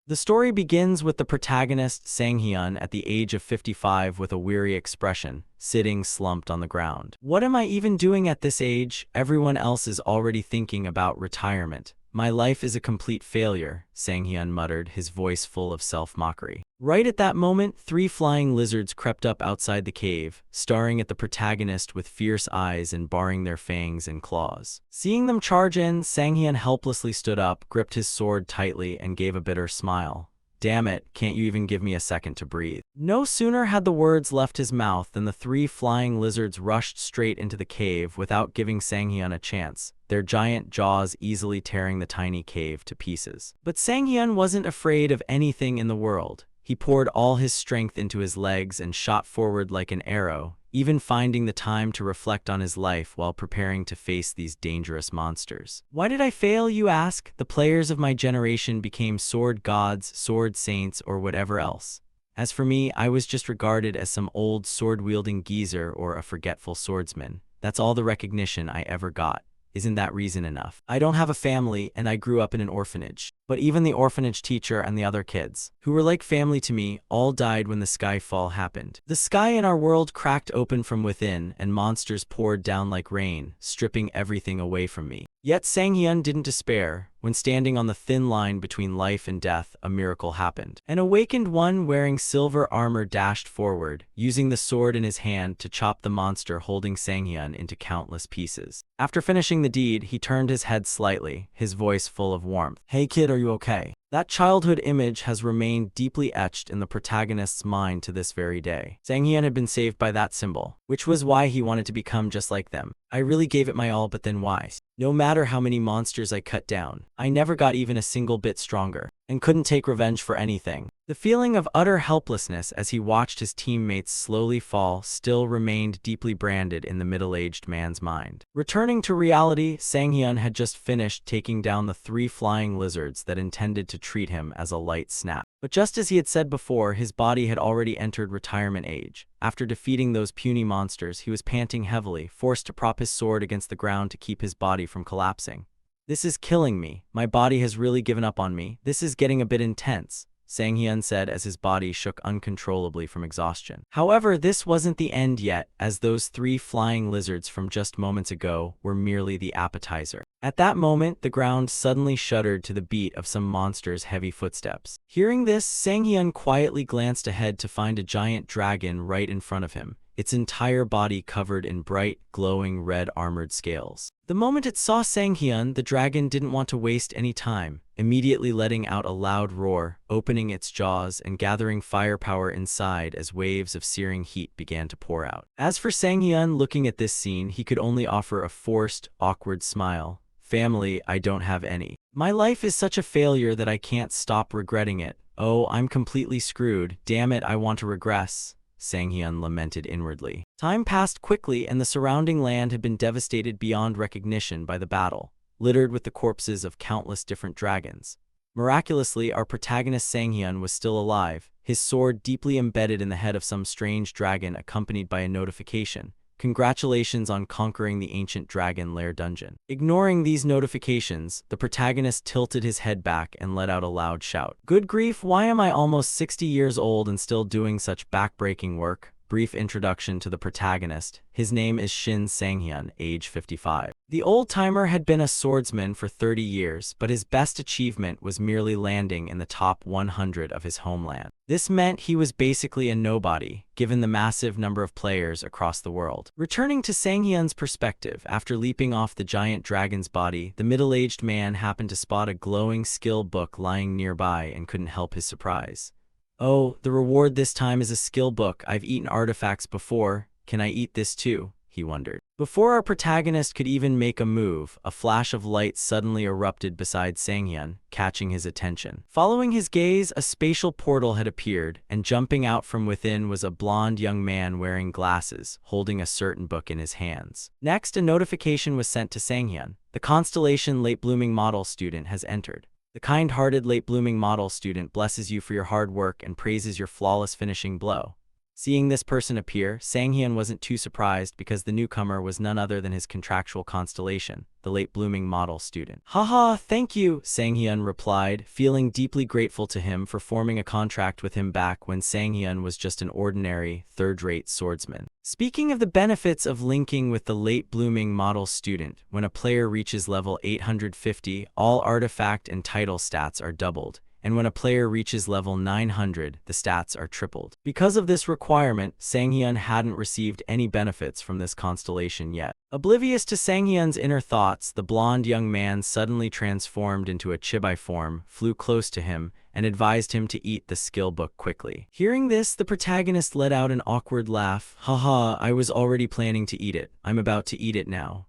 The story begins with the protagonist Sang-hyun at the age of 55 with a weary expression, sitting slumped on the ground. What am I even doing at this age? Everyone else is already thinking about retirement. My life is a complete failure, Sang-hyun muttered, his voice full of self-mockery. Right at that moment, 3 flying lizards crept up outside the cave, staring at the protagonist with fierce eyes and baring their fangs and claws. Seeing them charge in, Sang-hyun helplessly stood up, gripped his sword tightly, and gave a bitter smile. Damn it, can't you even give me a second to breathe? No sooner had the words left his mouth than the 3 flying lizards rushed straight into the cave without giving Sang-hyun a chance, their giant jaws easily tearing the tiny cave to pieces. But Sang-hyun wasn't afraid of anything in the world. He poured all his strength into his legs and shot forward like an arrow, even finding the time to reflect on his life while preparing to face these dangerous monsters. Why did I fail, you ask? The players of my generation became sword gods, sword saints, or whatever else. As for me, I was just regarded as some old sword-wielding geezer or a forgetful swordsman. That's all the recognition I ever got. Isn't that reason enough? I don't have a family, and I grew up in an orphanage. But even the orphanage teacher and the other kids, who were like family to me, all died when the sky fall happened. The sky in our world cracked open from within, and monsters poured down like rain, stripping everything away from me. Yet Sang-hyun didn't despair. When standing on the thin line between life and death, a miracle happened. An awakened one wearing silver armor dashed forward, using the sword in his hand to chop the monster holding Sang-hyun into countless pieces. After finishing the deed, he turned his head slightly, his voice full of warmth. "Hey kid, are you okay?" That childhood image has remained deeply etched in the protagonist's mind to this very day. Sang-hyun had been saved by that symbol, which was why he wanted to become just like them. I really gave it my all, but then why? No matter how many monsters I cut down, I never got even a single bit stronger, and couldn't take revenge for anything. The feeling of utter helplessness as he watched his teammates slowly fall still remained deeply branded in the middle-aged man's mind. Returning to reality, Sang-hyun had just finished taking down the 3 flying lizards that intended to treat him as a light snap. But just as he had said before, his body had already entered retirement age. After defeating those puny monsters, he was panting heavily, forced to prop his sword against the ground to keep his body from collapsing. "This is killing me. My body has really given up on me. This is getting a bit intense," Sang-hyun said as his body shook uncontrollably from exhaustion. However, this wasn't the end yet, as those 3 flying lizards from just moments ago were merely the appetizer. At that moment, the ground suddenly shuddered to the beat of some monster's heavy footsteps. Hearing this, Sang-hyun quietly glanced ahead to find a giant dragon right in front of him, its entire body covered in bright, glowing red armored scales. The moment it saw Sang-hyun, the dragon didn't want to waste any time, immediately letting out a loud roar, opening its jaws and gathering firepower inside as waves of searing heat began to pour out. As for Sang-hyun, looking at this scene, he could only offer a forced, awkward smile. "Family, I don't have any. My life is such a failure that I can't stop regretting it. Oh, I'm completely screwed. Damn it, I want to regress," Sang-hyun lamented inwardly. Time passed quickly, and the surrounding land had been devastated beyond recognition by the battle, littered with the corpses of countless different dragons. Miraculously, our protagonist Sang-hyun was still alive, his sword deeply embedded in the head of some strange dragon, accompanied by a notification. "Congratulations on conquering the ancient dragon lair dungeon." Ignoring these notifications, the protagonist tilted his head back and let out a loud shout. "Good grief, why am I almost 60 years old and still doing such back-breaking work?" Brief introduction to the protagonist. His name is Shin Sang-hyun, age 55. The old-timer had been a swordsman for 30 years, but his best achievement was merely landing in the top 100 of his homeland. This meant he was basically a nobody, given the massive number of players across the world. Returning to Sang-hyun's perspective, after leaping off the giant dragon's body, the middle-aged man happened to spot a glowing skill book lying nearby and couldn't help his surprise. "Oh, the reward this time is a skill book. I've eaten artifacts before. Can I eat this too?" he wondered. Before our protagonist could even make a move, a flash of light suddenly erupted beside Sang-hyun, catching his attention. Following his gaze, a spatial portal had appeared, and jumping out from within was a blonde young man wearing glasses, holding a certain book in his hands. Next, a notification was sent to Sang-hyun. "The Constellation Late Blooming Model student has entered. The kind-hearted late-blooming model student blesses you for your hard work and praises your flawless finishing blow." Seeing this person appear, Sang-hyun wasn't too surprised because the newcomer was none other than his contractual constellation, the late-blooming model student. "Haha, thank you," Sang-hyun replied, feeling deeply grateful to him for forming a contract with him back when Sang-hyun was just an ordinary, third-rate swordsman. Speaking of the benefits of linking with the late-blooming model student, when a player reaches level 850, all artifact and title stats are doubled, and when a player reaches level 900, the stats are tripled. Because of this requirement, Sang-hyun hadn't received any benefits from this constellation yet. Oblivious to Sang-hyun's inner thoughts, the blonde young man suddenly transformed into a chibi form, flew close to him, and advised him to eat the skill book quickly. Hearing this, the protagonist let out an awkward laugh. "Haha, I was already planning to eat it. I'm about to eat it now."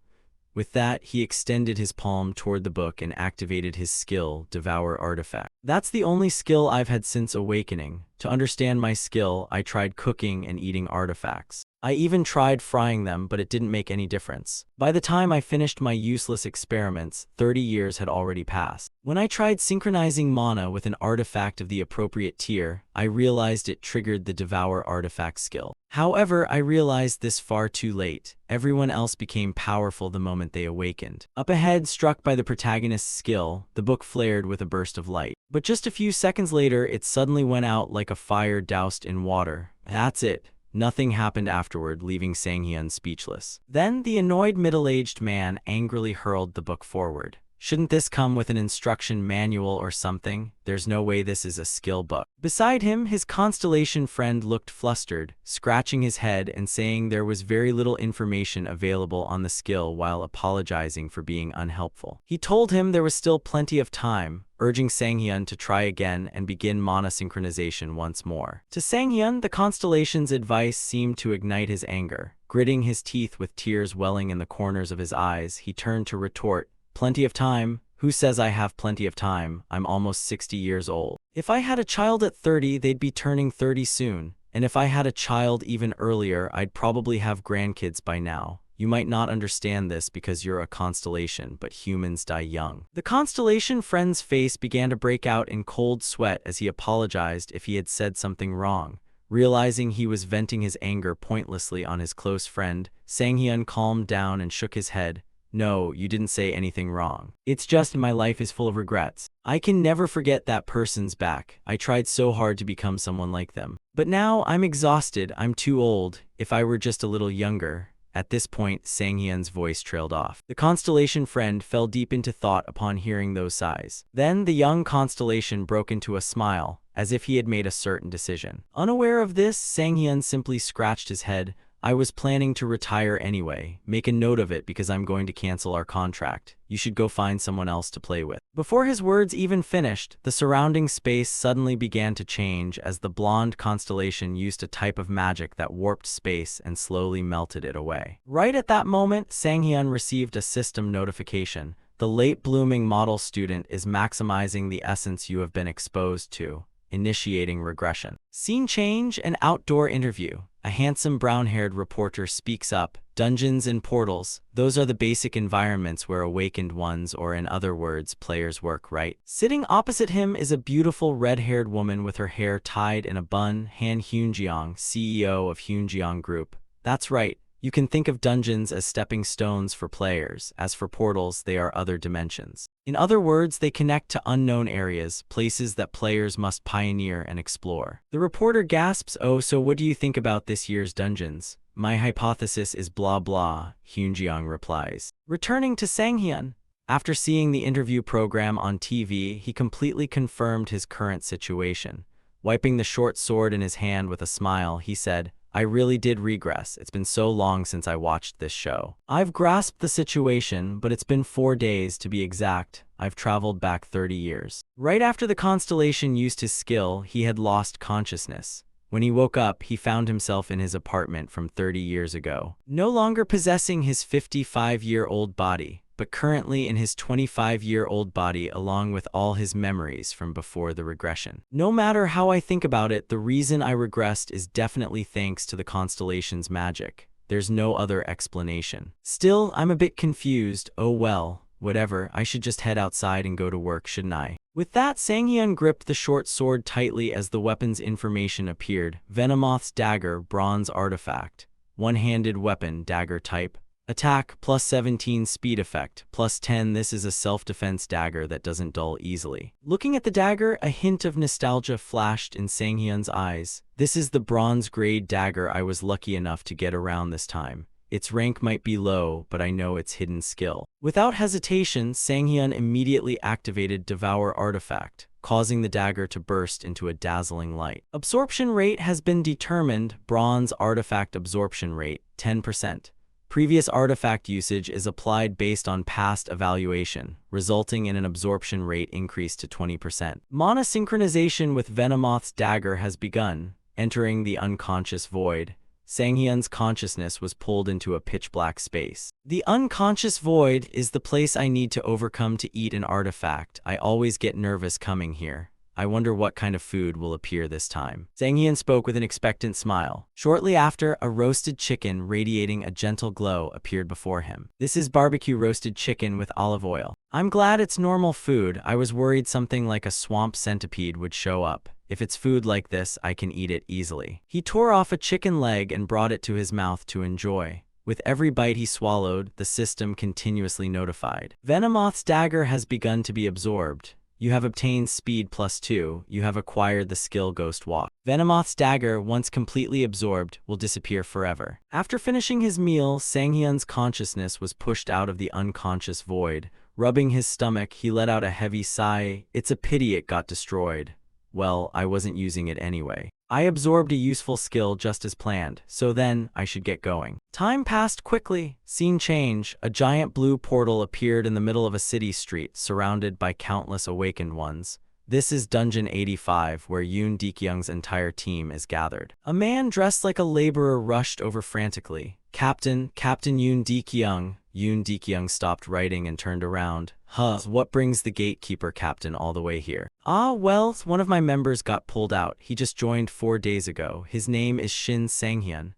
With that, he extended his palm toward the book and activated his skill, Devour Artifact. "That's the only skill I've had since awakening. To understand my skill, I tried cooking and eating artifacts. I even tried frying them, but it didn't make any difference. By the time I finished my useless experiments, 30 years had already passed. When I tried synchronizing mana with an artifact of the appropriate tier, I realized it triggered the Devour Artifact skill. However, I realized this far too late. Everyone else became powerful the moment they awakened." Up ahead, struck by the protagonist's skill, the book flared with a burst of light. But just a few seconds later, it suddenly went out like a fire doused in water. That's it. Nothing happened afterward, leaving Sang-hyun speechless. Then the annoyed middle-aged man angrily hurled the book forward. "Shouldn't this come with an instruction manual or something? There's no way this is a skill book." Beside him, his constellation friend looked flustered, scratching his head and saying there was very little information available on the skill while apologizing for being unhelpful. He told him there was still plenty of time, urging Sang-hyun to try again and begin mana synchronization once more. To Sang-hyun, the constellation's advice seemed to ignite his anger. Gritting his teeth with tears welling in the corners of his eyes, he turned to retort, "Plenty of time? Who says I have plenty of time? I'm almost 60 years old. If I had a child at 30, they'd be turning 30 soon. And if I had a child even earlier, I'd probably have grandkids by now. You might not understand this because you're a constellation, but humans die young." The constellation friend's face began to break out in cold sweat as he apologized if he had said something wrong. Realizing he was venting his anger pointlessly on his close friend, Sang-hyun calmed down and shook his head. "No, you didn't say anything wrong. It's just my life is full of regrets. I can never forget that person's back. I tried so hard to become someone like them. But now I'm exhausted. I'm too old. If I were just a little younger." At this point, Sang-hyun's voice trailed off. The constellation friend fell deep into thought upon hearing those sighs. Then the young constellation broke into a smile, as if he had made a certain decision. Unaware of this, Sang-hyun simply scratched his head. "I was planning to retire anyway. Make a note of it because I'm going to cancel our contract. You should go find someone else to play with." Before his words even finished, the surrounding space suddenly began to change as the blonde constellation used a type of magic that warped space and slowly melted it away. Right at that moment, Sang-hyun received a system notification. "The late-blooming model student is maximizing the essence you have been exposed to, initiating regression." Scene change, an outdoor interview. A handsome brown-haired reporter speaks up. "Dungeons and portals, those are the basic environments where awakened ones, or in other words, players work, right?" Sitting opposite him is a beautiful red-haired woman with her hair tied in a bun, Han Hyunjeong, CEO of Hyunjeong Group. "That's right. You can think of dungeons as stepping stones for players. As for portals, they are other dimensions. In other words, they connect to unknown areas, places that players must pioneer and explore." The reporter gasps, "Oh, so what do you think about this year's dungeons?" "My hypothesis is blah blah," Hyunjeong replies. Returning to Sang-hyun, after seeing the interview program on TV, he completely confirmed his current situation. Wiping the short sword in his hand with a smile, he said, "I really did regress. It's been so long since I watched this show. I've grasped the situation, but it's been 4 days to be exact. I've traveled back 30 years. Right after the constellation used his skill, he had lost consciousness. When he woke up, he found himself in his apartment from 30 years ago, no longer possessing his 55-year-old body, but currently in his 25-year-old body along with all his memories from before the regression. No matter how I think about it, the reason I regressed is definitely thanks to the constellation's magic. There's no other explanation. Still, I'm a bit confused. Oh well, Whatever, I should just head outside and go to work, shouldn't I? With that, Sang-hyun gripped the short sword tightly as the weapon's information appeared. Venomoth's dagger, bronze artifact. One-handed weapon, dagger type. Attack, plus 17 speed effect, plus 10. This is a self-defense dagger that doesn't dull easily. Looking at the dagger, a hint of nostalgia flashed in Sang-hyun's eyes. This is the bronze-grade dagger I was lucky enough to get around this time. Its rank might be low, but I know its hidden skill. Without hesitation, Sang-hyun immediately activated Devour Artifact, causing the dagger to burst into a dazzling light. Absorption rate has been determined. Bronze Artifact absorption rate, 10%. Previous artifact usage is applied based on past evaluation, resulting in an absorption rate increase to 20%. Mana synchronization with Venomoth's dagger has begun. Entering the unconscious void, Sang-hyun's consciousness was pulled into a pitch-black space. The unconscious void is the place I need to overcome to eat an artifact. I always get nervous coming here. I wonder what kind of food will appear this time. Sang-hyun spoke with an expectant smile. Shortly after, a roasted chicken radiating a gentle glow appeared before him. This is barbecue roasted chicken with olive oil. I'm glad it's normal food. I was worried something like a swamp centipede would show up. If it's food like this, I can eat it easily. He tore off a chicken leg and brought it to his mouth to enjoy. With every bite he swallowed, the system continuously notified. Venomoth's dagger has begun to be absorbed. You have obtained speed +2. You have acquired the skill Ghost Walk. Venomoth's dagger, once completely absorbed, will disappear forever. After finishing his meal, Sang-hyun's consciousness was pushed out of the unconscious void. Rubbing his stomach, he let out a heavy sigh. It's a pity it got destroyed. Well, I wasn't using it anyway. I absorbed a useful skill just as planned, so then I should get going. Time passed quickly. Scene change. A giant blue portal appeared in the middle of a city street, surrounded by countless awakened ones. This is Dungeon 85, where Yoon Dekyung's entire team is gathered. A man dressed like a laborer rushed over frantically. Captain Yoon Dekyung. Yoon Dekyung stopped writing and turned around. What brings the gatekeeper captain all the way here? Well, one of my members got pulled out. He just joined 4 days ago. His name is Shin Sang-hyun.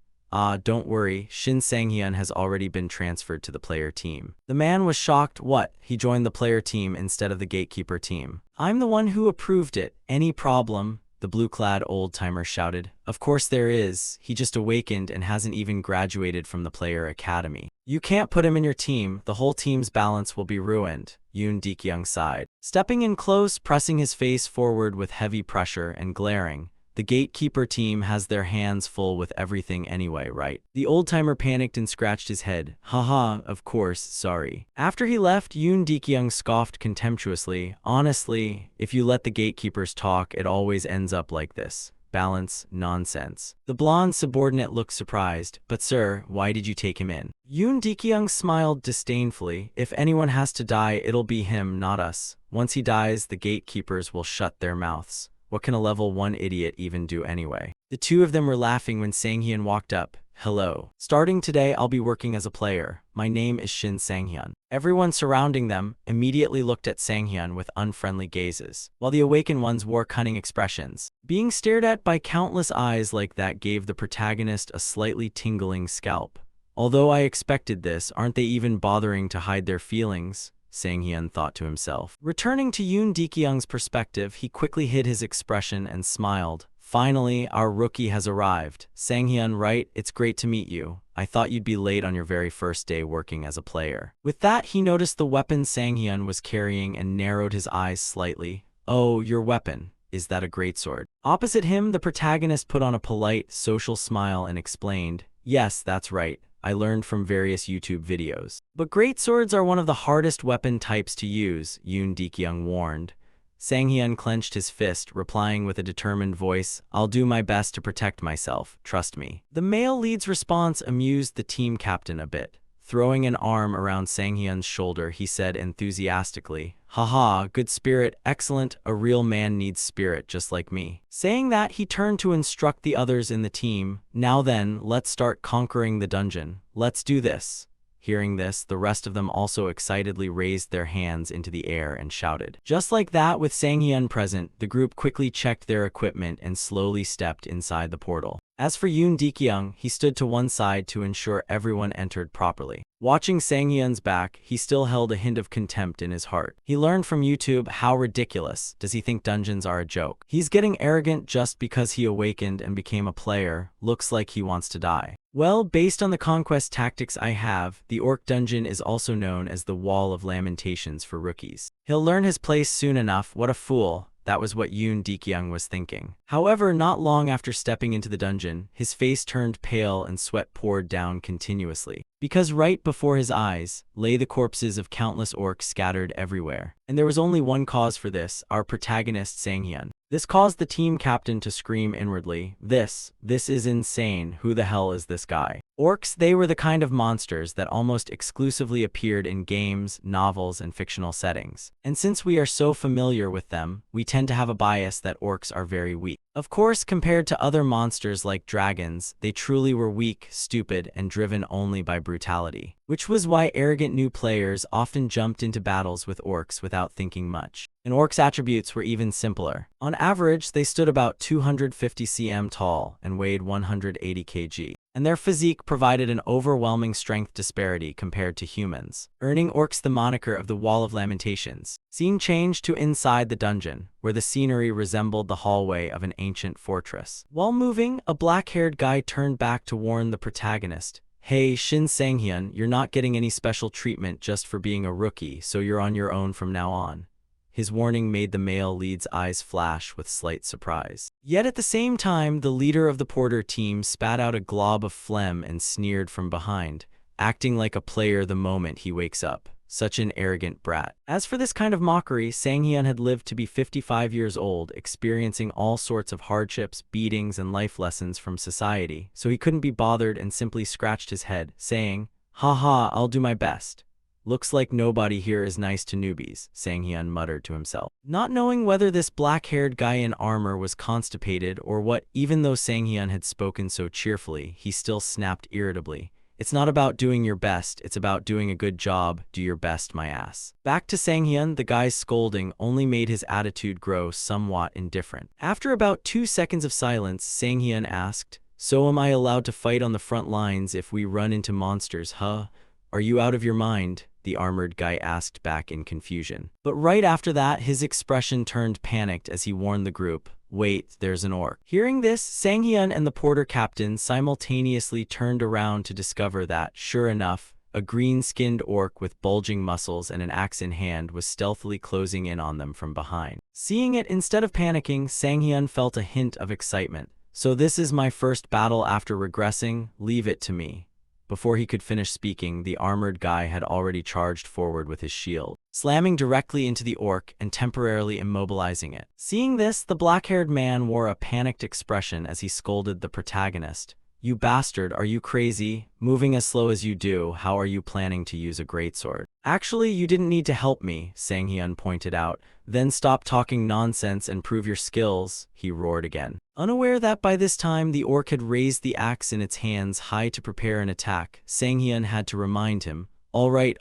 Don't worry, Shin Sang-hyun has already been transferred to the player team. The man was shocked. What? He joined the player team instead of the gatekeeper team. I'm the one who approved it. Any problem? The blue-clad old-timer shouted. Of course there is. He just awakened and hasn't even graduated from the player academy. You can't put him in your team. The whole team's balance will be ruined. Yoon Dekyung sighed. Stepping in close, pressing his face forward with heavy pressure and glaring. The gatekeeper team has their hands full with everything anyway, right? The old-timer panicked and scratched his head. Haha, of course, sorry. After he left, Yoon Dekyung scoffed contemptuously. Honestly, if you let the gatekeepers talk, it always ends up like this. Balance, nonsense. The blonde subordinate looked surprised. But sir, why did you take him in? Yoon Dekyung smiled disdainfully. If anyone has to die, it'll be him, not us. Once he dies, the gatekeepers will shut their mouths. What can a level 1 idiot even do anyway? The two of them were laughing when Sang-hyun walked up. Hello. Starting today, I'll be working as a player. My name is Shin Sang-hyun. Everyone surrounding them immediately looked at Sang-hyun with unfriendly gazes, while the awakened ones wore cunning expressions. Being stared at by countless eyes like that gave the protagonist a slightly tingling scalp. Although I expected this, aren't they even bothering to hide their feelings? Sang-hyun thought to himself. Returning to Yoon Dekyung's perspective, he quickly hid his expression and smiled. Finally, our rookie has arrived. Sang-hyun, right? It's great to meet you. I thought you'd be late on your very first day working as a player. With that, he noticed the weapon Sang-hyun was carrying and narrowed his eyes slightly. Oh, your weapon. Is that a greatsword? Opposite him, the protagonist put on a polite, social smile and explained, yes, that's right. I learned from various YouTube videos. But greatswords are one of the hardest weapon types to use, Yoon Dekyung warned. Sang-hyun clenched his fist, replying with a determined voice, I'll do my best to protect myself, trust me. The male lead's response amused the team captain a bit. Throwing an arm around Sang-hyun's shoulder, he said enthusiastically, haha, good spirit, excellent, a real man needs spirit just like me. Saying that, he turned to instruct the others in the team, now then, let's start conquering the dungeon. Let's do this. Hearing this, the rest of them also excitedly raised their hands into the air and shouted. Just like that, with Sang-hyun present, the group quickly checked their equipment and slowly stepped inside the portal. As for Yoon Dekyung, he stood to one side to ensure everyone entered properly. Watching Sang-hyun's back, he still held a hint of contempt in his heart. He learned from YouTube how ridiculous does he think dungeons are a joke. He's getting arrogant just because he awakened and became a player. Looks like he wants to die. Well, based on the conquest tactics I have, the Orc Dungeon is also known as the Wall of Lamentations for rookies. He'll learn his place soon enough. What a fool. That was what Yoon Dekyung was thinking. However, not long after stepping into the dungeon, his face turned pale and sweat poured down continuously. Because right before his eyes lay the corpses of countless orcs scattered everywhere. And there was only one cause for this, our protagonist Sang-hyun. This caused the team captain to scream inwardly, This is insane, who the hell is this guy? Orcs, they were the kind of monsters that almost exclusively appeared in games, novels, and fictional settings. And since we are so familiar with them, we tend to have a bias that orcs are very weak. Of course, compared to other monsters like dragons, they truly were weak, stupid, and driven only by brutality. Which was why arrogant new players often jumped into battles with orcs without thinking much. And orcs' attributes were even simpler. On average, they stood about 250 cm tall and weighed 180 kg. And their physique provided an overwhelming strength disparity compared to humans, earning orcs the moniker of the Wall of Lamentations. Scene changed to inside the dungeon, where the scenery resembled the hallway of an ancient fortress. While moving, a black-haired guy turned back to warn the protagonist. Hey, Shin Sang-hyun, you're not getting any special treatment just for being a rookie, so you're on your own from now on. His warning made the male lead's eyes flash with slight surprise. Yet at the same time, the leader of the Porter team spat out a glob of phlegm and sneered from behind, acting like a player the moment he wakes up. Such an arrogant brat. As for this kind of mockery, Sang-hyun had lived to be 55 years old, experiencing all sorts of hardships, beatings, and life lessons from society, so he couldn't be bothered and simply scratched his head, saying, Haha, I'll do my best. Looks like nobody here is nice to newbies, Sang-hyun muttered to himself. Not knowing whether this black-haired guy in armor was constipated or what, even though Sang-hyun had spoken so cheerfully, he still snapped irritably. It's not about doing your best, it's about doing a good job. Do your best, my ass. Back to Sang-hyun, the guy's scolding only made his attitude grow somewhat indifferent. After about 2 seconds of silence, Sang-hyun asked, So am I allowed to fight on the front lines if we run into monsters, huh? Are you out of your mind? The armored guy asked back in confusion. But right after that, his expression turned panicked as he warned the group, Wait, there's an orc. Hearing this, Sang-hyun and the Porter captain simultaneously turned around to discover that, sure enough, a green-skinned orc with bulging muscles and an axe in hand was stealthily closing in on them from behind. Seeing it, instead of panicking, Sang-hyun felt a hint of excitement. So this is my first battle after regressing? Leave it to me. Before he could finish speaking, the armored guy had already charged forward with his shield, slamming directly into the orc and temporarily immobilizing it. Seeing this, the black-haired man wore a panicked expression as he scolded the protagonist. You bastard, are you crazy? Moving as slow as you do, how are you planning to use a greatsword? Actually, you didn't need to help me, Sang-hyun pointed out. Then stop talking nonsense and prove your skills, he roared again. Unaware that by this time the orc had raised the axe in its hands high to prepare an attack, Sang-hyun had to remind him, all right,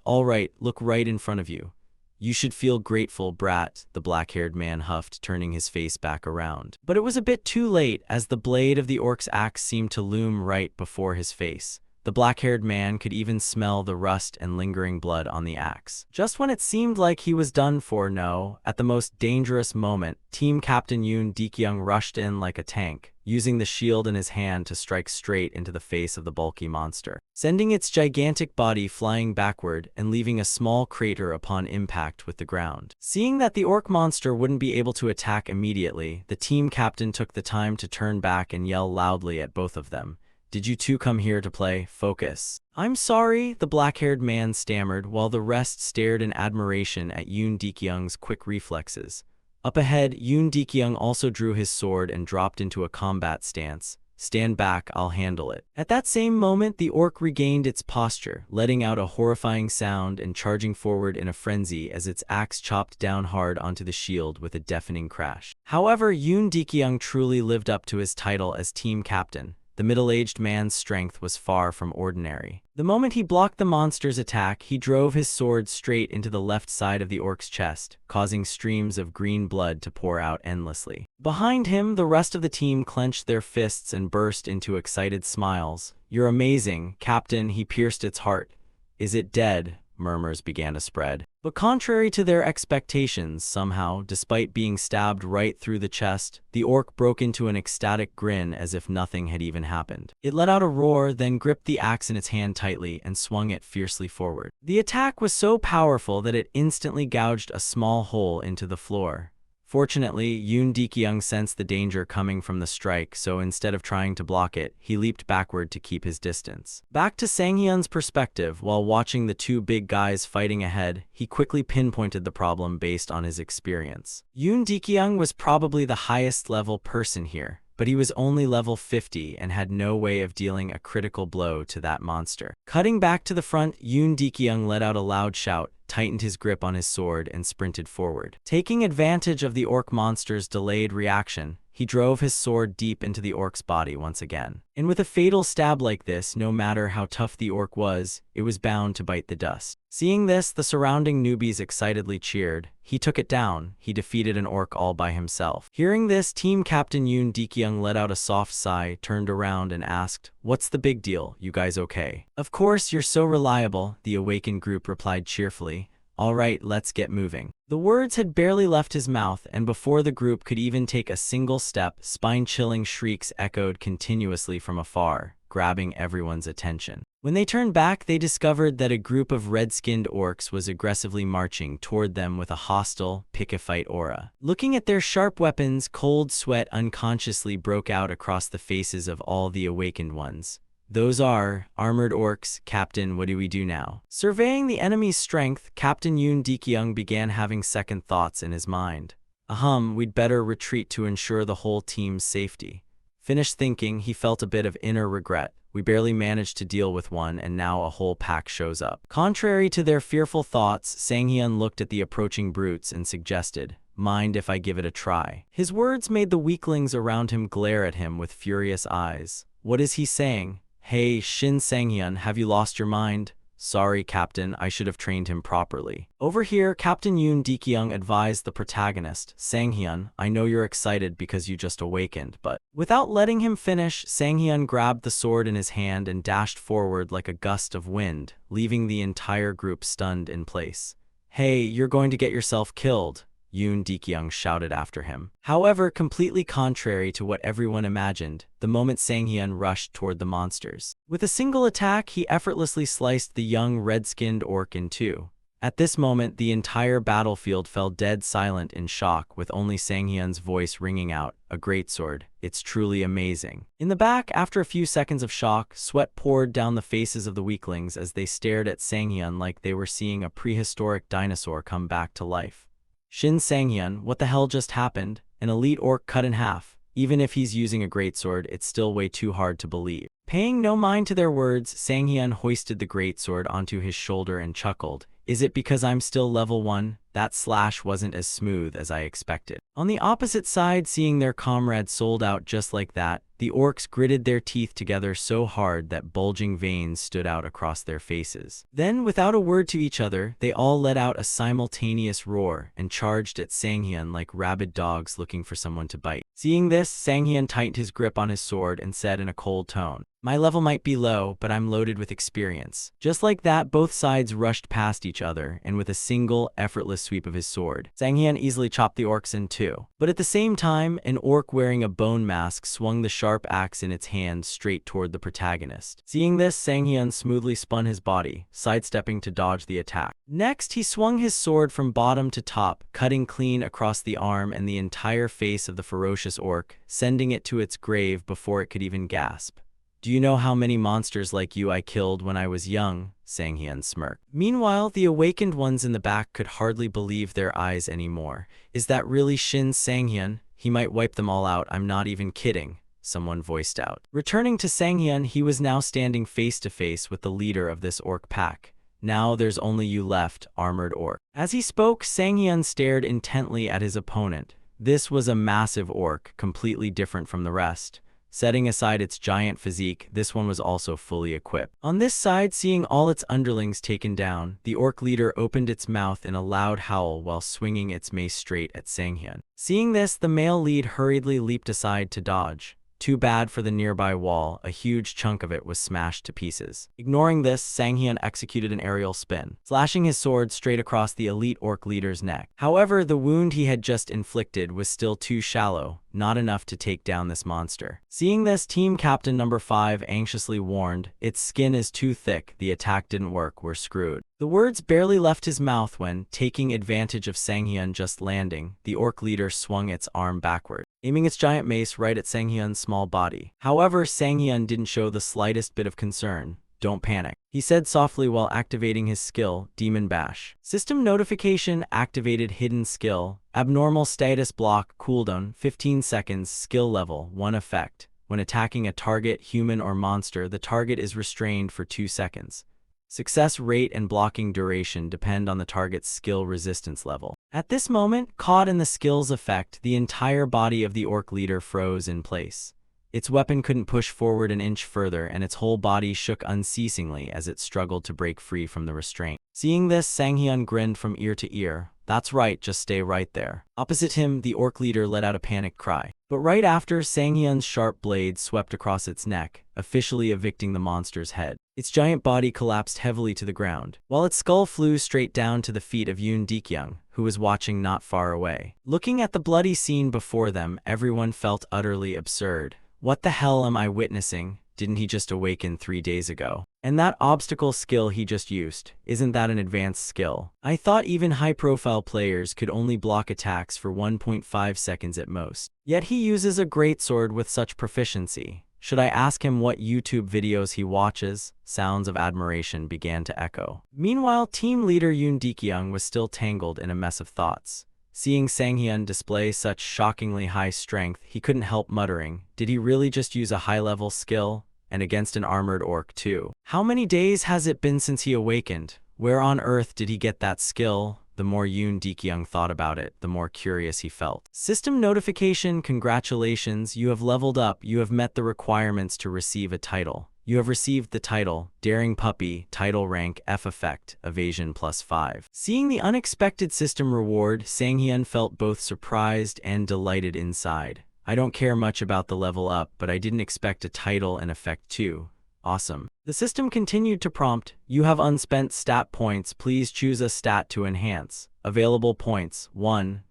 look right in front of you. You should feel grateful, brat, the black-haired man huffed, turning his face back around. But it was a bit too late, as the blade of the orc's axe seemed to loom right before his face. The black-haired man could even smell the rust and lingering blood on the axe. Just when it seemed like he was done for, no, at the most dangerous moment, Team Captain Yoon Dekyung rushed in like a tank, using the shield in his hand to strike straight into the face of the bulky monster, sending its gigantic body flying backward and leaving a small crater upon impact with the ground. Seeing that the orc monster wouldn't be able to attack immediately, the team captain took the time to turn back and yell loudly at both of them. Did you two come here to play? Focus. I'm sorry, the black-haired man stammered, while the rest stared in admiration at Yoon Dekyung's quick reflexes. Up ahead, Yoon Dekyung also drew his sword and dropped into a combat stance. Stand back, I'll handle it. At that same moment, the orc regained its posture, letting out a horrifying sound and charging forward in a frenzy as its axe chopped down hard onto the shield with a deafening crash. However, Yoon Dekyung truly lived up to his title as team captain. the middle-aged man's strength was far from ordinary. The moment he blocked the monster's attack, he drove his sword straight into the left side of the orc's chest, causing streams of green blood to pour out endlessly. Behind him, the rest of the team clenched their fists and burst into excited smiles. "You're amazing, Captain," he pierced its heart. "Is it dead?" Murmurs began to spread. But contrary to their expectations, somehow, despite being stabbed right through the chest, the orc broke into an ecstatic grin as if nothing had even happened. It let out a roar, then gripped the axe in its hand tightly and swung it fiercely forward. The attack was so powerful that it instantly gouged a small hole into the floor. Fortunately, Yoon Dekyung sensed the danger coming from the strike, so instead of trying to block it, he leaped backward to keep his distance. Back to Sang-hyun's perspective, while watching the two big guys fighting ahead, he quickly pinpointed the problem based on his experience. Yoon Dekyung was probably the highest level person here, but he was only level 50 and had no way of dealing a critical blow to that monster. Cutting back to the front, Yoon Dekyung let out a loud shout, tightened his grip on his sword, and sprinted forward. Taking advantage of the orc monster's delayed reaction, he drove his sword deep into the orc's body once again. And with a fatal stab like this, no matter how tough the orc was, it was bound to bite the dust. Seeing this, the surrounding newbies excitedly cheered. He took it down. He defeated an orc all by himself. Hearing this, Team Captain Yoon Dekyung let out a soft sigh, turned around and asked, "What's the big deal? You guys okay?" "Of course, you're so reliable," the awakened group replied cheerfully. "All right, let's get moving." The words had barely left his mouth, and before the group could even take a single step, spine-chilling shrieks echoed continuously from afar, grabbing everyone's attention. When they turned back, they discovered that a group of red-skinned orcs was aggressively marching toward them with a hostile, pick-a-fight aura. Looking at their sharp weapons, cold sweat unconsciously broke out across the faces of all the awakened ones. "Those are armored orcs, Captain. What do we do now?" Surveying the enemy's strength, Captain Yoon Dekyung began having second thoughts in his mind. We'd better retreat to ensure the whole team's safety." Finished thinking, he felt a bit of inner regret. "We barely managed to deal with one, and now a whole pack shows up." Contrary to their fearful thoughts, Sang-hyun looked at the approaching brutes and suggested, "Mind if I give it a try?" His words made the weaklings around him glare at him with furious eyes. What is he saying? "Hey, Shin Sang-hyun, have you lost your mind?" "Sorry, Captain, I should have trained him properly." Over here, Captain Yoon Dekyung advised the protagonist, "Sang-hyun, I know you're excited because you just awakened, but..." Without letting him finish, Sang-hyun grabbed the sword in his hand and dashed forward like a gust of wind, leaving the entire group stunned in place. "Hey, you're going to get yourself killed," Yoon Dekyung shouted after him. However, completely contrary to what everyone imagined, the moment Sang-hyun rushed toward the monsters. With a single attack, he effortlessly sliced the young red-skinned orc in two. At this moment, the entire battlefield fell dead silent in shock, with only Sang-hyun's voice ringing out, "A greatsword. It's truly amazing." In the back, after a few seconds of shock, sweat poured down the faces of the weaklings as they stared at Sang-hyun like they were seeing a prehistoric dinosaur come back to life. "Shin Sang-hyun, what the hell just happened? An elite orc cut in half. Even if he's using a greatsword, it's still way too hard to believe." Paying no mind to their words, Sang-hyun hoisted the greatsword onto his shoulder and chuckled. "Is it because I'm still level 1? That slash wasn't as smooth as I expected." On the opposite side, seeing their comrade sold out just like that, the orcs gritted their teeth together so hard that bulging veins stood out across their faces. Then, without a word to each other, they all let out a simultaneous roar and charged at Sang-hyun like rabid dogs looking for someone to bite. Seeing this, Sang-hyun tightened his grip on his sword and said in a cold tone, "My level might be low, but I'm loaded with experience." Just like that, both sides rushed past each other, and with a single, effortless sweep of his sword, Sang-hyun easily chopped the orcs in two. But at the same time, an orc wearing a bone mask swung the sharp axe in its hand straight toward the protagonist. Seeing this, Sang-hyun smoothly spun his body, sidestepping to dodge the attack. Next, he swung his sword from bottom to top, cutting clean across the arm and the entire face of the ferocious orc, sending it to its grave before it could even gasp. "Do you know how many monsters like you I killed when I was young?" Sang-hyun smirked. Meanwhile, the awakened ones in the back could hardly believe their eyes anymore. "Is that really Shin Sang-hyun? He might wipe them all out, I'm not even kidding," someone voiced out. Returning to Sang-hyun, he was now standing face to face with the leader of this orc pack. "Now there's only you left, armored orc." As he spoke, Sang-hyun stared intently at his opponent. This was a massive orc, completely different from the rest. Setting aside its giant physique, this one was also fully equipped. On this side, seeing all its underlings taken down, the orc leader opened its mouth in a loud howl while swinging its mace straight at Sanghyun. Seeing this, the male lead hurriedly leaped aside to dodge. Too bad for the nearby wall, a huge chunk of it was smashed to pieces. Ignoring this, Sanghyun executed an aerial spin, slashing his sword straight across the elite orc leader's neck. However, the wound he had just inflicted was still too shallow, not enough to take down this monster. Seeing this, Team Captain Number 5 anxiously warned, "Its skin is too thick, the attack didn't work, we're screwed." The words barely left his mouth when, taking advantage of Sanghyun just landing, the orc leader swung its arm backward, aiming its giant mace right at Sanghyun's small body. However, Sanghyun didn't show the slightest bit of concern. "Don't panic," he said softly while activating his skill, Demon Bash. System notification activated. Hidden skill. Abnormal status block. Cooldown 15 seconds. Skill level 1 effect. When attacking a target, human or monster, the target is restrained for 2 seconds. Success rate and blocking duration depend on the target's skill resistance level. At this moment, caught in the skill's effect, the entire body of the orc leader froze in place. Its weapon couldn't push forward an inch further, and its whole body shook unceasingly as it struggled to break free from the restraint. Seeing this, Sanghyun grinned from ear to ear. "That's right, just stay right there." Opposite him, the orc leader let out a panicked cry. But right after, Sanghyun's sharp blade swept across its neck, officially evicting the monster's head. Its giant body collapsed heavily to the ground, while its skull flew straight down to the feet of Yoon Dekyung, who was watching not far away. Looking at the bloody scene before them, everyone felt utterly absurd. What the hell am I witnessing? Didn't he just awaken 3 days ago? And that obstacle skill he just used, isn't that an advanced skill? I thought even high-profile players could only block attacks for 1.5 seconds at most. Yet he uses a greatsword with such proficiency. Should I ask him what YouTube videos he watches? Sounds of admiration began to echo. Meanwhile, team leader Yoon Dekyung was still tangled in a mess of thoughts. Seeing Sanghyun display such shockingly high strength, he couldn't help muttering, did he really just use a high-level skill? And against an armored orc too. How many days has it been since he awakened? Where on earth did he get that skill? The more Yoon Dekyung thought about it, the more curious he felt. System notification. Congratulations, you have leveled up. You have met the requirements to receive a title. You have received the title, Daring Puppy, title rank F effect, evasion +5. Seeing the unexpected system reward, Sanghyun felt both surprised and delighted inside. I don't care much about the level up, but I didn't expect a title and effect too. Awesome. The system continued to prompt, you have unspent stat points, please choose a stat to enhance. Available points, 1.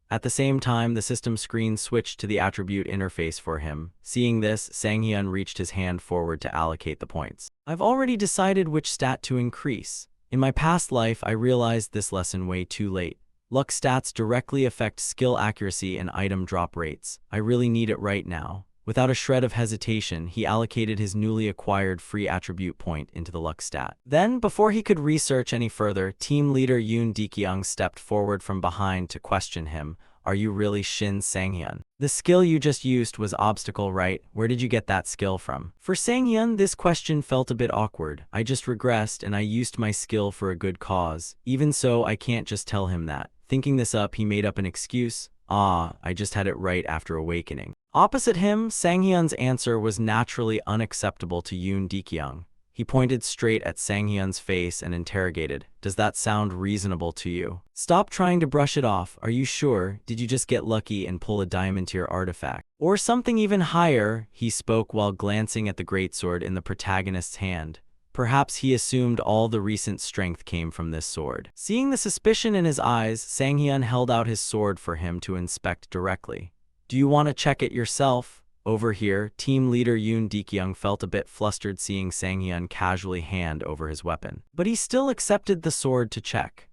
At the same time, the system screen switched to the attribute interface for him. Seeing this, Sanghyun reached his hand forward to allocate the points. I've already decided which stat to increase. In my past life, I realized this lesson way too late. Luck stats directly affect skill accuracy and item drop rates. I really need it right now. Without a shred of hesitation, he allocated his newly acquired free attribute point into the luck stat. Then, before he could research any further, team leader Yoon Dekyung stepped forward from behind to question him. Are you really Shin Sanghyun? The skill you just used was obstacle, right? Where did you get that skill from? For Sanghyun, this question felt a bit awkward. I just regressed and I used my skill for a good cause. Even so, I can't just tell him that. Thinking this up, he made up an excuse. I just had it right after awakening. Opposite him, Sanghyun's answer was naturally unacceptable to Yoon Dekyung. He pointed straight at Sanghyun's face and interrogated, does that sound reasonable to you? Stop trying to brush it off. Are you sure? Did you just get lucky and pull a diamond tier artifact? Or something even higher? He spoke while glancing at the greatsword in the protagonist's hand. Perhaps he assumed all the recent strength came from this sword. Seeing the suspicion in his eyes, Sanghyun held out his sword for him to inspect directly. Do you want to check it yourself? Over here, team leader Yoon Dekyung felt a bit flustered seeing Sanghyun casually hand over his weapon. But he still accepted the sword to check.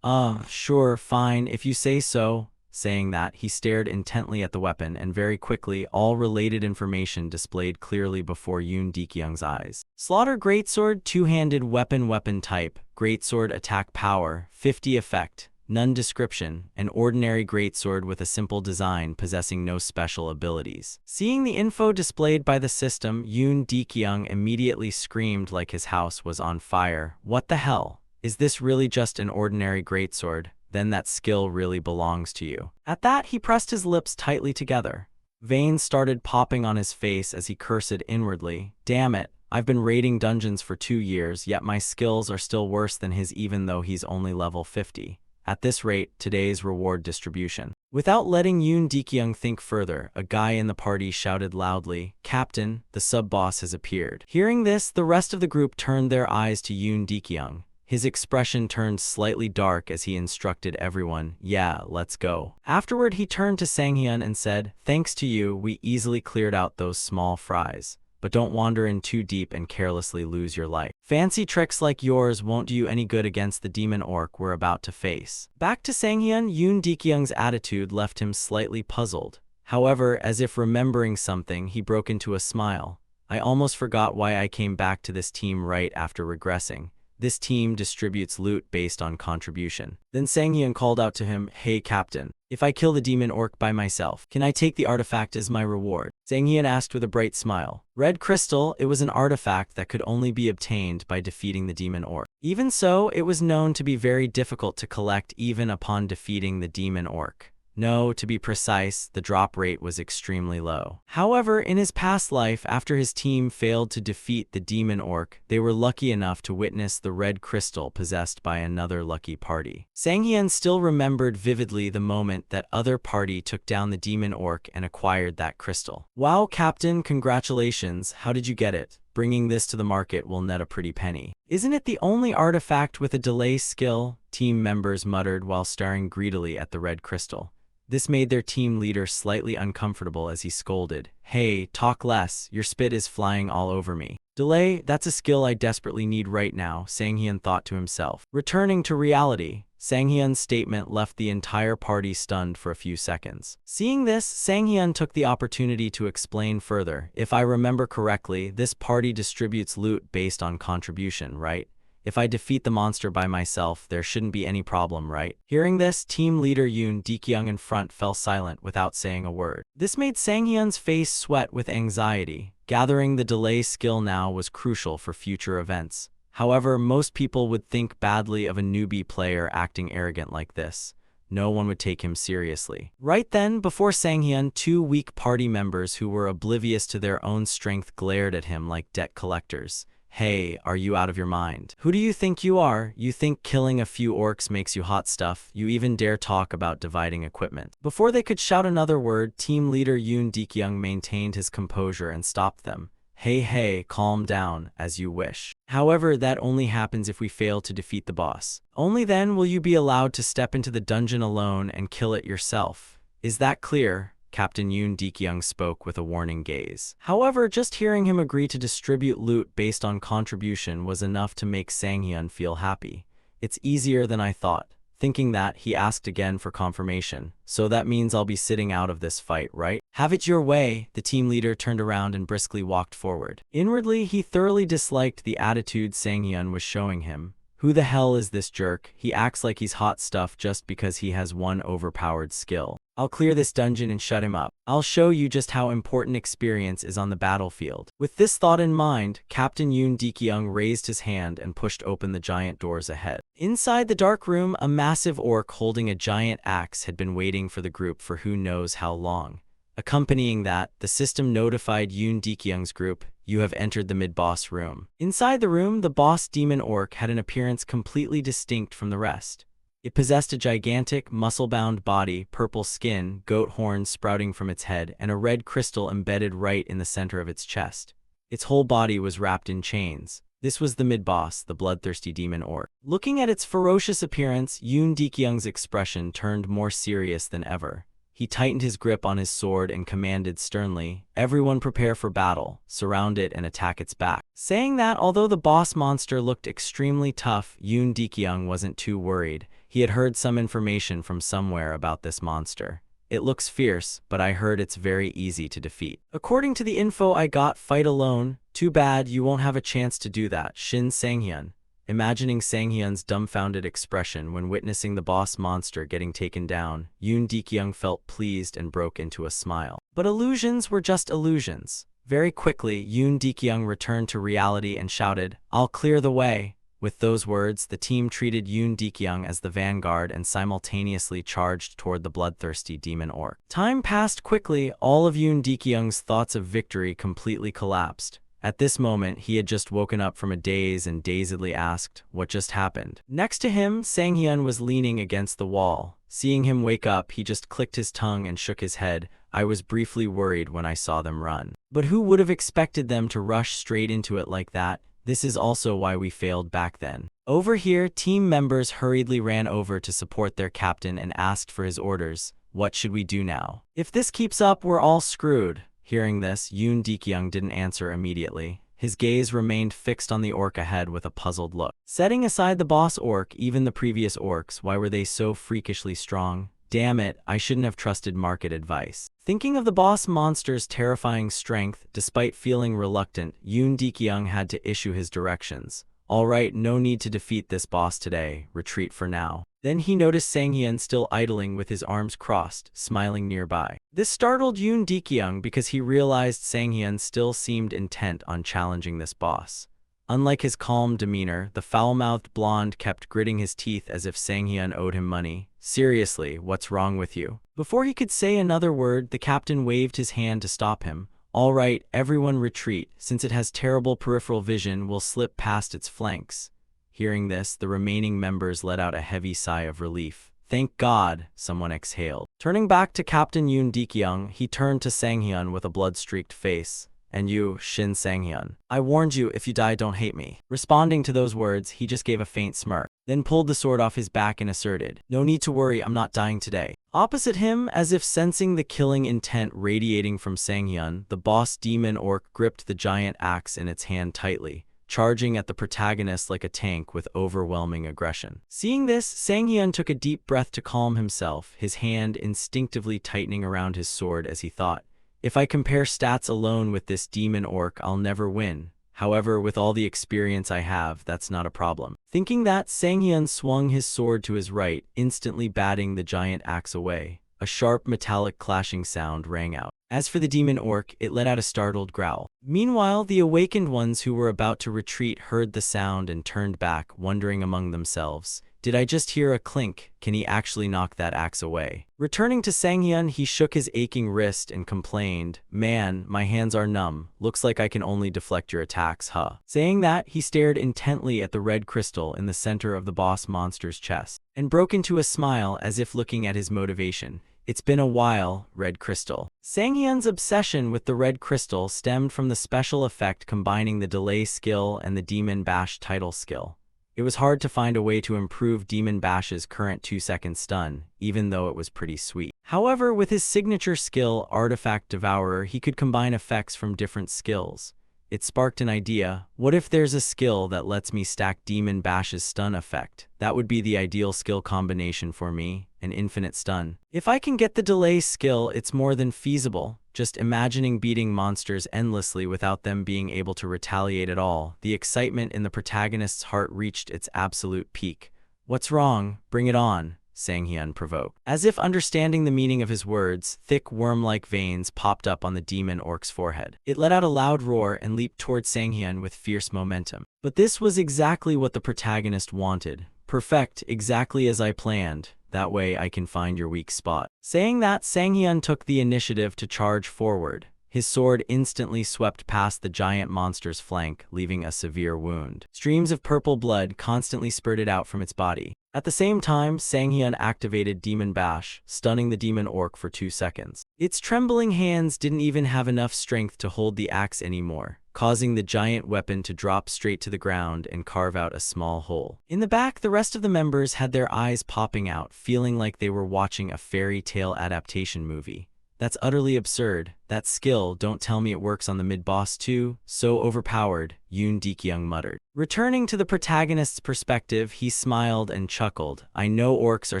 Sure, fine, if you say so. Saying that, he stared intently at the weapon and very quickly, all related information displayed clearly before Yoon Dekyung's eyes. Slaughter Greatsword, two-handed weapon type, Greatsword attack power, 50 effect. None description, an ordinary greatsword with a simple design possessing no special abilities. Seeing the info displayed by the system, Yoon Dekyung immediately screamed like his house was on fire. What the hell? Is this really just an ordinary greatsword? Then that skill really belongs to you. At that, he pressed his lips tightly together. Veins started popping on his face as he cursed inwardly. Damn it, I've been raiding dungeons for 2 years, yet my skills are still worse than his even though he's only level 50. At this rate, today's reward distribution. Without letting Yoon Dekyung think further, a guy in the party shouted loudly, "Captain, the sub-boss has appeared." Hearing this, the rest of the group turned their eyes to Yoon Dekyung. His expression turned slightly dark as he instructed everyone, "Yeah, let's go." Afterward, he turned to Sanghyun and said, "Thanks to you, we easily cleared out those small fries. But don't wander in too deep and carelessly lose your life. Fancy tricks like yours won't do you any good against the demon orc we're about to face." Back to Sanghyun, Yoon Dekyung's attitude left him slightly puzzled. However, as if remembering something, he broke into a smile. "I almost forgot why I came back to this team right after regressing. This team distributes loot based on contribution." Then Sanghyun called out to him, "Hey Captain, if I kill the demon orc by myself, can I take the artifact as my reward?" Sanghyun asked with a bright smile. Red crystal, it was an artifact that could only be obtained by defeating the demon orc. Even so, it was known to be very difficult to collect even upon defeating the demon orc. No, to be precise, the drop rate was extremely low. However, in his past life, after his team failed to defeat the demon orc, they were lucky enough to witness the red crystal possessed by another lucky party. Sanghyun still remembered vividly the moment that other party took down the demon orc and acquired that crystal. "Wow, Captain, congratulations. How did you get it? Bringing this to the market will net a pretty penny." "Isn't it the only artifact with a delay skill?" team members muttered while staring greedily at the red crystal. This made their team leader slightly uncomfortable as he scolded, "Hey, talk less, your spit is flying all over me." "Delay, that's a skill I desperately need right now," Sanghyun thought to himself. Returning to reality, Sanghyun's statement left the entire party stunned for a few seconds. Seeing this, Sanghyun took the opportunity to explain further. "If I remember correctly, this party distributes loot based on contribution, right? If I defeat the monster by myself, there shouldn't be any problem, right?" Hearing this, team leader Yoon Dekyung in front fell silent without saying a word. This made Sanghyun's face sweat with anxiety. Gathering the delay skill now was crucial for future events. However, most people would think badly of a newbie player acting arrogant like this. No one would take him seriously. Right then, before Sanghyun, 2 weak party members who were oblivious to their own strength glared at him like debt collectors. "Hey, are you out of your mind? Who do you think you are? You think killing a few orcs makes you hot stuff? You even dare talk about dividing equipment?" Before they could shout another word, team leader Yoon Dekyung maintained his composure and stopped them. Hey, calm down, as you wish. However, that only happens if we fail to defeat the boss. Only then will you be allowed to step into the dungeon alone and kill it yourself. Is that clear?" Captain Yoon Dekyung spoke with a warning gaze. However, just hearing him agree to distribute loot based on contribution was enough to make Sanghyun feel happy. "It's easier than I thought." Thinking that, he asked again for confirmation. "So that means I'll be sitting out of this fight, right?" "Have it your way." The team leader turned around and briskly walked forward. Inwardly, he thoroughly disliked the attitude Sanghyun was showing him. Who the hell is this jerk? He acts like he's hot stuff just because he has one overpowered skill. I'll clear this dungeon and shut him up. I'll show you just how important experience is on the battlefield. With this thought in mind, Captain Yoon Dekyung raised his hand and pushed open the giant doors ahead. Inside the dark room, a massive orc holding a giant axe had been waiting for the group for who knows how long. Accompanying that, the system notified Yoon Dekyung's group, "You have entered the mid-boss room." Inside the room, the boss demon orc had an appearance completely distinct from the rest. It possessed a gigantic, muscle-bound body, purple skin, goat horns sprouting from its head, and a red crystal embedded right in the center of its chest. Its whole body was wrapped in chains. This was the mid-boss, the bloodthirsty demon orc. Looking at its ferocious appearance, Yoon Dekyung's expression turned more serious than ever. He tightened his grip on his sword and commanded sternly, "Everyone prepare for battle, surround it and attack its back." Saying that, although the boss monster looked extremely tough, Yoon Dekyung wasn't too worried. He had heard some information from somewhere about this monster. "It looks fierce, but I heard it's very easy to defeat. According to the info I got, fight alone. Too bad you won't have a chance to do that." Shin Sanghyun. Imagining Sanghyun's dumbfounded expression when witnessing the boss monster getting taken down, Yoon Dekyung felt pleased and broke into a smile. But illusions were just illusions. Very quickly, Yoon Dekyung returned to reality and shouted, "I'll clear the way." With those words, the team treated Yoon Dekyung as the vanguard and simultaneously charged toward the bloodthirsty demon orc. Time passed quickly, all of Yoon Dekyung's thoughts of victory completely collapsed. At this moment, he had just woken up from a daze and dazedly asked, what just happened? Next to him, Sang-hyun was leaning against the wall. Seeing him wake up, he just clicked his tongue and shook his head. I was briefly worried when I saw them run. But who would have expected them to rush straight into it like that? This is also why we failed back then. Over here, team members hurriedly ran over to support their captain and asked for his orders. What should we do now? If this keeps up, we're all screwed. Hearing this, Yoon Dekyung didn't answer immediately. His gaze remained fixed on the orc ahead with a puzzled look. Setting aside the boss orc, even the previous orcs, why were they so freakishly strong? Damn it, I shouldn't have trusted market advice. Thinking of the boss monster's terrifying strength, despite feeling reluctant, Yoon Dekyung had to issue his directions. Alright, no need to defeat this boss today, retreat for now. Then he noticed Sang-hyun still idling with his arms crossed, smiling nearby. This startled Yoon Dekyung because he realized Sang-hyun still seemed intent on challenging this boss. Unlike his calm demeanor, the foul-mouthed blonde kept gritting his teeth as if Sang-hyun owed him money. Seriously, what's wrong with you? Before he could say another word, the captain waved his hand to stop him. All right, everyone retreat. Since it has terrible peripheral vision, we'll slip past its flanks. Hearing this, the remaining members let out a heavy sigh of relief. Thank God, someone exhaled. Turning back to Captain Yoon Dekyung, he turned to Sang-hyun with a blood-streaked face. And you, Shin Sang-hyun. I warned you, if you die, don't hate me. Responding to those words, he just gave a faint smirk, then pulled the sword off his back and asserted, no need to worry, I'm not dying today. Opposite him, as if sensing the killing intent radiating from Sang-hyun, the boss demon orc gripped the giant axe in its hand tightly, charging at the protagonist like a tank with overwhelming aggression. Seeing this, Sang-hyun took a deep breath to calm himself, his hand instinctively tightening around his sword as he thought, if I compare stats alone with this demon orc, I'll never win. However, with all the experience I have, that's not a problem. Thinking that, Sang-hyun swung his sword to his right, instantly batting the giant axe away. A sharp metallic clashing sound rang out. As for the demon orc, it let out a startled growl. Meanwhile, the awakened ones who were about to retreat heard the sound and turned back, wondering among themselves, did I just hear a clink? Can he actually knock that axe away? Returning to Sang-hyun, he shook his aching wrist and complained, man, my hands are numb. Looks like I can only deflect your attacks, huh? Saying that, he stared intently at the red crystal in the center of the boss monster's chest, and broke into a smile as if looking at his motivation. It's been a while, red crystal. Sang-hyun's obsession with the red crystal stemmed from the special effect combining the delay skill and the demon bash title skill. It was hard to find a way to improve Demon Bash's current 2-second stun, even though it was pretty sweet. However, with his signature skill, Artifact Devourer, he could combine effects from different skills. It sparked an idea, what if there's a skill that lets me stack Demon Bash's stun effect? That would be the ideal skill combination for me, an infinite stun. If I can get the delay skill, it's more than feasible. Just imagining beating monsters endlessly without them being able to retaliate at all, the excitement in the protagonist's heart reached its absolute peak. What's wrong? Bring it on, Sang-hyun provoked. As if understanding the meaning of his words, thick worm-like veins popped up on the demon orc's forehead. It let out a loud roar and leaped toward Sang-hyun with fierce momentum. But this was exactly what the protagonist wanted. Perfect, exactly as I planned. That way I can find your weak spot. Saying that, Sang-hyun took the initiative to charge forward. His sword instantly swept past the giant monster's flank, leaving a severe wound. Streams of purple blood constantly spurted out from its body. At the same time, Sang-hyun activated Demon Bash, stunning the demon orc for 2 seconds. Its trembling hands didn't even have enough strength to hold the axe anymore, causing the giant weapon to drop straight to the ground and carve out a small hole. In the back, the rest of the members had their eyes popping out, feeling like they were watching a fairy tale adaptation movie. That's utterly absurd. That skill, don't tell me it works on the mid-boss too? So overpowered, Yoon Dekyung muttered. Returning to the protagonist's perspective, he smiled and chuckled. I know orcs are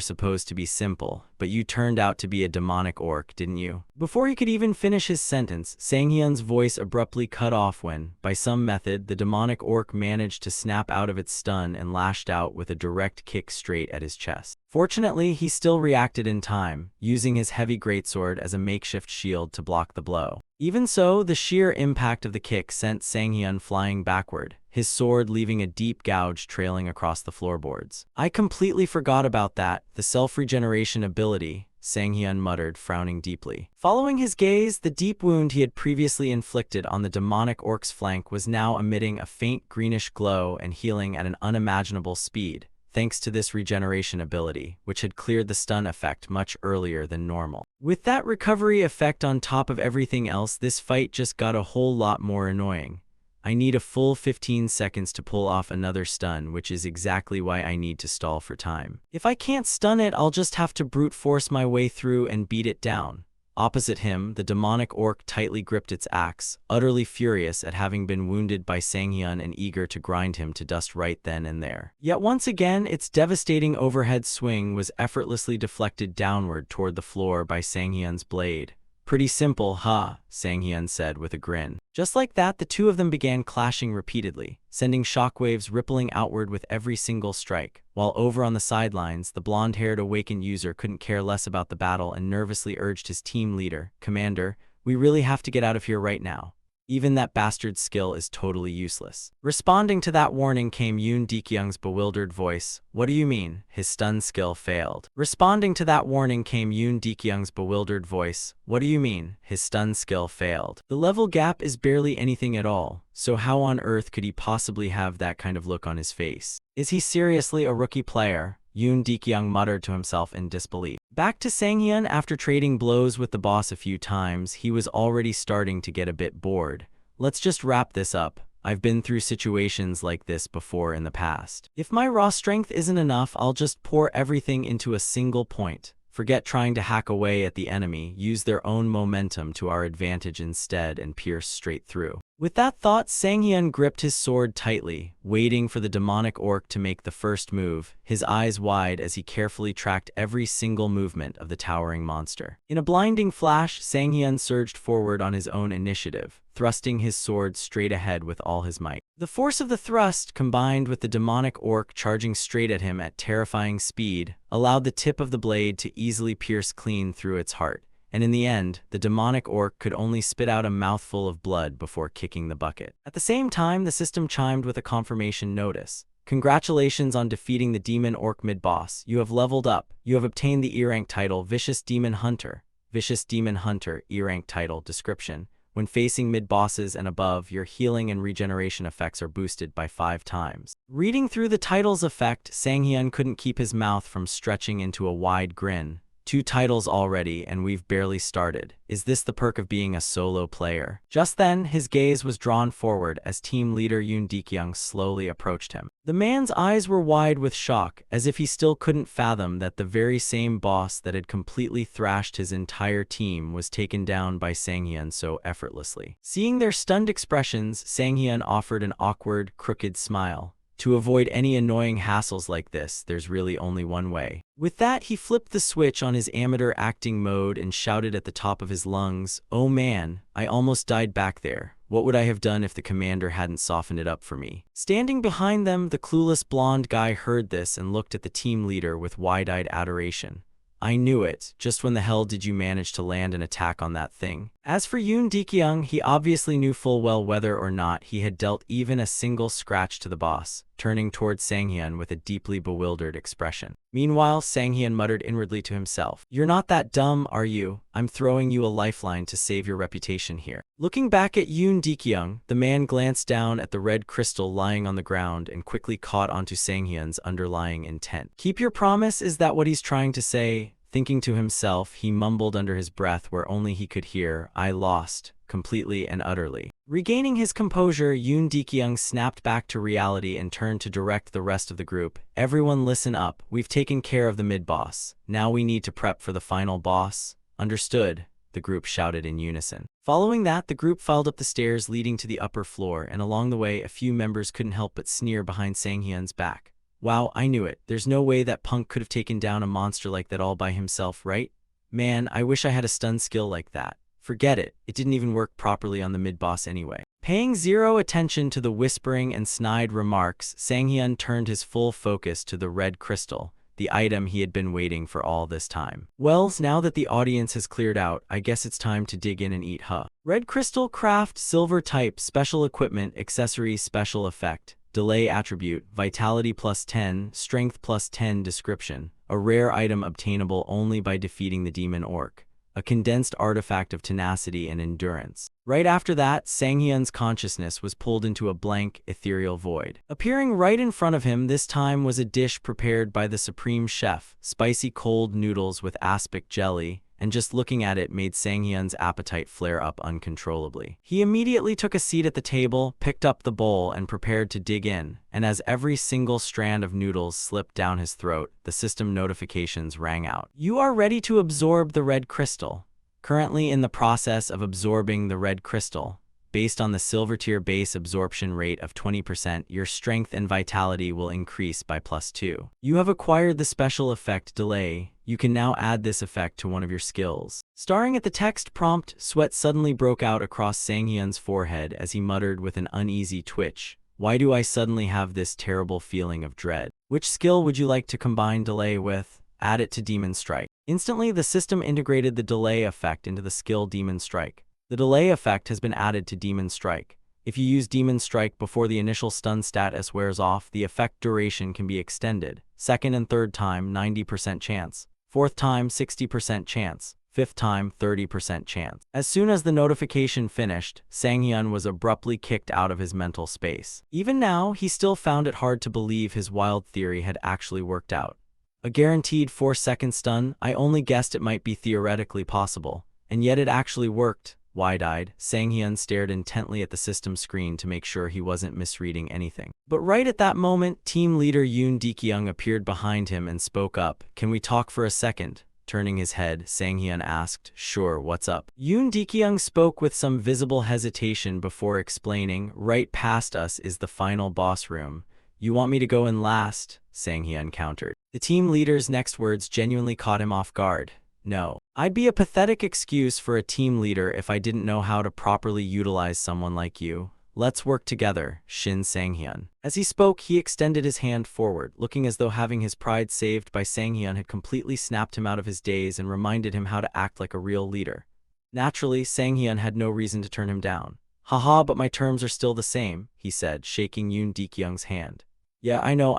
supposed to be simple, but you turned out to be a demonic orc, didn't you? Before he could even finish his sentence, Sang-hyun's voice abruptly cut off when, by some method, the demonic orc managed to snap out of its stun and lashed out with a direct kick straight at his chest. Fortunately, he still reacted in time, using his heavy greatsword as a makeshift shield to block the the blow. Even so, the sheer impact of the kick sent Sang-hyun flying backward, his sword leaving a deep gouge trailing across the floorboards. "I completely forgot about that, the self-regeneration ability," Sang-hyun muttered, frowning deeply. Following his gaze, the deep wound he had previously inflicted on the demonic orc's flank was now emitting a faint greenish glow and healing at an unimaginable speed, thanks to this regeneration ability, which had cleared the stun effect much earlier than normal. With that recovery effect on top of everything else, this fight just got a whole lot more annoying. I need a full 15 seconds to pull off another stun, which is exactly why I need to stall for time. If I can't stun it, I'll just have to brute force my way through and beat it down. Opposite him, the demonic orc tightly gripped its axe, utterly furious at having been wounded by Sang-hyun and eager to grind him to dust right then and there. Yet once again, its devastating overhead swing was effortlessly deflected downward toward the floor by Sang-hyun's blade. "Pretty simple, huh?" Sang-hyun said with a grin. Just like that, the two of them began clashing repeatedly, sending shockwaves rippling outward with every single strike, while over on the sidelines, the blonde-haired awakened user couldn't care less about the battle and nervously urged his team leader, "Commander, we really have to get out of here right now. Even that bastard's skill is totally useless." Responding to that warning came Yoon Dekyung's bewildered voice. "What do you mean? His stun skill failed." Responding to that warning came Yoon Dekyung's bewildered voice. "What do you mean? His stun skill failed. The level gap is barely anything at all, so how on earth could he possibly have that kind of look on his face? Is he seriously a rookie player?" Yoon Dekyung muttered to himself in disbelief. Back to Sang-hyun, after trading blows with the boss a few times, he was already starting to get a bit bored. "Let's just wrap this up. I've been through situations like this before in the past. If my raw strength isn't enough, I'll just pour everything into a single point. Forget trying to hack away at the enemy, use their own momentum to our advantage instead and pierce straight through." With that thought, Sang-hyun gripped his sword tightly, waiting for the demonic orc to make the first move, his eyes wide as he carefully tracked every single movement of the towering monster. In a blinding flash, Sang-hyun surged forward on his own initiative, thrusting his sword straight ahead with all his might. The force of the thrust, combined with the demonic orc charging straight at him at terrifying speed, allowed the tip of the blade to easily pierce clean through its heart. And in the end, the demonic orc could only spit out a mouthful of blood before kicking the bucket. At the same time, the system chimed with a confirmation notice. "Congratulations on defeating the demon orc mid-boss. You have leveled up. You have obtained the E-rank title, Vicious Demon Hunter." Vicious Demon Hunter, E-rank title, description. When facing mid-bosses and above, your healing and regeneration effects are boosted by 5 times. Reading through the title's effect, Sang-hyun couldn't keep his mouth from stretching into a wide grin. 2 titles already, and we've barely started. Is this the perk of being a solo player? Just then, his gaze was drawn forward as team leader Yoon Dekyung slowly approached him. The man's eyes were wide with shock, as if he still couldn't fathom that the very same boss that had completely thrashed his entire team was taken down by Sang-hyun so effortlessly. Seeing their stunned expressions, Sang-hyun offered an awkward, crooked smile. "To avoid any annoying hassles like this, there's really only one way." With that, he flipped the switch on his amateur acting mode and shouted at the top of his lungs, "Oh man, I almost died back there. What would I have done if the commander hadn't softened it up for me?" Standing behind them, the clueless blonde guy heard this and looked at the team leader with wide-eyed adoration. "I knew it. Just when the hell did you manage to land an attack on that thing?" As for Yoon Dekyung, he obviously knew full well whether or not he had dealt even a single scratch to the boss, turning towards Sang-hyun with a deeply bewildered expression. Meanwhile, Sang-hyun muttered inwardly to himself, "You're not that dumb, are you? I'm throwing you a lifeline to save your reputation here." Looking back at Yoon Dekyung, the man glanced down at the red crystal lying on the ground and quickly caught onto Sang-hyun's underlying intent. "Keep your promise, is that what he's trying to say?" Thinking to himself, he mumbled under his breath where only he could hear, "I lost, completely and utterly." Regaining his composure, Yoon Dekyung snapped back to reality and turned to direct the rest of the group. "Everyone listen up. We've taken care of the mid-boss. Now we need to prep for the final boss. Understood?" the group shouted in unison. Following that, the group filed up the stairs leading to the upper floor, and along the way, a few members couldn't help but sneer behind Sang-hyun's back. "Wow, I knew it. There's no way that punk could have taken down a monster like that all by himself, right? Man, I wish I had a stun skill like that. Forget it. It didn't even work properly on the mid-boss anyway." Paying zero attention to the whispering and snide remarks, Sang-hyun turned his full focus to the red crystal, the item he had been waiting for all this time. Well, now that the audience has cleared out, I guess it's time to dig in and eat, huh? Red crystal, craft, silver type, special equipment, accessory, special effect, delay attribute, vitality plus 10, strength plus 10 description, a rare item obtainable only by defeating the demon orc, a condensed artifact of tenacity and endurance. Right after that, Sanghyun's consciousness was pulled into a blank, ethereal void. Appearing right in front of him this time was a dish prepared by the supreme chef, spicy cold noodles with aspic jelly, and just looking at it made Sanghyun's appetite flare up uncontrollably. He immediately took a seat at the table, picked up the bowl, and prepared to dig in, and as every single strand of noodles slipped down his throat, the system notifications rang out. You are ready to absorb the red crystal. Currently in the process of absorbing the red crystal. Based on the silver tier base absorption rate of 20%, your strength and vitality will increase by +2. You have acquired the special effect delay. You can now add this effect to one of your skills. Staring at the text prompt, sweat suddenly broke out across Sanghyun's forehead as he muttered with an uneasy twitch. Why do I suddenly have this terrible feeling of dread? Which skill would you like to combine delay with? Add it to Demon Strike. Instantly, the system integrated the delay effect into the skill Demon Strike. The delay effect has been added to Demon Strike. If you use Demon Strike before the initial stun status wears off, the effect duration can be extended. Second and third time, 90% chance. Fourth time, 60% chance. Fifth time, 30% chance. As soon as the notification finished, Sanghyun was abruptly kicked out of his mental space. Even now, he still found it hard to believe his wild theory had actually worked out. A guaranteed 4-second stun? I only guessed it might be theoretically possible. And yet it actually worked. Wide-eyed, Sanghyun stared intently at the system screen to make sure he wasn't misreading anything. But right at that moment, team leader Yoon Dekyung appeared behind him and spoke up. Can we talk for a second? Turning his head, Sanghyun asked, Sure, what's up? Yoon Dekyung spoke with some visible hesitation before explaining, Right past us is the final boss room. You want me to go in last? Sanghyun countered. The team leader's next words genuinely caught him off guard. No. I'd be a pathetic excuse for a team leader if I didn't know how to properly utilize someone like you. Let's work together, Shin Sanghyun. As he spoke, he extended his hand forward, looking as though having his pride saved by Sanghyun had completely snapped him out of his daze and reminded him how to act like a real leader. Naturally, Sanghyun had no reason to turn him down. Haha, but my terms are still the same, he said, shaking Yoon Dekyung's hand. Yeah, I know,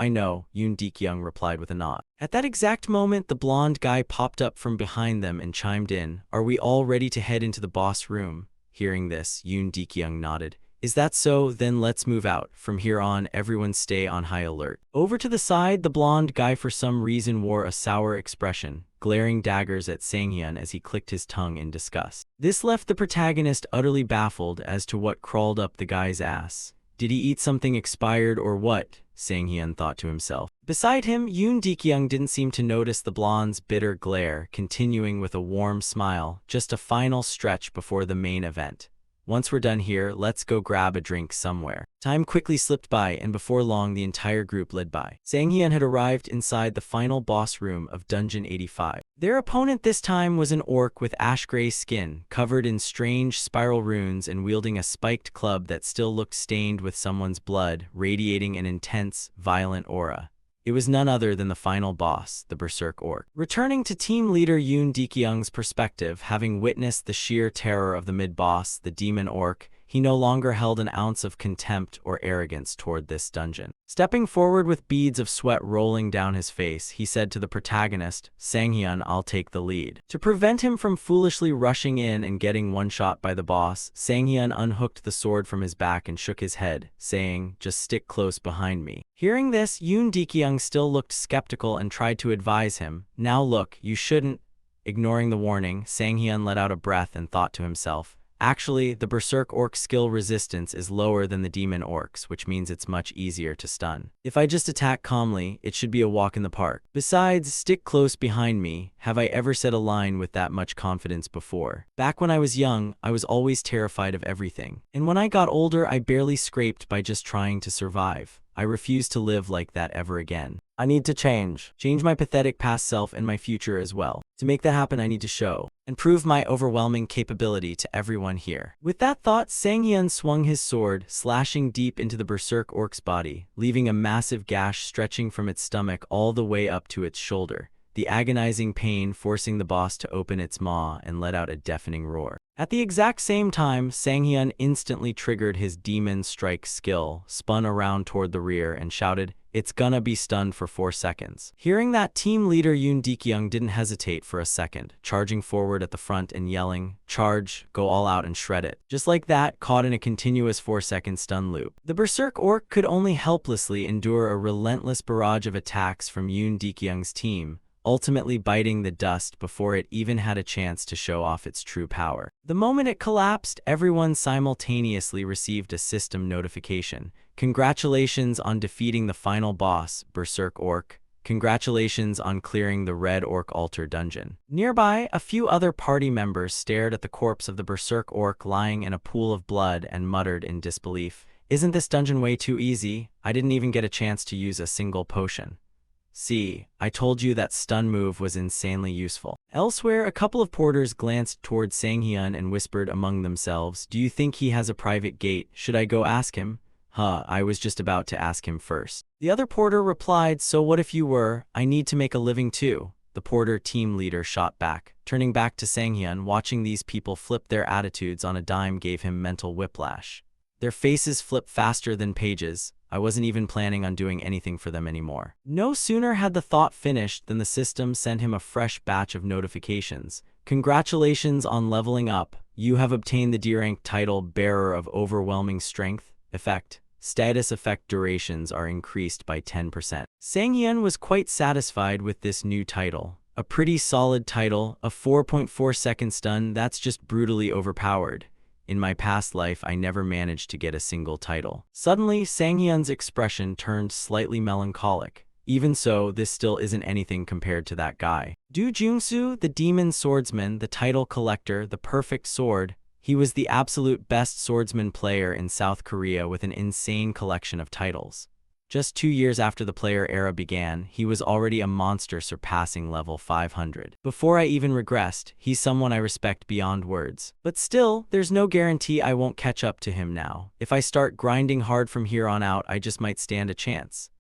Yoon Dekyung replied with a nod. At that exact moment, the blonde guy popped up from behind them and chimed in, Are we all ready to head into the boss room? Hearing this, Yoon Dekyung nodded. Is that so? Then let's move out. From here on, everyone stay on high alert. Over to the side, the blonde guy for some reason wore a sour expression, glaring daggers at Sanghyun as he clicked his tongue in disgust. This left the protagonist utterly baffled as to what crawled up the guy's ass. Did he eat something expired or what? Sanghyun thought to himself. Beside him, Yoon Dekyung didn't seem to notice the blonde's bitter glare, continuing with a warm smile, just a final stretch before the main event. Once we're done here, let's go grab a drink somewhere. Time quickly slipped by, and before long the entire group led by. Sanghyun had arrived inside the final boss room of Dungeon 85. Their opponent this time was an orc with ash-gray skin, covered in strange spiral runes and wielding a spiked club that still looked stained with someone's blood, radiating an intense, violent aura. It was none other than the final boss, the Berserk Orc. Returning to team leader Yoon Dekyung's perspective, having witnessed the sheer terror of the mid-boss, the Demon Orc, he no longer held an ounce of contempt or arrogance toward this dungeon. Stepping forward with beads of sweat rolling down his face, he said to the protagonist, Sanghyun, I'll take the lead. To prevent him from foolishly rushing in and getting one-shot by the boss, Sanghyun unhooked the sword from his back and shook his head, saying, Just stick close behind me. Hearing this, Yoon Dekyung still looked skeptical and tried to advise him, Now look, you shouldn't. Ignoring the warning, Sanghyun let out a breath and thought to himself, Actually, the Berserk Orc skill resistance is lower than the Demon Orcs, which means it's much easier to stun. If I just attack calmly, it should be a walk in the park. Besides, stick close behind me. Have I ever said a line with that much confidence before? Back when I was young, I was always terrified of everything. And when I got older, I barely scraped by just trying to survive. I refuse to live like that ever again. I need to change. Change my pathetic past self and my future as well. To make that happen, I need to show and prove my overwhelming capability to everyone here. With that thought, Sang-hyun swung his sword, slashing deep into the berserk orc's body, leaving a massive gash stretching from its stomach all the way up to its shoulder, the agonizing pain forcing the boss to open its maw and let out a deafening roar. At the exact same time, Sang-hyun instantly triggered his demon strike skill, spun around toward the rear, and shouted, "It's gonna be stunned for 4 seconds." Hearing that, team leader Yoon Dekyung didn't hesitate for a second, charging forward at the front and yelling, "Charge, go all out and shred it." Just like that, caught in a continuous 4-second stun loop. The berserk orc could only helplessly endure a relentless barrage of attacks from Yoon Dekyung's team, ultimately biting the dust before it even had a chance to show off its true power. The moment it collapsed, everyone simultaneously received a system notification. "Congratulations on defeating the final boss, Berserk Orc. Congratulations on clearing the Red Orc Altar dungeon." Nearby, a few other party members stared at the corpse of the Berserk Orc lying in a pool of blood and muttered in disbelief, "Isn't this dungeon way too easy? I didn't even get a chance to use a single potion. See, I told you that stun move was insanely useful." Elsewhere, a couple of porters glanced toward Sang-hyun and whispered among themselves, "Do you think he has a private gate? Should I go ask him?" I was just about to ask him first." The other porter replied, "So what if you were? I need to make a living too." The porter team leader shot back. Turning back to Sang-hyun, watching these people flip their attitudes on a dime gave him mental whiplash. Their faces flipped faster than pages. I wasn't even planning on doing anything for them anymore. No sooner had the thought finished than the system sent him a fresh batch of notifications. "Congratulations on leveling up. You have obtained the D-rank title Bearer of Overwhelming Strength. Effect: status effect durations are increased by 10%. Sang-hyun was quite satisfied with this new title. A pretty solid title, a 4.4-second stun, that's just brutally overpowered. In my past life, I never managed to get a single title. Suddenly, Sang-hyun's expression turned slightly melancholic. Even so, this still isn't anything compared to that guy. Do Jung-soo, the demon swordsman, the title collector, the perfect sword. He was the absolute best swordsman player in South Korea with an insane collection of titles. Just 2 years after the player era began, he was already a monster surpassing level 500. Before I even regressed, he's someone I respect beyond words. But still, there's no guarantee I won't catch up to him now. If I start grinding hard from here on out, I just might stand a chance.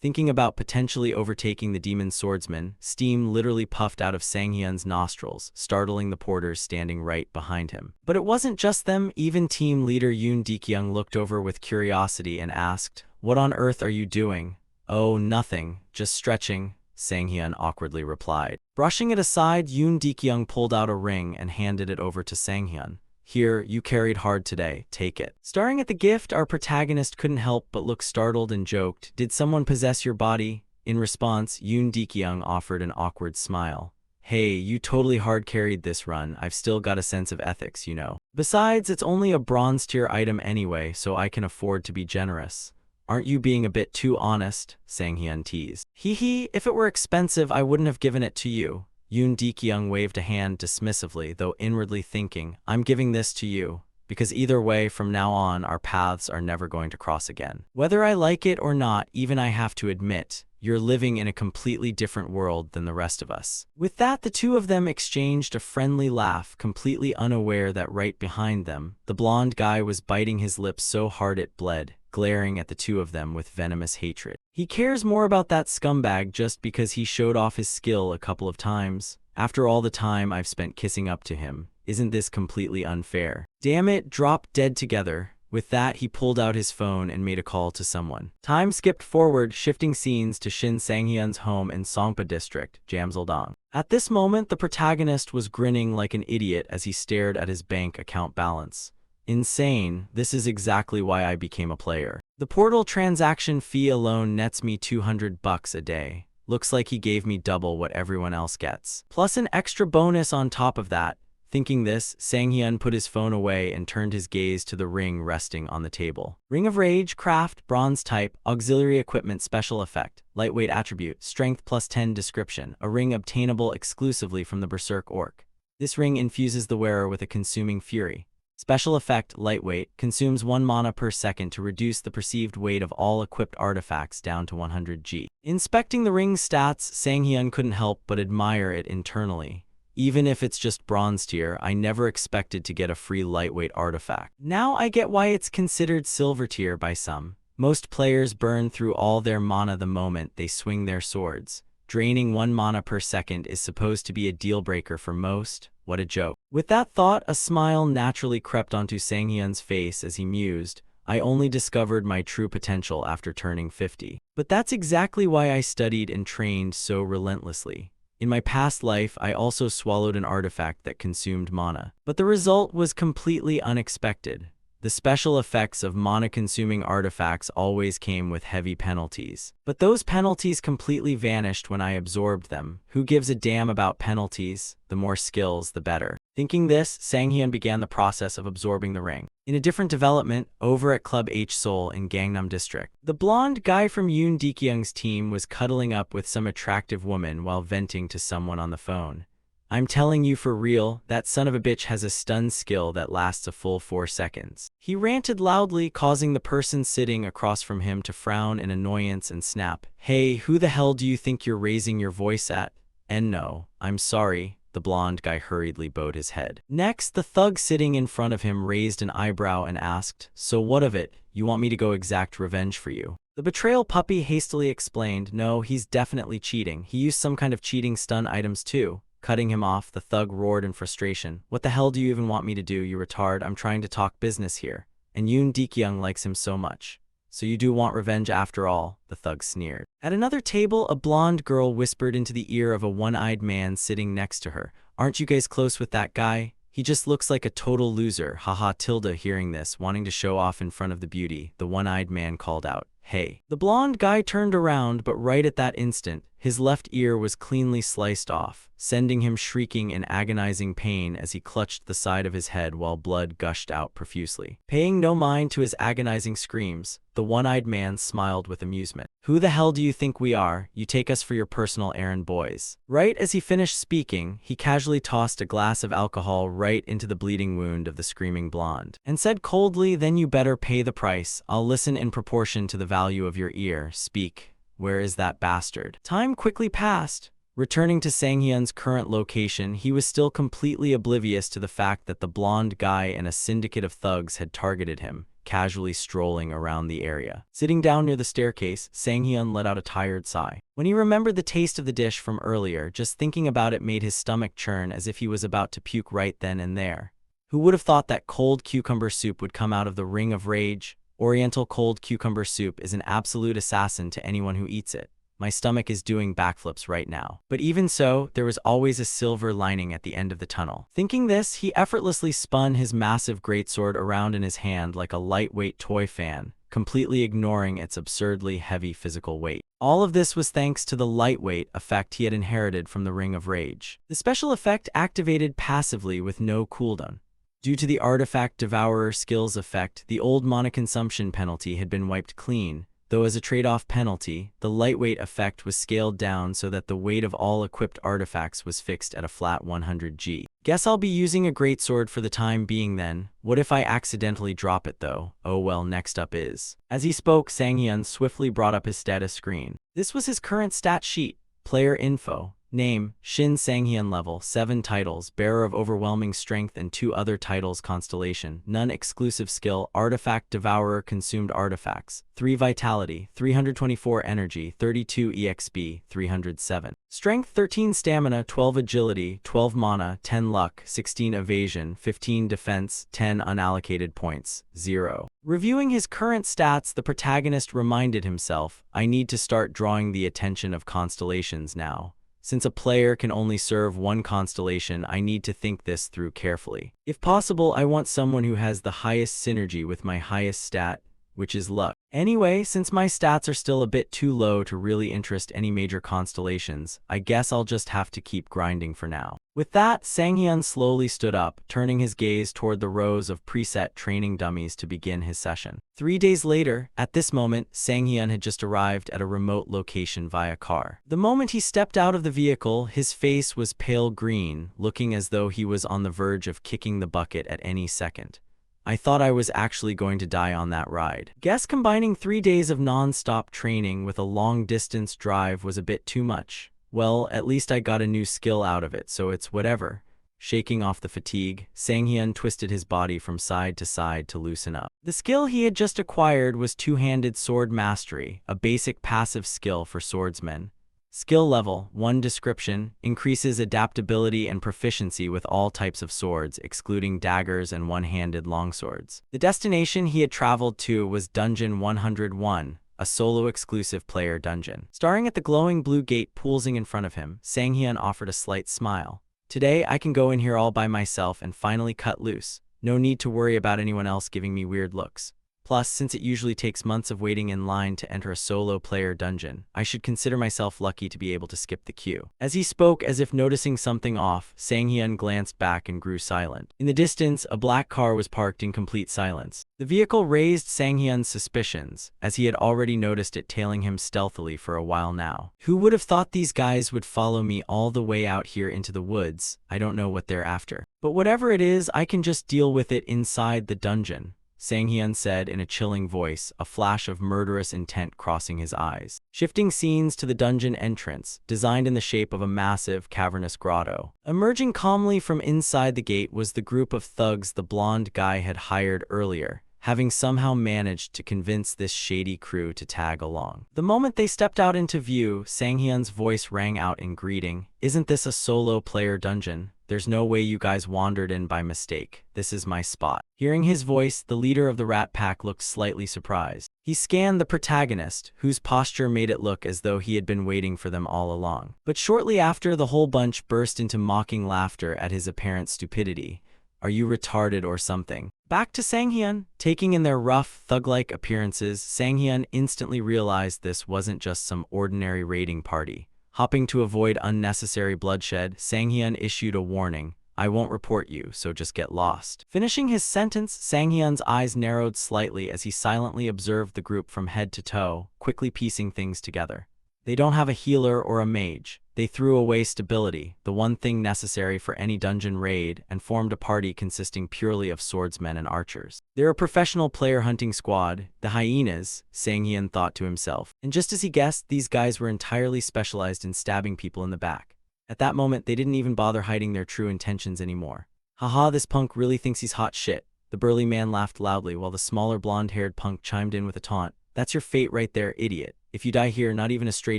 Thinking about potentially overtaking the demon swordsman, steam literally puffed out of Sang-hyun's nostrils, startling the porters standing right behind him. But it wasn't just them. Even team leader Yoon Dekyung looked over with curiosity and asked, "What on earth are you doing?" "Oh, nothing, just stretching," Sang-hyun awkwardly replied. Brushing it aside, Yoon Dekyung pulled out a ring and handed it over to Sang-hyun. "Here, you carried hard today, take it." Staring at the gift, our protagonist couldn't help but look startled and joked, "Did someone possess your body?" In response, Yoon Dekyung offered an awkward smile. "Hey, you totally hard carried this run. I've still got a sense of ethics, you know. Besides, it's only a bronze tier item anyway, so I can afford to be generous." "Aren't you being a bit too honest?" Sang-hyun teased. "Hee, if it were expensive, I wouldn't have given it to you." Yoon Dekyung waved a hand dismissively, though inwardly thinking, "I'm giving this to you, because either way, from now on, our paths are never going to cross again. Whether I like it or not, even I have to admit, you're living in a completely different world than the rest of us." With that, the two of them exchanged a friendly laugh, completely unaware that right behind them, the blonde guy was biting his lips so hard it bled, glaring at the two of them with venomous hatred. He cares more about that scumbag just because he showed off his skill a couple of times. After all the time I've spent kissing up to him, isn't this completely unfair? Damn it, drop dead together. With that, he pulled out his phone and made a call to someone. Time skipped forward, shifting scenes to Shin Sang-hyun's home in Songpa District, Jamseldong. At this moment, the protagonist was grinning like an idiot as he stared at his bank account balance. Insane, this is exactly why I became a player. The portal transaction fee alone nets me $200 a day. Looks like he gave me double what everyone else gets, plus an extra bonus on top of that. Thinking this, Sang-hyun put his phone away and turned his gaze to the ring resting on the table. Ring of Rage, Craft, Bronze Type, Auxiliary Equipment Special Effect, Lightweight Attribute, Strength +10 Description, a ring obtainable exclusively from the Berserk Orc. This ring infuses the wearer with a consuming fury. Special effect, lightweight, consumes 1 mana per second to reduce the perceived weight of all equipped artifacts down to 100 G. Inspecting the ring's stats, Sang-hyun couldn't help but admire it internally. Even if it's just bronze tier, I never expected to get a free lightweight artifact. Now I get why it's considered silver tier by some. Most players burn through all their mana the moment they swing their swords. Draining 1 mana per second is supposed to be a deal breaker for most. What a joke. With that thought, a smile naturally crept onto Sang-hyun's face as he mused, I only discovered my true potential after turning 50. But that's exactly why I studied and trained so relentlessly. In my past life, I also swallowed an artifact that consumed mana. But the result was completely unexpected. The special effects of mana-consuming artifacts always came with heavy penalties. But those penalties completely vanished when I absorbed them. Who gives a damn about penalties? The more skills, the better. Thinking this, Sang-hyun began the process of absorbing the ring. In a different development, over at Club H Seoul in Gangnam District, the blonde guy from Yoon Dekyung's team was cuddling up with some attractive woman while venting to someone on the phone. I'm telling you for real, that son of a bitch has a stun skill that lasts a full 4 seconds. He ranted loudly, causing the person sitting across from him to frown in annoyance and snap. Hey, who the hell do you think you're raising your voice at? And no, I'm sorry. The blonde guy hurriedly bowed his head. Next, the thug sitting in front of him raised an eyebrow and asked, so what of it? You want me to go exact revenge for you? The betrayal puppy hastily explained, no, he's definitely cheating. He used some kind of cheating stun items too. Cutting him off, the thug roared in frustration. What the hell do you even want me to do, you retard? I'm trying to talk business here. And Yoon Dekyung likes him so much. So you do want revenge after all, the thug sneered. At another table, a blonde girl whispered into the ear of a one-eyed man sitting next to her. Aren't you guys close with that guy? He just looks like a total loser. Haha. Tilda, hearing this, wanting to show off in front of the beauty, the one-eyed man called out, hey. The blonde guy turned around, but right at that instant, his left ear was cleanly sliced off, sending him shrieking in agonizing pain as he clutched the side of his head while blood gushed out profusely. Paying no mind to his agonizing screams, the one-eyed man smiled with amusement. Who the hell do you think we are? You take us for your personal errand boys. Right as he finished speaking, he casually tossed a glass of alcohol right into the bleeding wound of the screaming blonde, and said coldly, then you better pay the price. I'll listen in proportion to the value of your ear. Speak. Where is that bastard? Time quickly passed. Returning to Sang-hyun's current location, he was still completely oblivious to the fact that the blonde guy and a syndicate of thugs had targeted him, casually strolling around the area. Sitting down near the staircase, Sang-hyun let out a tired sigh. When he remembered the taste of the dish from earlier, just thinking about it made his stomach churn as if he was about to puke right then and there. Who would have thought that cold cucumber soup would come out of the ring of rage? Oriental cold cucumber soup is an absolute assassin to anyone who eats it. My stomach is doing backflips right now. But even so, there was always a silver lining at the end of the tunnel. Thinking this, he effortlessly spun his massive greatsword around in his hand like a lightweight toy fan, completely ignoring its absurdly heavy physical weight. All of this was thanks to the lightweight effect he had inherited from the Ring of Rage. The special effect activated passively with no cooldown. Due to the Artifact Devourer skills effect, the old mana consumption penalty had been wiped clean, though as a trade-off penalty, the lightweight effect was scaled down so that the weight of all equipped artifacts was fixed at a flat 100 G. Guess I'll be using a greatsword for the time being then. What if I accidentally drop it though? Oh well, next up is. As he spoke, Sang-hyun swiftly brought up his status screen. This was his current stat sheet. Player info. Name, Shin Sang-hyun. Level, 7 titles, bearer of overwhelming strength and 2 other titles. Constellation, none. Exclusive skill, Artifact Devourer. Consumed artifacts, 3 vitality, 324 energy, 32 exp, 307. Strength, 13 stamina, 12 agility, 12 mana, 10 luck, 16 evasion, 15 defense, 10 unallocated points, 0. Reviewing his current stats, the protagonist reminded himself, I need to start drawing the attention of constellations now. Since a player can only serve one constellation, I need to think this through carefully. If possible, I want someone who has the highest synergy with my highest stat, which is luck. Anyway, since my stats are still a bit too low to really interest any major constellations, I guess I'll just have to keep grinding for now. With that, Sang-hyun slowly stood up, turning his gaze toward the rows of preset training dummies to begin his session. 3 days later, at this moment, Sang-hyun had just arrived at a remote location via car. The moment he stepped out of the vehicle, his face was pale green, looking as though he was on the verge of kicking the bucket at any second. I thought I was actually going to die on that ride. Guess combining 3 days of non-stop training with a long-distance drive was a bit too much. Well, at least I got a new skill out of it, so it's whatever. Shaking off the fatigue, Sang-hyun twisted his body from side to loosen up. The skill he had just acquired was two-handed sword mastery, a basic passive skill for swordsmen. Skill level 1 description increases adaptability and proficiency with all types of swords, excluding daggers and one-handed longswords. The destination he had traveled to was Dungeon 101, a solo-exclusive player dungeon. Staring at the glowing blue gate poolsing in front of him, Sang-hyun offered a slight smile. Today, I can go in here all by myself and finally cut loose. No need to worry about anyone else giving me weird looks. Plus, since it usually takes months of waiting in line to enter a solo player dungeon, I should consider myself lucky to be able to skip the queue. As he spoke as if noticing something off, Sang-hyun glanced back and grew silent. In the distance, a black car was parked in complete silence. The vehicle raised Sang-hyun's suspicions, as he had already noticed it tailing him stealthily for a while now. Who would have thought these guys would follow me all the way out here into the woods? I don't know what they're after. But whatever it is, I can just deal with it inside the dungeon, Sang-hyun said in a chilling voice, a flash of murderous intent crossing his eyes. Shifting scenes to the dungeon entrance, designed in the shape of a massive, cavernous grotto. Emerging calmly from inside the gate was the group of thugs the blonde guy had hired earlier, having somehow managed to convince this shady crew to tag along. The moment they stepped out into view, Sang-hyun's voice rang out in greeting. Isn't this a solo player dungeon? There's no way you guys wandered in by mistake. This is my spot. Hearing his voice, the leader of the rat pack looked slightly surprised. He scanned the protagonist, whose posture made it look as though he had been waiting for them all along. But shortly after, the whole bunch burst into mocking laughter at his apparent stupidity. Are you retarded or something? Back to Sang-hyun. Taking in their rough, thug-like appearances, Sang-hyun instantly realized this wasn't just some ordinary raiding party. Hopping to avoid unnecessary bloodshed, Sang-hyun issued a warning. I won't report you, so just get lost. Finishing his sentence, Sang-hyun's eyes narrowed slightly as he silently observed the group from head to toe, quickly piecing things together. They don't have a healer or a mage. They threw away stability, the one thing necessary for any dungeon raid, and formed a party consisting purely of swordsmen and archers. They're a professional player hunting squad, the hyenas, Sang-hyun thought to himself. And just as he guessed, these guys were entirely specialized in stabbing people in the back. At that moment, they didn't even bother hiding their true intentions anymore. Haha, this punk really thinks he's hot shit. The burly man laughed loudly while the smaller blonde-haired punk chimed in with a taunt. That's your fate right there, idiot. If you die here, not even a stray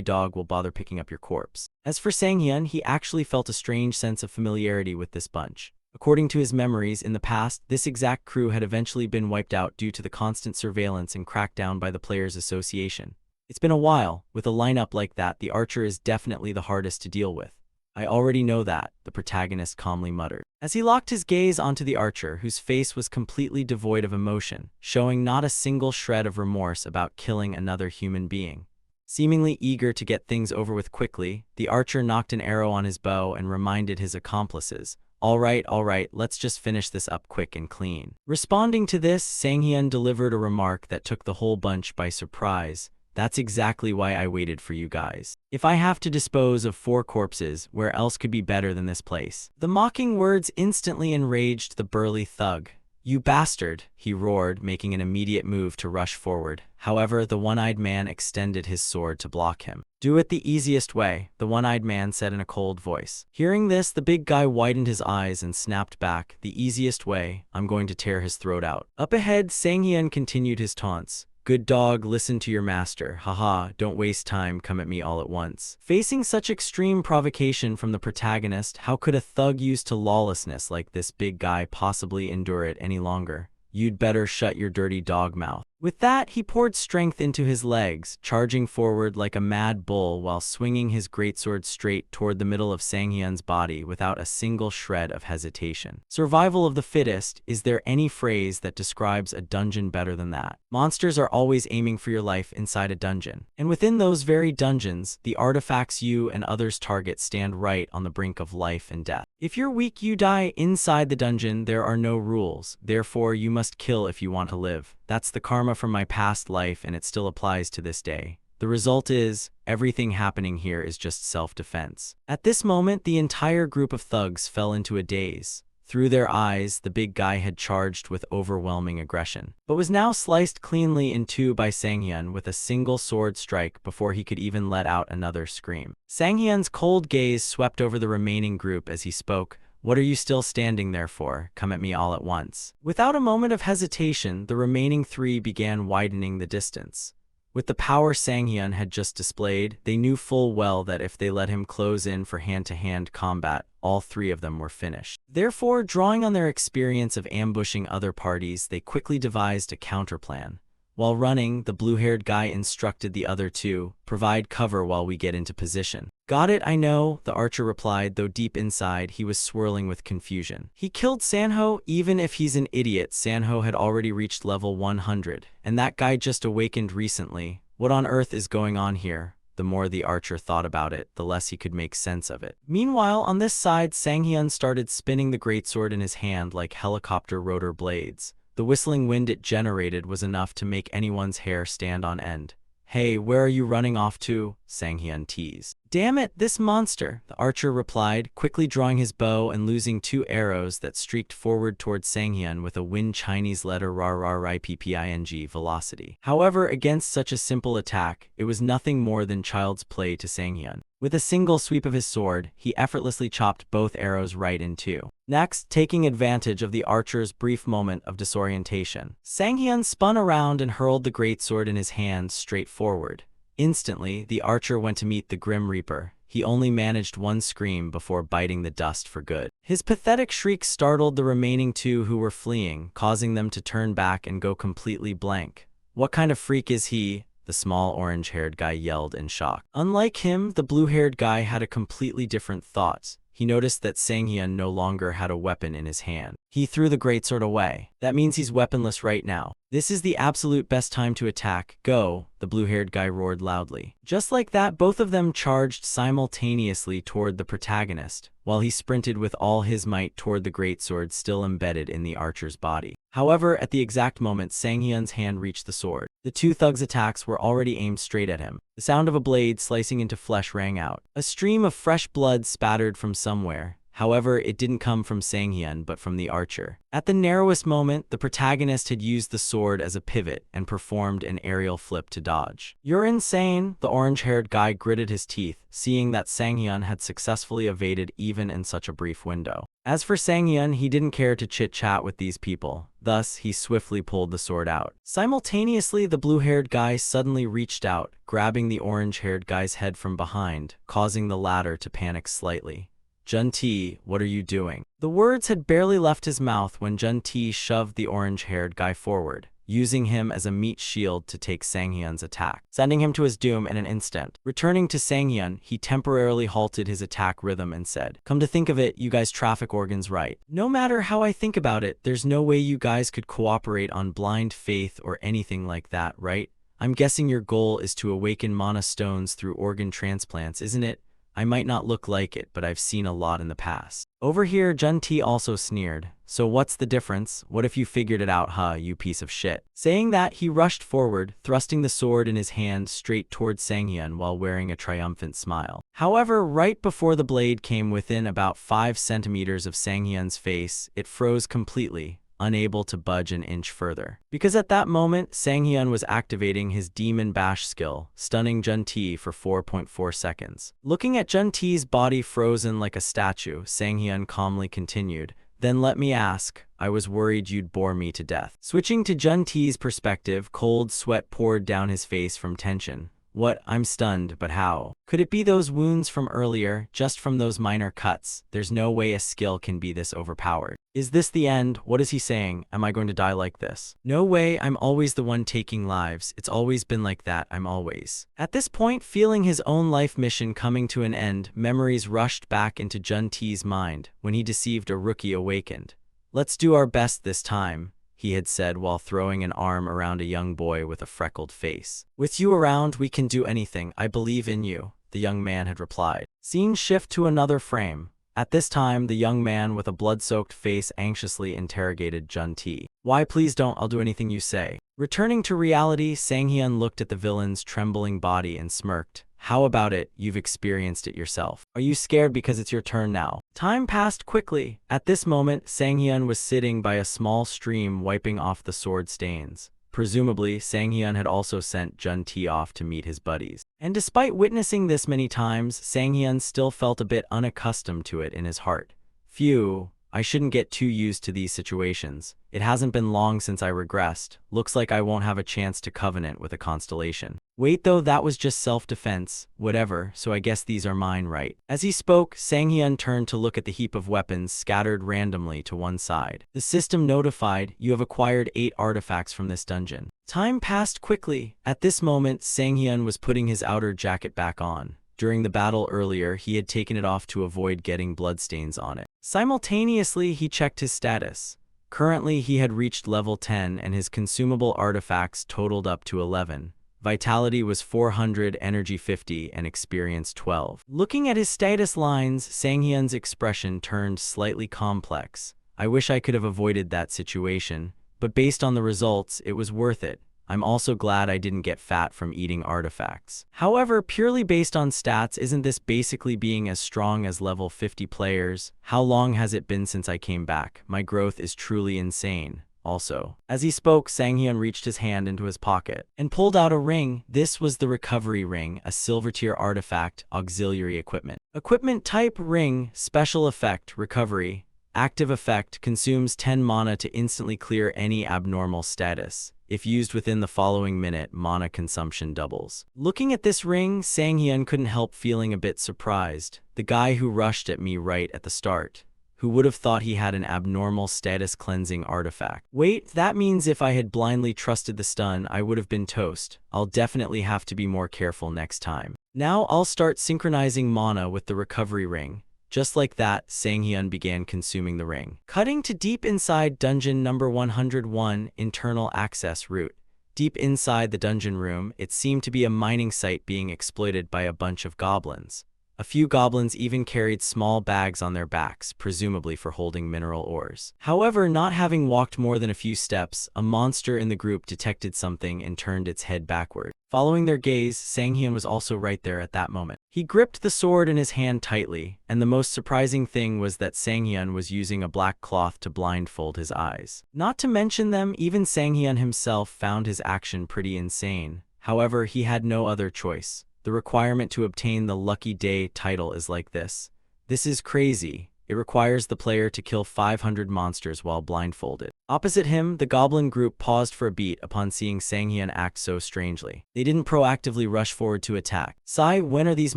dog will bother picking up your corpse. As for Sang-hyun, he actually felt a strange sense of familiarity with this bunch. According to his memories, in the past, this exact crew had eventually been wiped out due to the constant surveillance and crackdown by the Players Association. It's been a while. With a lineup like that, the archer is definitely the hardest to deal with. I already know that, the protagonist calmly muttered. As he locked his gaze onto the archer, whose face was completely devoid of emotion, showing not a single shred of remorse about killing another human being. Seemingly eager to get things over with quickly, the archer knocked an arrow on his bow and reminded his accomplices, all right, let's just finish this up quick and clean. Responding to this, Sang-hyun delivered a remark that took the whole bunch by surprise. That's exactly why I waited for you guys. If I have to dispose of 4 corpses, where else could be better than this place? The mocking words instantly enraged the burly thug. You bastard, he roared, making an immediate move to rush forward. However, the one-eyed man extended his sword to block him. Do it the easiest way, the one-eyed man said in a cold voice. Hearing this, the big guy widened his eyes and snapped back. The easiest way, I'm going to tear his throat out. Up ahead, Sang-hyun continued his taunts. Good dog, listen to your master. Haha, don't waste time, come at me all at once. Facing such extreme provocation from the protagonist, how could a thug used to lawlessness like this big guy possibly endure it any longer? You'd better shut your dirty dog mouth. With that, he poured strength into his legs, charging forward like a mad bull while swinging his greatsword straight toward the middle of Sang-hyun's body without a single shred of hesitation. Survival of the fittest, is there any phrase that describes a dungeon better than that? Monsters are always aiming for your life inside a dungeon. And within those very dungeons, the artifacts you and others target stand right on the brink of life and death. If you're weak, you die. Inside the dungeon, there are no rules. Therefore, you must kill if you want to live. That's the karma from my past life, and it still applies to this day. The result is, everything happening here is just self-defense. At this moment, the entire group of thugs fell into a daze. Through their eyes, the big guy had charged with overwhelming aggression, but was now sliced cleanly in two by Sanghyun with a single sword strike before he could even let out another scream. Sanghyun's cold gaze swept over the remaining group as he spoke. What are you still standing there for? Come at me all at once. Without a moment of hesitation, the remaining three began widening the distance. With the power Sanghyun had just displayed, they knew full well that if they let him close in for hand-to-hand combat, all three of them were finished. Therefore, drawing on their experience of ambushing other parties, they quickly devised a counterplan. While running, the blue-haired guy instructed the other two, "Provide cover while we get into position." "Got it, I know," the archer replied, though deep inside he was swirling with confusion. He killed Sanho. Even if he's an idiot, Sanho had already reached level 100, and that guy just awakened recently. What on earth is going on here? The more the archer thought about it, the less he could make sense of it. Meanwhile, on this side, Sanghyun started spinning the greatsword in his hand like helicopter rotor blades. The whistling wind it generated was enough to make anyone's hair stand on end. "Hey, where are you running off to?" Sanghyun teased. "Damn it, this monster," the archer replied, quickly drawing his bow and losing two arrows that streaked forward towards Sanghyun with a Win Chinese letter RRIPPING velocity. However, against such a simple attack, it was nothing more than child's play to Sanghyun. With a single sweep of his sword, he effortlessly chopped both arrows right in two. Next, taking advantage of the archer's brief moment of disorientation, Sanghyun spun around and hurled the greatsword in his hand straight forward. Instantly, the archer went to meet the Grim Reaper. He only managed one scream before biting the dust for good. His pathetic shriek startled the remaining two who were fleeing, causing them to turn back and go completely blank. "What kind of freak is he?" the small orange-haired guy yelled in shock. Unlike him, the blue-haired guy had a completely different thought. He noticed that Sanghyun no longer had a weapon in his hand. He threw the greatsword away. "That means he's weaponless right now. This is the absolute best time to attack. Go!" the blue-haired guy roared loudly. Just like that, both of them charged simultaneously toward the protagonist, while he sprinted with all his might toward the greatsword still embedded in the archer's body. However, at the exact moment Sanghyun's hand reached the sword, the two thugs' attacks were already aimed straight at him. The sound of a blade slicing into flesh rang out. A stream of fresh blood spattered from somewhere. However, it didn't come from Sanghyun but from the archer. At the narrowest moment, the protagonist had used the sword as a pivot and performed an aerial flip to dodge. "You're insane," the orange-haired guy gritted his teeth, seeing that Sanghyun had successfully evaded even in such a brief window. As for Sanghyun, he didn't care to chit-chat with these people. Thus, he swiftly pulled the sword out. Simultaneously, the blue-haired guy suddenly reached out, grabbing the orange-haired guy's head from behind, causing the latter to panic slightly. "Jun-T, what are you doing?" The words had barely left his mouth when Jun-T shoved the orange-haired guy forward, using him as a meat shield to take Sanghyun's attack, sending him to his doom in an instant. Returning to Sanghyun, he temporarily halted his attack rhythm and said, "Come to think of it, you guys traffic organs right. No matter how I think about it, there's no way you guys could cooperate on blind faith or anything like that, right? I'm guessing your goal is to awaken mana stones through organ transplants, isn't it? I might not look like it, but I've seen a lot in the past." Over here, Jun-T also sneered. "So what's the difference? What if you figured it out, huh, you piece of shit?" Saying that, he rushed forward, thrusting the sword in his hand straight towards Sanghyun while wearing a triumphant smile. However, right before the blade came within about 5 centimeters of Sanghyun's face, it froze completely, unable to budge an inch further. Because at that moment, Sanghyun was activating his Demon Bash skill, stunning Jun-T for 4.4 seconds. Looking at Jun-T's body frozen like a statue, Sanghyun calmly continued, "Then let me ask, I was worried you'd bore me to death." Switching to Jun-T's perspective, cold sweat poured down his face from tension. "What? I'm stunned, but how? Could it be those wounds from earlier, just from those minor cuts? There's no way a skill can be this overpowered. Is this the end? What is he saying? Am I going to die like this? No way, I'm always the one taking lives. It's always been like that, I'm always." At this point, feeling his own life mission coming to an end, memories rushed back into Jun-T's mind when he deceived a rookie awakened. "Let's do our best this time," he had said while throwing an arm around a young boy with a freckled face. "With you around, we can do anything. I believe in you," the young man had replied. Scene shift to another frame. At this time, the young man with a blood-soaked face anxiously interrogated Jun-T. "Why, please don't, I'll do anything you say." Returning to reality, Sanghyun looked at the villain's trembling body and smirked. How about it? You've experienced it yourself. Are you scared because it's your turn now? Time passed quickly. At this moment, Sang-hyun was sitting by a small stream wiping off the sword stains. Presumably, Sang-hyun had also sent Jun-Ti off to meet his buddies. And despite witnessing this many times, Sang-hyun still felt a bit unaccustomed to it in his heart. Phew, I shouldn't get too used to these situations. It hasn't been long since I regressed. Looks like I won't have a chance to covenant with a constellation. Wait though, that was just self-defense. Whatever, so I guess these are mine, right? As he spoke, Sang-hyun turned to look at the heap of weapons scattered randomly to one side. The system notified, you have acquired 8 artifacts from this dungeon. Time passed quickly. At this moment, Sang-hyun was putting his outer jacket back on. During the battle earlier, he had taken it off to avoid getting bloodstains on it. Simultaneously, he checked his status. Currently, he had reached level 10 and his consumable artifacts totaled up to 11. Vitality was 400, energy 50, and experience 12. Looking at his status lines, Sang-hyun's expression turned slightly complex. I wish I could have avoided that situation, but based on the results, it was worth it. I'm also glad I didn't get fat from eating artifacts. However, purely based on stats, isn't this basically being as strong as level 50 players? How long has it been since I came back? My growth is truly insane. Also, as he spoke, Sang-hyun reached his hand into his pocket and pulled out a ring. This was the recovery ring, a silver tier artifact, auxiliary equipment. Equipment type ring, special effect, recovery. Active effect, consumes 10 mana to instantly clear any abnormal status. If used within the following minute, mana consumption doubles. Looking at this ring, Sang-hyun couldn't help feeling a bit surprised. The guy who rushed at me right at the start. Who would have thought he had an abnormal status cleansing artifact? Wait, that means if I had blindly trusted the stun, I would have been toast. I'll definitely have to be more careful next time. Now I'll start synchronizing mana with the recovery ring. Just like that, Sang-hyun began consuming the ring. Cutting to deep inside dungeon number 101, internal access route. Deep inside the dungeon room, it seemed to be a mining site being exploited by a bunch of goblins. A few goblins even carried small bags on their backs, presumably for holding mineral ores. However, not having walked more than a few steps, a monster in the group detected something and turned its head backward. Following their gaze, Sang-hyun was also right there at that moment. He gripped the sword in his hand tightly, and the most surprising thing was that Sang-hyun was using a black cloth to blindfold his eyes. Not to mention them, even Sang-hyun himself found his action pretty insane. However, he had no other choice. The requirement to obtain the Lucky Day title is like this. This is crazy. It requires the player to kill 500 monsters while blindfolded. Opposite him, the goblin group paused for a beat upon seeing Sang-hyun act so strangely. They didn't proactively rush forward to attack. "Sigh, when are these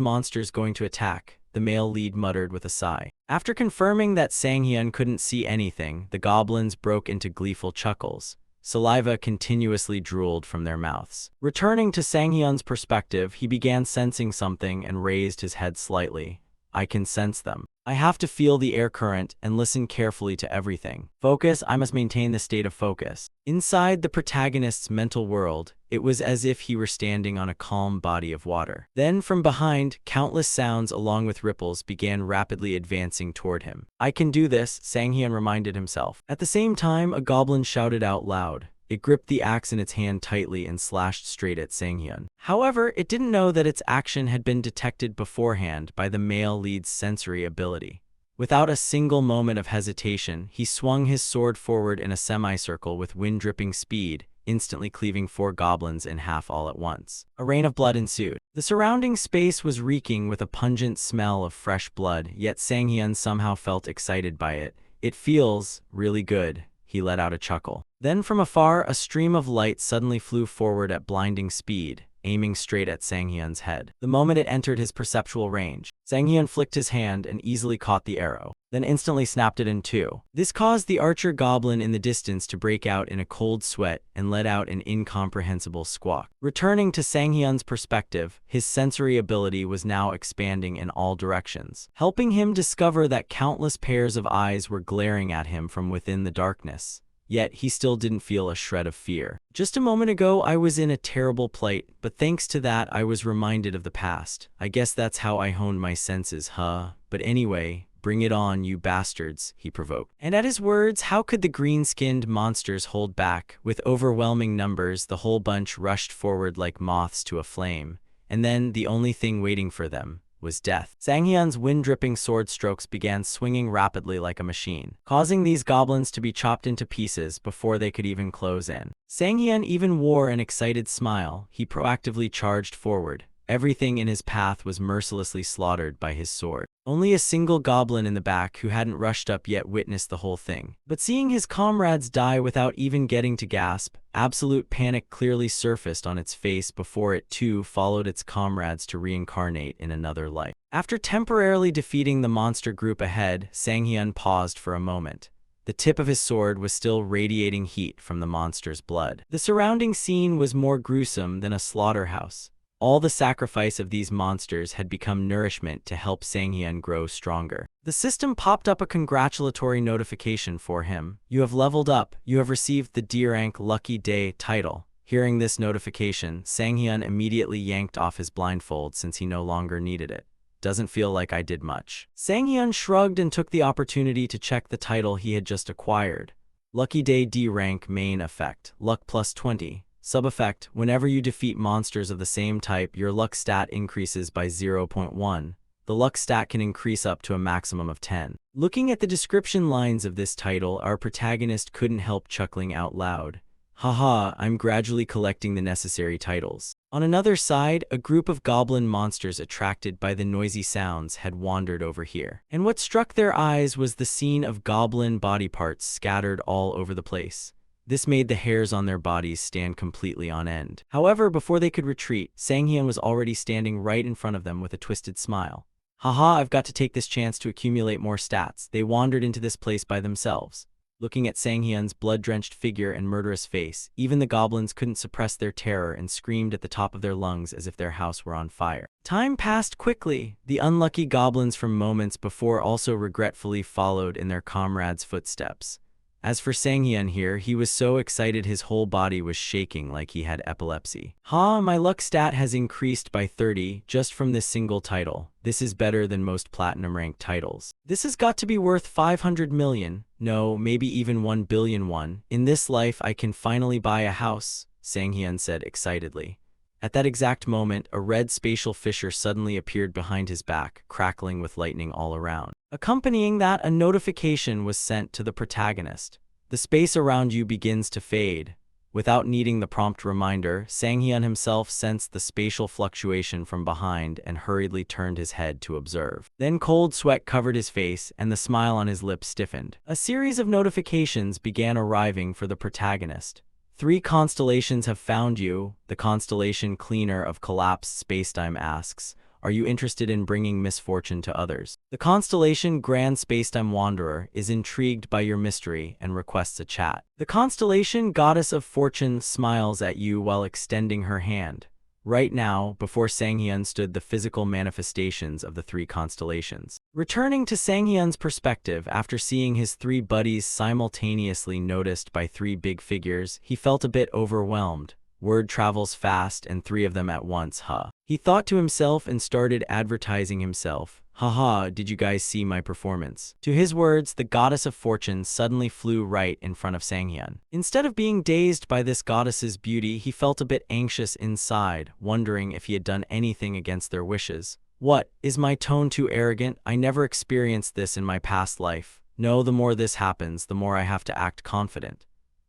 monsters going to attack?" the male lead muttered with a sigh. After confirming that Sang-hyun couldn't see anything, the goblins broke into gleeful chuckles. Saliva continuously drooled from their mouths. Returning to Sang-hyun's perspective, he began sensing something and raised his head slightly. I can sense them. I have to feel the air current and listen carefully to everything. Focus, I must maintain the state of focus. Inside the protagonist's mental world, it was as if he were standing on a calm body of water. Then from behind, countless sounds along with ripples began rapidly advancing toward him. I can do this, Sang-hyun reminded himself. At the same time, a goblin shouted out loud. It gripped the axe in its hand tightly and slashed straight at Sang-hyun. However, it didn't know that its action had been detected beforehand by the male lead's sensory ability. Without a single moment of hesitation, he swung his sword forward in a semicircle with wind-dripping speed, instantly cleaving 4 goblins in half all at once. A rain of blood ensued. The surrounding space was reeking with a pungent smell of fresh blood, yet Sang-hyun somehow felt excited by it. It feels really good. He let out a chuckle. Then from afar, a stream of light suddenly flew forward at blinding speed, aiming straight at Sang-hyun's head. The moment it entered his perceptual range, Sang-hyun flicked his hand and easily caught the arrow, then instantly snapped it in two. This caused the archer goblin in the distance to break out in a cold sweat and let out an incomprehensible squawk. Returning to Sang-hyun's perspective, his sensory ability was now expanding in all directions, helping him discover that countless pairs of eyes were glaring at him from within the darkness. Yet he still didn't feel a shred of fear. Just a moment ago I was in a terrible plight, but thanks to that I was reminded of the past. I guess that's how I honed my senses, huh? But anyway, bring it on, you bastards, he provoked. And at his words, how could the green-skinned monsters hold back? With overwhelming numbers, the whole bunch rushed forward like moths to a flame. and then the only thing waiting for them was death. Sanghyun's wind-dripping sword strokes began swinging rapidly like a machine, causing these goblins to be chopped into pieces before they could even close in. Sanghyun even wore an excited smile. He proactively charged forward. Everything in his path was mercilessly slaughtered by his sword. Only a single goblin in the back who hadn't rushed up yet witnessed the whole thing. But seeing his comrades die without even getting to gasp, absolute panic clearly surfaced on its face before it too followed its comrades to reincarnate in another life. After temporarily defeating the monster group ahead, Sanghyun paused for a moment. The tip of his sword was still radiating heat from the monster's blood. The surrounding scene was more gruesome than a slaughterhouse. All the sacrifice of these monsters had become nourishment to help Sanghyun grow stronger. The system popped up a congratulatory notification for him. You have leveled up. You have received the D rank Lucky Day title. Hearing this notification, Sanghyun immediately yanked off his blindfold since he no longer needed it. Doesn't feel like I did much. Sanghyun shrugged and took the opportunity to check the title he had just acquired. Lucky Day D rank main effect, luck plus 20. Sub-effect, whenever you defeat monsters of the same type, your luck stat increases by 0.1. The luck stat can increase up to a maximum of 10. Looking at the description lines of this title, our protagonist couldn't help chuckling out loud. Haha, I'm gradually collecting the necessary titles. On another side, a group of goblin monsters attracted by the noisy sounds had wandered over here. And what struck their eyes was the scene of goblin body parts scattered all over the place. This made the hairs on their bodies stand completely on end. However, before they could retreat, Sanghyun was already standing right in front of them with a twisted smile. Haha, I've got to take this chance to accumulate more stats. They wandered into this place by themselves. Looking at Sanghyun's blood-drenched figure and murderous face, even the goblins couldn't suppress their terror and screamed at the top of their lungs as if their house were on fire. Time passed quickly. The unlucky goblins from moments before also regretfully followed in their comrades' footsteps. As for Sanghyun here, he was so excited his whole body was shaking like he had epilepsy. My luck stat has increased by 30 just from this single title. This is better than most platinum ranked titles. This has got to be worth 500 million, no, maybe even 1 billion won. In this life I can finally buy a house, Sanghyun said excitedly. At that exact moment, a red spatial fissure suddenly appeared behind his back, crackling with lightning all around. Accompanying that, a notification was sent to the protagonist. The space around you begins to fade. Without needing the prompt reminder, Sanghyun himself sensed the spatial fluctuation from behind and hurriedly turned his head to observe. Then cold sweat covered his face and the smile on his lips stiffened. A series of notifications began arriving for the protagonist. 3 constellations have found you, the constellation Cleaner of Collapsed Spacetime asks. Are you interested in bringing misfortune to others? The constellation Grand Spacetime Wanderer is intrigued by your mystery and requests a chat. The constellation Goddess of Fortune smiles at you while extending her hand. Right now, before Sanghyun stood the physical manifestations of the 3 constellations. Returning to Sanghyun's perspective after seeing his 3 buddies simultaneously noticed by 3 big figures, he felt a bit overwhelmed. Word travels fast and 3 of them at once, huh? He thought to himself and started advertising himself. Haha, did you guys see my performance? To his words, the Goddess of Fortune suddenly flew right in front of Sanghyun. Instead of being dazed by this goddess's beauty, he felt a bit anxious inside, wondering if he had done anything against their wishes. What, is my tone too arrogant? I never experienced this in my past life. No, the more this happens, the more I have to act confident.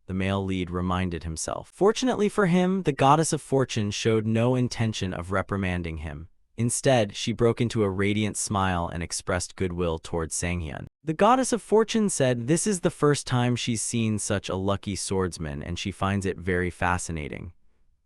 The male lead reminded himself. Fortunately for him, the Goddess of Fortune showed no intention of reprimanding him. Instead, she broke into a radiant smile and expressed goodwill towards Sanghyun. The Goddess of Fortune said this is the first time she's seen such a lucky swordsman and she finds it very fascinating.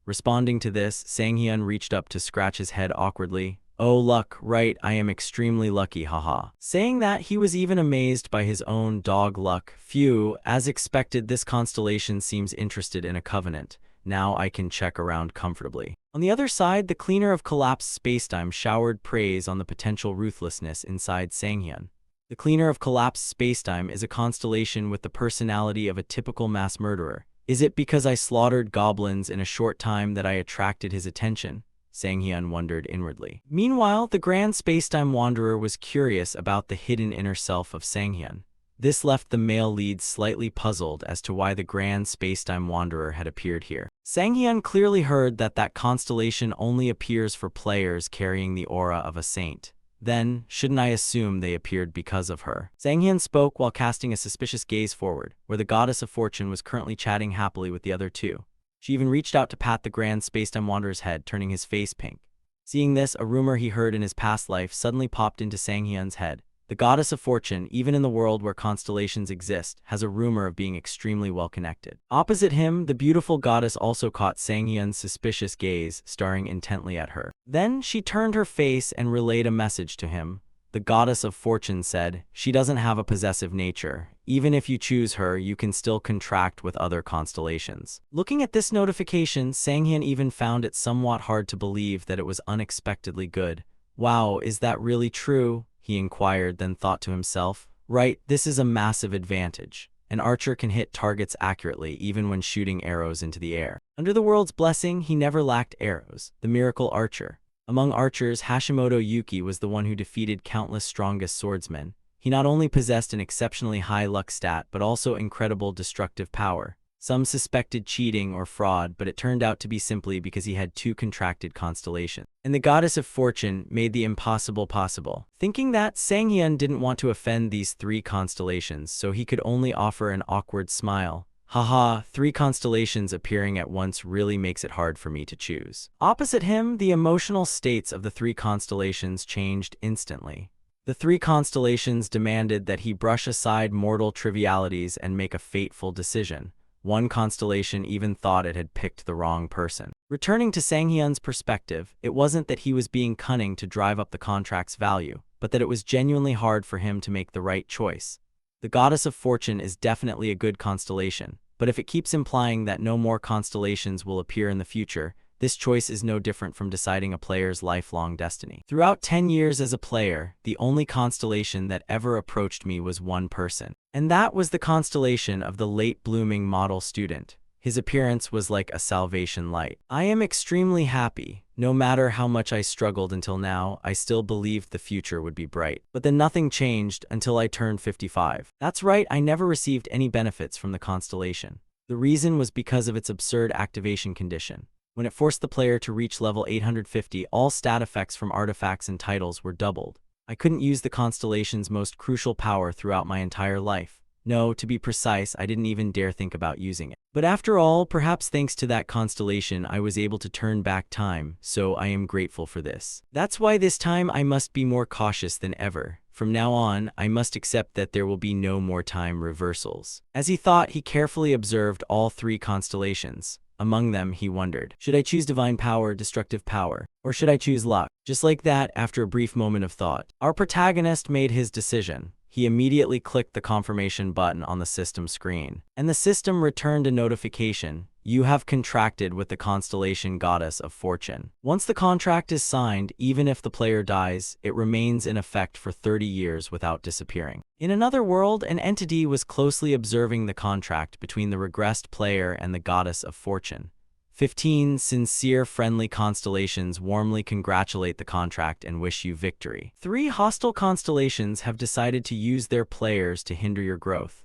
Responding to this, Sanghyun reached up to scratch his head awkwardly. Oh luck, right, I am extremely lucky, haha. Saying that, he was even amazed by his own dog luck. Phew, as expected, this constellation seems interested in a covenant. Now I can check around comfortably. On the other side, the Cleaner of Collapsed Spacetime showered praise on the potential ruthlessness inside Sanghyun. The Cleaner of Collapsed Spacetime is a constellation with the personality of a typical mass murderer. Is it because I slaughtered goblins in a short time that I attracted his attention? Sanghyun wondered inwardly. Meanwhile, the Grand Spacetime Wanderer was curious about the hidden inner self of Sanghyun. This left the male lead slightly puzzled as to why the grand spacetime wanderer had appeared here. Sang-hyun clearly heard that constellation only appears for players carrying the aura of a saint. Then, shouldn't I assume they appeared because of her? Sang-hyun spoke while casting a suspicious gaze forward, where the goddess of fortune was currently chatting happily with the other two. She even reached out to pat the grand spacetime wanderer's head, turning his face pink. Seeing this, a rumor he heard in his past life suddenly popped into Sang-hyun's head. The goddess of fortune, even in the world where constellations exist, has a rumor of being extremely well connected. Opposite him, the beautiful goddess also caught Sang-hyun's suspicious gaze, staring intently at her. Then she turned her face and relayed a message to him. The goddess of fortune said, "She doesn't have a possessive nature. Even if you choose her, you can still contract with other constellations." Looking at this notification, Sang-hyun even found it somewhat hard to believe that it was unexpectedly good. Wow, is that really true? He inquired, then thought to himself, right, this is a massive advantage. An archer can hit targets accurately even when shooting arrows into the air. Under the world's blessing, he never lacked arrows, the miracle archer. Among archers, Hashimoto Yuki was the one who defeated countless strongest swordsmen. He not only possessed an exceptionally high luck stat, but also incredible destructive power. Some suspected cheating or fraud, but it turned out to be simply because he had two contracted constellations. And the goddess of fortune made the impossible possible. Thinking that, Sang-hyun didn't want to offend these three constellations, so he could only offer an awkward smile. Haha, three constellations appearing at once really makes it hard for me to choose. Opposite him, the emotional states of the three constellations changed instantly. The three constellations demanded that he brush aside mortal trivialities and make a fateful decision. One constellation even thought it had picked the wrong person. Returning to Sang-hyun's perspective, it wasn't that he was being cunning to drive up the contract's value, but that it was genuinely hard for him to make the right choice. The goddess of fortune is definitely a good constellation, but if it keeps implying that no more constellations will appear in the future, this choice is no different from deciding a player's lifelong destiny. Throughout 10 years as a player, the only constellation that ever approached me was one person. And that was the constellation of the late-blooming model student. His appearance was like a salvation light. I am extremely happy. No matter how much I struggled until now, I still believed the future would be bright. But then nothing changed until I turned 55. That's right, I never received any benefits from the constellation. The reason was because of its absurd activation condition. When it forced the player to reach level 850, all stat effects from artifacts and titles were doubled. I couldn't use the constellation's most crucial power throughout my entire life. No, to be precise, I didn't even dare think about using it. But after all, perhaps thanks to that constellation, I was able to turn back time, so I am grateful for this. That's why this time I must be more cautious than ever. From now on, I must accept that there will be no more time reversals. As he thought, he carefully observed all three constellations. Among them, he wondered, should I choose divine power, destructive power, or should I choose luck? Just like that, after a brief moment of thought, our protagonist made his decision. He immediately clicked the confirmation button on the system screen, and the system returned a notification. You have contracted with the constellation goddess of fortune. Once the contract is signed, even if the player dies, it remains in effect for 30 years without disappearing. In another world, an entity was closely observing the contract between the regressed player and the goddess of fortune. 15 sincere, friendly constellations warmly congratulate the contract and wish you victory. 3 hostile constellations have decided to use their players to hinder your growth.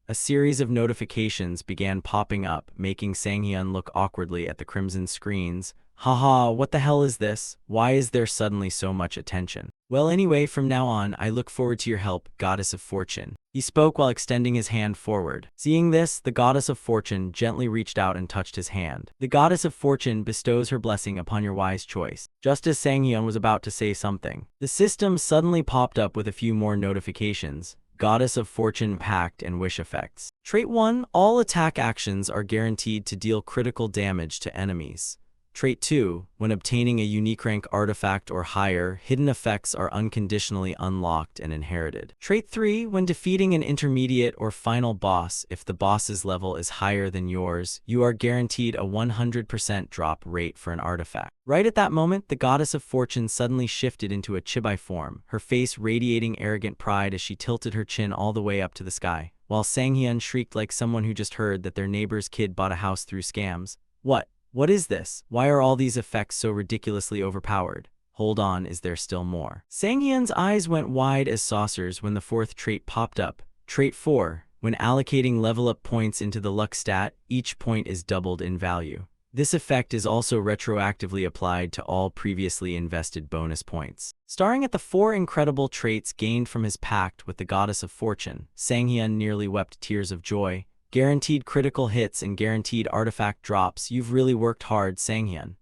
A series of notifications began popping up, making Sang-hyun look awkwardly at the crimson screens. Haha, what the hell is this? Why is there suddenly so much attention? Well, anyway, from now on, I look forward to your help, goddess of fortune. He spoke while extending his hand forward. Seeing this, the goddess of fortune gently reached out and touched his hand. The goddess of fortune bestows her blessing upon your wise choice. Just as Sang-hyun was about to say something, the system suddenly popped up with a few more notifications. Goddess of Fortune Pact and Wish Effects. Trait 1. All attack actions are guaranteed to deal critical damage to enemies. Trait 2. When obtaining a unique rank artifact or higher, hidden effects are unconditionally unlocked and inherited. Trait 3. When defeating an intermediate or final boss, if the boss's level is higher than yours, you are guaranteed a 100% drop rate for an artifact. Right at that moment, the goddess of fortune suddenly shifted into a chibi form, her face radiating arrogant pride as she tilted her chin all the way up to the sky, while Sang-hyun shrieked like someone who just heard that their neighbor's kid bought a house through scams. What is this? Why are all these effects so ridiculously overpowered? Hold on, is there still more? Sang-hyun's eyes went wide as saucers when the 4th trait popped up. Trait 4. When allocating level-up points into the luck stat, each point is doubled in value. This effect is also retroactively applied to all previously invested bonus points. Starring at the 4 incredible traits gained from his pact with the goddess of fortune, Sang-hyun nearly wept tears of joy. Guaranteed critical hits and guaranteed artifact drops. You've really worked hard, Sang-hyun.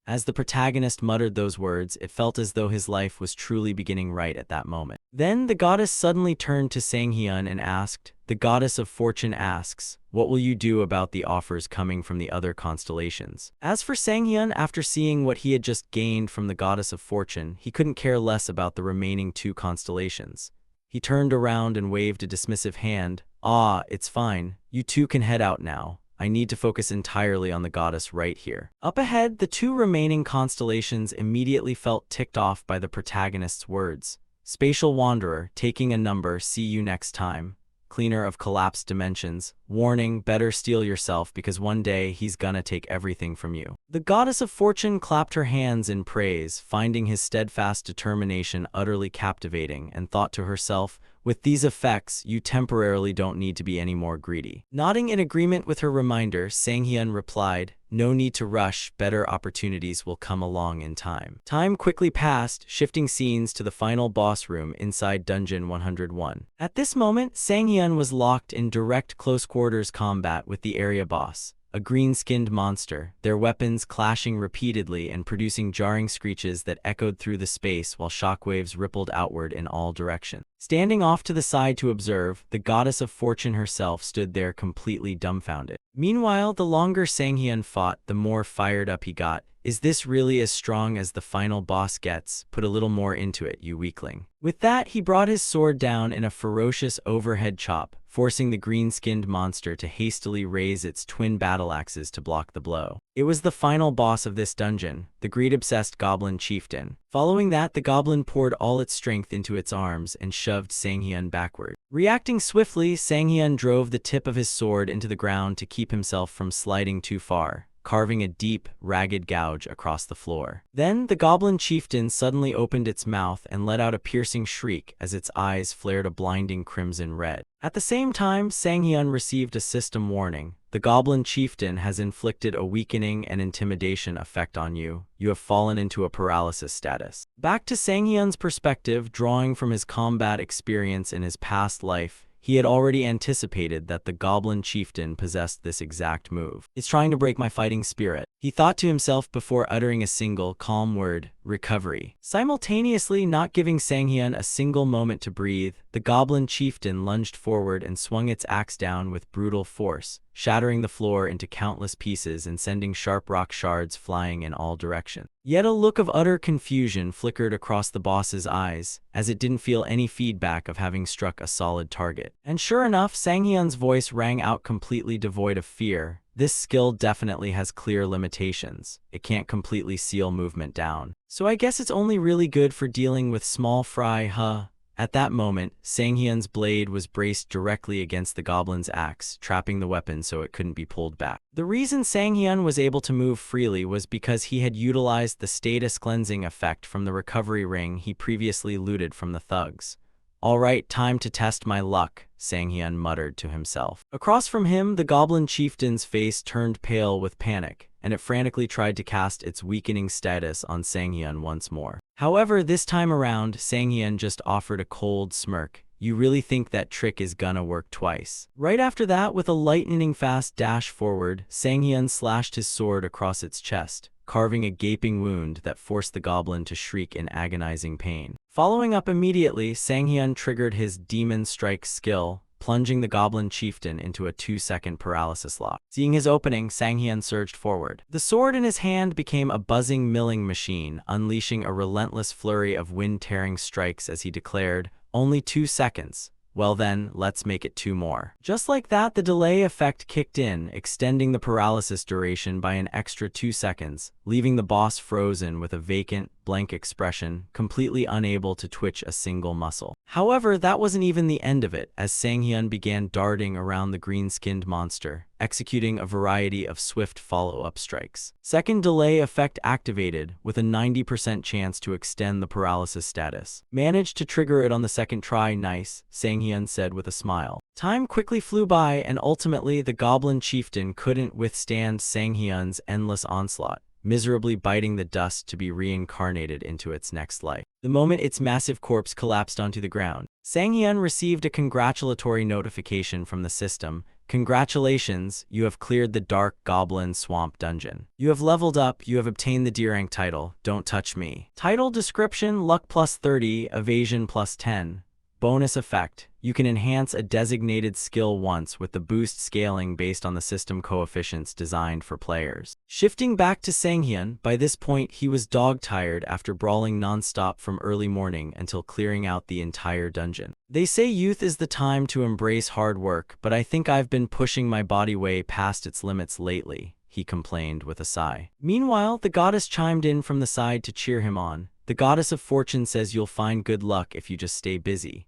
As the protagonist muttered those words, it felt as though his life was truly beginning right at that moment. Then the goddess suddenly turned to Sang-hyun and asked, "The goddess of fortune asks, what will you do about the offers coming from the other constellations?" As for Sang-hyun, after seeing what he had just gained from the goddess of fortune, he couldn't care less about the remaining 2 constellations. He turned around and waved a dismissive hand. "Ah, it's fine. You 2 can head out now. I need to focus entirely on the goddess right here." Up ahead, the 2 remaining constellations immediately felt ticked off by the protagonist's words. Spatial Wanderer, taking a number, see you next time. Cleaner of collapsed dimensions, warning, better steel yourself because one day he's gonna take everything from you. The goddess of fortune clapped her hands in praise, finding his steadfast determination utterly captivating, and thought to herself, with these effects, you temporarily don't need to be any more greedy. Nodding in agreement with her reminder, Sang-hyun replied, "No need to rush, better opportunities will come along in time." Time quickly passed, shifting scenes to the final boss room inside Dungeon 101. At this moment, Sang-hyun was locked in direct close-quarters combat with the area boss, a green-skinned monster, their weapons clashing repeatedly and producing jarring screeches that echoed through the space while shockwaves rippled outward in all directions. Standing off to the side to observe, the goddess of fortune herself stood there completely dumbfounded. Meanwhile, the longer Sang-hyun fought, the more fired up he got. "Is this really as strong as the final boss gets? Put a little more into it, you weakling." With that, he brought his sword down in a ferocious overhead chop, forcing the green-skinned monster to hastily raise its twin battle axes to block the blow. It was the final boss of this dungeon, the greed-obsessed goblin chieftain. Following that, the goblin poured all its strength into its arms and shoved Sang-hyun backward. Reacting swiftly, Sang-hyun drove the tip of his sword into the ground to keep himself from sliding too far, carving a deep, ragged gouge across the floor. Then, the goblin chieftain suddenly opened its mouth and let out a piercing shriek as its eyes flared a blinding crimson red. At the same time, Sang-hyun received a system warning. "The goblin chieftain has inflicted a weakening and intimidation effect on you. You have fallen into a paralysis status." Back to Sang-hyun's perspective, drawing from his combat experience in his past life, he had already anticipated that the goblin chieftain possessed this exact move. "It's trying to break my fighting spirit," he thought to himself before uttering a single, calm word, "recovery." Simultaneously not giving Sang-hyun a single moment to breathe, the goblin chieftain lunged forward and swung its axe down with brutal force, shattering the floor into countless pieces and sending sharp rock shards flying in all directions. Yet a look of utter confusion flickered across the boss's eyes, as it didn't feel any feedback of having struck a solid target. And sure enough, Sang-hyun's voice rang out completely devoid of fear. "This skill definitely has clear limitations. It can't completely seal movement down. So I guess it's only really good for dealing with small fry, huh?" At that moment, Sang-hyun's blade was braced directly against the goblin's axe, trapping the weapon so it couldn't be pulled back. The reason Sang-hyun was able to move freely was because he had utilized the status cleansing effect from the recovery ring he previously looted from the thugs. "All right, time to test my luck," Sang-hyun muttered to himself. Across from him, the goblin chieftain's face turned pale with panic, and it frantically tried to cast its weakening status on Sang-hyun once more. However, this time around, Sang-hyun just offered a cold smirk. "You really think that trick is gonna work twice?" Right after that, with a lightning-fast dash forward, Sang-hyun slashed his sword across its chest, carving a gaping wound that forced the goblin to shriek in agonizing pain. Following up immediately, Sang-hyun triggered his Demon Strike skill, plunging the goblin chieftain into a 2-second paralysis lock. Seeing his opening, Sang-hyun surged forward. The sword in his hand became a buzzing milling machine, unleashing a relentless flurry of wind-tearing strikes as he declared, "Only 2 seconds. Well then, let's make it 2 more." Just like that, the delay effect kicked in, extending the paralysis duration by an extra 2 seconds, leaving the boss frozen with a vacant, blank expression, completely unable to twitch a single muscle. However, that wasn't even the end of it, as Sang-hyun began darting around the green-skinned monster, executing a variety of swift follow-up strikes. Second delay effect activated, with a 90% chance to extend the paralysis status. Managed to trigger it on the second try, nice, Sang-hyun said with a smile. Time quickly flew by, and ultimately the goblin chieftain couldn't withstand Sang-hyun's endless onslaught, miserably biting the dust to be reincarnated into its next life. The moment its massive corpse collapsed onto the ground, Sang-hyun received a congratulatory notification from the system. Congratulations, you have cleared the Dark Goblin Swamp Dungeon. You have leveled up, you have obtained the D rank title, Don't Touch Me. Title description: Luck plus 30, Evasion plus 10. Bonus effect: you can enhance a designated skill once, with the boost scaling based on the system coefficients designed for players. Shifting back to Sang-hyun, by this point he was dog-tired after brawling non-stop from early morning until clearing out the entire dungeon. They say youth is the time to embrace hard work, but I think I've been pushing my body way past its limits lately, he complained with a sigh. Meanwhile, the goddess chimed in from the side to cheer him on. The goddess of fortune says you'll find good luck if you just stay busy.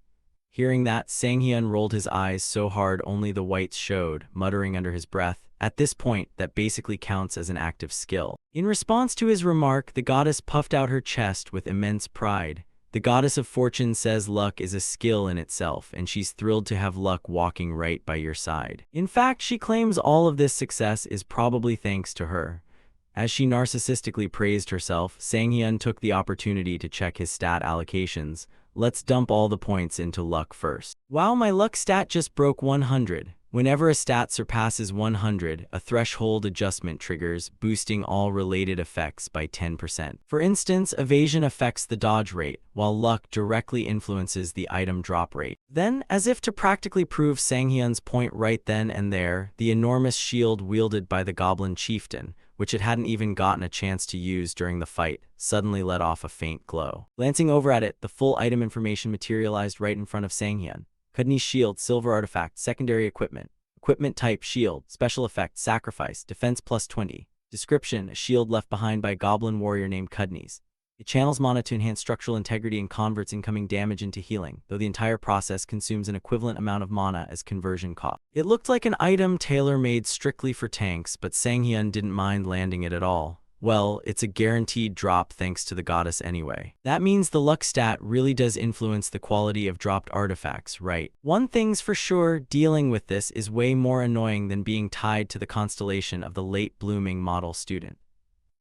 Hearing that, Sang-hyun rolled his eyes so hard only the whites showed, muttering under his breath, "At this point, that basically counts as an active skill." In response to his remark, the goddess puffed out her chest with immense pride. The goddess of fortune says luck is a skill in itself, and she's thrilled to have luck walking right by your side. In fact, she claims all of this success is probably thanks to her. As she narcissistically praised herself, Sang-hyun took the opportunity to check his stat allocations. Let's dump all the points into luck first. Wow, my luck stat just broke 100. Whenever a stat surpasses 100, a threshold adjustment triggers, boosting all related effects by 10%. For instance, evasion affects the dodge rate, while luck directly influences the item drop rate. Then, as if to practically prove Sang-hyun's point right then and there, the enormous shield wielded by the goblin chieftain, which it hadn't even gotten a chance to use during the fight, suddenly let off a faint glow. Glancing over at it, the full item information materialized right in front of Sang-hyun. Kudni's shield, silver artifact, secondary equipment. Equipment type, shield, special effect, sacrifice, defense plus 20. Description: a shield left behind by a goblin warrior named Kudni's. It channels mana to enhance structural integrity and converts incoming damage into healing, though the entire process consumes an equivalent amount of mana as conversion cost. It looked like an item tailor-made strictly for tanks, but Sang-hyun didn't mind landing it at all. Well, it's a guaranteed drop thanks to the goddess anyway. That means the luck stat really does influence the quality of dropped artifacts, right? One thing's for sure, dealing with this is way more annoying than being tied to the constellation of the late-blooming model student.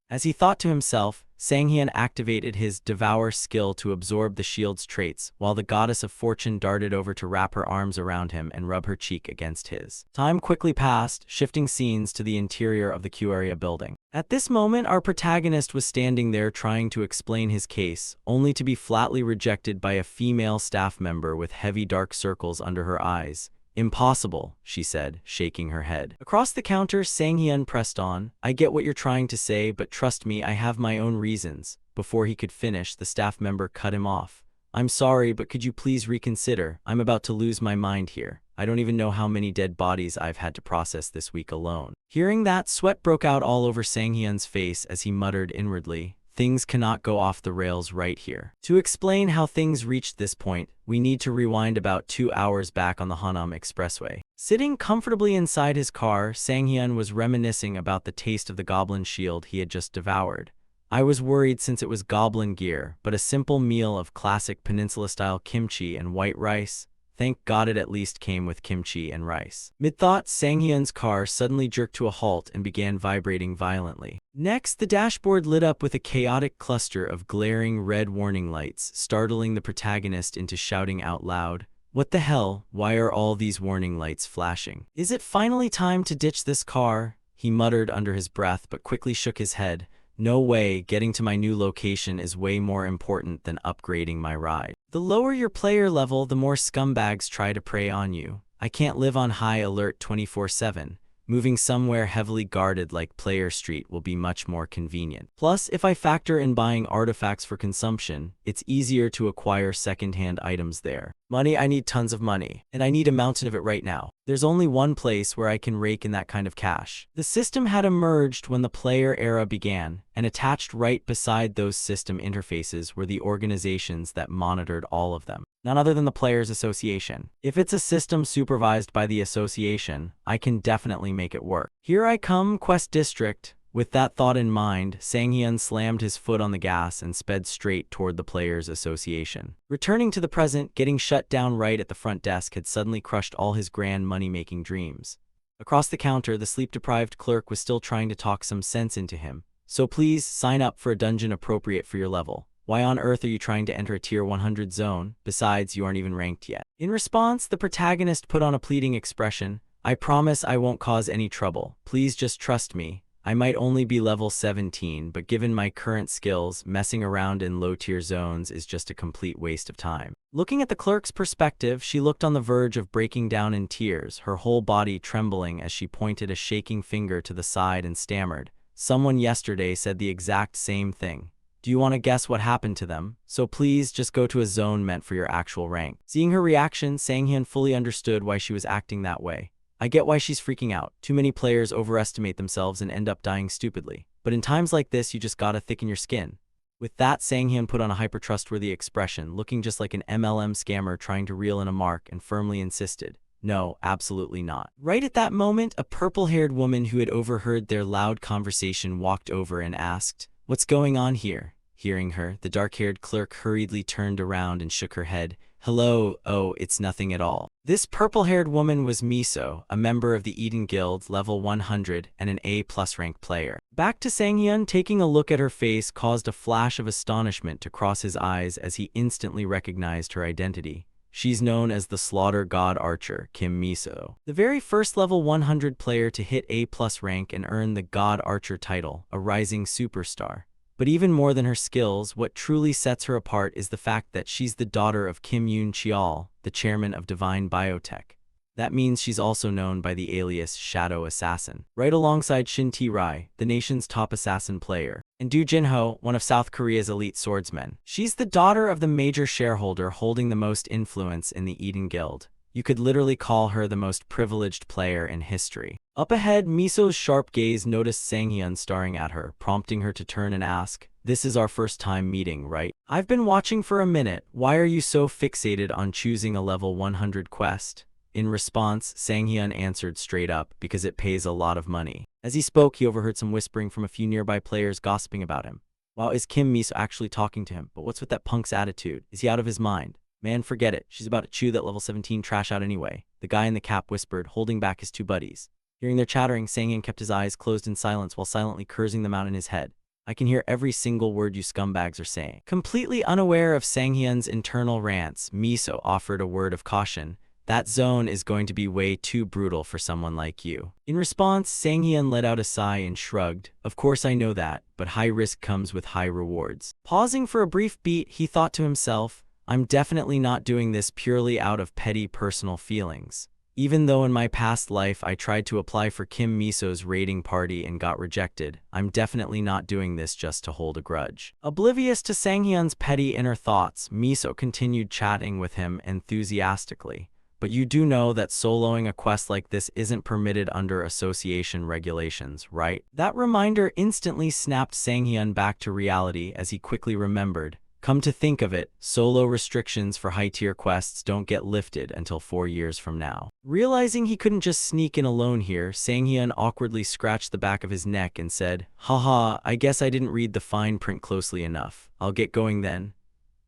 As he thought to himself, Sang-hyun activated his Devour skill to absorb the shield's traits, while the goddess of fortune darted over to wrap her arms around him and rub her cheek against his. Time quickly passed, shifting scenes to the interior of the Q-area building. At this moment, our protagonist was standing there trying to explain his case, only to be flatly rejected by a female staff member with heavy dark circles under her eyes. "Impossible," she said, shaking her head. Across the counter, Sang-hyun pressed on. "I get what you're trying to say, but trust me, I have my own reasons." Before he could finish, the staff member cut him off. "I'm sorry, but could you please reconsider? I'm about to lose my mind here. I don't even know how many dead bodies I've had to process this week alone." Hearing that, sweat broke out all over Sang-hyun's face as he muttered inwardly, "Things cannot go off the rails right here." To explain how things reached this point, we need to rewind about 2 hours back on the Hanam Expressway. Sitting comfortably inside his car, Sang-hyun was reminiscing about the taste of the goblin shield he had just devoured. "I was worried since it was goblin gear, but a simple meal of classic peninsula-style kimchi and white rice. Thank God it at least came with kimchi and rice." Mid-thought, Sang-hyun's car suddenly jerked to a halt and began vibrating violently. Next, the dashboard lit up with a chaotic cluster of glaring red warning lights, startling the protagonist into shouting out loud, "What the hell? Why are all these warning lights flashing? Is it finally time to ditch this car?" He muttered under his breath but quickly shook his head. "No way, getting to my new location is way more important than upgrading my ride. The lower your player level, the more scumbags try to prey on you. I can't live on high alert 24/7. Moving somewhere heavily guarded like Player Street will be much more convenient. Plus, if I factor in buying artifacts for consumption, it's easier to acquire second-hand items there." Money, I need tons of money, and I need a mountain of it right now. There's only one place where I can rake in that kind of cash. The system had emerged when the player era began, and attached right beside those system interfaces were the organizations that monitored all of them. None other than the Players Association. If it's a system supervised by the association, I can definitely make it work. Here I come, Quest District. With that thought in mind, Sang-hyun slammed his foot on the gas and sped straight toward the Players Association. Returning to the present, getting shut down right at the front desk had suddenly crushed all his grand money-making dreams. Across the counter, the sleep-deprived clerk was still trying to talk some sense into him. So please, sign up for a dungeon appropriate for your level. Why on earth are you trying to enter a tier 100 zone? Besides, you aren't even ranked yet. In response, the protagonist put on a pleading expression. I promise I won't cause any trouble. Please just trust me. I might only be level 17, but given my current skills, messing around in low-tier zones is just a complete waste of time. Looking at the clerk's perspective, she looked on the verge of breaking down in tears, her whole body trembling as she pointed a shaking finger to the side and stammered. Someone yesterday said the exact same thing. Do you want to guess what happened to them? So please, just go to a zone meant for your actual rank. Seeing her reaction, Sang-hyun fully understood why she was acting that way. I get why she's freaking out. Too many players overestimate themselves and end up dying stupidly. But in times like this, you just gotta thicken your skin. With that, Sang-hyun put on a hyper-trustworthy expression, looking just like an MLM scammer trying to reel in a mark, and firmly insisted, no, absolutely not. Right at that moment, a purple-haired woman who had overheard their loud conversation walked over and asked, "What's going on here?" Hearing her, the dark-haired clerk hurriedly turned around and shook her head. Hello, oh, it's nothing at all. This purple-haired woman was Miso, a member of the Eden Guild, level 100, and an A+ rank player. Back to Sang-hyun, taking a look at her face caused a flash of astonishment to cross his eyes as he instantly recognized her identity. She's known as the Slaughter God Archer, Kim Miso. The very first level 100 player to hit A+ rank and earn the God Archer title, a rising superstar. But even more than her skills, what truly sets her apart is the fact that she's the daughter of Kim Yoon-cheol, the chairman of Divine Biotech. That means she's also known by the alias Shadow Assassin, right alongside Shin Tae-rai, the nation's top assassin player, and Do Jin-ho, one of South Korea's elite swordsmen. She's the daughter of the major shareholder holding the most influence in the Eden Guild. You could literally call her the most privileged player in history. Up ahead, Miso's sharp gaze noticed Sang-hyun staring at her, prompting her to turn and ask, "This is our first time meeting, right? I've been watching for a minute. Why are you so fixated on choosing a level 100 quest?" In response, Sang-hyun answered straight up, because it pays a lot of money. As he spoke, he overheard some whispering from a few nearby players gossiping about him. Wow, is Kim Miso actually talking to him? But what's with that punk's attitude? Is he out of his mind? Man, forget it. She's about to chew that level 17 trash out anyway. The guy in the cap whispered, holding back his two buddies. Hearing their chattering, Sang-hyun kept his eyes closed in silence while silently cursing them out in his head. I can hear every single word you scumbags are saying. Completely unaware of Sang-hyun's internal rants, Miso offered a word of caution. That zone is going to be way too brutal for someone like you. In response, Sang-hyun let out a sigh and shrugged. Of course I know that, but high risk comes with high rewards. Pausing for a brief beat, he thought to himself, I'm definitely not doing this purely out of petty personal feelings. Even though in my past life I tried to apply for Kim Miso's raiding party and got rejected, I'm definitely not doing this just to hold a grudge. Oblivious to Sang-hyun's petty inner thoughts, Miso continued chatting with him enthusiastically. But you do know that soloing a quest like this isn't permitted under association regulations, right? That reminder instantly snapped Sang-hyun back to reality as he quickly remembered. Come to think of it, solo restrictions for high-tier quests don't get lifted until 4 years from now. Realizing he couldn't just sneak in alone here, Sang-hyun awkwardly scratched the back of his neck and said, Haha, I guess I didn't read the fine print closely enough. I'll get going then.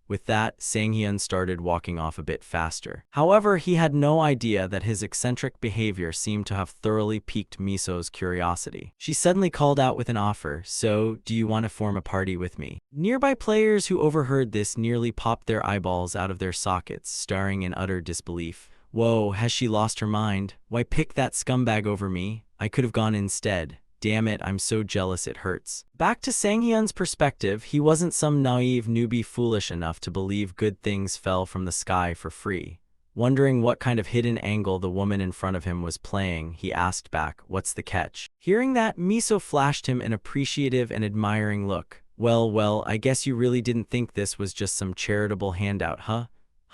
With that, Sang-hyun started walking off a bit faster. However, he had no idea that his eccentric behavior seemed to have thoroughly piqued Miso's curiosity. She suddenly called out with an offer, so, do you want to form a party with me? Nearby players who overheard this nearly popped their eyeballs out of their sockets, staring in utter disbelief. Whoa, has she lost her mind? Why pick that scumbag over me? I could have gone instead. Damn it, I'm so jealous it hurts. Back to Sang-hyun's perspective, he wasn't some naive newbie foolish enough to believe good things fell from the sky for free. Wondering what kind of hidden angle the woman in front of him was playing, he asked back, what's the catch? Hearing that, Miso flashed him an appreciative and admiring look. Well, I guess you really didn't think this was just some charitable handout, huh?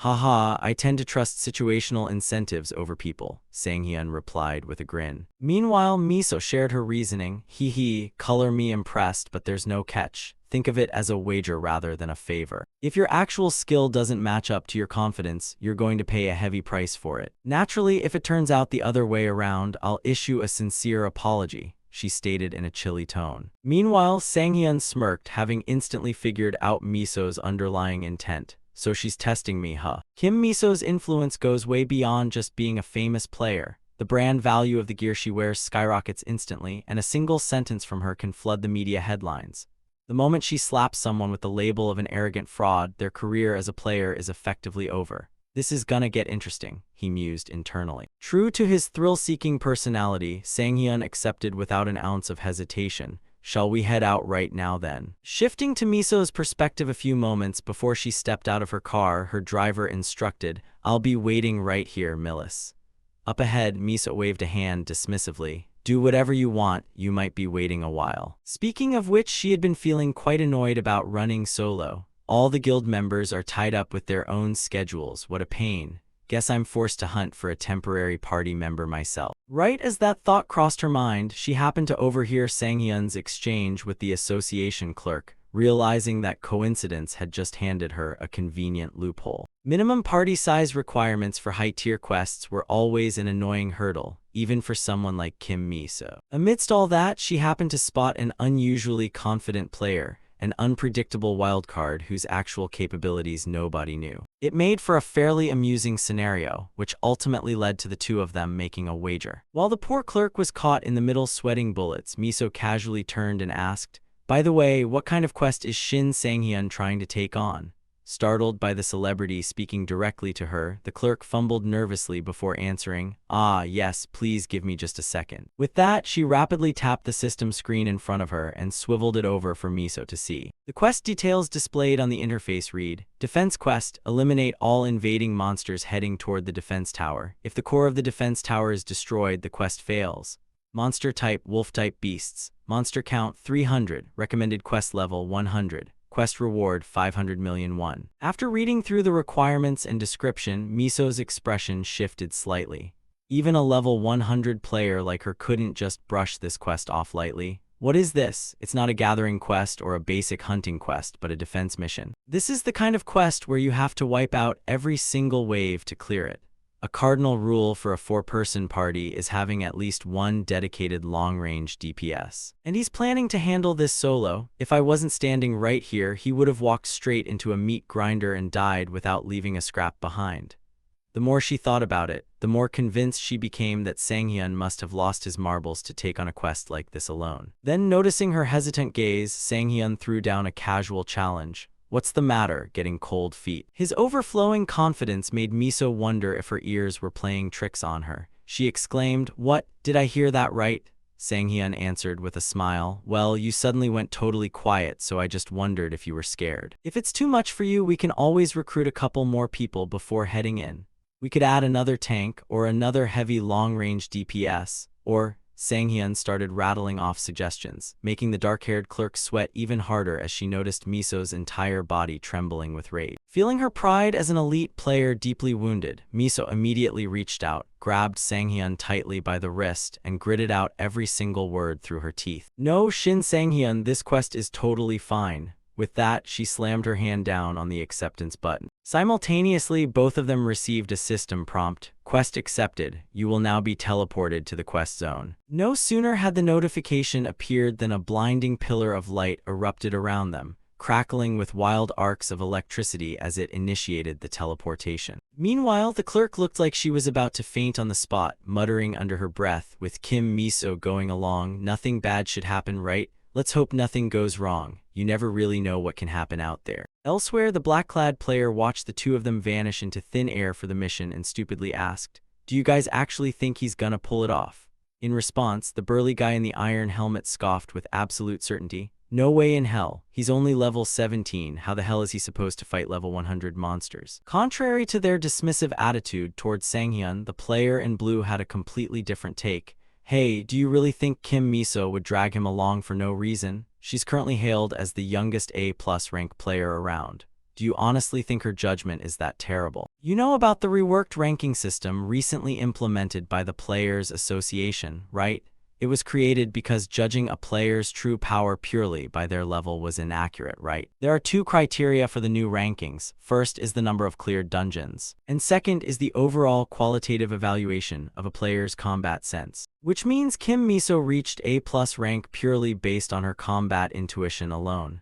Haha, I tend to trust situational incentives over people, Sang-hyun replied with a grin. Meanwhile, Miso shared her reasoning. Hee hee, color me impressed, but there's no catch. Think of it as a wager rather than a favor. If your actual skill doesn't match up to your confidence, you're going to pay a heavy price for it. Naturally, if it turns out the other way around, I'll issue a sincere apology, she stated in a chilly tone. Meanwhile, Sang-hyun smirked, having instantly figured out Miso's underlying intent. So she's testing me, huh? Kim Miso's influence goes way beyond just being a famous player. The brand value of the gear she wears skyrockets instantly, and a single sentence from her can flood the media headlines. The moment she slaps someone with the label of an arrogant fraud, their career as a player is effectively over. This is gonna get interesting, he mused internally. True to his thrill-seeking personality, Sang-hyun accepted without an ounce of hesitation. Shall we head out right now then? Shifting to Miso's perspective a few moments before she stepped out of her car, her driver instructed, I'll be waiting right here, Millis. Up ahead, Miso waved a hand dismissively. Do whatever you want, you might be waiting a while. Speaking of which, she had been feeling quite annoyed about running solo. All the guild members are tied up with their own schedules, what a pain. Guess I'm forced to hunt for a temporary party member myself. Right as that thought crossed her mind, she happened to overhear Sang-hyun's exchange with the association clerk, realizing that coincidence had just handed her a convenient loophole. Minimum party size requirements for high-tier quests were always an annoying hurdle, even for someone like Kim Miso. Amidst all that, she happened to spot an unusually confident player, an unpredictable wildcard whose actual capabilities nobody knew. It made for a fairly amusing scenario, which ultimately led to the two of them making a wager. While the poor clerk was caught in the middle sweating bullets, Miso casually turned and asked, by the way, what kind of quest is Shin Sang-hyun trying to take on? Startled by the celebrity speaking directly to her, the clerk fumbled nervously before answering, ah, yes, please give me just a second. With that, she rapidly tapped the system screen in front of her and swiveled it over for Miso to see. The quest details displayed on the interface read, Defense Quest, eliminate all invading monsters heading toward the defense tower. If the core of the defense tower is destroyed, the quest fails. Monster type, wolf type beasts. Monster count 300, recommended quest level 100. Quest reward 500 million won. After reading through the requirements and description, Miso's expression shifted slightly. Even a level 100 player like her couldn't just brush this quest off lightly. What is this? It's not a gathering quest or a basic hunting quest, but a defense mission. This is the kind of quest where you have to wipe out every single wave to clear it. A cardinal rule for a 4-person party is having at least one dedicated long-range DPS. And he's planning to handle this solo. If I wasn't standing right here, he would have walked straight into a meat grinder and died without leaving a scrap behind. The more she thought about it, the more convinced she became that Sang-hyun must have lost his marbles to take on a quest like this alone. Then, noticing her hesitant gaze, Sang-hyun threw down a casual challenge. What's the matter, getting cold feet? His overflowing confidence made Miso wonder if her ears were playing tricks on her. She exclaimed, what, did I hear that right? Sang-hyun answered with a smile, well, you suddenly went totally quiet, so I just wondered if you were scared. If it's too much for you, we can always recruit a couple more people before heading in. We could add another tank, or another heavy long-range DPS, or... Sang-hyun started rattling off suggestions, making the dark-haired clerk sweat even harder as she noticed Miso's entire body trembling with rage. Feeling her pride as an elite player deeply wounded, Miso immediately reached out, grabbed Sang-hyun tightly by the wrist, and gritted out every single word through her teeth. No, Shin Sang-hyun, this quest is totally fine. With that, she slammed her hand down on the acceptance button. Simultaneously, both of them received a system prompt. Quest accepted. You will now be teleported to the quest zone. No sooner had the notification appeared than a blinding pillar of light erupted around them, crackling with wild arcs of electricity as it initiated the teleportation. Meanwhile, the clerk looked like she was about to faint on the spot, muttering under her breath, with Kim Miso going along, nothing bad should happen, right? Let's hope nothing goes wrong. You never really know what can happen out there. Elsewhere, the black-clad player watched the two of them vanish into thin air for the mission and stupidly asked, do you guys actually think he's gonna pull it off? In response, the burly guy in the iron helmet scoffed with absolute certainty, no way in hell. He's only level 17. How the hell is he supposed to fight level 100 monsters? Contrary to their dismissive attitude towards Sang-hyun, the player in blue had a completely different take. Hey, do you really think Kim Miso would drag him along for no reason? She's currently hailed as the youngest A+ rank player around. Do you honestly think her judgment is that terrible? You know about the reworked ranking system recently implemented by the Players Association, right? It was created because judging a player's true power purely by their level was inaccurate, right? There are two criteria for the new rankings. First is the number of cleared dungeons, and second is the overall qualitative evaluation of a player's combat sense. Which means Kim Miso reached A+ rank purely based on her combat intuition alone.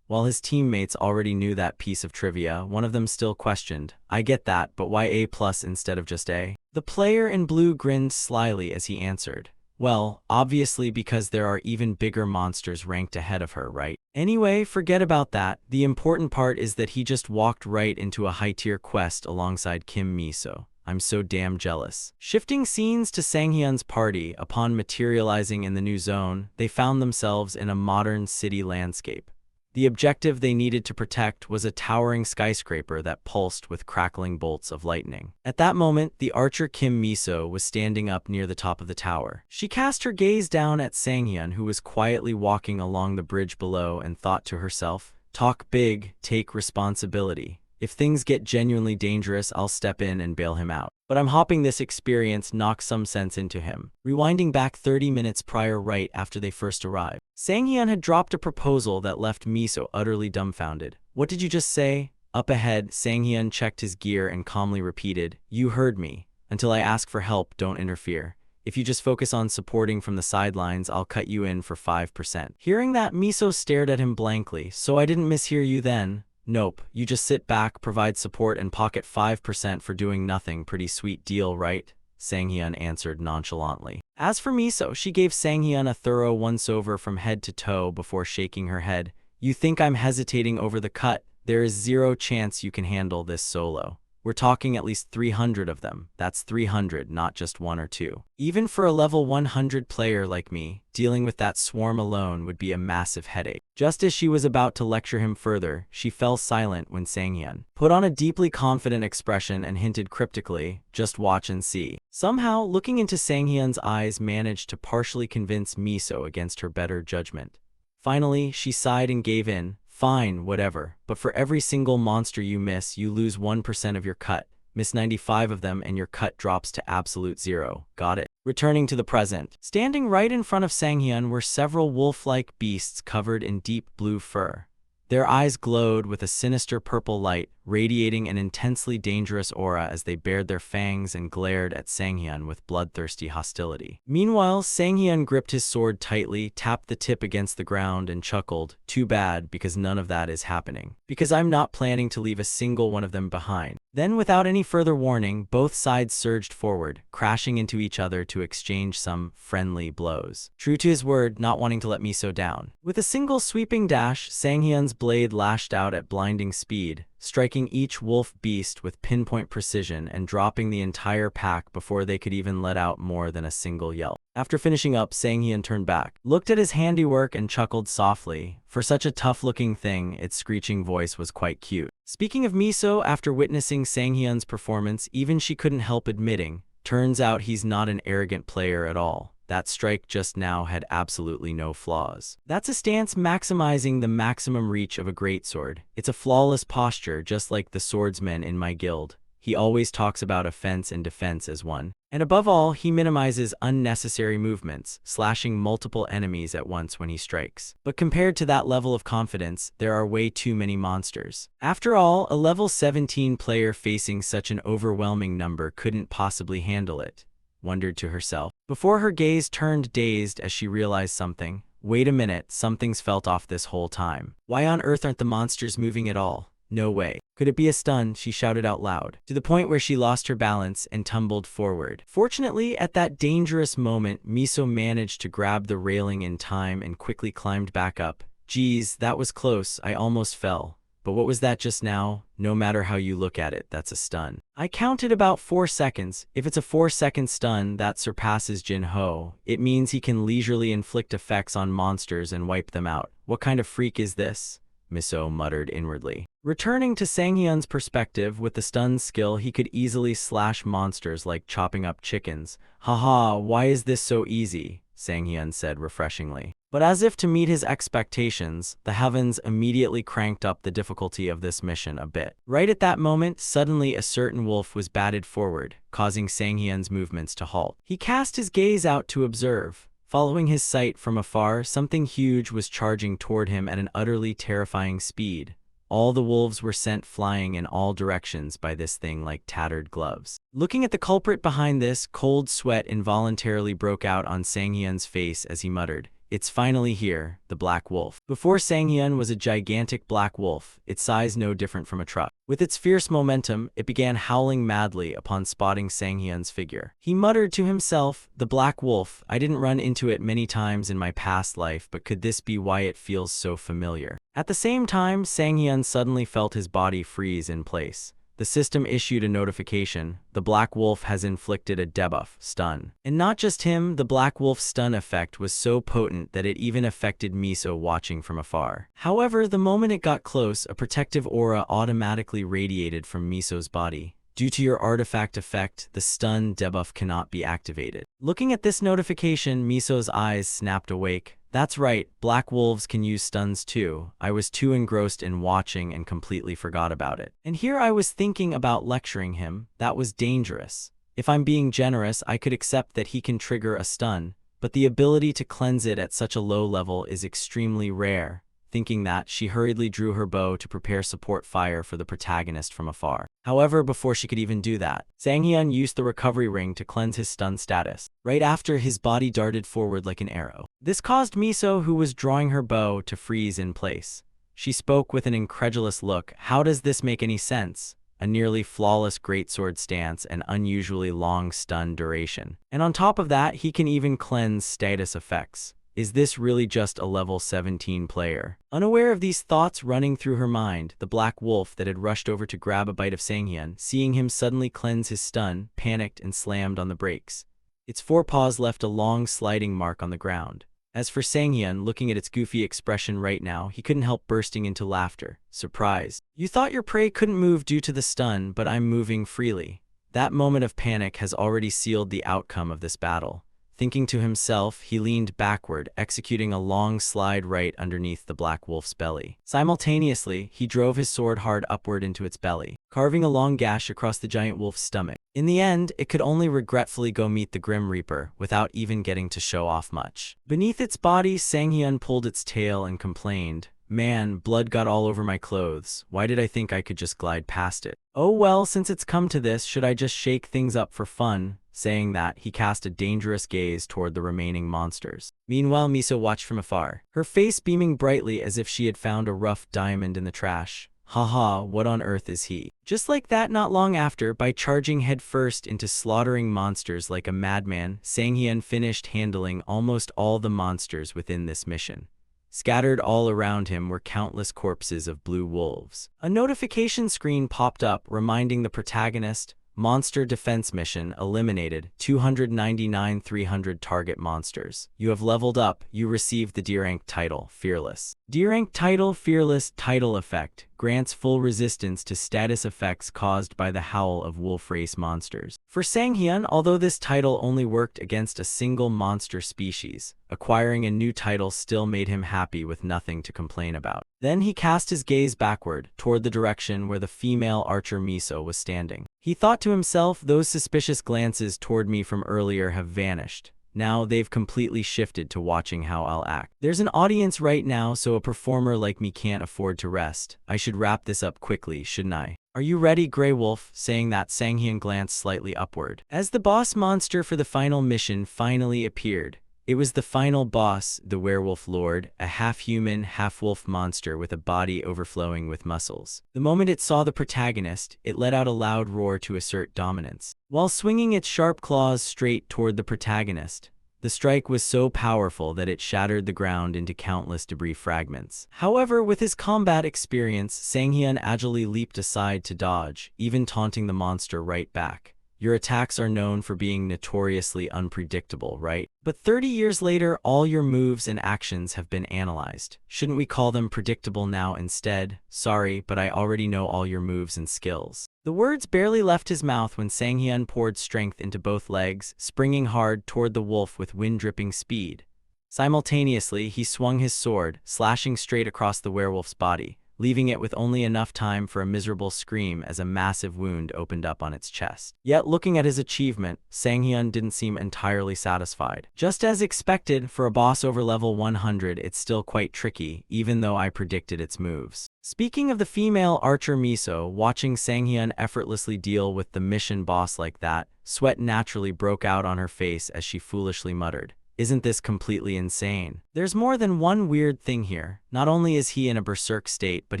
While his teammates already knew that piece of trivia, one of them still questioned, "I get that, but why A+ instead of just A?" The player in blue grinned slyly as he answered, "Well, obviously because there are even bigger monsters ranked ahead of her, right? Anyway, forget about that. The important part is that he just walked right into a high-tier quest alongside Kim Miso. I'm so damn jealous." Shifting scenes to Sanghyun's party, upon materializing in the new zone, they found themselves in a modern city landscape. The objective they needed to protect was a towering skyscraper that pulsed with crackling bolts of lightning. At that moment, the archer Kim Miso was standing up near the top of the tower. She cast her gaze down at Sanghyun, who was quietly walking along the bridge below, and thought to herself, "Talk big, take responsibility. If things get genuinely dangerous, I'll step in and bail him out. But I'm hoping this experience knocks some sense into him." Rewinding back 30 minutes prior, right after they first arrived, Sanghyun had dropped a proposal that left Miso utterly dumbfounded. "What did you just say?" Up ahead, Sanghyun checked his gear and calmly repeated, "You heard me. Until I ask for help, don't interfere. If you just focus on supporting from the sidelines, I'll cut you in for 5%. Hearing that, Miso stared at him blankly. "So I didn't mishear you then?" "Nope, you just sit back, provide support, and pocket 5% for doing nothing. Pretty sweet deal, right?" Sanghyun answered nonchalantly. As for Miso, she gave Sanghyun a thorough once-over from head to toe before shaking her head. "You think I'm hesitating over the cut? There is zero chance you can handle this solo. We're talking at least 300 of them. That's 300, not just one or two. Even for a level 100 player like me, dealing with that swarm alone would be a massive headache." Just as she was about to lecture him further, she fell silent when Sanghyun put on a deeply confident expression and hinted cryptically, "Just watch and see." Somehow, looking into Sanghyun's eyes managed to partially convince Miso against her better judgment. Finally, she sighed and gave in. "Fine, whatever, but for every single monster you miss, you lose 1% of your cut. Miss 95 of them and your cut drops to absolute zero. Got it?" Returning to the present, standing right in front of Sanghyun were several wolf-like beasts covered in deep blue fur. Their eyes glowed with a sinister purple light, radiating an intensely dangerous aura as they bared their fangs and glared at Sanghyun with bloodthirsty hostility. Meanwhile, Sanghyun gripped his sword tightly, tapped the tip against the ground, and chuckled, "Too bad, because none of that is happening. Because I'm not planning to leave a single one of them behind." Then, without any further warning, both sides surged forward, crashing into each other to exchange some friendly blows. True to his word, not wanting to let Miso down. With a single sweeping dash, Sanghyun's blade lashed out at blinding speed, striking each wolf beast with pinpoint precision and dropping the entire pack before they could even let out more than a single yelp. After finishing up, Sanghyun turned back, looked at his handiwork, and chuckled softly. For such a tough-looking thing, its screeching voice was quite cute. Speaking of Miso, after witnessing Sanghyun's performance, even she couldn't help admitting, turns out he's not an arrogant player at all. That strike just now had absolutely no flaws. That's a stance maximizing the maximum reach of a greatsword. It's a flawless posture, just like the swordsmen in my guild. He always talks about offense and defense as one. And above all, he minimizes unnecessary movements, slashing multiple enemies at once when he strikes. But compared to that level of confidence, there are way too many monsters. After all, a level 17 player facing such an overwhelming number couldn't possibly handle it, wondered to herself, before her gaze turned dazed as she realized something. Wait a minute, something's felt off this whole time. Why on earth aren't the monsters moving at all? No way. Could it be a stun? She shouted out loud, to the point where she lost her balance and tumbled forward. Fortunately, at that dangerous moment, Miso managed to grab the railing in time and quickly climbed back up. "Geez, that was close. I almost fell. But what was that just now? No matter how you look at it, that's a stun. I counted about 4 seconds. If it's a 4-second stun, that surpasses Jin Ho. It means he can leisurely inflict effects on monsters and wipe them out. What kind of freak is this?" Miso muttered inwardly. Returning to Sanghyun's perspective, with the stun skill, he could easily slash monsters like chopping up chickens. "Haha, why is this so easy? Sang-hyun said refreshingly. But as if to meet his expectations, the heavens immediately cranked up the difficulty of this mission a bit. Right at that moment, suddenly a certain wolf was batted forward, causing Sang-hyun's movements to halt. He cast his gaze out to observe. Following his sight from afar, something huge was charging toward him at an utterly terrifying speed. All the wolves were sent flying in all directions by this thing like tattered gloves. Looking at the culprit behind this, cold sweat involuntarily broke out on Sang-hyun's face as he muttered, "It's finally here, the black wolf." Before Sang-hyun was a gigantic black wolf, its size no different from a truck. With its fierce momentum, it began howling madly upon spotting Sang-hyun's figure. He muttered to himself, "The black wolf, I didn't run into it many times in my past life, but could this be why it feels so familiar?" At the same time, Sang-hyun suddenly felt his body freeze in place. The system issued a notification. The Black Wolf has inflicted a debuff, stun. And not just him, the Black Wolf's stun effect was so potent that it even affected Miso watching from afar. However, the moment it got close, a protective aura automatically radiated from Miso's body. Due to your artifact effect, the stun debuff cannot be activated. Looking at this notification, Miso's eyes snapped awake. That's right, black wolves can use stuns too. I was too engrossed in watching and completely forgot about it. And here I was thinking about lecturing him. That was dangerous. If I'm being generous, I could accept that he can trigger a stun, but the ability to cleanse it at such a low level is extremely rare. Thinking that, she hurriedly drew her bow to prepare support fire for the protagonist from afar. However, before she could even do that, Sang-hyun used the recovery ring to cleanse his stun status. Right after, his body darted forward like an arrow. This caused Miso, who was drawing her bow, to freeze in place. She spoke with an incredulous look. "How does this make any sense? A nearly flawless greatsword stance and unusually long stun duration. And on top of that, he can even cleanse status effects. Is this really just a level 17 player?" Unaware of these thoughts running through her mind, the black wolf that had rushed over to grab a bite of Sang-hyun, seeing him suddenly cleanse his stun, panicked and slammed on the brakes. Its forepaws left a long sliding mark on the ground. As for Sang-hyun, looking at its goofy expression right now, he couldn't help bursting into laughter, surprised. "You thought your prey couldn't move due to the stun, but I'm moving freely." That moment of panic has already sealed the outcome of this battle. Thinking to himself, he leaned backward, executing a long slide right underneath the black wolf's belly. Simultaneously, he drove his sword hard upward into its belly, carving a long gash across the giant wolf's stomach. In the end, it could only regretfully go meet the Grim Reaper, without even getting to show off much. Beneath its body, Sang-hyun pulled its tail and complained, "Man, blood got all over my clothes. Why did I think I could just glide past it? Oh well, since it's come to this, should I just shake things up for fun?" Saying that, he cast a dangerous gaze toward the remaining monsters. Meanwhile, Miso watched from afar, her face beaming brightly as if she had found a rough diamond in the trash. "Haha, what on earth is he?" Just like that, not long after, by charging headfirst into slaughtering monsters like a madman, Sang-hyun finished handling almost all the monsters within this mission. Scattered all around him were countless corpses of blue wolves. A notification screen popped up reminding the protagonist, "Monster Defense Mission eliminated 299 300 target monsters. You have leveled up. You received the D-Rank title, Fearless." D-Rank title, Fearless title effect grants full resistance to status effects caused by the howl of wolf race monsters. For Sang-hyun, although this title only worked against a single monster species, acquiring a new title still made him happy with nothing to complain about. Then he cast his gaze backward, toward the direction where the female archer Miso was standing. He thought to himself, "Those suspicious glances toward me from earlier have vanished. Now they've completely shifted to watching how I'll act. There's an audience right now, so a performer like me can't afford to rest. I should wrap this up quickly, shouldn't I? Are you ready, Grey Wolf?" Saying that, Sang-hyun glanced slightly upward. As the boss monster for the final mission finally appeared, it was the final boss, the Werewolf Lord, a half-human, half-wolf monster with a body overflowing with muscles. The moment it saw the protagonist, it let out a loud roar to assert dominance. While swinging its sharp claws straight toward the protagonist, the strike was so powerful that it shattered the ground into countless debris fragments. However, with his combat experience, Sang-hyun agilely leaped aside to dodge, even taunting the monster right back. Your attacks are known for being notoriously unpredictable, right? But 30 years later, all your moves and actions have been analyzed. Shouldn't we call them predictable now instead? Sorry, but I already know all your moves and skills." The words barely left his mouth when Sang-hyun poured strength into both legs, springing hard toward the wolf with wind-dripping speed. Simultaneously, he swung his sword, slashing straight across the werewolf's body, leaving it with only enough time for a miserable scream as a massive wound opened up on its chest. Yet, looking at his achievement, Sang-hyun didn't seem entirely satisfied. "Just as expected, for a boss over level 100, it's still quite tricky, even though I predicted its moves." Speaking of the female archer Miso, watching Sang-hyun effortlessly deal with the mission boss like that, sweat naturally broke out on her face as she foolishly muttered, "Isn't this completely insane?" There's more than one weird thing here. Not only is he in a berserk state, but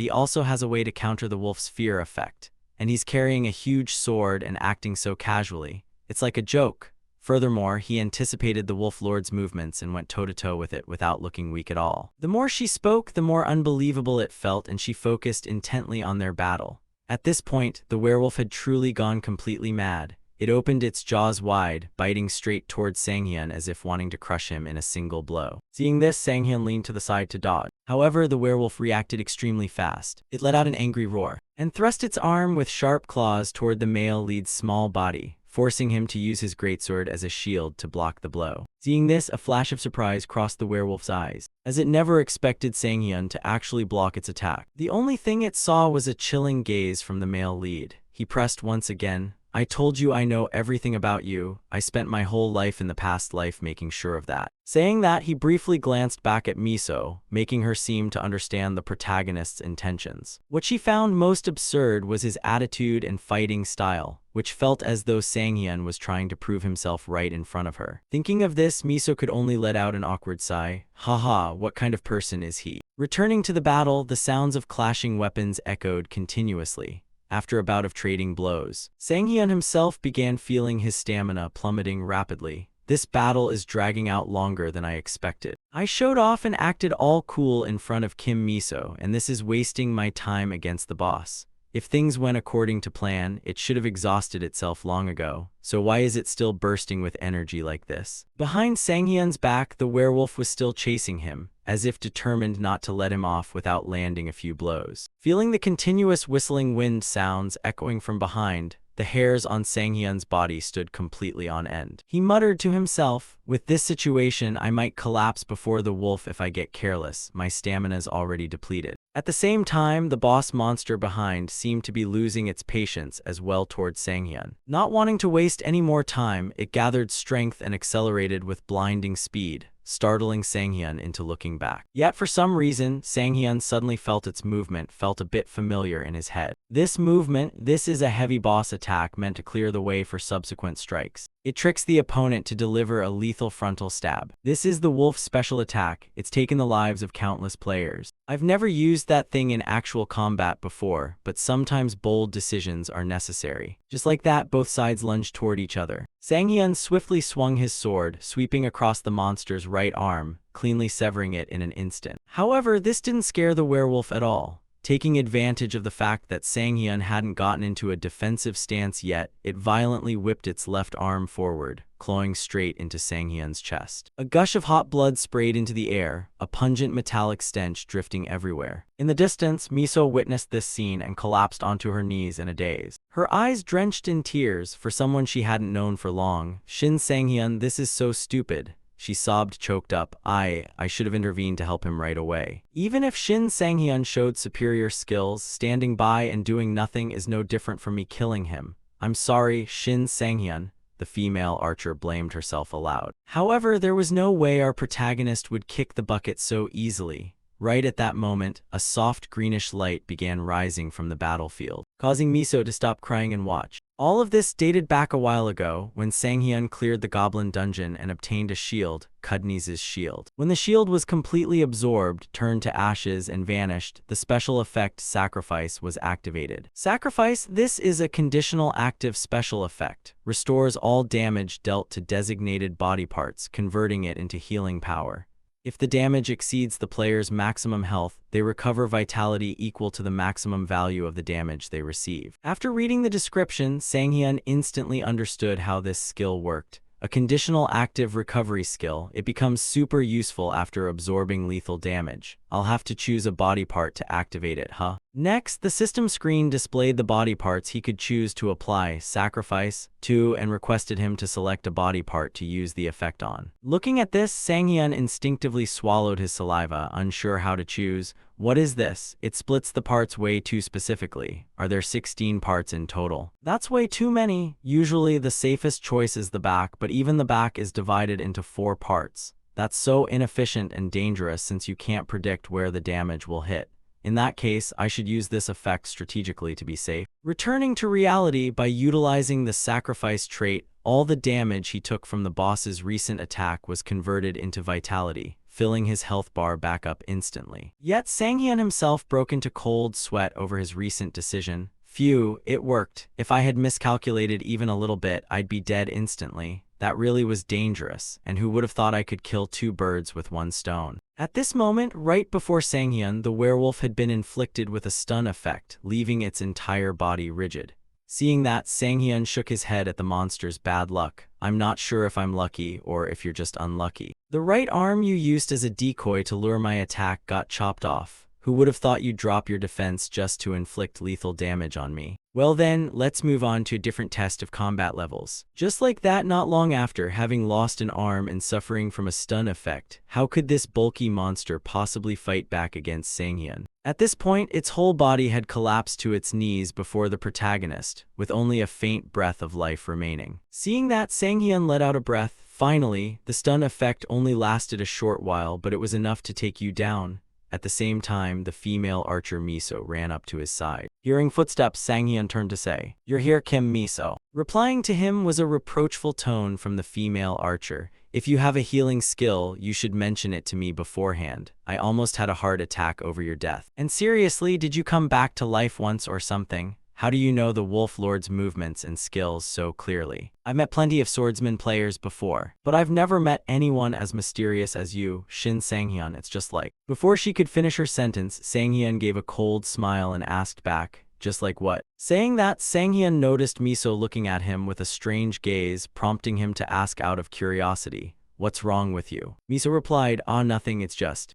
he also has a way to counter the wolf's fear effect. And he's carrying a huge sword and acting so casually. It's like a joke. Furthermore, he anticipated the Wolf Lord's movements and went toe-to-toe with it without looking weak at all. The more she spoke, the more unbelievable it felt, and she focused intently on their battle. At this point, the werewolf had truly gone completely mad. It opened its jaws wide, biting straight towards Sang-hyun as if wanting to crush him in a single blow. Seeing this, Sang-hyun leaned to the side to dodge. However, the werewolf reacted extremely fast. It let out an angry roar and thrust its arm with sharp claws toward the male lead's small body, forcing him to use his greatsword as a shield to block the blow. Seeing this, a flash of surprise crossed the werewolf's eyes, as it never expected Sang-hyun to actually block its attack. The only thing it saw was a chilling gaze from the male lead. He pressed once again. "I told you I know everything about you. I spent my whole life in the past life making sure of that." Saying that, he briefly glanced back at Miso, making her seem to understand the protagonist's intentions. What she found most absurd was his attitude and fighting style, which felt as though Sang-hyun was trying to prove himself right in front of her. Thinking of this, Miso could only let out an awkward sigh. Haha, what kind of person is he? Returning to the battle, the sounds of clashing weapons echoed continuously. After a bout of trading blows, Sang-hyun himself began feeling his stamina plummeting rapidly. "This battle is dragging out longer than I expected. I showed off and acted all cool in front of Kim Miso, and this is wasting my time against the boss. If things went according to plan, it should have exhausted itself long ago. So why is it still bursting with energy like this?" Behind Sang-hyun's back, the werewolf was still chasing him, as if determined not to let him off without landing a few blows. Feeling the continuous whistling wind sounds echoing from behind, the hairs on Sang-hyun's body stood completely on end. He muttered to himself, "With this situation, I might collapse before the wolf if I get careless. My stamina's already depleted." At the same time, the boss monster behind seemed to be losing its patience as well towards Sang-hyun. Not wanting to waste any more time, it gathered strength and accelerated with blinding speed, startling Sang-hyun into looking back. Yet for some reason, Sang-hyun suddenly felt its movement felt a bit familiar in his head. This movement, this is a heavy boss attack meant to clear the way for subsequent strikes. It tricks the opponent to deliver a lethal frontal stab. This is the wolf's special attack. It's taken the lives of countless players. I've never used that thing in actual combat before, but sometimes bold decisions are necessary. Just like that, both sides lunged toward each other. Sang-hyun swiftly swung his sword, sweeping across the monster's right arm, cleanly severing it in an instant. However, this didn't scare the werewolf at all. Taking advantage of the fact that Sang-hyun hadn't gotten into a defensive stance yet, it violently whipped its left arm forward, clawing straight into Sang-hyun's chest. A gush of hot blood sprayed into the air, a pungent metallic stench drifting everywhere. In the distance, Miso witnessed this scene and collapsed onto her knees in a daze. Her eyes drenched in tears. For someone she hadn't known for long, Shin Sang-hyun, this is so stupid. She sobbed, choked up. I should have intervened to help him right away. Even if Shin Sang-hyun showed superior skills, standing by and doing nothing is no different from me killing him. I'm sorry, Shin Sang-hyun. The female archer blamed herself aloud. However, there was no way our protagonist would kick the bucket so easily. Right at that moment, a soft greenish light began rising from the battlefield, causing Miso to stop crying and watch. All of this dated back a while ago, when Sang-hyun cleared the goblin dungeon and obtained a shield, Cudney's shield. When the shield was completely absorbed, turned to ashes, and vanished, the special effect Sacrifice was activated. Sacrifice, this is a conditional active special effect. Restores all damage dealt to designated body parts, converting it into healing power. If the damage exceeds the player's maximum health, they recover vitality equal to the maximum value of the damage they receive. After reading the description, Sang-hyun instantly understood how this skill worked. A conditional active recovery skill, it becomes super useful after absorbing lethal damage. I'll have to choose a body part to activate it, huh? Next, the system screen displayed the body parts he could choose to apply sacrifice to and requested him to select a body part to use the effect on. Looking at this, Sang-hyun instinctively swallowed his saliva, unsure how to choose. What is this? It splits the parts way too specifically. Are there 16 parts in total? That's way too many. Usually the safest choice is the back, but even the back is divided into 4 parts. That's so inefficient and dangerous since you can't predict where the damage will hit. In that case, I should use this effect strategically to be safe. Returning to reality by utilizing the sacrifice trait, all the damage he took from the boss's recent attack was converted into vitality, filling his health bar back up instantly. Yet Sang-hyun himself broke into cold sweat over his recent decision. Phew, it worked. If I had miscalculated even a little bit, I'd be dead instantly. That really was dangerous, and who would have thought I could kill 2 birds with 1 stone? At this moment, right before Sang-hyun, the werewolf had been inflicted with a stun effect, leaving its entire body rigid. Seeing that, Sang-hyun shook his head at the monster's bad luck. I'm not sure if I'm lucky or if you're just unlucky. The right arm you used as a decoy to lure my attack got chopped off. Who would have thought you'd drop your defense just to inflict lethal damage on me? Well then, let's move on to a different test of combat levels. Just like that, not long after having lost an arm and suffering from a stun effect, how could this bulky monster possibly fight back against Sang-hyun? At this point, its whole body had collapsed to its knees before the protagonist, with only a faint breath of life remaining. Seeing that, Sang-hyun let out a breath. Finally, the stun effect only lasted a short while, but it was enough to take you down. At the same time, the female archer Miso ran up to his side. Hearing footsteps, Sang-hyun turned to say, "You're here, Kim Miso." Replying to him was a reproachful tone from the female archer. "If you have a healing skill, you should mention it to me beforehand. I almost had a heart attack over your death. And seriously, did you come back to life once or something? How do you know the Wolf Lord's movements and skills so clearly? I've met plenty of swordsman players before, but I've never met anyone as mysterious as you, Shin Sang-hyun. It's just like..." Before she could finish her sentence, Sang-hyun gave a cold smile and asked back, "Just like what?" Saying that, Sang-hyun noticed Miso looking at him with a strange gaze, prompting him to ask out of curiosity, "What's wrong with you?" Miso replied, nothing, it's just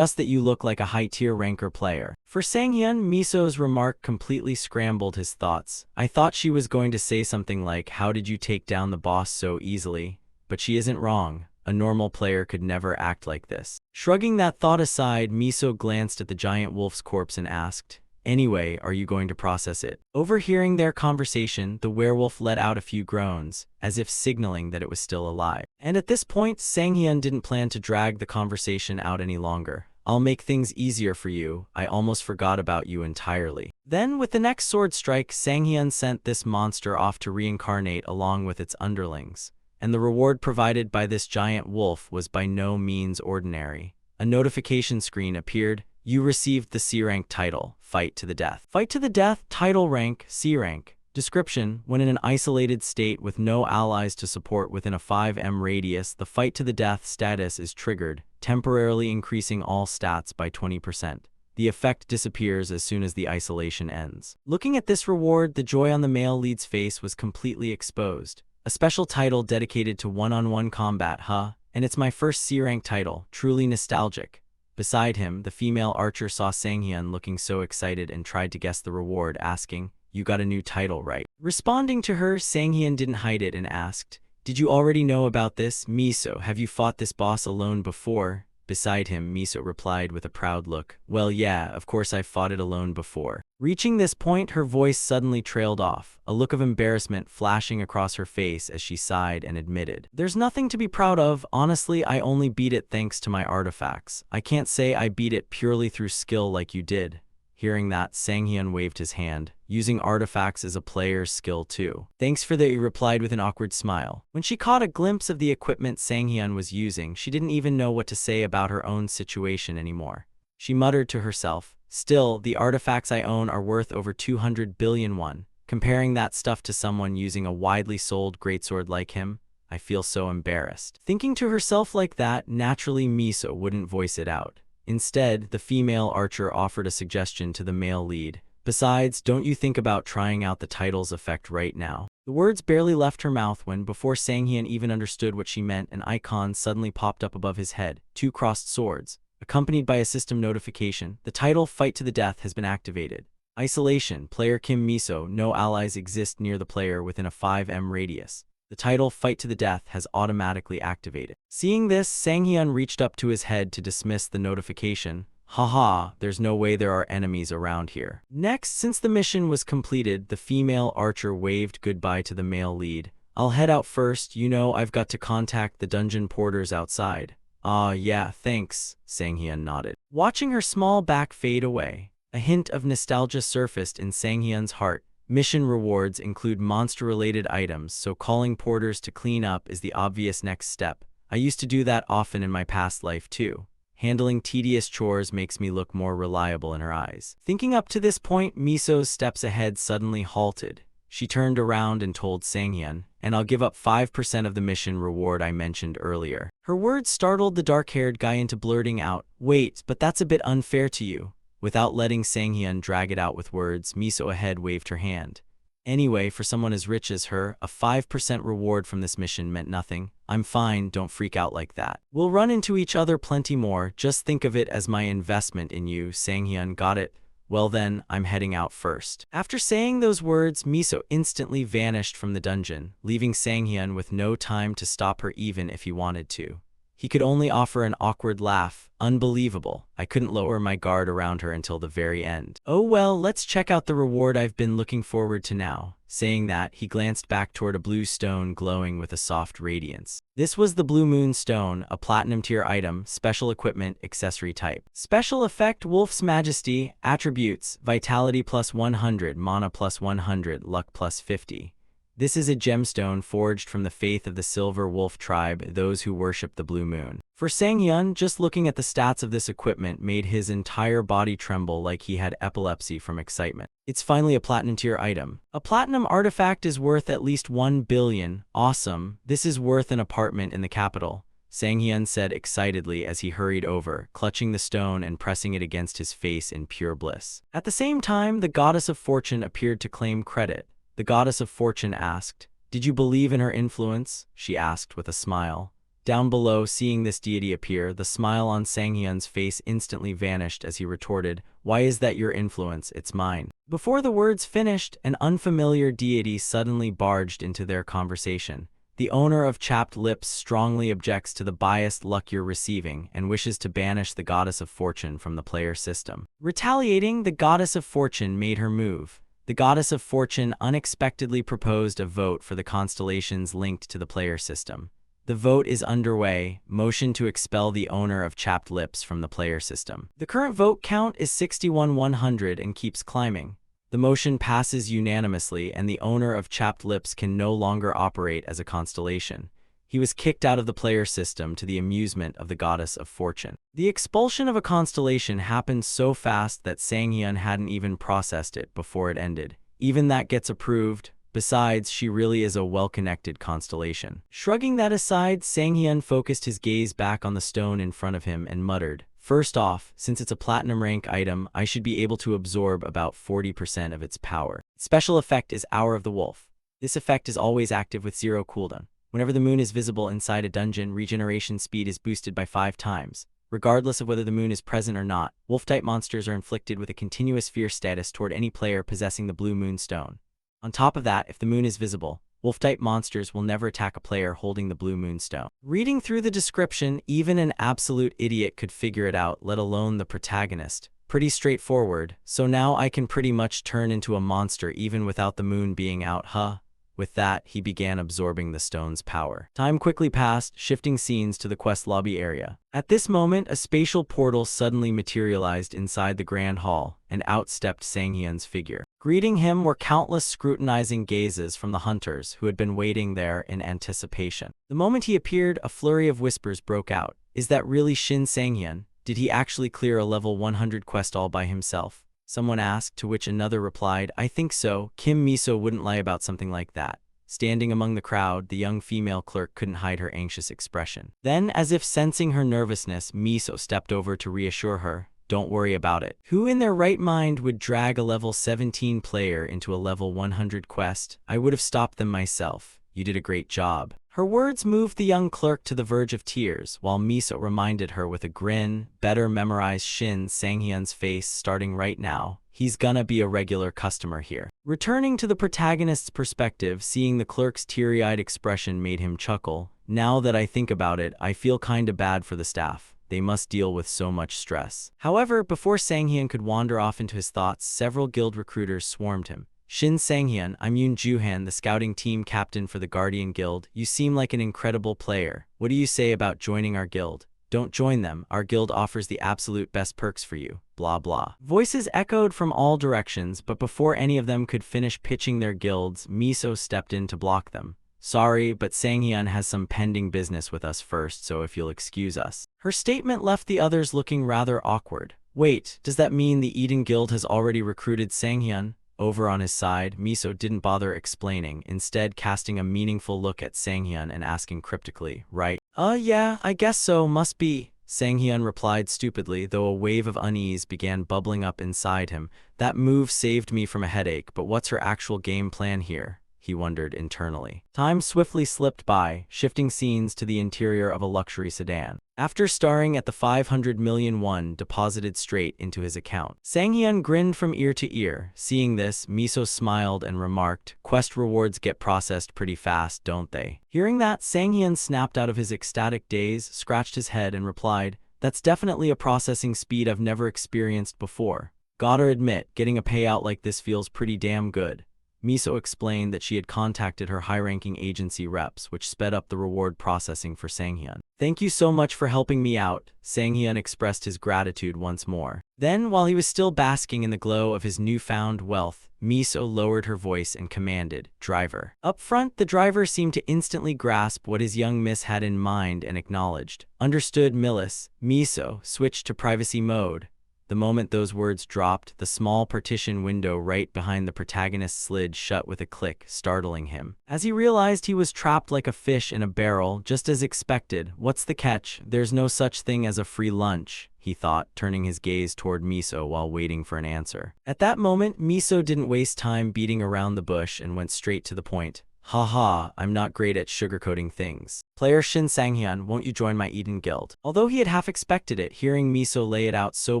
that you look like a high-tier ranker player." For Sang-hyun, Miso's remark completely scrambled his thoughts. I thought she was going to say something like, "How did you take down the boss so easily?" But she isn't wrong. A normal player could never act like this. Shrugging that thought aside, Miso glanced at the giant wolf's corpse and asked, "Anyway, are you going to process it?" Overhearing their conversation, the werewolf let out a few groans, as if signaling that it was still alive. And at this point, Sang-hyun didn't plan to drag the conversation out any longer. "I'll make things easier for you. I almost forgot about you entirely." Then, with the next sword strike, Sang-hyun sent this monster off to reincarnate along with its underlings. And the reward provided by this giant wolf was by no means ordinary. A notification screen appeared. You received the C-rank title, Fight to the Death. Fight to the Death, title rank, C-rank. Description: when in an isolated state with no allies to support within a 5m radius, the Fight to the Death status is triggered, temporarily increasing all stats by 20%. The effect disappears as soon as the isolation ends. Looking at this reward, the joy on the male lead's face was completely exposed. A special title dedicated to one-on-one combat, huh? And it's my first C-rank title, truly nostalgic. Beside him, the female archer saw Sang-hyun looking so excited and tried to guess the reward, asking, "You got a new title, right?" Responding to her, Sang-hyun didn't hide it and asked, "Did you already know about this, Miso? Have you fought this boss alone before?" Beside him, Miso replied with a proud look, "Well, yeah, of course I've fought it alone before." Reaching this point, her voice suddenly trailed off, a look of embarrassment flashing across her face as she sighed and admitted, "There's nothing to be proud of. Honestly, I only beat it thanks to my artifacts. I can't say I beat it purely through skill like you did." Hearing that, Sang-hyun waved his hand. "Using artifacts is a player's skill too." "Thanks for that," he replied with an awkward smile. When she caught a glimpse of the equipment Sang-hyun was using, she didn't even know what to say about her own situation anymore. She muttered to herself, "Still, the artifacts I own are worth over 200 billion won. Comparing that stuff to someone using a widely sold greatsword like him, I feel so embarrassed. Thinking to herself like that, naturally Miso wouldn't voice it out. Instead, the female archer offered a suggestion to the male lead. Besides, don't you think about trying out the title's effect right now? The words barely left her mouth when, before Sang-hyun even understood what she meant, an icon suddenly popped up above his head, two crossed swords. Accompanied by a system notification, the title Fight to the Death has been activated. Isolation, player Kim Miso, no allies exist near the player within a 5m radius. The title Fight to the Death has automatically activated. Seeing this, Sang-hyun reached up to his head to dismiss the notification. Haha, there's no way there are enemies around here. Next, since the mission was completed, the female archer waved goodbye to the male lead. I'll head out first, you know I've got to contact the dungeon porters outside. Yeah, thanks, Sang-hyun nodded. Watching her small back fade away, a hint of nostalgia surfaced in Sang-hyun's heart. Mission rewards include monster-related items, so calling porters to clean up is the obvious next step. I used to do that often in my past life too. Handling tedious chores makes me look more reliable in her eyes. Thinking up to this point, Miso's steps ahead suddenly halted. She turned around and told Sang-hyun, and I'll give up 5% of the mission reward I mentioned earlier. Her words startled the dark-haired guy into blurting out, wait, but that's a bit unfair to you. Without letting Sang-hyun drag it out with words, Miso ahead waved her hand. Anyway, for someone as rich as her, a 5% reward from this mission meant nothing. I'm fine, don't freak out like that. We'll run into each other plenty more, just think of it as my investment in you. Sang-hyun got it. Well then, I'm heading out first. After saying those words, Miso instantly vanished from the dungeon, leaving Sang-hyun with no time to stop her even if he wanted to. He could only offer an awkward laugh. Unbelievable. I couldn't lower my guard around her until the very end. Oh well, let's check out the reward I've been looking forward to now. Saying that, he glanced back toward a blue stone glowing with a soft radiance. This was the Blue Moon Stone, a platinum tier item, special equipment, accessory type. Special effect, Wolf's Majesty, attributes, vitality plus 100, mana plus 100, luck plus 50. This is a gemstone forged from the faith of the Silver Wolf tribe, those who worship the blue moon. For Sang-hyun, just looking at the stats of this equipment made his entire body tremble like he had epilepsy from excitement. It's finally a platinum tier item. A platinum artifact is worth at least 1 billion. Awesome. This is worth an apartment in the capital, Sang-hyun said excitedly as he hurried over, clutching the stone and pressing it against his face in pure bliss. At the same time, the goddess of fortune appeared to claim credit. The goddess of fortune asked, "Did you believe in her influence?" she asked with a smile. Down below, seeing this deity appear, the smile on Sang-hyun's face instantly vanished as he retorted, "Why is that your influence? It's mine." Before the words finished, an unfamiliar deity suddenly barged into their conversation. The owner of Chapped Lips strongly objects to the biased luck you're receiving and wishes to banish the goddess of fortune from the player system. Retaliating, the goddess of fortune made her move. The goddess of fortune unexpectedly proposed a vote for the constellations linked to the player system. The vote is underway, motion to expel the owner of Chapped Lips from the player system. The current vote count is 61,100 and keeps climbing. The motion passes unanimously and the owner of Chapped Lips can no longer operate as a constellation. He was kicked out of the player system to the amusement of the goddess of fortune. The expulsion of a constellation happened so fast that Sang-hyun hadn't even processed it before it ended. Even that gets approved. Besides, she really is a well-connected constellation. Shrugging that aside, Sang-hyun focused his gaze back on the stone in front of him and muttered, "First off, since it's a platinum rank item, I should be able to absorb about 40% of its power." Special effect is Hour of the Wolf. This effect is always active with 0 cooldown. Whenever the moon is visible inside a dungeon, regeneration speed is boosted by 5 times. Regardless of whether the moon is present or not, wolf-type monsters are inflicted with a continuous fear status toward any player possessing the Blue Moon Stone. On top of that, if the moon is visible, wolf-type monsters will never attack a player holding the Blue Moon Stone. Reading through the description, even an absolute idiot could figure it out, let alone the protagonist. Pretty straightforward, so now I can pretty much turn into a monster even without the moon being out, huh? With that, he began absorbing the stone's power. Time quickly passed, shifting scenes to the quest lobby area. At this moment, a spatial portal suddenly materialized inside the grand hall, and out stepped Sang-hyun's figure. Greeting him were countless scrutinizing gazes from the hunters who had been waiting there in anticipation. The moment he appeared, a flurry of whispers broke out. Is that really Shin Sang-hyun? Did he actually clear a level 100 quest all by himself? Someone asked, to which another replied, I think so. Kim Miso wouldn't lie about something like that. Standing among the crowd, the young female clerk couldn't hide her anxious expression. Then, as if sensing her nervousness, Miso stepped over to reassure her. Don't worry about it. Who in their right mind would drag a level 17 player into a level 100 quest? I would have stopped them myself. You did a great job. Her words moved the young clerk to the verge of tears, while Miso reminded her with a grin, better memorize Shin Sang-hyun's face starting right now. He's gonna be a regular customer here. Returning to the protagonist's perspective, seeing the clerk's teary-eyed expression made him chuckle. Now that I think about it, I feel kinda bad for the staff. They must deal with so much stress. However, before Sang-hyun could wander off into his thoughts, several guild recruiters swarmed him. Shin Sang-hyun, I'm Yoon Joo-han, the scouting team captain for the Guardian Guild. You seem like an incredible player. What do you say about joining our guild? Don't join them. Our guild offers the absolute best perks for you. Blah blah. Voices echoed from all directions, but before any of them could finish pitching their guilds, Miso stepped in to block them. Sorry, but Sang-hyun has some pending business with us first, so if you'll excuse us. Her statement left the others looking rather awkward. Wait, does that mean the Eden Guild has already recruited Sang-hyun? Over on his side, Miso didn't bother explaining, instead casting a meaningful look at Sang-hyun and asking cryptically, right? Yeah, I guess so, must be. Sang-hyun replied stupidly, though a wave of unease began bubbling up inside him. That move saved me from a headache, but what's her actual game plan here? He wondered internally. Time swiftly slipped by, shifting scenes to the interior of a luxury sedan. After staring at the 500 million won deposited straight into his account, Sang-hyun grinned from ear to ear. Seeing this, Miso smiled and remarked, quest rewards get processed pretty fast, don't they? Hearing that, Sang-hyun snapped out of his ecstatic daze, scratched his head and replied, that's definitely a processing speed I've never experienced before. Gotta admit, getting a payout like this feels pretty damn good. Miso explained that she had contacted her high-ranking agency reps, which sped up the reward processing for Sang-hyun. Thank you so much for helping me out, Sang-hyun expressed his gratitude once more. Then, while he was still basking in the glow of his newfound wealth, Miso lowered her voice and commanded, driver. Up front, the driver seemed to instantly grasp what his young miss had in mind and acknowledged. Understood, Millis. Miso switched to privacy mode. The moment those words dropped, the small partition window right behind the protagonist slid shut with a click, startling him. As he realized he was trapped like a fish in a barrel, just as expected. What's the catch? There's no such thing as a free lunch, he thought, turning his gaze toward Miso while waiting for an answer. At that moment, Miso didn't waste time beating around the bush and went straight to the point. Haha, I'm not great at sugarcoating things. Player Shin Sang-hyun, won't you join my Eden Guild? Although he had half expected it, hearing Miso lay it out so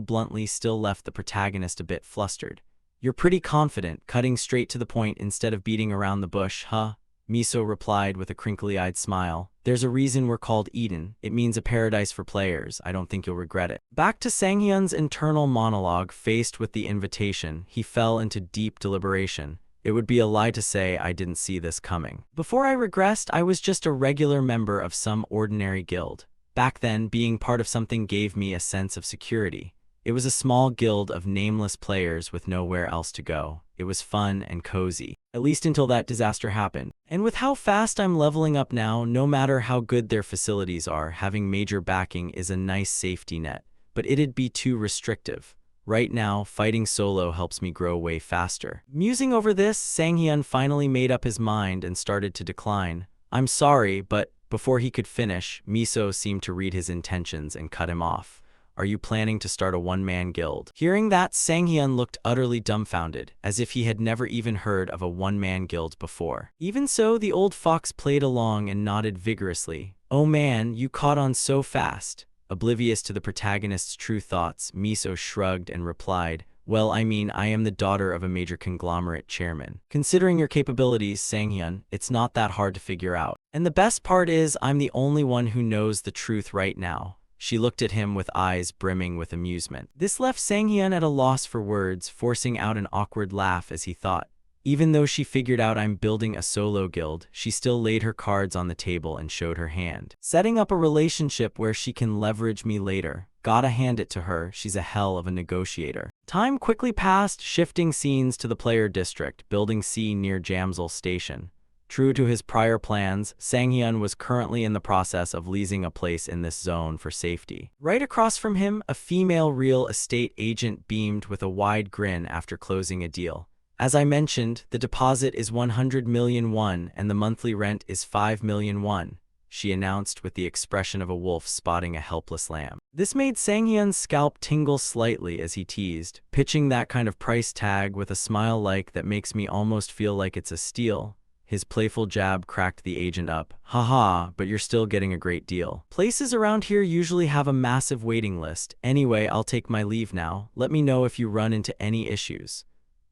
bluntly still left the protagonist a bit flustered. You're pretty confident, cutting straight to the point instead of beating around the bush, huh? Miso replied with a crinkly-eyed smile. There's a reason we're called Eden. It means a paradise for players. I don't think you'll regret it. Back to Sang-hyun's internal monologue, faced with the invitation, he fell into deep deliberation. It would be a lie to say I didn't see this coming. Before I regressed, I was just a regular member of some ordinary guild. Back then, being part of something gave me a sense of security. It was a small guild of nameless players with nowhere else to go. It was fun and cozy, at least until that disaster happened. And with how fast I'm leveling up now, no matter how good their facilities are, having major backing is a nice safety net. But it'd be too restrictive. Right now, fighting solo helps me grow way faster. Musing over this, Sang-hyun finally made up his mind and started to decline. I'm sorry, but before he could finish, Miso seemed to read his intentions and cut him off. Are you planning to start a one-man guild? Hearing that, Sang-hyun looked utterly dumbfounded, as if he had never even heard of a one-man guild before. Even so, the old fox played along and nodded vigorously. Oh man, you caught on so fast. Oblivious to the protagonist's true thoughts, Miso shrugged and replied, well, I mean, I am the daughter of a major conglomerate chairman. Considering your capabilities, Sang-hyun, it's not that hard to figure out. And the best part is, I'm the only one who knows the truth right now. She looked at him with eyes brimming with amusement. This left Sang-hyun at a loss for words, forcing out an awkward laugh as he thought. Even though she figured out I'm building a solo guild, she still laid her cards on the table and showed her hand. Setting up a relationship where she can leverage me later. Gotta hand it to her, she's a hell of a negotiator. Time quickly passed, shifting scenes to the player district, building C near Jamsil Station. True to his prior plans, Sang-hyun was currently in the process of leasing a place in this zone for safety. Right across from him, a female real estate agent beamed with a wide grin after closing a deal. As I mentioned, the deposit is 100 million won and the monthly rent is 5 million won, she announced with the expression of a wolf spotting a helpless lamb. This made Sang-hyun's scalp tingle slightly as he teased, pitching that kind of price tag with a smile like that makes me almost feel like it's a steal. His playful jab cracked the agent up. Haha, but you're still getting a great deal. Places around here usually have a massive waiting list. Anyway, I'll take my leave now. Let me know if you run into any issues.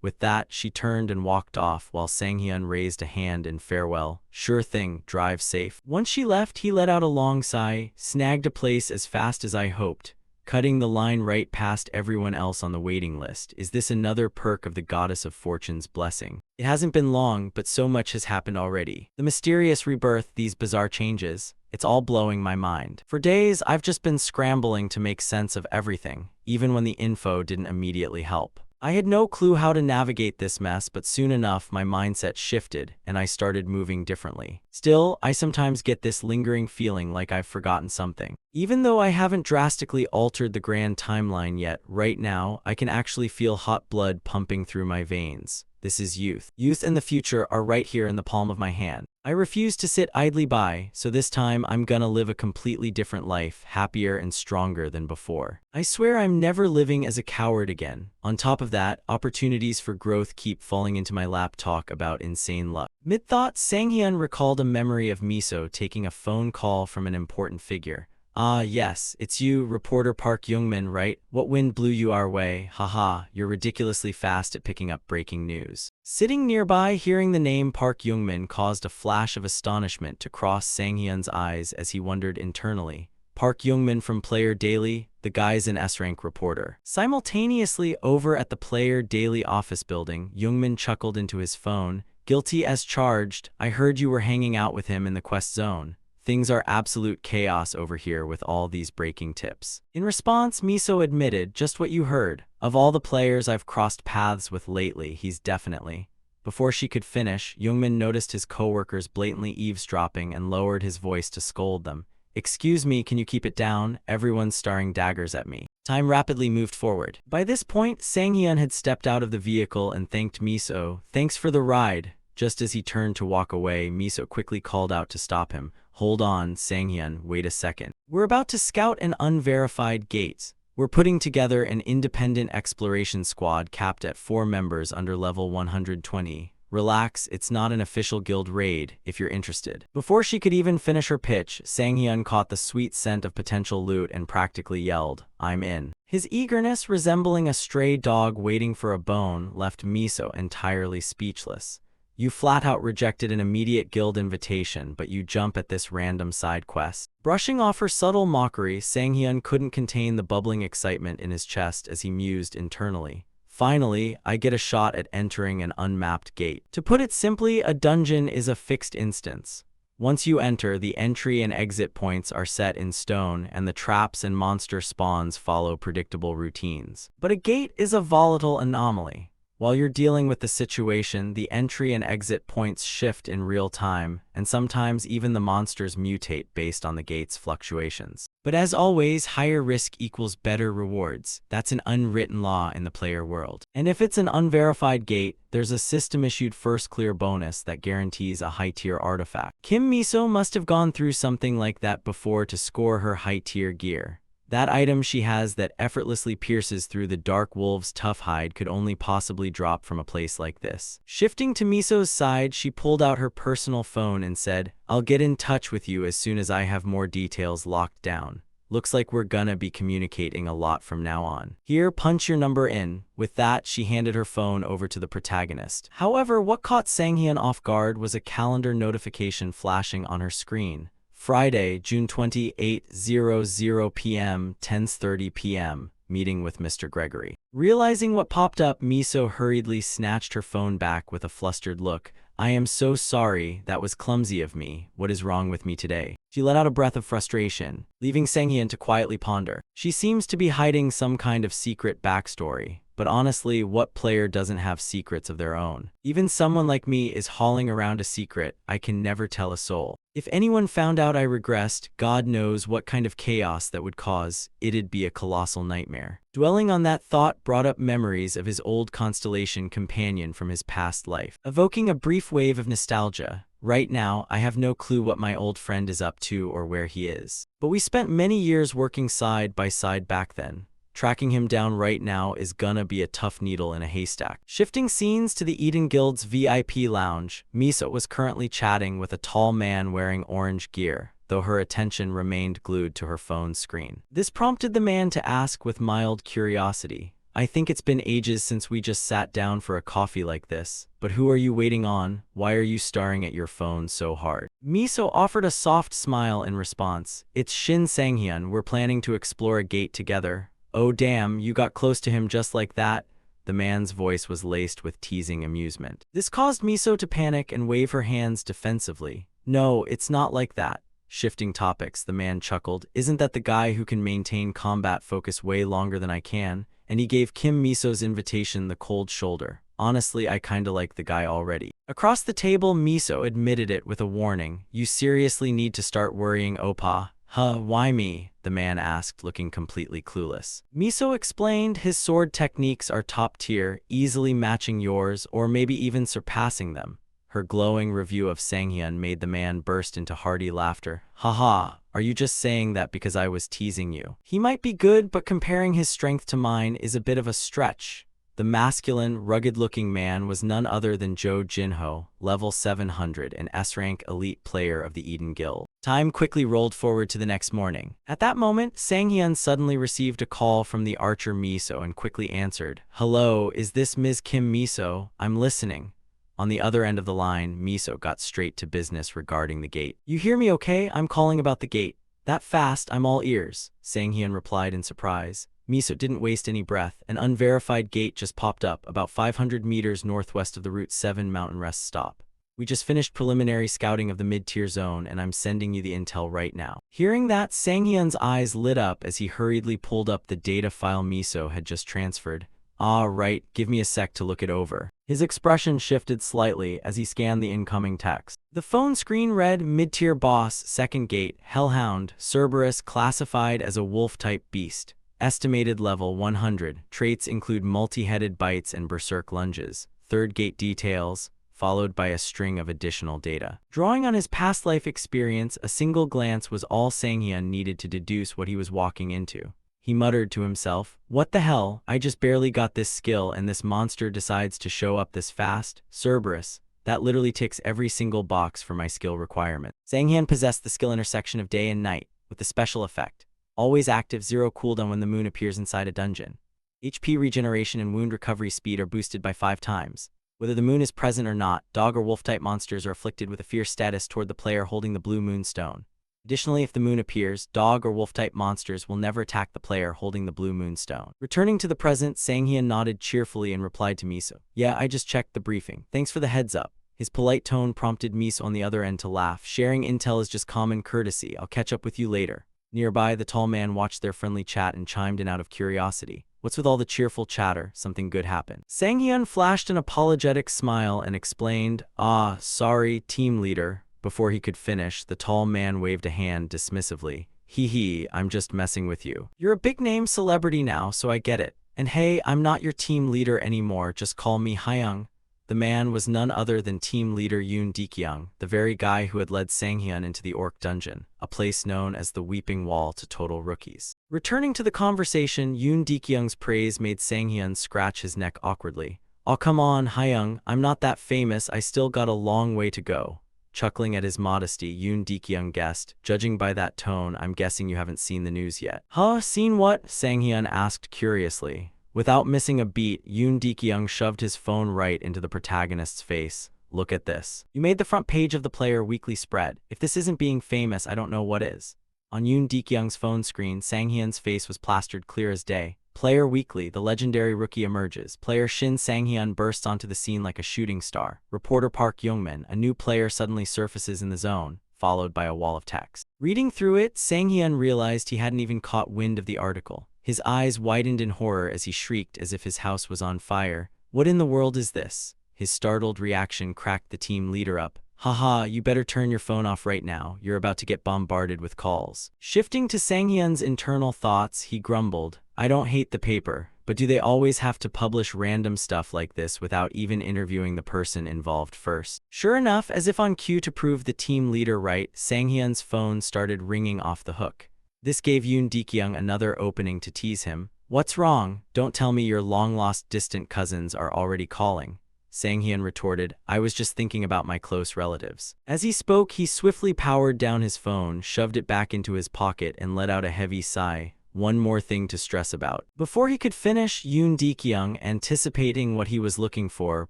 With that, she turned and walked off while Sang-hyun raised a hand in farewell. Sure thing, drive safe. Once she left, he let out a long sigh, snagged a place as fast as I hoped, cutting the line right past everyone else on the waiting list. Is this another perk of the goddess of fortune's blessing? It hasn't been long, but so much has happened already. The mysterious rebirth, these bizarre changes, it's all blowing my mind. For days, I've just been scrambling to make sense of everything, even when the info didn't immediately help. I had no clue how to navigate this mess, but soon enough my mindset shifted and I started moving differently. Still, I sometimes get this lingering feeling like I've forgotten something. Even though I haven't drastically altered the grand timeline yet, right now I can actually feel hot blood pumping through my veins. This is youth. Youth and the future are right here in the palm of my hand. I refuse to sit idly by, so this time I'm gonna live a completely different life, happier and stronger than before. I swear I'm never living as a coward again. On top of that, opportunities for growth keep falling into my lap. Talk about insane luck. Mid-thought, Sang-hyun recalled a memory of Miso taking a phone call from an important figure. Ah, yes, it's you, reporter Park Young-min, right? What wind blew you our way? Haha, you're ridiculously fast at picking up breaking news. Sitting nearby, hearing the name Park Young-min caused a flash of astonishment to cross Sang-hyun's eyes as he wondered internally. Park Young-min from Player Daily, the guy's an S-rank reporter. Simultaneously, over at the Player Daily office building, Young-min chuckled into his phone. Guilty as charged, I heard you were hanging out with him in the Quest Zone. Things are absolute chaos over here with all these breaking tips. In response, Miso admitted, just what you heard. Of all the players I've crossed paths with lately, he's definitely. Before she could finish, Youngmin noticed his coworkers blatantly eavesdropping and lowered his voice to scold them. Excuse me, can you keep it down? Everyone's staring daggers at me. Time rapidly moved forward. By this point, Sang-hyun had stepped out of the vehicle and thanked Miso. Thanks for the ride. Just as he turned to walk away, Miso quickly called out to stop him. Hold on, Sang-hyun, wait a second. We're about to scout an unverified gate. We're putting together an independent exploration squad capped at 4 members under level 120. Relax, it's not an official guild raid, if you're interested. Before she could even finish her pitch, Sang-hyun caught the sweet scent of potential loot and practically yelled, I'm in. His eagerness, resembling a stray dog waiting for a bone, left Miso entirely speechless. You flat-out rejected an immediate guild invitation, but you jump at this random side quest. Brushing off her subtle mockery, Sang-hyun couldn't contain the bubbling excitement in his chest as he mused internally. Finally, I get a shot at entering an unmapped gate. To put it simply, a dungeon is a fixed instance. Once you enter, the entry and exit points are set in stone, and the traps and monster spawns follow predictable routines. But a gate is a volatile anomaly. While you're dealing with the situation, the entry and exit points shift in real time, and sometimes even the monsters mutate based on the gate's fluctuations. But as always, higher risk equals better rewards. That's an unwritten law in the player world. And if it's an unverified gate, there's a system-issued first clear bonus that guarantees a high-tier artifact. Kim Miso must have gone through something like that before to score her high-tier gear. That item she has that effortlessly pierces through the dark wolf's tough hide could only possibly drop from a place like this. Shifting to Miso's side, she pulled out her personal phone and said, I'll get in touch with you as soon as I have more details locked down. Looks like we're gonna be communicating a lot from now on. Here, punch your number in. With that, she handed her phone over to the protagonist. However, what caught Sang-hyun off guard was a calendar notification flashing on her screen. Friday, June 28, 00 p.m., 10:30 p.m., meeting with Mr. Gregory. Realizing what popped up, Miso hurriedly snatched her phone back with a flustered look. I am so sorry, that was clumsy of me. What is wrong with me today? She let out a breath of frustration, leaving Sang-hyun to quietly ponder. She seems to be hiding some kind of secret backstory. But honestly, what player doesn't have secrets of their own? Even someone like me is hauling around a secret I can never tell a soul. If anyone found out I regressed, God knows what kind of chaos that would cause. It'd be a colossal nightmare. Dwelling on that thought brought up memories of his old constellation companion from his past life, evoking a brief wave of nostalgia. Right now, I have no clue what my old friend is up to or where he is. But we spent many years working side by side back then. Tracking him down right now is gonna be a tough needle in a haystack. Shifting scenes to the Eden Guild's VIP lounge, Miso was currently chatting with a tall man wearing orange gear, though her attention remained glued to her phone's screen. This prompted the man to ask with mild curiosity, "I think it's been ages since we just sat down for a coffee like this, but who are you waiting on? Why are you staring at your phone so hard?" Miso offered a soft smile in response. "It's Shin Sang-hyun, we're planning to explore a gate together." "Oh damn, you got close to him just like that?" The man's voice was laced with teasing amusement. This caused Miso to panic and wave her hands defensively. "No, it's not like that." Shifting topics, the man chuckled. "Isn't that the guy who can maintain combat focus way longer than I can?" And he gave Kim Miso's invitation the cold shoulder. "Honestly, I kinda like the guy already." Across the table, Miso admitted it with a warning. "You seriously need to start worrying, Oppa." "Huh, why me?" the man asked, looking completely clueless. Miso explained his sword techniques are top tier, easily matching yours or maybe even surpassing them. Her glowing review of Sang-hyun made the man burst into hearty laughter. "Haha, are you just saying that because I was teasing you? He might be good, but comparing his strength to mine is a bit of a stretch." The masculine, rugged-looking man was none other than Jo Jinho, level 700 and S-rank elite player of the Eden Guild. Time quickly rolled forward to the next morning. At that moment, Sang-hyun suddenly received a call from the archer Miso and quickly answered. "Hello, is this Ms. Kim Miso? I'm listening." On the other end of the line, Miso got straight to business regarding the gate. "You hear me okay? I'm calling about the gate." "That fast? I'm all ears," Sang-hyun replied in surprise. Miso didn't waste any breath. An unverified gate just popped up, about 500 meters northwest of the Route 7 mountain rest stop. "We just finished preliminary scouting of the mid-tier zone, and I'm sending you the intel right now." Hearing that, Sang-hyun's eyes lit up as he hurriedly pulled up the data file Miso had just transferred. "Ah, right, give me a sec to look it over." His expression shifted slightly as he scanned the incoming text. The phone screen read, "Mid-tier boss, second gate, Hellhound, Cerberus, classified as a wolf-type beast. Estimated level 100. Traits include multi-headed bites and berserk lunges. Third gate details," followed by a string of additional data. Drawing on his past life experience, a single glance was all Sang-hyun needed to deduce what he was walking into. He muttered to himself, "What the hell? I just barely got this skill and this monster decides to show up this fast? Cerberus. That literally ticks every single box for my skill requirement." Sang-hyun possessed the skill intersection of day and night, with the special effect. Always active, 0 cooldown when the moon appears inside a dungeon. HP regeneration and wound recovery speed are boosted by 5 times. Whether the moon is present or not, dog or wolf-type monsters are afflicted with a fierce status toward the player holding the blue moonstone. Additionally, if the moon appears, dog or wolf-type monsters will never attack the player holding the blue moonstone. Returning to the present, Sang-hyun nodded cheerfully and replied to Miso. "Yeah, I just checked the briefing. Thanks for the heads up." His polite tone prompted Miso on the other end to laugh. "Sharing intel is just common courtesy. I'll catch up with you later." Nearby, the tall man watched their friendly chat and chimed in out of curiosity. "What's with all the cheerful chatter? Something good happened." Sang-hyun flashed an apologetic smile and explained, "Ah, sorry, team leader." Before he could finish, the tall man waved a hand dismissively. "Hee, I'm just messing with you. You're a big-name celebrity now, so I get it. And hey, I'm not your team leader anymore, just call me Hyung." The man was none other than team leader Yoon Dekyung, the very guy who had led Sang-hyun into the Orc Dungeon, a place known as the Weeping Wall to total rookies. Returning to the conversation, Yoon Dekyung's praise made Sang-hyun scratch his neck awkwardly. "Oh come on, Hyung, I'm not that famous, I still got a long way to go." Chuckling at his modesty, Yoon Dekyung guessed, "Judging by that tone, I'm guessing you haven't seen the news yet." "Huh, seen what?" Sang-hyun asked curiously. Without missing a beat, Yoon Dekyung shoved his phone right into the protagonist's face. "Look at this. You made the front page of the Player Weekly spread. If this isn't being famous, I don't know what is." On Yoon Dekyung's phone screen, Sang-hyun's face was plastered clear as day. Player Weekly, the legendary rookie emerges. Player Shin Sang-hyun bursts onto the scene like a shooting star. Reporter Park Youngmin, a new player, suddenly surfaces in the zone, followed by a wall of text. Reading through it, Sang-hyun realized he hadn't even caught wind of the article. His eyes widened in horror as he shrieked as if his house was on fire. What in the world is this? His startled reaction cracked the team leader up. Haha, you better turn your phone off right now. You're about to get bombarded with calls. Shifting to Sang-hyun's internal thoughts, he grumbled, I don't hate the paper, but do they always have to publish random stuff like this without even interviewing the person involved first? Sure enough, as if on cue to prove the team leader right, Sang-hyun's phone started ringing off the hook. This gave Yoon Dekyung another opening to tease him. What's wrong? Don't tell me your long-lost distant cousins are already calling. Sang-hyun retorted, I was just thinking about my close relatives. As he spoke, he swiftly powered down his phone, shoved it back into his pocket, and let out a heavy sigh. One more thing to stress about. Before he could finish, Yoon Dekyung, anticipating what he was looking for,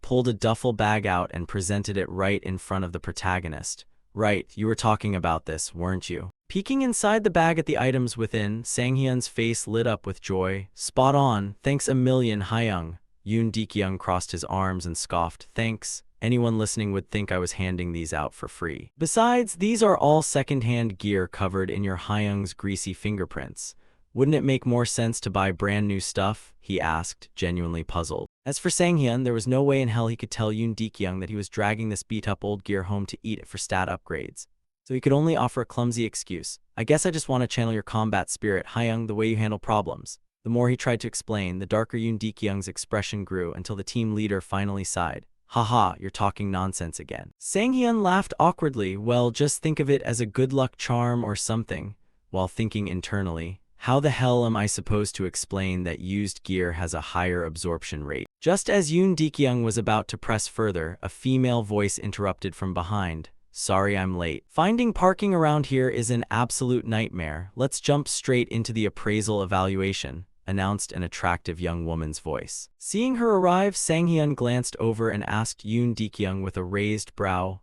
pulled a duffel bag out and presented it right in front of the protagonist. Right, you were talking about this, weren't you? Peeking inside the bag at the items within, Sang-hyun's face lit up with joy. Spot on, thanks a million, Hyung. Yoon Dekyung crossed his arms and scoffed, thanks. Anyone listening would think I was handing these out for free. Besides, these are all second-hand gear covered in your Hyung's greasy fingerprints. Wouldn't it make more sense to buy brand new stuff? He asked, genuinely puzzled. As for Sang-hyun, there was no way in hell he could tell Yoon Dekyung that he was dragging this beat-up old gear home to eat it for stat upgrades. So he could only offer a clumsy excuse. I guess I just want to channel your combat spirit, Hyung, the way you handle problems. The more he tried to explain, the darker Yoon Dekyung's expression grew until the team leader finally sighed. Haha, you're talking nonsense again. Sang-hyun laughed awkwardly. Well, just think of it as a good luck charm or something, while thinking internally, how the hell am I supposed to explain that used gear has a higher absorption rate? Just as Yoon Dekyung was about to press further, a female voice interrupted from behind. Sorry I'm late. Finding parking around here is an absolute nightmare. Let's jump straight into the appraisal evaluation, announced an attractive young woman's voice. Seeing her arrive, Sang-hyun glanced over and asked Yoon Dekyung with a raised brow,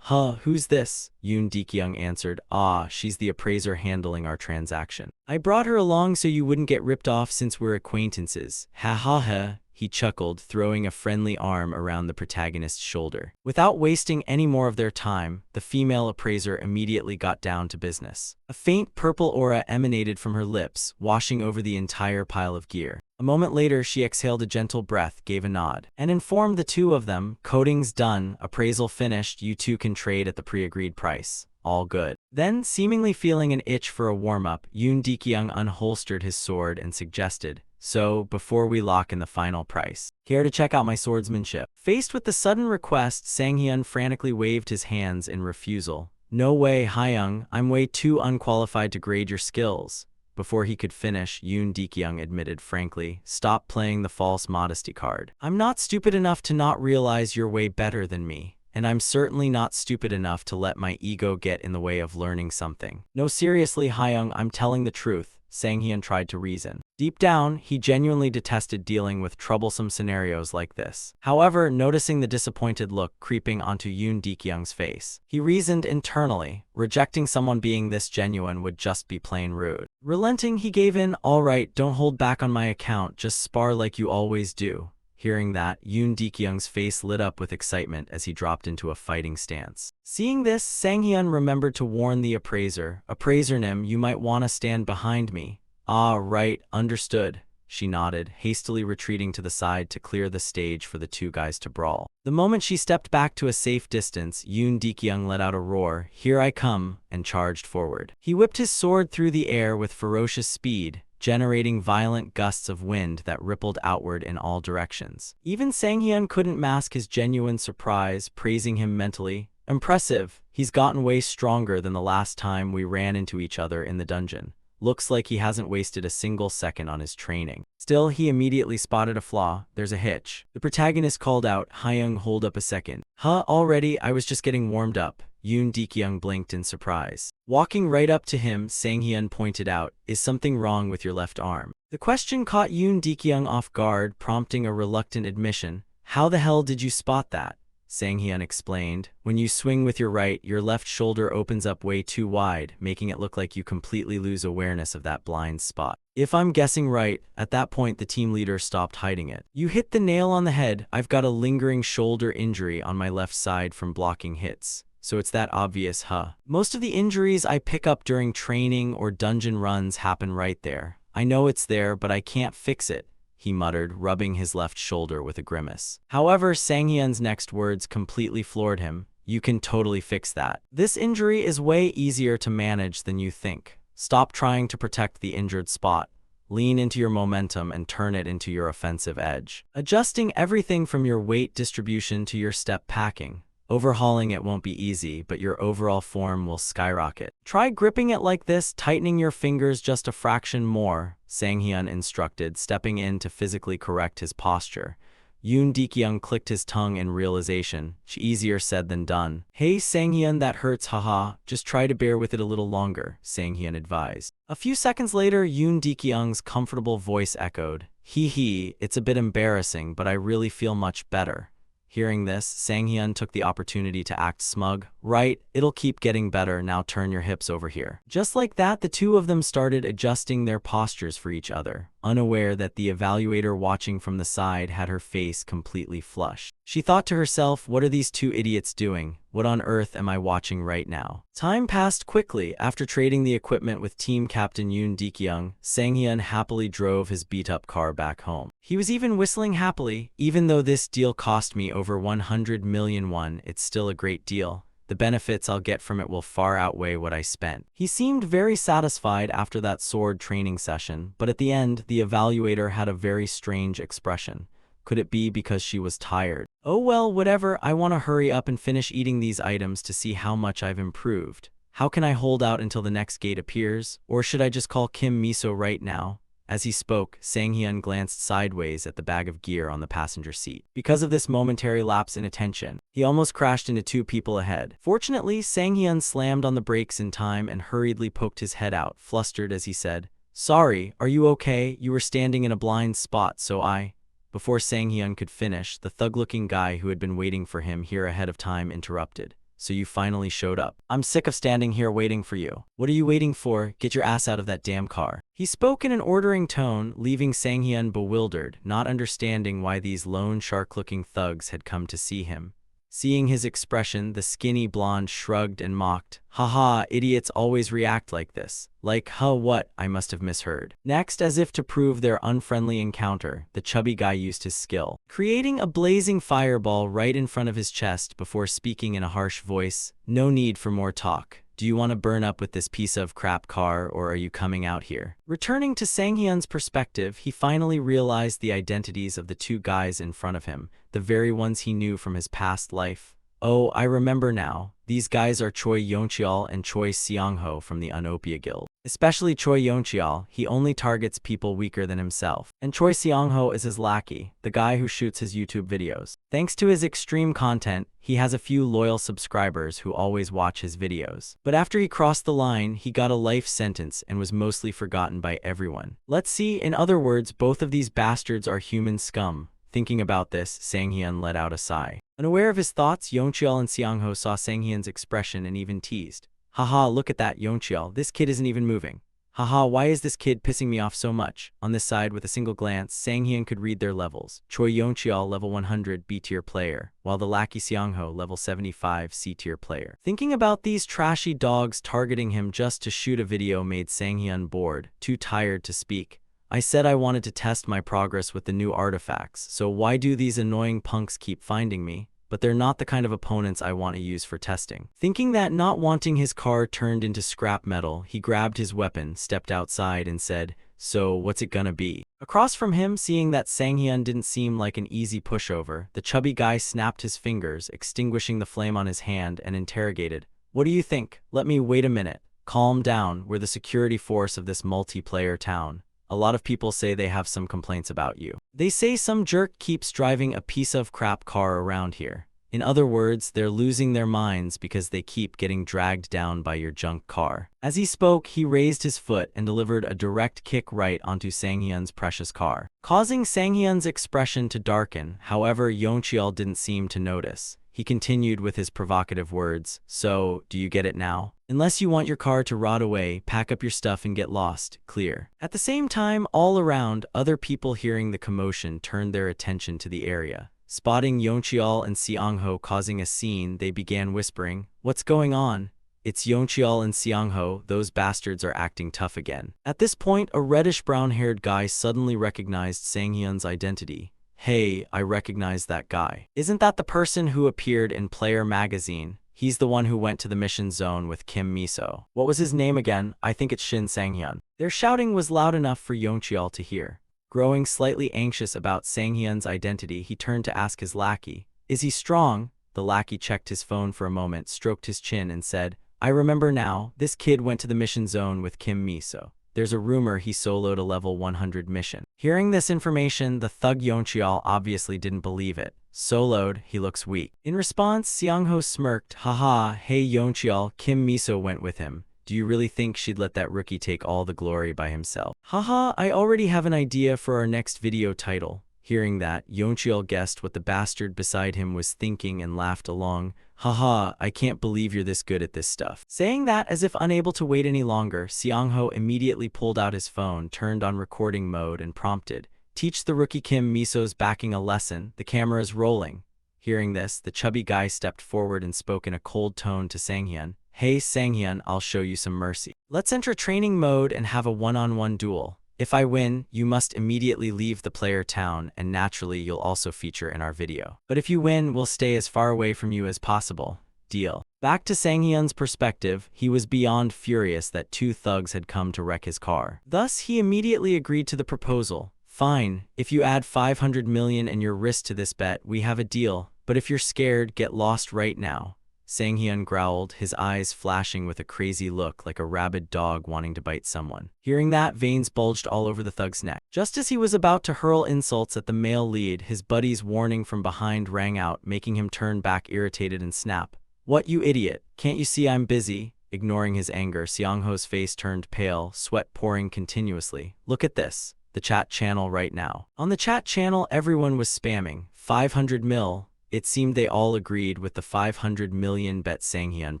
who's this? Yoon Dekyung answered, she's the appraiser handling our transaction. I brought her along so you wouldn't get ripped off since we're acquaintances. Ha ha ha. He chuckled, throwing a friendly arm around the protagonist's shoulder. Without wasting any more of their time, the female appraiser immediately got down to business. A faint purple aura emanated from her lips, washing over the entire pile of gear. A moment later, she exhaled a gentle breath, gave a nod, and informed the two of them, coding's done, appraisal finished, you two can trade at the pre-agreed price. All good. Then, seemingly feeling an itch for a warm-up, Yoon Dekyung unholstered his sword and suggested, so, before we lock in the final price, care to check out my swordsmanship? Faced with the sudden request, Sang-hyun frantically waved his hands in refusal. No way, Hyung, I'm way too unqualified to grade your skills. Before he could finish, Yoon Dekyung admitted frankly, stop playing the false modesty card. I'm not stupid enough to not realize you're way better than me. And I'm certainly not stupid enough to let my ego get in the way of learning something. No, seriously, Hyung, I'm telling the truth. Sang-hyun tried to reason. Deep down, he genuinely detested dealing with troublesome scenarios like this. However, noticing the disappointed look creeping onto Yoon Dekyung's face, he reasoned internally, rejecting someone being this genuine would just be plain rude. Relenting, he gave in, all right, don't hold back on my account, just spar like you always do. Hearing that, Yoon Dekyung's face lit up with excitement as he dropped into a fighting stance. Seeing this, Sang-hyun remembered to warn the appraiser, Appraiser-nim, you might want to stand behind me. Ah, right, understood. She nodded, hastily retreating to the side to clear the stage for the two guys to brawl. The moment she stepped back to a safe distance, Yoon Dekyung let out a roar, here I come, and charged forward. He whipped his sword through the air with ferocious speed, generating violent gusts of wind that rippled outward in all directions. Even Sang-hyun couldn't mask his genuine surprise, praising him mentally. Impressive, he's gotten way stronger than the last time we ran into each other in the dungeon. Looks like he hasn't wasted a single second on his training. Still, he immediately spotted a flaw. There's a hitch. The protagonist called out, Hyung, hold up a second. Already? I was just getting warmed up. Yoon Dekyung blinked in surprise. Walking right up to him, Sang-hyun pointed out, is something wrong with your left arm? The question caught Yoon Dekyung off guard, prompting a reluctant admission. How the hell did you spot that? Sang-hyun explained, when you swing with your right, your left shoulder opens up way too wide, making it look like you completely lose awareness of that blind spot. If I'm guessing right, at that point the team leader stopped hiding it. You hit the nail on the head. I've got a lingering shoulder injury on my left side from blocking hits. So it's that obvious, huh? Most of the injuries I pick up during training or dungeon runs happen right there. I know it's there, but I can't fix it, he muttered, rubbing his left shoulder with a grimace. However, Sang-hyun's next words completely floored him. You can totally fix that. This injury is way easier to manage than you think. Stop trying to protect the injured spot. Lean into your momentum and turn it into your offensive edge. Adjusting everything from your weight distribution to your step packing. Overhauling it won't be easy, but your overall form will skyrocket. Try gripping it like this, tightening your fingers just a fraction more, Sang-hyun instructed, stepping in to physically correct his posture. Yoon Dekyung clicked his tongue in realization. Easier said than done. Hey Sang-hyun, that hurts, haha. Just try to bear with it a little longer, Sang-hyun advised. A few seconds later, Yoon Dekyung's comfortable voice echoed. Hee, it's a bit embarrassing, but I really feel much better. Hearing this, Sang-hyun took the opportunity to act smug. Right, it'll keep getting better, now turn your hips over here. Just like that, the two of them started adjusting their postures for each other, unaware that the evaluator watching from the side had her face completely flushed. She thought to herself, what are these two idiots doing? What on earth am I watching right now? Time passed quickly. After trading the equipment with team captain Yoon Dekyung, Sang-hyun happily drove his beat-up car back home. He was even whistling happily. Even though this deal cost me over 100 million won, it's still a great deal. The benefits I'll get from it will far outweigh what I spent. He seemed very satisfied after that sword training session, but at the end, the evaluator had a very strange expression. Could it be because she was tired? Oh well, whatever, I want to hurry up and finish eating these items to see how much I've improved. How can I hold out until the next gate appears? Or should I just call Kim Miso right now? As he spoke, Sang-hyun glanced sideways at the bag of gear on the passenger seat. Because of this momentary lapse in attention, he almost crashed into two people ahead. Fortunately, Sang-hyun slammed on the brakes in time and hurriedly poked his head out, flustered as he said, Sorry, are you okay? You were standing in a blind spot, so I... Before Sang-hyun could finish, the thug-looking guy who had been waiting for him here ahead of time interrupted. So you finally showed up. I'm sick of standing here waiting for you. What are you waiting for? Get your ass out of that damn car. He spoke in an ordering tone, leaving Sang-hyun bewildered, not understanding why these lone shark-looking thugs had come to see him. Seeing his expression, the skinny blonde shrugged and mocked. Haha, idiots always react like this. Like, huh, what? I must have misheard. Next, as if to prove their unfriendly encounter, the chubby guy used his skill, creating a blazing fireball right in front of his chest before speaking in a harsh voice. No need for more talk. Do you want to burn up with this piece of crap car, or are you coming out here? Returning to Sang-hyun's perspective, he finally realized the identities of the two guys in front of him, the very ones he knew from his past life. Oh, I remember now. These guys are Choi Yeoncheol and Choi Seong-ho from the Unopia Guild. Especially Choi Yeoncheol, he only targets people weaker than himself. And Choi Seong-ho is his lackey, the guy who shoots his YouTube videos. Thanks to his extreme content, he has a few loyal subscribers who always watch his videos. But after he crossed the line, he got a life sentence and was mostly forgotten by everyone. Let's see, in other words, both of these bastards are human scum. Thinking about this, Sang-hyun let out a sigh. Unaware of his thoughts, Yeoncheol and Seong-ho saw Sang-hyun's expression and even teased. Haha, look at that, Yeoncheol. This kid isn't even moving. Haha, why is this kid pissing me off so much? On this side, with a single glance, Sang-hyun could read their levels. Choi Yeoncheol, level 100 B-tier player, while the lackey Seong-ho, level 75 C-tier player. Thinking about these trashy dogs targeting him just to shoot a video made Sang-hyun bored, too tired to speak. I said I wanted to test my progress with the new artifacts, so why do these annoying punks keep finding me? But they're not the kind of opponents I want to use for testing. Thinking that not wanting his car turned into scrap metal, he grabbed his weapon, stepped outside, and said, So, what's it gonna be? Across from him, seeing that Sang-hyun didn't seem like an easy pushover, the chubby guy snapped his fingers, extinguishing the flame on his hand, and interrogated, What do you think? Let me wait a minute. Calm down, we're the security force of this multiplayer town. A lot of people say they have some complaints about you. They say some jerk keeps driving a piece of crap car around here. In other words, they're losing their minds because they keep getting dragged down by your junk car. As he spoke, he raised his foot and delivered a direct kick right onto Sang-hyun's precious car, causing Sang-hyun's expression to darken. However, Yeoncheol didn't seem to notice. He continued with his provocative words, So, do you get it now? Unless you want your car to rot away, pack up your stuff and get lost. Clear. At the same time, all around, other people hearing the commotion turned their attention to the area. Spotting Yeoncheol and Seong-ho causing a scene, they began whispering, What's going on? it's Yeoncheol and Seongho, those bastards are acting tough again. At this point, a reddish-brown-haired guy suddenly recognized Sanghyun's identity. Hey, I recognize that guy. Isn't that the person who appeared in Player magazine? He's the one who went to the mission zone with Kim Miso. What was his name again? I think it's Shin Sanghyun. Their shouting was loud enough for Yeoncheol to hear. Growing slightly anxious about Sanghyun's identity, he turned to ask his lackey, "Is he strong?" The lackey checked his phone for a moment, stroked his chin, and said, "I remember now. This kid went to the mission zone with Kim Miso. There's a rumor he soloed a level 100 mission." Hearing this information, the thug Yeoncheol obviously didn't believe it. Soloed, he looks weak. In response, Seongho smirked, "Haha, hey Yeoncheol, Kim Miso went with him. Do you really think she'd let that rookie take all the glory by himself?" Haha, I already have an idea for our next video title. Hearing that, Yeoncheol guessed what the bastard beside him was thinking and laughed along. "Haha, I can't believe you're this good at this stuff." Saying that as if unable to wait any longer, Seongho immediately pulled out his phone, turned on recording mode, and prompted, "Teach the rookie Kim Miso's backing a lesson. The camera is rolling." Hearing this, the chubby guy stepped forward and spoke in a cold tone to Sanghyun. "Hey Sanghyun, I'll show you some mercy. Let's enter training mode and have a one-on-one duel. If I win, you must immediately leave the player town, and naturally you'll also feature in our video. But if you win, we'll stay as far away from you as possible. Deal." Back to Sanghyun's perspective, he was beyond furious that two thugs had come to wreck his car. Thus, he immediately agreed to the proposal. "Fine, if you add 500 million and your wrist to this bet, we have a deal. But if you're scared, get lost right now." Sanghyun growled, his eyes flashing with a crazy look like a rabid dog wanting to bite someone. Hearing that, veins bulged all over the thug's neck. Just as he was about to hurl insults at the male lead, his buddy's warning from behind rang out, making him turn back irritated and snap, "What, you idiot? Can't you see I'm busy?" Ignoring his anger, Seongho's face turned pale, sweat pouring continuously. "Look at this. The chat channel right now." On the chat channel, everyone was spamming 500 mil. It seemed they all agreed with the 500 million bet Sanghyun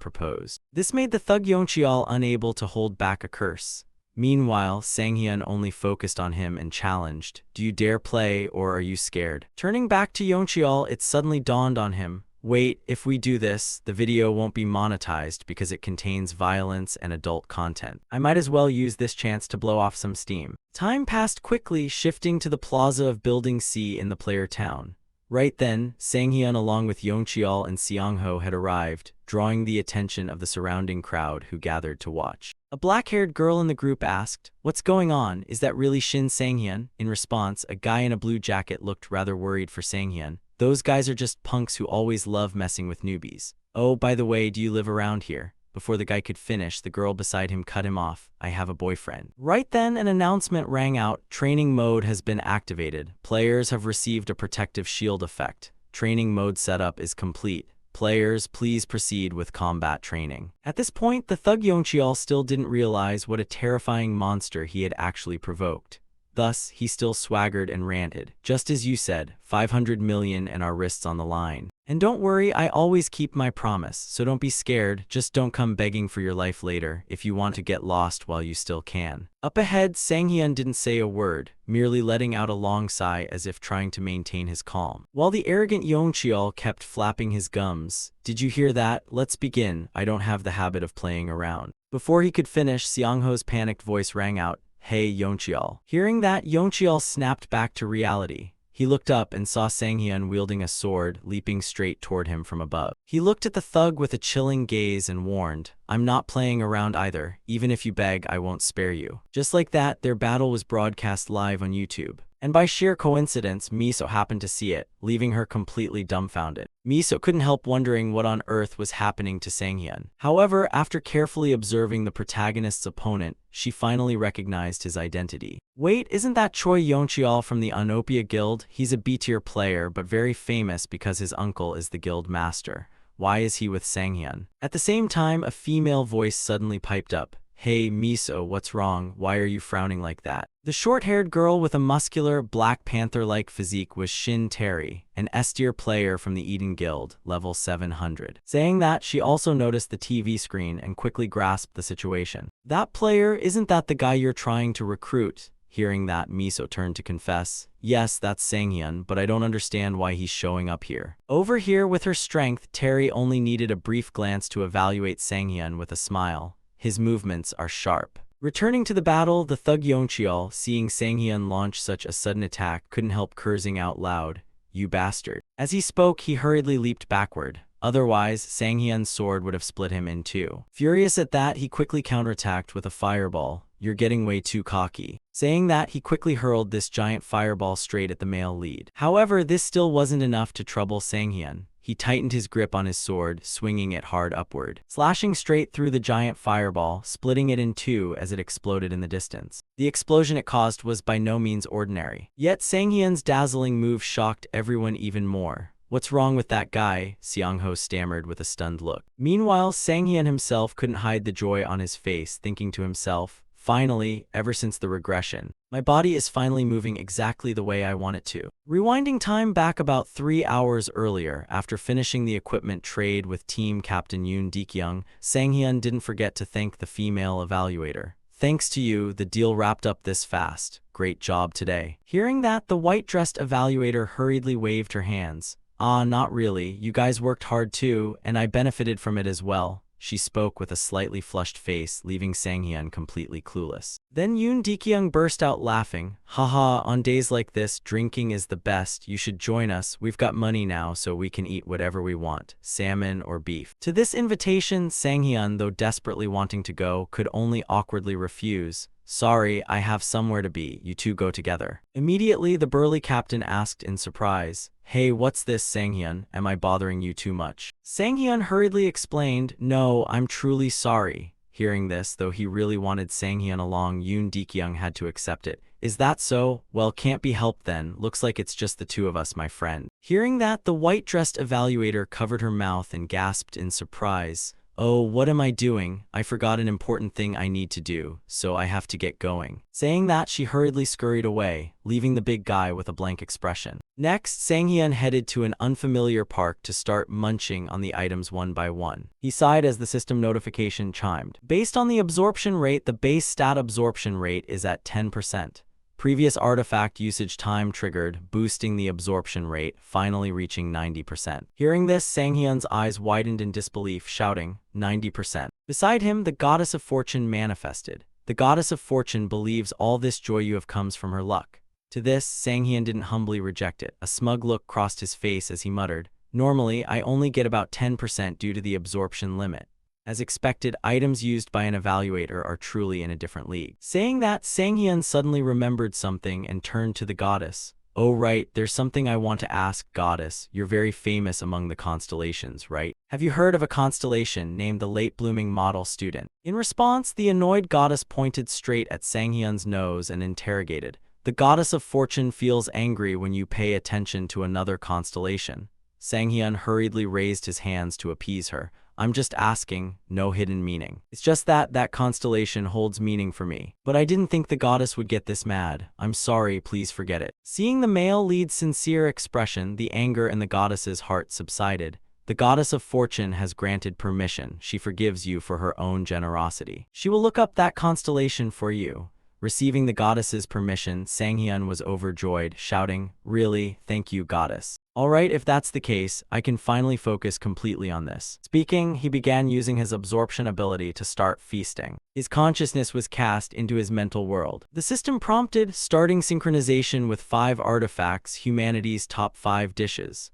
proposed. This made the thug Yeoncheol unable to hold back a curse. Meanwhile, Sanghyun only focused on him and challenged, "Do you dare play, or are you scared?" Turning back to Yeoncheol, it suddenly dawned on him, "Wait, if we do this, the video won't be monetized because it contains violence and adult content. I might as well use this chance to blow off some steam." Time passed quickly, shifting to the plaza of Building C in the player town. Right then, Sanghyun along with Yeoncheol and Seongho had arrived, drawing the attention of the surrounding crowd who gathered to watch. A black-haired girl in the group asked, "What's going on? Is that really Shin Sanghyun?" In response, a guy in a blue jacket looked rather worried for Sanghyun. "Those guys are just punks who always love messing with newbies. Oh, by the way, do you live around here?" Before the guy could finish, the girl beside him cut him off. "I have a boyfriend." Right then, an announcement rang out. Training mode has been activated. Players have received a protective shield effect. Training mode setup is complete. Players, please proceed with combat training. At this point, the thug Yeoncheol still didn't realize what a terrifying monster he had actually provoked. Thus, he still swaggered and ranted. "Just as you said, 500 million and our wrists on the line. And don't worry, I always keep my promise, so don't be scared, just don't come begging for your life later if you want to get lost while you still can." Up ahead, Sanghyun didn't say a word, merely letting out a long sigh as if trying to maintain his calm. While the arrogant Yeoncheol kept flapping his gums. "Did you hear that? Let's begin. I don't have the habit of playing around." Before he could finish, Seongho's panicked voice rang out, "Hey Yeoncheol." Hearing that, Yeoncheol snapped back to reality. He looked up and saw Sanghyun wielding a sword, leaping straight toward him from above. He looked at the thug with a chilling gaze and warned, "I'm not playing around either. Even if you beg, I won't spare you." Just like that, their battle was broadcast live on YouTube. And by sheer coincidence, Miso happened to see it, leaving her completely dumbfounded. Miso couldn't help wondering what on earth was happening to Sanghyun. However, after carefully observing the protagonist's opponent, she finally recognized his identity. "Wait, isn't that Choi Yeoncheol from the Onopia Guild? He's a B-tier player, but very famous because his uncle is the guild master. Why is he with Sanghyun?" At the same time, a female voice suddenly piped up. "Hey, Miso, what's wrong? Why are you frowning like that?" The short-haired girl with a muscular, Black Panther-like physique was Shin Terry, an S-tier player from the Eden Guild, level 700. Saying that, she also noticed the TV screen and quickly grasped the situation. "That player, isn't that the guy you're trying to recruit?" Hearing that, Miso turned to confess, yes, that's Sanghyun, but I don't understand why he's showing up here. Over here with her strength, Terry only needed a brief glance to evaluate Sanghyun with a smile. His movements are sharp. Returning to the battle, the thug Yeoncheol, seeing Sanghyun launch such a sudden attack, couldn't help cursing out loud, "You bastard." As he spoke, he hurriedly leaped backward. Otherwise, Sanghyun's sword would have split him in two. Furious at that, he quickly counterattacked with a fireball. "You're getting way too cocky." Saying that, he quickly hurled this giant fireball straight at the male lead. However, this still wasn't enough to trouble Sanghyun. He tightened his grip on his sword, swinging it hard upward, slashing straight through the giant fireball, splitting it in two as it exploded in the distance. The explosion it caused was by no means ordinary. Yet Sanghyun's dazzling move shocked everyone even more. "What's wrong with that guy?" Seong-ho stammered with a stunned look. Meanwhile, Sanghyun himself couldn't hide the joy on his face, thinking to himself, "Finally, ever since the regression, my body is finally moving exactly the way I want it to." Rewinding time back about 3 hours earlier, after finishing the equipment trade with team captain Yoon Dekyung, Sanghyun didn't forget to thank the female evaluator. "Thanks to you, the deal wrapped up this fast. Great job today." Hearing that, the white-dressed evaluator hurriedly waved her hands. "Ah, not really. You guys worked hard too, and I benefited from it as well." She spoke with a slightly flushed face, leaving Sanghyun completely clueless. Then Yoon Dekyung burst out laughing. "Haha, on days like this, drinking is the best. You should join us. We've got money now, so we can eat whatever we want, salmon or beef." To this invitation, Sanghyun, though desperately wanting to go, could only awkwardly refuse. "Sorry, I have somewhere to be. You two go together." Immediately, the burly captain asked in surprise, "Hey, what's this, Sanghyun? Am I bothering you too much?" Sanghyun hurriedly explained, "No, I'm truly sorry." Hearing this, though he really wanted Sanghyun along, Yoon Dekyung had to accept it. "Is that so? Well, can't be helped then. Looks like it's just the two of us, my friend." Hearing that, the white-dressed evaluator covered her mouth and gasped in surprise. "Oh, what am I doing? I forgot an important thing I need to do, so I have to get going." Saying that, she hurriedly scurried away, leaving the big guy with a blank expression. Next, Sanghyun headed to an unfamiliar park to start munching on the items one by one. He sighed as the system notification chimed. Based on the absorption rate, the base stat absorption rate is at 10%. Previous artifact usage time triggered, boosting the absorption rate, finally reaching 90%. Hearing this, Sanghyun's eyes widened in disbelief, shouting, 90%. Beside him, the goddess of fortune manifested. The goddess of fortune believes all this joy you have comes from her luck. To this, Sanghyun didn't humbly reject it. A smug look crossed his face as he muttered, "Normally, I only get about 10% due to the absorption limit. As expected, items used by an evaluator are truly in a different league." Saying that, Sanghyun suddenly remembered something and turned to the goddess. "Oh right, there's something I want to ask, goddess. You're very famous among the constellations, right? Have you heard of a constellation named the late-blooming model student?" In response, the annoyed goddess pointed straight at Sanghyun's nose and interrogated, "The goddess of fortune feels angry when you pay attention to another constellation." Sanghyun hurriedly raised his hands to appease her. "I'm just asking, no hidden meaning. It's just that constellation holds meaning for me. But I didn't think the goddess would get this mad. I'm sorry, please forget it." Seeing the male lead's sincere expression, the anger in the goddess's heart subsided. "The goddess of fortune has granted permission. She forgives you for her own generosity. She will look up that constellation for you." Receiving the goddess's permission, Sanghyun was overjoyed, shouting, "Really? Thank you, goddess. Alright, if that's the case, I can finally focus completely on this." Speaking, he began using his absorption ability to start feasting. His consciousness was cast into his mental world. The system prompted, starting synchronization with 5 artifacts, humanity's top 5 dishes.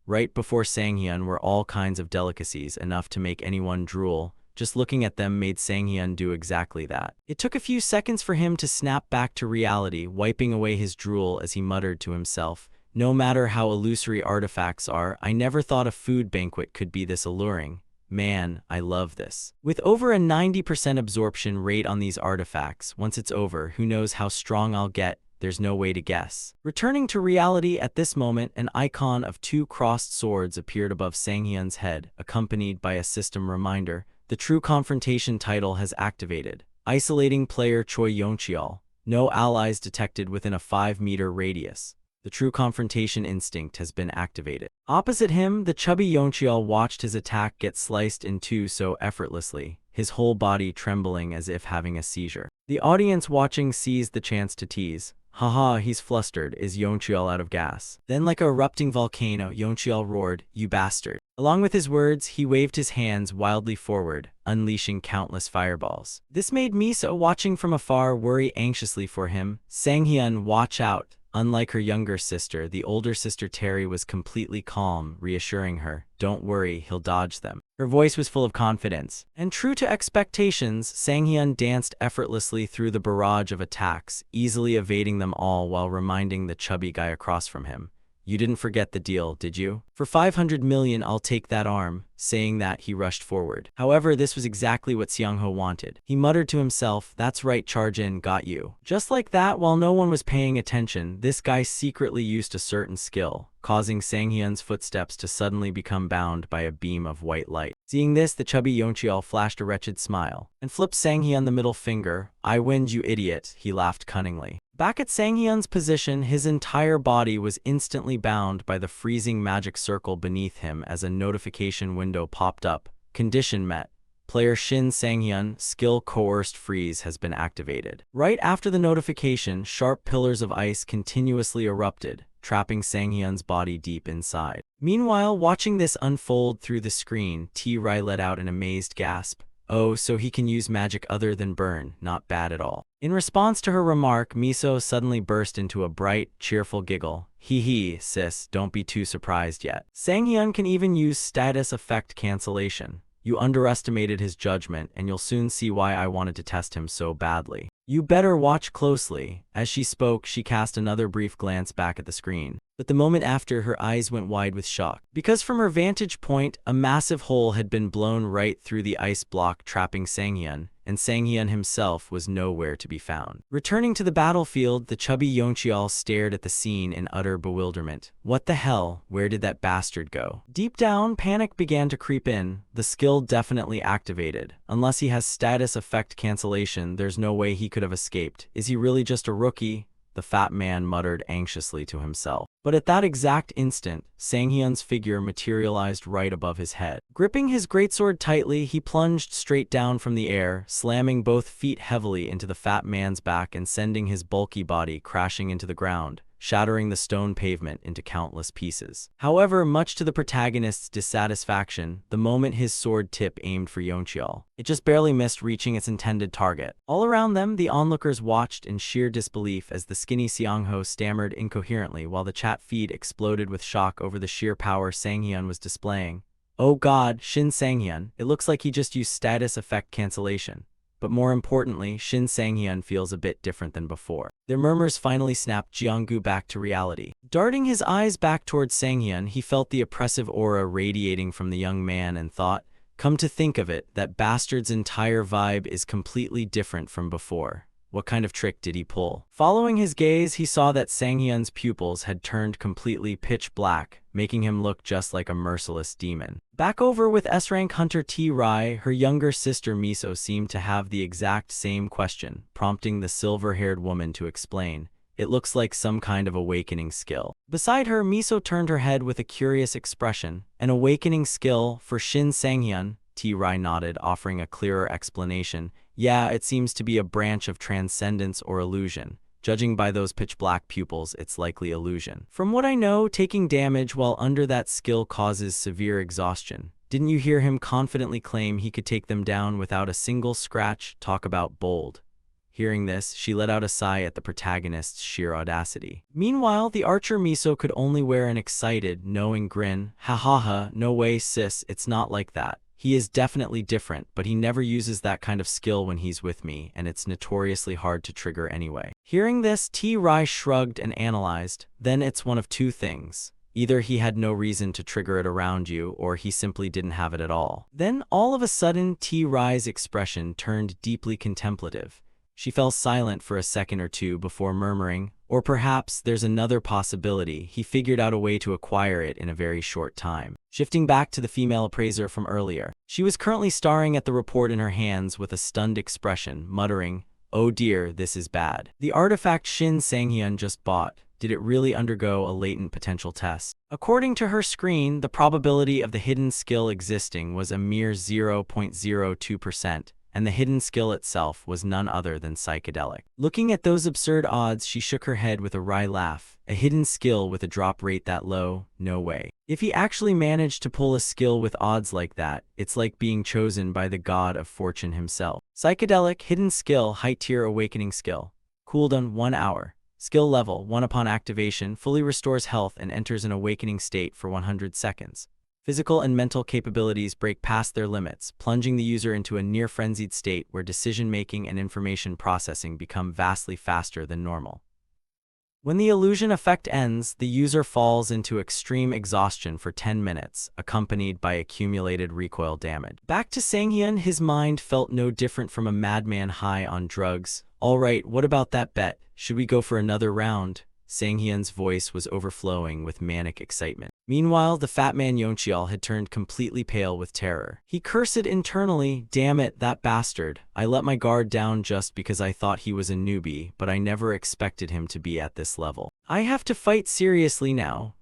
Right before Sanghyun were all kinds of delicacies, enough to make anyone drool. Just looking at them made Sanghyun do exactly that. It took a few seconds for him to snap back to reality, wiping away his drool as he muttered to himself, "No matter how illusory artifacts are, I never thought a food banquet could be this alluring. Man, I love this." With over a 90% absorption rate on these artifacts, once it's over, who knows how strong I'll get, there's no way to guess. Returning to reality at this moment, an icon of 2 crossed swords appeared above Sanghyun's head, accompanied by a system reminder. The True Confrontation title has activated. Isolating player Choi Yeoncheol. No allies detected within a 5-meter radius. The True Confrontation instinct has been activated. Opposite him, the chubby Yeoncheol watched his attack get sliced in two so effortlessly. his whole body trembling as if having a seizure. The audience watching seized the chance to tease. Haha, he's flustered, is Yeoncheol out of gas? Then like a erupting volcano, Yeoncheol roared, you bastard. Along with his words, he waved his hands wildly forward, unleashing countless fireballs. This made Miso, watching from afar, worry anxiously for him. Sanghyun, watch out. Unlike her younger sister, the older sister Terry was completely calm, reassuring her, don't worry, he'll dodge them. Her voice was full of confidence. And true to expectations, Sanghyun danced effortlessly through the barrage of attacks, easily evading them all while reminding the chubby guy across from him, you didn't forget the deal, did you? For 500 million, I'll take that arm. Saying that, he rushed forward. However, this was exactly what Seong-ho wanted. He muttered to himself, that's right, charge in, got you. Just like that, while no one was paying attention, this guy secretly used a certain skill, causing Sanghyun's footsteps to suddenly become bound by a beam of white light. Seeing this, the chubby Yeoncheol flashed a wretched smile and flipped Sanghyun the middle finger. I win, you idiot, he laughed cunningly. Back at Sanghyun's position, his entire body was instantly bound by the freezing magic circle beneath him as a notification window popped up. Condition met. Player Shin Sanghyun, skill coerced freeze has been activated. Right after the notification, sharp pillars of ice continuously erupted, trapping Sanghyun's body deep inside. Meanwhile, watching this unfold through the screen, T-Rai let out an amazed gasp. Oh, so he can use magic other than burn, not bad at all. In response to her remark, Miso suddenly burst into a bright, cheerful giggle. Hee hee, sis, don't be too surprised yet. Sanghyun can even use status effect cancellation. You underestimated his judgment, and you'll soon see why I wanted to test him so badly. You better watch closely. As she spoke, she cast another brief glance back at the screen. But the moment after, her eyes went wide with shock. Because from her vantage point, a massive hole had been blown right through the ice block trapping Sanghyun, and Sanghyun himself was nowhere to be found. Returning to the battlefield, the chubby Yeoncheol stared at the scene in utter bewilderment. What the hell? Where did that bastard go? Deep down, panic began to creep in. The skill definitely activated. Unless he has status effect cancellation, there's no way he could have escaped. Is he really just a rookie? The fat man muttered anxiously to himself. But at that exact instant, Sanghyun's figure materialized right above his head. Gripping his greatsword tightly, he plunged straight down from the air, slamming both feet heavily into the fat man's back and sending his bulky body crashing into the ground, shattering the stone pavement into countless pieces. However, much to the protagonist's dissatisfaction, the moment his sword tip aimed for Yeoncheol, it just barely missed reaching its intended target. All around them, the onlookers watched in sheer disbelief as the skinny Seong-ho stammered incoherently while the chat feed exploded with shock over the sheer power Sanghyun was displaying. Oh god, Shin Sanghyun, it looks like he just used status effect cancellation. But more importantly, Shin Sanghyun feels a bit different than before. Their murmurs finally snapped Jeonggu back to reality. Darting his eyes back towards Sanghyun, he felt the oppressive aura radiating from the young man and thought, come to think of it, that bastard's entire vibe is completely different from before. What kind of trick did he pull? Following his gaze, he saw that Sanghyun's pupils had turned completely pitch black, making him look just like a merciless demon. Back over with S-rank hunter T-Rai, her younger sister Miso seemed to have the exact same question, prompting the silver-haired woman to explain. It looks like some kind of awakening skill. Beside her, Miso turned her head with a curious expression. An awakening skill for Shin Sanghyun? T-Rai nodded, offering a clearer explanation. Yeah, it seems to be a branch of transcendence or illusion. Judging by those pitch-black pupils, it's likely illusion. From what I know, taking damage while under that skill causes severe exhaustion. Didn't you hear him confidently claim he could take them down without a single scratch? Talk about bold. Hearing this, she let out a sigh at the protagonist's sheer audacity. Meanwhile, the archer Miso could only wear an excited, knowing grin. Ha ha ha, no way sis, it's not like that. He is definitely different, but he never uses that kind of skill when he's with me, and it's notoriously hard to trigger anyway. Hearing this, T-Rai shrugged and analyzed. Then it's one of two things. Either he had no reason to trigger it around you, or he simply didn't have it at all. Then, all of a sudden, T-Rai's expression turned deeply contemplative. She fell silent for a second or two before murmuring, or perhaps there's another possibility. He figured out a way to acquire it in a very short time. Shifting back to the female appraiser from earlier, she was currently staring at the report in her hands with a stunned expression, muttering, oh dear, this is bad. The artifact Shin Sanghyun just bought. Did it really undergo a latent potential test? According to her screen, the probability of the hidden skill existing was a mere 0.02%, and the hidden skill itself was none other than psychedelic. Looking at those absurd odds, she shook her head with a wry laugh. A hidden skill with a drop rate that low? No way. If he actually managed to pull a skill with odds like that, it's like being chosen by the god of fortune himself. Psychedelic, hidden skill, high tier awakening skill. Cooldown 1 hour. Skill level 1 upon activation, fully restores health and enters an awakening state for 100 seconds. Physical and mental capabilities break past their limits, plunging the user into a near-frenzied state where decision-making and information processing become vastly faster than normal. When the illusion effect ends, the user falls into extreme exhaustion for 10 minutes, accompanied by accumulated recoil damage. Back to Sang-hyun, his mind felt no different from a madman high on drugs. All right, what about that bet? Should we go for another round? Sang-hyun's voice was overflowing with manic excitement. Meanwhile, the fat man Yeoncheol had turned completely pale with terror. He cursed internally, "Damn it, that bastard. I let my guard down just because I thought he was a newbie, but I never expected him to be at this level. I have to fight seriously now."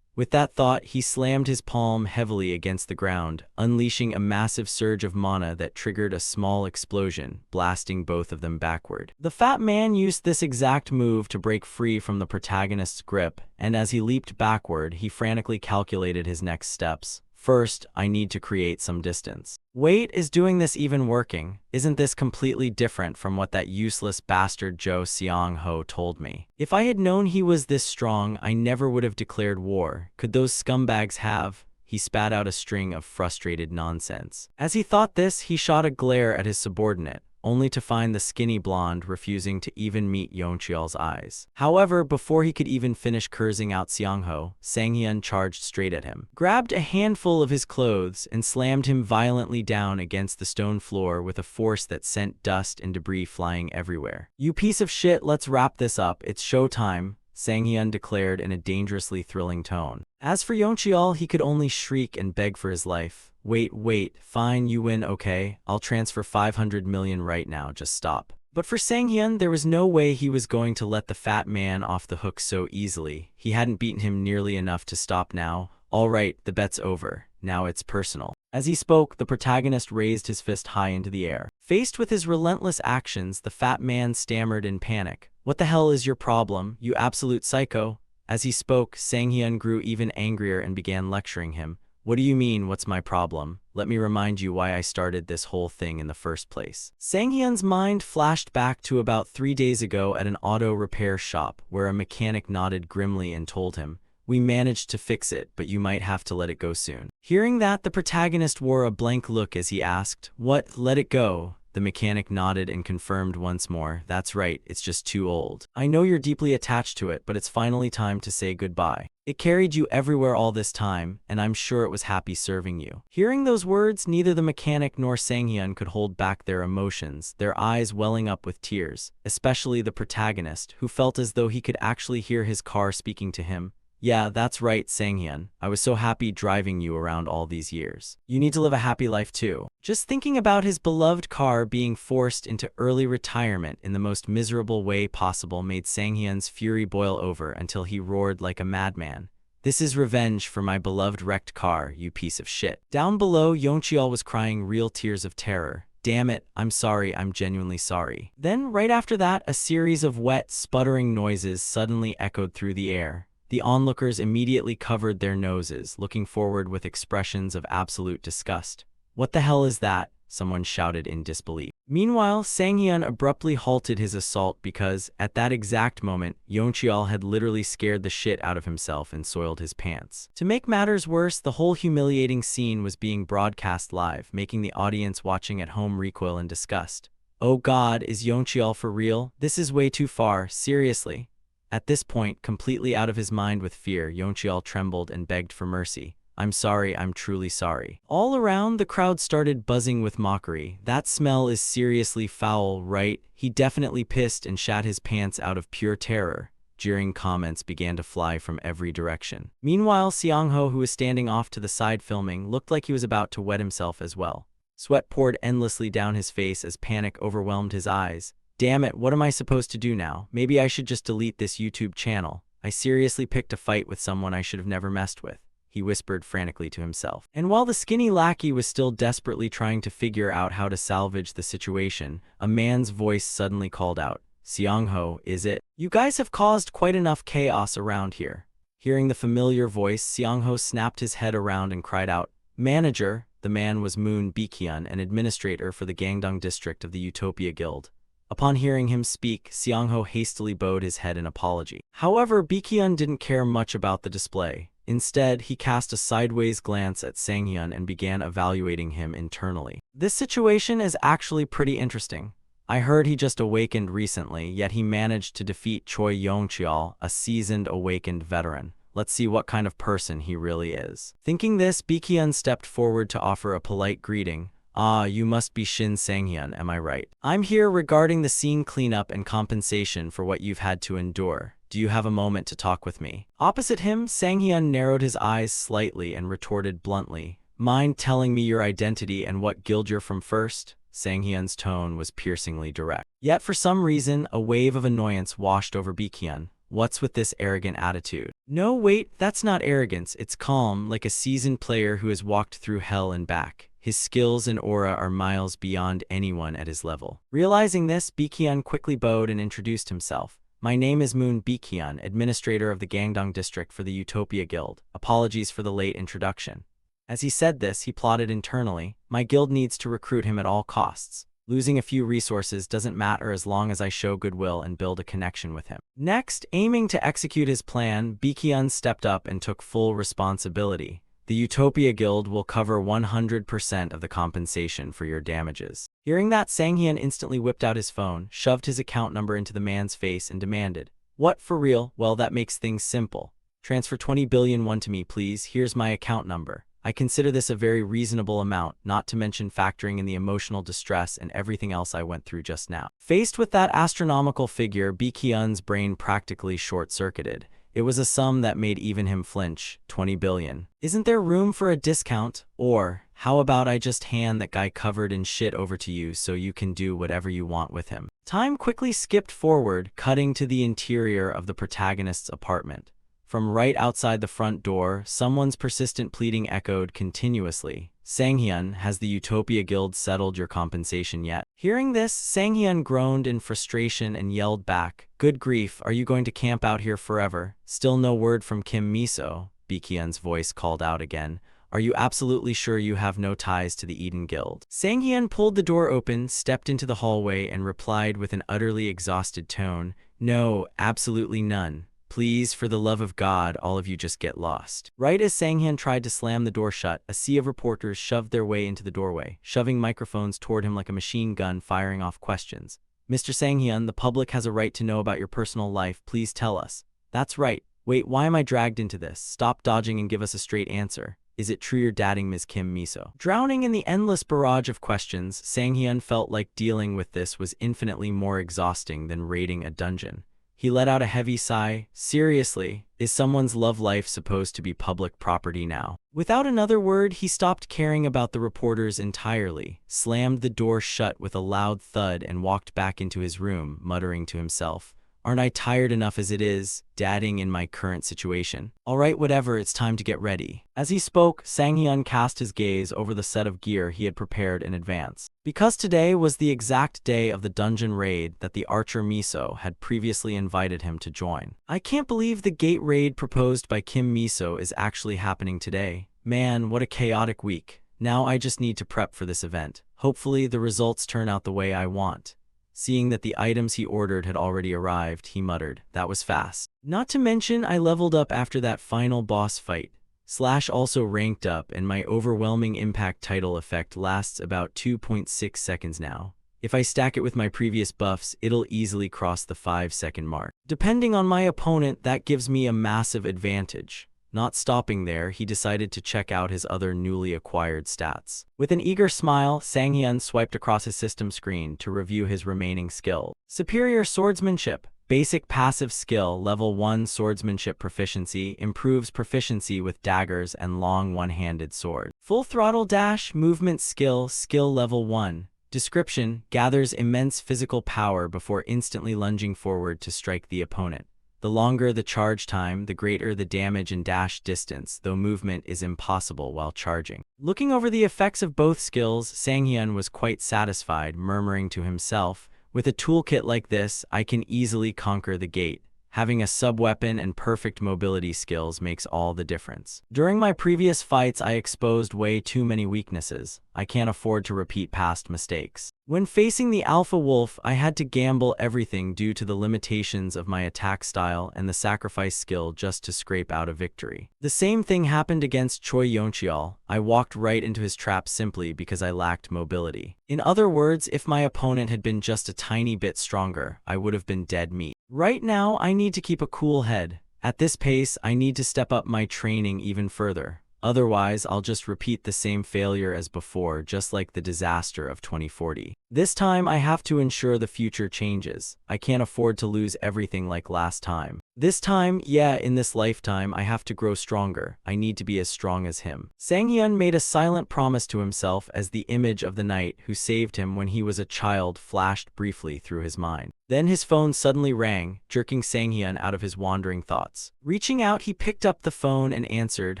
With that thought, he slammed his palm heavily against the ground, unleashing a massive surge of mana that triggered a small explosion, blasting both of them backward. The fat man used this exact move to break free from the protagonist's grip, and as he leaped backward, he frantically calculated his next steps. First, I need to create some distance. Wait, is doing this even working? Isn't this completely different from what that useless bastard Jo Seong-ho told me? If I had known he was this strong, I never would have declared war. Could those scumbags have? He spat out a string of frustrated nonsense. As he thought this, he shot a glare at his subordinate, only to find the skinny blonde refusing to even meet Yeoncheol's eyes. However, before he could even finish cursing out Seong-ho, Sang-hyun charged straight at him, grabbed a handful of his clothes, and slammed him violently down against the stone floor with a force that sent dust and debris flying everywhere. "You piece of shit, let's wrap this up. It's showtime," Sang-hyun declared in a dangerously thrilling tone. As for Yeoncheol, he could only shriek and beg for his life. Wait, fine, you win, okay? I'll transfer 500 million right now, just stop." But for Sang-hyun, there was no way he was going to let the fat man off the hook so easily. He hadn't beaten him nearly enough to stop now. "All right, the bet's over. Now it's personal." As he spoke, the protagonist raised his fist high into the air. Faced with his relentless actions, the fat man stammered in panic. "What the hell is your problem, you absolute psycho?" As he spoke, Sang-hyun grew even angrier and began lecturing him. "What do you mean, what's my problem? Let me remind you why I started this whole thing in the first place." Sang-hyun's mind flashed back to about 3 days ago at an auto repair shop, where a mechanic nodded grimly and told him, "We managed to fix it, but you might have to let it go soon." Hearing that, the protagonist wore a blank look as he asked, "What, let it go?" The mechanic nodded and confirmed once more, "That's right, it's just too old. I know you're deeply attached to it, but it's finally time to say goodbye. It carried you everywhere all this time, and I'm sure it was happy serving you." Hearing those words, neither the mechanic nor Sang-hyun could hold back their emotions, their eyes welling up with tears, especially the protagonist, who felt as though he could actually hear his car speaking to him. "Yeah, that's right, Sang-hyun. I was so happy driving you around all these years. You need to live a happy life too." Just thinking about his beloved car being forced into early retirement in the most miserable way possible made Sang-hyun's fury boil over until he roared like a madman. "This is revenge for my beloved wrecked car, you piece of shit." Down below, Yeoncheol was crying real tears of terror. "Damn it, I'm sorry, I'm genuinely sorry." Then, right after that, a series of wet, sputtering noises suddenly echoed through the air. The onlookers immediately covered their noses, looking forward with expressions of absolute disgust. "What the hell is that?" someone shouted in disbelief. Meanwhile, Sang-hyun abruptly halted his assault because, at that exact moment, Yeoncheol had literally scared the shit out of himself and soiled his pants. To make matters worse, the whole humiliating scene was being broadcast live, making the audience watching at home recoil in disgust. "Oh god, is Yeoncheol for real? This is way too far, seriously." At this point, completely out of his mind with fear, Yeoncheol trembled and begged for mercy. "I'm sorry, I'm truly sorry." All around, the crowd started buzzing with mockery. "That smell is seriously foul, right? He definitely pissed and shat his pants out of pure terror." Jeering comments began to fly from every direction. Meanwhile, Seong-ho, who was standing off to the side filming, looked like he was about to wet himself as well. Sweat poured endlessly down his face as panic overwhelmed his eyes. "Damn it, what am I supposed to do now? Maybe I should just delete this YouTube channel." I seriously picked a fight with someone I should have never messed with," he whispered frantically to himself. And while the skinny lackey was still desperately trying to figure out how to salvage the situation, a man's voice suddenly called out, "Seong-ho, is it? You guys have caused quite enough chaos around here." Hearing the familiar voice, Seong-ho snapped his head around and cried out, "Manager!" The man was Moon Baekhyun, an administrator for the Gangdong district of the Utopia Guild. Upon hearing him speak, Seong-ho hastily bowed his head in apology. However, Baekhyun didn't care much about the display. Instead, he cast a sideways glance at Sang-hyun and began evaluating him internally. "This situation is actually pretty interesting. I heard he just awakened recently, yet he managed to defeat Choi Yong-cheol, a seasoned awakened veteran. Let's see what kind of person he really is." Thinking this, Baekhyun stepped forward to offer a polite greeting. "Ah, you must be Shin Sang-hyun, am I right? I'm here regarding the scene cleanup and compensation for what you've had to endure. Do you have a moment to talk with me?" Opposite him, Sang-hyun narrowed his eyes slightly and retorted bluntly, "Mind telling me your identity and what guild you're from first?" Sang-hyun's tone was piercingly direct. Yet for some reason, a wave of annoyance washed over Baekhyun. "What's with this arrogant attitude?" "No, wait, that's not arrogance. It's calm, like a seasoned player who has walked through hell and back. His skills and aura are miles beyond anyone at his level." Realizing this, Baekhyun quickly bowed and introduced himself. "My name is Moon Baekhyun, administrator of the Gangdong district for the Utopia Guild. Apologies for the late introduction." As he said this, he plotted internally, "My guild needs to recruit him at all costs. Losing a few resources doesn't matter as long as I show goodwill and build a connection with him." Next, aiming to execute his plan, Baekhyun stepped up and took full responsibility. "The Utopia Guild will cover 100% of the compensation for your damages." Hearing that, Sang-hyun instantly whipped out his phone, shoved his account number into the man's face, and demanded, "What, for real? Well, that makes things simple. Transfer 20 billion won to me, please. Here's my account number. I consider this a very reasonable amount, not to mention factoring in the emotional distress and everything else I went through just now." Faced with that astronomical figure, Baekhyun's brain practically short-circuited. It was a sum that made even him flinch. 20 billion. Isn't there room for a discount? Or, how about I just hand that guy covered in shit over to you so you can do whatever you want with him? Time quickly skipped forward, cutting to the interior of the protagonist's apartment. From right outside the front door, someone's persistent pleading echoed continuously. "Sang-hyun, has the Utopia Guild settled your compensation yet?" Hearing this, Sang-hyun groaned in frustration and yelled back, "Good grief, are you going to camp out here forever? Still no word from Kim Miso?" Baekhyun's voice called out again. "Are you absolutely sure you have no ties to the Eden Guild?" Sang-hyun pulled the door open, stepped into the hallway, and replied with an utterly exhausted tone, "No, absolutely none. Please, for the love of God, all of you just get lost." Right as Sang-hyun tried to slam the door shut, a sea of reporters shoved their way into the doorway, shoving microphones toward him like a machine gun firing off questions. "Mr. Sang-hyun, the public has a right to know about your personal life. Please tell us." "That's right. Wait, why am I dragged into this? Stop dodging and give us a straight answer. Is it true you're dating Ms. Kim Miso?" Drowning in the endless barrage of questions, Sang-hyun felt like dealing with this was infinitely more exhausting than raiding a dungeon. He let out a heavy sigh. Seriously, is someone's love life supposed to be public property now? Without another word, he stopped caring about the reporters entirely, slammed the door shut with a loud thud, and walked back into his room, muttering to himself, "Aren't I tired enough as it is, dadding in my current situation? All right, whatever, it's time to get ready." As he spoke, Sang-hyun cast his gaze over the set of gear he had prepared in advance. Because today was the exact day of the dungeon raid that the archer Miso had previously invited him to join. "I can't believe the gate raid proposed by Kim Miso is actually happening today. Man, what a chaotic week. Now I just need to prep for this event. Hopefully the results turn out the way I want." Seeing that the items he ordered had already arrived, he muttered, "That was fast. Not to mention I leveled up after that final boss fight. Slash also ranked up, and my overwhelming impact title effect lasts about 2.6 seconds now. If I stack it with my previous buffs, it'll easily cross the 5-second mark. Depending on my opponent, that gives me a massive advantage." Not stopping there, he decided to check out his other newly acquired stats. With an eager smile, Sang-hyun swiped across his system screen to review his remaining skill. Superior Swordsmanship. Basic passive skill, level 1 swordsmanship proficiency, improves proficiency with daggers and long one-handed sword. Full throttle dash, movement skill, skill level 1. Description, gathers immense physical power before instantly lunging forward to strike the opponent. The longer the charge time, the greater the damage and dash distance, though movement is impossible while charging. Looking over the effects of both skills, Sang-hyun was quite satisfied, murmuring to himself, "With a toolkit like this, I can easily conquer the gate. Having a sub-weapon and perfect mobility skills makes all the difference. During my previous fights, I exposed way too many weaknesses. I can't afford to repeat past mistakes. When facing the Alpha Wolf, I had to gamble everything due to the limitations of my attack style and the sacrifice skill just to scrape out a victory. The same thing happened against Choi Yeoncheol. I walked right into his trap simply because I lacked mobility. In other words, if my opponent had been just a tiny bit stronger, I would have been dead meat. Right now, I need to keep a cool head. At this pace, I need to step up my training even further. Otherwise, I'll just repeat the same failure as before, just like the disaster of 2040. This time, I have to ensure the future changes. I can't afford to lose everything like last time. This time, yeah, in this lifetime, I have to grow stronger. I need to be as strong as him." Sang-hyun made a silent promise to himself as the image of the knight who saved him when he was a child flashed briefly through his mind. Then his phone suddenly rang, jerking Sang-hyun out of his wandering thoughts. Reaching out, he picked up the phone and answered,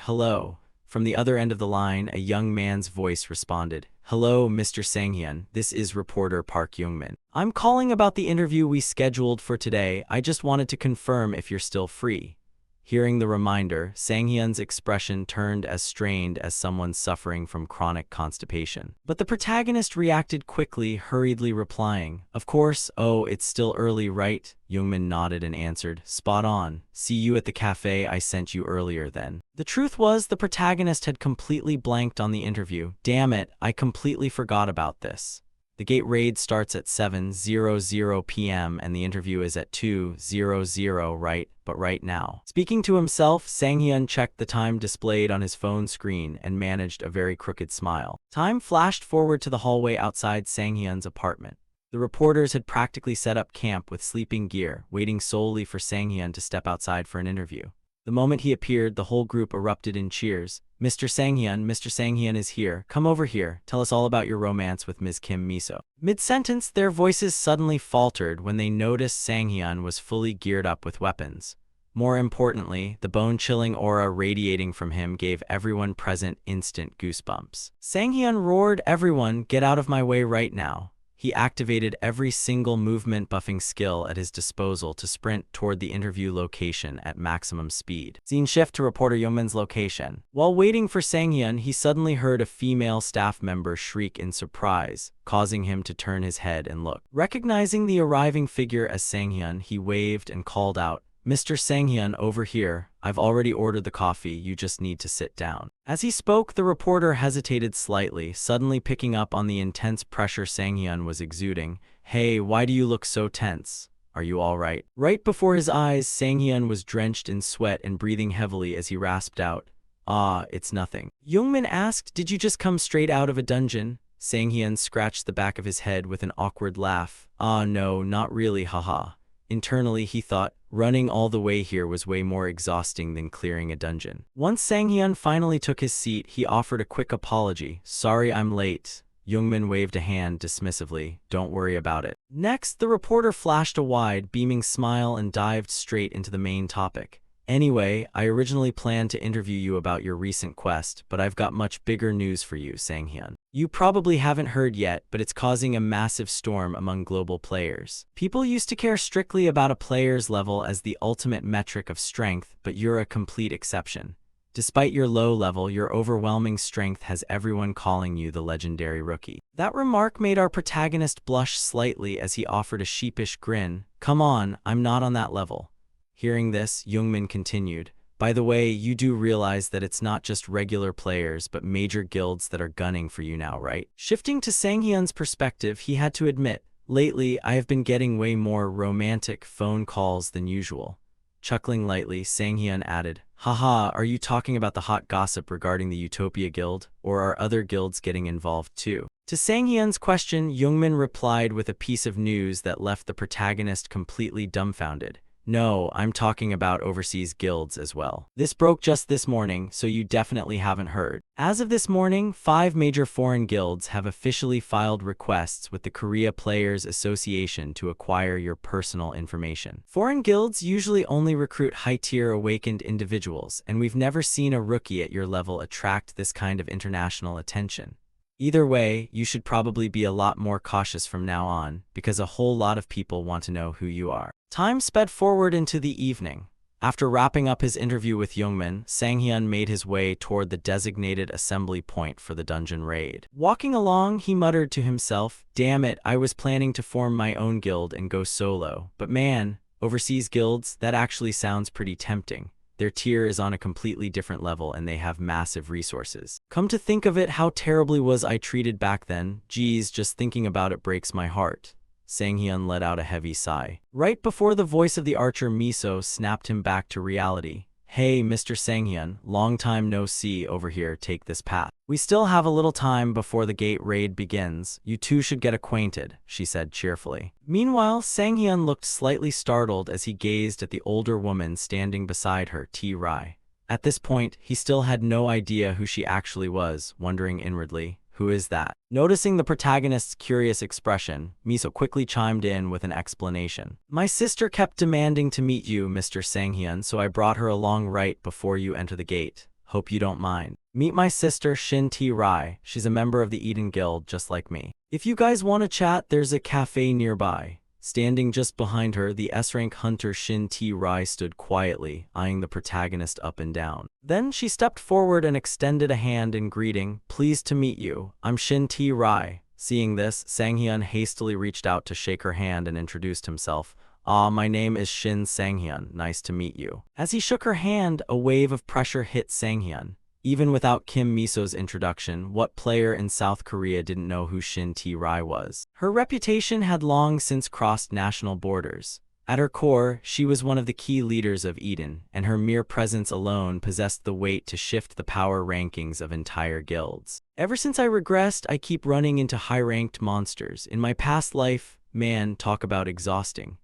"Hello." From the other end of the line, a young man's voice responded, "Hello, Mr. Sang-hyun. This is reporter Park Young-min. I'm calling about the interview we scheduled for today. I just wanted to confirm if you're still free." Hearing the reminder, Sang-hyun's expression turned as strained as someone suffering from chronic constipation. But the protagonist reacted quickly, hurriedly replying, "Of course, oh, it's still early, right?" Youngmin nodded and answered, "Spot on. See you at the cafe I sent you earlier then." The truth was, the protagonist had completely blanked on the interview. Damn it, I completely forgot about this. The gate raid starts at 7:00 p.m. and the interview is at 2:00, right? But right now. Speaking to himself, Sang-hyun checked the time displayed on his phone screen and managed a very crooked smile. Time flashed forward to the hallway outside Sang-hyun's apartment. The reporters had practically set up camp with sleeping gear, waiting solely for Sang-hyun to step outside for an interview. The moment he appeared, the whole group erupted in cheers. Mr. Sang-hyun is here. Come over here. Tell us all about your romance with Ms. Kim Miso." Mid-sentence, their voices suddenly faltered when they noticed Sang-hyun was fully geared up with weapons. More importantly, the bone-chilling aura radiating from him gave everyone present instant goosebumps. Sang-hyun roared, "Everyone, get out of my way right now." He activated every single movement buffing skill at his disposal to sprint toward the interview location at maximum speed. Scene shift to reporter Youngmin's location. While waiting for Sang-hyun, he suddenly heard a female staff member shriek in surprise, causing him to turn his head and look. Recognizing the arriving figure as Sang-hyun, he waved and called out, "Mr. Sang-hyun, over here. I've already ordered the coffee, you just need to sit down." As he spoke, the reporter hesitated slightly, suddenly picking up on the intense pressure Sang-hyun was exuding. "Hey, why do you look so tense? Are you all right?" Right before his eyes, Sang-hyun was drenched in sweat and breathing heavily as he rasped out, "Ah, it's nothing." Youngmin asked, "Did you just come straight out of a dungeon?" Sang-hyun scratched the back of his head with an awkward laugh. "Ah, no, not really, haha." Internally, he thought, running all the way here was way more exhausting than clearing a dungeon. Once Sang-hyun finally took his seat, he offered a quick apology. "Sorry I'm late." Youngmin waved a hand dismissively. "Don't worry about it." Next, the reporter flashed a wide, beaming smile and dived straight into the main topic. "Anyway, I originally planned to interview you about your recent quest, but I've got much bigger news for you, Sang-hyun. You probably haven't heard yet, but it's causing a massive storm among global players. People used to care strictly about a player's level as the ultimate metric of strength, but you're a complete exception. Despite your low level, your overwhelming strength has everyone calling you the legendary rookie." That remark made our protagonist blush slightly as he offered a sheepish grin. "Come on, I'm not on that level." Hearing this, Youngmin continued, "By the way, you do realize that it's not just regular players but major guilds that are gunning for you now, right?" Shifting to Sang-hyun's perspective, he had to admit, "Lately, I have been getting way more romantic phone calls than usual." Chuckling lightly, Sang-hyun added, "Haha, are you talking about the hot gossip regarding the Utopia Guild, or are other guilds getting involved too?" To Sang-hyun's question, Youngmin replied with a piece of news that left the protagonist completely dumbfounded. No, I'm talking about overseas guilds as well. This broke just this morning, so you definitely haven't heard. As of this morning, 5 major foreign guilds have officially filed requests with the Korea Players Association to acquire your personal information. Foreign guilds usually only recruit high-tier awakened individuals, and we've never seen a rookie at your level attract this kind of international attention. Either way, you should probably be a lot more cautious from now on, because a whole lot of people want to know who you are. Time sped forward into the evening. After wrapping up his interview with Youngmin, Sang-hyun made his way toward the designated assembly point for the dungeon raid. Walking along, he muttered to himself, "Damn it, I was planning to form my own guild and go solo. But man, overseas guilds, that actually sounds pretty tempting. Their tier is on a completely different level and they have massive resources. Come to think of it, how terribly was I treated back then? Geez, just thinking about it breaks my heart." Sang-hyun let out a heavy sigh. Right before the voice of the archer Miso snapped him back to reality. "Hey, Mr. Sang-hyun, long time no see over here, take this path. We still have a little time before the gate raid begins. You two should get acquainted," she said cheerfully. Meanwhile, Sang-hyun looked slightly startled as he gazed at the older woman standing beside her, T-Rai. At this point, he still had no idea who she actually was, wondering inwardly, "Who is that?" Noticing the protagonist's curious expression, Miso quickly chimed in with an explanation. "My sister kept demanding to meet you, Mr. Sang-hyun, so I brought her along right before you enter the gate. Hope you don't mind. Meet my sister Shin T-Rai. She's a member of the Eden Guild just like me. If you guys want to chat, there's a cafe nearby." Standing just behind her, the S-rank hunter Shin T-Rai stood quietly, eyeing the protagonist up and down. Then she stepped forward and extended a hand in greeting. "Pleased to meet you. I'm Shin T-Rai." Seeing this, Sang-hyun hastily reached out to shake her hand and introduced himself. "Ah, my name is Shin Sang-hyun. Nice to meet you." As he shook her hand, a wave of pressure hit Sang-hyun. Even without Kim Miso's introduction, what player in South Korea didn't know who Shin T-Rai was? Her reputation had long since crossed national borders. At her core, she was one of the key leaders of Eden, and her mere presence alone possessed the weight to shift the power rankings of entire guilds. "Ever since I regressed, I keep running into high-ranked monsters. In my past life, man, talk about exhausting."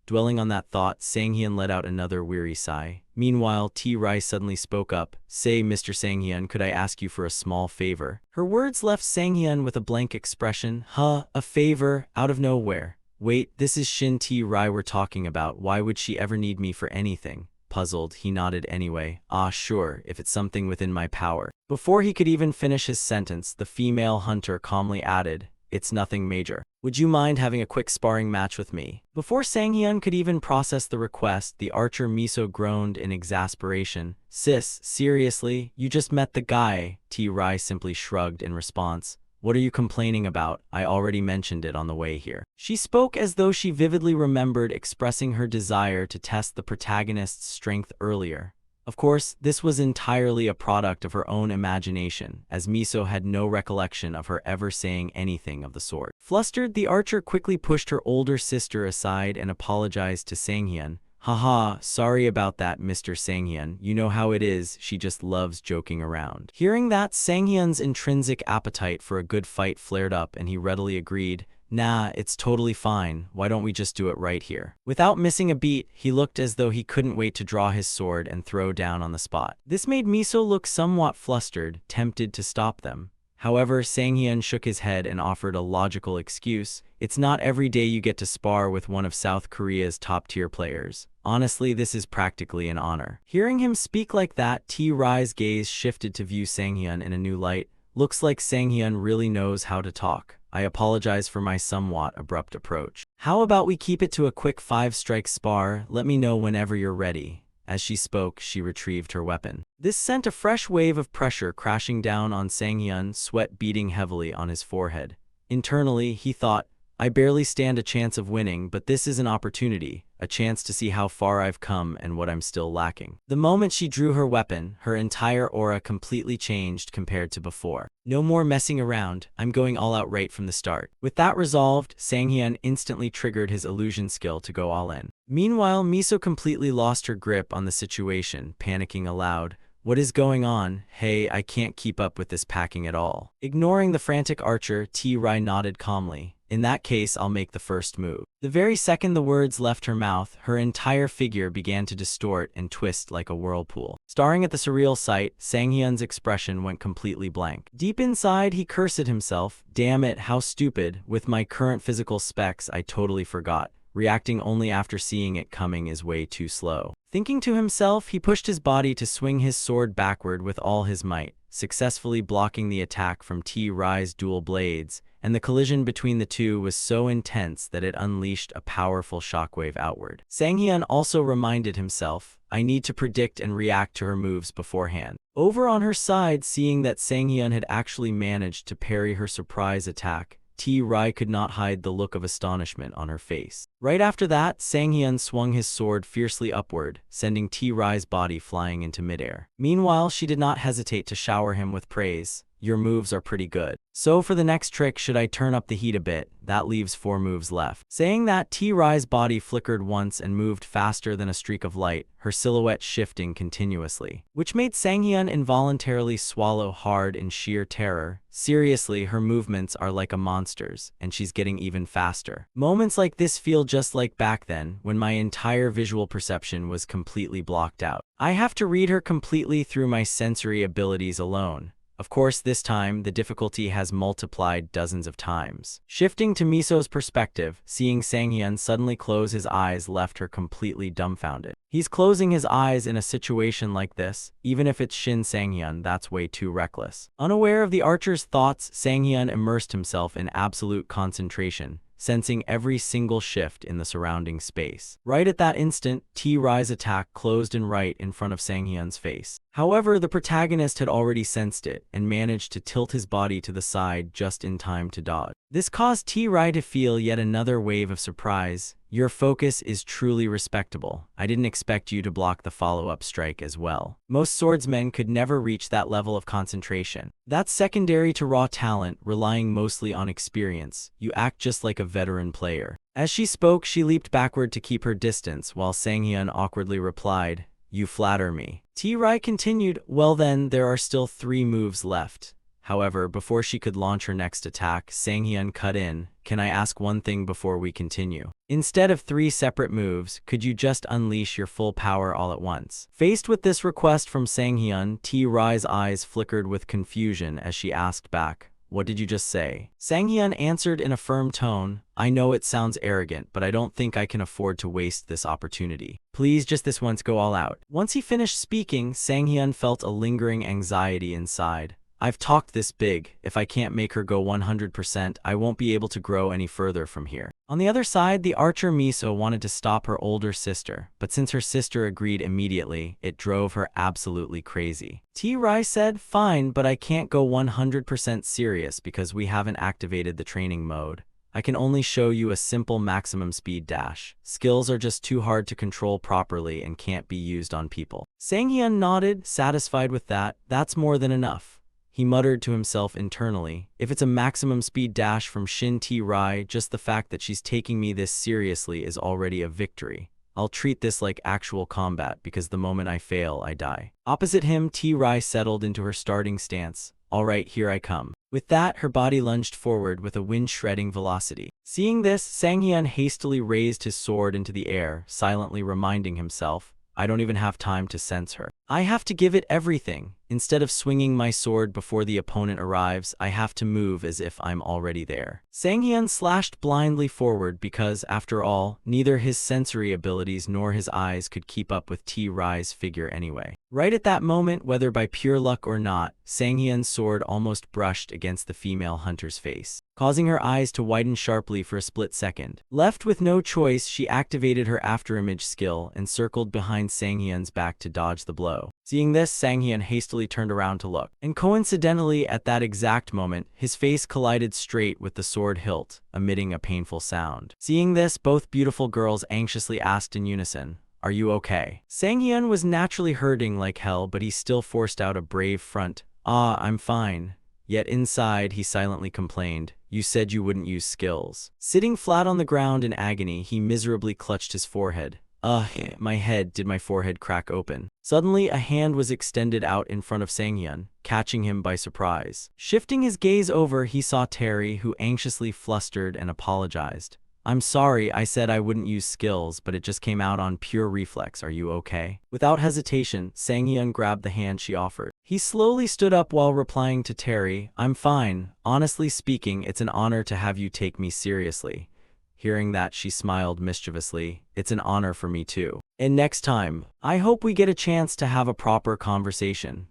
Dwelling on that thought, Sang-hyun let out another weary sigh. Meanwhile, T-Rai suddenly spoke up. "Say, Mr. Sang-hyun, could I ask you for a small favor?" Her words left Sang-hyun with a blank expression. "Huh, a favor? Out of nowhere. Wait, this is Shin T-Rai we're talking about. Why would she ever need me for anything?" Puzzled, he nodded anyway. "Ah, sure, if it's something within my power." Before he could even finish his sentence, the female hunter calmly added, "It's nothing major. Would you mind having a quick sparring match with me?" Before Sang-hyun could even process the request, the archer Miso groaned in exasperation. "Sis, seriously? You just met the guy?" T-Rai simply shrugged in response. "What are you complaining about? I already mentioned it on the way here." She spoke as though she vividly remembered expressing her desire to test the protagonist's strength earlier. Of course, this was entirely a product of her own imagination, as Miso had no recollection of her ever saying anything of the sort. Flustered, the archer quickly pushed her older sister aside and apologized to Sang-hyun. "Haha, sorry about that, Mr. Sang-hyun. You know how it is, she just loves joking around." Hearing that, Sang-hyun's intrinsic appetite for a good fight flared up and he readily agreed. "Nah, it's totally fine. Why don't we just do it right here?" Without missing a beat, he looked as though he couldn't wait to draw his sword and throw down on the spot. This made Miso look somewhat flustered, tempted to stop them. However, Sang-hyun shook his head and offered a logical excuse. "It's not every day you get to spar with one of South Korea's top-tier players. Honestly, this is practically an honor." Hearing him speak like that, T-Rai's gaze shifted to view Sang-hyun in a new light. Looks like Sang-hyun really knows how to talk. I apologize for my somewhat abrupt approach. How about we keep it to a quick 5-strike spar? Let me know whenever you're ready. As she spoke, she retrieved her weapon. This sent a fresh wave of pressure crashing down on Sang-hyun, sweat beading heavily on his forehead. Internally, he thought, I barely stand a chance of winning, but this is an opportunity, a chance to see how far I've come and what I'm still lacking. The moment she drew her weapon, her entire aura completely changed compared to before. No more messing around, I'm going all out right from the start. With that resolved, Sang-hyun instantly triggered his illusion skill to go all in. Meanwhile, Miso completely lost her grip on the situation, panicking aloud. What is going on? Hey, I can't keep up with this packing at all. Ignoring the frantic archer, T-Rai nodded calmly. In that case, I'll make the first move. The very second the words left her mouth, her entire figure began to distort and twist like a whirlpool. Staring at the surreal sight, Sang-hyun's expression went completely blank. Deep inside, he cursed at himself. Damn it, how stupid. With my current physical specs, I totally forgot. Reacting only after seeing it coming is way too slow. Thinking to himself, he pushed his body to swing his sword backward with all his might, successfully blocking the attack from T-Rai's dual blades, and the collision between the two was so intense that it unleashed a powerful shockwave outward. Sang-hyun also reminded himself, I need to predict and react to her moves beforehand. Over on her side, seeing that Sang-hyun had actually managed to parry her surprise attack, T-Rai could not hide the look of astonishment on her face. Right after that, Sang-hyun swung his sword fiercely upward, sending T-Rai's body flying into midair. Meanwhile, she did not hesitate to shower him with praise. Your moves are pretty good. So for the next trick, should I turn up the heat a bit? That leaves 4 moves left. Saying that, T-Rai's body flickered once and moved faster than a streak of light, her silhouette shifting continuously, which made Sang-hyun involuntarily swallow hard in sheer terror. Seriously, her movements are like a monster's, and she's getting even faster. Moments like this feel just like back then, when my entire visual perception was completely blocked out. I have to read her completely through my sensory abilities alone. Of course, this time, the difficulty has multiplied dozens of times. Shifting to Miso's perspective, seeing Sang-hyun suddenly close his eyes left her completely dumbfounded. He's closing his eyes in a situation like this, even if it's Shin Sang-hyun, that's way too reckless. Unaware of the archer's thoughts, Sang-hyun immersed himself in absolute concentration, sensing every single shift in the surrounding space. Right at that instant, T-Rai's attack closed in right in front of Sang-hyun's face. However, the protagonist had already sensed it and managed to tilt his body to the side just in time to dodge. This caused T-Rai to feel yet another wave of surprise. Your focus is truly respectable. I didn't expect you to block the follow-up strike as well. Most swordsmen could never reach that level of concentration. That's secondary to raw talent, relying mostly on experience. You act just like a veteran player. As she spoke, she leaped backward to keep her distance, while Sang-hyun awkwardly replied, You flatter me. T-Rai continued, Well then, there are still 3 moves left. However, before she could launch her next attack, Sang-hyun cut in, Can I ask one thing before we continue? Instead of 3 separate moves, could you just unleash your full power all at once? Faced with this request from Sang-hyun, T-Rai's eyes flickered with confusion as she asked back, What did you just say? Sang-hyun answered in a firm tone, I know it sounds arrogant, but I don't think I can afford to waste this opportunity. Please just this once go all out. Once he finished speaking, Sang-hyun felt a lingering anxiety inside. I've talked this big. If I can't make her go 100%, I won't be able to grow any further from here. On the other side, the archer Miso wanted to stop her older sister, but since her sister agreed immediately, it drove her absolutely crazy. T-Rai said, Fine, but I can't go 100% serious because we haven't activated the training mode. I can only show you a simple maximum speed dash. Skills are just too hard to control properly and can't be used on people. Sang-hyun nodded, satisfied with that. That's more than enough. He muttered to himself internally, if it's a maximum speed dash from Shin T-Rai, just the fact that she's taking me this seriously is already a victory. I'll treat this like actual combat because the moment I fail, I die. Opposite him, T-Rai settled into her starting stance. All right, here I come. With that, her body lunged forward with a wind-shredding velocity. Seeing this, Sang-hyun hastily raised his sword into the air, silently reminding himself, I don't even have time to sense her. I have to give it everything. Instead of swinging my sword before the opponent arrives, I have to move as if I'm already there. Sang-hyun slashed blindly forward because, after all, neither his sensory abilities nor his eyes could keep up with T-Rai's figure anyway. Right at that moment, whether by pure luck or not, Sang-hyun's sword almost brushed against the female hunter's face, causing her eyes to widen sharply for a split second. Left with no choice, she activated her afterimage skill and circled behind Sang-hyun's back to dodge the blow. Seeing this, Sang-hyun hastily turned around to look. And coincidentally, at that exact moment, his face collided straight with the sword hilt, emitting a painful sound. Seeing this, both beautiful girls anxiously asked in unison, Are you okay? Sang-hyun was naturally hurting like hell, but he still forced out a brave front. I'm fine. Yet inside, he silently complained, You said you wouldn't use skills. Sitting flat on the ground in agony, he miserably clutched his forehead. My head, did my forehead crack open. Suddenly, a hand was extended out in front of Sang-hyun, catching him by surprise. Shifting his gaze over, he saw Terry, who anxiously flustered and apologized. I'm sorry, I said I wouldn't use skills, but it just came out on pure reflex. Are you okay? Without hesitation, Sang-hyun grabbed the hand she offered. He slowly stood up while replying to Terry, I'm fine. Honestly speaking, it's an honor to have you take me seriously. Hearing that, she smiled mischievously. It's an honor for me too. And next time, I hope we get a chance to have a proper conversation.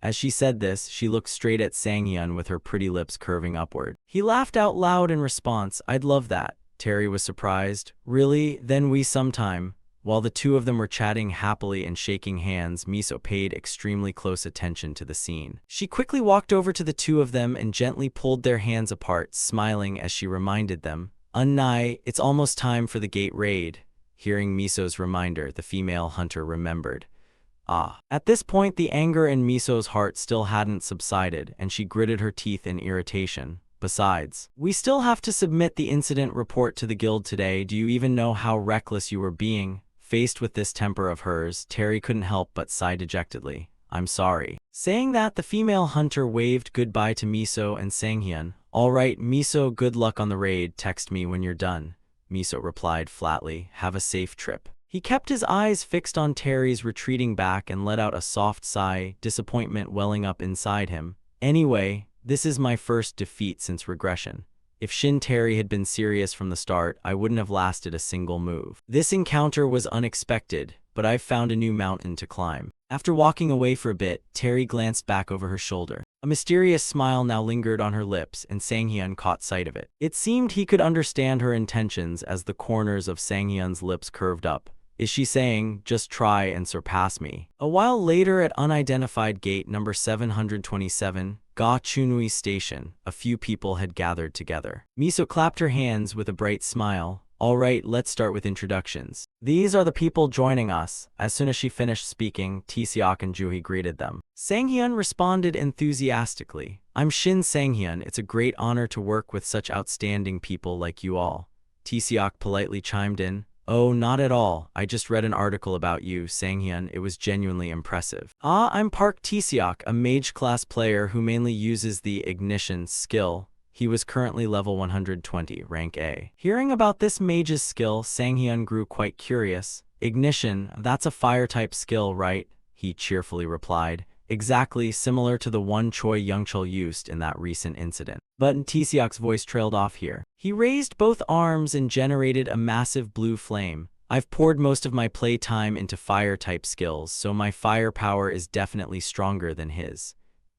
As she said this, she looked straight at Sang-hyun with her pretty lips curving upward. He laughed out loud in response. I'd love that. Terry was surprised. Really? Then we sometime. While the two of them were chatting happily and shaking hands, Miso paid extremely close attention to the scene. She quickly walked over to the two of them and gently pulled their hands apart, smiling as she reminded them, Unnai, it's almost time for the gate raid. Hearing Miso's reminder, the female hunter remembered. At this point, the anger in Miso's heart still hadn't subsided, and she gritted her teeth in irritation. Besides, we still have to submit the incident report to the guild today. Do you even know how reckless you were being? Faced with this temper of hers, Terry couldn't help but sigh dejectedly. I'm sorry. Saying that, the female hunter waved goodbye to Miso and Sang-hyun. All right, Miso, good luck on the raid. Text me when you're done. Miso replied flatly, have a safe trip. He kept his eyes fixed on Terry's retreating back and let out a soft sigh, disappointment welling up inside him. Anyway, this is my first defeat since regression. If Shin Terry had been serious from the start, I wouldn't have lasted a single move. This encounter was unexpected, but I've found a new mountain to climb. After walking away for a bit, Terry glanced back over her shoulder. A mysterious smile now lingered on her lips, and Sang-hyun caught sight of it. It seemed he could understand her intentions as the corners of Sang-hyun's lips curved up. Is she saying, just try and surpass me? A while later at unidentified gate number 727, Ga Chunui Station, a few people had gathered together. Miso clapped her hands with a bright smile. All right, let's start with introductions. These are the people joining us. As soon as she finished speaking, Tae-seok and Juhi greeted them. Sang-hyun responded enthusiastically. I'm Shin Sang-hyun. It's a great honor to work with such outstanding people like you all. Tae-seok politely chimed in. Oh, not at all. I just read an article about you, Sang-hyun. It was genuinely impressive. I'm Park Tae-seok, a mage class player who mainly uses the ignition skill. He was currently level 120, rank A. Hearing about this mage's skill, Sang-hyun grew quite curious. Ignition, that's a fire-type skill, right? He cheerfully replied. Exactly, similar to the one Choi Young-chul used in that recent incident. But Tae-seok's voice trailed off here. He raised both arms and generated a massive blue flame. I've poured most of my playtime into fire-type skills, so my firepower is definitely stronger than his.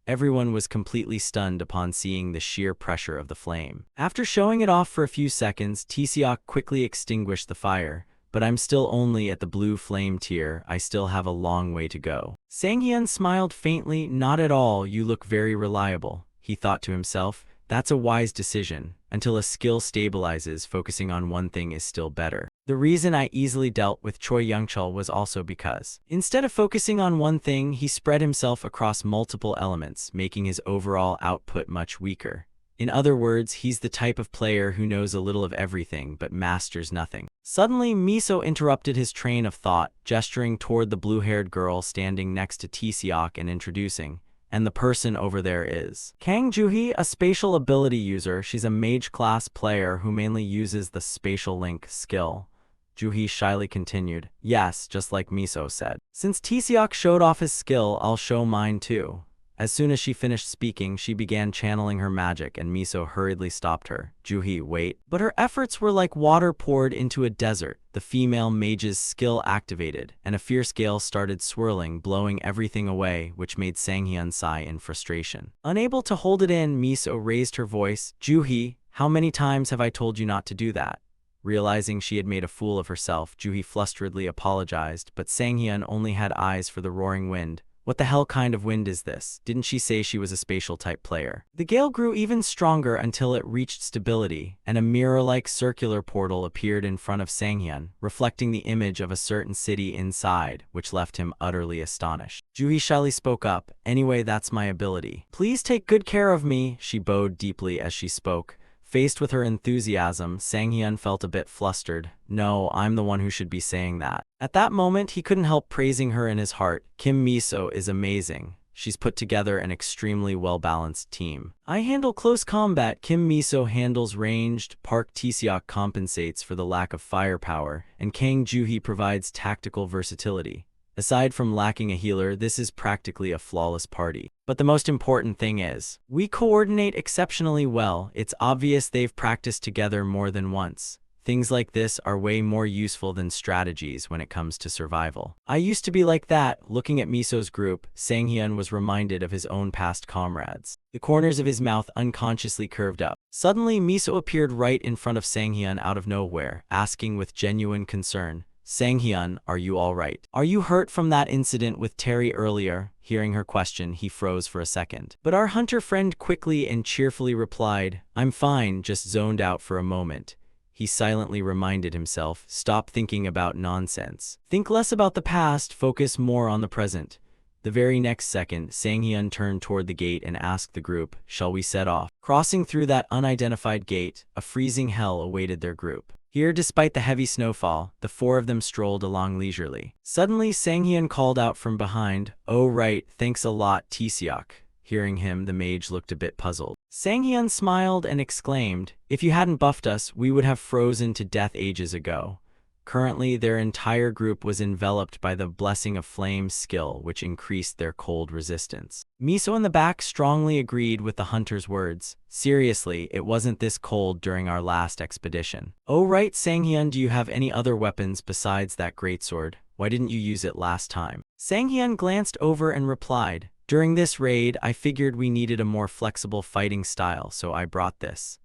Everyone was completely stunned upon seeing the sheer pressure of the flame. After showing it off for a few seconds, Tae-seok quickly extinguished the fire. But I'm still only at the blue flame tier. I still have a long way to go. Sang-hyun smiled faintly. Not at all. You look very reliable. He thought to himself. That's a wise decision. Until a skill stabilizes, focusing on one thing is still better. The reason I easily dealt with Choi Young-chul was also because, instead of focusing on one thing, he spread himself across multiple elements, making his overall output much weaker. In other words, he's the type of player who knows a little of everything but masters nothing. Suddenly, Miso interrupted his train of thought, gesturing toward the blue-haired girl standing next to Tae-seok and introducing. And the person over there is Kang Juhi, a spatial ability user. She's a mage class player who mainly uses the spatial link skill. Juhi shyly continued. Yes, just like Miso said. Since Tae-seok showed off his skill, I'll show mine too. As soon as she finished speaking, she began channeling her magic and Miso hurriedly stopped her. Juhi, wait. But her efforts were like water poured into a desert. The female mage's skill activated, and a fierce gale started swirling, blowing everything away, which made Sang-hyun sigh in frustration. Unable to hold it in, Miso raised her voice. Juhi, how many times have I told you not to do that? Realizing she had made a fool of herself, Juhi flusteredly apologized, but Sang-hyun only had eyes for the roaring wind. What the hell kind of wind is this? Didn't she say she was a spatial-type player? The gale grew even stronger until it reached stability, and a mirror-like circular portal appeared in front of Sang-hyun, reflecting the image of a certain city inside, which left him utterly astonished. Juhi shyly spoke up. Anyway, that's my ability. Please take good care of me, she bowed deeply as she spoke. Faced with her enthusiasm, Sang-hyun felt a bit flustered. No, I'm the one who should be saying that. At that moment, he couldn't help praising her in his heart. Kim Miso is amazing. She's put together an extremely well-balanced team. I handle close combat, Kim Miso handles ranged, Park Tae-seok compensates for the lack of firepower, and Kang Joo-hee provides tactical versatility. Aside from lacking a healer, this is practically a flawless party. But the most important thing is, we coordinate exceptionally well. It's obvious they've practiced together more than once. Things like this are way more useful than strategies when it comes to survival. I used to be like that. Looking at Miso's group, Sang-hyun was reminded of his own past comrades. The corners of his mouth unconsciously curved up. Suddenly, Miso appeared right in front of Sang-hyun out of nowhere, asking with genuine concern, "Sang-hyun, are you all right? Are you hurt from that incident with Terry earlier?" Hearing her question, he froze for a second. But our hunter friend quickly and cheerfully replied, "I'm fine, just zoned out for a moment." He silently reminded himself, "Stop thinking about nonsense. Think less about the past, focus more on the present." The very next second, Sang-hyun turned toward the gate and asked the group, "Shall we set off?" Crossing through that unidentified gate, a freezing hell awaited their group. Here, despite the heavy snowfall, the four of them strolled along leisurely. Suddenly, Sang-hyun called out from behind, "Oh right, thanks a lot, Tae-seok." Hearing him, the mage looked a bit puzzled. Sang-hyun smiled and exclaimed, "If you hadn't buffed us, we would have frozen to death ages ago." Currently, their entire group was enveloped by the Blessing of Flame skill, which increased their cold resistance. Miso in the back strongly agreed with the hunter's words. "Seriously, it wasn't this cold during our last expedition." "Oh right, Sang-hyun, do you have any other weapons besides that greatsword? Why didn't you use it last time?" Sang-hyun glanced over and replied, "During this raid, I figured we needed a more flexible fighting style, so I brought this."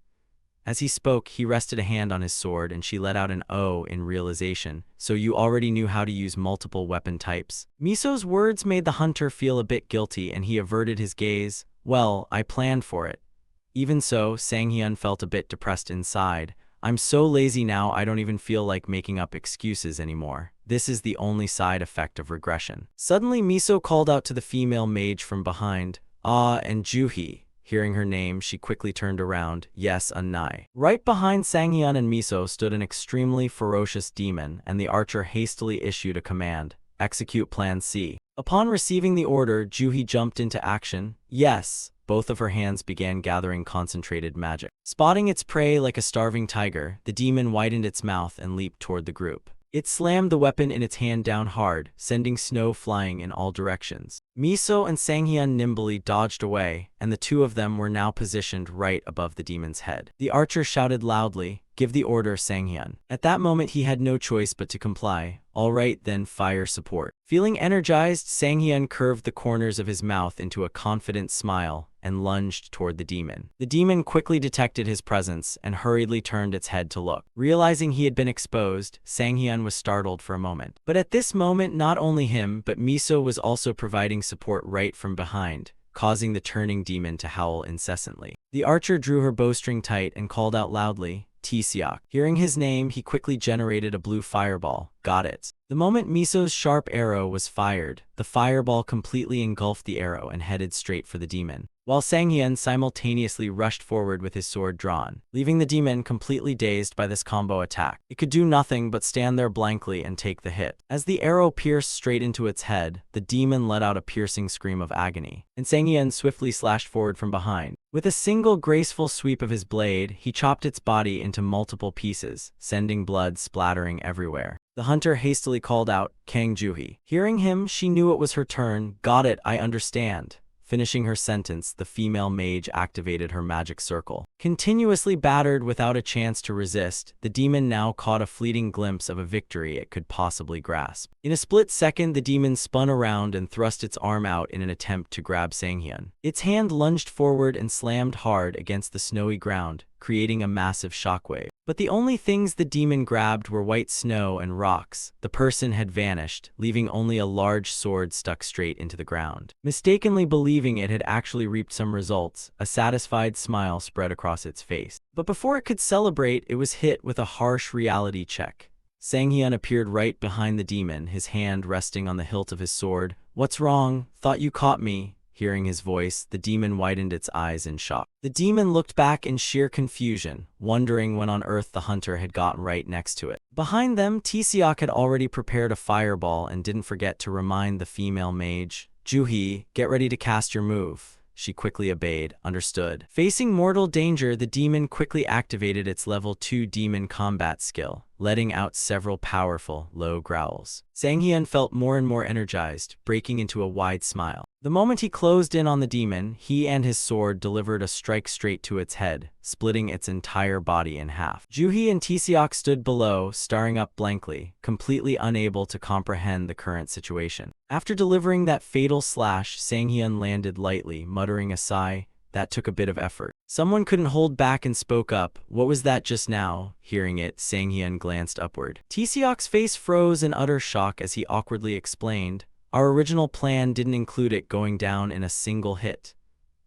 As he spoke, he rested a hand on his sword and she let out an "oh" in realization. "So you already knew how to use multiple weapon types?" Miso's words made the hunter feel a bit guilty and he averted his gaze. "Well, I planned for it." Even so, Sang-hyun felt a bit depressed inside. "I'm so lazy now I don't even feel like making up excuses anymore. This is the only side effect of regression." Suddenly, Miso called out to the female mage from behind, "Ah, and Joo-hee." Hearing her name, she quickly turned around. "Yes, Nai." Right behind Sang-hyun and Miso stood an extremely ferocious demon, and the archer hastily issued a command, "Execute Plan C." Upon receiving the order, Joo-hee jumped into action. Yes, both of her hands began gathering concentrated magic. Spotting its prey like a starving tiger, the demon widened its mouth and leaped toward the group. It slammed the weapon in its hand down hard, sending snow flying in all directions. Miso and Sang-hyun nimbly dodged away, and the two of them were now positioned right above the demon's head. The archer shouted loudly, "Give the order, Sang-hyun." At that moment he had no choice but to comply. "All right then, fire support." Feeling energized, Sang-hyun curved the corners of his mouth into a confident smile and lunged toward the demon. The demon quickly detected his presence and hurriedly turned its head to look. Realizing he had been exposed, Sang-hyun was startled for a moment. But at this moment, not only him, but Miso was also providing support right from behind, causing the turning demon to howl incessantly. The archer drew her bowstring tight and called out loudly, "Tae-seok." Hearing his name, he quickly generated a blue fireball. Got it. The moment Miso's sharp arrow was fired, the fireball completely engulfed the arrow and headed straight for the demon, while Sang-hyun simultaneously rushed forward with his sword drawn, leaving the demon completely dazed by this combo attack. It could do nothing but stand there blankly and take the hit. As the arrow pierced straight into its head, the demon let out a piercing scream of agony, and Sang-hyun swiftly slashed forward from behind. With a single graceful sweep of his blade, he chopped its body into multiple pieces, sending blood splattering everywhere. The hunter hastily called out, "Kang Joo-hee." Hearing him, she knew it was her turn. "Got it, I understand." Finishing her sentence, the female mage activated her magic circle. Continuously battered without a chance to resist, the demon now caught a fleeting glimpse of a victory it could possibly grasp. In a split second, the demon spun around and thrust its arm out in an attempt to grab Sang-hyun. Its hand lunged forward and slammed hard against the snowy ground, creating a massive shockwave. But the only things the demon grabbed were white snow and rocks. The person had vanished, leaving only a large sword stuck straight into the ground. Mistakenly believing it had actually reaped some results, a satisfied smile spread across its face. But before it could celebrate, it was hit with a harsh reality check. Sang-hyun appeared right behind the demon, his hand resting on the hilt of his sword. "What's wrong? Thought you caught me." Hearing his voice, the demon widened its eyes in shock. The demon looked back in sheer confusion, wondering when on earth the hunter had gotten right next to it. Behind them, Tisiok had already prepared a fireball and didn't forget to remind the female mage, "Juhi, get ready to cast your move." She quickly obeyed, understood. Facing mortal danger, the demon quickly activated its level 2 demon combat skill, letting out several powerful, low growls. Sanghyun felt more and more energized, breaking into a wide smile. The moment he closed in on the demon, he and his sword delivered a strike straight to its head, splitting its entire body in half. Juhi and Tisiok stood below, staring up blankly, completely unable to comprehend the current situation. After delivering that fatal slash, Sanghyun landed lightly, muttering a sigh. That took a bit of effort. Someone couldn't hold back and spoke up. "What was that just now?" Hearing it, Sanghyun glanced upward. Tisiok's face froze in utter shock as he awkwardly explained, "Our original plan didn't include it going down in a single hit."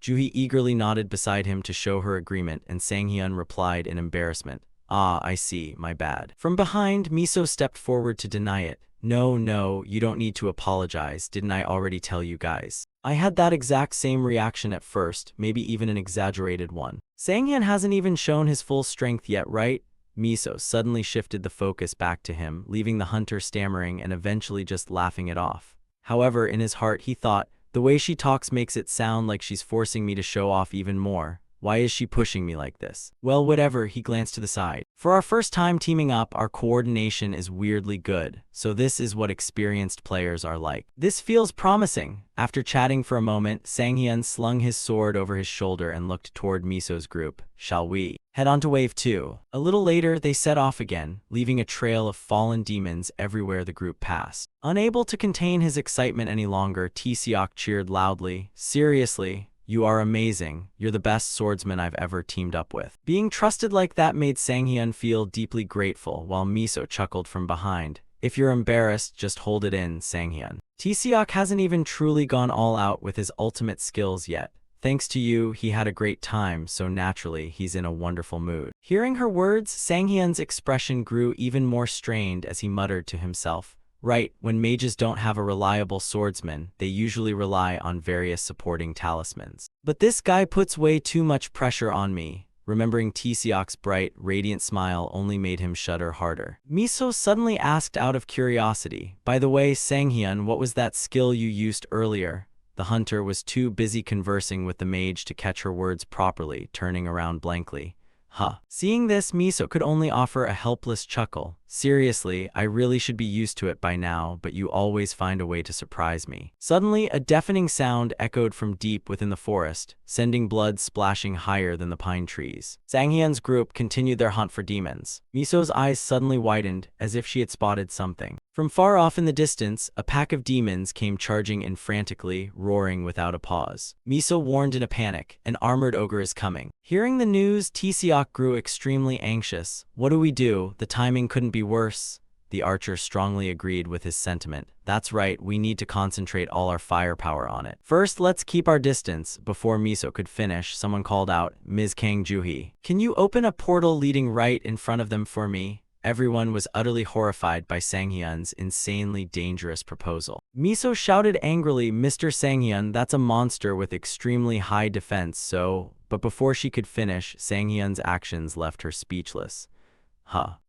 Juhi eagerly nodded beside him to show her agreement, and Sanghyun replied in embarrassment, "Ah, I see, my bad." From behind, Miso stepped forward to deny it. No, you don't need to apologize. Didn't I already tell you guys?" I had that exact same reaction at first, maybe even an exaggerated one. Sanghyun hasn't even shown his full strength yet, right? Miso suddenly shifted the focus back to him, leaving the hunter stammering and eventually just laughing it off. However, in his heart he thought, the way she talks makes it sound like she's forcing me to show off even more. Why is she pushing me like this? Well, whatever, he glanced to the side. For our first time teaming up, our coordination is weirdly good, so this is what experienced players are like. This feels promising. After chatting for a moment, Sanghyun slung his sword over his shoulder and looked toward Miso's group. "Shall we head on to wave 2? A little later, they set off again, leaving a trail of fallen demons everywhere the group passed. Unable to contain his excitement any longer, Tisiok cheered loudly. "Seriously? You are amazing. You're the best swordsman I've ever teamed up with." Being trusted like that made Sanghyun feel deeply grateful, while Miso chuckled from behind. "If you're embarrassed, just hold it in, Sanghyun. Tisiok hasn't even truly gone all out with his ultimate skills yet. Thanks to you, he had a great time, so naturally, he's in a wonderful mood." Hearing her words, Sanghyun's expression grew even more strained as he muttered to himself, "Right, when mages don't have a reliable swordsman, they usually rely on various supporting talismans. But this guy puts way too much pressure on me." Remembering Tisiok's bright, radiant smile only made him shudder harder. Miso suddenly asked out of curiosity, "By the way, Sanghyun, what was that skill you used earlier?" The hunter was too busy conversing with the mage to catch her words properly, turning around blankly. "Huh." Seeing this, Miso could only offer a helpless chuckle. "Seriously, I really should be used to it by now, but you always find a way to surprise me." Suddenly, a deafening sound echoed from deep within the forest, sending blood splashing higher than the pine trees. Sanghyun's group continued their hunt for demons. Miso's eyes suddenly widened, as if she had spotted something. From far off in the distance, a pack of demons came charging in frantically, roaring without a pause. Miso warned in a panic, "An armored ogre is coming." Hearing the news, Tisiok grew extremely anxious. "What do we do? The timing couldn't be worse." The archer strongly agreed with his sentiment. "That's right, we need to concentrate all our firepower on it. First, let's keep our distance." Before Miso could finish, someone called out, "Ms. Kang Juhi, can you open a portal leading right in front of them for me?" Everyone was utterly horrified by Sanghyun's insanely dangerous proposal. Miso shouted angrily, "Mr. Sanghyun, that's a monster with extremely high defense, so..." But before she could finish, Sanghyun's actions left her speechless.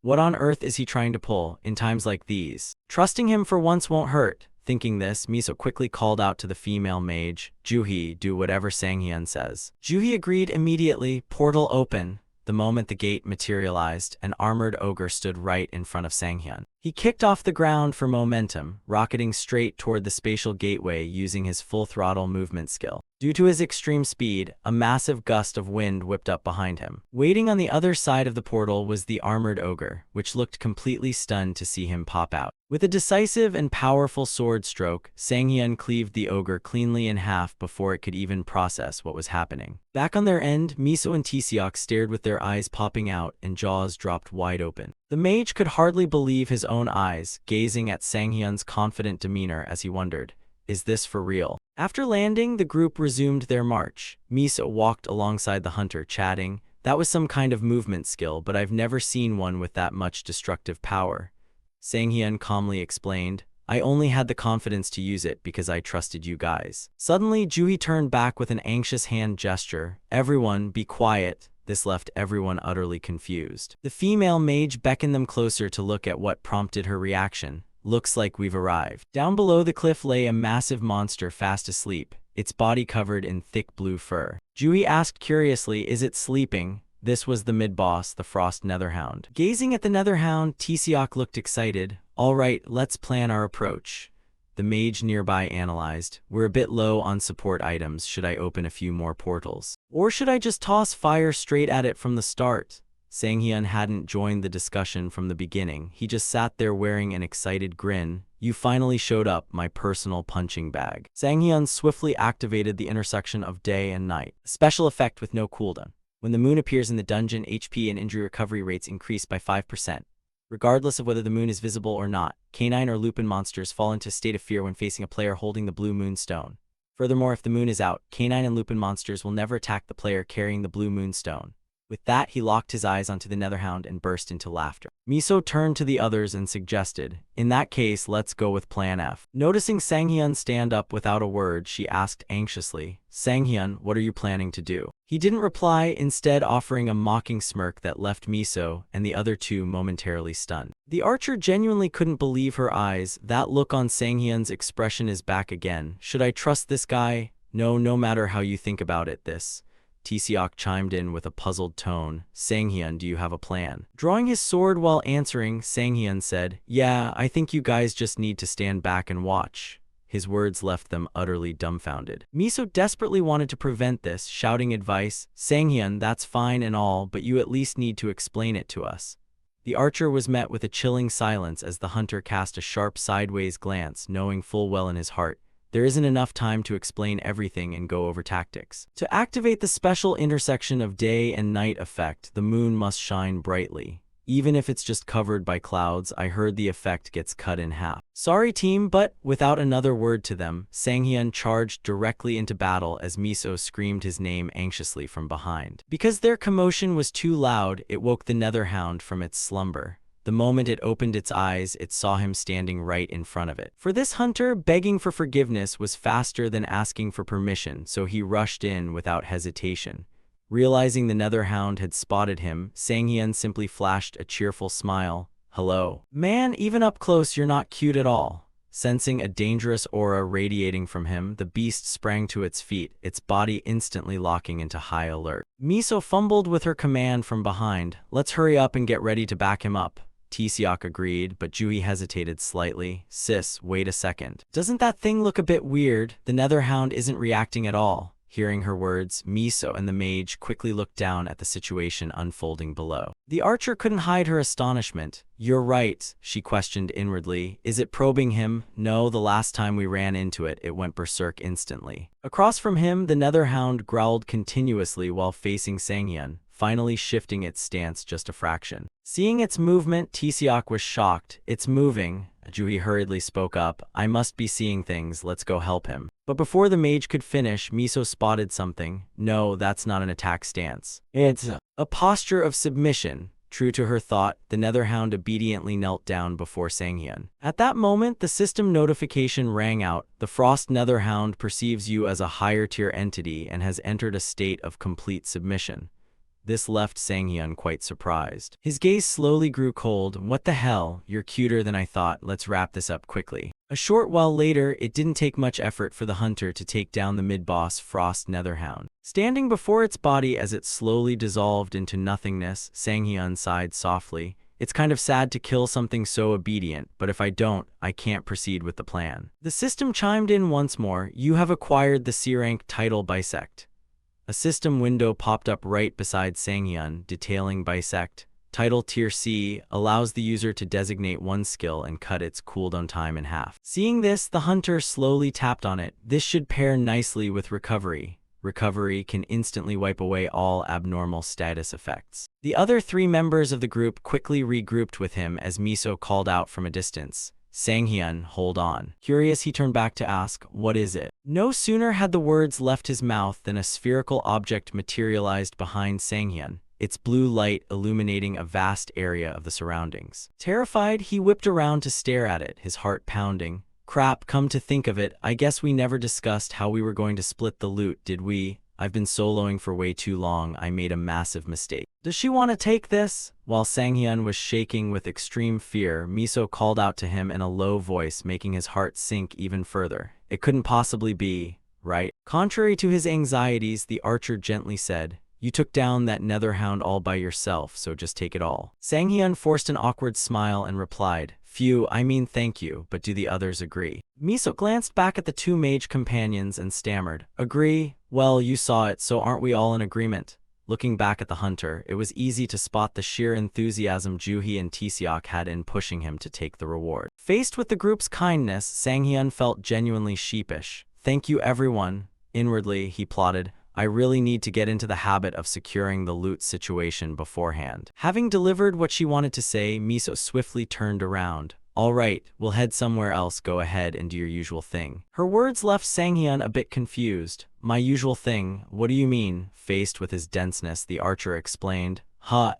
What on earth is he trying to pull in times like these? Trusting him for once won't hurt. Thinking this, Miso quickly called out to the female mage, "Juhi, do whatever Sanghyun says." Juhi agreed immediately. Portal open. The moment the gate materialized, an armored ogre stood right in front of Sanghyun. He kicked off the ground for momentum, rocketing straight toward the spatial gateway using his full-throttle movement skill. Due to his extreme speed, a massive gust of wind whipped up behind him. Waiting on the other side of the portal was the armored ogre, which looked completely stunned to see him pop out. With a decisive and powerful sword stroke, Sanghyun cleaved the ogre cleanly in half before it could even process what was happening. Back on their end, Miso and Tisiok stared with their eyes popping out and jaws dropped wide open. The mage could hardly believe his own eyes, gazing at Sanghyun's confident demeanor as he wondered, "Is this for real?" After landing, the group resumed their march. Miso walked alongside the hunter, chatting, "That was some kind of movement skill, but I've never seen one with that much destructive power." Sanghyun calmly explained, I only had the confidence to use it because I trusted you guys. Suddenly, Juhi turned back with an anxious hand gesture. Everyone, be quiet. This left everyone utterly confused. The female mage beckoned them closer to look at what prompted her reaction. Looks like we've arrived. Down below the cliff lay a massive monster fast asleep, its body covered in thick blue fur. Juhi asked curiously, is it sleeping? This was the mid-boss, the Frost Netherhound. Gazing at the Netherhound, Tisiok looked excited. All right, let's plan our approach. The mage nearby analyzed. We're a bit low on support items. Should I open a few more portals? Or should I just toss fire straight at it from the start? Sang-hyun hadn't joined the discussion from the beginning. He just sat there wearing an excited grin. You finally showed up, my personal punching bag. Sang-hyun swiftly activated the intersection of day and night, a special effect with no cooldown. When the moon appears in the dungeon, HP and injury recovery rates increase by 5%. Regardless of whether the moon is visible or not, canine or lupin monsters fall into a state of fear when facing a player holding the blue moon stone. Furthermore, if the moon is out, canine and lupin monsters will never attack the player carrying the blue moon stone. With that, he locked his eyes onto the Netherhound and burst into laughter. Miso turned to the others and suggested, in that case, let's go with Plan F. Noticing Sang-hyun stand up without a word, she asked anxiously, Sang-hyun, what are you planning to do? He didn't reply, instead offering a mocking smirk that left Miso and the other two momentarily stunned. The archer genuinely couldn't believe her eyes. That look on Sang-hyun's expression is back again. Should I trust this guy? No matter how you think about it, this. Tisiok chimed in with a puzzled tone. Sang-hyun, do you have a plan? Drawing his sword while answering, Sang-hyun said, yeah, I think you guys just need to stand back and watch. His words left them utterly dumbfounded. Miso desperately wanted to prevent this, shouting advice, Sang-hyun, that's fine and all, but you at least need to explain it to us. The archer was met with a chilling silence as the hunter cast a sharp sideways glance, knowing full well in his heart, there isn't enough time to explain everything and go over tactics. To activate the special intersection of day and night effect, the moon must shine brightly. Even if it's just covered by clouds, I heard the effect gets cut in half. Sorry team, but without another word to them, Sang-hyun charged directly into battle as Miso screamed his name anxiously from behind. Because their commotion was too loud, it woke the Netherhound from its slumber. The moment it opened its eyes, it saw him standing right in front of it. For this hunter, begging for forgiveness was faster than asking for permission, so he rushed in without hesitation. Realizing the Netherhound had spotted him, Sang-hyun simply flashed a cheerful smile. Hello. Man, even up close you're not cute at all. Sensing a dangerous aura radiating from him, the beast sprang to its feet, its body instantly locking into high alert. Miso fumbled with her command from behind. Let's hurry up and get ready to back him up. Tisiok agreed, but Juhi hesitated slightly. Sis, wait a second. Doesn't that thing look a bit weird? The Netherhound isn't reacting at all. Hearing her words, Miso and the mage quickly looked down at the situation unfolding below. The archer couldn't hide her astonishment. You're right, she questioned inwardly. Is it probing him? No, the last time we ran into it, it went berserk instantly. Across from him, the Netherhound growled continuously while facing Sang-hyun, finally shifting its stance just a fraction. Seeing its movement, Tisiok was shocked. It's moving. Juhi hurriedly spoke up. I must be seeing things, let's go help him. But before the mage could finish, Miso spotted something. No, that's not an attack stance. It's a posture of submission. True to her thought, the Netherhound obediently knelt down before Sang-hyun. At that moment, the system notification rang out. The Frost Netherhound perceives you as a higher-tier entity and has entered a state of complete submission. This left Sang-hyun quite surprised. His gaze slowly grew cold. What the hell? You're cuter than I thought. Let's wrap this up quickly. A short while later, it didn't take much effort for the hunter to take down the mid-boss Frost Netherhound. Standing before its body as it slowly dissolved into nothingness, Sang-hyun sighed softly. It's kind of sad to kill something so obedient, but if I don't, I can't proceed with the plan. The system chimed in once more. You have acquired the C-rank title Bisect. A system window popped up right beside Sang-hyun, detailing Bisect. Title Tier C allows the user to designate one skill and cut its cooldown time in half. Seeing this, the hunter slowly tapped on it. This should pair nicely with Recovery. Recovery can instantly wipe away all abnormal status effects. The other three members of the group quickly regrouped with him as Miso called out from a distance. Sang-hyun, hold on. Curious, he turned back to ask, what is it? No sooner had the words left his mouth than a spherical object materialized behind Sang-hyun. its blue light illuminating a vast area of the surroundings. Terrified, he whipped around to stare at it, his heart pounding. Crap, come to think of it, I guess we never discussed how we were going to split the loot, did we? I've been soloing for way too long, I made a massive mistake. Does she want to take this? While Sang-hyun was shaking with extreme fear, Miso called out to him in a low voice, making his heart sink even further. It couldn't possibly be, right? Contrary to his anxieties, the archer gently said, "You took down that netherhound all by yourself, so just take it all." Sang-hyun forced an awkward smile and replied, "Phew, I mean thank you, but do the others agree?" Miso glanced back at the two mage companions and stammered, "Agree? Well, you saw it, so aren't we all in agreement?" Looking back at the hunter, it was easy to spot the sheer enthusiasm Juhi and Taeseok had in pushing him to take the reward. Faced with the group's kindness, Sang-hyun felt genuinely sheepish. "Thank you, everyone." Inwardly, he plotted, "I really need to get into the habit of securing the loot situation beforehand." Having delivered what she wanted to say, Miso swiftly turned around. "All right, we'll head somewhere else, go ahead and do your usual thing." Her words left Sang-hyun a bit confused. "My usual thing? What do you mean?" Faced with his denseness, the archer explained,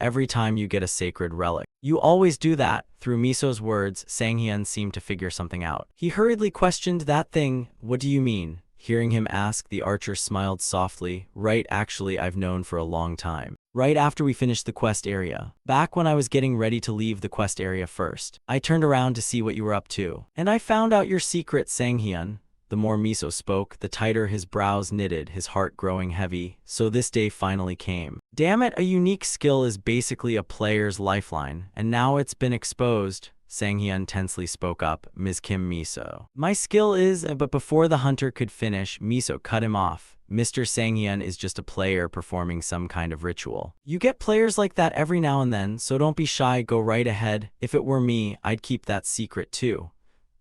Every time you get a sacred relic. You always do that." Through Miso's words, Sang-hyun seemed to figure something out. He hurriedly questioned, "That thing? What do you mean?" Hearing him ask, the archer smiled softly. "Right, actually, I've known for a long time. Right after we finished the quest area. Back when I was getting ready to leave the quest area first. I turned around to see what you were up to. And I found out your secret, Sang-hyun." The more Miso spoke, the tighter his brows knitted, his heart growing heavy. So this day finally came. Damn it, a unique skill is basically a player's lifeline, and now it's been exposed. Sang-hyun tensely spoke up, "Ms. Kim Miso. My skill is," but before the hunter could finish, Miso cut him off. "Mr. Sang-hyun is just a player performing some kind of ritual. You get players like that every now and then, so don't be shy, go right ahead. If it were me, I'd keep that secret too."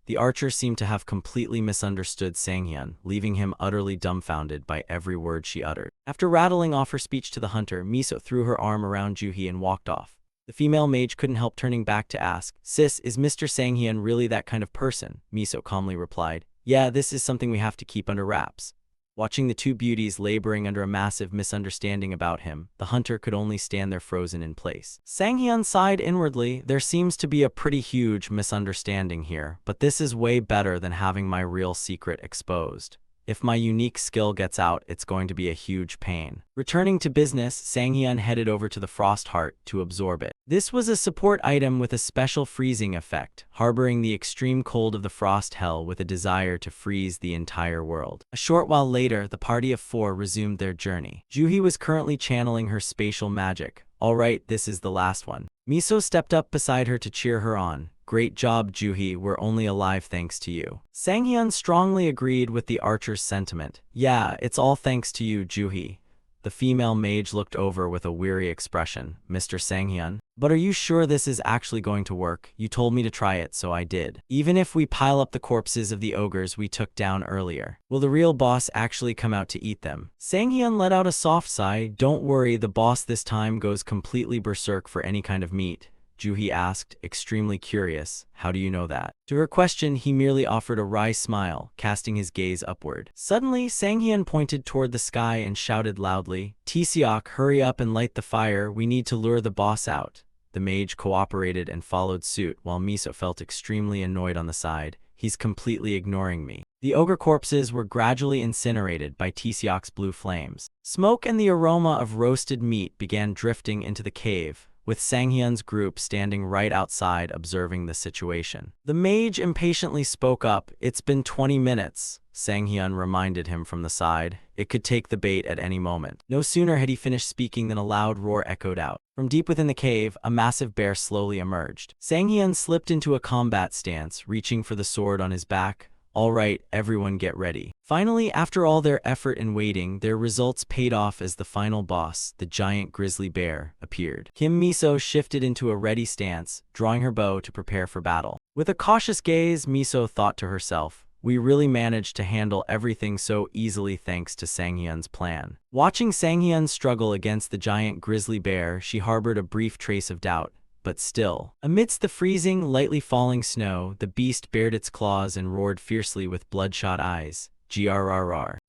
The archer seemed to have completely misunderstood Sang-hyun, leaving him utterly dumbfounded by every word she uttered. After rattling off her speech to the hunter, Miso threw her arm around Juhi and walked off. The female mage couldn't help turning back to ask, "Sis, is Mr. Sang-hyun really that kind of person?" Miso calmly replied, "Yeah, this is something we have to keep under wraps." Watching the two beauties laboring under a massive misunderstanding about him, the hunter could only stand there frozen in place. Sang-hyun sighed inwardly. There seems to be a pretty huge misunderstanding here, but this is way better than having my real secret exposed. If my unique skill gets out, it's going to be a huge pain. Returning to business, Sang-hyun headed over to the Frost Heart to absorb it. This was a support item with a special freezing effect, harboring the extreme cold of the Frost Hell with a desire to freeze the entire world. A short while later, the party of four resumed their journey. Juhi was currently channeling her spatial magic. "All right, this is the last one." Miso stepped up beside her to cheer her on. "Great job, Juhi, we're only alive thanks to you." Sang-hyun strongly agreed with the archer's sentiment. "Yeah, it's all thanks to you, Juhi." The female mage looked over with a weary expression. "Mr. Sang-hyun, but are you sure this is actually going to work? You told me to try it, so I did. Even if we pile up the corpses of the ogres we took down earlier, will the real boss actually come out to eat them?" Sang-hyun let out a soft sigh. "Don't worry, the boss this time goes completely berserk for any kind of meat." Juhi asked, extremely curious, "How do you know that?" To her question, he merely offered a wry smile, casting his gaze upward. Suddenly, Sang-hyun pointed toward the sky and shouted loudly, "Taeseok, hurry up and light the fire, we need to lure the boss out." The mage cooperated and followed suit, while Miso felt extremely annoyed on the side. "He's completely ignoring me." The ogre corpses were gradually incinerated by Taeseok's blue flames. Smoke and the aroma of roasted meat began drifting into the cave, with Sang-hyun's group standing right outside observing the situation. The mage impatiently spoke up. "It's been 20 minutes. Sang-hyun reminded him from the side. It could take the bait at any moment. No sooner had he finished speaking than a loud roar echoed out. From deep within the cave, a massive bear slowly emerged. Sang-hyun slipped into a combat stance, reaching for the sword on his back. "All right, everyone get ready." Finally, after all their effort and waiting, their results paid off as the final boss, the giant grizzly bear, appeared. Kim Miso shifted into a ready stance, drawing her bow to prepare for battle. With a cautious gaze, Miso thought to herself, "We really managed to handle everything so easily thanks to Sang-hyun's plan." Watching Sang-hyun struggle against the giant grizzly bear, she harbored a brief trace of doubt. But still, amidst the freezing, lightly falling snow, the beast bared its claws and roared fiercely with bloodshot eyes. "Grrrr."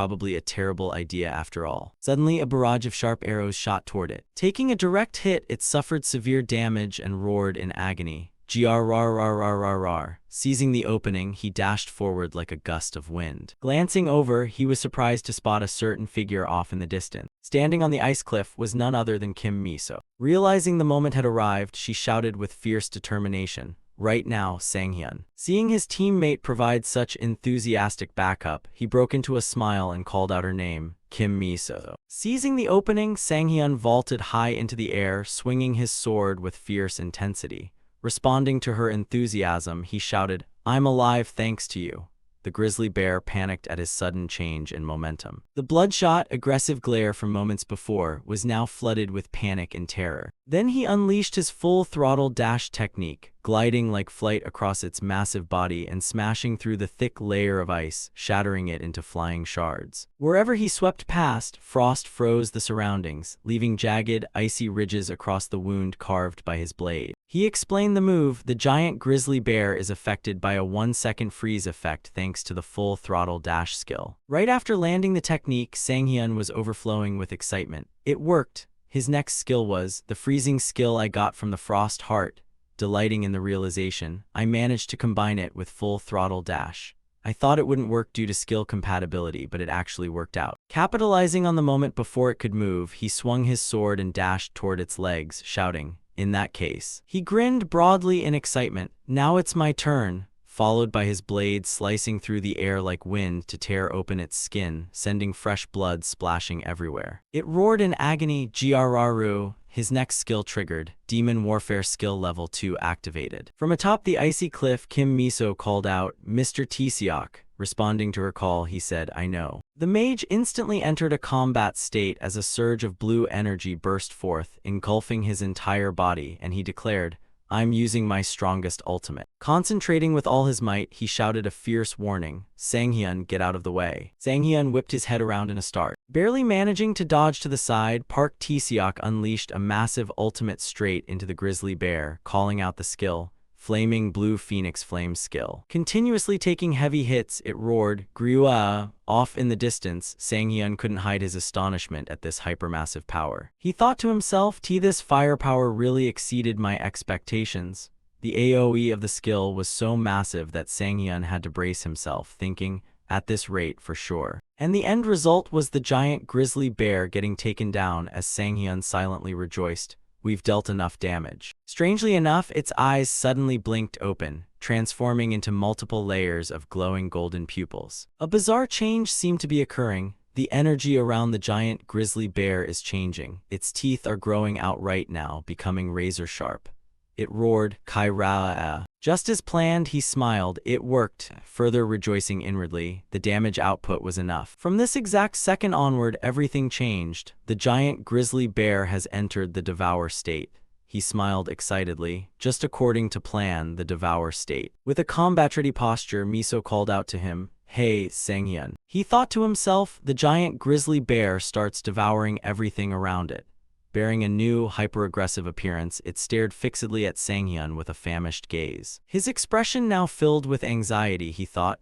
probably a terrible idea after all. Suddenly, a barrage of sharp arrows shot toward it. Taking a direct hit, it suffered severe damage and roared in agony. Grrrrrrrrrrr. Seizing the opening, he dashed forward like a gust of wind. Glancing over, he was surprised to spot a certain figure off in the distance. Standing on the ice cliff was none other than Kim Miso. Realizing the moment had arrived, she shouted with fierce determination, right now, Sang-hyun. Seeing his teammate provide such enthusiastic backup, he broke into a smile and called out her name, Kim Mi-so. Seizing the opening, Sang-hyun vaulted high into the air, swinging his sword with fierce intensity. Responding to her enthusiasm, he shouted, "I'm alive thanks to you." The grizzly bear panicked at his sudden change in momentum. The bloodshot, aggressive glare from moments before was now flooded with panic and terror. Then he unleashed his full-throttle dash technique, gliding like flight across its massive body and smashing through the thick layer of ice, shattering it into flying shards. Wherever he swept past, frost froze the surroundings, leaving jagged, icy ridges across the wound carved by his blade. He explained the move. The giant grizzly bear is affected by a 1-second freeze effect thanks to the full-throttle dash skill. Right after landing the technique, Sang-hyun was overflowing with excitement. It worked. His next skill was the freezing skill I got from the frost heart. Delighting in the realization, I managed to combine it with full-throttle dash. I thought it wouldn't work due to skill compatibility, but it actually worked out. Capitalizing on the moment before it could move, he swung his sword and dashed toward its legs, shouting, "In that case." He grinned broadly in excitement. "Now it's my turn," followed by his blade slicing through the air like wind to tear open its skin, sending fresh blood splashing everywhere. It roared in agony. Grrru. His next skill triggered. Demon Warfare Skill Level 2 activated. From atop the icy cliff, Kim Mi-so called out, "Mr. Taeseok." Responding to her call, he said, "I know." The mage instantly entered a combat state as a surge of blue energy burst forth, engulfing his entire body, and he declared, "I'm using my strongest ultimate." Concentrating with all his might, he shouted a fierce warning, "Sang-hyun, get out of the way." Sang-hyun whipped his head around in a start. Barely managing to dodge to the side, Park Taeseok unleashed a massive ultimate straight into the grizzly bear, calling out the skill, Flaming Blue Phoenix Flame skill. Continuously taking heavy hits, it roared, "Grua!" Off in the distance, Sang-hyun couldn't hide his astonishment at this hypermassive power. He thought to himself, this firepower really exceeded my expectations. The AoE of the skill was so massive that Sang-hyun had to brace himself, thinking, at this rate for sure. And the end result was the giant grizzly bear getting taken down as Sang-hyun silently rejoiced. "We've dealt enough damage." Strangely enough, its eyes suddenly blinked open, transforming into multiple layers of glowing golden pupils. A bizarre change seemed to be occurring. The energy around the giant grizzly bear is changing. Its teeth are growing out right now, becoming razor sharp. It roared, "Kaira'a." Just as planned, he smiled. It worked. Further rejoicing inwardly, the damage output was enough. From this exact second onward, everything changed. The giant grizzly bear has entered the devour state. He smiled excitedly. Just according to plan, the devour state. With a combat-ready posture, Mi-so called out to him, "Hey, Sang-hyun." He thought to himself, the giant grizzly bear starts devouring everything around it. Bearing a new, hyper-aggressive appearance, it stared fixedly at Sang-hyun with a famished gaze. His expression now filled with anxiety, he thought,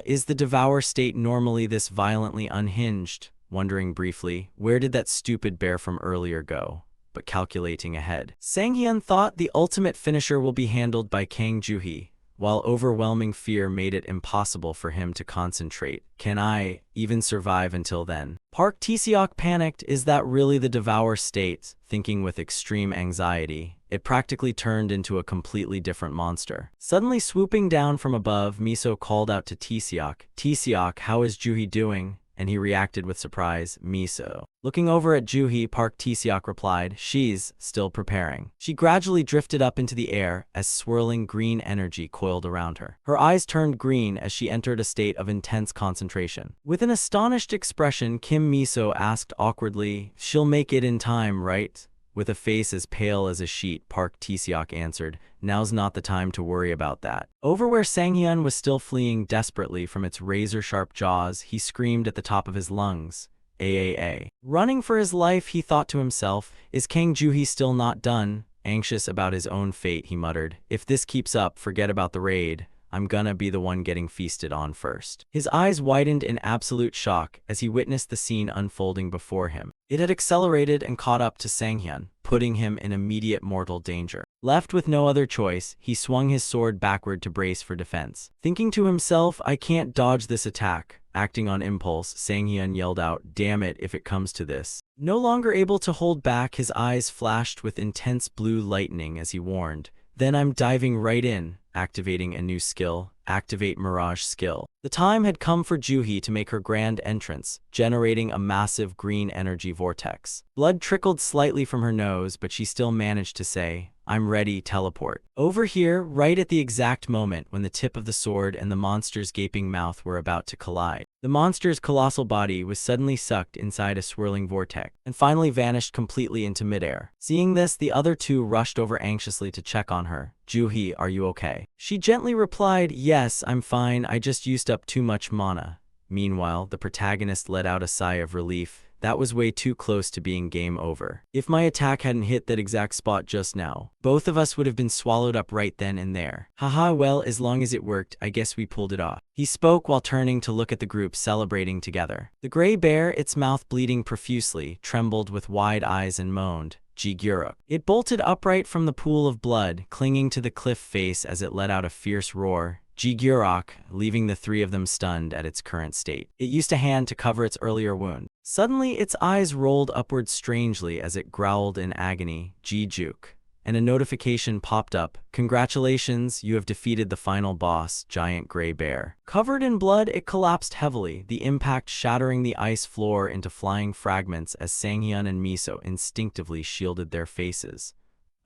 is the devour state normally this violently unhinged? Wondering briefly, where did that stupid bear from earlier go? But calculating ahead, Sang-hyun thought the ultimate finisher will be handled by Kang Joo-hee. While overwhelming fear made it impossible for him to concentrate. Can I even survive until then? Park Taeseok panicked. Is that really the devour state? Thinking with extreme anxiety, it practically turned into a completely different monster. Suddenly swooping down from above, Mi-so called out to Taeseok, "Taeseok, how is Joo-hee doing?" And he reacted with surprise, "Mi-so." Looking over at Joo-hee, Park Taeseok replied, "She's still preparing." She gradually drifted up into the air as swirling green energy coiled around her. Her eyes turned green as she entered a state of intense concentration. With an astonished expression, Kim Mi-so asked awkwardly, "She'll make it in time, right?" With a face as pale as a sheet, Park Taeseok answered, "Now's not the time to worry about that." Over where Sang-hyun was still fleeing desperately from its razor-sharp jaws, he screamed at the top of his lungs, "Aaa." Running for his life, he thought to himself, is Kang Joo-hee still not done? Anxious about his own fate, he muttered, "If this keeps up, forget about the raid. I'm gonna be the one getting feasted on first." His eyes widened in absolute shock as he witnessed the scene unfolding before him. It had accelerated and caught up to Sang-hyun, putting him in immediate mortal danger. Left with no other choice, he swung his sword backward to brace for defense. Thinking to himself, I can't dodge this attack. Acting on impulse, Sang-hyun yelled out, "Damn it if it comes to this." No longer able to hold back, his eyes flashed with intense blue lightning as he warned, Then I'm diving right in, activating a new skill, activate Mirage skill. The time had come for Juhi to make her grand entrance, generating a massive green energy vortex. Blood trickled slightly from her nose, but she still managed to say, "I'm ready, teleport." Over here, right at the exact moment when the tip of the sword and the monster's gaping mouth were about to collide. The monster's colossal body was suddenly sucked inside a swirling vortex, and finally vanished completely into midair. Seeing this, the other two rushed over anxiously to check on her. "Juhi, are you okay?" She gently replied, "Yes, I'm fine, I just used up too much mana." Meanwhile, the protagonist let out a sigh of relief. That was way too close to being game over. If my attack hadn't hit that exact spot just now, both of us would have been swallowed up right then and there. Haha, well, as long as it worked, I guess we pulled it off. He spoke while turning to look at the group celebrating together. The gray bear, its mouth bleeding profusely, trembled with wide eyes and moaned, "Jiguruk." It bolted upright from the pool of blood, clinging to the cliff face as it let out a fierce roar. Jiguruk, leaving the three of them stunned at its current state. It used a hand to cover its earlier wound. Suddenly, its eyes rolled upward strangely as it growled in agony, "Jijuk." And a notification popped up. "Congratulations, you have defeated the final boss, Giant Gray Bear." Covered in blood, it collapsed heavily, the impact shattering the ice floor into flying fragments as Sanghyun and Miso instinctively shielded their faces.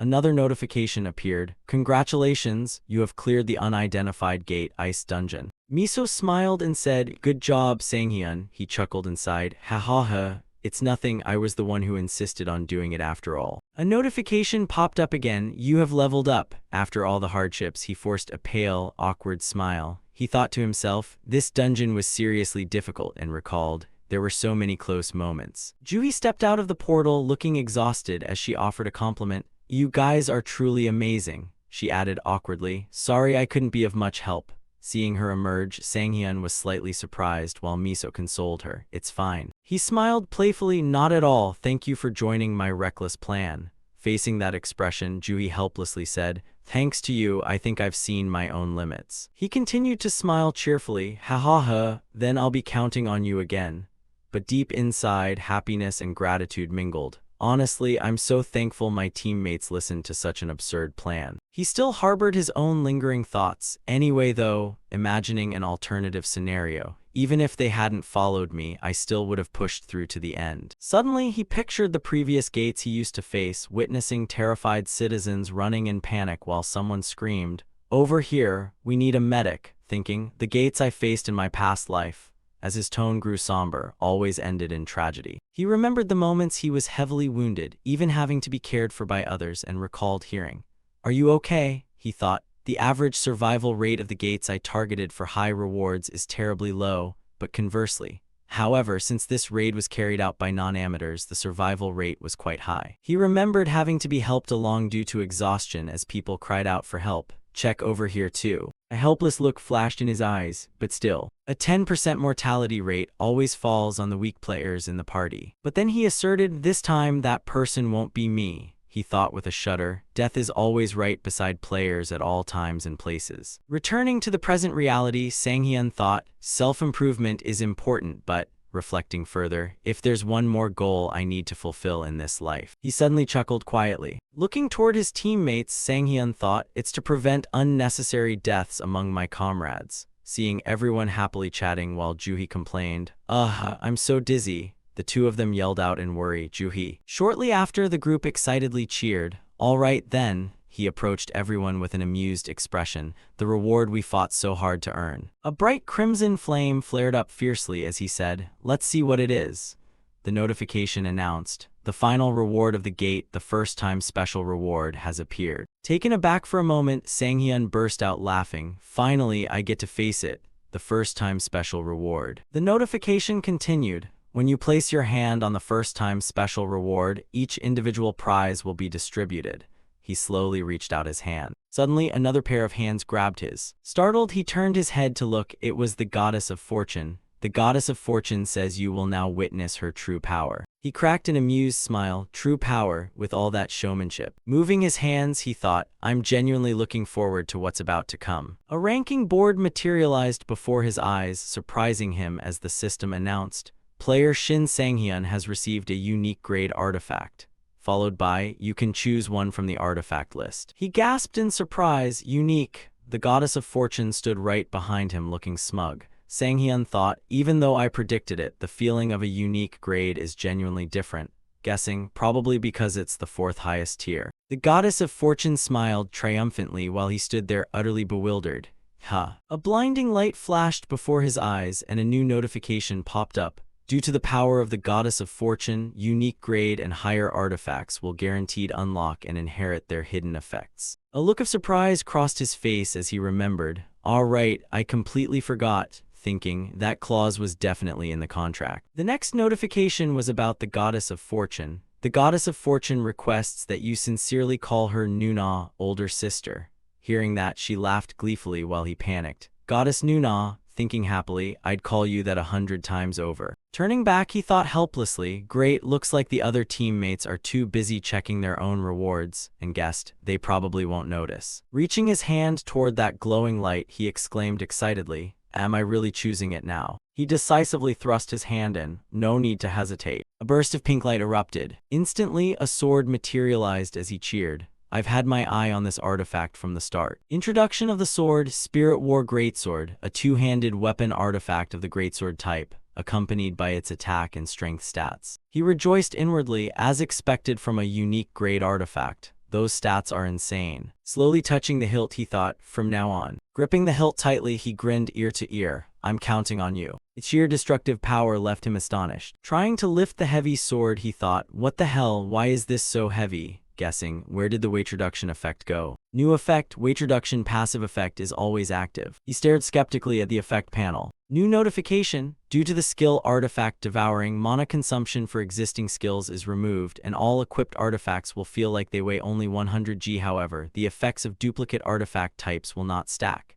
Another notification appeared. "Congratulations, you have cleared the unidentified gate ice dungeon." Miso smiled and said, "Good job, Sanghyun." He chuckled inside. "Ha ha ha, it's nothing, I was the one who insisted on doing it after all." A notification popped up again. "You have leveled up." After all the hardships, he forced a pale, awkward smile. He thought to himself, this dungeon was seriously difficult, and recalled, there were so many close moments. Juhi stepped out of the portal looking exhausted as she offered a compliment. "You guys are truly amazing," she added awkwardly. "Sorry I couldn't be of much help." Seeing her emerge, Sanghyun was slightly surprised while Miso consoled her. "It's fine." He smiled playfully. "Not at all, thank you for joining my reckless plan." Facing that expression, Juhi helplessly said, "Thanks to you, I think I've seen my own limits." He continued to smile cheerfully. "Ha ha ha, then I'll be counting on you again." But deep inside, happiness and gratitude mingled. "Honestly, I'm so thankful my teammates listened to such an absurd plan." He still harbored his own lingering thoughts. Anyway though, imagining an alternative scenario, even if they hadn't followed me, I still would have pushed through to the end. Suddenly, he pictured the previous gates he used to face, witnessing terrified citizens running in panic while someone screamed, "Over here, we need a medic," thinking, the gates I faced in my past life, as his tone grew somber, always ended in tragedy. He remembered the moments he was heavily wounded, even having to be cared for by others, and recalled hearing, "Are you okay?" He thought, "The average survival rate of the gates I targeted for high rewards is terribly low, but conversely. However, since this raid was carried out by non-amateurs, the survival rate was quite high." He remembered having to be helped along due to exhaustion as people cried out for help. "Check over here too." A helpless look flashed in his eyes, but still. A 10% mortality rate always falls on the weak players in the party. But then he asserted, "This time that person won't be me." He thought with a shudder, death is always right beside players at all times and places. Returning to the present reality, Sanghyun thought, self-improvement is important, but, reflecting further, if there's one more goal I need to fulfill in this life. He suddenly chuckled quietly. Looking toward his teammates, Sanghyun thought, it's to prevent unnecessary deaths among my comrades. Seeing everyone happily chatting while Juhi complained, I'm so dizzy," the two of them yelled out in worry, "Juhi." Shortly after, the group excitedly cheered. "All right then." He approached everyone with an amused expression, "The reward we fought so hard to earn." A bright crimson flame flared up fiercely as he said, "Let's see what it is." The notification announced, "The final reward of the gate, the first-time special reward, has appeared." Taken aback for a moment, Sanghyun burst out laughing. "Finally, I get to face it. The first-time special reward." The notification continued, "When you place your hand on the first-time special reward, each individual prize will be distributed." He slowly reached out his hand. Suddenly, another pair of hands grabbed his. Startled, he turned his head to look. It was the Goddess of Fortune. "The Goddess of Fortune says you will now witness her true power." He cracked an amused smile. True power, with all that showmanship. Moving his hands, he thought, "I'm genuinely looking forward to what's about to come." A ranking board materialized before his eyes, surprising him as the system announced, "Player Shin Sanghyun has received a unique grade artifact. followed by, you can choose one from the artifact list. He gasped in surprise. Unique. The goddess of fortune stood right behind him looking smug. Sang-hyun thought, even though I predicted it, the feeling of a unique grade is genuinely different. Guessing, probably because it's the fourth highest tier. The goddess of fortune smiled triumphantly while he stood there utterly bewildered. A blinding light flashed before his eyes and a new notification popped up. Due to the power of the goddess of fortune, unique grade and higher artifacts will guaranteed unlock and inherit their hidden effects. A look of surprise crossed his face as he remembered. All right, I completely forgot, thinking that clause was definitely in the contract. The next notification was about the goddess of fortune. The goddess of fortune requests that you sincerely call her Nuna, older sister. Hearing that, she laughed gleefully while he panicked. Goddess Nuna, thinking happily, I'd call you that 100 times over. Turning back, he thought helplessly, great, looks like the other teammates are too busy checking their own rewards, and guessed, they probably won't notice. Reaching his hand toward that glowing light, he exclaimed excitedly, am I really choosing it now? He decisively thrust his hand in, no need to hesitate. A burst of pink light erupted. Instantly, a sword materialized as he cheered. I've had my eye on this artifact from the start. Introduction of the sword, Spirit War Greatsword, a two-handed weapon artifact of the greatsword type, accompanied by its attack and strength stats. He rejoiced inwardly, as expected from a unique grade artifact. Those stats are insane. Slowly touching the hilt, he thought, from now on. Gripping the hilt tightly, he grinned ear to ear. I'm counting on you. Its sheer destructive power left him astonished. Trying to lift the heavy sword, he thought, what the hell, why is this so heavy? Guessing, where did the weight reduction effect go? New effect, weight reduction passive effect is always active. He stared skeptically at the effect panel. New notification, due to the skill artifact devouring, mana consumption for existing skills is removed and all equipped artifacts will feel like they weigh only 100 G. However, the effects of duplicate artifact types will not stack.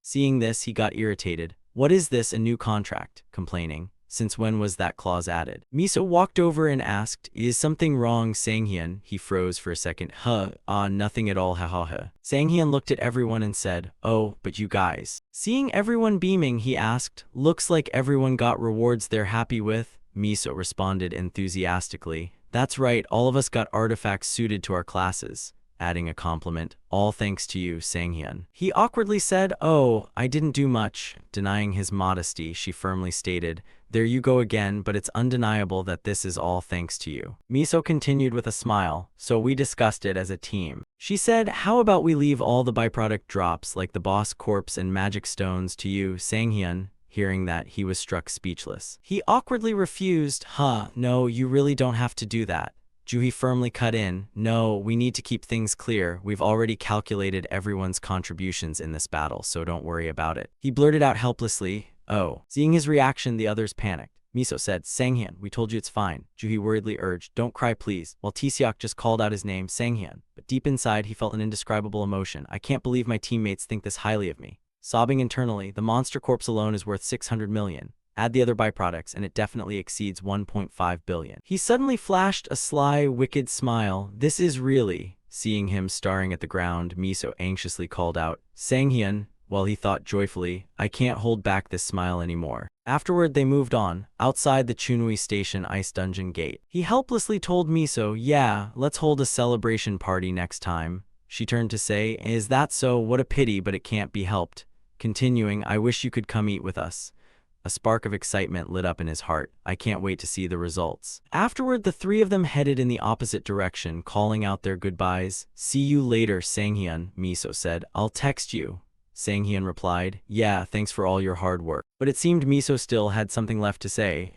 Seeing this, he got irritated. What is this, a new contract? Complaining. Since when was that clause added? Miso walked over and asked, is something wrong, Sang-hyun? He froze for a second. Nothing at all, ha. Sang-hyun looked at everyone and said, oh, but you guys. Seeing everyone beaming, he asked, looks like everyone got rewards they're happy with? Miso responded enthusiastically, that's right, all of us got artifacts suited to our classes. Adding a compliment, all thanks to you, Sang-hyun. He awkwardly said, oh, I didn't do much. Denying his modesty, she firmly stated, there you go again, but it's undeniable that this is all thanks to you. Miso continued with a smile, so we discussed it as a team. She said, how about we leave all the byproduct drops like the boss corpse and magic stones to you, Sang-hyun? Hearing that, he was struck speechless. He awkwardly refused, no, you really don't have to do that. Juhi firmly cut in, no, we need to keep things clear. We've already calculated everyone's contributions in this battle, so don't worry about it. He blurted out helplessly, oh. Seeing his reaction, the others panicked. Miso said, Sang-hyun, we told you it's fine. Juhi worriedly urged, don't cry please, while Taeseok just called out his name, Sang-hyun. But deep inside, he felt an indescribable emotion. I can't believe my teammates think this highly of me. Sobbing internally, the monster corpse alone is worth 600 million. Add the other byproducts, and it definitely exceeds 1.5 billion. He suddenly flashed a sly, wicked smile. This is really... Seeing him staring at the ground, Miso anxiously called out, Sang-hyun, while he thought joyfully, I can't hold back this smile anymore. Afterward, they moved on, outside the Chunui Station ice dungeon gate. He helplessly told Miso, yeah, let's hold a celebration party next time. She turned to say, is that so? What a pity, but it can't be helped. Continuing, I wish you could come eat with us. A spark of excitement lit up in his heart. I can't wait to see the results. Afterward, the three of them headed in the opposite direction, calling out their goodbyes. See you later, Sang-hyun, Miso said. I'll text you. Sang-hyun replied, yeah, thanks for all your hard work. But it seemed Miso still had something left to say.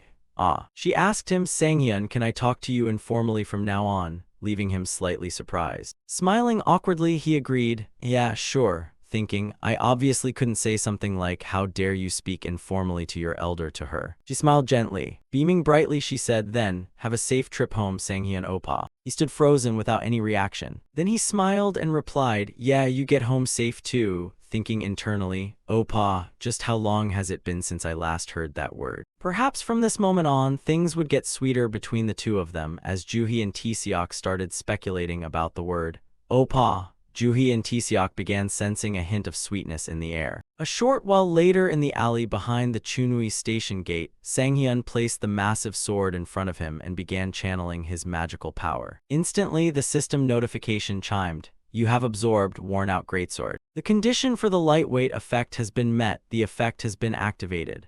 She asked him, Sang-hyun, can I talk to you informally from now on? Leaving him slightly surprised. Smiling awkwardly, he agreed, yeah, sure. Thinking, I obviously couldn't say something like, how dare you speak informally to your elder to her. She smiled gently. Beaming brightly, she said, then, have a safe trip home, Sang-hyun oppa. He stood frozen without any reaction. Then he smiled and replied, yeah, you get home safe too. Thinking internally, oppa, just how long has it been since I last heard that word? Perhaps from this moment on, things would get sweeter between the two of them, as Juhi and Taeseok started speculating about the word oppa. Juhi and Taeseok began sensing a hint of sweetness in the air. A short while later in the alley behind the Chunui station gate, Sang-hyun placed the massive sword in front of him and began channeling his magical power. Instantly, the system notification chimed. You have absorbed worn-out greatsword. The condition for the lightweight effect has been met. The effect has been activated.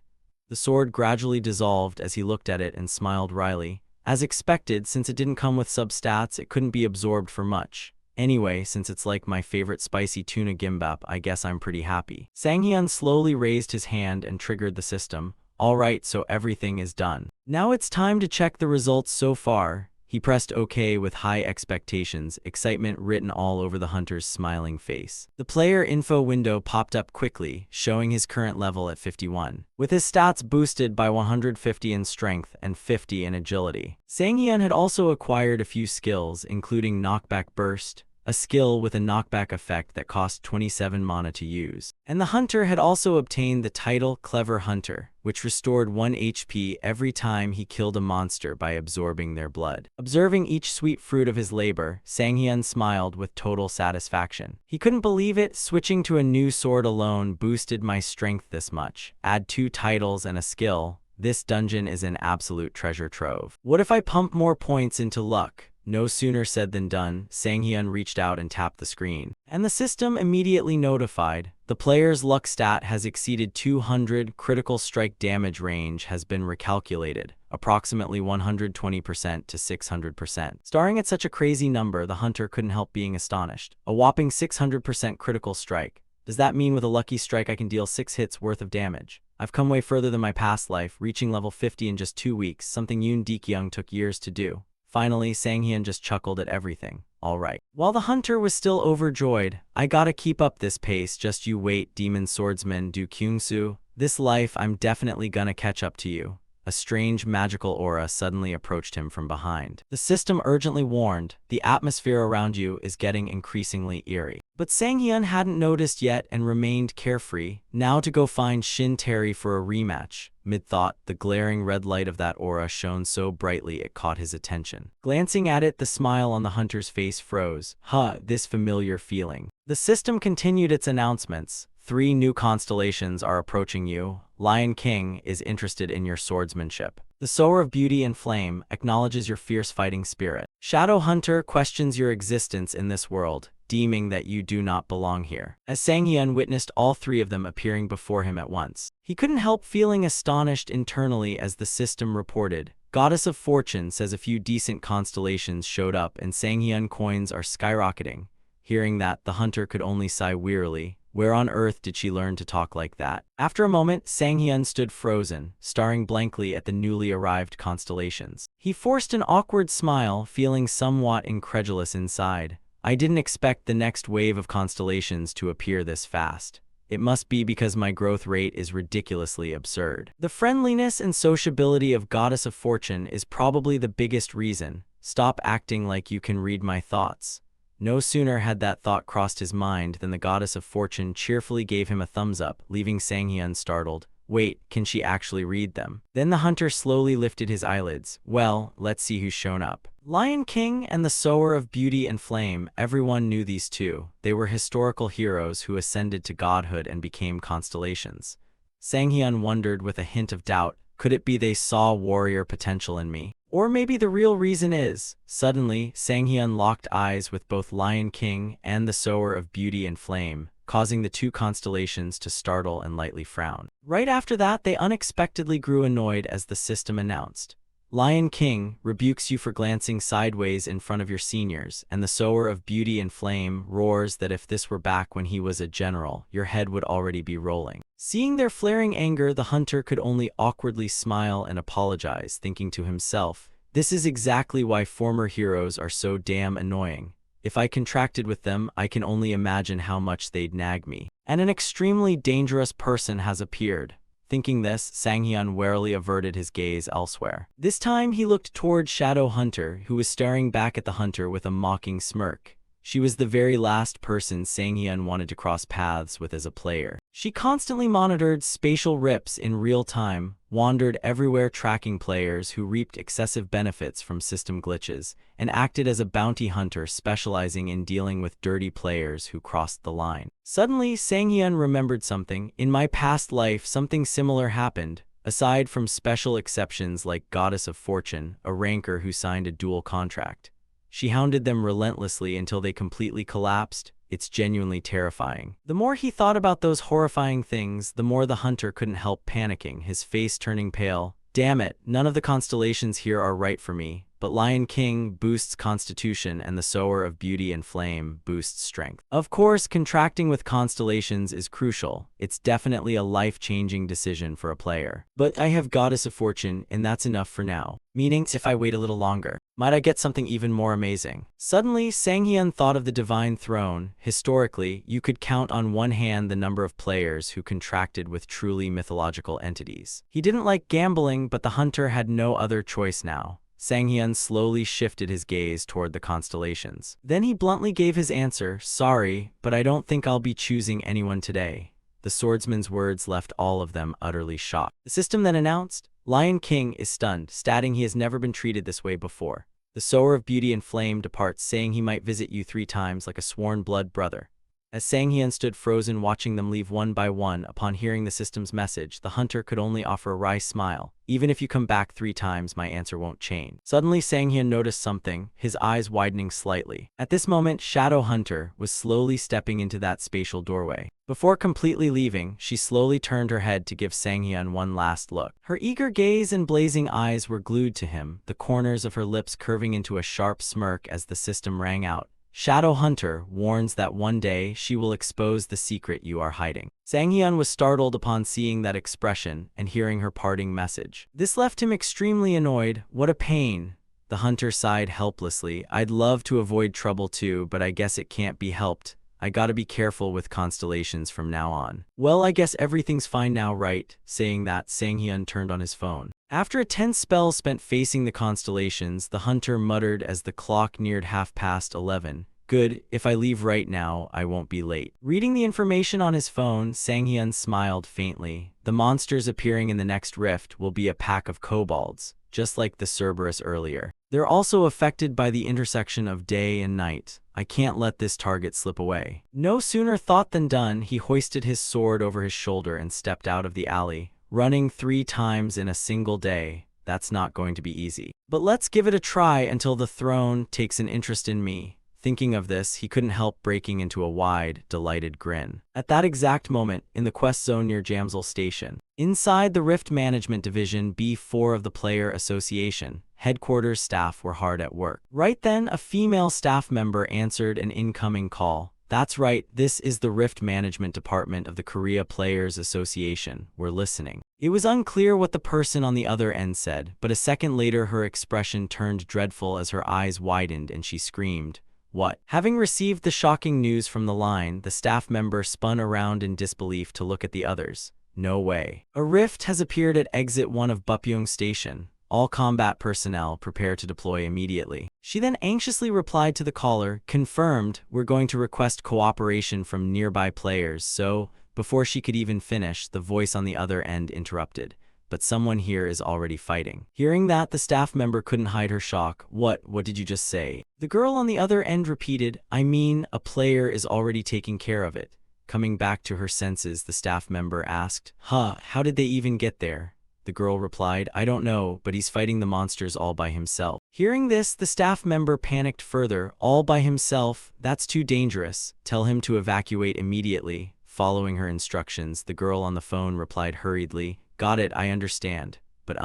The sword gradually dissolved as he looked at it and smiled wryly. As expected, since it didn't come with substats, it couldn't be absorbed for much. Anyway, since it's like my favorite spicy tuna gimbap, I guess I'm pretty happy. Sang-hyun slowly raised his hand and triggered the system. Alright, so everything is done. Now it's time to check the results so far. He pressed OK with high expectations, excitement written all over the hunter's smiling face. The player info window popped up quickly, showing his current level at 51, with his stats boosted by 150 in strength and 50 in agility. Sang-hyun had also acquired a few skills, including Knockback Burst, a skill with a knockback effect that cost 27 mana to use. And the hunter had also obtained the title Clever Hunter, which restored 1 HP every time he killed a monster by absorbing their blood. Observing each sweet fruit of his labor, Sang-hyun smiled with total satisfaction. He couldn't believe it. Switching to a new sword alone boosted my strength this much. Add 2 titles and a skill. This dungeon is an absolute treasure trove. What if I pump more points into luck? No sooner said than done. Sang-hyun reached out and tapped the screen. And the system immediately notified. The player's luck stat has exceeded 200. Critical strike damage range has been recalculated, approximately 120% to 600%. Starring at such a crazy number, the hunter couldn't help being astonished. A whopping 600% critical strike. Does that mean with a lucky strike I can deal 6 hits worth of damage? I've come way further than my past life, reaching level 50 in just 2 weeks, something Yoon Dekyung took years to do. Finally, Sang-hyun just chuckled at everything. Alright. While the hunter was still overjoyed, I gotta keep up this pace, just you wait, demon swordsman Do Kyungsu. This life, I'm definitely gonna catch up to you. A strange magical aura suddenly approached him from behind. The system urgently warned, the atmosphere around you is getting increasingly eerie. But Sang-hyun hadn't noticed yet and remained carefree. Now to go find Shin Tae-ri for a rematch. Mid-thought, the glaring red light of that aura shone so brightly it caught his attention. Glancing at it, the smile on the hunter's face froze. This familiar feeling. The system continued its announcements. 3 new constellations are approaching you. Lion King is interested in your swordsmanship. The Sower of Beauty and Flame acknowledges your fierce fighting spirit. Shadow Hunter questions your existence in this world, deeming that you do not belong here. As Sang-hyun witnessed all 3 of them appearing before him at once, he couldn't help feeling astonished internally as the system reported. Goddess of Fortune says a few decent constellations showed up and Sang-hyun coins are skyrocketing. Hearing that, the hunter could only sigh wearily. Where on earth did she learn to talk like that? After a moment, Sang-hyun stood frozen, staring blankly at the newly arrived constellations. He forced an awkward smile, feeling somewhat incredulous inside. I didn't expect the next wave of constellations to appear this fast. It must be because my growth rate is ridiculously absurd. The friendliness and sociability of Goddess of Fortune is probably the biggest reason. Stop acting like you can read my thoughts. No sooner had that thought crossed his mind than the Goddess of Fortune cheerfully gave him a thumbs up, leaving Sang-hyun startled. Wait, can she actually read them? Then the hunter slowly lifted his eyelids. Well, let's see who's shown up. Lion King and the Sower of Beauty and Flame, everyone knew these 2. They were historical heroes who ascended to godhood and became constellations. Sang-hyun wondered with a hint of doubt, could it be they saw warrior potential in me? Or maybe the real reason is, suddenly, Sang-hyun locked eyes with both Lion King and the Sower of Beauty and Flame, causing the 2 constellations to startle and lightly frown. Right after that, they unexpectedly grew annoyed as the system announced. Lion King rebukes you for glancing sideways in front of your seniors, and the Sower of Beauty and Flame roars that if this were back when he was a general, your head would already be rolling. Seeing their flaring anger, the hunter could only awkwardly smile and apologize, thinking to himself, this is exactly why former heroes are so damn annoying. If I contracted with them, I can only imagine how much they'd nag me. And an extremely dangerous person has appeared. Thinking this, Sang-hyun warily averted his gaze elsewhere. This time he looked toward Shadow Hunter, who was staring back at the hunter with a mocking smirk. She was the very last person Sang-hyun wanted to cross paths with as a player. She constantly monitored spatial rips in real time, wandered everywhere tracking players who reaped excessive benefits from system glitches, and acted as a bounty hunter specializing in dealing with dirty players who crossed the line. Suddenly, Sang-hyun remembered something. In my past life, something similar happened. Aside from special exceptions like Goddess of Fortune, a ranker who signed a dual contract. She hounded them relentlessly until they completely collapsed. It's genuinely terrifying. The more he thought about those horrifying things, the more the hunter couldn't help panicking, his face turning pale. Damn it, none of the constellations here are right for me. But Lion King boosts constitution and the Sower of Beauty and Flame boosts strength. Of course, contracting with constellations is crucial. It's definitely a life-changing decision for a player. But I have Goddess of Fortune, and that's enough for now. Meaning, if I wait a little longer, might I get something even more amazing? Suddenly, Sang-hyun thought of the Divine Throne. Historically, you could count on one hand the number of players who contracted with truly mythological entities. He didn't like gambling, but the hunter had no other choice now. Sang-hyun slowly shifted his gaze toward the constellations. Then he bluntly gave his answer, "Sorry, but I don't think I'll be choosing anyone today." The swordsman's words left all of them utterly shocked. The system then announced, Lion King is stunned, stating he has never been treated this way before. The Sower of Beauty and Flame departs, saying he might visit you 3 times like a sworn blood brother. As Sang-hyun stood frozen watching them leave one by one, upon hearing the system's message, the hunter could only offer a wry smile. Even if you come back 3 times, my answer won't change. Suddenly, Sang-hyun noticed something, his eyes widening slightly. At this moment, Shadow Hunter was slowly stepping into that spatial doorway. Before completely leaving, she slowly turned her head to give Sang-hyun one last look. Her eager gaze and blazing eyes were glued to him, the corners of her lips curving into a sharp smirk as the system rang out. Shadow Hunter warns that one day she will expose the secret you are hiding. Sang-hyun was startled upon seeing that expression and hearing her parting message. This left him extremely annoyed. What a pain. The hunter sighed helplessly. I'd love to avoid trouble too, but I guess it can't be helped. I gotta be careful with constellations from now on. Well, I guess everything's fine now, right? Saying that, Sang-hyun turned on his phone. After a tense spell spent facing the constellations, the hunter muttered as the clock neared 11:30. Good, if I leave right now, I won't be late. Reading the information on his phone, Sang-hyun smiled faintly. The monsters appearing in the next rift will be a pack of kobolds, just like the Cerberus earlier. They're also affected by the intersection of day and night. I can't let this target slip away. No sooner thought than done, he hoisted his sword over his shoulder and stepped out of the alley. Running 3 times in a single day, that's not going to be easy. But let's give it a try until the throne takes an interest in me. Thinking of this, he couldn't help breaking into a wide, delighted grin. At that exact moment, in the quest zone near Jamsil Station, inside the Rift Management Division B4 of the Player Association, headquarters staff were hard at work. Right then, a female staff member answered an incoming call. That's right, this is the Rift Management Department of the Korea Players Association. We're listening. It was unclear what the person on the other end said, but a second later her expression turned dreadful as her eyes widened and she screamed. What? Having received the shocking news from the line, the staff member spun around in disbelief to look at the others. No way. A rift has appeared at Exit 1 of Bupyeong Station. All combat personnel prepare to deploy immediately. She then anxiously replied to the caller, confirmed, we're going to request cooperation from nearby players, so, before she could even finish, the voice on the other end interrupted. But someone here is already fighting. Hearing that, the staff member couldn't hide her shock. What did you just say? The girl on the other end repeated, I mean, a player is already taking care of it. Coming back to her senses, the staff member asked, how did they even get there? The girl replied, I don't know, but he's fighting the monsters all by himself. Hearing this, the staff member panicked further. All by himself? That's too dangerous. Tell him to evacuate immediately. Following her instructions, the girl on the phone replied hurriedly, got it, I understand. But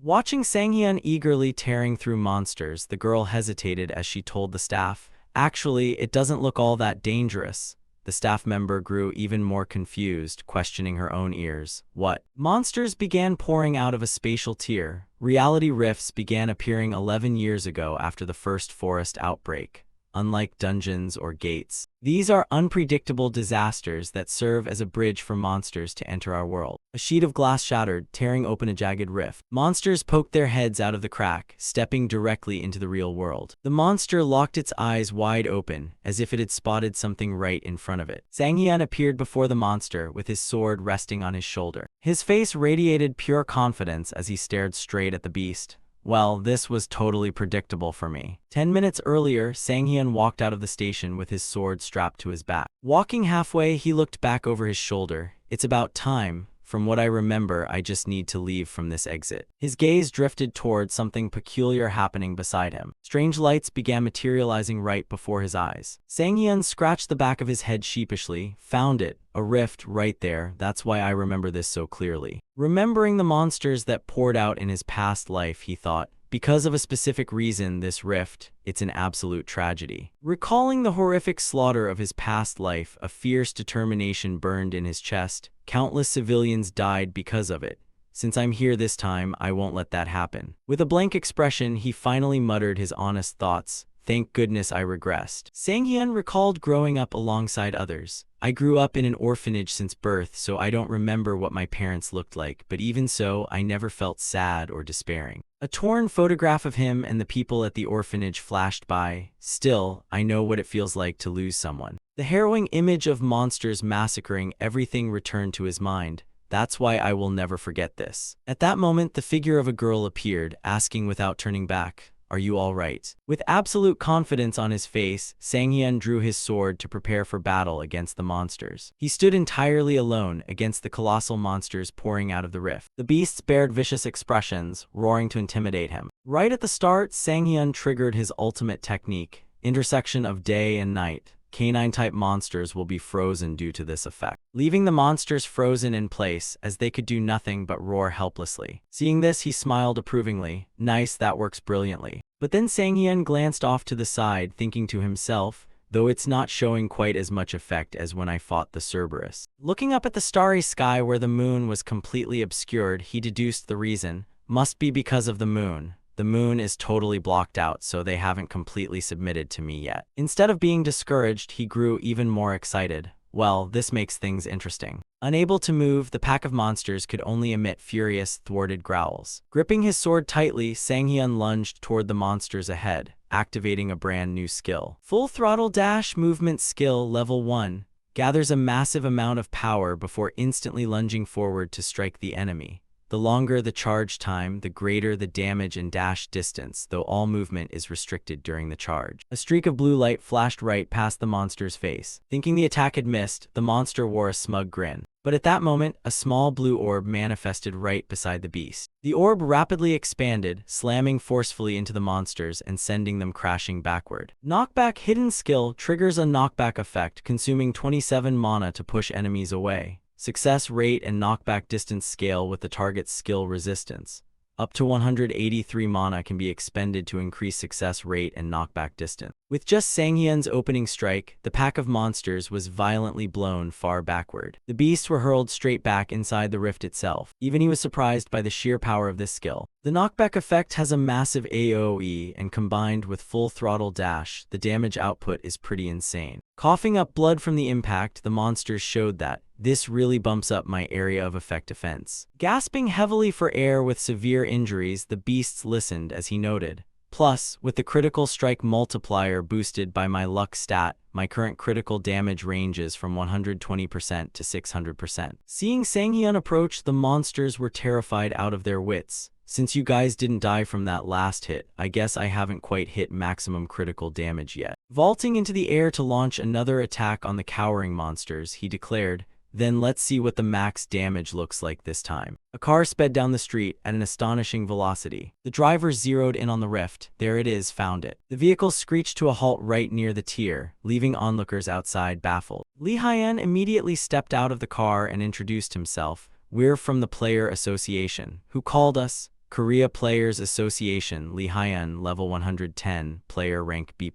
Watching Sang-hyun eagerly tearing through monsters, the girl hesitated as she told the staff, actually, it doesn't look all that dangerous. The staff member grew even more confused, questioning her own ears. What? Monsters began pouring out of a spatial tier. Reality rifts began appearing 11 years ago after the first forest outbreak. unlike dungeons or gates. These are unpredictable disasters that serve as a bridge for monsters to enter our world. A sheet of glass shattered, tearing open a jagged rift. Monsters poked their heads out of the crack, stepping directly into the real world. The monster locked its eyes wide open, as if it had spotted something right in front of it. Sang-hyun appeared before the monster, with his sword resting on his shoulder. His face radiated pure confidence as he stared straight at the beast. Well, this was totally predictable for me. 10 minutes earlier, Sang-hyun walked out of the station with his sword strapped to his back. Walking halfway, he looked back over his shoulder. It's about time. From what I remember, I just need to leave from this exit. His gaze drifted toward something peculiar happening beside him. Strange lights began materializing right before his eyes. Sang-hyun scratched the back of his head sheepishly. Found it. A rift right there. That's why I remember this so clearly. Remembering the monsters that poured out in his past life, he thought, because of a specific reason, this rift, it's an absolute tragedy. Recalling the horrific slaughter of his past life, a fierce determination burned in his chest. Countless civilians died because of it. Since I'm here this time, I won't let that happen. With a blank expression, he finally muttered his honest thoughts. Thank goodness I regressed. Sang-hyun recalled growing up alongside others. I grew up in an orphanage since birth, so I don't remember what my parents looked like, but even so, I never felt sad or despairing. A torn photograph of him and the people at the orphanage flashed by. Still, I know what it feels like to lose someone. The harrowing image of monsters massacring everything returned to his mind. That's why I will never forget this. At that moment, the figure of a girl appeared, asking without turning back, "Are you all right?" With absolute confidence on his face, Sang-hyun drew his sword to prepare for battle against the monsters. He stood entirely alone against the colossal monsters pouring out of the rift. The beasts bared vicious expressions, roaring to intimidate him. Right at the start, Sang-hyun triggered his ultimate technique, intersection of day and night. Canine-type monsters will be frozen due to this effect, leaving the monsters frozen in place as they could do nothing but roar helplessly. Seeing this, he smiled approvingly. Nice, that works brilliantly. But then Sang-hyun glanced off to the side, thinking to himself, though it's not showing quite as much effect as when I fought the Cerberus. Looking up at the starry sky where the moon was completely obscured, he deduced the reason. Must be because of the moon. The moon is totally blocked out, so they haven't completely submitted to me yet. Instead of being discouraged, he grew even more excited. Well, this makes things interesting. Unable to move, the pack of monsters could only emit furious, thwarted growls. Gripping his sword tightly, Sang-hyun lunged toward the monsters ahead, activating a brand new skill. Full throttle dash movement skill level 1. Gathers a massive amount of power before instantly lunging forward to strike the enemy. The longer the charge time, the greater the damage and dash distance, though all movement is restricted during the charge. A streak of blue light flashed right past the monster's face. Thinking the attack had missed, the monster wore a smug grin. But at that moment, a small blue orb manifested right beside the beast. The orb rapidly expanded, slamming forcefully into the monsters and sending them crashing backward. Knockback hidden skill triggers a knockback effect, consuming 27 mana to push enemies away. Success rate and knockback distance scale with the target's skill resistance. Up to 183 mana can be expended to increase success rate and knockback distance. With just Sang-hyun's opening strike, the pack of monsters was violently blown far backward. The beasts were hurled straight back inside the rift itself. Even he was surprised by the sheer power of this skill. The knockback effect has a massive AoE, and combined with full throttle dash, the damage output is pretty insane. Coughing up blood from the impact, the monsters showed that this really bumps up my area of effect defense. Gasping heavily for air with severe injuries, the beasts listened as he noted. Plus, with the critical strike multiplier boosted by my luck stat, my current critical damage ranges from 120% to 600%. Seeing Sang-hyun approach, the monsters were terrified out of their wits. Since you guys didn't die from that last hit, I guess I haven't quite hit maximum critical damage yet. Vaulting into the air to launch another attack on the cowering monsters, he declared, "Then let's see what the max damage looks like this time." A car sped down the street at an astonishing velocity. The driver zeroed in on the rift. There it is, found it. The vehicle screeched to a halt right near the tier, leaving onlookers outside baffled. Lee Hyun immediately stepped out of the car and introduced himself. "We're from the Player Association. Who called us?" "Korea Players Association, Lee Hyun, level 110, player rank B+.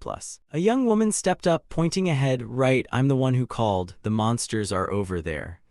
A young woman stepped up, pointing ahead. "Right, I'm the one who called. The monsters are over there."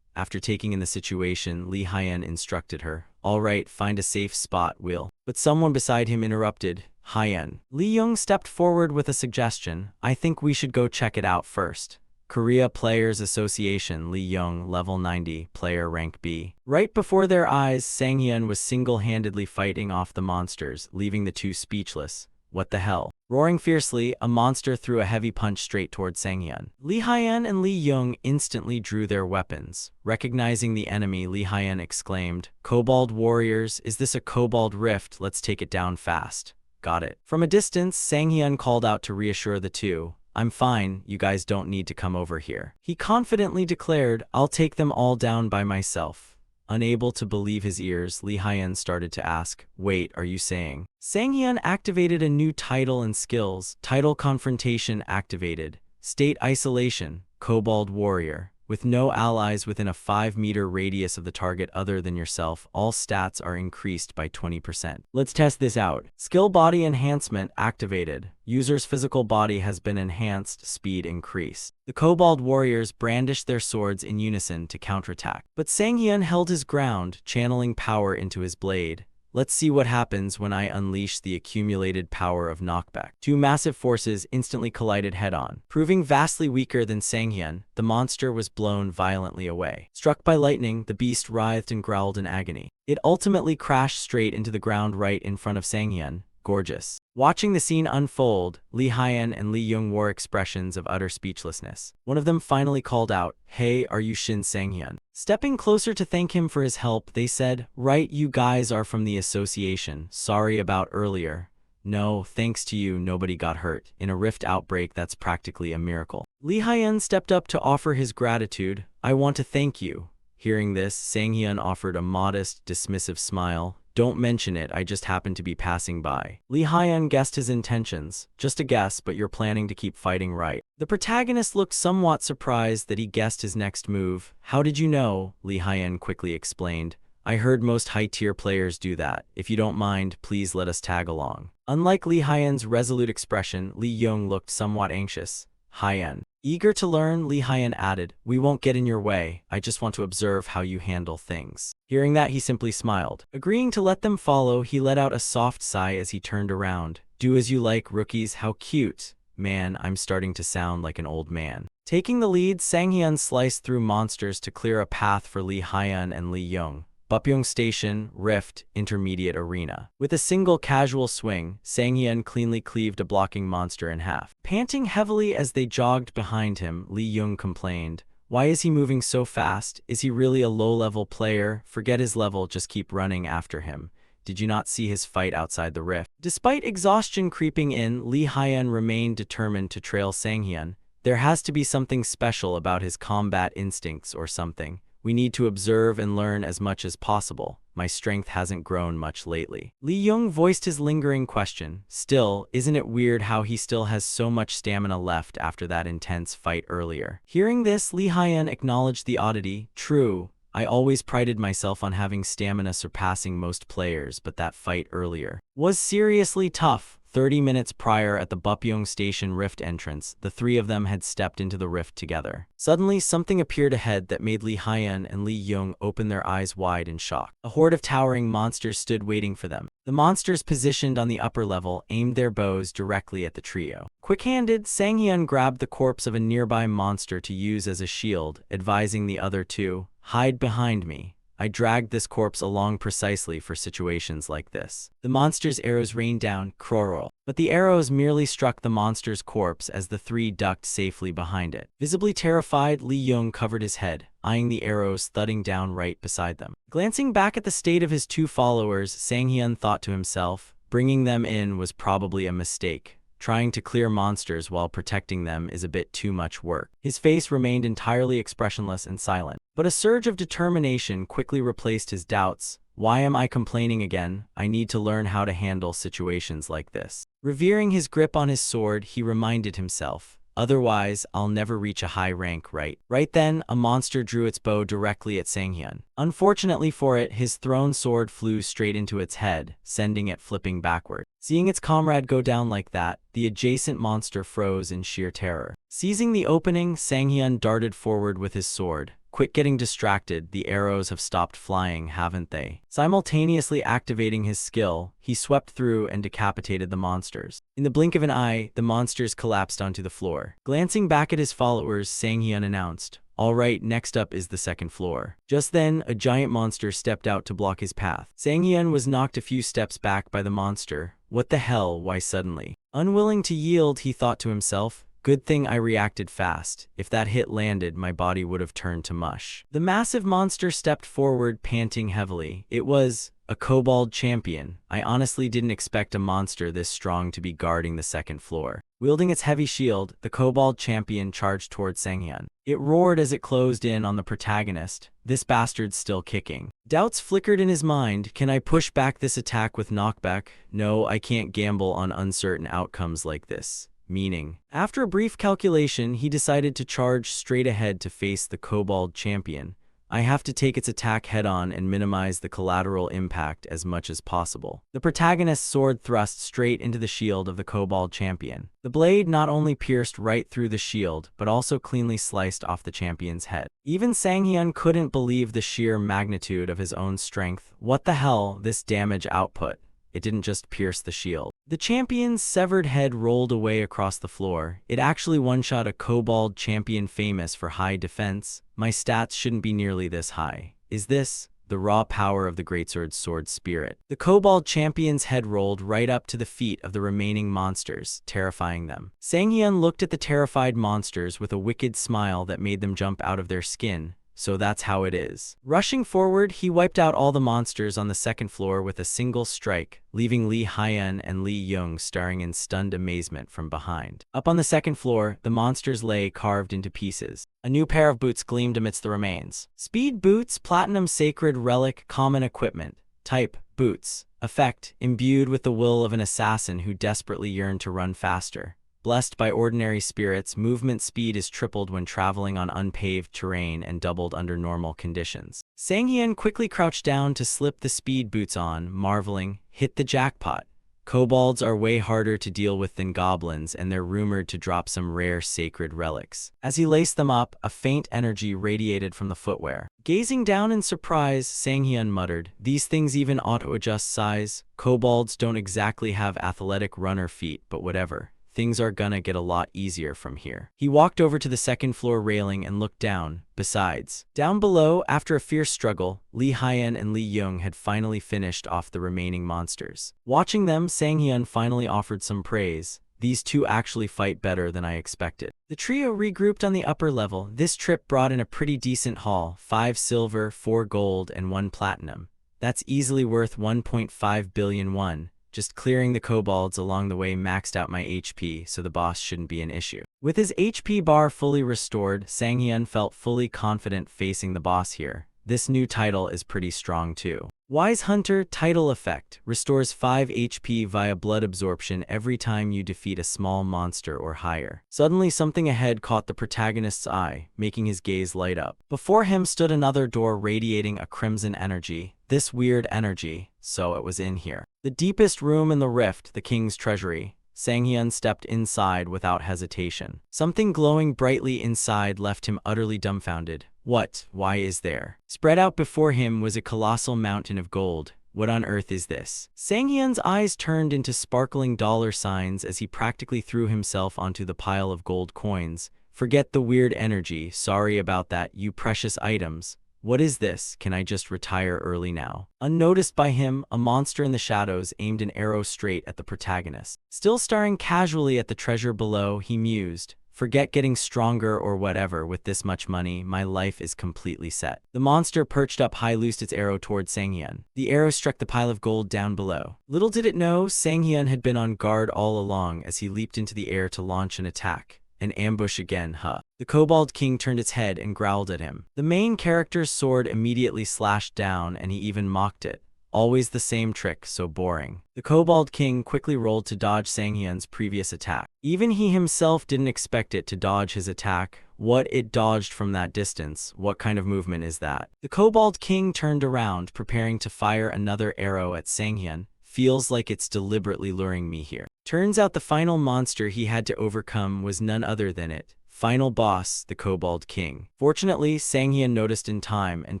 After taking in the situation, Lee Hyun instructed her, "All right, find a safe spot, Will." But someone beside him interrupted. Hyen. Lee Young stepped forward with a suggestion. I think we should go check it out first. Korea Players Association. Lee Young, level 90, player rank B. Right before their eyes, Sang-hyun was single-handedly fighting off the monsters, leaving the two speechless. What the hell? Roaring fiercely, a monster threw a heavy punch straight toward Sang-hyun. Lee Hyen and Lee Young instantly drew their weapons. Recognizing the enemy, Lee Hyen exclaimed, "Kobold warriors, is this a kobold rift? Let's take it down fast." Got it. From a distance, Sang-hyun called out to reassure the two. "I'm fine, you guys don't need to come over here." He confidently declared, "I'll take them all down by myself." Unable to believe his ears, Lee Hyen started to ask, "Wait, are you saying?" Sang-hyun activated a new title and skills. Title Confrontation activated. State Isolation, Kobold Warrior. With no allies within a 5-meter radius of the target other than yourself, all stats are increased by 20%. Let's test this out. Skill Body Enhancement activated. User's physical body has been enhanced, speed increased. The Kobold warriors brandished their swords in unison to counterattack. But Sang-hyun held his ground, channeling power into his blade. Let's see what happens when I unleash the accumulated power of knockback. Two massive forces instantly collided head-on. Proving vastly weaker than Sang-hyun, the monster was blown violently away. Struck by lightning, the beast writhed and growled in agony. It ultimately crashed straight into the ground right in front of Sang-hyun. Gorgeous. Watching the scene unfold, Lee Hyen and Lee Young wore expressions of utter speechlessness. One of them finally called out, "Hey, are you Shin Sang-hyun?" Stepping closer to thank him for his help, they said, "Right, you guys are from the association. Sorry about earlier. No, thanks to you, nobody got hurt. In a rift outbreak, that's practically a miracle." Lee Hyen stepped up to offer his gratitude. "I want to thank you." Hearing this, Sang-hyun offered a modest, dismissive smile. "Don't mention it, I just happened to be passing by." Lee Hyen guessed his intentions. "Just a guess, but you're planning to keep fighting, right?" The protagonist looked somewhat surprised that he guessed his next move. "How did you know?" Lee Hyen quickly explained. "I heard most high-tier players do that. If you don't mind, please let us tag along." Unlike Lee Hyen's resolute expression, Lee Young looked somewhat anxious. Hyen. Eager to learn, Lee Hyen added, "We won't get in your way, I just want to observe how you handle things." Hearing that, he simply smiled. Agreeing to let them follow, he let out a soft sigh as he turned around. "Do as you like, rookies, how cute. Man, I'm starting to sound like an old man." Taking the lead, Sang-hyun sliced through monsters to clear a path for Lee Hyen and Lee Young. Bupyeong Station, Rift, Intermediate Arena. With a single casual swing, Sang-hyun cleanly cleaved a blocking monster in half. Panting heavily as they jogged behind him, Lee Young complained, "Why is he moving so fast? Is he really a low-level player? Forget his level, just keep running after him. Did you not see his fight outside the rift?" Despite exhaustion creeping in, Lee Hyen remained determined to trail Sang-hyun. "There has to be something special about his combat instincts or something. We need to observe and learn as much as possible. My strength hasn't grown much lately." Lee Young voiced his lingering question. "Still, isn't it weird how he still has so much stamina left after that intense fight earlier?" Hearing this, Lee Hyen acknowledged the oddity. "True, I always prided myself on having stamina surpassing most players, but that fight earlier was seriously tough." 30 minutes prior at the Bupyeong Station rift entrance, the three of them had stepped into the rift together. Suddenly, something appeared ahead that made Lee Hyen and Lee Young open their eyes wide in shock. A horde of towering monsters stood waiting for them. The monsters positioned on the upper level aimed their bows directly at the trio. Quick-handed, Sang-hyun grabbed the corpse of a nearby monster to use as a shield, advising the other two, "Hide behind me. I dragged this corpse along precisely for situations like this." The monster's arrows rained down, crorol. But the arrows merely struck the monster's corpse as the three ducked safely behind it. Visibly terrified, Lee Young covered his head, eyeing the arrows thudding down right beside them. Glancing back at the state of his two followers, Sang-hyun thought to himself, bringing them in was probably a mistake. Trying to clear monsters while protecting them is a bit too much work. His face remained entirely expressionless and silent. But a surge of determination quickly replaced his doubts. "Why am I complaining again? I need to learn how to handle situations like this." Revering his grip on his sword, he reminded himself, "Otherwise, I'll never reach a high rank, right?" Right then, a monster drew its bow directly at Sang-hyun. Unfortunately for it, his thrown sword flew straight into its head, sending it flipping backward. Seeing its comrade go down like that, the adjacent monster froze in sheer terror. Seizing the opening, Sang-hyun darted forward with his sword. Quit getting distracted, the arrows have stopped flying, haven't they? Simultaneously activating his skill, he swept through and decapitated the monsters. In the blink of an eye, the monsters collapsed onto the floor. Glancing back at his followers, Sang-hyun announced, "All right, next up is the second floor." Just then, a giant monster stepped out to block his path. Sang-hyun was knocked a few steps back by the monster. What the hell, why suddenly? Unwilling to yield, he thought to himself, "Good thing I reacted fast. If that hit landed, my body would have turned to mush." The massive monster stepped forward, panting heavily. It was a kobold champion. I honestly didn't expect a monster this strong to be guarding the second floor. Wielding its heavy shield, the kobold champion charged towards Sang-hyun. It roared as it closed in on the protagonist. This bastard's still kicking. Doubts flickered in his mind. Can I push back this attack with knockback? No, I can't gamble on uncertain outcomes like this. Meaning, after a brief calculation, he decided to charge straight ahead to face the kobold champion. I have to take its attack head-on and minimize the collateral impact as much as possible. The protagonist's sword thrust straight into the shield of the kobold champion. The blade not only pierced right through the shield, but also cleanly sliced off the champion's head. Even Sang-hyun couldn't believe the sheer magnitude of his own strength. What the hell, this damage output? It didn't just pierce the shield. The champion's severed head rolled away across the floor. It actually one-shot a kobold champion famous for high defense. My stats shouldn't be nearly this high. Is this the raw power of the greatsword's sword spirit? The kobold champion's head rolled right up to the feet of the remaining monsters, terrifying them. Sang-hyun looked at the terrified monsters with a wicked smile that made them jump out of their skin. So that's how it is. Rushing forward, he wiped out all the monsters on the second floor with a single strike, leaving Lee Hyun and Lee Young staring in stunned amazement from behind. Up on the second floor, the monsters lay carved into pieces. A new pair of boots gleamed amidst the remains. Speed boots, platinum sacred relic, common equipment. Type, boots. Effect, imbued with the will of an assassin who desperately yearned to run faster. Blessed by ordinary spirits, movement speed is tripled when traveling on unpaved terrain and doubled under normal conditions. Sang-hyun quickly crouched down to slip the speed boots on, marveling, hit the jackpot. Kobolds are way harder to deal with than goblins, and they're rumored to drop some rare sacred relics. As he laced them up, a faint energy radiated from the footwear. Gazing down in surprise, Sang-hyun muttered, "These things even auto-adjust size? Kobolds don't exactly have athletic runner feet, but whatever. Things are gonna get a lot easier from here." He walked over to the second floor railing and looked down. Besides, down below, after a fierce struggle, Lee Hyun and Lee Young had finally finished off the remaining monsters. Watching them, Sang-hyun finally offered some praise. These two actually fight better than I expected. The trio regrouped on the upper level. This trip brought in a pretty decent haul, 5 silver, 4 gold, and 1 platinum. That's easily worth 1.5 billion won. Just clearing the kobolds along the way maxed out my HP, so the boss shouldn't be an issue. With his HP bar fully restored, Sang-hyun felt fully confident facing the boss here. This new title is pretty strong too. Wise Hunter title effect restores 5 HP via blood absorption every time you defeat a small monster or higher. Suddenly something ahead caught the protagonist's eye, making his gaze light up. Before him stood another door radiating a crimson energy. This weird energy, so it was in here. The deepest room in the rift, the king's treasury. Sang-hyun stepped inside without hesitation. Something glowing brightly inside left him utterly dumbfounded. What? Why is there? Spread out before him was a colossal mountain of gold. What on earth is this? Sang-hyun's eyes turned into sparkling dollar signs as he practically threw himself onto the pile of gold coins. Forget the weird energy, sorry about that, you precious items. What is this? Can I just retire early now? Unnoticed by him, a monster in the shadows aimed an arrow straight at the protagonist. Still staring casually at the treasure below, he mused, "Forget getting stronger or whatever, with this much money, my life is completely set." The monster perched up high loosed its arrow toward Sang-hyun. The arrow struck the pile of gold down below. Little did it know, Sang-hyun had been on guard all along as he leaped into the air to launch an attack. An ambush again, huh? The Kobold King turned its head and growled at him. The main character's sword immediately slashed down and he even mocked it. Always the same trick, so boring. The Kobold King quickly rolled to dodge Sang-hyun's previous attack. Even he himself didn't expect it to dodge his attack. What it dodged from that distance? What kind of movement is that? The Kobold King turned around, preparing to fire another arrow at Sang-hyun. Feels like it's deliberately luring me here. Turns out the final monster he had to overcome was none other than it. Final boss, the Kobold King. Fortunately, Sang-hyun noticed in time and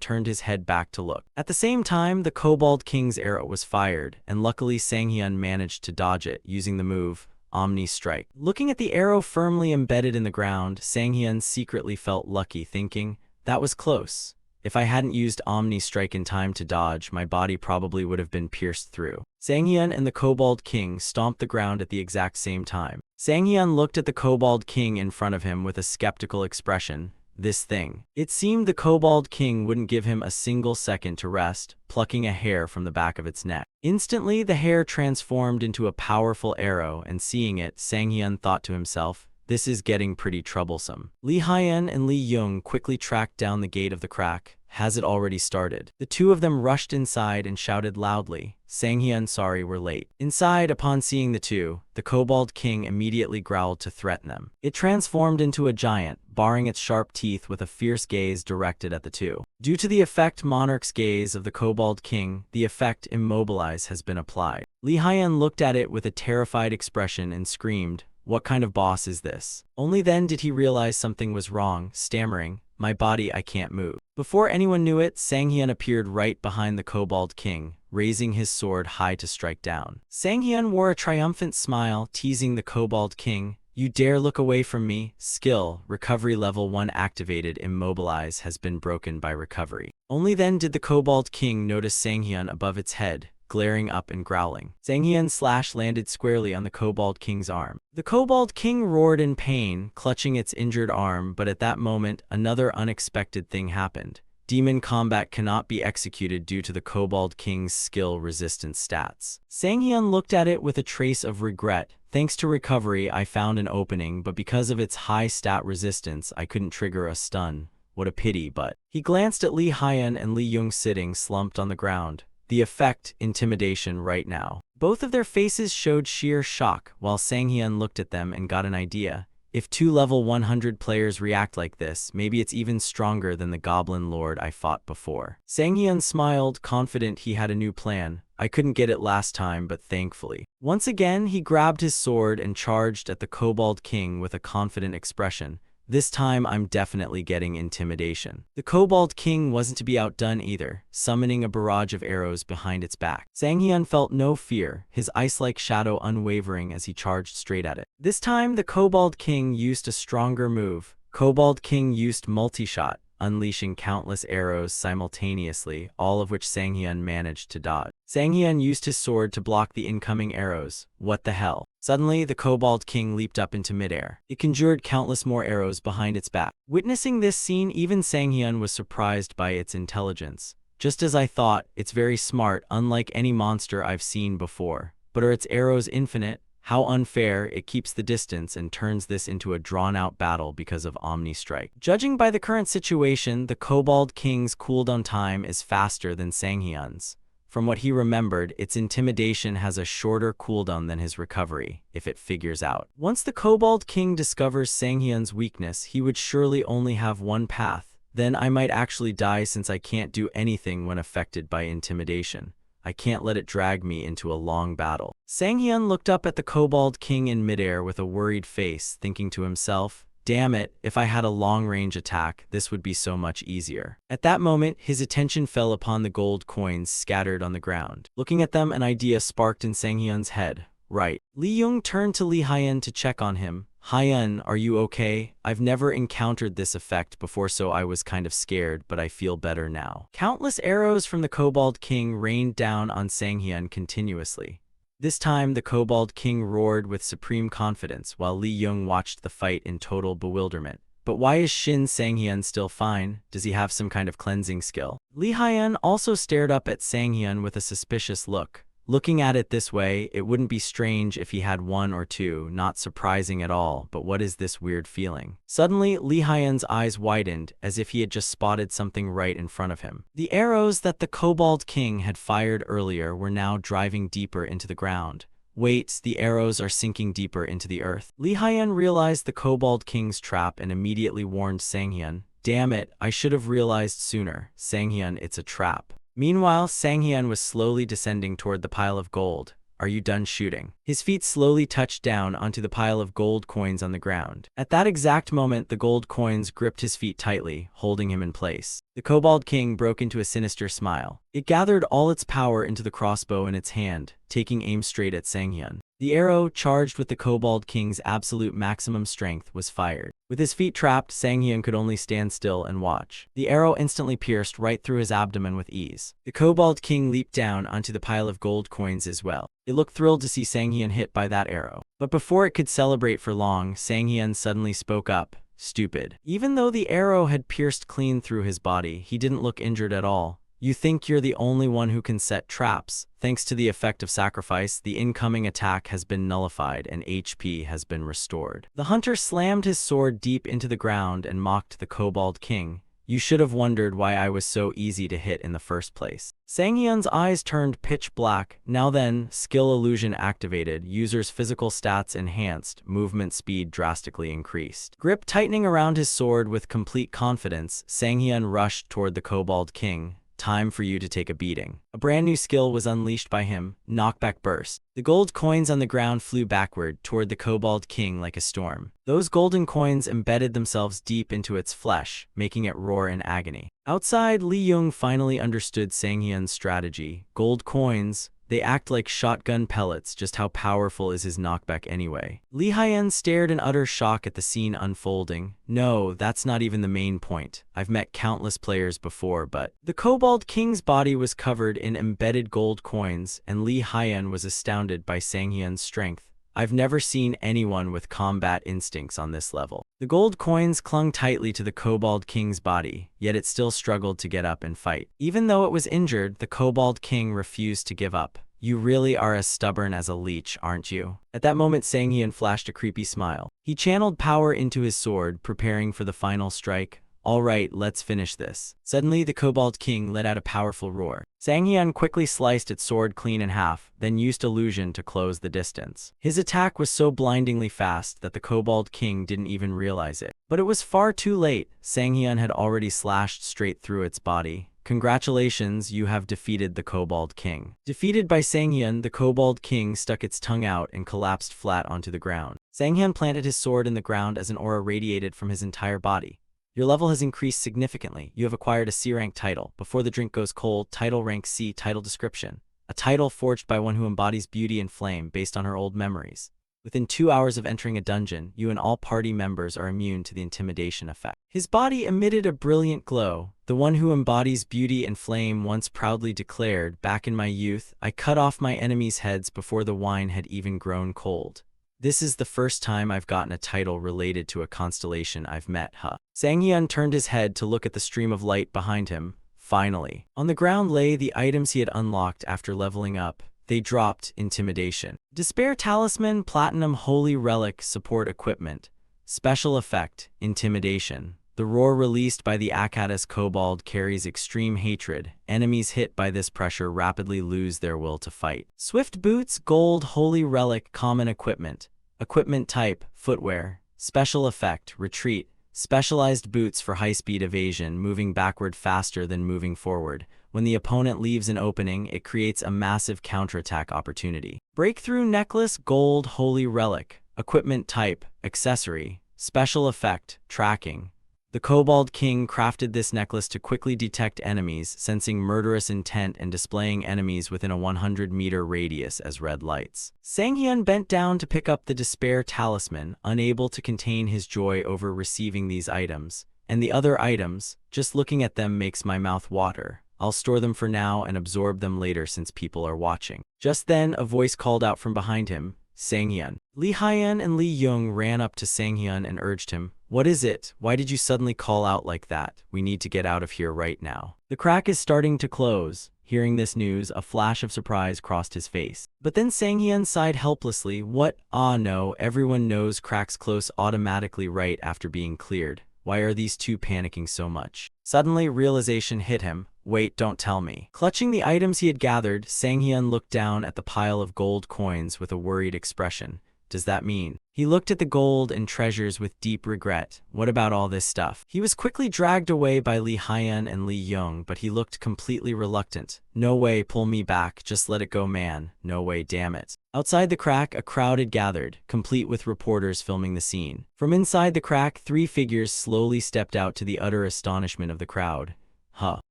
turned his head back to look. At the same time, the Kobold King's arrow was fired, and luckily Sang-hyun managed to dodge it using the move Omni Strike. Looking at the arrow firmly embedded in the ground, Sang-hyun secretly felt lucky, thinking, that was close. If I hadn't used Omni Strike in time to dodge, my body probably would have been pierced through. Sang-hyun and the Kobold King stomped the ground at the exact same time. Sang-hyun looked at the Kobold King in front of him with a skeptical expression. This thing. It seemed the Kobold King wouldn't give him a single second to rest, plucking a hair from the back of its neck. Instantly, the hair transformed into a powerful arrow, and seeing it, Sang-hyun thought to himself, this is getting pretty troublesome. Lee Hyun and Lee Young quickly tracked down the gate of the crack. Has it already started? The two of them rushed inside and shouted loudly, Sang-hyun, sorry we're late. Inside, upon seeing the two, the Kobold King immediately growled to threaten them. It transformed into a giant, baring its sharp teeth with a fierce gaze directed at the two. Due to the effect Monarch's gaze of the Kobold King, the effect Immobilize has been applied. Lee Hyun looked at it with a terrified expression and screamed, what kind of boss is this? Only then did he realize something was wrong, stammering, my body, I can't move. Before anyone knew it, Sang-hyun appeared right behind the Kobold King, raising his sword high to strike down. Sang-hyun wore a triumphant smile, teasing the Kobold King, you dare look away from me? Skill, recovery level 1 activated, Immobilize has been broken by recovery. Only then did the Kobold King notice Sang-hyun above its head, glaring up and growling. Sang-hyun's slash landed squarely on the Kobold King's arm. The Kobold King roared in pain, clutching its injured arm, but at that moment, another unexpected thing happened. Demon combat cannot be executed due to the Kobold King's skill resistance stats. Sang-hyun looked at it with a trace of regret. Thanks to recovery, I found an opening, but because of its high stat resistance, I couldn't trigger a stun. What a pity, but... He glanced at Lee Hyun and Lee Young sitting slumped on the ground. The effect, intimidation right now. Both of their faces showed sheer shock, while Sang-hyun looked at them and got an idea. If two level 100 players react like this, maybe it's even stronger than the Goblin Lord I fought before. Sang-hyun smiled, confident he had a new plan. I couldn't get it last time, but thankfully. Once again, he grabbed his sword and charged at the Kobold King with a confident expression. This time, I'm definitely getting intimidation. The Kobold King wasn't to be outdone either, summoning a barrage of arrows behind its back. Sang-hyun felt no fear, his ice-like shadow unwavering as he charged straight at it. This time, the Kobold King used a stronger move. Kobold King used multi-shot, unleashing countless arrows simultaneously, all of which Sang-hyun managed to dodge. Sang-hyun used his sword to block the incoming arrows. What the hell? Suddenly, the Kobold King leaped up into midair. It conjured countless more arrows behind its back. Witnessing this scene, even Sang-hyun was surprised by its intelligence. Just as I thought, it's very smart, unlike any monster I've seen before. But are its arrows infinite? How unfair, it keeps the distance and turns this into a drawn-out battle because of Omni Strike. Judging by the current situation, the Kobold King's cooldown time is faster than Sang-hyun's. From what he remembered, its intimidation has a shorter cooldown than his recovery, if it figures out. Once the Kobold King discovers Sang-hyun's weakness, he would surely only have one path. Then I might actually die since I can't do anything when affected by intimidation. I can't let it drag me into a long battle. Sang-hyun looked up at the Kobold King in midair with a worried face, thinking to himself, damn it, if I had a long-range attack, this would be so much easier. At that moment, his attention fell upon the gold coins scattered on the ground. Looking at them, an idea sparked in Sang-hyun's head. Right. Lee Young turned to Lee Hyun to check on him. Hyun, are you okay? I've never encountered this effect before, so I was kind of scared, but I feel better now. Countless arrows from the Kobold King rained down on Sang-hyun continuously. This time, the Kobold King roared with supreme confidence, while Lee Young watched the fight in total bewilderment. But why is Shin Sang-hyun still fine? Does he have some kind of cleansing skill? Lee Hyun also stared up at Sang-hyun with a suspicious look. Looking at it this way, it wouldn't be strange if he had one or two, not surprising at all, but what is this weird feeling? Suddenly, Lee Hyun's eyes widened, as if he had just spotted something right in front of him. The arrows that the Kobold King had fired earlier were now driving deeper into the ground. Wait, the arrows are sinking deeper into the earth. Lee Hyun realized the Kobold King's trap and immediately warned Sang-hyun. Damn it, I should have realized sooner. Sang-hyun, it's a trap. Meanwhile, Sang-hyun was slowly descending toward the pile of gold. Are you done shooting? His feet slowly touched down onto the pile of gold coins on the ground. At that exact moment, the gold coins gripped his feet tightly, holding him in place. The Kobold King broke into a sinister smile. It gathered all its power into the crossbow in its hand, taking aim straight at Sang-hyun. The arrow, charged with the Kobold King's absolute maximum strength, was fired. With his feet trapped, Sang-hyun could only stand still and watch. The arrow instantly pierced right through his abdomen with ease. The Kobold King leaped down onto the pile of gold coins as well. It looked thrilled to see Sang-hyun hit by that arrow. But before it could celebrate for long, Sang-hyun suddenly spoke up. Stupid. Even though the arrow had pierced clean through his body, he didn't look injured at all. You think you're the only one who can set traps. Thanks to the effect of sacrifice, the incoming attack has been nullified and HP has been restored. The hunter slammed his sword deep into the ground and mocked the Kobold King. You should have wondered why I was so easy to hit in the first place. Sang-hyun's eyes turned pitch black. Now then, skill illusion activated, user's physical stats enhanced, movement speed drastically increased. Grip tightening around his sword with complete confidence, Sang-hyun rushed toward the Kobold King. Time for you to take a beating. A brand new skill was unleashed by him, Knockback Burst. The gold coins on the ground flew backward toward the Kobold King like a storm. Those golden coins embedded themselves deep into its flesh, making it roar in agony. Outside, Lee Young finally understood Sang-hyun's strategy. Gold coins, they act like shotgun pellets. Just how powerful is his knockback anyway? Lee Hyun stared in utter shock at the scene unfolding. No, that's not even the main point. I've met countless players before, but the Kobold King's body was covered in embedded gold coins, and Lee Hyun was astounded by Sang-hyun's strength. I've never seen anyone with combat instincts on this level. The gold coins clung tightly to the Kobold King's body, yet it still struggled to get up and fight. Even though it was injured, the Kobold King refused to give up. You really are as stubborn as a leech, aren't you? At that moment, Sang-hyun flashed a creepy smile. He channeled power into his sword, preparing for the final strike. All right, let's finish this. Suddenly, the Kobold King let out a powerful roar. Sang-hyun quickly sliced its sword clean in half, then used illusion to close the distance. His attack was so blindingly fast that the Kobold King didn't even realize it. But it was far too late. Sang-hyun had already slashed straight through its body. Congratulations, you have defeated the Kobold King. Defeated by Sang-hyun, the Kobold King stuck its tongue out and collapsed flat onto the ground. Sang-hyun planted his sword in the ground as an aura radiated from his entire body. Your level has increased significantly. You have acquired a C-rank title. Before the drink goes cold, title rank C, title description. A title forged by one who embodies beauty and flame based on her old memories. Within 2 hours of entering a dungeon, you and all party members are immune to the intimidation effect. His body emitted a brilliant glow. The one who embodies beauty and flame once proudly declared, back in my youth, I cut off my enemies' heads before the wine had even grown cold. This is the first time I've gotten a title related to a constellation I've met, huh? Sang-hyun turned his head to look at the stream of light behind him. Finally. On the ground lay the items he had unlocked after leveling up. They dropped intimidation. Despair Talisman, Platinum Holy Relic, Support Equipment. Special Effect, Intimidation. The roar released by the Akatis Kobold carries extreme hatred. Enemies hit by this pressure rapidly lose their will to fight. Swift Boots, Gold Holy Relic, Common Equipment. Equipment Type, Footwear. Special Effect, Retreat. Specialized boots for high-speed evasion, moving backward faster than moving forward. When the opponent leaves an opening, it creates a massive counterattack opportunity. Breakthrough Necklace, Gold Holy Relic. Equipment Type, Accessory. Special Effect, Tracking. The Kobold King crafted this necklace to quickly detect enemies, sensing murderous intent and displaying enemies within a 100-meter radius as red lights. Sang-hyun bent down to pick up the Despair Talisman, unable to contain his joy over receiving these items. And the other items, just looking at them makes my mouth water. I'll store them for now and absorb them later since people are watching. Just then, a voice called out from behind him, Sang-hyun. Lee Hyun and Lee Young ran up to Sang-hyun and urged him, what is it? Why did you suddenly call out like that? We need to get out of here right now. The crack is starting to close. Hearing this news, a flash of surprise crossed his face. But then Sang-hyun sighed helplessly. What? Ah no, everyone knows cracks close automatically right after being cleared. Why are these two panicking so much? Suddenly, realization hit him. Wait, don't tell me. Clutching the items he had gathered, Sang-hyun looked down at the pile of gold coins with a worried expression. does that mean? He looked at the gold and treasures with deep regret. What about all this stuff? He was quickly dragged away by Lee Hyun and Lee Young, but he looked completely reluctant. No way, pull me back, just let it go, man. No way, damn it. Outside the crack, a crowd had gathered, complete with reporters filming the scene. From inside the crack, 3 figures slowly stepped out to the utter astonishment of the crowd.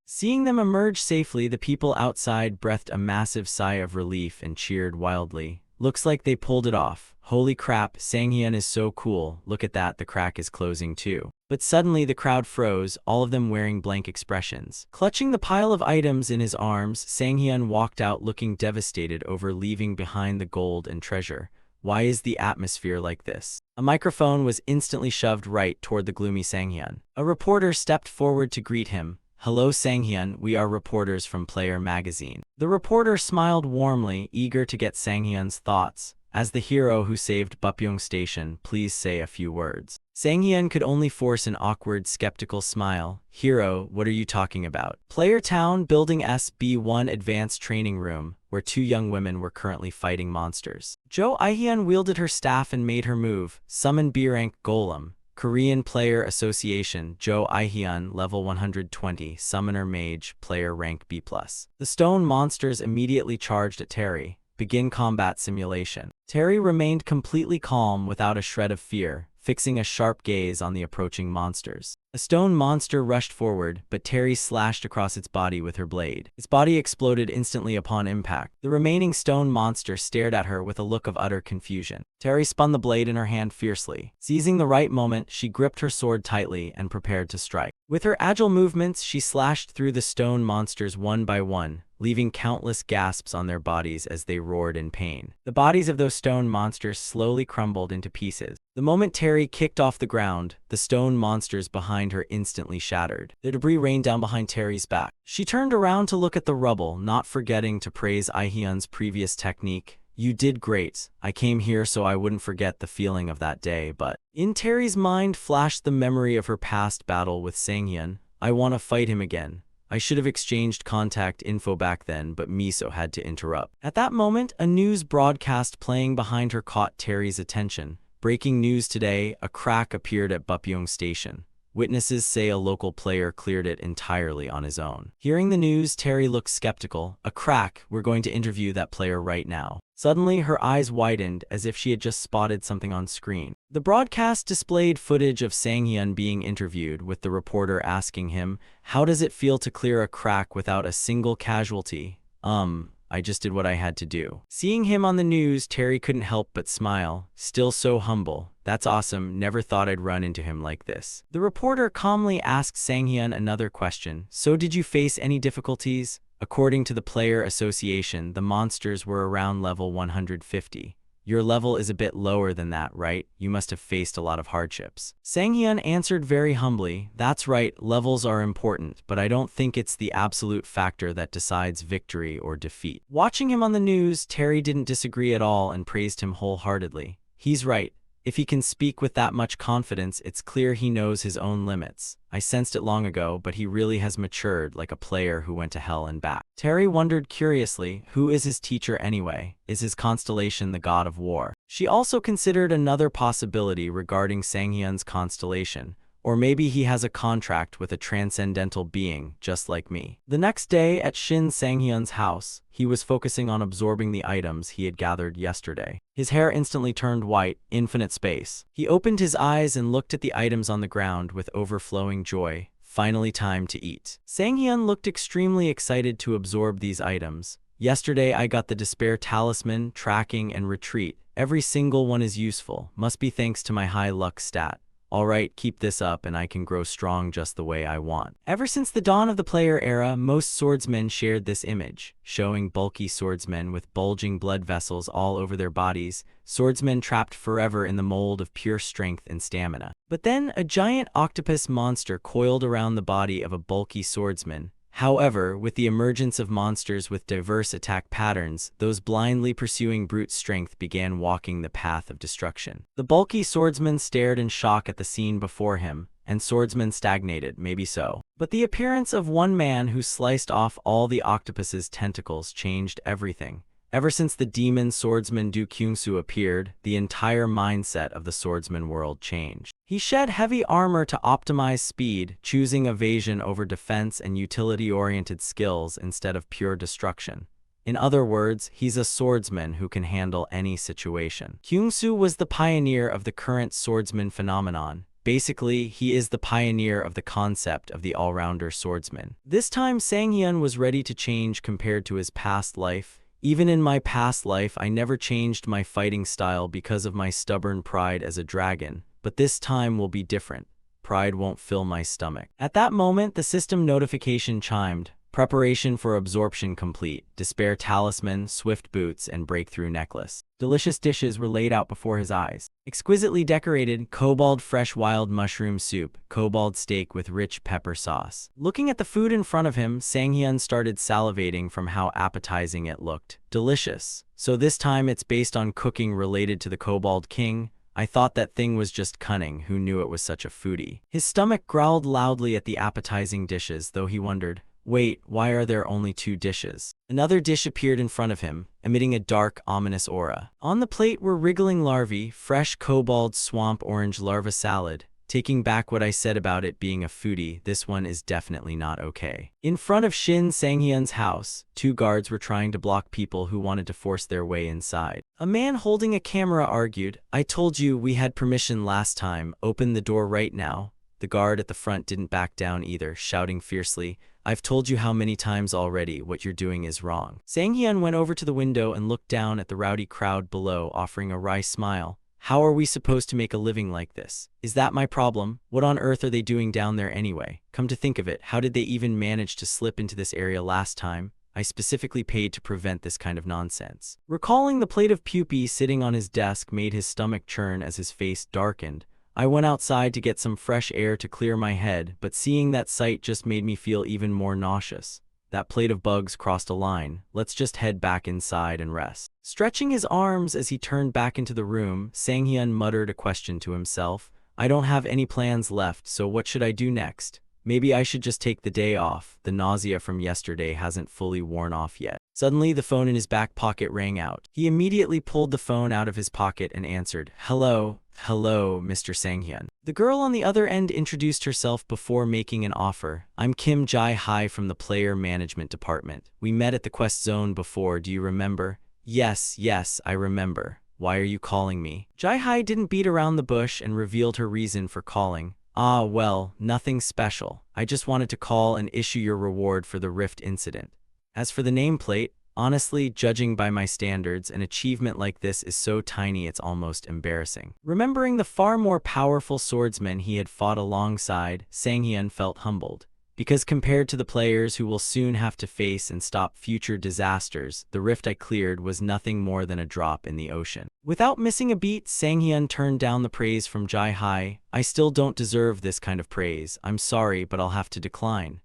Seeing them emerge safely, the people outside breathed a massive sigh of relief and cheered wildly. Looks like they pulled it off. Holy crap, Sang-hyun is so cool. Look at that, the crack is closing too. But suddenly the crowd froze, all of them wearing blank expressions. Clutching the pile of items in his arms, Sang-hyun walked out looking devastated over leaving behind the gold and treasure. Why is the atmosphere like this? A microphone was instantly shoved right toward the gloomy Sang-hyun. A reporter stepped forward to greet him. Hello Sang-hyun, we are reporters from Player magazine. The reporter smiled warmly, eager to get Sang-hyun's thoughts. As the hero who saved Bupyeong Station, please say a few words. Sang-hyun could only force an awkward, skeptical smile. Hero, what are you talking about? Player Town, Building SB1 Advanced Training Room, where 2 young women were currently fighting monsters. Jo Ihyun wielded her staff and made her move. Summon B-rank Golem. Korean Player Association, Jo Ihyun, level 120, Summoner Mage, player rank B+. The stone monsters immediately charged at Terry. Begin combat simulation. Terry remained completely calm without a shred of fear, fixing a sharp gaze on the approaching monsters. A stone monster rushed forward, but Terry slashed across its body with her blade. Its body exploded instantly upon impact. The remaining stone monster stared at her with a look of utter confusion. Terry spun the blade in her hand fiercely. Seizing the right moment, she gripped her sword tightly and prepared to strike. With her agile movements, she slashed through the stone monsters one by one, leaving countless gasps on their bodies as they roared in pain. The bodies of those stone monsters slowly crumbled into pieces. The moment Terry kicked off the ground, the stone monsters behind her instantly shattered. The debris rained down behind Terry's back. She turned around to look at the rubble, not forgetting to praise Ihyun's previous technique. You did great. I came here so I wouldn't forget the feeling of that day, but... In Terry's mind flashed the memory of her past battle with Sang-hyun. I want to fight him again. I should have exchanged contact info back then, but Miso had to interrupt. At that moment, a news broadcast playing behind her caught Terry's attention. Breaking news today, a crack appeared at Bupyeong Station. Witnesses say a local player cleared it entirely on his own. Hearing the news, Terry looked skeptical. A crack? We're going to interview that player right now. Suddenly, her eyes widened as if she had just spotted something on screen. The broadcast displayed footage of Sang-hyun being interviewed, with the reporter asking him, "How does it feel to clear a crack without a single casualty?" I just did what I had to do. Seeing him on the news, Terry couldn't help but smile. Still so humble. That's awesome. Never thought I'd run into him like this. The reporter calmly asked Sang-hyun another question. So did you face any difficulties? According to the Player Association, the monsters were around level 150. Your level is a bit lower than that, right? You must have faced a lot of hardships. Sang-hyun answered very humbly, that's right, levels are important, but I don't think it's the absolute factor that decides victory or defeat. Watching him on the news, Terry didn't disagree at all and praised him wholeheartedly. He's right. If he can speak with that much confidence, it's clear he knows his own limits. I sensed it long ago, but he really has matured like a player who went to hell and back. Terry wondered curiously, who is his teacher anyway? Is his constellation the god of war? She also considered another possibility regarding Sang-hyun's constellation. Or maybe he has a contract with a transcendental being, just like me. The next day, at Shin Sang-hyun's house, he was focusing on absorbing the items he had gathered yesterday. His hair instantly turned white, infinite space. He opened his eyes and looked at the items on the ground with overflowing joy. Finally time to eat. Sang-hyun looked extremely excited to absorb these items. Yesterday I got the Despair Talisman, Tracking, and Retreat. Every single one is useful. Must be thanks to my high luck stat. Alright, keep this up and I can grow strong just the way I want. Ever since the dawn of the player era, most swordsmen shared this image, showing bulky swordsmen with bulging blood vessels all over their bodies, swordsmen trapped forever in the mold of pure strength and stamina. But then, a giant octopus monster coiled around the body of a bulky swordsman. However, with the emergence of monsters with diverse attack patterns, those blindly pursuing brute strength began walking the path of destruction. The bulky swordsman stared in shock at the scene before him, and swordsman stagnated, maybe so. But the appearance of one man who sliced off all the octopus's tentacles changed everything. Ever since the demon swordsman Du Kyungsu appeared, the entire mindset of the swordsman world changed. He shed heavy armor to optimize speed, choosing evasion over defense and utility-oriented skills instead of pure destruction. In other words, he's a swordsman who can handle any situation. Kyungsu was the pioneer of the current swordsman phenomenon. Basically, he is the pioneer of the concept of the all-rounder swordsman. This time, Sang-hyun was ready to change compared to his past life. Even in my past life, I never changed my fighting style because of my stubborn pride as a dragon, but this time will be different. Pride won't fill my stomach. At that moment, the system notification chimed. Preparation for absorption complete. Despair talisman, swift boots, and breakthrough necklace. Delicious dishes were laid out before his eyes. Exquisitely decorated, cobalt fresh wild mushroom soup, cobalt steak with rich pepper sauce. Looking at the food in front of him, Sang-hyun started salivating from how appetizing it looked. Delicious. So this time it's based on cooking related to the Kobold King. I thought that thing was just cunning. Who knew it was such a foodie? His stomach growled loudly at the appetizing dishes, though he wondered, wait, why are there only 2 dishes? Another dish appeared in front of him, emitting a dark, ominous aura. On the plate were wriggling larvae, fresh kobold swamp orange larva salad. Taking back what I said about it being a foodie, this one is definitely not okay. In front of Shin Sang-hyun's house, 2 guards were trying to block people who wanted to force their way inside. A man holding a camera argued, "I told you we had permission last time, open the door right now." The guard at the front didn't back down either, shouting fiercely, "I've told you how many times already, what you're doing is wrong." Sang-hyun went over to the window and looked down at the rowdy crowd below, offering a wry smile. How are we supposed to make a living like this? Is that my problem? What on earth are they doing down there anyway? Come to think of it, how did they even manage to slip into this area last time? I specifically paid to prevent this kind of nonsense. Recalling the plate of pupae sitting on his desk made his stomach churn as his face darkened. I went outside to get some fresh air to clear my head, but seeing that sight just made me feel even more nauseous. That plate of bugs crossed a line. Let's just head back inside and rest. Stretching his arms as he turned back into the room, Sang-hyun muttered a question to himself. I don't have any plans left, so what should I do next? Maybe I should just take the day off. The nausea from yesterday hasn't fully worn off yet. Suddenly, the phone in his back pocket rang out. He immediately pulled the phone out of his pocket and answered, "Hello, Mr. Sang-hyun." The girl on the other end introduced herself before making an offer. "I'm Kim Jae-hi from the Player Management Department. We met at the Quest Zone before, do you remember?" Yes, I remember. Why are you calling me?" Jae-hi didn't beat around the bush and revealed her reason for calling. "Ah, well, nothing special. I just wanted to call and issue your reward for the Rift incident. As for the nameplate, honestly, judging by my standards, an achievement like this is so tiny it's almost embarrassing." Remembering the far more powerful swordsmen he had fought alongside, Sang-hyun felt humbled. Because compared to the players who will soon have to face and stop future disasters, the rift I cleared was nothing more than a drop in the ocean. Without missing a beat, Sang-hyun turned down the praise from Jae-hi. "I still don't deserve this kind of praise. I'm sorry, but I'll have to decline."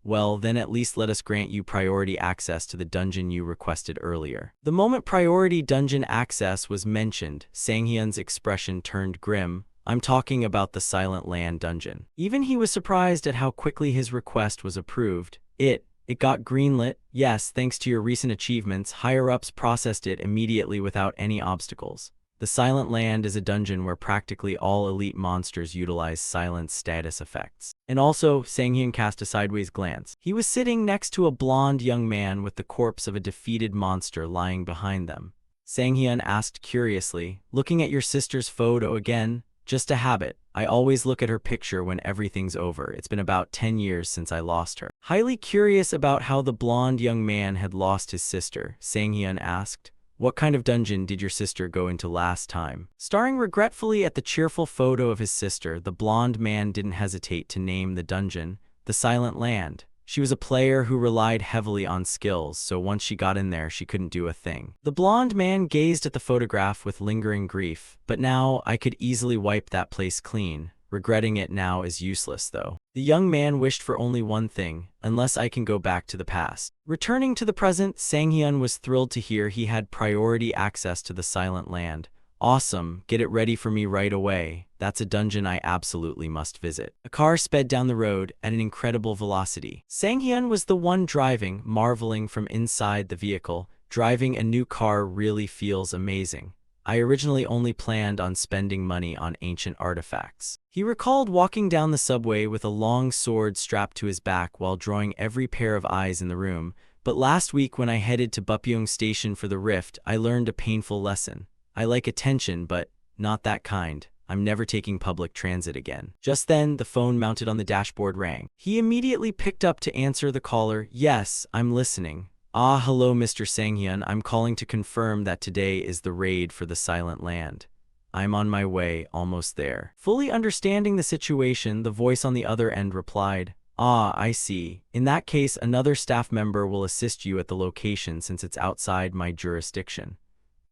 "Well, then at least let us grant you priority access to the dungeon you requested earlier." The moment priority dungeon access was mentioned, Sang-hyun's expression turned grim. "I'm talking about the Silent Land dungeon." Even he was surprised at how quickly his request was approved. It got greenlit. Yes, thanks to your recent achievements, higher-ups processed it immediately without any obstacles. The Silent Land is a dungeon where practically all elite monsters utilize silence status effects. And also, Sang-hyun cast a sideways glance. He was sitting next to a blonde young man with the corpse of a defeated monster lying behind them. Sang-hyun asked curiously, "Looking at your sister's photo again?" "Just a habit. I always look at her picture when everything's over. It's been about 10 years since I lost her." Highly curious about how the blonde young man had lost his sister, Sang-hyun asked, "What kind of dungeon did your sister go into last time?" Staring regretfully at the cheerful photo of his sister, the blonde man didn't hesitate to name the dungeon, the Silent Land. She was a player who relied heavily on skills, so once she got in there, she couldn't do a thing. The blonde man gazed at the photograph with lingering grief. "But now, I could easily wipe that place clean. Regretting it now is useless, though." The young man wished for only one thing, "Unless I can go back to the past." Returning to the present, Sang-hyun was thrilled to hear he had priority access to the Silent Land. "Awesome, get it ready for me right away. That's a dungeon I absolutely must visit." A car sped down the road at an incredible velocity. Sang-hyun was the one driving, marveling from inside the vehicle. driving a new car really feels amazing. I originally only planned on spending money on ancient artifacts. He recalled walking down the subway with a long sword strapped to his back while drawing every pair of eyes in the room. But last week when I headed to Bupyeong Station for the rift, I learned a painful lesson. I like attention, but not that kind. I'm never taking public transit again. Just then, the phone mounted on the dashboard rang. He immediately picked up to answer the caller. Yes, I'm listening. Ah, hello, Mr. Sang-hyun. I'm calling to confirm that today is the raid for the Silent Land. I'm on my way, almost there. Fully understanding the situation, the voice on the other end replied, Ah, I see. In that case, another staff member will assist you at the location since it's outside my jurisdiction.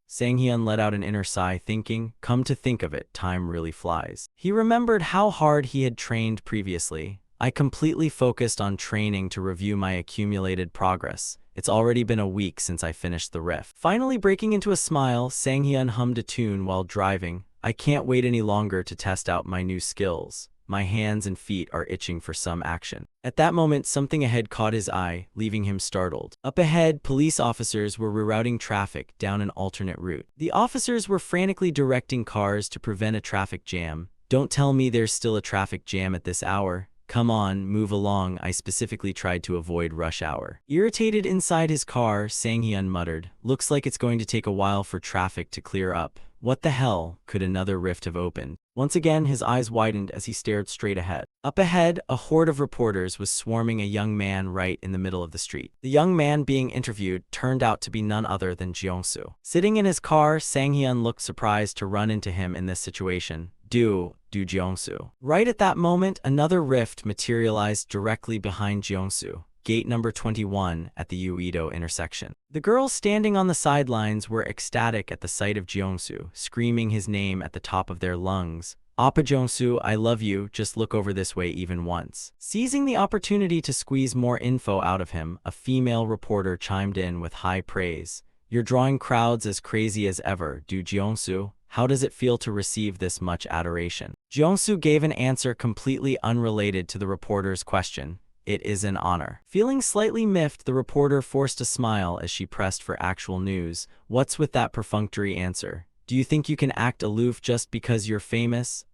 Sang-hyun let out an inner sigh, thinking, come to think of it, time really flies. He remembered how hard he had trained previously. I completely focused on training to review my accumulated progress. It's already been a week since I finished the riff. Finally breaking into a smile, Sang-hyun hummed a tune while driving. I can't wait any longer to test out my new skills. My hands and feet are itching for some action. At that moment, something ahead caught his eye, leaving him startled. Up ahead, police officers were rerouting traffic down an alternate route. The officers were frantically directing cars to prevent a traffic jam. Don't tell me there's still a traffic jam at this hour. Come on, move along. I specifically tried to avoid rush hour. Irritated inside his car, Sang-hyun muttered, looks like it's going to take a while for traffic to clear up. What the hell? Could another rift have opened? Once again, his eyes widened as he stared straight ahead. Up ahead, a horde of reporters was swarming a young man right in the middle of the street. The young man being interviewed turned out to be none other than Jeong-soo. Sitting in his car, Sang-hyun looked surprised to run into him in this situation. Do Jeong-soo. Right at that moment, another rift materialized directly behind Jeong-soo. Gate number 21 at the Uedo intersection. The girls standing on the sidelines were ecstatic at the sight of Jeong-soo, screaming his name at the top of their lungs. Oppa Jeong-soo, I love you, just look over this way even once. Seizing the opportunity to squeeze more info out of him, a female reporter chimed in with high praise. You're drawing crowds as crazy as ever, Do Jeong-soo. How does it feel to receive this much adoration? Jeong-soo gave an answer completely unrelated to the reporter's question. It is an honor. Feeling slightly miffed, the reporter forced a smile as she pressed for actual news. What's with that perfunctory answer? Do you think you can act aloof just because you're famous?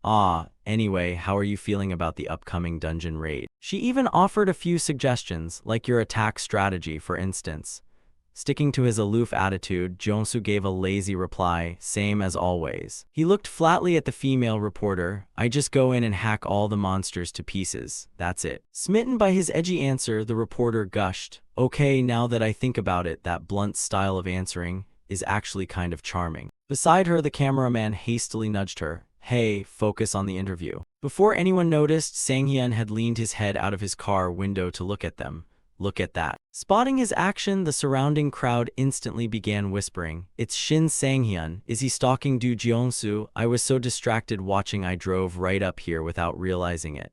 Anyway, how are you feeling about the upcoming dungeon raid? She even offered a few suggestions, like your attack strategy, for instance. Sticking to his aloof attitude, Jeong-soo gave a lazy reply, same as always. He looked flatly at the female reporter. I just go in and hack all the monsters to pieces. That's it. Smitten by his edgy answer, the reporter gushed. Okay, now that I think about it, that blunt style of answering is actually kind of charming. Beside her, the cameraman hastily nudged her. Hey, focus on the interview. Before anyone noticed, Sang-hyun had leaned his head out of his car window to look at them. Look at that. Spotting his action, the surrounding crowd instantly began whispering. It's Shin Sang-hyun. Is he stalking Do Jeong-soo? I was so distracted watching I drove right up here without realizing it.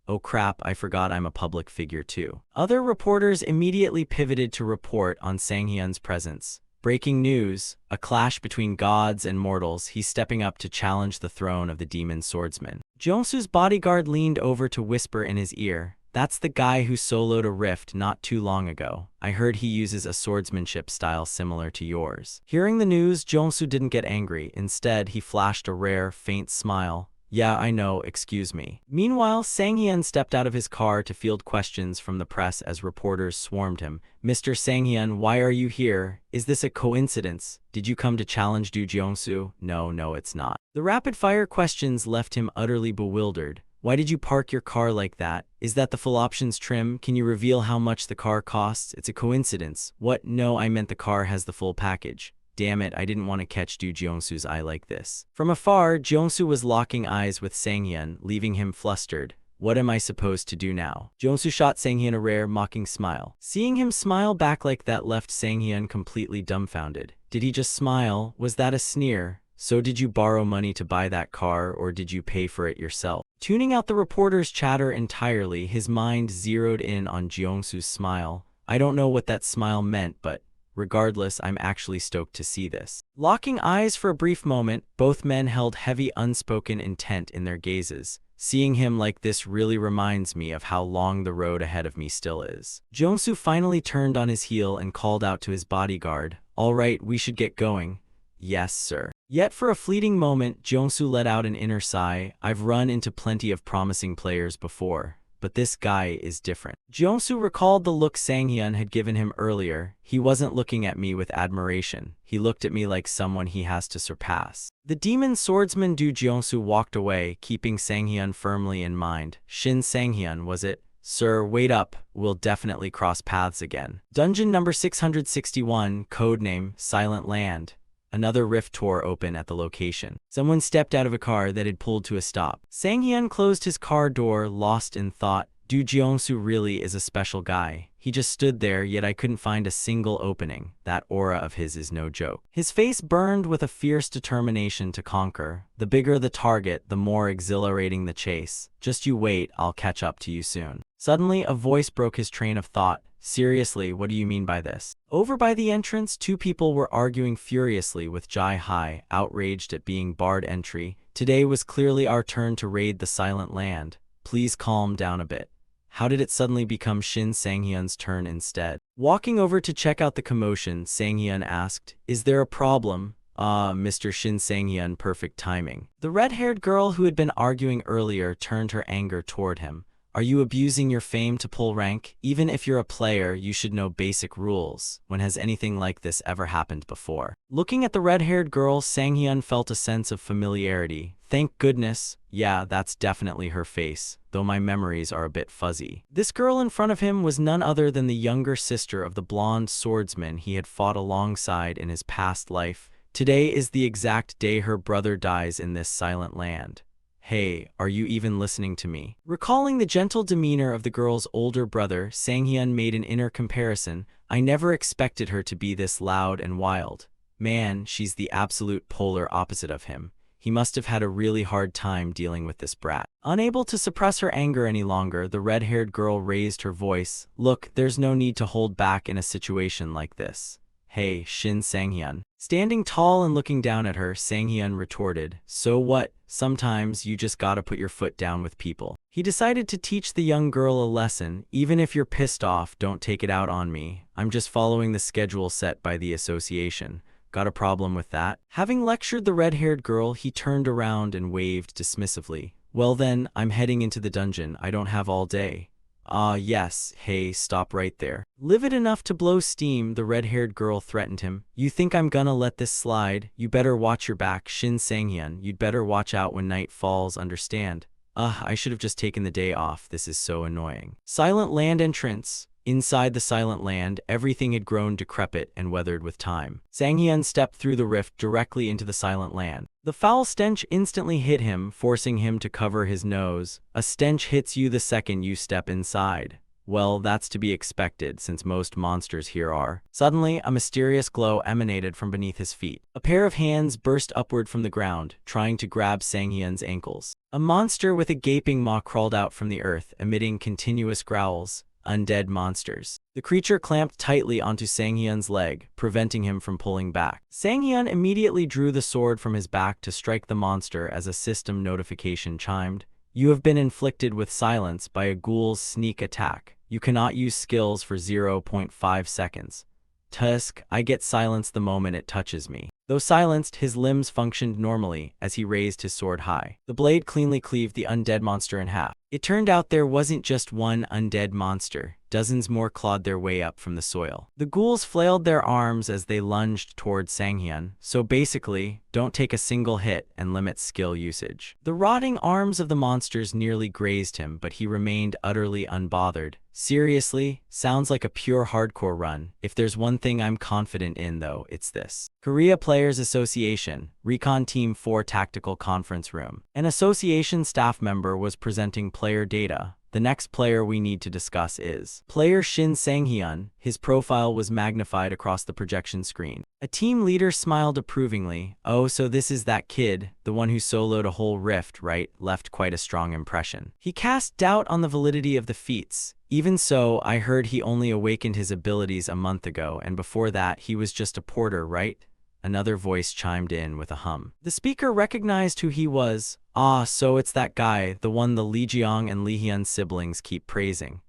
Oh crap, I forgot I'm a public figure too. Other reporters immediately pivoted to report on Sang-hyun's presence. Breaking news, a clash between gods and mortals. He's stepping up to challenge the throne of the demon swordsman. Jeong-soo's bodyguard leaned over to whisper in his ear. That's the guy who soloed a rift not too long ago. I heard he uses a swordsmanship style similar to yours. Hearing the news, Jeong-soo didn't get angry. Instead, he flashed a rare, faint smile. Yeah, I know, excuse me. Meanwhile, Sang-hyun stepped out of his car to field questions from the press as reporters swarmed him. Mr. Sang-hyun, why are you here? Is this a coincidence? Did you come to challenge Do Jeong-soo? No, it's not. The rapid-fire questions left him utterly bewildered. Why did you park your car like that? Is that the full options trim? Can you reveal how much the car costs? It's a coincidence. What? No, I meant the car has the full package. Damn it, I didn't want to catch Do Jeong-soo's eye like this. From afar, Jeong-soo was locking eyes with Sang-hyun, leaving him flustered. What am I supposed to do now? Jeong-soo shot Sang-hyun a rare, mocking smile. Seeing him smile back like that left Sang-hyun completely dumbfounded. Did he just smile? Was that a sneer? So did you borrow money to buy that car, or did you pay for it yourself? Tuning out the reporter's chatter entirely, his mind zeroed in on Jeong-soo's smile. I don't know what that smile meant, but regardless, I'm actually stoked to see this. Locking eyes for a brief moment, both men held heavy unspoken intent in their gazes. Seeing him like this really reminds me of how long the road ahead of me still is. Jeong-soo finally turned on his heel and called out to his bodyguard. All right, we should get going. Yes, sir. Yet for a fleeting moment, Jeongsu let out an inner sigh. I've run into plenty of promising players before, but this guy is different. Jeongsu recalled the look Sang-hyun had given him earlier. He wasn't looking at me with admiration. He looked at me like someone he has to surpass. The demon swordsman Du Jeongsu walked away, keeping Sang-hyun firmly in mind. Shin Sang-hyun, was it? Sir, wait up. We'll definitely cross paths again. Dungeon number 661, codename Silent Land. Another rift tore open at the location. Someone stepped out of a car that had pulled to a stop. Sang-hyun closed his car door, lost in thought. Du Jeongsu really is a special guy. He just stood there, yet I couldn't find a single opening. That aura of his is no joke. His face burned with a fierce determination to conquer. The bigger the target, the more exhilarating the chase. Just you wait, I'll catch up to you soon. Suddenly, a voice broke his train of thought. Seriously, what do you mean by this? Over by the entrance, two people were arguing furiously with Jai Hai, outraged at being barred entry. Today was clearly our turn to raid the Silent Land. Please calm down a bit. How did it suddenly become Shin Sang-hyun's turn instead? Walking over to check out the commotion, Sang-hyun asked, "Is there a problem?" "Ah, Mr. Shin Sang-hyun, perfect timing." The red-haired girl who had been arguing earlier turned her anger toward him. "Are you abusing your fame to pull rank? Even if you're a player, you should know basic rules. When has anything like this ever happened before?" Looking at the red-haired girl, Sang-hyun felt a sense of familiarity. Thank goodness. Yeah, that's definitely her face, though my memories are a bit fuzzy. This girl in front of him was none other than the younger sister of the blonde swordsman he had fought alongside in his past life. Today is the exact day her brother dies in this Silent Land. Hey, are you even listening to me? Recalling the gentle demeanor of the girl's older brother, Sang-hyun made an inner comparison. I never expected her to be this loud and wild. Man, she's the absolute polar opposite of him. He must have had a really hard time dealing with this brat. Unable to suppress her anger any longer, the red-haired girl raised her voice. Look, there's no need to hold back in a situation like this. Hey, Shin Sang-hyun. Standing tall and looking down at her, Sang-hyun retorted, so what? Sometimes you just gotta put your foot down with people. He decided to teach the young girl a lesson. Even if you're pissed off, don't take it out on me. I'm just following the schedule set by the association. Got a problem with that? Having lectured the red-haired girl, he turned around and waved dismissively. Well then, I'm heading into the dungeon. I don't have all day. Ah, yes. Hey, stop right there. Livid enough to blow steam, the red-haired girl threatened him. You think I'm gonna let this slide? You better watch your back, Shin Sang-hyun. You'd better watch out when night falls, understand? I should have just taken the day off. This is so annoying. Silent Land entrance. Inside the Silent Land, everything had grown decrepit and weathered with time. Sang-hyun stepped through the rift directly into the Silent Land. The foul stench instantly hit him, forcing him to cover his nose. A stench hits you the second you step inside. Well, that's to be expected, since most monsters here are. Suddenly, a mysterious glow emanated from beneath his feet. A pair of hands burst upward from the ground, trying to grab Sang-hyun's ankles. A monster with a gaping maw crawled out from the earth, emitting continuous growls. Undead monsters. The creature clamped tightly onto Sang-hyun's leg, preventing him from pulling back. Sang-hyun immediately drew the sword from his back to strike the monster as a system notification chimed. You have been inflicted with silence by a ghoul's sneak attack. You cannot use skills for 0.5 seconds. Tusk, I get silenced the moment it touches me. Though silenced, his limbs functioned normally as he raised his sword high. The blade cleanly cleaved the undead monster in half. It turned out there wasn't just one undead monster. Dozens more clawed their way up from the soil. The ghouls flailed their arms as they lunged toward Sang-hyun. So basically, don't take a single hit and limit skill usage. The rotting arms of the monsters nearly grazed him, but he remained utterly unbothered. Seriously, sounds like a pure hardcore run. If there's one thing I'm confident in though, it's this. Korea Players Association, Recon Team 4 Tactical Conference Room. An association staff member was presenting player data. The next player we need to discuss is player Shin Sang-hyun. His profile was magnified across the projection screen. A team leader smiled approvingly. Oh, so this is that kid, the one who soloed a whole rift, right? Left quite a strong impression. He cast doubt on the validity of the feats. Even so, I heard he only awakened his abilities a month ago, and before that he was just a porter, right? Another voice chimed in with a hum. The speaker recognized who he was. Ah, so it's that guy, the one the Lee Jeong and Lee Hyun siblings keep praising.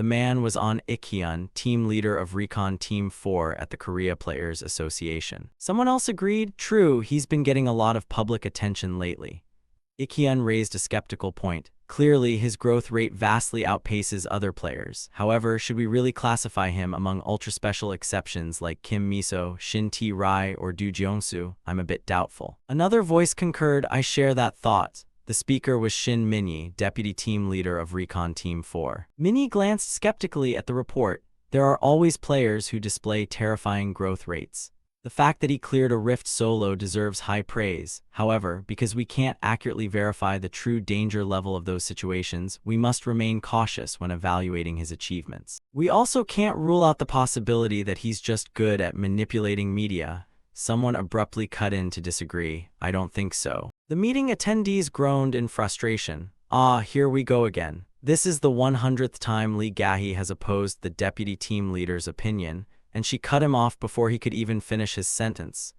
The man was On Ik-hyun, team leader of Recon Team 4 at the Korea Players Association. Someone else agreed, true, he's been getting a lot of public attention lately. Ik-hyun raised a skeptical point. Clearly, his growth rate vastly outpaces other players. However, should we really classify him among ultra-special exceptions like Kim Miso, Shin Tae-rai, or Do Jeong-soo? I'm a bit doubtful. Another voice concurred, I share that thought. The speaker was Shin Min-yi, deputy team leader of Recon Team 4. Min-yi glanced skeptically at the report. There are always players who display terrifying growth rates. The fact that he cleared a rift solo deserves high praise. However, because we can't accurately verify the true danger level of those situations, we must remain cautious when evaluating his achievements. We also can't rule out the possibility that he's just good at manipulating media. Someone abruptly cut in to disagree. I don't think so. The meeting attendees groaned in frustration. Ah, here we go again. This is the 100th time Lee Ga-hee has opposed the deputy team leader's opinion, and she cut him off before he could even finish his sentence.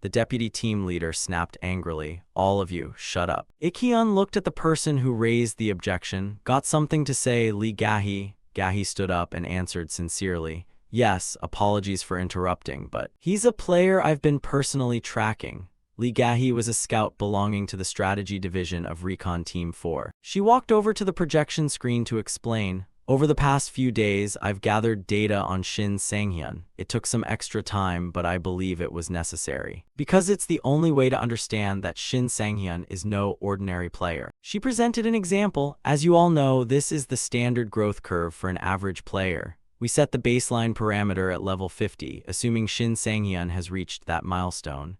The deputy team leader snapped angrily, all of you, shut up. Ik-hyun looked at the person who raised the objection. Got something to say, Lee Ga-hee? Ga-hee stood up and answered sincerely. Yes, apologies for interrupting, but he's a player I've been personally tracking. Lee Ga-hee was a scout belonging to the strategy division of Recon Team 4. She walked over to the projection screen to explain. Over the past few days, I've gathered data on Shin Sang-hyun. It took some extra time, but I believe it was necessary. Because it's the only way to understand that Shin Sang-hyun is no ordinary player. She presented an example. As you all know, this is the standard growth curve for an average player. We set the baseline parameter at level 50, assuming Shin Sang-hyun has reached that milestone.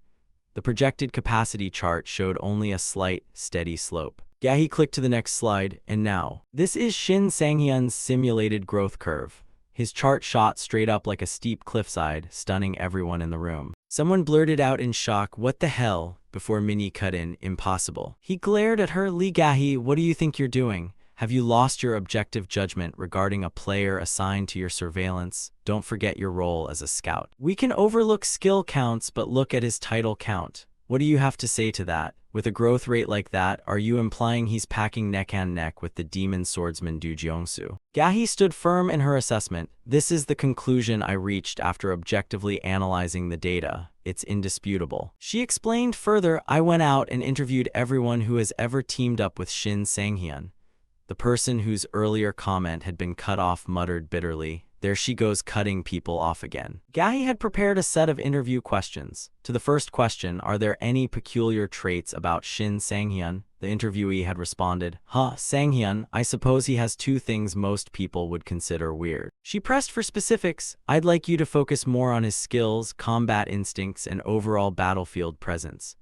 The projected capacity chart showed only a slight, steady slope. Ga-hee clicked to the next slide, and now. This is Shin Sang-hyun's simulated growth curve. His chart shot straight up like a steep cliffside, stunning everyone in the room. Someone blurted out in shock, what the hell, before Min-yi cut in, impossible. He glared at her, Lee Ga-hee, what do you think you're doing? Have you lost your objective judgment regarding a player assigned to your surveillance? Don't forget your role as a scout. We can overlook skill counts, but look at his title count. What do you have to say to that? With a growth rate like that, are you implying he's packing neck-and-neck with the demon swordsman Do Jeong-soo? Ga-hee stood firm in her assessment. This is the conclusion I reached after objectively analyzing the data. It's indisputable. She explained further, I went out and interviewed everyone who has ever teamed up with Shin Sang-hyun. The person whose earlier comment had been cut off muttered bitterly, there she goes cutting people off again. Ga-hee had prepared a set of interview questions. To the first question, are there any peculiar traits about Shin Sang-hyun? The interviewee had responded, Sang-hyun, I suppose he has two things most people would consider weird. She pressed for specifics. I'd like you to focus more on his skills, combat instincts, and overall battlefield presence.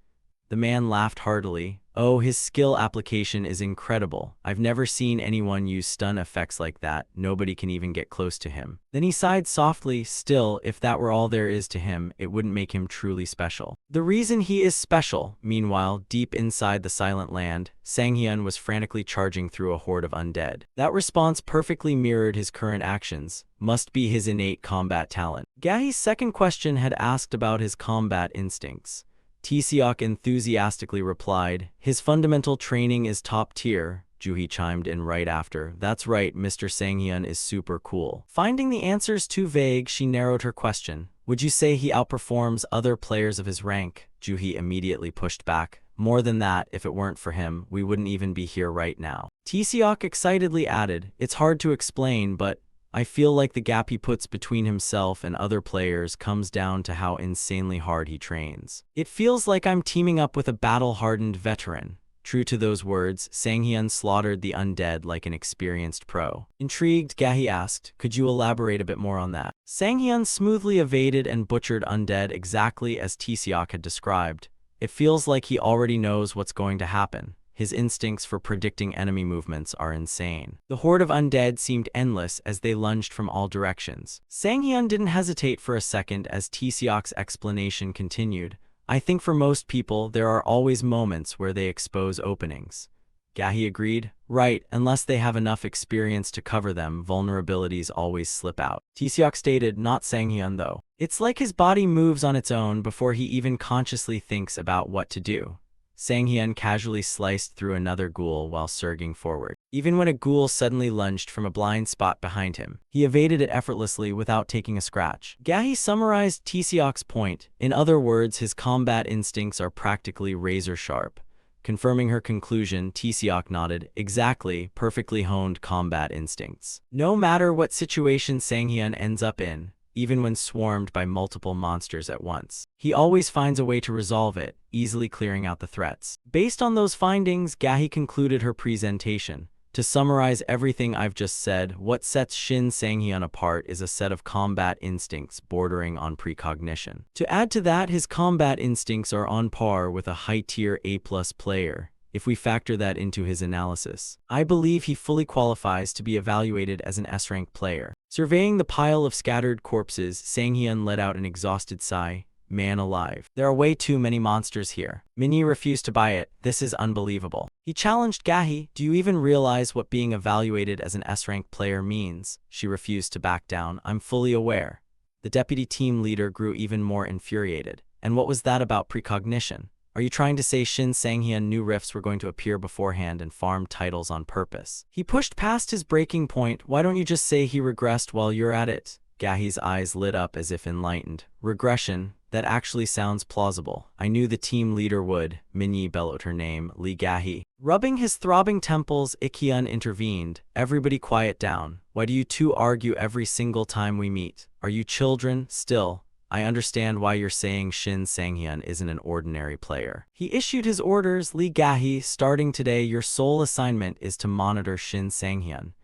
The man laughed heartily. Oh, his skill application is incredible. I've never seen anyone use stun effects like that. Nobody can even get close to him. Then he sighed softly. Still, if that were all there is to him, it wouldn't make him truly special. The reason he is special, meanwhile, deep inside the Silent Land, Sang-hyun was frantically charging through a horde of undead. That response perfectly mirrored his current actions. Must be his innate combat talent. Ga-hee's second question had asked about his combat instincts. Tae-seok enthusiastically replied, his fundamental training is top tier. Joo-hee chimed in right after, that's right, Mr. Sang-hyun is super cool. Finding the answers too vague, she narrowed her question. Would you say he outperforms other players of his rank? Joo-hee immediately pushed back. More than that, if it weren't for him, we wouldn't even be here right now. Tae-seok excitedly added, it's hard to explain, but I feel like the gap he puts between himself and other players comes down to how insanely hard he trains. It feels like I'm teaming up with a battle-hardened veteran. True to those words, Sang-hyun slaughtered the undead like an experienced pro. Intrigued, Ga-hee asked, could you elaborate a bit more on that? Sang-hyun smoothly evaded and butchered undead exactly as Tae-seok had described. It feels like he already knows what's going to happen. His instincts for predicting enemy movements are insane. The horde of undead seemed endless as they lunged from all directions. Sang-hyun didn't hesitate for a second as Tae-seok's explanation continued. I think for most people, there are always moments where they expose openings. Ga-hee agreed. Right, unless they have enough experience to cover them, vulnerabilities always slip out. Tae-seok stated, not Sang-hyun though. It's like his body moves on its own before he even consciously thinks about what to do. Sang-hyun casually sliced through another ghoul while surging forward. Even when a ghoul suddenly lunged from a blind spot behind him, he evaded it effortlessly without taking a scratch. Gahi summarized Taeseok's point. In other words, his combat instincts are practically razor-sharp. Confirming her conclusion, Taeseok nodded. Exactly, perfectly honed combat instincts. No matter what situation Sang-hyun ends up in, even when swarmed by multiple monsters at once, he always finds a way to resolve it, easily clearing out the threats. Based on those findings, Gahi concluded her presentation. To summarize everything I've just said, what sets Shin Sang-hyun apart is a set of combat instincts bordering on precognition. To add to that, his combat instincts are on par with a high-tier A+ player. If we factor that into his analysis, I believe he fully qualifies to be evaluated as an S-rank player. Surveying the pile of scattered corpses, Sang-hyun let out an exhausted sigh. Man alive. There are way too many monsters here. Minnie refused to buy it. This is unbelievable. He challenged Gahi. Do you even realize what being evaluated as an S-rank player means? She refused to back down. I'm fully aware. The deputy team leader grew even more infuriated. And what was that about precognition? Are you trying to say Shin Sang-hyun knew rifts were going to appear beforehand and farmed titles on purpose? He pushed past his breaking point. Why don't you just say he regressed while you're at it? Gahi's eyes lit up as if enlightened. Regression? That actually sounds plausible. I knew the team leader would. Minnie bellowed her name, Lee Gahi. Rubbing his throbbing temples, Ik-hyun intervened. Everybody quiet down. Why do you two argue every single time we meet? Are you children? Still, I understand why you're saying Shin Sang-hyun isn't an ordinary player. He issued his orders. Lee Gahi, starting today, your sole assignment is to monitor Shin Sang-hyun.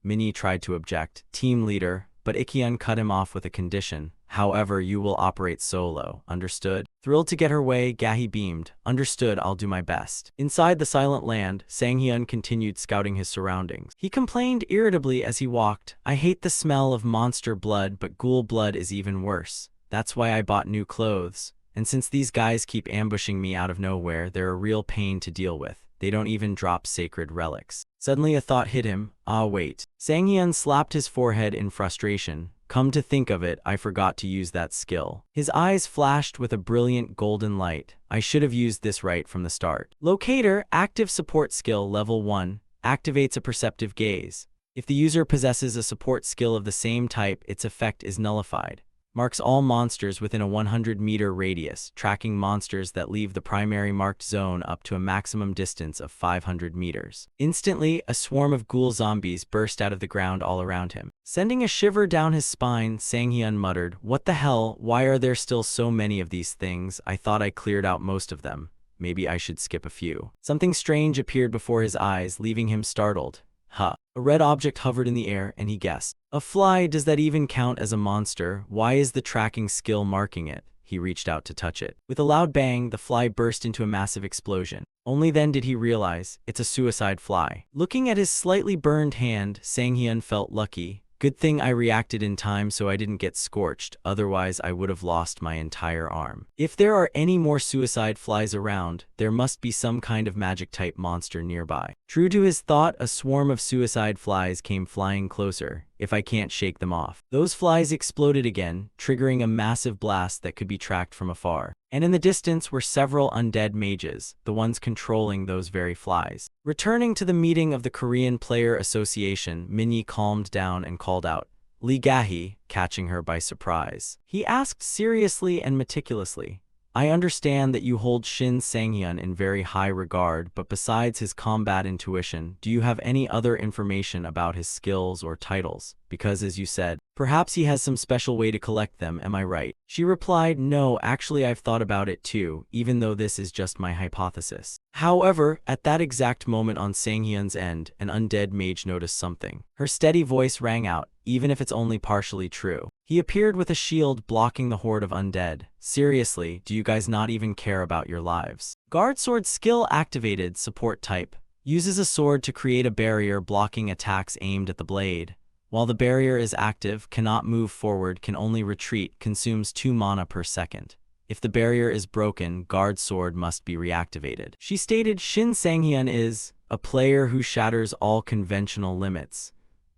Minnie tried to object. Team leader, but Ik-hyun cut him off with a condition. However, you will operate solo. Understood? Thrilled to get her way, Gahi beamed. Understood, I'll do my best. Inside the silent land, Sang-hyun continued scouting his surroundings. He complained irritably as he walked. I hate the smell of monster blood, but ghoul blood is even worse. That's why I bought new clothes. And since these guys keep ambushing me out of nowhere, they're a real pain to deal with. They don't even drop sacred relics. Suddenly a thought hit him. Ah, wait. Sang-hyun slapped his forehead in frustration. Come to think of it, I forgot to use that skill. His eyes flashed with a brilliant golden light. I should have used this right from the start. Locator, active support skill level 1, activates a perceptive gaze. If the user possesses a support skill of the same type, its effect is nullified. Marks all monsters within a 100-meter radius, tracking monsters that leave the primary marked zone up to a maximum distance of 500 meters. Instantly, a swarm of ghoul zombies burst out of the ground all around him. Sending a shiver down his spine, Sang-hyun muttered, What the hell? Why are there still so many of these things? I thought I cleared out most of them. Maybe I should skip a few. Something strange appeared before his eyes, leaving him startled. Huh. A red object hovered in the air, and he guessed. A fly, does that even count as a monster? Why is the tracking skill marking it? He reached out to touch it. With a loud bang, the fly burst into a massive explosion. Only then did he realize, it's a suicide fly. Looking at his slightly burned hand, Sang-hyun felt lucky. Good thing I reacted in time so I didn't get scorched, otherwise I would have lost my entire arm. If there are any more suicide flies around, there must be some kind of magic-type monster nearby. True to his thought, a swarm of suicide flies came flying closer. If I can't shake them off. Those flies exploded again, triggering a massive blast that could be tracked from afar. And in the distance were several undead mages, the ones controlling those very flies. Returning to the meeting of the Korean Player Association, Minnie calmed down and called out, Lee Gahi, catching her by surprise. He asked seriously and meticulously, I understand that you hold Shin Sang-hyun in very high regard, but besides his combat intuition, do you have any other information about his skills or titles? Because as you said, perhaps he has some special way to collect them, am I right? She replied, no, actually I've thought about it too, even though this is just my hypothesis. However, at that exact moment on Sang-hyun's end, an undead mage noticed something. Her steady voice rang out, even if it's only partially true. He appeared with a shield blocking the horde of undead. Seriously, do you guys not even care about your lives? Guard sword skill activated, support type. Uses a sword to create a barrier blocking attacks aimed at the blade. While the barrier is active, cannot move forward, can only retreat, consumes 2 mana per second. If the barrier is broken, guard sword must be reactivated. She stated Shin Sang-hyun is a player who shatters all conventional limits.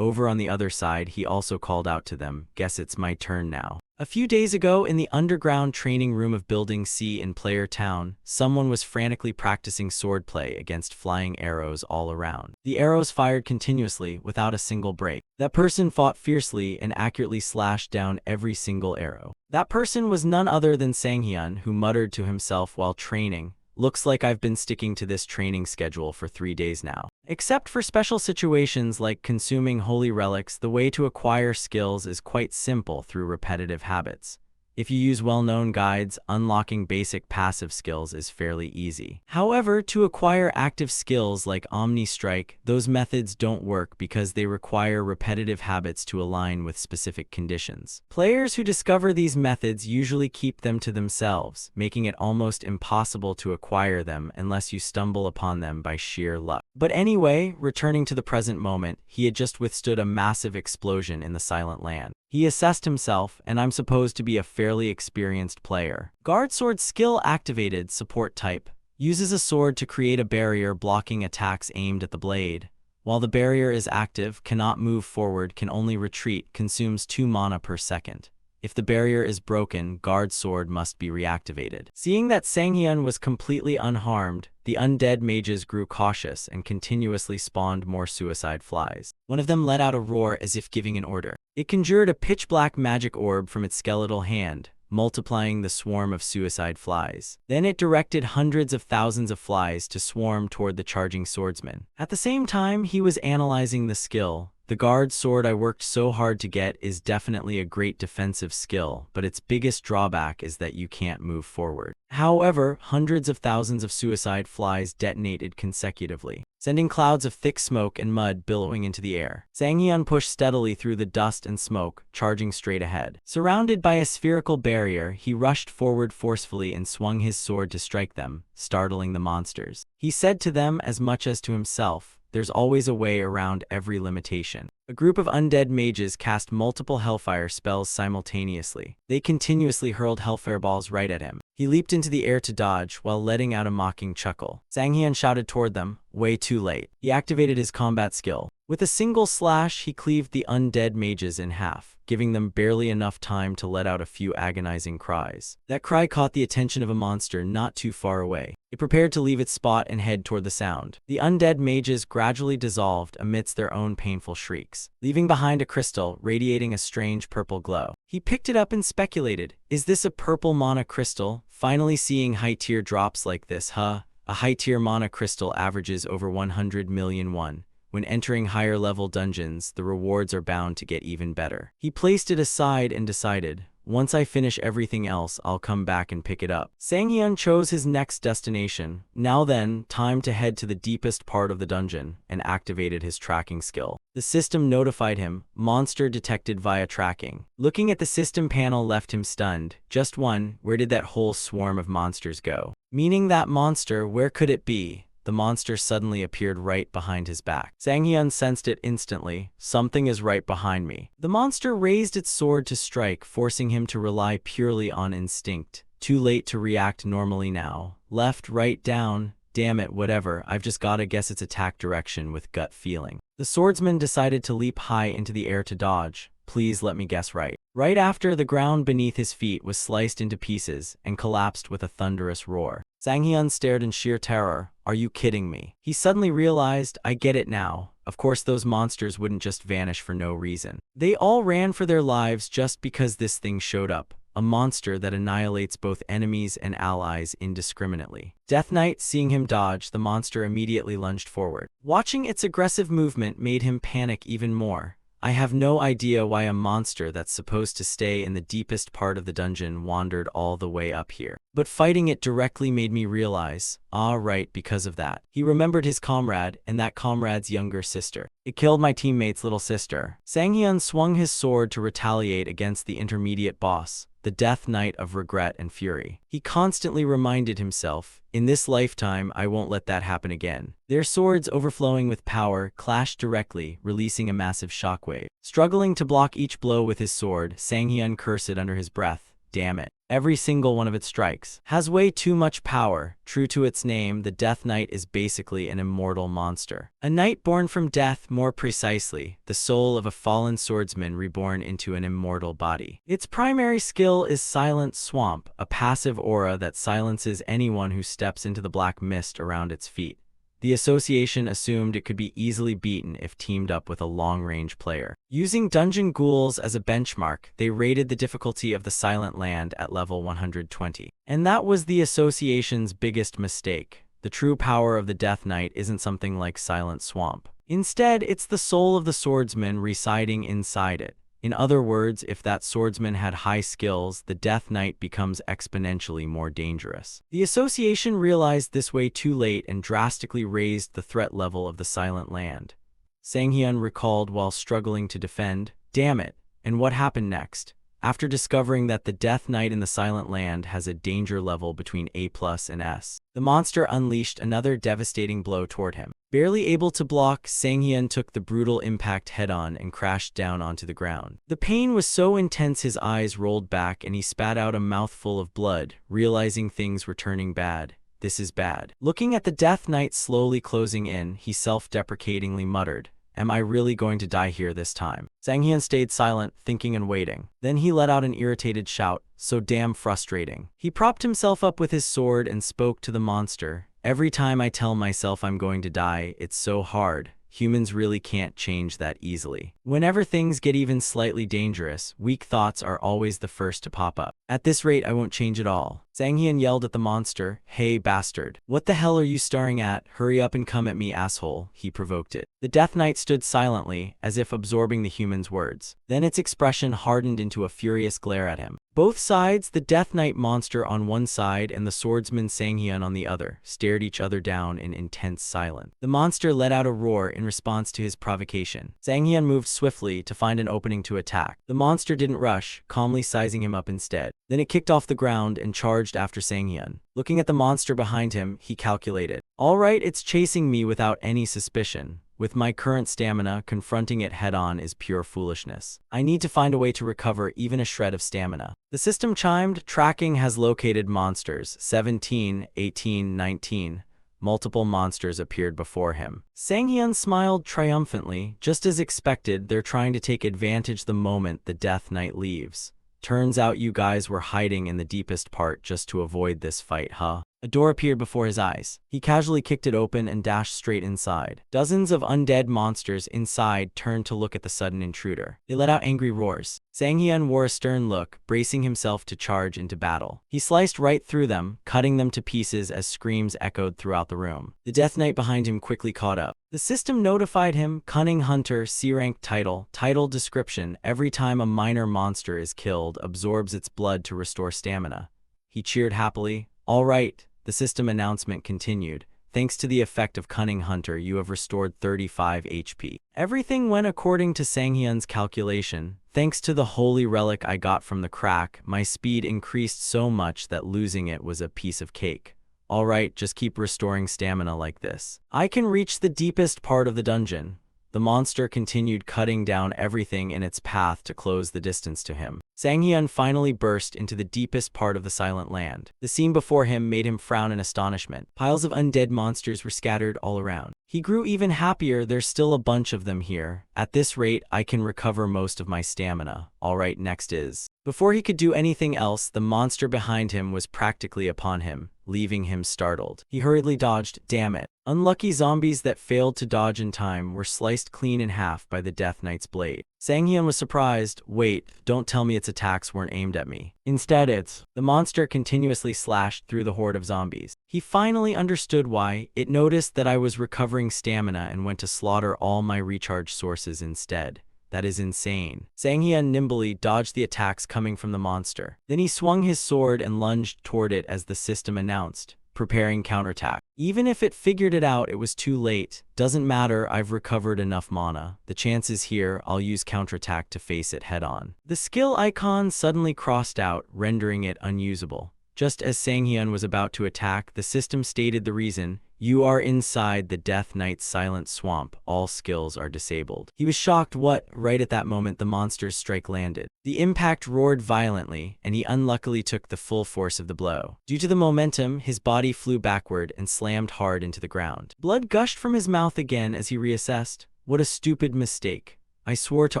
Over on the other side, he also called out to them, "Guess it's my turn now." A few days ago, in the underground training room of Building C in Player Town, someone was frantically practicing swordplay against flying arrows all around. The arrows fired continuously, without a single break. That person fought fiercely and accurately slashed down every single arrow. That person was none other than Sang-hyun, who muttered to himself while training, "Looks like I've been sticking to this training schedule for 3 days now." Except for special situations like consuming holy relics, the way to acquire skills is quite simple through repetitive habits. If you use well-known guides, unlocking basic passive skills is fairly easy. However, to acquire active skills like Omni Strike, those methods don't work because they require repetitive habits to align with specific conditions. Players who discover these methods usually keep them to themselves, making it almost impossible to acquire them unless you stumble upon them by sheer luck. But anyway, returning to the present moment, he had just withstood a massive explosion in the Silent Land. He assessed himself, and I'm supposed to be a fairly experienced player. Guard Sword skill activated, support type. Uses a sword to create a barrier blocking attacks aimed at the blade. While the barrier is active, cannot move forward, can only retreat, consumes 2 mana per second. If the barrier is broken, Guard Sword must be reactivated. Seeing that Sang-hyun was completely unharmed, the undead mages grew cautious and continuously spawned more suicide flies. One of them let out a roar as if giving an order. It conjured a pitch-black magic orb from its skeletal hand, multiplying the swarm of suicide flies. Then it directed hundreds of thousands of flies to swarm toward the charging swordsman. At the same time, he was analyzing the skill. The Guard Sword I worked so hard to get is definitely a great defensive skill, but its biggest drawback is that you can't move forward. However, hundreds of thousands of suicide flies detonated consecutively, sending clouds of thick smoke and mud billowing into the air. Sang-hyun pushed steadily through the dust and smoke, charging straight ahead. Surrounded by a spherical barrier, he rushed forward forcefully and swung his sword to strike them, startling the monsters. He said to them as much as to himself, "There's always a way around every limitation." A group of undead mages cast multiple hellfire spells simultaneously. They continuously hurled hellfire balls right at him. He leaped into the air to dodge while letting out a mocking chuckle. Sang-hyun shouted toward them, "Way too late." He activated his combat skill. With a single slash, he cleaved the undead mages in half, giving them barely enough time to let out a few agonizing cries. That cry caught the attention of a monster not too far away. It prepared to leave its spot and head toward the sound. The undead mages gradually dissolved amidst their own painful shrieks, leaving behind a crystal radiating a strange purple glow. He picked it up and speculated, "Is this a purple mana crystal? Finally seeing high-tier drops like this, huh? A high-tier mana crystal averages over 100 million won. When entering higher-level dungeons, the rewards are bound to get even better." He placed it aside and decided, "Once I finish everything else, I'll come back and pick it up." Sang-hyun chose his next destination. Now then, time to head to the deepest part of the dungeon, and activated his tracking skill. The system notified him, "Monster detected via tracking." Looking at the system panel left him stunned. Just one, where did that whole swarm of monsters go? Meaning that monster, where could it be? The monster suddenly appeared right behind his back. Sang-hyun sensed it instantly. "Something is right behind me." The monster raised its sword to strike, forcing him to rely purely on instinct. Too late to react normally now. Left, right, down. Damn it, whatever, I've just gotta guess its attack direction with gut feeling. The swordsman decided to leap high into the air to dodge. Please let me guess right. Right after, the ground beneath his feet was sliced into pieces and collapsed with a thunderous roar. Sang-hyun stared in sheer terror. "Are you kidding me?" He suddenly realized, "I get it now. Of course those monsters wouldn't just vanish for no reason. They all ran for their lives just because this thing showed up. A monster that annihilates both enemies and allies indiscriminately." Death Knight, seeing him dodge, the monster immediately lunged forward. Watching its aggressive movement made him panic even more. I have no idea why a monster that's supposed to stay in the deepest part of the dungeon wandered all the way up here. But fighting it directly made me realize, right, because of that. He remembered his comrade, and that comrade's younger sister. It killed my teammate's little sister. Sang-hyun swung his sword to retaliate against the intermediate boss, the Death Knight of regret and fury. He constantly reminded himself, in this lifetime I won't let that happen again. Their swords, overflowing with power, clashed directly, releasing a massive shockwave. Struggling to block each blow with his sword, Sang-hyun cursed under his breath. damn it. Every single one of its strikes has way too much power. True to its name, the Death Knight is basically an immortal monster. A knight born from death, more precisely, the soul of a fallen swordsman reborn into an immortal body. Its primary skill is Silent Swamp, a passive aura that silences anyone who steps into the black mist around its feet. The association assumed it could be easily beaten if teamed up with a long-range player. Using dungeon ghouls as a benchmark, they rated the difficulty of the Silent Land at level 120. And that was the association's biggest mistake. The true power of the Death Knight isn't something like Silent Swamp. Instead, it's the soul of the swordsman residing inside it. In other words, if that swordsman had high skills, the Death Knight becomes exponentially more dangerous. The association realized this way too late and drastically raised the threat level of the Silent Land. Sang-hyun recalled while struggling to defend, "Damn it, and what happened next?" After discovering that the Death Knight in the Silent Land has a danger level between A+ and S, the monster unleashed another devastating blow toward him. Barely able to block, Sang-hyun took the brutal impact head-on and crashed down onto the ground. The pain was so intense his eyes rolled back and he spat out a mouthful of blood, realizing things were turning bad. "This is bad." Looking at the Death Knight slowly closing in, he self-deprecatingly muttered, "Am I really going to die here this time?" Sang-hyun stayed silent, thinking and waiting. Then he let out an irritated shout, so damn frustrating. He propped himself up with his sword and spoke to the monster. "Every time I tell myself I'm going to die, it's so hard. Humans really can't change that easily. Whenever things get even slightly dangerous, weak thoughts are always the first to pop up. At this rate, I won't change at all." Sang-hyun yelled at the monster, "Hey, bastard. What the hell are you staring at? Hurry up and come at me, asshole." He provoked it. The Death Knight stood silently, as if absorbing the human's words. Then its expression hardened into a furious glare at him. Both sides, the Death Knight monster on one side and the swordsman Sang-hyun on the other, stared each other down in intense silence. The monster let out a roar in response to his provocation. Sang-hyun moved swiftly to find an opening to attack. The monster didn't rush, calmly sizing him up instead. Then it kicked off the ground and charged after Sang-hyun. Looking at the monster behind him, he calculated, "All right, it's chasing me without any suspicion. With my current stamina, confronting it head-on is pure foolishness. I need to find a way to recover even a shred of stamina." The system chimed, "Tracking has located monsters. 17, 18, 19. Multiple monsters appeared before him. Sang-hyun smiled triumphantly. Just as expected, they're trying to take advantage the moment the Death Knight leaves. Turns out you guys were hiding in the deepest part just to avoid this fight, huh? A door appeared before his eyes. He casually kicked it open and dashed straight inside. Dozens of undead monsters inside turned to look at the sudden intruder. They let out angry roars. Sang-hyun wore a stern look, bracing himself to charge into battle. He sliced right through them, cutting them to pieces as screams echoed throughout the room. The Death Knight behind him quickly caught up. The system notified him, Cunning Hunter, C-rank title description, every time a minor monster is killed, absorbs its blood to restore stamina. He cheered happily. All right, the system announcement continued. Thanks to the effect of Cunning Hunter, you have restored 35 HP. Everything went according to Sang-hyun's calculation. Thanks to the holy relic I got from the crack, my speed increased so much that losing it was a piece of cake. All right, just keep restoring stamina like this. I can reach the deepest part of the dungeon. The monster continued cutting down everything in its path to close the distance to him. Sang-hyun finally burst into the deepest part of the Silent Land. The scene before him made him frown in astonishment. Piles of undead monsters were scattered all around. He grew even happier. There's still a bunch of them here. At this rate, I can recover most of my stamina. All right, next is. Before he could do anything else, the monster behind him was practically upon him, leaving him startled. He hurriedly dodged. Damn it. Unlucky zombies that failed to dodge in time were sliced clean in half by the Death Knight's blade. Sang-hyun was surprised. Wait, don't tell me its attacks weren't aimed at me. Instead, the monster continuously slashed through the horde of zombies. He finally understood why. It noticed that I was recovering stamina and went to slaughter all my recharge sources instead. That is insane. Sang-hyun nimbly dodged the attacks coming from the monster. Then he swung his sword and lunged toward it as the system announced, preparing counterattack. Even if it figured it out, it was too late. Doesn't matter, I've recovered enough mana. The chance is here, I'll use counterattack to face it head-on. The skill icon suddenly crossed out, rendering it unusable. Just as Sang-hyun was about to attack, the system stated the reason. You are inside the Death Knight's silent swamp. All skills are disabled. He was shocked right at that moment the monster's strike landed. The impact roared violently, and he unluckily took the full force of the blow. Due to the momentum, his body flew backward and slammed hard into the ground. Blood gushed from his mouth again as he reassessed. What a stupid mistake. I swore to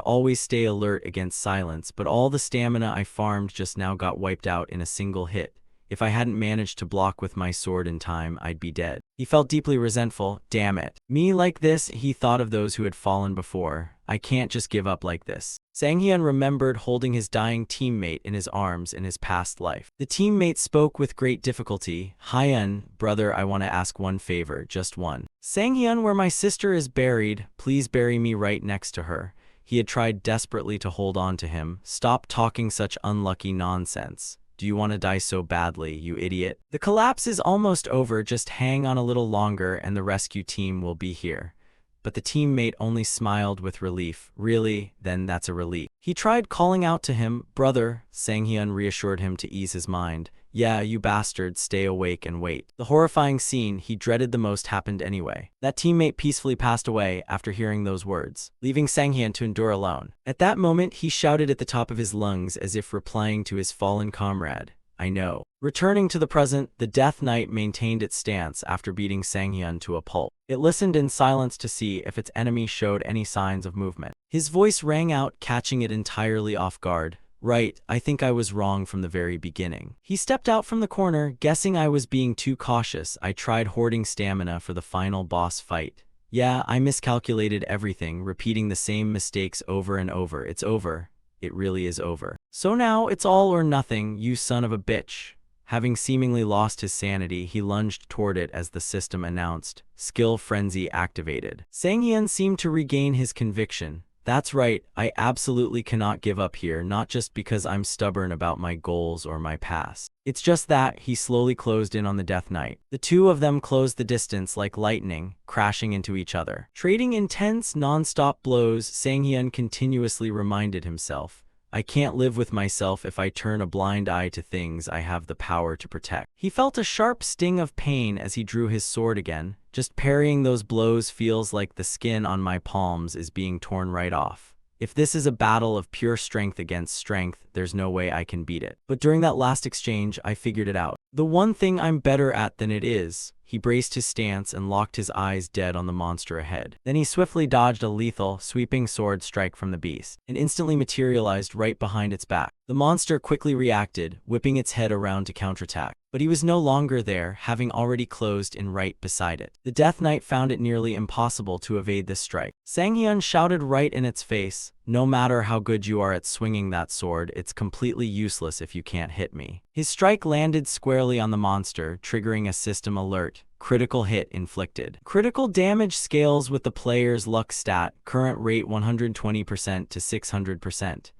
always stay alert against silence, but all the stamina I farmed just now got wiped out in a single hit. If I hadn't managed to block with my sword in time, I'd be dead. He felt deeply resentful. Damn it. Me like this, he thought of those who had fallen before. I can't just give up like this. Sang-hyun remembered holding his dying teammate in his arms in his past life. The teammate spoke with great difficulty. Hyun, brother, I want to ask one favor, just one. Sang-hyun, where my sister is buried, please bury me right next to her. He had tried desperately to hold on to him. Stop talking such unlucky nonsense. Do you want to die so badly, you idiot? The collapse is almost over, just hang on a little longer and the rescue team will be here. But the teammate only smiled with relief. Really? Then that's a relief. He tried calling out to him. Brother, Sang-hyun reassured him to ease his mind. Yeah, you bastard, stay awake and wait. The horrifying scene he dreaded the most happened anyway. That teammate peacefully passed away after hearing those words, leaving Sang-hyun to endure alone. At that moment, he shouted at the top of his lungs as if replying to his fallen comrade. I know. Returning to the present, the Death Knight maintained its stance after beating Sang-hyun to a pulp. It listened in silence to see if its enemy showed any signs of movement. His voice rang out, catching it entirely off guard. Right, I think I was wrong from the very beginning. He stepped out from the corner, guessing I was being too cautious. I tried hoarding stamina for the final boss fight. Yeah, I miscalculated everything, repeating the same mistakes over and over. It's over. It really is over. So now it's all or nothing, you son of a bitch. Having seemingly lost his sanity, he lunged toward it as the system announced, skill frenzy activated. Sang-hyun seemed to regain his conviction. That's right, I absolutely cannot give up here, not just because I'm stubborn about my goals or my past. It's just that he slowly closed in on the Death Knight. The two of them closed the distance like lightning, crashing into each other. Trading intense, non-stop blows, Sang-hyun continuously reminded himself, I can't live with myself if I turn a blind eye to things I have the power to protect. He felt a sharp sting of pain as he drew his sword again. Just parrying those blows feels like the skin on my palms is being torn right off. If this is a battle of pure strength against strength, there's no way I can beat it. But during that last exchange, I figured it out. The one thing I'm better at than it is. He braced his stance and locked his eyes dead on the monster ahead. Then he swiftly dodged a lethal, sweeping sword strike from the beast, and instantly materialized right behind its back. The monster quickly reacted, whipping its head around to counterattack. But he was no longer there, having already closed in right beside it. The Death Knight found it nearly impossible to evade this strike. Sang-hyun shouted right in its face, no matter how good you are at swinging that sword, it's completely useless if you can't hit me. His strike landed squarely on the monster, triggering a system alert. Critical hit inflicted. Critical damage scales with the player's luck stat, current rate 120% to 600%.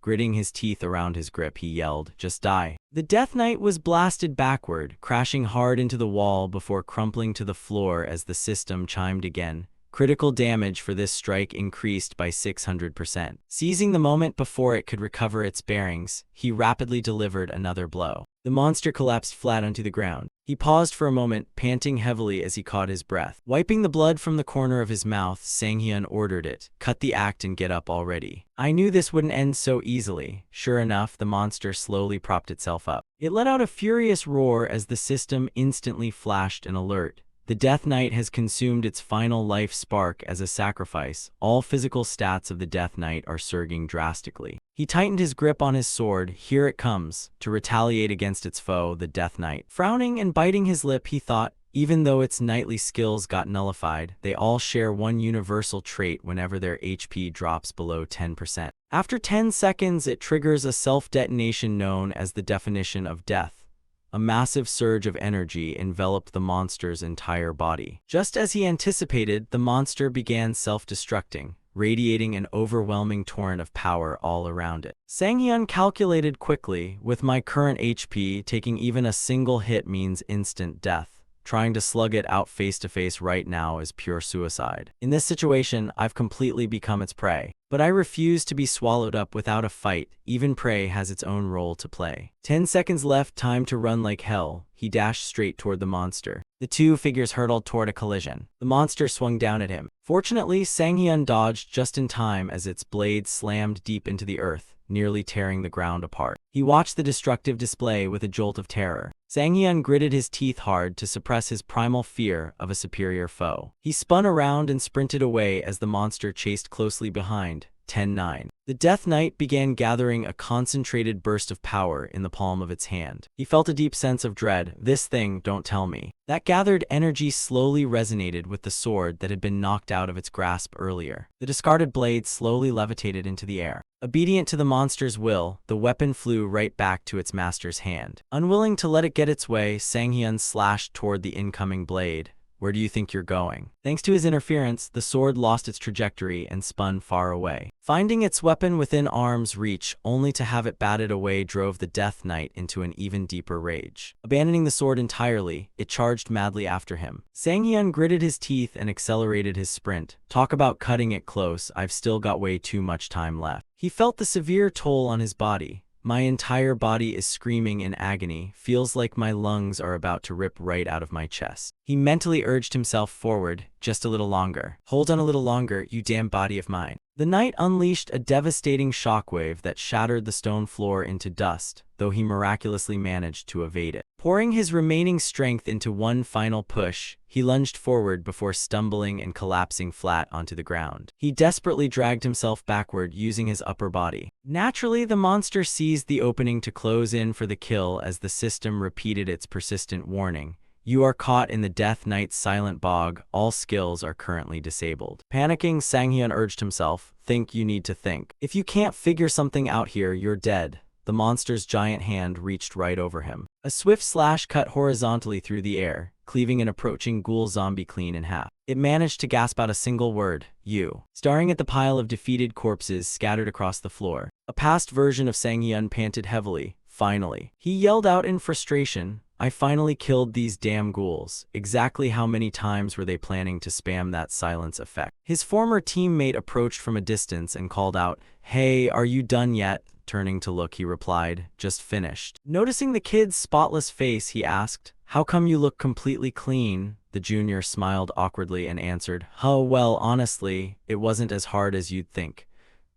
Gritting his teeth around his grip, he yelled, just die. The Death Knight was blasted backward, crashing hard into the wall before crumpling to the floor as the system chimed again. Critical damage for this strike increased by 600%. Seizing the moment before it could recover its bearings, he rapidly delivered another blow. The monster collapsed flat onto the ground. He paused for a moment, panting heavily as he caught his breath. Wiping the blood from the corner of his mouth, Sang-hyun ordered it, cut the act and get up already. I knew this wouldn't end so easily. Sure enough, the monster slowly propped itself up. It let out a furious roar as the system instantly flashed an alert. The Death Knight has consumed its final life spark as a sacrifice. All physical stats of the Death Knight are surging drastically. He tightened his grip on his sword, here it comes, to retaliate against its foe, the Death Knight. Frowning and biting his lip, he thought, even though its knightly skills got nullified, they all share one universal trait whenever their HP drops below 10%. After 10 seconds, it triggers a self-detonation known as the definition of death. A massive surge of energy enveloped the monster's entire body. Just as he anticipated, the monster began self-destructing, radiating an overwhelming torrent of power all around it. Sang-hyun calculated quickly, with my current HP, taking even a single hit means instant death. Trying to slug it out face-to-face right now is pure suicide. In this situation, I've completely become its prey. But I refuse to be swallowed up without a fight. Even prey has its own role to play. 10 seconds left, time to run like hell. he dashed straight toward the monster. The two figures hurtled toward a collision. The monster swung down at him. Fortunately, Sang-hyun dodged just in time as its blade slammed deep into the earth, nearly tearing the ground apart. He watched the destructive display with a jolt of terror. Sang-hyun gritted his teeth hard to suppress his primal fear of a superior foe. He spun around and sprinted away as the monster chased closely behind. 10-9. The Death Knight began gathering a concentrated burst of power in the palm of its hand. He felt a deep sense of dread. This thing, don't tell me. That gathered energy slowly resonated with the sword that had been knocked out of its grasp earlier. The discarded blade slowly levitated into the air. Obedient to the monster's will, the weapon flew right back to its master's hand. Unwilling to let it get its way, Sang-hyun slashed toward the incoming blade. Where do you think you're going? Thanks to his interference, the sword lost its trajectory and spun far away. Finding its weapon within arm's reach, only to have it batted away, drove the Death Knight into an even deeper rage. Abandoning the sword entirely, it charged madly after him. Sang-hyun gritted his teeth and accelerated his sprint. Talk about cutting it close, I've still got way too much time left. He felt the severe toll on his body. My entire body is screaming in agony, feels like my lungs are about to rip right out of my chest. He mentally urged himself forward, just a little longer. Hold on a little longer, you damn body of mine. The knight unleashed a devastating shockwave that shattered the stone floor into dust, though he miraculously managed to evade it. Pouring his remaining strength into one final push, he lunged forward before stumbling and collapsing flat onto the ground. He desperately dragged himself backward using his upper body. Naturally, the monster seized the opening to close in for the kill as the system repeated its persistent warning. You are caught in the Death Knight's silent bog. All skills are currently disabled. Panicking, Sang-hyun urged himself, think you need to think. If you can't figure something out here, you're dead. The monster's giant hand reached right over him. A swift slash cut horizontally through the air, cleaving an approaching ghoul zombie clean in half. It managed to gasp out a single word, you. Staring at the pile of defeated corpses scattered across the floor, a past version of Sang-hyun panted heavily. Finally, he yelled out in frustration, I finally killed these damn ghouls. Exactly how many times were they planning to spam that silence effect? His former teammate approached from a distance and called out, Hey, are you done yet? Turning to look, he replied, just finished. Noticing the kid's spotless face, he asked, How come you look completely clean? The junior smiled awkwardly and answered, Oh, well, honestly, it wasn't as hard as you'd think.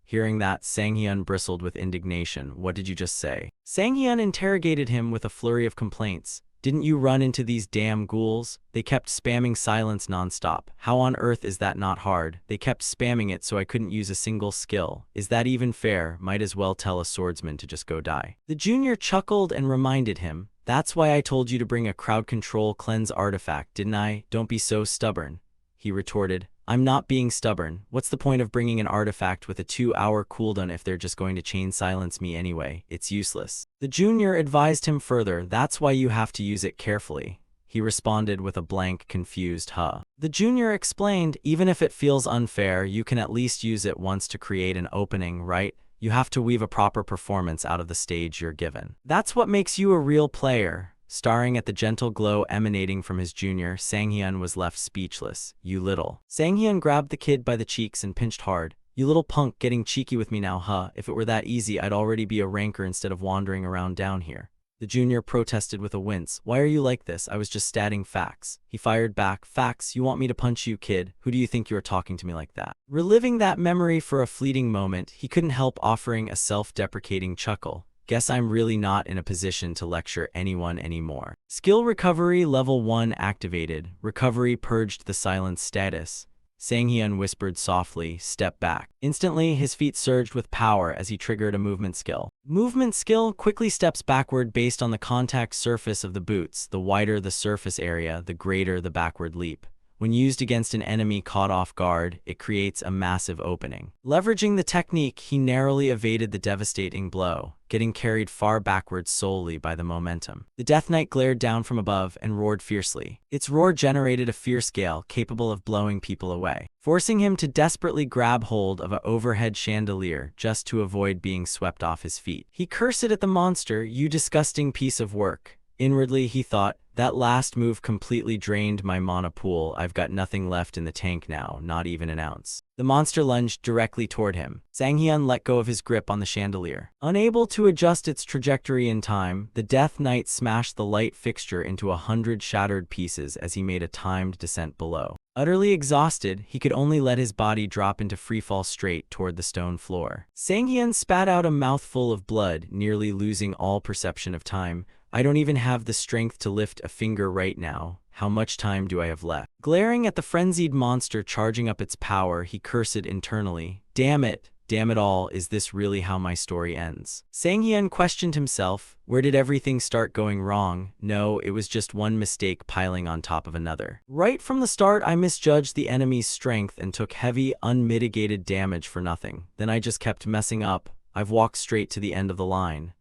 Hearing that, Sang-hyun bristled with indignation. What did you just say? Sang-hyun interrogated him with a flurry of complaints. Didn't you run into these damn ghouls? They kept spamming silence nonstop. How on earth is that not hard? They kept spamming it so I couldn't use a single skill. Is that even fair? Might as well tell a swordsman to just go die. The junior chuckled and reminded him, That's why I told you to bring a crowd control cleanse artifact, didn't I? Don't be so stubborn. He retorted, I'm not being stubborn. What's the point of bringing an artifact with a 2-hour cooldown if they're just going to chain silence me anyway? It's useless. The junior advised him further, That's why you have to use it carefully. He responded with a blank, confused huh. The junior explained, Even if it feels unfair, you can at least use it once to create an opening, right? You have to weave a proper performance out of the stage you're given. That's what makes you a real player. Staring at the gentle glow emanating from his junior, Sang-hyun was left speechless. You little. Sang-hyun grabbed the kid by the cheeks and pinched hard. You little punk, getting cheeky with me now, huh? If it were that easy, I'd already be a ranker instead of wandering around down here. The junior protested with a wince. Why are you like this? I was just stating facts. He fired back. Facts? You want me to punch you, kid? Who do you think you are talking to me like that? Reliving that memory for a fleeting moment, he couldn't help offering a self-deprecating chuckle. Guess I'm really not in a position to lecture anyone anymore. Skill recovery level 1 activated. Recovery purged the silence status. Sang-hyun whispered softly, step back. Instantly, his feet surged with power as he triggered a movement skill. Movement skill quickly steps backward based on the contact surface of the boots. The wider the surface area, the greater the backward leap. When used against an enemy caught off guard, it creates a massive opening. Leveraging the technique, he narrowly evaded the devastating blow, getting carried far backwards solely by the momentum. The Death Knight glared down from above and roared fiercely. Its roar generated a fierce gale capable of blowing people away, forcing him to desperately grab hold of an overhead chandelier just to avoid being swept off his feet. He cursed at the monster, you disgusting piece of work. Inwardly, he thought, That last move completely drained my mana pool. I've got nothing left in the tank now, not even an ounce. The monster lunged directly toward him. Sang-hyun let go of his grip on the chandelier. Unable to adjust its trajectory in time, the Death Knight smashed the light fixture into 100 shattered pieces as he made a timed descent below. Utterly exhausted, he could only let his body drop into freefall straight toward the stone floor. Sang-hyun spat out a mouthful of blood, nearly losing all perception of time. I don't even have the strength to lift a finger right now. How much time do I have left? Glaring at the frenzied monster charging up its power, he cursed internally. Damn it all, is this really how my story ends? Sang-hyun questioned himself. Where did everything start going wrong? No, it was just one mistake piling on top of another. Right from the start, I misjudged the enemy's strength and took heavy, unmitigated damage for nothing. Then I just kept messing up. I've walked straight to the end of the line.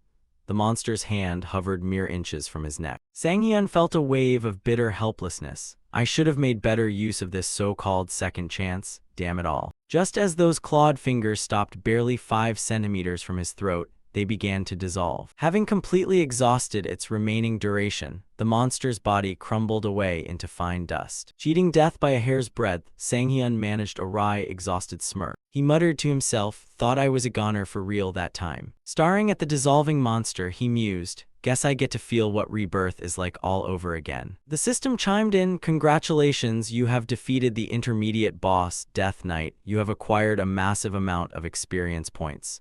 The monster's hand hovered mere inches from his neck. Sang-hyun felt a wave of bitter helplessness. I should have made better use of this so-called second chance. Damn it all. Just as those clawed fingers stopped barely 5 centimeters from his throat, they began to dissolve. Having completely exhausted its remaining duration, the monster's body crumbled away into fine dust. Cheating death by a hair's breadth, Sang-hyun managed a wry, exhausted smirk. He muttered to himself, thought I was a goner for real that time. Staring at the dissolving monster, he mused, guess I get to feel what rebirth is like all over again. The system chimed in, congratulations, you have defeated the intermediate boss, Death Knight. You have acquired a massive amount of experience points.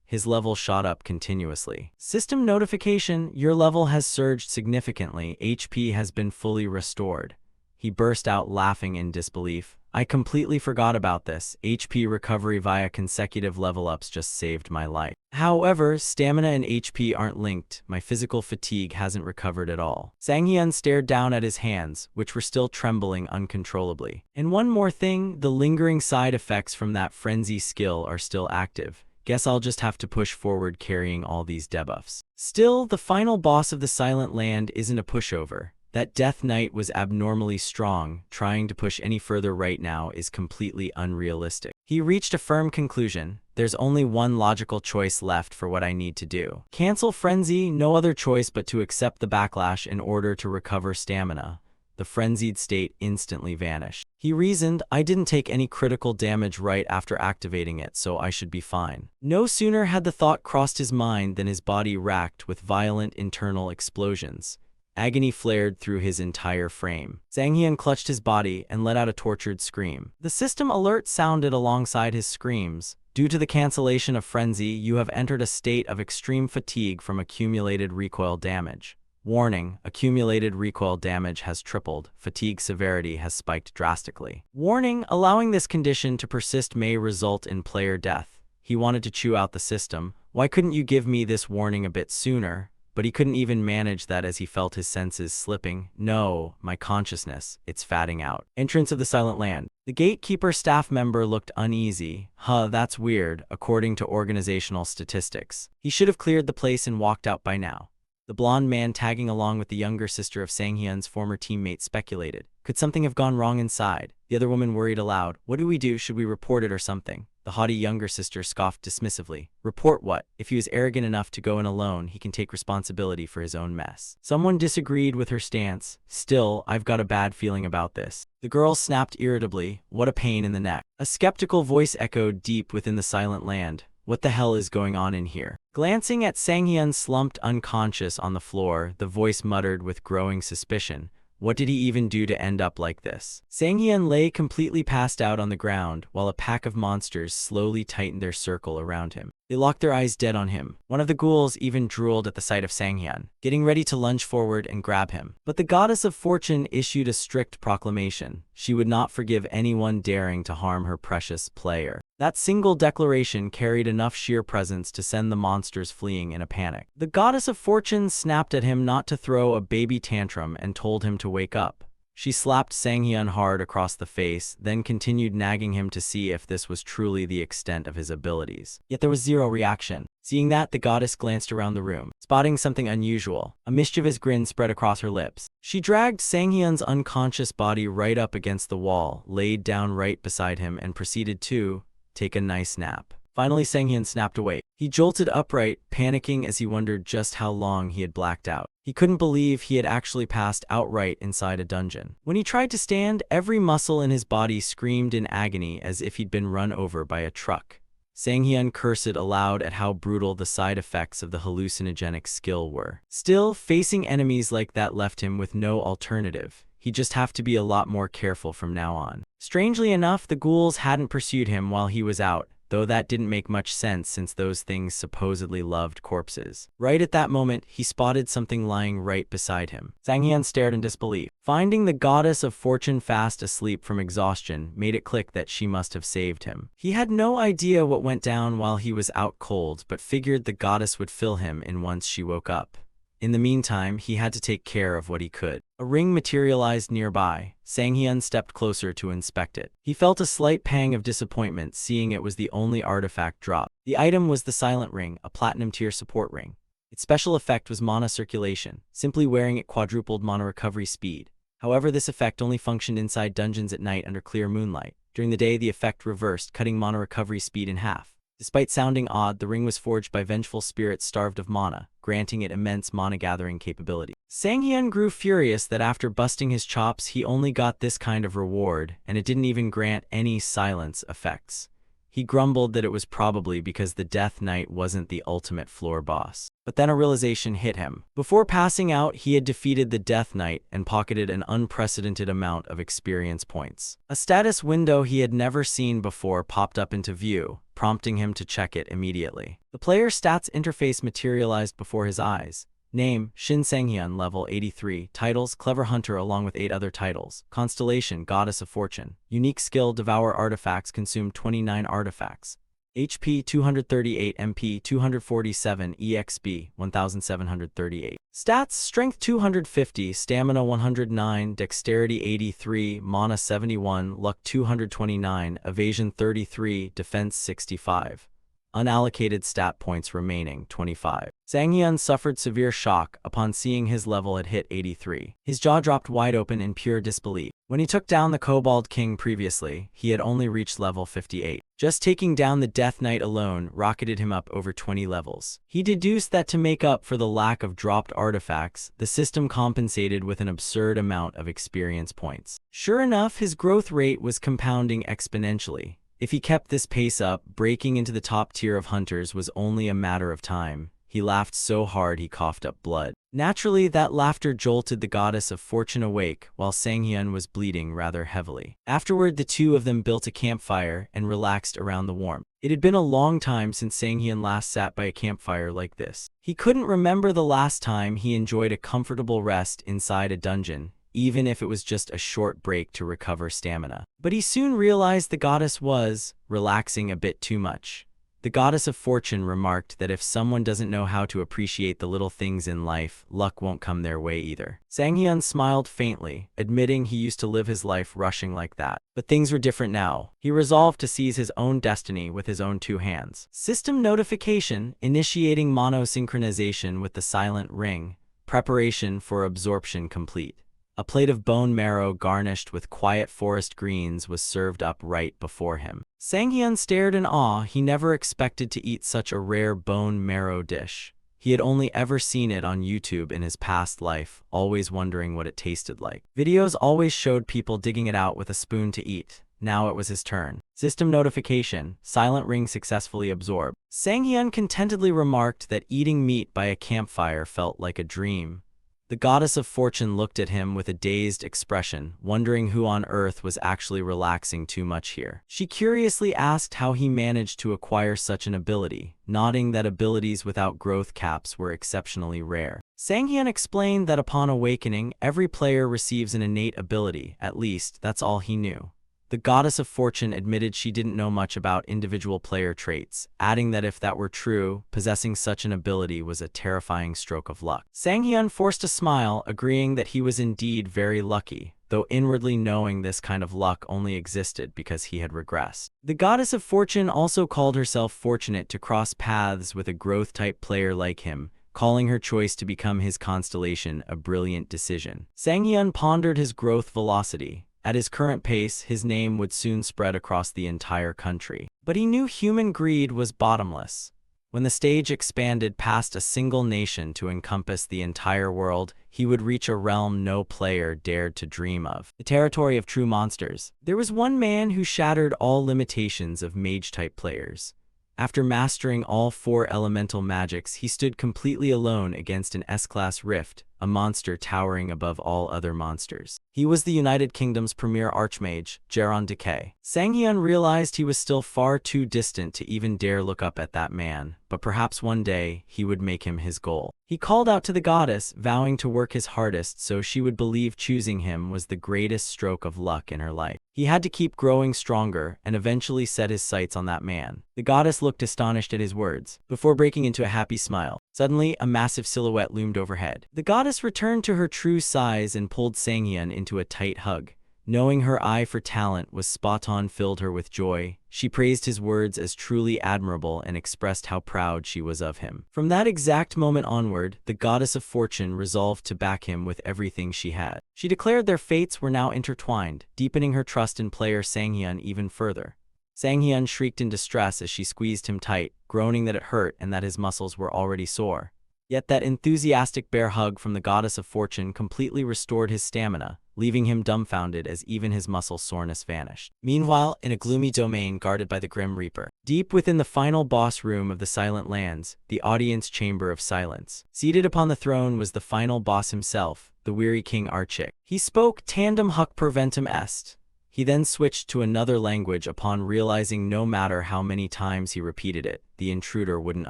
His level shot up continuously. System notification, your level has surged significantly. HP has been fully restored. He burst out laughing in disbelief. I completely forgot about this. HP recovery via consecutive level ups just saved my life. However, stamina and HP aren't linked. My physical fatigue hasn't recovered at all. Sang-hyun stared down at his hands, which were still trembling uncontrollably. And one more thing, the lingering side effects from that frenzy skill are still active. Guess I'll just have to push forward carrying all these debuffs. Still, the final boss of the Silent Land isn't a pushover. That Death Knight was abnormally strong. Trying to push any further right now is completely unrealistic. He reached a firm conclusion. There's only one logical choice left for what I need to do. Cancel Frenzy, no other choice but to accept the backlash in order to recover stamina. The frenzied state instantly vanished. He reasoned, I didn't take any critical damage right after activating it, so I should be fine. No sooner had the thought crossed his mind than his body racked with violent internal explosions. Agony flared through his entire frame. Sang-hyun clutched his body and let out a tortured scream. The system alert sounded alongside his screams. Due to the cancellation of frenzy, you have entered a state of extreme fatigue from accumulated recoil damage. Warning, accumulated recoil damage has tripled. Fatigue severity has spiked drastically. Warning, allowing this condition to persist may result in player death. He wanted to chew out the system. Why couldn't you give me this warning a bit sooner? But he couldn't even manage that as he felt his senses slipping. No, my consciousness, it's fatting out. Entrance of the Silent Land. The gatekeeper staff member looked uneasy. That's weird, according to organizational statistics. He should have cleared the place and walked out by now. The blonde man tagging along with the younger sister of Sang-hyun's former teammate speculated. Could something have gone wrong inside? The other woman worried aloud. What do we do? Should we report it or something? The haughty younger sister scoffed dismissively. Report what? If he was arrogant enough to go in alone, he can take responsibility for his own mess. Someone disagreed with her stance. Still, I've got a bad feeling about this. The girl snapped irritably. What a pain in the neck. A skeptical voice echoed deep within the Silent Land. What the hell is going on in here? Glancing at Sang-hyun slumped unconscious on the floor, the voice muttered with growing suspicion. What did he even do to end up like this? Sang-hyun lay completely passed out on the ground, while a pack of monsters slowly tightened their circle around him. They locked their eyes dead on him. One of the ghouls even drooled at the sight of Sang-hyun, getting ready to lunge forward and grab him. But the goddess of fortune issued a strict proclamation. She would not forgive anyone daring to harm her precious player. That single declaration carried enough sheer presence to send the monsters fleeing in a panic. The goddess of fortune snapped at him not to throw a baby tantrum and told him to wake up. She slapped Sang-hyun hard across the face, then continued nagging him to see if this was truly the extent of his abilities. Yet there was zero reaction. Seeing that, the goddess glanced around the room, spotting something unusual. A mischievous grin spread across her lips. She dragged Sang-hyun's unconscious body right up against the wall, laid down right beside him, and proceeded to take a nice nap. Finally, Sang-hyun snapped awake. He jolted upright, panicking as he wondered just how long he had blacked out. He couldn't believe he had actually passed outright inside a dungeon. When he tried to stand, every muscle in his body screamed in agony as if he'd been run over by a truck. Sang-hyun cursed aloud at how brutal the side effects of the hallucinogenic skill were. Still, facing enemies like that left him with no alternative. He'd just have to be a lot more careful from now on. Strangely enough, the ghouls hadn't pursued him while he was out, though that didn't make much sense since those things supposedly loved corpses. Right at that moment, he spotted something lying right beside him. Sang-hyun stared in disbelief. Finding the goddess of fortune fast asleep from exhaustion made it click that she must have saved him. He had no idea what went down while he was out cold, but figured the goddess would fill him in once she woke up. In the meantime, he had to take care of what he could. A ring materialized nearby. Sang-hyun stepped closer to inspect it. He felt a slight pang of disappointment seeing it was the only artifact dropped. The item was the Silent Ring, a platinum-tier support ring. Its special effect was mana circulation. Simply wearing it quadrupled mana recovery speed. However, this effect only functioned inside dungeons at night under clear moonlight. During the day, the effect reversed, cutting mana recovery speed in half. Despite sounding odd, the ring was forged by vengeful spirits starved of mana, granting it immense mana-gathering capability. Sang-hyun grew furious that after busting his chops he only got this kind of reward, and it didn't even grant any silence effects. He grumbled that it was probably because the Death Knight wasn't the ultimate floor boss. But then a realization hit him. Before passing out, he had defeated the Death Knight and pocketed an unprecedented amount of experience points. A status window he had never seen before popped up into view, prompting him to check it immediately. The player's stats interface materialized before his eyes. Name, Shin Sang-hyun, level 83. Titles, Clever Hunter along with 8 other titles. Constellation, Goddess of Fortune. Unique skill, Devour Artifacts, consume 29 artifacts. HP 238, MP 247, EXP 1738. Stats, Strength 250, Stamina 109, Dexterity 83, Mana 71, Luck 229, Evasion 33, Defense 65. Unallocated stat points remaining 25. Sang-hyun suffered severe shock upon seeing his level had hit 83. His jaw dropped wide open in pure disbelief. When he took down the Kobold King previously, he had only reached level 58. Just taking down the Death Knight alone rocketed him up over 20 levels. He deduced that to make up for the lack of dropped artifacts, the system compensated with an absurd amount of experience points. Sure enough, his growth rate was compounding exponentially. If he kept this pace up, breaking into the top tier of hunters was only a matter of time. He laughed so hard he coughed up blood. Naturally, that laughter jolted the goddess of fortune awake, while Sang-hyun was bleeding rather heavily. Afterward, the two of them built a campfire and relaxed around the warmth. It had been a long time since Sang-hyun last sat by a campfire like this. He couldn't remember the last time he enjoyed a comfortable rest inside a dungeon, even if it was just a short break to recover stamina. But he soon realized the goddess was relaxing a bit too much. The goddess of fortune remarked that if someone doesn't know how to appreciate the little things in life, luck won't come their way either. Sang-hyun smiled faintly, admitting he used to live his life rushing like that. But things were different now. He resolved to seize his own destiny with his own two hands. System notification, initiating mono-synchronization with the Silent Ring. Preparation for absorption complete. A plate of bone marrow garnished with quiet forest greens was served up right before him. Sang-hyun stared in awe. He never expected to eat such a rare bone marrow dish. He had only ever seen it on YouTube in his past life, always wondering what it tasted like. Videos always showed people digging it out with a spoon to eat. Now it was his turn. System notification, Silent Ring successfully absorbed. Sang-hyun contentedly remarked that eating meat by a campfire felt like a dream. The goddess of fortune looked at him with a dazed expression, wondering who on earth was actually relaxing too much here. She curiously asked how he managed to acquire such an ability, nodding that abilities without growth caps were exceptionally rare. Sang-hyun explained that upon awakening, every player receives an innate ability, at least that's all he knew. The goddess of fortune admitted she didn't know much about individual player traits, adding that if that were true, possessing such an ability was a terrifying stroke of luck. Sang-hyun forced a smile, agreeing that he was indeed very lucky, though inwardly knowing this kind of luck only existed because he had regressed. The goddess of fortune also called herself fortunate to cross paths with a growth-type player like him, calling her choice to become his constellation a brilliant decision. Sang-hyun pondered his growth velocity. At his current pace, his name would soon spread across the entire country. But he knew human greed was bottomless. When the stage expanded past a single nation to encompass the entire world, he would reach a realm no player dared to dream of. The territory of true monsters. There was one man who shattered all limitations of mage-type players. After mastering all 4 elemental magics, he stood completely alone against an S-class rift, a monster towering above all other monsters. He was the United Kingdom's premier archmage, Geron Decay. Sang-hyun realized he was still far too distant to even dare look up at that man, but perhaps one day he would make him his goal. He called out to the goddess, vowing to work his hardest so she would believe choosing him was the greatest stroke of luck in her life. He had to keep growing stronger and eventually set his sights on that man. The goddess looked astonished at his words, before breaking into a happy smile. Suddenly, a massive silhouette loomed overhead. The goddess returned to her true size and pulled Sang-hyun into a tight hug. Knowing her eye for talent was spot-on filled her with joy. She praised his words as truly admirable and expressed how proud she was of him. From that exact moment onward, the goddess of fortune resolved to back him with everything she had. She declared their fates were now intertwined, deepening her trust in player Sang-hyun even further. Sang-hyun shrieked in distress as she squeezed him tight, groaning that it hurt and that his muscles were already sore. Yet that enthusiastic bear hug from the goddess of fortune completely restored his stamina, leaving him dumbfounded as even his muscle soreness vanished. Meanwhile, in a gloomy domain guarded by the Grim Reaper, deep within the final boss room of the Silent Lands, the audience chamber of silence, seated upon the throne was the final boss himself, the weary King Archik. He spoke tandem huc preventum est. He then switched to another language upon realizing no matter how many times he repeated it, the intruder wouldn't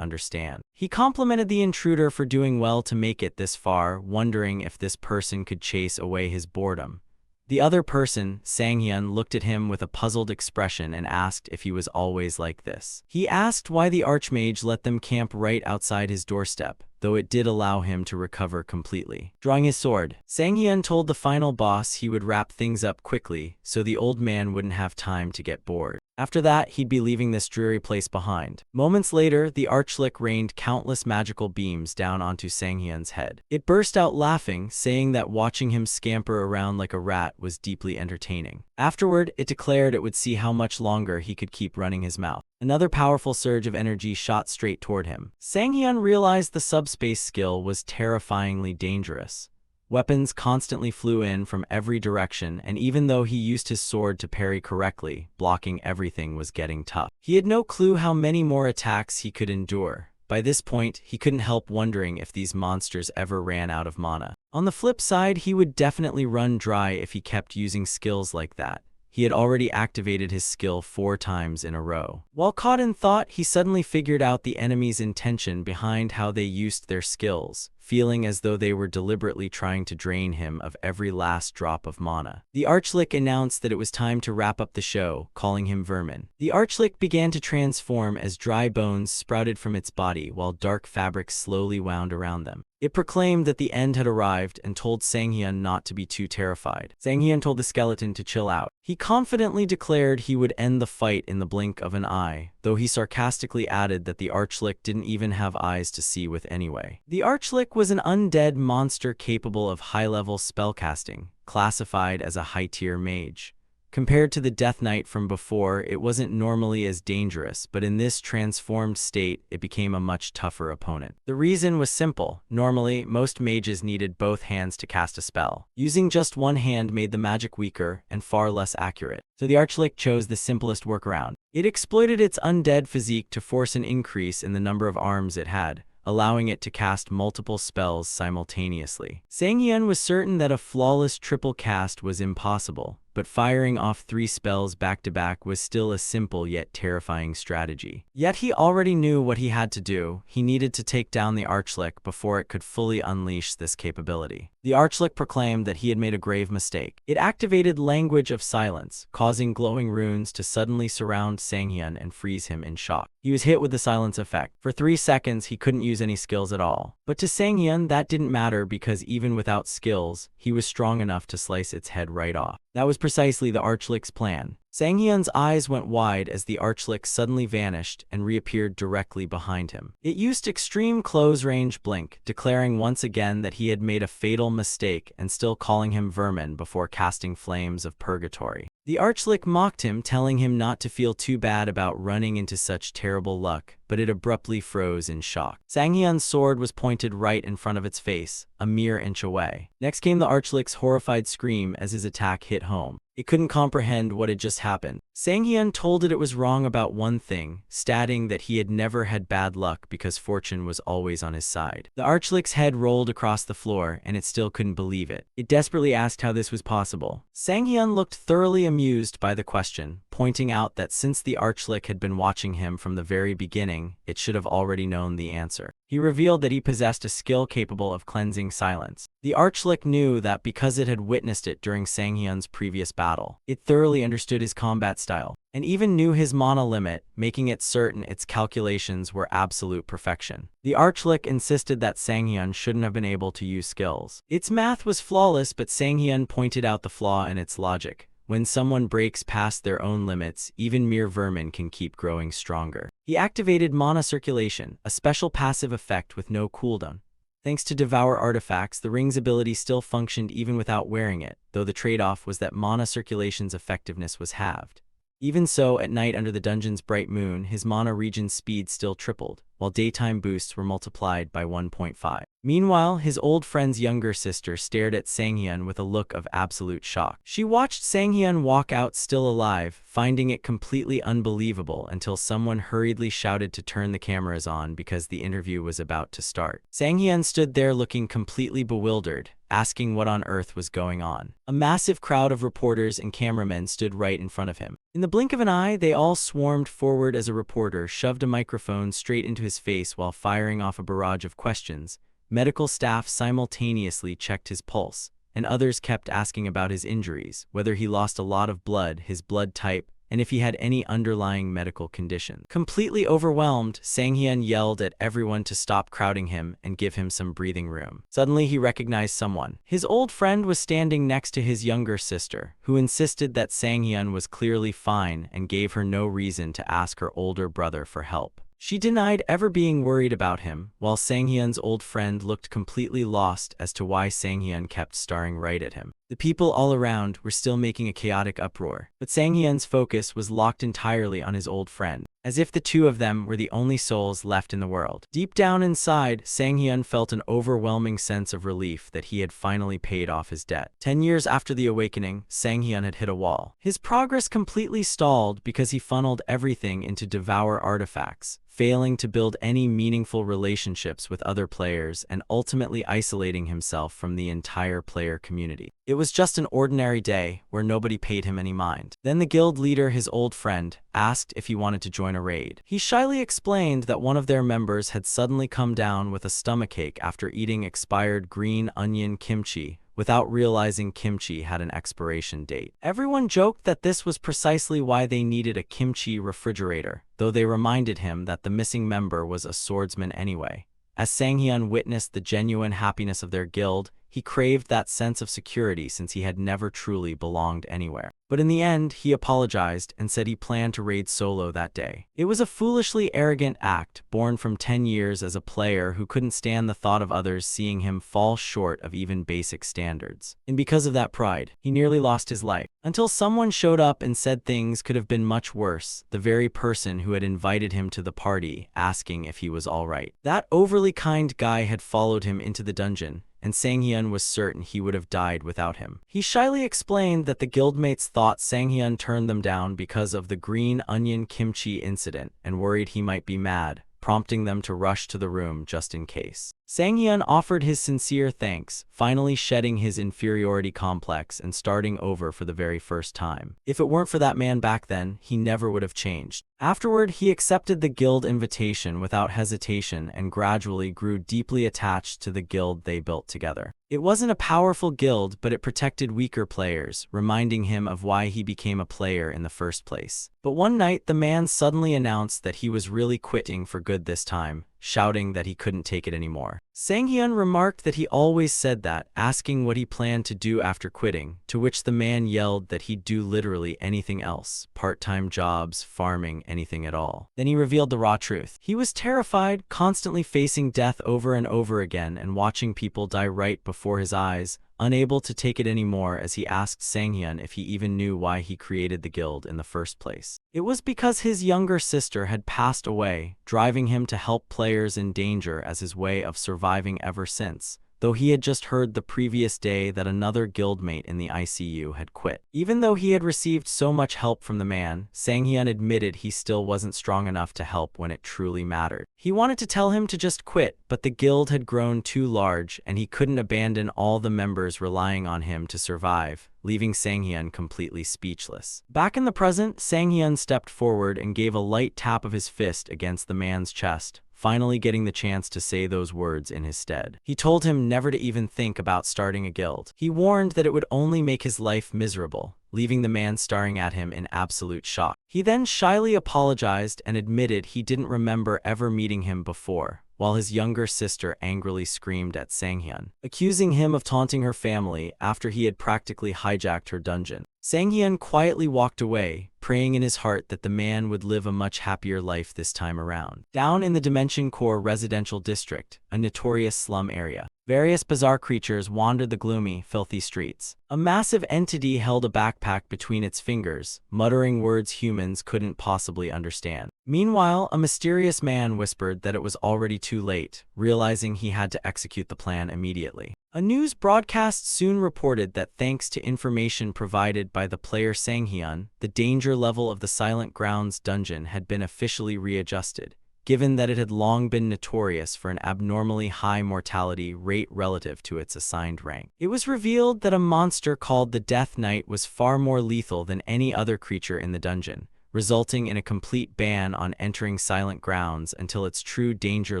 understand. He complimented the intruder for doing well to make it this far, wondering if this person could chase away his boredom. The other person, Sang-hyun, looked at him with a puzzled expression and asked if he was always like this. He asked why the archmage let them camp right outside his doorstep, though it did allow him to recover completely. Drawing his sword, Sang-hyun told the final boss he would wrap things up quickly so the old man wouldn't have time to get bored. After that, he'd be leaving this dreary place behind. Moments later, the Archlick rained countless magical beams down onto Sang-hyun's head. It burst out laughing, saying that watching him scamper around like a rat was deeply entertaining. Afterward, it declared it would see how much longer he could keep running his mouth. Another powerful surge of energy shot straight toward him. Sang-hyun realized the subspace skill was terrifyingly dangerous. Weapons constantly flew in from every direction, and even though he used his sword to parry correctly, blocking everything was getting tough. He had no clue how many more attacks he could endure. By this point, he couldn't help wondering if these monsters ever ran out of mana. On the flip side, he would definitely run dry if he kept using skills like that. He had already activated his skill 4 times in a row. While caught in thought, he suddenly figured out the enemy's intention behind how they used their skills, feeling as though they were deliberately trying to drain him of every last drop of mana. The Archlick announced that it was time to wrap up the show, calling him Vermin. The Archlick began to transform as dry bones sprouted from its body while dark fabrics slowly wound around them. It proclaimed that the end had arrived and told Sang-hyun not to be too terrified. Sang-hyun told the skeleton to chill out. He confidently declared he would end the fight in the blink of an eye, though he sarcastically added that the Archlick didn't even have eyes to see with anyway. The Archlick was an undead monster capable of high-level spellcasting, classified as a high-tier mage. Compared to the Death Knight from before, it wasn't normally as dangerous, but in this transformed state, it became a much tougher opponent. The reason was simple. Normally, most mages needed both hands to cast a spell. Using just one hand made the magic weaker and far less accurate. So the Archlick chose the simplest workaround. It exploited its undead physique to force an increase in the number of arms it had, allowing it to cast multiple spells simultaneously. Sang-hyun was certain that a flawless triple cast was impossible, but firing off 3 spells back-to-back was still a simple yet terrifying strategy. Yet he already knew what he had to do. He needed to take down the Archlick before it could fully unleash this capability. The Archlick proclaimed that he had made a grave mistake. It activated Language of Silence, causing glowing runes to suddenly surround Sang-hyun and freeze him in shock. He was hit with the silence effect. For 3 seconds, he couldn't use any skills at all. But to Sang-hyun, that didn't matter because even without skills, he was strong enough to slice its head right off. That was precisely the Archlick's plan. Sang-hyun's eyes went wide as the archlick suddenly vanished and reappeared directly behind him. It used extreme close-range blink, declaring once again that he had made a fatal mistake and still calling him vermin before casting flames of purgatory. The archlick mocked him, telling him not to feel too bad about running into such terrible luck, but it abruptly froze in shock. Sang-hyun's sword was pointed right in front of its face, a mere inch away. Next came the archlick's horrified scream as his attack hit home. It couldn't comprehend what had just happened. Sang-hyun told it was wrong about one thing, stating that he had never had bad luck because fortune was always on his side. The archlick's head rolled across the floor, and it still couldn't believe it. It desperately asked how this was possible. Sang-hyun looked thoroughly amused by the question, pointing out that since the archlick had been watching him from the very beginning, it should have already known the answer. He revealed that he possessed a skill capable of cleansing silence. The archlick knew that because it had witnessed it during Sang-hyun's previous battle. It thoroughly understood his combat style, and even knew his mana limit, making it certain its calculations were absolute perfection. The archlick insisted that Sang-hyun shouldn't have been able to use skills. Its math was flawless, but Sang-hyun pointed out the flaw in its logic. When someone breaks past their own limits, even mere vermin can keep growing stronger. He activated mana circulation, a special passive effect with no cooldown. Thanks to Devour artifacts, the ring's ability still functioned even without wearing it, though the trade-off was that mana circulation's effectiveness was halved. Even so, at night under the dungeon's bright moon, his mana regen speed still tripled, while daytime boosts were multiplied by 1.5. Meanwhile, his old friend's younger sister stared at Sang-hyun with a look of absolute shock. She watched Sang-hyun walk out still alive, finding it completely unbelievable until someone hurriedly shouted to turn the cameras on because the interview was about to start. Sang-hyun stood there looking completely bewildered, asking what on earth was going on. A massive crowd of reporters and cameramen stood right in front of him. In the blink of an eye, they all swarmed forward as a reporter shoved a microphone straight into his face while firing off a barrage of questions. Medical staff simultaneously checked his pulse, and others kept asking about his injuries, whether he lost a lot of blood, his blood type, and if he had any underlying medical condition. Completely overwhelmed, Sang-hyun yelled at everyone to stop crowding him and give him some breathing room. Suddenly, he recognized someone. His old friend was standing next to his younger sister, who insisted that Sang-hyun was clearly fine and gave her no reason to ask her older brother for help. She denied ever being worried about him, while Sang-hyun's old friend looked completely lost as to why Sang-hyun kept staring right at him. The people all around were still making a chaotic uproar, but Sang-hyun's focus was locked entirely on his old friend, as if the two of them were the only souls left in the world. Deep down inside, Sang-hyun felt an overwhelming sense of relief that he had finally paid off his debt. 10 years after the awakening, Sang-hyun had hit a wall. His progress completely stalled because he funneled everything into Devour artifacts, failing to build any meaningful relationships with other players and ultimately isolating himself from the entire player community. It was just an ordinary day where nobody paid him any mind. Then the guild leader, his old friend, asked if he wanted to join a raid. He shyly explained that one of their members had suddenly come down with a stomachache after eating expired green onion kimchi, without realizing kimchi had an expiration date. Everyone joked that this was precisely why they needed a kimchi refrigerator, though they reminded him that the missing member was a swordsman anyway. As Sang-hyun witnessed the genuine happiness of their guild, he craved that sense of security since he had never truly belonged anywhere. But in the end, he apologized and said he planned to raid solo that day. It was a foolishly arrogant act, born from 10 years as a player who couldn't stand the thought of others seeing him fall short of even basic standards. And because of that pride, he nearly lost his life. Until someone showed up and said things could have been much worse, the very person who had invited him to the party, asking if he was alright. That overly kind guy had followed him into the dungeon, and Sang-hyun was certain he would have died without him. He shyly explained that the guildmates thought Sang-hyun turned them down because of the green onion kimchi incident and worried he might be mad, prompting them to rush to the room just in case. Sang-hyun offered his sincere thanks, finally shedding his inferiority complex and starting over for the very first time. If it weren't for that man back then, he never would have changed. Afterward, he accepted the guild invitation without hesitation and gradually grew deeply attached to the guild they built together. It wasn't a powerful guild, but it protected weaker players, reminding him of why he became a player in the first place. But one night, the man suddenly announced that he was really quitting for good this time, shouting that he couldn't take it anymore. Sang-hyun remarked that he always said that, asking what he planned to do after quitting, to which the man yelled that he'd do literally anything else, part-time jobs, farming, anything at all. Then he revealed the raw truth. He was terrified, constantly facing death over and over again and watching people die right before his eyes, unable to take it anymore as he asked Sang-hyun if he even knew why he created the guild in the first place. It was because his younger sister had passed away, driving him to help players in danger as his way of surviving ever since, though he had just heard the previous day that another guildmate in the ICU had quit. Even though he had received so much help from the man, Sang-hyun admitted he still wasn't strong enough to help when it truly mattered. He wanted to tell him to just quit, but the guild had grown too large and he couldn't abandon all the members relying on him to survive, leaving Sang-hyun completely speechless. Back in the present, Sang-hyun stepped forward and gave a light tap of his fist against the man's chest, finally getting the chance to say those words in his stead. He told him never to even think about starting a guild. He warned that it would only make his life miserable, leaving the man staring at him in absolute shock. He then shyly apologized and admitted he didn't remember ever meeting him before, while his younger sister angrily screamed at Sang-hyun, accusing him of taunting her family after he had practically hijacked her dungeon. Sang-hyun quietly walked away, praying in his heart that the man would live a much happier life this time around. Down in the Dimension Core residential district, a notorious slum area, various bizarre creatures wandered the gloomy, filthy streets. A massive entity held a backpack between its fingers, muttering words humans couldn't possibly understand. Meanwhile, a mysterious man whispered that it was already too late, realizing he had to execute the plan immediately. A news broadcast soon reported that thanks to information provided by the player Sang-hyun, the danger level of the Silent Grounds dungeon had been officially readjusted, given that it had long been notorious for an abnormally high mortality rate relative to its assigned rank. It was revealed that a monster called the Death Knight was far more lethal than any other creature in the dungeon, resulting in a complete ban on entering Silent Grounds until its true danger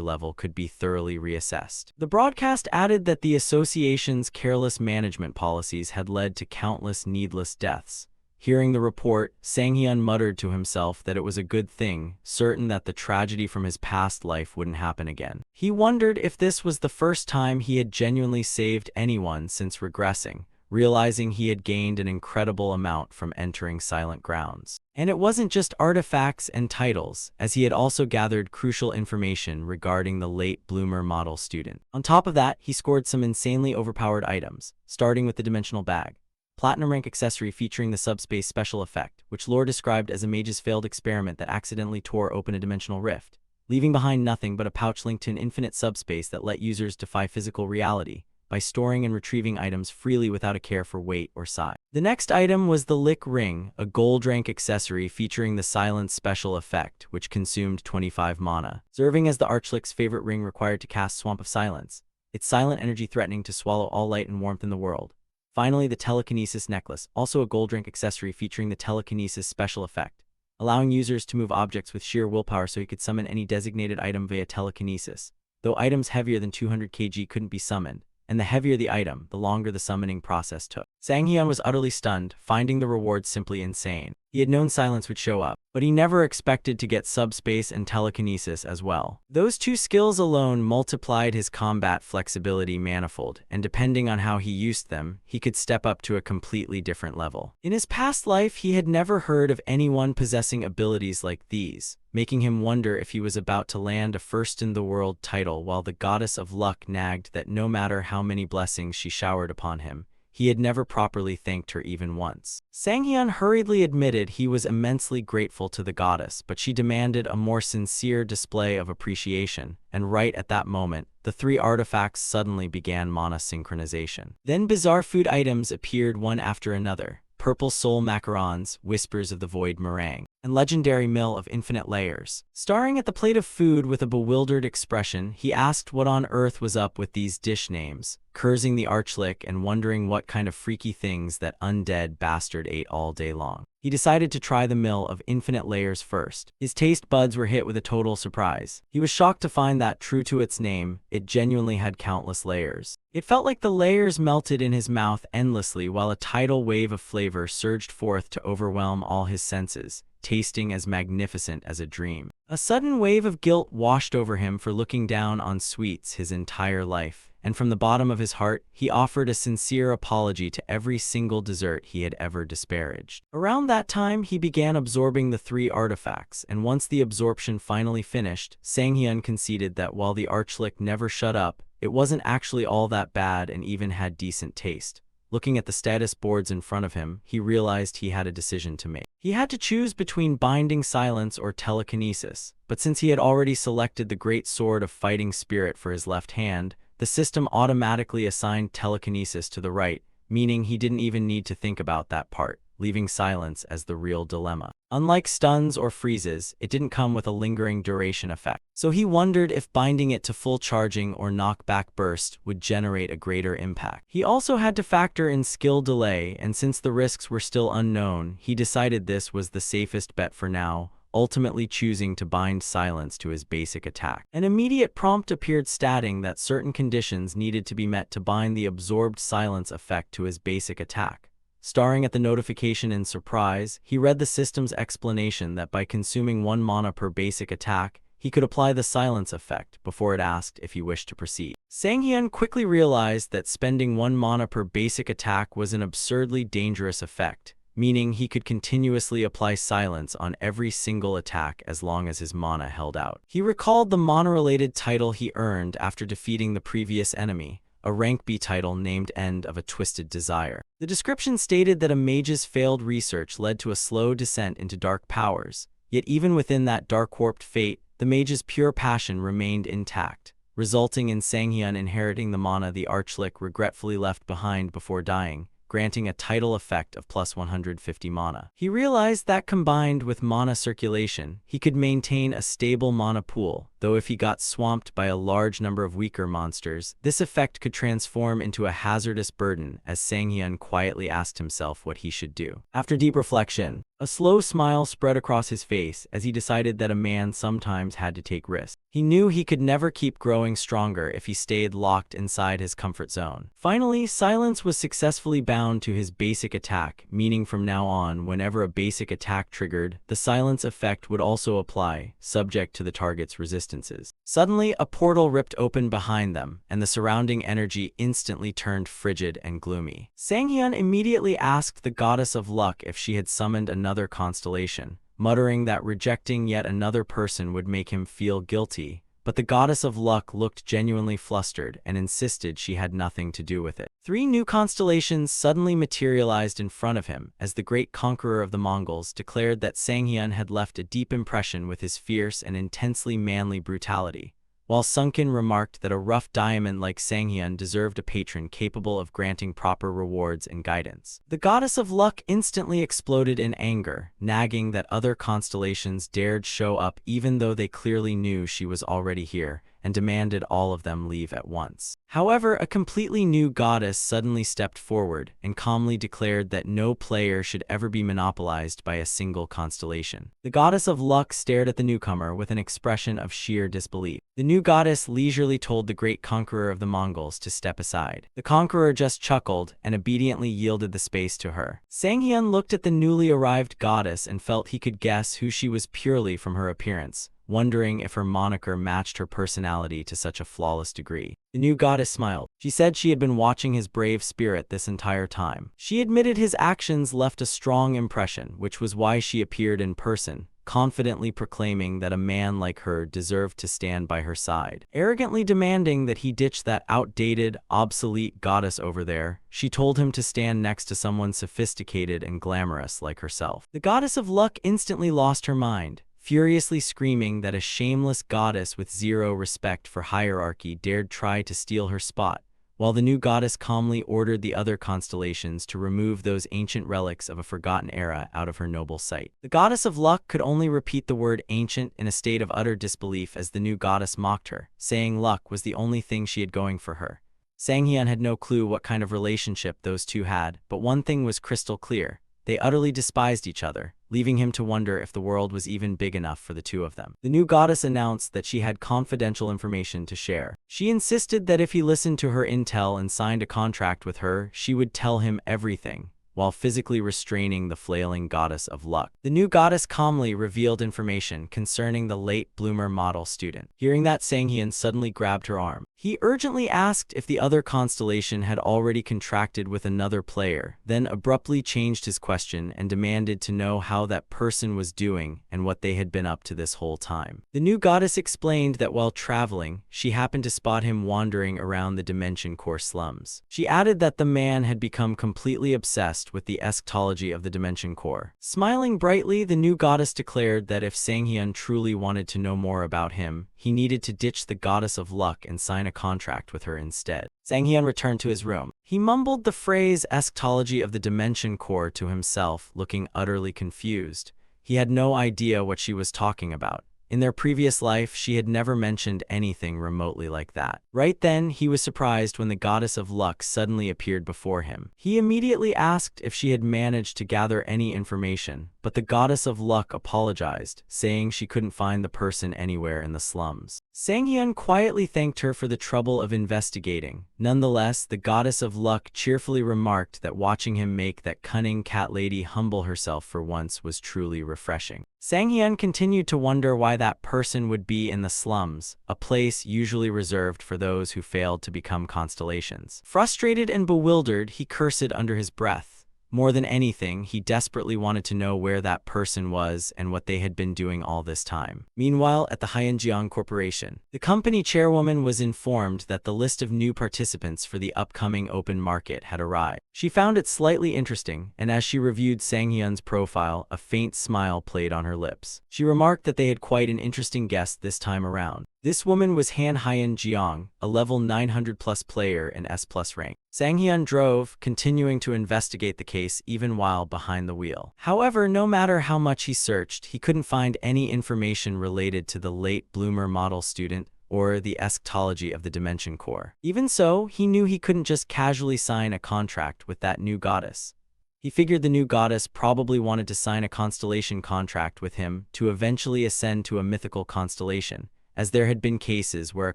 level could be thoroughly reassessed. The broadcast added that the association's careless management policies had led to countless needless deaths. Hearing the report, Sang-hyun muttered to himself that it was a good thing, certain that the tragedy from his past life wouldn't happen again. He wondered if this was the first time he had genuinely saved anyone since regressing, realizing he had gained an incredible amount from entering Silent Grounds. And it wasn't just artifacts and titles, as he had also gathered crucial information regarding the late bloomer model student. On top of that, he scored some insanely overpowered items, starting with the Dimensional Bag, platinum rank accessory featuring the subspace special effect, which lore described as a mage's failed experiment that accidentally tore open a dimensional rift, leaving behind nothing but a pouch linked to an infinite subspace that let users defy physical reality by storing and retrieving items freely without a care for weight or size. The next item was the Lick Ring, a gold rank accessory featuring the Silence special effect, which consumed 25 mana, serving as the Archlick's favorite ring required to cast Swamp of Silence, its silent energy threatening to swallow all light and warmth in the world. Finally, the Telekinesis Necklace, also a gold rank accessory featuring the Telekinesis special effect, allowing users to move objects with sheer willpower so he could summon any designated item via telekinesis, though items heavier than 200 kg couldn't be summoned, and the heavier the item, the longer the summoning process took. Sang-hyun was utterly stunned, finding the reward simply insane. He had known Silence would show up, but he never expected to get subspace and telekinesis as well. Those two skills alone multiplied his combat flexibility manifold, and depending on how he used them, he could step up to a completely different level. In his past life, he had never heard of anyone possessing abilities like these, making him wonder if he was about to land a first-in-the-world title while the goddess of luck nagged that no matter how many blessings she showered upon him, he had never properly thanked her even once. Sang-hyun hurriedly admitted he was immensely grateful to the goddess, but she demanded a more sincere display of appreciation, and right at that moment, the three artifacts suddenly began mana synchronization. Then bizarre food items appeared one after another: Purple Soul Macarons, Whispers of the Void Meringue, and Legendary Mill of Infinite Layers. Staring at the plate of food with a bewildered expression, he asked what on earth was up with these dish names, cursing the archlick and wondering what kind of freaky things that undead bastard ate all day long. He decided to try the mill of infinite layers first. His taste buds were hit with a total surprise. He was shocked to find that, true to its name, it genuinely had countless layers. It felt like the layers melted in his mouth endlessly while a tidal wave of flavor surged forth to overwhelm all his senses, tasting as magnificent as a dream. A sudden wave of guilt washed over him for looking down on sweets his entire life, and from the bottom of his heart, he offered a sincere apology to every single dessert he had ever disparaged. Around that time, he began absorbing the 3 artifacts, and once the absorption finally finished, Sang-hyun conceded that while the archlick never shut up, it wasn't actually all that bad and even had decent taste. Looking at the status boards in front of him, he realized he had a decision to make. He had to choose between binding silence or telekinesis, but since he had already selected the great sword of fighting spirit for his left hand, the system automatically assigned telekinesis to the right, meaning he didn't even need to think about that part, leaving silence as the real dilemma. Unlike stuns or freezes, it didn't come with a lingering duration effect. So he wondered if binding it to full charging or knockback burst would generate a greater impact. He also had to factor in skill delay, and since the risks were still unknown, he decided this was the safest bet for now, ultimately choosing to bind silence to his basic attack. An immediate prompt appeared stating that certain conditions needed to be met to bind the absorbed silence effect to his basic attack. Staring at the notification in surprise, he read the system's explanation that by consuming 1 mana per basic attack, he could apply the silence effect before it asked if he wished to proceed. Sang-hyun quickly realized that spending 1 mana per basic attack was an absurdly dangerous effect, meaning he could continuously apply silence on every single attack as long as his mana held out. He recalled the mana-related title he earned after defeating the previous enemy, a rank B title named End of a Twisted Desire. The description stated that a mage's failed research led to a slow descent into dark powers, yet even within that dark warped fate, the mage's pure passion remained intact, resulting in Sang-hyun inheriting the mana the archlick regretfully left behind before dying, granting a title effect of plus 150 mana. He realized that combined with mana circulation, he could maintain a stable mana pool, though if he got swamped by a large number of weaker monsters, this effect could transform into a hazardous burden, as Sang-hyun quietly asked himself what he should do. After deep reflection, a slow smile spread across his face as he decided that a man sometimes had to take risks. He knew he could never keep growing stronger if he stayed locked inside his comfort zone. Finally, silence was successfully bound to his basic attack, meaning from now on, whenever a basic attack triggered, the silence effect would also apply, subject to the target's resistances. Suddenly, a portal ripped open behind them, and the surrounding energy instantly turned frigid and gloomy. Sang-hyun immediately asked the goddess of luck if she had summoned another constellation, muttering that rejecting yet another person would make him feel guilty, but the goddess of luck looked genuinely flustered and insisted she had nothing to do with it. 3 new constellations suddenly materialized in front of him as the great conqueror of the Mongols declared that Sang-hyun had left a deep impression with his fierce and intensely manly brutality, while Sunken remarked that a rough diamond like Sang-hyun deserved a patron capable of granting proper rewards and guidance. The goddess of luck instantly exploded in anger, nagging that other constellations dared show up even though they clearly knew she was already here, and demanded all of them leave at once. However, a completely new goddess suddenly stepped forward and calmly declared that no player should ever be monopolized by a single constellation. The goddess of luck stared at the newcomer with an expression of sheer disbelief. The new goddess leisurely told the great conqueror of the Mongols to step aside. The conqueror just chuckled and obediently yielded the space to her. Sang-hyun looked at the newly arrived goddess and felt he could guess who she was purely from her appearance, wondering if her moniker matched her personality to such a flawless degree. The new goddess smiled. She said she had been watching his brave spirit this entire time. She admitted his actions left a strong impression, which was why she appeared in person, confidently proclaiming that a man like her deserved to stand by her side. Arrogantly demanding that he ditch that outdated, obsolete goddess over there, she told him to stand next to someone sophisticated and glamorous like herself. The goddess of luck instantly lost her mind, furiously screaming that a shameless goddess with zero respect for hierarchy dared try to steal her spot, while the new goddess calmly ordered the other constellations to remove those ancient relics of a forgotten era out of her noble sight. The goddess of luck could only repeat the word ancient in a state of utter disbelief as the new goddess mocked her, saying luck was the only thing she had going for her. Sang Hyun had no clue what kind of relationship those two had, but one thing was crystal clear. They utterly despised each other, leaving him to wonder if the world was even big enough for the two of them. The new goddess announced that she had confidential information to share. She insisted that if he listened to her intel and signed a contract with her, she would tell him everything, while physically restraining the flailing goddess of luck. The new goddess calmly revealed information concerning the late bloomer model student. Hearing that, Sang Hyun suddenly grabbed her arm. He urgently asked if the other constellation had already contracted with another player, then abruptly changed his question and demanded to know how that person was doing and what they had been up to this whole time. The new goddess explained that while traveling, she happened to spot him wandering around the Dimension Core slums. She added that the man had become completely obsessed with the eschatology of the Dimension Core. Smiling brightly, the new goddess declared that if Sang Hyun truly wanted to know more about him, he needed to ditch the goddess of luck and sign a contract with her instead. Sang Hyun returned to his room. He mumbled the phrase eschatology of the Dimension Core to himself, looking utterly confused. He had no idea what she was talking about. In their previous life, she had never mentioned anything remotely like that. Right then, he was surprised when the goddess of luck suddenly appeared before him. He immediately asked if she had managed to gather any information, but the goddess of luck apologized, saying she couldn't find the person anywhere in the slums. Sang Hyun quietly thanked her for the trouble of investigating. Nonetheless, the goddess of luck cheerfully remarked that watching him make that cunning cat lady humble herself for once was truly refreshing. Sang Hyun continued to wonder why that person would be in the slums, a place usually reserved for those who failed to become constellations. Frustrated and bewildered, he cursed under his breath. More than anything, he desperately wanted to know where that person was and what they had been doing all this time. Meanwhile, at the Hyunjeong Corporation, the company chairwoman was informed that the list of new participants for the upcoming open market had arrived. She found it slightly interesting, and as she reviewed Sang Hyun's profile, a faint smile played on her lips. She remarked that they had quite an interesting guest this time around. This woman was Han Hyun-jeong, a level 900+ player in S+ rank. Sang Hyun drove, continuing to investigate the case even while behind the wheel. However, no matter how much he searched, he couldn't find any information related to the late bloomer model student or the eschatology of the Dimension Core. Even so, he knew he couldn't just casually sign a contract with that new goddess. He figured the new goddess probably wanted to sign a constellation contract with him to eventually ascend to a mythical constellation, as there had been cases where a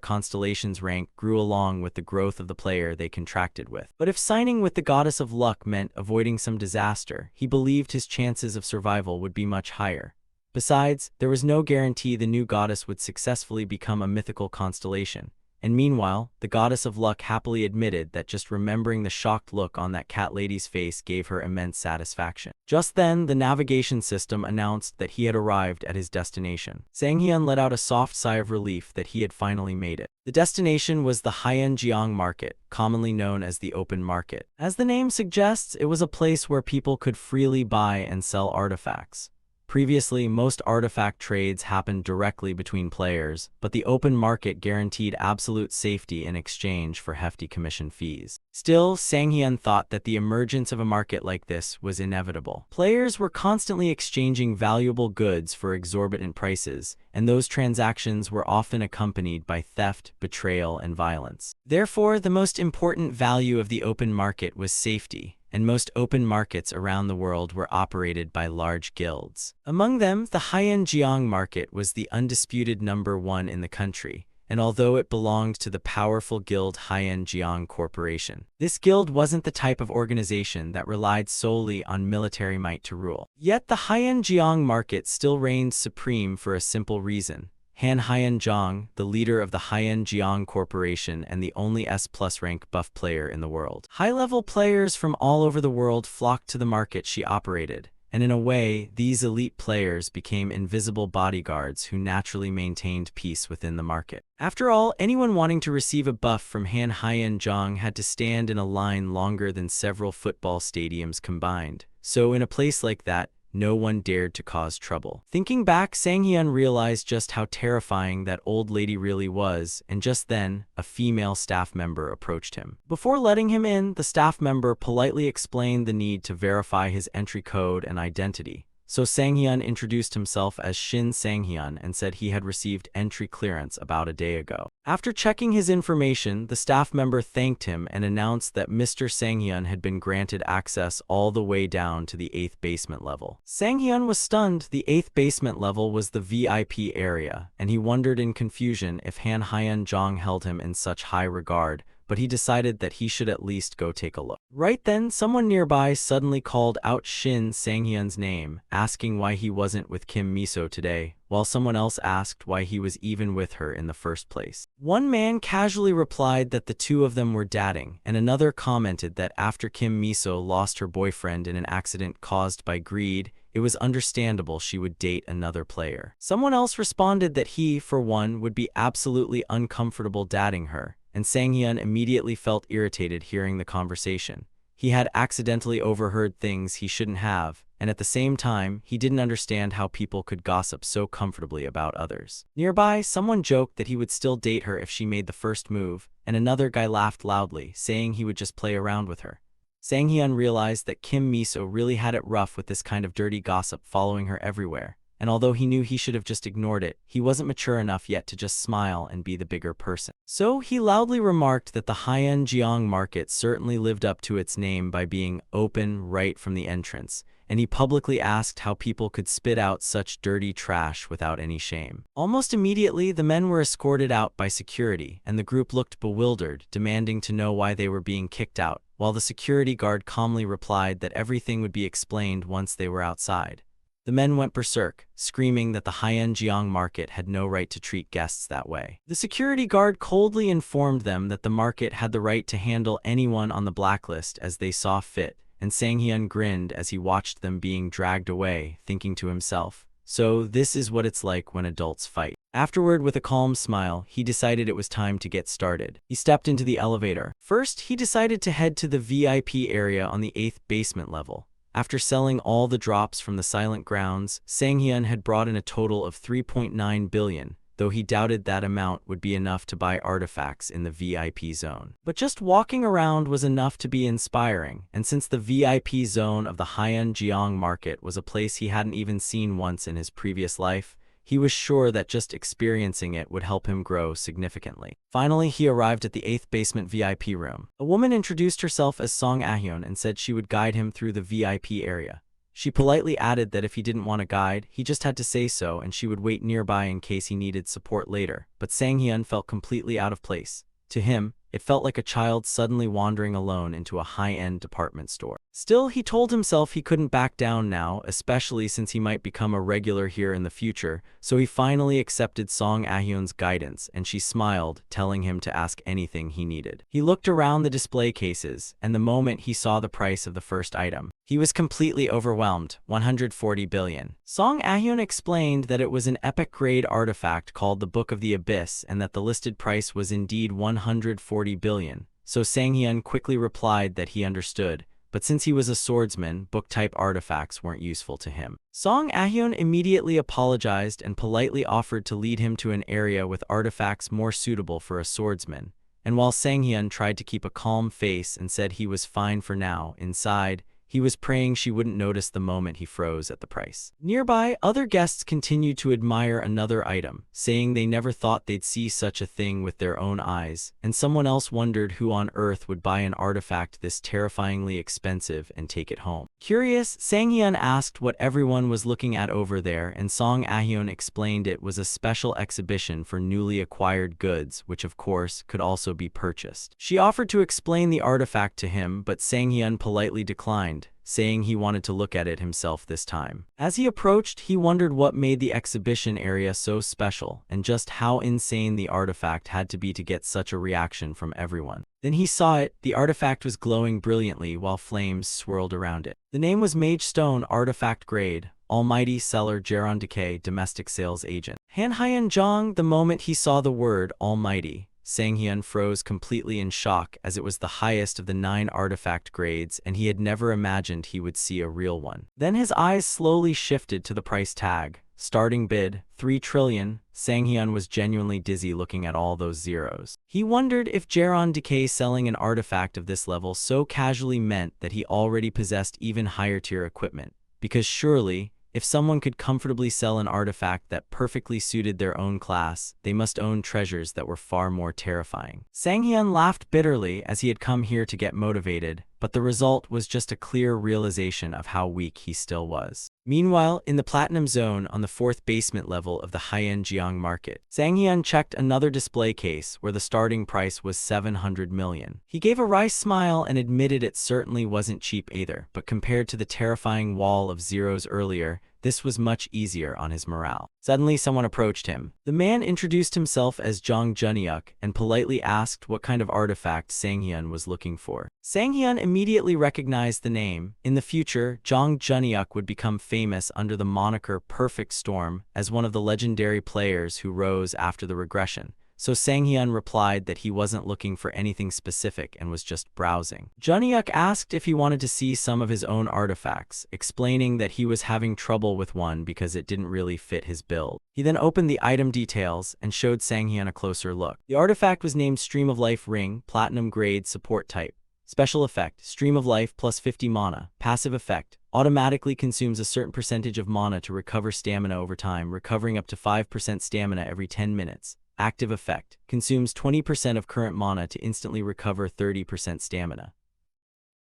constellation's rank grew along with the growth of the player they contracted with. But if signing with the goddess of luck meant avoiding some disaster, he believed his chances of survival would be much higher. Besides, there was no guarantee the new goddess would successfully become a mythical constellation. And meanwhile, the goddess of luck happily admitted that just remembering the shocked look on that cat lady's face gave her immense satisfaction. Just then, the navigation system announced that he had arrived at his destination. Sang Hyun let out a soft sigh of relief that he had finally made it. The destination was the Hyunjeong Market, commonly known as the Open Market. As the name suggests, it was a place where people could freely buy and sell artifacts. Previously, most artifact trades happened directly between players, but the open market guaranteed absolute safety in exchange for hefty commission fees. Still, Sang Hyun thought that the emergence of a market like this was inevitable. Players were constantly exchanging valuable goods for exorbitant prices, and those transactions were often accompanied by theft, betrayal, and violence. Therefore, the most important value of the open market was safety, and most open markets around the world were operated by large guilds. Among them, the Hyunjeong market was the undisputed #1 in the country, and although it belonged to the powerful guild Hyunjeong Corporation, this guild wasn't the type of organization that relied solely on military might to rule. Yet the Hyunjeong market still reigned supreme for a simple reason. Han Hyunjeong, the leader of the Hyunjeong Corporation and the only S+ rank buff player in the world. High-level players from all over the world flocked to the market she operated, and in a way, these elite players became invisible bodyguards who naturally maintained peace within the market. After all, anyone wanting to receive a buff from Han Hyunjeong had to stand in a line longer than several football stadiums combined. So in a place like that, no one dared to cause trouble. Thinking back, Sang Hyun realized just how terrifying that old lady really was, and just then, a female staff member approached him. Before letting him in, the staff member politely explained the need to verify his entry code and identity. so Sang-hyun introduced himself as Shin Sang-hyun and said he had received entry clearance about a day ago. After checking his information, the staff member thanked him and announced that Mr. Sang-hyun had been granted access all the way down to the 8th basement level. Sang-hyun was stunned. The 8th basement level was the VIP area, and he wondered in confusion if Han Hyun-jong held him in such high regard, but he decided that he should at least go take a look. Right then, someone nearby suddenly called out Shin Sang-hyun's name, asking why he wasn't with Kim Miso today, while someone else asked why he was even with her in the first place. One man casually replied that the two of them were dating, and another commented that after Kim Miso lost her boyfriend in an accident caused by greed, it was understandable she would date another player. Someone else responded that he, for one, would be absolutely uncomfortable dating her, and Sang-hyun immediately felt irritated hearing the conversation. He had accidentally overheard things he shouldn't have, and at the same time, he didn't understand how people could gossip so comfortably about others. Nearby, someone joked that he would still date her if she made the first move, and another guy laughed loudly, saying he would just play around with her. Sang-hyun realized that Kim Miso really had it rough with this kind of dirty gossip following her everywhere, and although he knew he should have just ignored it, he wasn't mature enough yet to just smile and be the bigger person. So he loudly remarked that the Hyeonjeong market certainly lived up to its name by being open right from the entrance, and he publicly asked how people could spit out such dirty trash without any shame. Almost immediately, the men were escorted out by security, and the group looked bewildered, demanding to know why they were being kicked out, while the security guard calmly replied that everything would be explained once they were outside. The men went berserk, screaming that the Hyeonjeong market had no right to treat guests that way. The security guard coldly informed them that the market had the right to handle anyone on the blacklist as they saw fit, and Sang-hyun grinned as he watched them being dragged away, thinking to himself, "So this is what it's like when adults fight." Afterward, with a calm smile, he decided it was time to get started. He stepped into the elevator. First, he decided to head to the VIP area on the 8th basement level. After selling all the drops from the silent grounds, Sang-hyun had brought in a total of 3.9 billion, though he doubted that amount would be enough to buy artifacts in the VIP zone. But just walking around was enough to be inspiring, and since the VIP zone of the Hyeonjeong market was a place he hadn't even seen once in his previous life, he was sure that just experiencing it would help him grow significantly. Finally, he arrived at the 8th basement VIP room. A woman introduced herself as Song Ah-hyun and said she would guide him through the VIP area. She politely added that if he didn't want a guide, he just had to say so and she would wait nearby in case he needed support later. But Sang-hyun felt completely out of place. To him, it felt like a child suddenly wandering alone into a high-end department store. Still, he told himself he couldn't back down now, especially since he might become a regular here in the future, so he finally accepted Song Ah-hyun's guidance, and she smiled, telling him to ask anything he needed. He looked around the display cases, and the moment he saw the price of the first item, he was completely overwhelmed, 140 billion. Song Ah-hyun explained that it was an epic-grade artifact called the Book of the Abyss and that the listed price was indeed 140 billion, so Sang-hyun quickly replied that he understood, but since he was a swordsman, book-type artifacts weren't useful to him. Song Ah-hyun immediately apologized and politely offered to lead him to an area with artifacts more suitable for a swordsman, and while Sang-hyun tried to keep a calm face and said he was fine for now, inside, he was praying she wouldn't notice the moment he froze at the price. Nearby, other guests continued to admire another item, saying they never thought they'd see such a thing with their own eyes, and someone else wondered who on earth would buy an artifact this terrifyingly expensive and take it home. Curious, Sang-hyun asked what everyone was looking at over there, and Song Ah-hyun explained it was a special exhibition for newly acquired goods, which of course could also be purchased. She offered to explain the artifact to him, but Sang-hyun politely declined, saying he wanted to look at it himself this time. As he approached, he wondered what made the exhibition area so special, and just how insane the artifact had to be to get such a reaction from everyone. Then he saw it. The artifact was glowing brilliantly while flames swirled around it. The name was Mage Stone Artifact Grade, Almighty Seller Jeron Decay Domestic Sales Agent. Han Hyun-jong, the moment he saw the word Almighty, Sang-hyun froze completely in shock as it was the highest of the 9 artifact grades and he had never imagined he would see a real one. Then his eyes slowly shifted to the price tag. Starting bid, 3 trillion. Sang-hyun was genuinely dizzy looking at all those zeros. He wondered if Jeron Decay selling an artifact of this level so casually meant that he already possessed even higher tier equipment, because surely, If someone could comfortably sell an artifact that perfectly suited their own class, they must own treasures that were far more terrifying. Sang-hyun laughed bitterly as he had come here to get motivated, but the result was just a clear realization of how weak he still was. Meanwhile, in the Platinum Zone on the 4th basement level of the high-end Jiang market, Sang-hyun checked another display case where the starting price was 700 million. He gave a wry smile and admitted it certainly wasn't cheap either, but compared to the terrifying wall of zeros earlier, this was much easier on his morale. Suddenly, someone approached him. The man introduced himself as Jang Junhyuk and politely asked what kind of artifact Sang-hyun was looking for. Sang-hyun immediately recognized the name. In the future, Jang Junhyuk would become famous under the moniker Perfect Storm as one of the legendary players who rose after the regression. So Sang-hyun replied that he wasn't looking for anything specific and was just browsing. Junhyuk asked if he wanted to see some of his own artifacts, explaining that he was having trouble with one because it didn't really fit his build. He then opened the item details and showed Sang-hyun a closer look. The artifact was named Stream of Life Ring, Platinum Grade Support Type. Special effect, Stream of Life plus 50 mana. Passive effect, automatically consumes a certain percentage of mana to recover stamina over time, recovering up to 5% stamina every 10 minutes. Active effect, consumes 20% of current mana to instantly recover 30% stamina.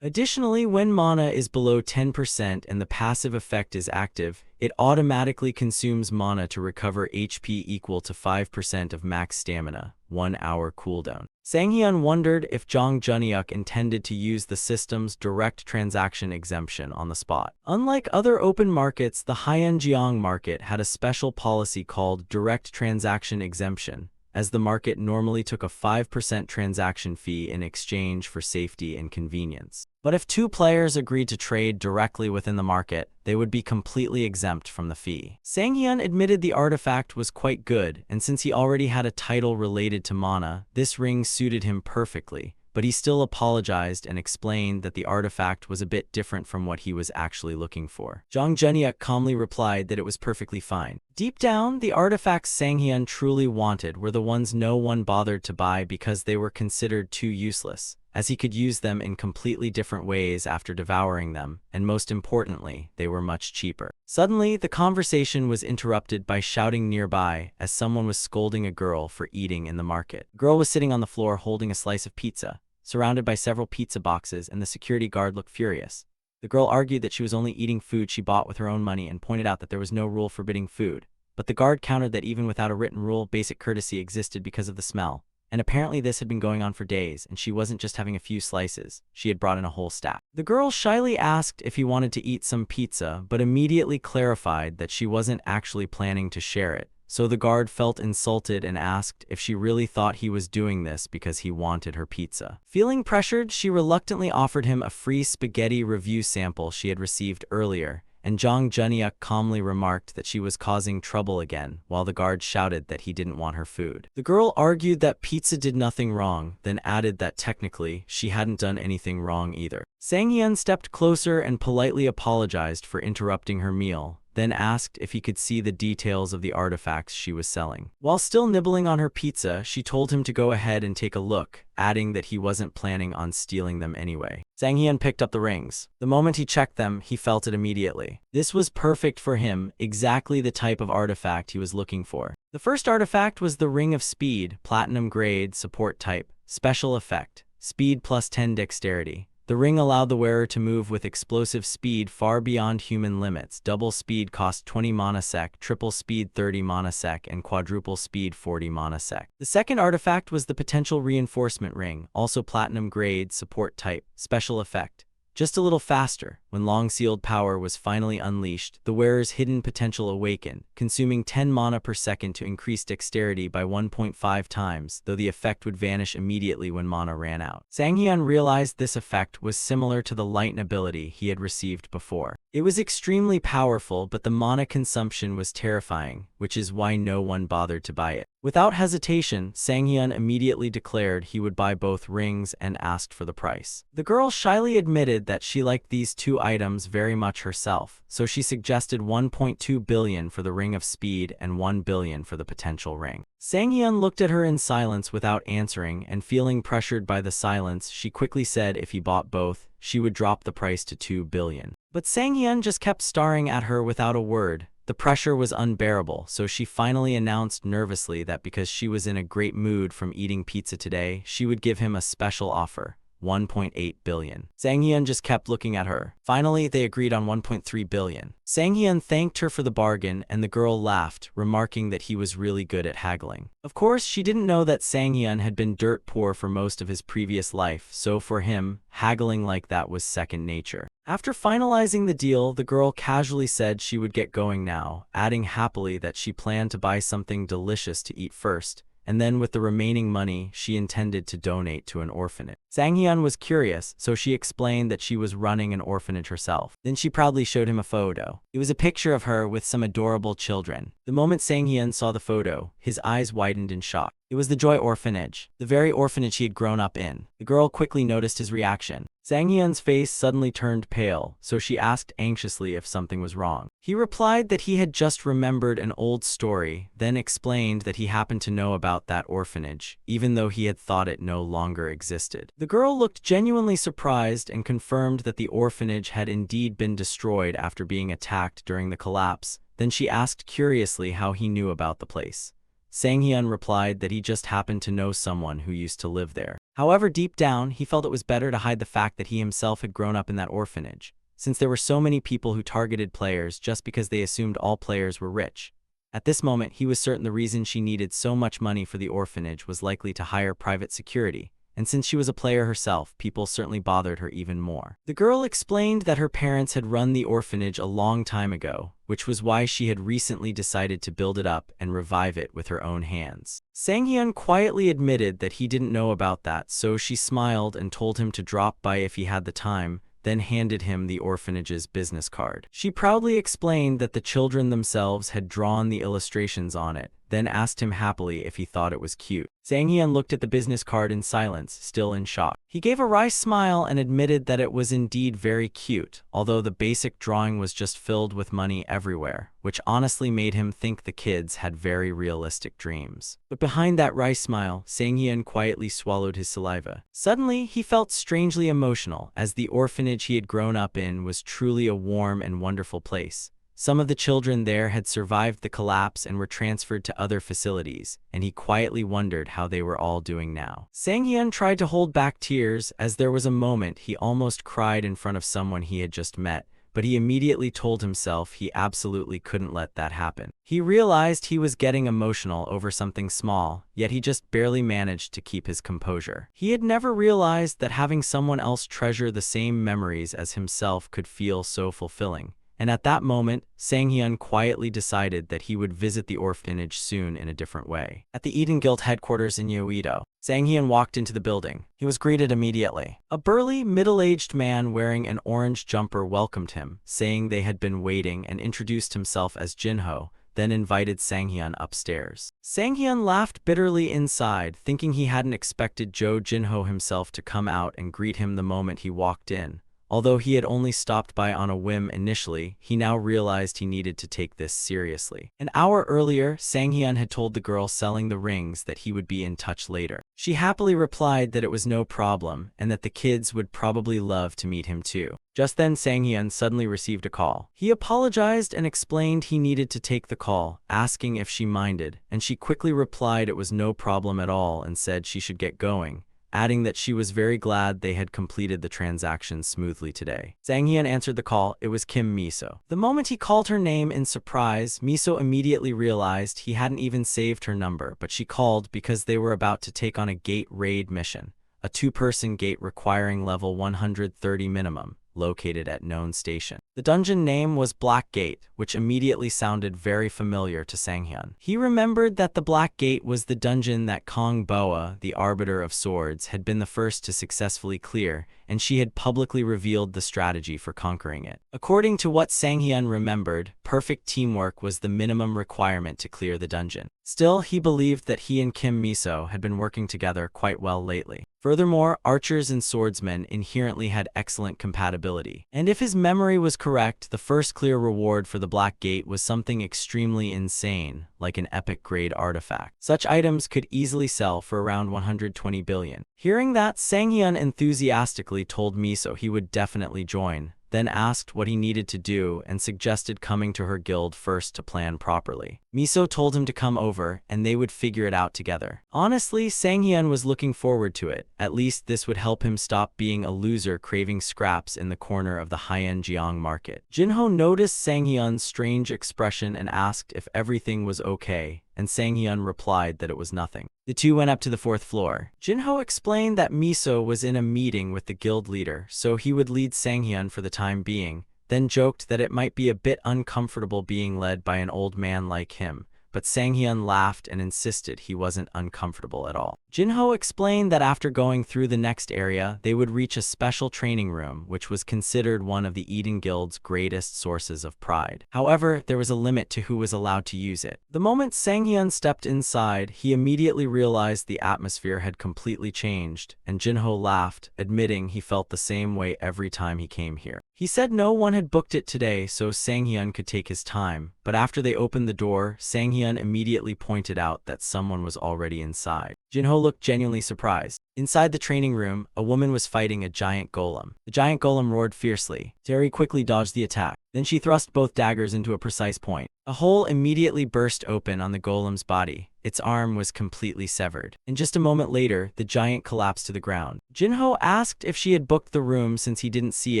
Additionally, when mana is below 10% and the passive effect is active, it automatically consumes mana to recover HP equal to 5% of max stamina, 1 hour cooldown. Sang-hyun wondered if Jang Junhyuk intended to use the system's direct transaction exemption on the spot. Unlike other open markets, the high-end Jiang market had a special policy called direct transaction exemption, as the market normally took a 5% transaction fee in exchange for safety and convenience. But if two players agreed to trade directly within the market, they would be completely exempt from the fee. Sang-hyun admitted the artifact was quite good, and since he already had a title related to mana, this ring suited him perfectly. But he still apologized and explained that the artifact was a bit different from what he was actually looking for. Jang Junhyuk calmly replied that it was perfectly fine. Deep down, the artifacts Sang-hyun truly wanted were the ones no one bothered to buy because they were considered too useless, as he could use them in completely different ways after devouring them, and most importantly, they were much cheaper. Suddenly, the conversation was interrupted by shouting nearby as someone was scolding a girl for eating in the market. The girl was sitting on the floor holding a slice of pizza, surrounded by several pizza boxes, and the security guard looked furious. The girl argued that she was only eating food she bought with her own money and pointed out that there was no rule forbidding food. But the guard countered that even without a written rule, basic courtesy existed because of the smell. And apparently this had been going on for days, and she wasn't just having a few slices, she had brought in a whole stack. The girl shyly asked if he wanted to eat some pizza, but immediately clarified that she wasn't actually planning to share it. So the guard felt insulted and asked if she really thought he was doing this because he wanted her pizza. Feeling pressured, she reluctantly offered him a free spaghetti review sample she had received earlier, and Jang Junhyuk calmly remarked that she was causing trouble again, while the guard shouted that he didn't want her food. The girl argued that pizza did nothing wrong, then added that technically, she hadn't done anything wrong either. Sang-hyun stepped closer and politely apologized for interrupting her meal, then asked if he could see the details of the artifacts she was selling. While still nibbling on her pizza, she told him to go ahead and take a look, adding that he wasn't planning on stealing them anyway. Sang-hyun picked up the rings. The moment he checked them, he felt it immediately. This was perfect for him, exactly the type of artifact he was looking for. The first artifact was the Ring of Speed, Platinum Grade, Support Type, Special Effect, Speed plus 10 Dexterity. The ring allowed the wearer to move with explosive speed far beyond human limits. Double speed cost 20 mana sec, triple speed 30 mana sec, and quadruple speed 40 mana sec. The second artifact was the Potential Reinforcement Ring, also Platinum Grade, Support Type, Special Effect. Just a little faster, when long-sealed power was finally unleashed, the wearer's hidden potential awakened, consuming 10 mana per second to increase dexterity by 1.5 times, though the effect would vanish immediately when mana ran out. Sang-hyun realized this effect was similar to the Lighten ability he had received before. It was extremely powerful, but the mana consumption was terrifying, which is why no one bothered to buy it. Without hesitation, Sang-hyun immediately declared he would buy both rings and asked for the price. The girl shyly admitted that she liked these two items very much herself, so she suggested 1.2 billion for the Ring of Speed and 1 billion for the Potential Ring. Sang-hyun looked at her in silence without answering, and feeling pressured by the silence, she quickly said if he bought both, she would drop the price to 2 billion. But Sang-hyun just kept staring at her without a word. The pressure was unbearable, so she finally announced nervously that because she was in a great mood from eating pizza today, she would give him a special offer. 1.8 billion. Sang-hyun just kept looking at her. Finally, they agreed on 1.3 billion. Sang-hyun thanked her for the bargain, and the girl laughed, remarking that he was really good at haggling. Of course, she didn't know that Sang-hyun had been dirt poor for most of his previous life, so for him, haggling like that was second nature. After finalizing the deal, the girl casually said she would get going now, adding happily that she planned to buy something delicious to eat first, and then with the remaining money, she intended to donate to an orphanage. Sang-hyun was curious, so she explained that she was running an orphanage herself. Then she proudly showed him a photo. It was a picture of her with some adorable children. The moment Sang-hyun saw the photo, his eyes widened in shock. It was the Joy Orphanage, the very orphanage he had grown up in. The girl quickly noticed his reaction. Sang-hyun's face suddenly turned pale, so she asked anxiously if something was wrong. He replied that he had just remembered an old story, then explained that he happened to know about that orphanage, even though he had thought it no longer existed. The girl looked genuinely surprised and confirmed that the orphanage had indeed been destroyed after being attacked during the collapse. Then she asked curiously how he knew about the place. Sang-hyun replied that he just happened to know someone who used to live there. However, deep down, he felt it was better to hide the fact that he himself had grown up in that orphanage, since there were so many people who targeted players just because they assumed all players were rich. At this moment, he was certain the reason she needed so much money for the orphanage was likely to hire private security, and since she was a player herself, people certainly bothered her even more. The girl explained that her parents had run the orphanage a long time ago, which was why she had recently decided to build it up and revive it with her own hands. Sang-hyun quietly admitted that he didn't know about that, so she smiled and told him to drop by if he had the time, then handed him the orphanage's business card. She proudly explained that the children themselves had drawn the illustrations on it, then asked him happily if he thought it was cute. Sang-hyun looked at the business card in silence, still in shock. He gave a wry smile and admitted that it was indeed very cute, although the basic drawing was just filled with money everywhere, which honestly made him think the kids had very realistic dreams. But behind that wry smile, Sang-hyun quietly swallowed his saliva. Suddenly, he felt strangely emotional, as the orphanage he had grown up in was truly a warm and wonderful place. Some of the children there had survived the collapse and were transferred to other facilities, and he quietly wondered how they were all doing now. Sang-hyun tried to hold back tears, as there was a moment he almost cried in front of someone he had just met, but he immediately told himself he absolutely couldn't let that happen. He realized he was getting emotional over something small, yet he just barely managed to keep his composure. He had never realized that having someone else treasure the same memories as himself could feel so fulfilling. And at that moment, Sang-hyun quietly decided that he would visit the orphanage soon in a different way. At the Eden Guild headquarters in Yeouido, Sang-hyun walked into the building. He was greeted immediately. A burly, middle-aged man wearing an orange jumper welcomed him, saying they had been waiting, and introduced himself as Jinho, then invited Sang-hyun upstairs. Sang-hyun laughed bitterly inside, thinking he hadn't expected Jinho himself to come out and greet him the moment he walked in. Although he had only stopped by on a whim initially, he now realized he needed to take this seriously. An hour earlier, Sang-hyun had told the girl selling the rings that he would be in touch later. She happily replied that it was no problem, and that the kids would probably love to meet him too. Just then, Sang-hyun suddenly received a call. He apologized and explained he needed to take the call, asking if she minded, and she quickly replied it was no problem at all and said she should get going, adding that she was very glad they had completed the transaction smoothly today. Sang-hyun answered the call. It was Kim Miso. The moment he called her name in surprise, Miso immediately realized he hadn't even saved her number, but she called because they were about to take on a gate raid mission, a two-person gate requiring level 130 minimum, located at known station. The dungeon name was Black Gate, which immediately sounded very familiar to Sang-hyun. He remembered that the Black Gate was the dungeon that Kong Boa, the Arbiter of Swords, had been the first to successfully clear, and she had publicly revealed the strategy for conquering it. According to what Sang-hyun remembered, perfect teamwork was the minimum requirement to clear the dungeon. Still, he believed that he and Kim Miso had been working together quite well lately. Furthermore, archers and swordsmen inherently had excellent compatibility. And if his memory was correct, the first clear reward for the Black Gate was something extremely insane, like an epic grade artifact. Such items could easily sell for around 120 billion. Hearing that, Sang-hyun enthusiastically told Miso he would definitely join, then asked what he needed to do and suggested coming to her guild first to plan properly. Miso told him to come over, and they would figure it out together. Honestly, Sang-hyun was looking forward to it. At least this would help him stop being a loser craving scraps in the corner of the high-end Jeong market. Jinho noticed Sang-hyun's strange expression and asked if everything was okay, and Sang-hyun replied that it was nothing. The two went up to the 4th floor. Jinho explained that Miso was in a meeting with the guild leader, so he would lead Sang-hyun for the time being, then joked that it might be a bit uncomfortable being led by an old man like him, but Sang-hyun laughed and insisted he wasn't uncomfortable at all. Jinho explained that after going through the next area, they would reach a special training room, which was considered one of the Eden Guild's greatest sources of pride. However, there was a limit to who was allowed to use it. The moment Sang-hyun stepped inside, he immediately realized the atmosphere had completely changed, and Jinho laughed, admitting he felt the same way every time he came here. He said no one had booked it today, so Sang-hyun could take his time, but after they opened the door, Sang-hyun immediately pointed out that someone was already inside. Jinho looked genuinely surprised. Inside the training room, a woman was fighting a giant golem. The giant golem roared fiercely. Terry quickly dodged the attack. Then she thrust both daggers into a precise point. A hole immediately burst open on the golem's body. Its arm was completely severed. And just a moment later, the giant collapsed to the ground. Jinho asked if she had booked the room since he didn't see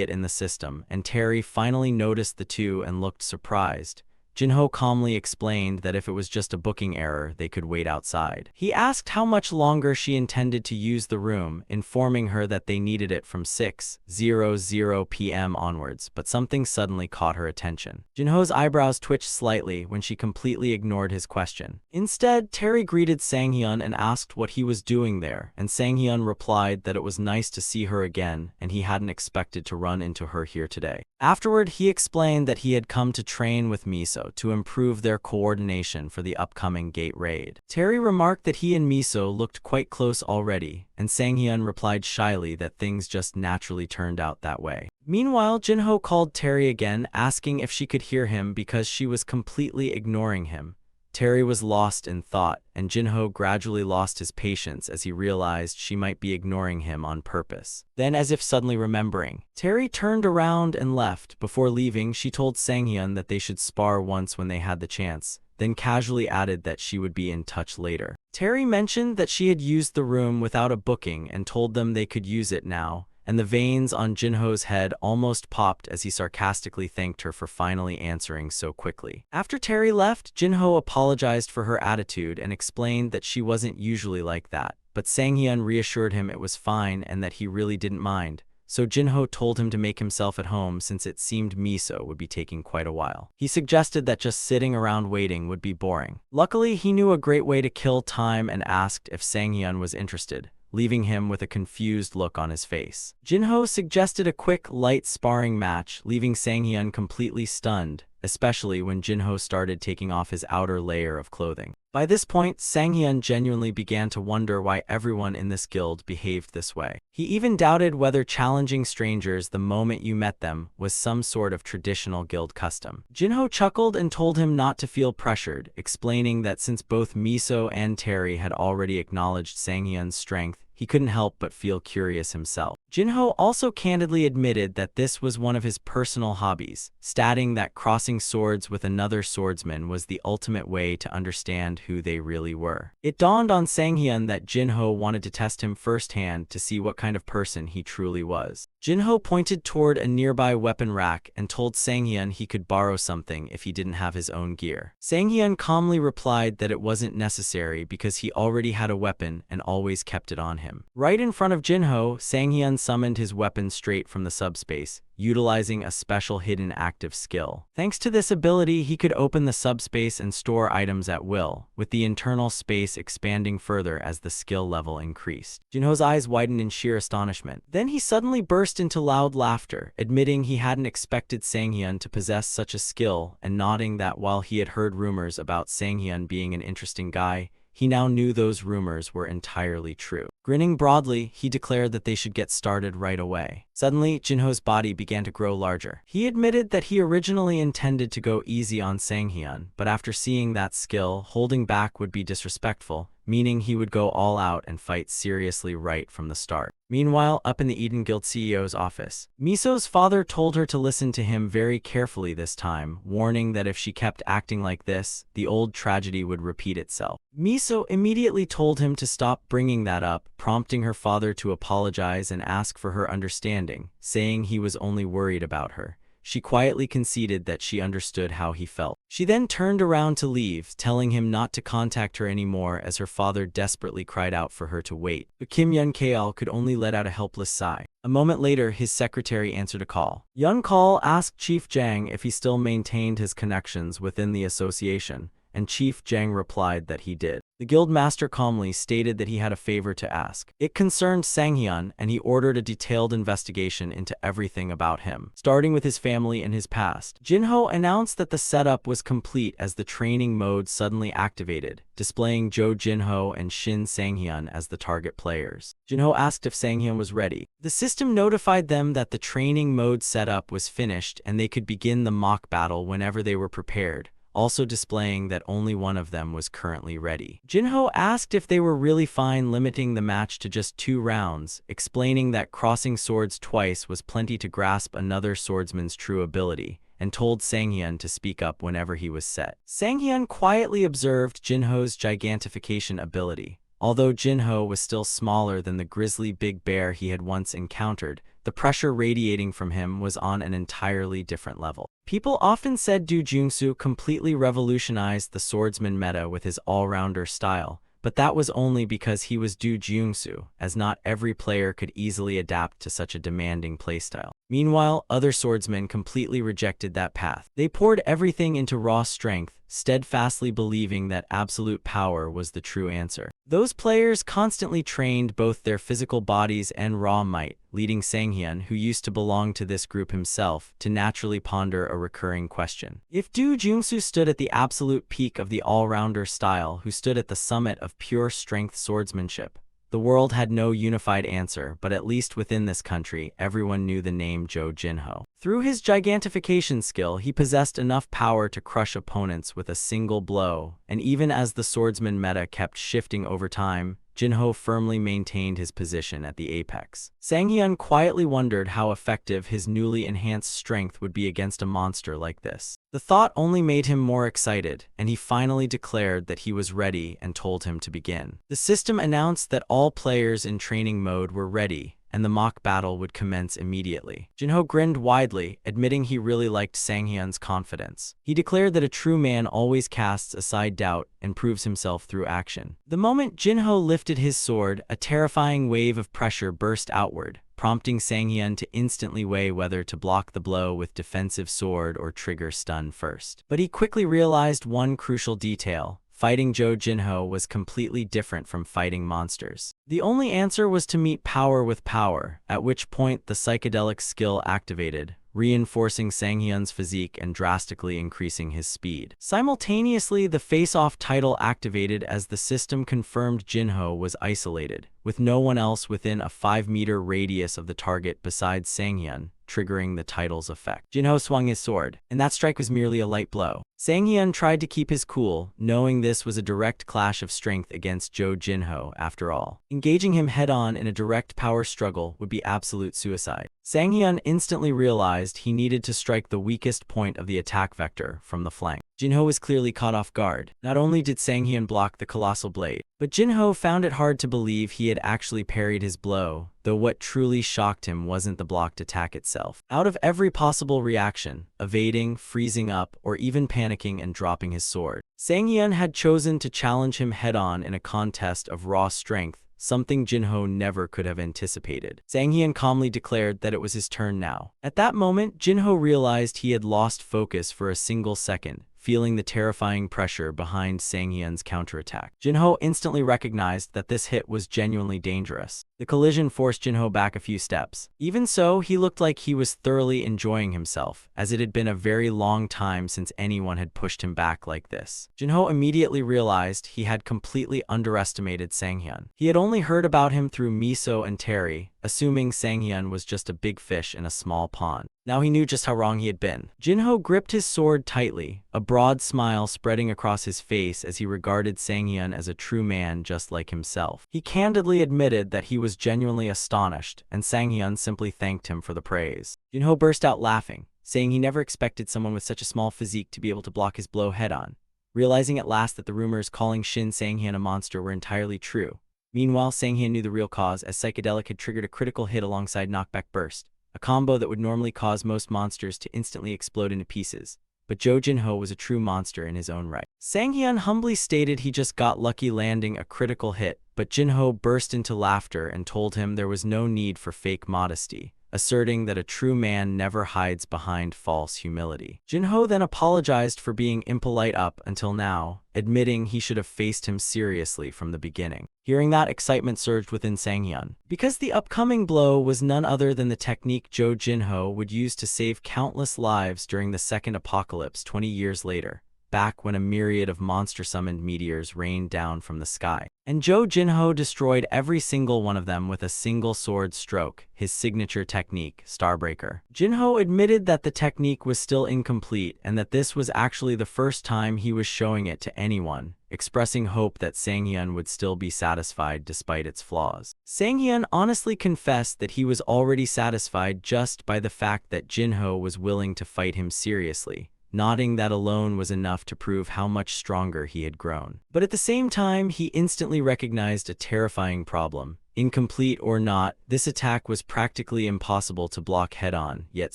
it in the system, and Terry finally noticed the two and looked surprised. Jinho calmly explained that if it was just a booking error, they could wait outside. He asked how much longer she intended to use the room, informing her that they needed it from 6:00 p.m. onwards, but something suddenly caught her attention. Jinho's eyebrows twitched slightly when she completely ignored his question. Instead, Terry greeted Sang-hyun and asked what he was doing there, and Sang-hyun replied that it was nice to see her again and he hadn't expected to run into her here today. Afterward, he explained that he had come to train with Miso to improve their coordination for the upcoming gate raid. Terry remarked that he and Miso looked quite close already, and Sang-hyun replied shyly that things just naturally turned out that way. Meanwhile, Jinho called Terry again, asking if she could hear him because she was completely ignoring him. Terry was lost in thought, and Jinho gradually lost his patience as he realized she might be ignoring him on purpose. Then, as if suddenly remembering, Terry turned around and left. Before leaving, she told Sang-hyun that they should spar once when they had the chance, then casually added that she would be in touch later. Terry mentioned that she had used the room without a booking and told them they could use it now, and the veins on Jinho's head almost popped as he sarcastically thanked her for finally answering so quickly. After Terry left, Jinho apologized for her attitude and explained that she wasn't usually like that, but Sang-hyun reassured him it was fine and that he really didn't mind. So Jinho told him to make himself at home since it seemed Miso would be taking quite a while. He suggested that just sitting around waiting would be boring. Luckily, he knew a great way to kill time and asked if Sang-hyun was interested, leaving him with a confused look on his face. Jinho suggested a quick, light sparring match, leaving Sang-hyun completely stunned, especially when Jinho started taking off his outer layer of clothing. By this point, Sang-hyun genuinely began to wonder why everyone in this guild behaved this way. He even doubted whether challenging strangers the moment you met them was some sort of traditional guild custom. Jinho chuckled and told him not to feel pressured, explaining that since both Miso and Terry had already acknowledged Sang-hyun's strength, he couldn't help but feel curious himself. Jinho also candidly admitted that this was one of his personal hobbies, stating that crossing swords with another swordsman was the ultimate way to understand who they really were. It dawned on Sang-hyun that Jinho wanted to test him firsthand to see what kind of person he truly was. Jinho pointed toward a nearby weapon rack and told Sang-hyun he could borrow something if he didn't have his own gear. Sang-hyun calmly replied that it wasn't necessary because he already had a weapon and always kept it on him. Right in front of Jinho, Sang-hyun summoned his weapon straight from the subspace, utilizing a special hidden active skill. Thanks to this ability, he could open the subspace and store items at will, with the internal space expanding further as the skill level increased. Jinho's eyes widened in sheer astonishment. Then he suddenly burst into loud laughter, admitting he hadn't expected Sang-hyun to possess such a skill, and nodding that while he had heard rumors about Sang-hyun being an interesting guy, he now knew those rumors were entirely true. Grinning broadly, he declared that they should get started right away. Suddenly, Jinho's body began to grow larger. He admitted that he originally intended to go easy on Sang-hyun, but after seeing that skill, holding back would be disrespectful, meaning he would go all out and fight seriously right from the start. Meanwhile, up in the Eden Guild CEO's office, Miso's father told her to listen to him very carefully this time, warning that if she kept acting like this, the old tragedy would repeat itself. Miso immediately told him to stop bringing that up, prompting her father to apologize and ask for her understanding, saying he was only worried about her. She quietly conceded that she understood how he felt. She then turned around to leave, telling him not to contact her anymore as her father desperately cried out for her to wait. But Kim Yun-kail could only let out a helpless sigh. A moment later, his secretary answered a call. Yun-kail asked Chief Jang if he still maintained his connections within the association, and Chief Jang replied that he did. The guild master calmly stated that he had a favor to ask. It concerned Sang-hyun, and he ordered a detailed investigation into everything about him, starting with his family and his past. Jinho announced that the setup was complete as the training mode suddenly activated, displaying Jo Jinho and Shin Sang-hyun as the target players. Jinho asked if Sang-hyun was ready. The system notified them that the training mode setup was finished and they could begin the mock battle whenever they were prepared, also displaying that only one of them was currently ready. Jinho asked if they were really fine limiting the match to just 2 rounds, explaining that crossing swords twice was plenty to grasp another swordsman's true ability, and told Sang-hyun to speak up whenever he was set. Sang-hyun quietly observed Jinho's gigantification ability. Although Jinho was still smaller than the grisly big bear he had once encountered, the pressure radiating from him was on an entirely different level. People often said Do Jungsu completely revolutionized the swordsman meta with his all-rounder style, but that was only because he was Do Jungsu, as not every player could easily adapt to such a demanding playstyle. Meanwhile, other swordsmen completely rejected that path. They poured everything into raw strength, steadfastly believing that absolute power was the true answer. Those players constantly trained both their physical bodies and raw might, leading Sang-hyun, who used to belong to this group himself, to naturally ponder a recurring question. If Do Jungsu stood at the absolute peak of the all-rounder style, who stood at the summit of pure strength swordsmanship? The world had no unified answer, but at least within this country, everyone knew the name Jo Jinho. Through his gigantification skill, he possessed enough power to crush opponents with a single blow, and even as the swordsman meta kept shifting over time, Jinho firmly maintained his position at the apex. Sang-hyun quietly wondered how effective his newly enhanced strength would be against a monster like this. The thought only made him more excited, and he finally declared that he was ready and told him to begin. The system announced that all players in training mode were ready, and the mock battle would commence immediately. Jinho grinned widely, admitting he really liked Sang-hyun's confidence. He declared that a true man always casts aside doubt and proves himself through action. The moment Jinho lifted his sword, a terrifying wave of pressure burst outward, prompting Sang-hyun to instantly weigh whether to block the blow with defensive sword or trigger stun first. But he quickly realized one crucial detail. Fighting Jo Jinho was completely different from fighting monsters. The only answer was to meet power with power, at which point the psychedelic skill activated, reinforcing Sang-hyun's physique and drastically increasing his speed. Simultaneously, the face-off title activated as the system confirmed Jinho was isolated, with no one else within a 5-meter radius of the target besides Sang-hyun, triggering the title's effect. Jinho swung his sword, and that strike was merely a light blow. Sang-hyun tried to keep his cool, knowing this was a direct clash of strength against Jo Jinho after all. Engaging him head-on in a direct power struggle would be absolute suicide. Sang-hyun instantly realized he needed to strike the weakest point of the attack vector from the flank. Jinho was clearly caught off guard. Not only did Sang-hyun block the colossal blade, but Jinho found it hard to believe he had actually parried his blow, though what truly shocked him wasn't the blocked attack itself. Out of every possible reaction, evading, freezing up, or even panicking and dropping his sword, Sang-hyun had chosen to challenge him head-on in a contest of raw strength, something Jinho never could have anticipated. Sang-hyun calmly declared that it was his turn now. At that moment, Jinho realized he had lost focus for a single second, feeling the terrifying pressure behind Sang-hyun's counterattack. Jinho instantly recognized that this hit was genuinely dangerous. The collision forced Jinho back a few steps. Even so, he looked like he was thoroughly enjoying himself, as it had been a very long time since anyone had pushed him back like this. Jinho immediately realized he had completely underestimated Sang-hyun. He had only heard about him through Miso and Terry, assuming Sang-hyun was just a big fish in a small pond. Now he knew just how wrong he had been. Jin-ho gripped his sword tightly, a broad smile spreading across his face as he regarded Sang-hyun as a true man just like himself. He candidly admitted that he was genuinely astonished, and Sang-hyun simply thanked him for the praise. Jin-ho burst out laughing, saying he never expected someone with such a small physique to be able to block his blow head-on, realizing at last that the rumors calling Shin Sang-hyun a monster were entirely true. Meanwhile, Sang-hyun knew the real cause, as Psychedelic had triggered a critical hit alongside Knockback Burst, a combo that would normally cause most monsters to instantly explode into pieces. But Jin-ho was a true monster in his own right. Sang-hyun humbly stated he just got lucky landing a critical hit, but Jin-ho burst into laughter and told him there was no need for fake modesty, asserting that a true man never hides behind false humility. Jin-ho then apologized for being impolite up until now, admitting he should have faced him seriously from the beginning. Hearing that, excitement surged within Sang-hyun, because the upcoming blow was none other than the technique Jin-ho would use to save countless lives during the second apocalypse 20 years later, back when a myriad of monster-summoned meteors rained down from the sky. And Jin-ho destroyed every single one of them with a single sword stroke, his signature technique, Starbreaker. Jin-ho admitted that the technique was still incomplete and that this was actually the first time he was showing it to anyone, expressing hope that Sang-hyun would still be satisfied despite its flaws. Sang-hyun honestly confessed that he was already satisfied just by the fact that Jin-ho was willing to fight him seriously, nodding that alone was enough to prove how much stronger he had grown. But at the same time, he instantly recognized a terrifying problem. Incomplete or not, this attack was practically impossible to block head-on, yet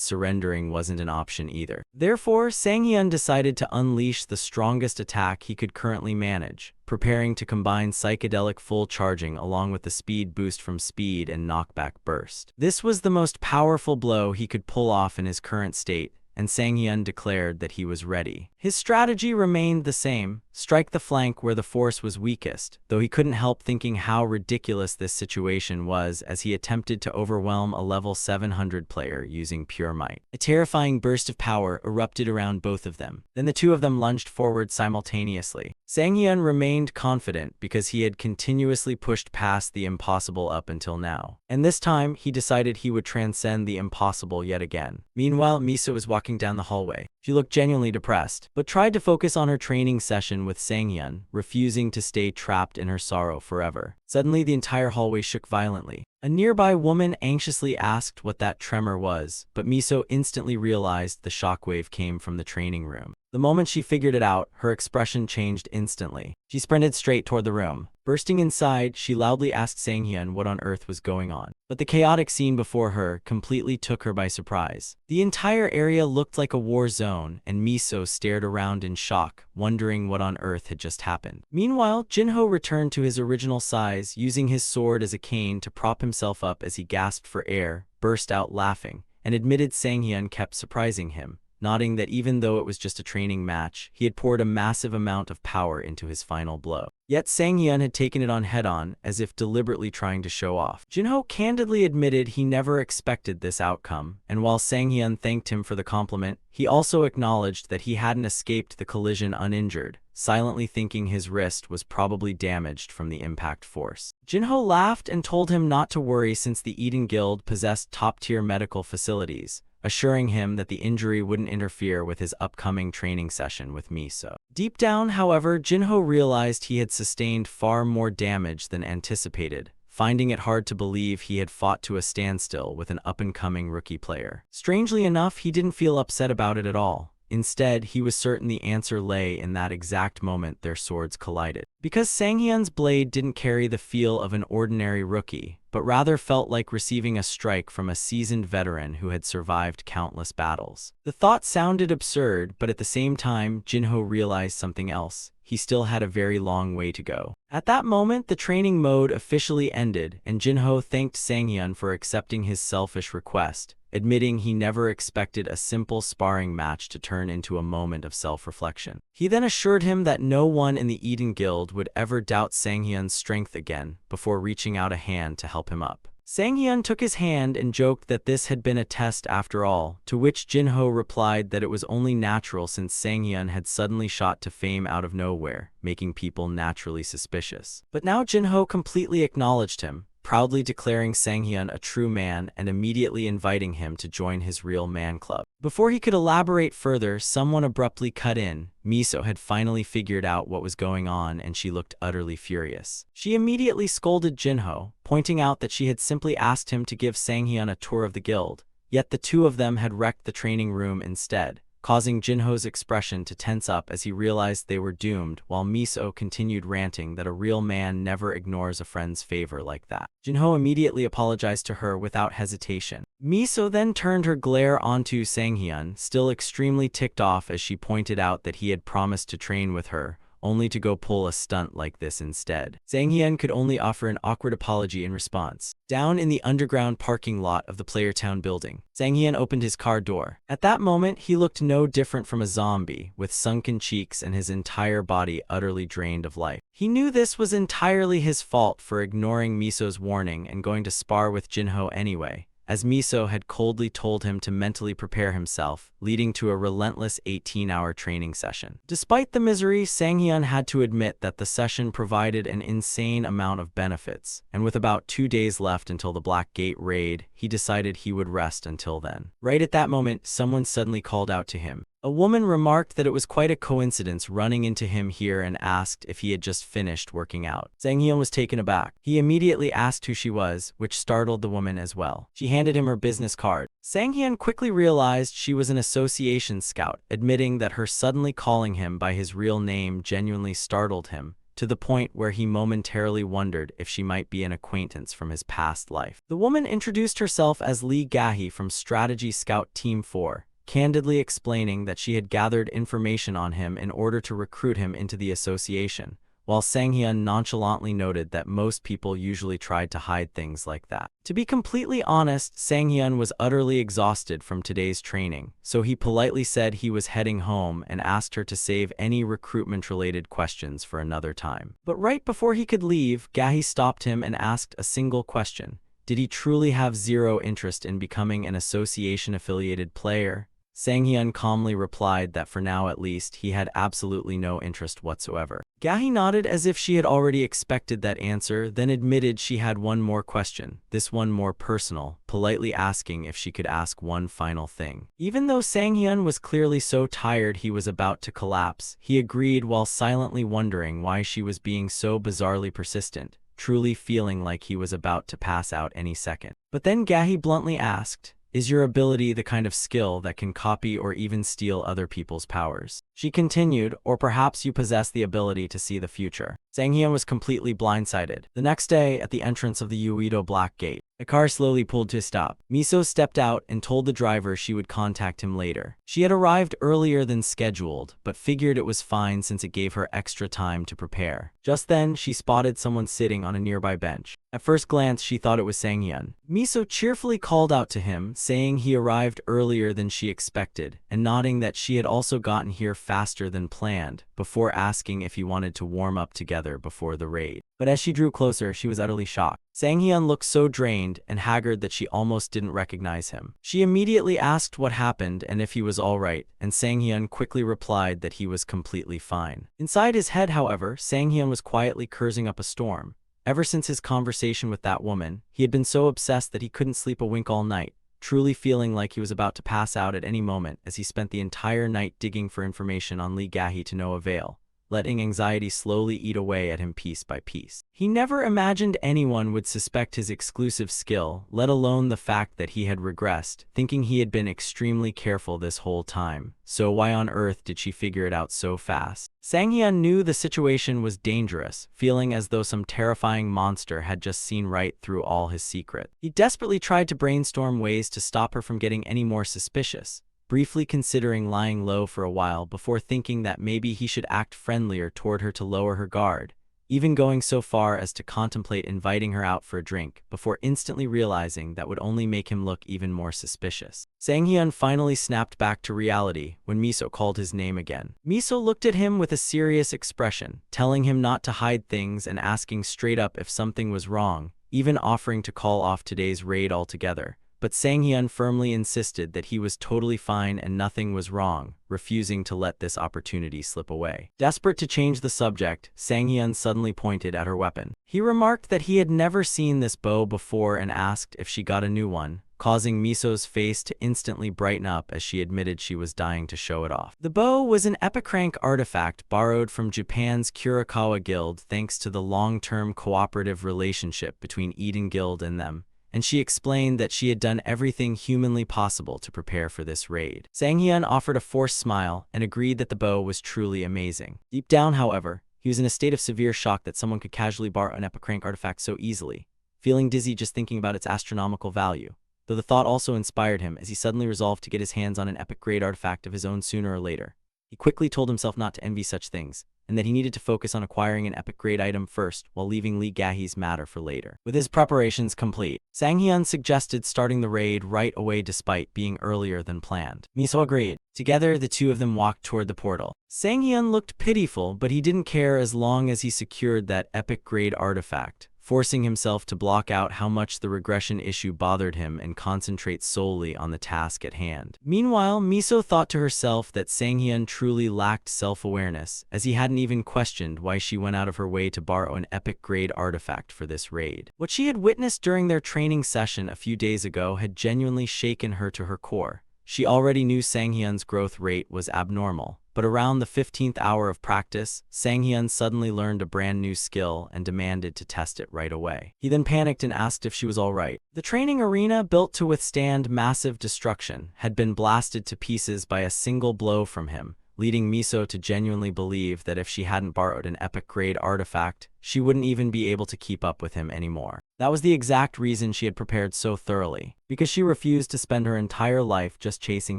surrendering wasn't an option either. Therefore, Sang-hyun decided to unleash the strongest attack he could currently manage, preparing to combine Psychedelic full charging along with the speed boost from Speed and Knockback Burst. This was the most powerful blow he could pull off in his current state, and Sang-hyun declared that he was ready. His strategy remained the same: strike the flank where the force was weakest, though he couldn't help thinking how ridiculous this situation was as he attempted to overwhelm a level 700 player using pure might. A terrifying burst of power erupted around both of them. Then the two of them lunged forward simultaneously. Sang-hyun remained confident because he had continuously pushed past the impossible up until now, and this time he decided he would transcend the impossible yet again. Meanwhile, Miso was walking down the hallway. She looked genuinely depressed, but tried to focus on her training session with Sang-hyun, refusing to stay trapped in her sorrow forever. Suddenly, the entire hallway shook violently. A nearby woman anxiously asked what that tremor was, but Miso instantly realized the shockwave came from the training room. The moment she figured it out, her expression changed instantly. She sprinted straight toward the room. Bursting inside, she loudly asked Sang-hyun what on earth was going on. But the chaotic scene before her completely took her by surprise. The entire area looked like a war zone, and Miso stared around in shock, wondering what on earth had just happened. Meanwhile, Jin-ho returned to his original size, using his sword as a cane to prop himself up as he gasped for air, burst out laughing, and admitted Sang-hyun kept surprising him, nodding that even though it was just a training match, he had poured a massive amount of power into his final blow. Yet Sang-hyun had taken it on head-on, as if deliberately trying to show off. Jin-ho candidly admitted he never expected this outcome, and while Sang-hyun thanked him for the compliment, he also acknowledged that he hadn't escaped the collision uninjured, silently thinking his wrist was probably damaged from the impact force. Jin-ho laughed and told him not to worry since the Eden Guild possessed top-tier medical facilities, assuring him that the injury wouldn't interfere with his upcoming training session with Miso. Deep down, however, Jin-ho realized he had sustained far more damage than anticipated, finding it hard to believe he had fought to a standstill with an up-and-coming rookie player. Strangely enough, he didn't feel upset about it at all. Instead, he was certain the answer lay in that exact moment their swords collided. Because Sang-hyun's blade didn't carry the feel of an ordinary rookie, but rather felt like receiving a strike from a seasoned veteran who had survived countless battles. The thought sounded absurd, but at the same time, Jin-ho realized something else. He still had a very long way to go. At that moment, the training mode officially ended, and Jin-ho thanked Sang-hyun for accepting his selfish request, admitting he never expected a simple sparring match to turn into a moment of self-reflection. He then assured him that no one in the Eden Guild would ever doubt Sang-hyun's strength again, before reaching out a hand to help him up. Sang-hyun took his hand and joked that this had been a test after all, to which Jin-ho replied that it was only natural since Sang-hyun had suddenly shot to fame out of nowhere, making people naturally suspicious. But now Jin-ho completely acknowledged him, proudly declaring Sang-hyun a true man and immediately inviting him to join his real man club. Before he could elaborate further, someone abruptly cut in. Miso had finally figured out what was going on and she looked utterly furious. She immediately scolded Jinho, pointing out that she had simply asked him to give Sang-hyun a tour of the guild, yet the two of them had wrecked the training room instead, causing Jinho's expression to tense up as he realized they were doomed, while Miso continued ranting that a real man never ignores a friend's favor like that. Jinho immediately apologized to her without hesitation. Miso then turned her glare onto Sang-hyun, still extremely ticked off as she pointed out that he had promised to train with her, only to go pull a stunt like this instead. Sang-hyun could only offer an awkward apology in response. Down in the underground parking lot of the Playertown building, Sang-hyun opened his car door. At that moment, he looked no different from a zombie, with sunken cheeks and his entire body utterly drained of life. He knew this was entirely his fault for ignoring Miso's warning and going to spar with Jinho anyway, as Miso had coldly told him to mentally prepare himself, leading to a relentless 18-hour training session. Despite the misery, Sang-hyun had to admit that the session provided an insane amount of benefits, and with about 2 days left until the Black Gate raid, he decided he would rest until then. Right at that moment, someone suddenly called out to him. A woman remarked that it was quite a coincidence running into him here and asked if he had just finished working out. Sang-hyun was taken aback. He immediately asked who she was, which startled the woman as well. She handed him her business card. Sang-hyun quickly realized she was an association scout, admitting that her suddenly calling him by his real name genuinely startled him, to the point where he momentarily wondered if she might be an acquaintance from his past life. The woman introduced herself as Lee Gahi from Strategy Scout Team 4. Candidly explaining that she had gathered information on him in order to recruit him into the association, while Sang-hyun nonchalantly noted that most people usually tried to hide things like that. To be completely honest, Sang-hyun was utterly exhausted from today's training, so he politely said he was heading home and asked her to save any recruitment-related questions for another time. But right before he could leave, Gahi stopped him and asked a single question. Did he truly have zero interest in becoming an association-affiliated player? Sang-hyun calmly replied that for now at least, he had absolutely no interest whatsoever. Gahi nodded as if she had already expected that answer, then admitted she had one more question, this one more personal, politely asking if she could ask one final thing. Even though Sang-hyun was clearly so tired he was about to collapse, he agreed while silently wondering why she was being so bizarrely persistent, truly feeling like he was about to pass out any second. But then Gahi bluntly asked, "Is your ability the kind of skill that can copy or even steal other people's powers?" She continued, "Or perhaps you possess the ability to see the future." Sang-hyun was completely blindsided. The next day, at the entrance of the Uedo Black Gate, a car slowly pulled to a stop. Miso stepped out and told the driver she would contact him later. She had arrived earlier than scheduled, but figured it was fine since it gave her extra time to prepare. Just then, she spotted someone sitting on a nearby bench. At first glance, she thought it was Sang-hyun. Miso cheerfully called out to him, saying he arrived earlier than she expected, and nodding that she had also gotten here faster than planned, before asking if he wanted to warm up together before the raid. But as she drew closer, she was utterly shocked. Sang-hyun looked so drained and haggard that she almost didn't recognize him. She immediately asked what happened and if he was alright, and Sang-hyun quickly replied that he was completely fine. Inside his head, however, Sang-hyun was quietly cursing up a storm. Ever since his conversation with that woman, he had been so obsessed that he couldn't sleep a wink all night, truly feeling like he was about to pass out at any moment as he spent the entire night digging for information on Lee Gahi to no avail, letting anxiety slowly eat away at him piece by piece. He never imagined anyone would suspect his exclusive skill, let alone the fact that he had regressed, thinking he had been extremely careful this whole time. So why on earth did she figure it out so fast? Sang-hyun knew the situation was dangerous, feeling as though some terrifying monster had just seen right through all his secret. He desperately tried to brainstorm ways to stop her from getting any more suspicious, briefly considering lying low for a while before thinking that maybe he should act friendlier toward her to lower her guard, even going so far as to contemplate inviting her out for a drink, before instantly realizing that would only make him look even more suspicious. Sang-hyun finally snapped back to reality when Miso called his name again. Miso looked at him with a serious expression, telling him not to hide things and asking straight up if something was wrong, even offering to call off today's raid altogether, but Sang-hyun firmly insisted that he was totally fine and nothing was wrong, refusing to let this opportunity slip away. Desperate to change the subject, Sang-hyun suddenly pointed at her weapon. He remarked that he had never seen this bow before and asked if she got a new one, causing Miso's face to instantly brighten up as she admitted she was dying to show it off. The bow was an epicrank artifact borrowed from Japan's Kurikawa Guild thanks to the long-term cooperative relationship between Eden Guild and them, and she explained that she had done everything humanly possible to prepare for this raid. Sang-hyun offered a forced smile and agreed that the bow was truly amazing. Deep down, however, he was in a state of severe shock that someone could casually borrow an epicrank artifact so easily, feeling dizzy just thinking about its astronomical value, though the thought also inspired him as he suddenly resolved to get his hands on an epic-grade artifact of his own sooner or later. He quickly told himself not to envy such things, and that he needed to focus on acquiring an epic-grade item first while leaving Lee Gahee's matter for later. With his preparations complete, Sang-hyun suggested starting the raid right away despite being earlier than planned. Miso agreed. Together, the two of them walked toward the portal. Sang-hyun looked pitiful, but he didn't care as long as he secured that epic-grade artifact, forcing himself to block out how much the regression issue bothered him and concentrate solely on the task at hand. Meanwhile, Miso thought to herself that Sang-hyun truly lacked self-awareness, as he hadn't even questioned why she went out of her way to borrow an epic-grade artifact for this raid. What she had witnessed during their training session a few days ago had genuinely shaken her to her core. She already knew Sang-hyun's growth rate was abnormal, but around the 15th hour of practice, Sang-hyun suddenly learned a brand new skill and demanded to test it right away. He then panicked and asked if she was all right. The training arena, built to withstand massive destruction, had been blasted to pieces by a single blow from him, leading Miso to genuinely believe that if she hadn't borrowed an epic-grade artifact, she wouldn't even be able to keep up with him anymore. That was the exact reason she had prepared so thoroughly, because she refused to spend her entire life just chasing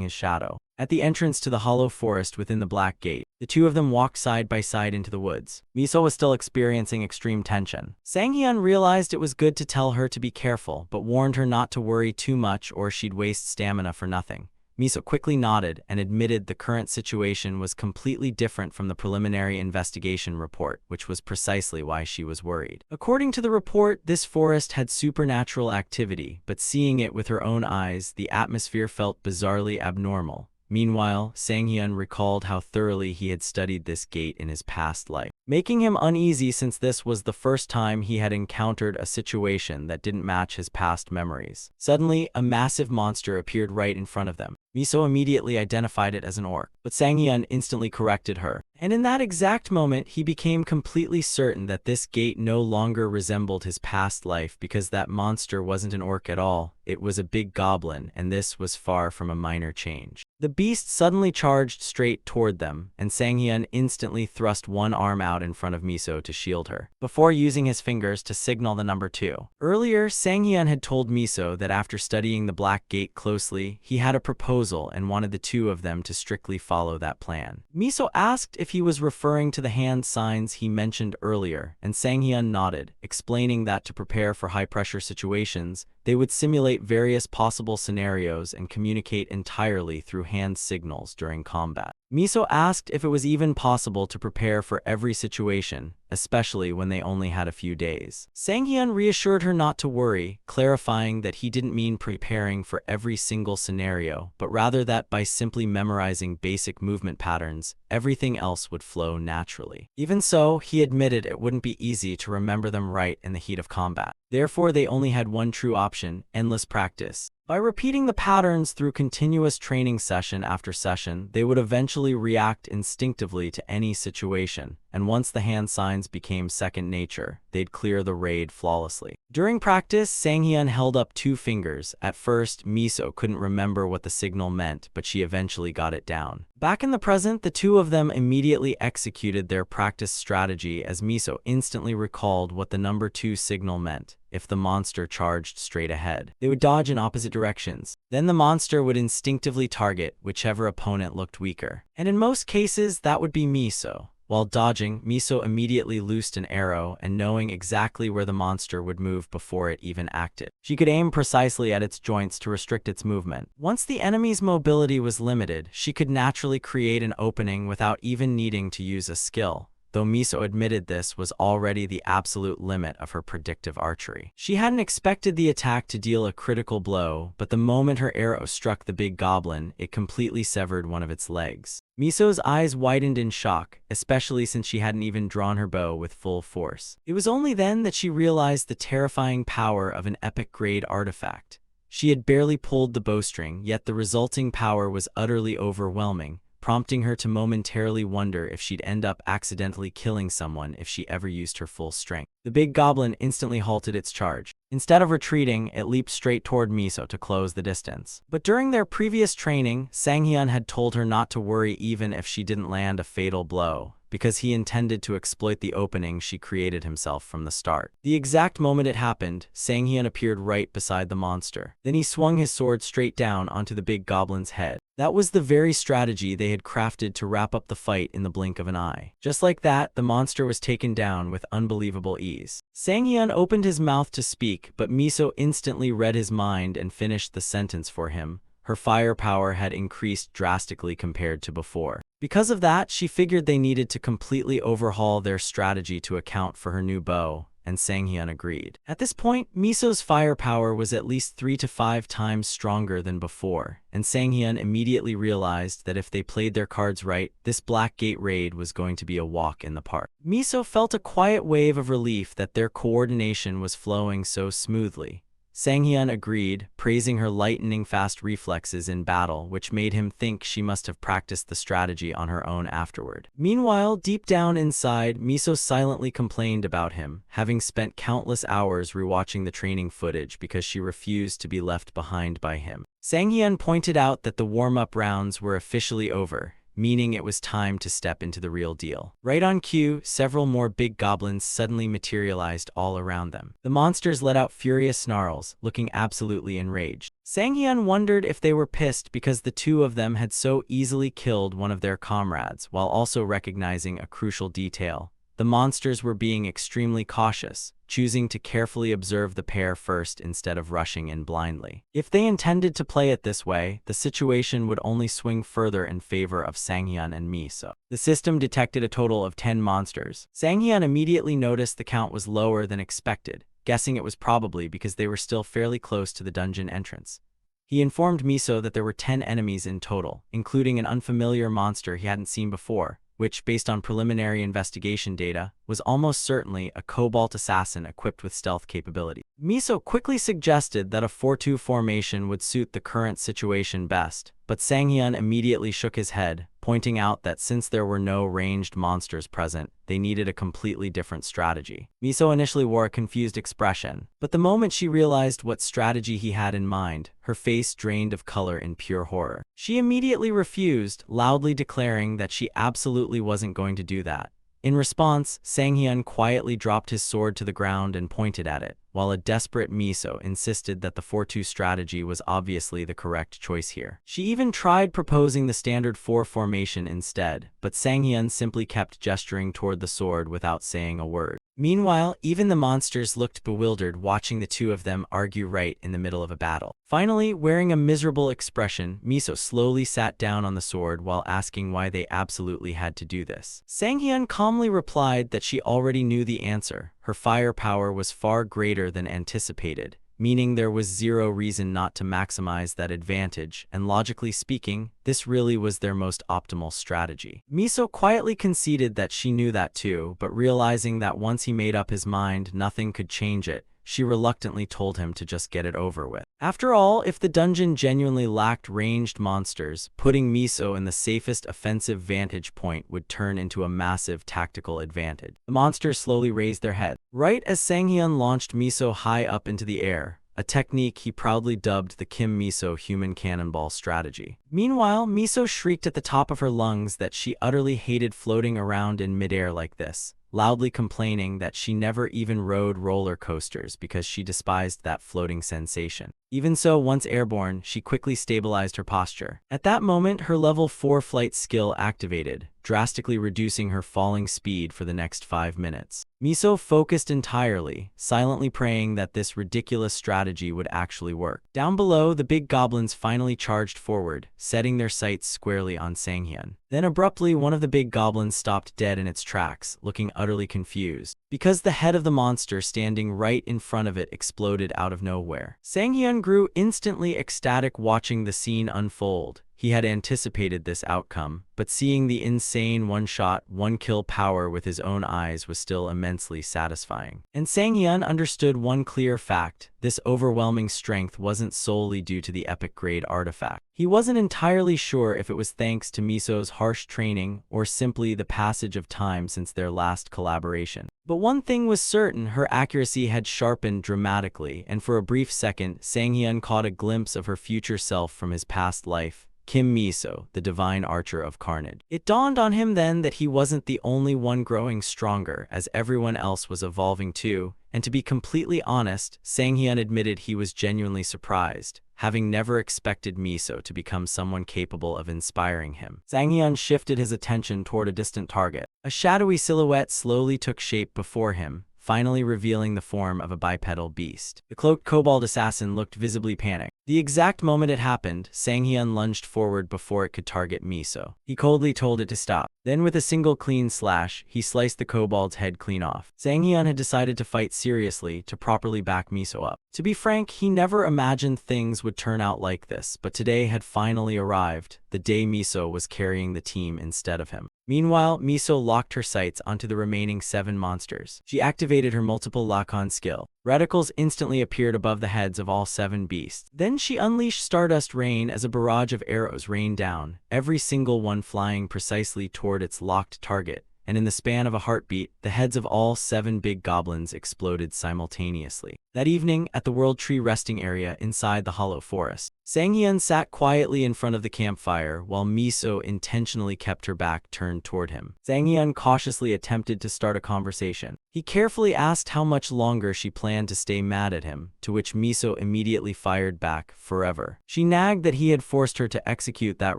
his shadow. At the entrance to the hollow forest within the Black Gate, the two of them walked side by side into the woods. Miso was still experiencing extreme tension. Sang-hyun realized it was good to tell her to be careful, but warned her not to worry too much or she'd waste stamina for nothing. Miso quickly nodded and admitted the current situation was completely different from the preliminary investigation report, which was precisely why she was worried. According to the report, this forest had supernatural activity, but seeing it with her own eyes, the atmosphere felt bizarrely abnormal. Meanwhile, Sang-hyun recalled how thoroughly he had studied this gate in his past life, making him uneasy since this was the first time he had encountered a situation that didn't match his past memories. Suddenly, a massive monster appeared right in front of them. Miso immediately identified it as an orc, but Sang-hyun instantly corrected her. And in that exact moment, he became completely certain that this gate no longer resembled his past life because that monster wasn't an orc at all. It was a big goblin, and this was far from a minor change. The beast suddenly charged straight toward them, and Sang-hyun instantly thrust one arm out in front of Miso to shield her, before using his fingers to signal the number 2. Earlier, Sang-hyun had told Miso that after studying the Black Gate closely, he had a proposal and wanted the two of them to strictly follow that plan. Miso asked if he was referring to the hand signs he mentioned earlier, and Sang-hyun nodded, explaining that to prepare for high-pressure situations, they would simulate various possible scenarios and communicate entirely through hand signals during combat. Miso asked if it was even possible to prepare for every situation, especially when they only had a few days. Sang-hyun reassured her not to worry, clarifying that he didn't mean preparing for every single scenario, but rather that by simply memorizing basic movement patterns, everything else would flow naturally. Even so, he admitted it wouldn't be easy to remember them right in the heat of combat. Therefore, they only had one true option: endless practice. By repeating the patterns through continuous training session after session, they would eventually react instinctively to any situation, and once the hand signs became second nature, they'd clear the raid flawlessly. During practice, Sang-hyun held up 2 fingers. At first, Miso couldn't remember what the signal meant, but she eventually got it down. Back in the present, the two of them immediately executed their practice strategy as Miso instantly recalled what the number 2 signal meant. If the monster charged straight ahead, they would dodge in opposite directions. Then the monster would instinctively target whichever opponent looked weaker. And in most cases, that would be Miso. While dodging, Miso immediately loosed an arrow, and knowing exactly where the monster would move before it even acted, she could aim precisely at its joints to restrict its movement. Once the enemy's mobility was limited, she could naturally create an opening without even needing to use a skill. though Miso admitted this was already the absolute limit of her predictive archery. She hadn't expected the attack to deal a critical blow, but the moment her arrow struck the big goblin, it completely severed one of its legs. Miso's eyes widened in shock, especially since she hadn't even drawn her bow with full force. It was only then that she realized the terrifying power of an epic-grade artifact. She had barely pulled the bowstring, yet the resulting power was utterly overwhelming, prompting her to momentarily wonder if she'd end up accidentally killing someone if she ever used her full strength. The big goblin instantly halted its charge. Instead of retreating, it leaped straight toward Miso to close the distance. But during their previous training, Sang-hyun had told her not to worry even if she didn't land a fatal blow, because he intended to exploit the opening she created himself from the start. The exact moment it happened, Sang-hyun appeared right beside the monster. Then he swung his sword straight down onto the big goblin's head. That was the very strategy they had crafted to wrap up the fight in the blink of an eye. Just like that, the monster was taken down with unbelievable ease. Sang-hyun opened his mouth to speak, but Miso instantly read his mind and finished the sentence for him. Her firepower had increased drastically compared to before. Because of that, she figured they needed to completely overhaul their strategy to account for her new bow, and Sang-hyun agreed. At this point, Miso's firepower was at least 3 to 5 times stronger than before, and Sang-hyun immediately realized that if they played their cards right, this Black Gate raid was going to be a walk in the park. Miso felt a quiet wave of relief that their coordination was flowing so smoothly. Sang-hyun agreed, praising her lightning-fast reflexes in battle, which made him think she must have practiced the strategy on her own afterward. Meanwhile, deep down inside, Miso silently complained about him, having spent countless hours rewatching the training footage because she refused to be left behind by him. Sang-hyun pointed out that the warm-up rounds were officially over, meaning it was time to step into the real deal. Right on cue, several more big goblins suddenly materialized all around them. The monsters let out furious snarls, looking absolutely enraged. Sang-hyun wondered if they were pissed because the two of them had so easily killed one of their comrades, while also recognizing a crucial detail. The monsters were being extremely cautious, choosing to carefully observe the pair first instead of rushing in blindly. If they intended to play it this way, the situation would only swing further in favor of Sang-hyun and Miso. The system detected a total of 10 monsters. Sang-hyun immediately noticed the count was lower than expected, guessing it was probably because they were still fairly close to the dungeon entrance. He informed Miso that there were 10 enemies in total, including an unfamiliar monster he hadn't seen before, which, based on preliminary investigation data, was almost certainly a cobalt assassin equipped with stealth capability. Miso quickly suggested that a 4-2 formation would suit the current situation best, but Sang-hyun immediately shook his head, pointing out that since there were no ranged monsters present, they needed a completely different strategy. Miso initially wore a confused expression, but the moment she realized what strategy he had in mind, her face drained of color in pure horror. She immediately refused, loudly declaring that she absolutely wasn't going to do that. In response, Sang-hyun quietly dropped his sword to the ground and pointed at it, while a desperate Miso insisted that the 4-2 strategy was obviously the correct choice here. She even tried proposing the standard 4 formation instead, but Sang-hyun simply kept gesturing toward the sword without saying a word. Meanwhile, even the monsters looked bewildered watching the two of them argue right in the middle of a battle. Finally, wearing a miserable expression, Miso slowly sat down on the sword while asking why they absolutely had to do this. Sang-hyun calmly replied that she already knew the answer. Her firepower was far greater than anticipated, meaning there was zero reason not to maximize that advantage, and logically speaking, this really was their most optimal strategy. Miso quietly conceded that she knew that too, but realizing that once he made up his mind, nothing could change it, she reluctantly told him to just get it over with. After all, if the dungeon genuinely lacked ranged monsters, putting Miso in the safest offensive vantage point would turn into a massive tactical advantage. The monsters slowly raised their heads. Right as Sang-hyun launched Miso high up into the air, a technique he proudly dubbed the Kim Miso human cannonball strategy. Meanwhile, Miso shrieked at the top of her lungs that she utterly hated floating around in midair like this, loudly complaining that she never even rode roller coasters because she despised that floating sensation. Even so, once airborne, she quickly stabilized her posture. At that moment, her level 4 flight skill activated, drastically reducing her falling speed for the next 5 minutes. Miso focused entirely, silently praying that this ridiculous strategy would actually work. Down below, the big goblins finally charged forward, setting their sights squarely on Sanghyun. Then abruptly, one of the big goblins stopped dead in its tracks, looking utterly confused, because the head of the monster standing right in front of it exploded out of nowhere. Sanghyun grew instantly ecstatic watching the scene unfold. He had anticipated this outcome, but seeing the insane one-shot, one-kill power with his own eyes was still immensely satisfying. And Sanghyun understood one clear fact: this overwhelming strength wasn't solely due to the epic-grade artifact. He wasn't entirely sure if it was thanks to Miso's harsh training or simply the passage of time since their last collaboration. But one thing was certain: her accuracy had sharpened dramatically, and for a brief second, Sanghyun caught a glimpse of her future self from his past life. Kim Miso, the divine archer of carnage. It dawned on him then that he wasn't the only one growing stronger, as everyone else was evolving too, and to be completely honest, Sanghyun admitted he was genuinely surprised, having never expected Miso to become someone capable of inspiring him. Sanghyun shifted his attention toward a distant target. A shadowy silhouette slowly took shape before him, finally revealing the form of a bipedal beast. The cloaked kobold assassin looked visibly panicked. The exact moment it happened, Sanghyun lunged forward before it could target Miso. He coldly told it to stop. Then with a single clean slash, he sliced the kobold's head clean off. Sanghyun had decided to fight seriously to properly back Miso up. To be frank, he never imagined things would turn out like this, but today had finally arrived, the day Miso was carrying the team instead of him. Meanwhile, Miso locked her sights onto the remaining 7 monsters. She activated her multiple lock-on skill. Reticles instantly appeared above the heads of all 7 beasts. Then she unleashed Stardust Rain as a barrage of arrows rained down, every single one flying precisely toward its locked target, and in the span of a heartbeat, the heads of all 7 big goblins exploded simultaneously. That evening, at the World Tree resting area inside the Hollow Forest, Sanghyun sat quietly in front of the campfire while Miso intentionally kept her back turned toward him. Sanghyun cautiously attempted to start a conversation. He carefully asked how much longer she planned to stay mad at him, to which Miso immediately fired back, forever. She nagged that he had forced her to execute that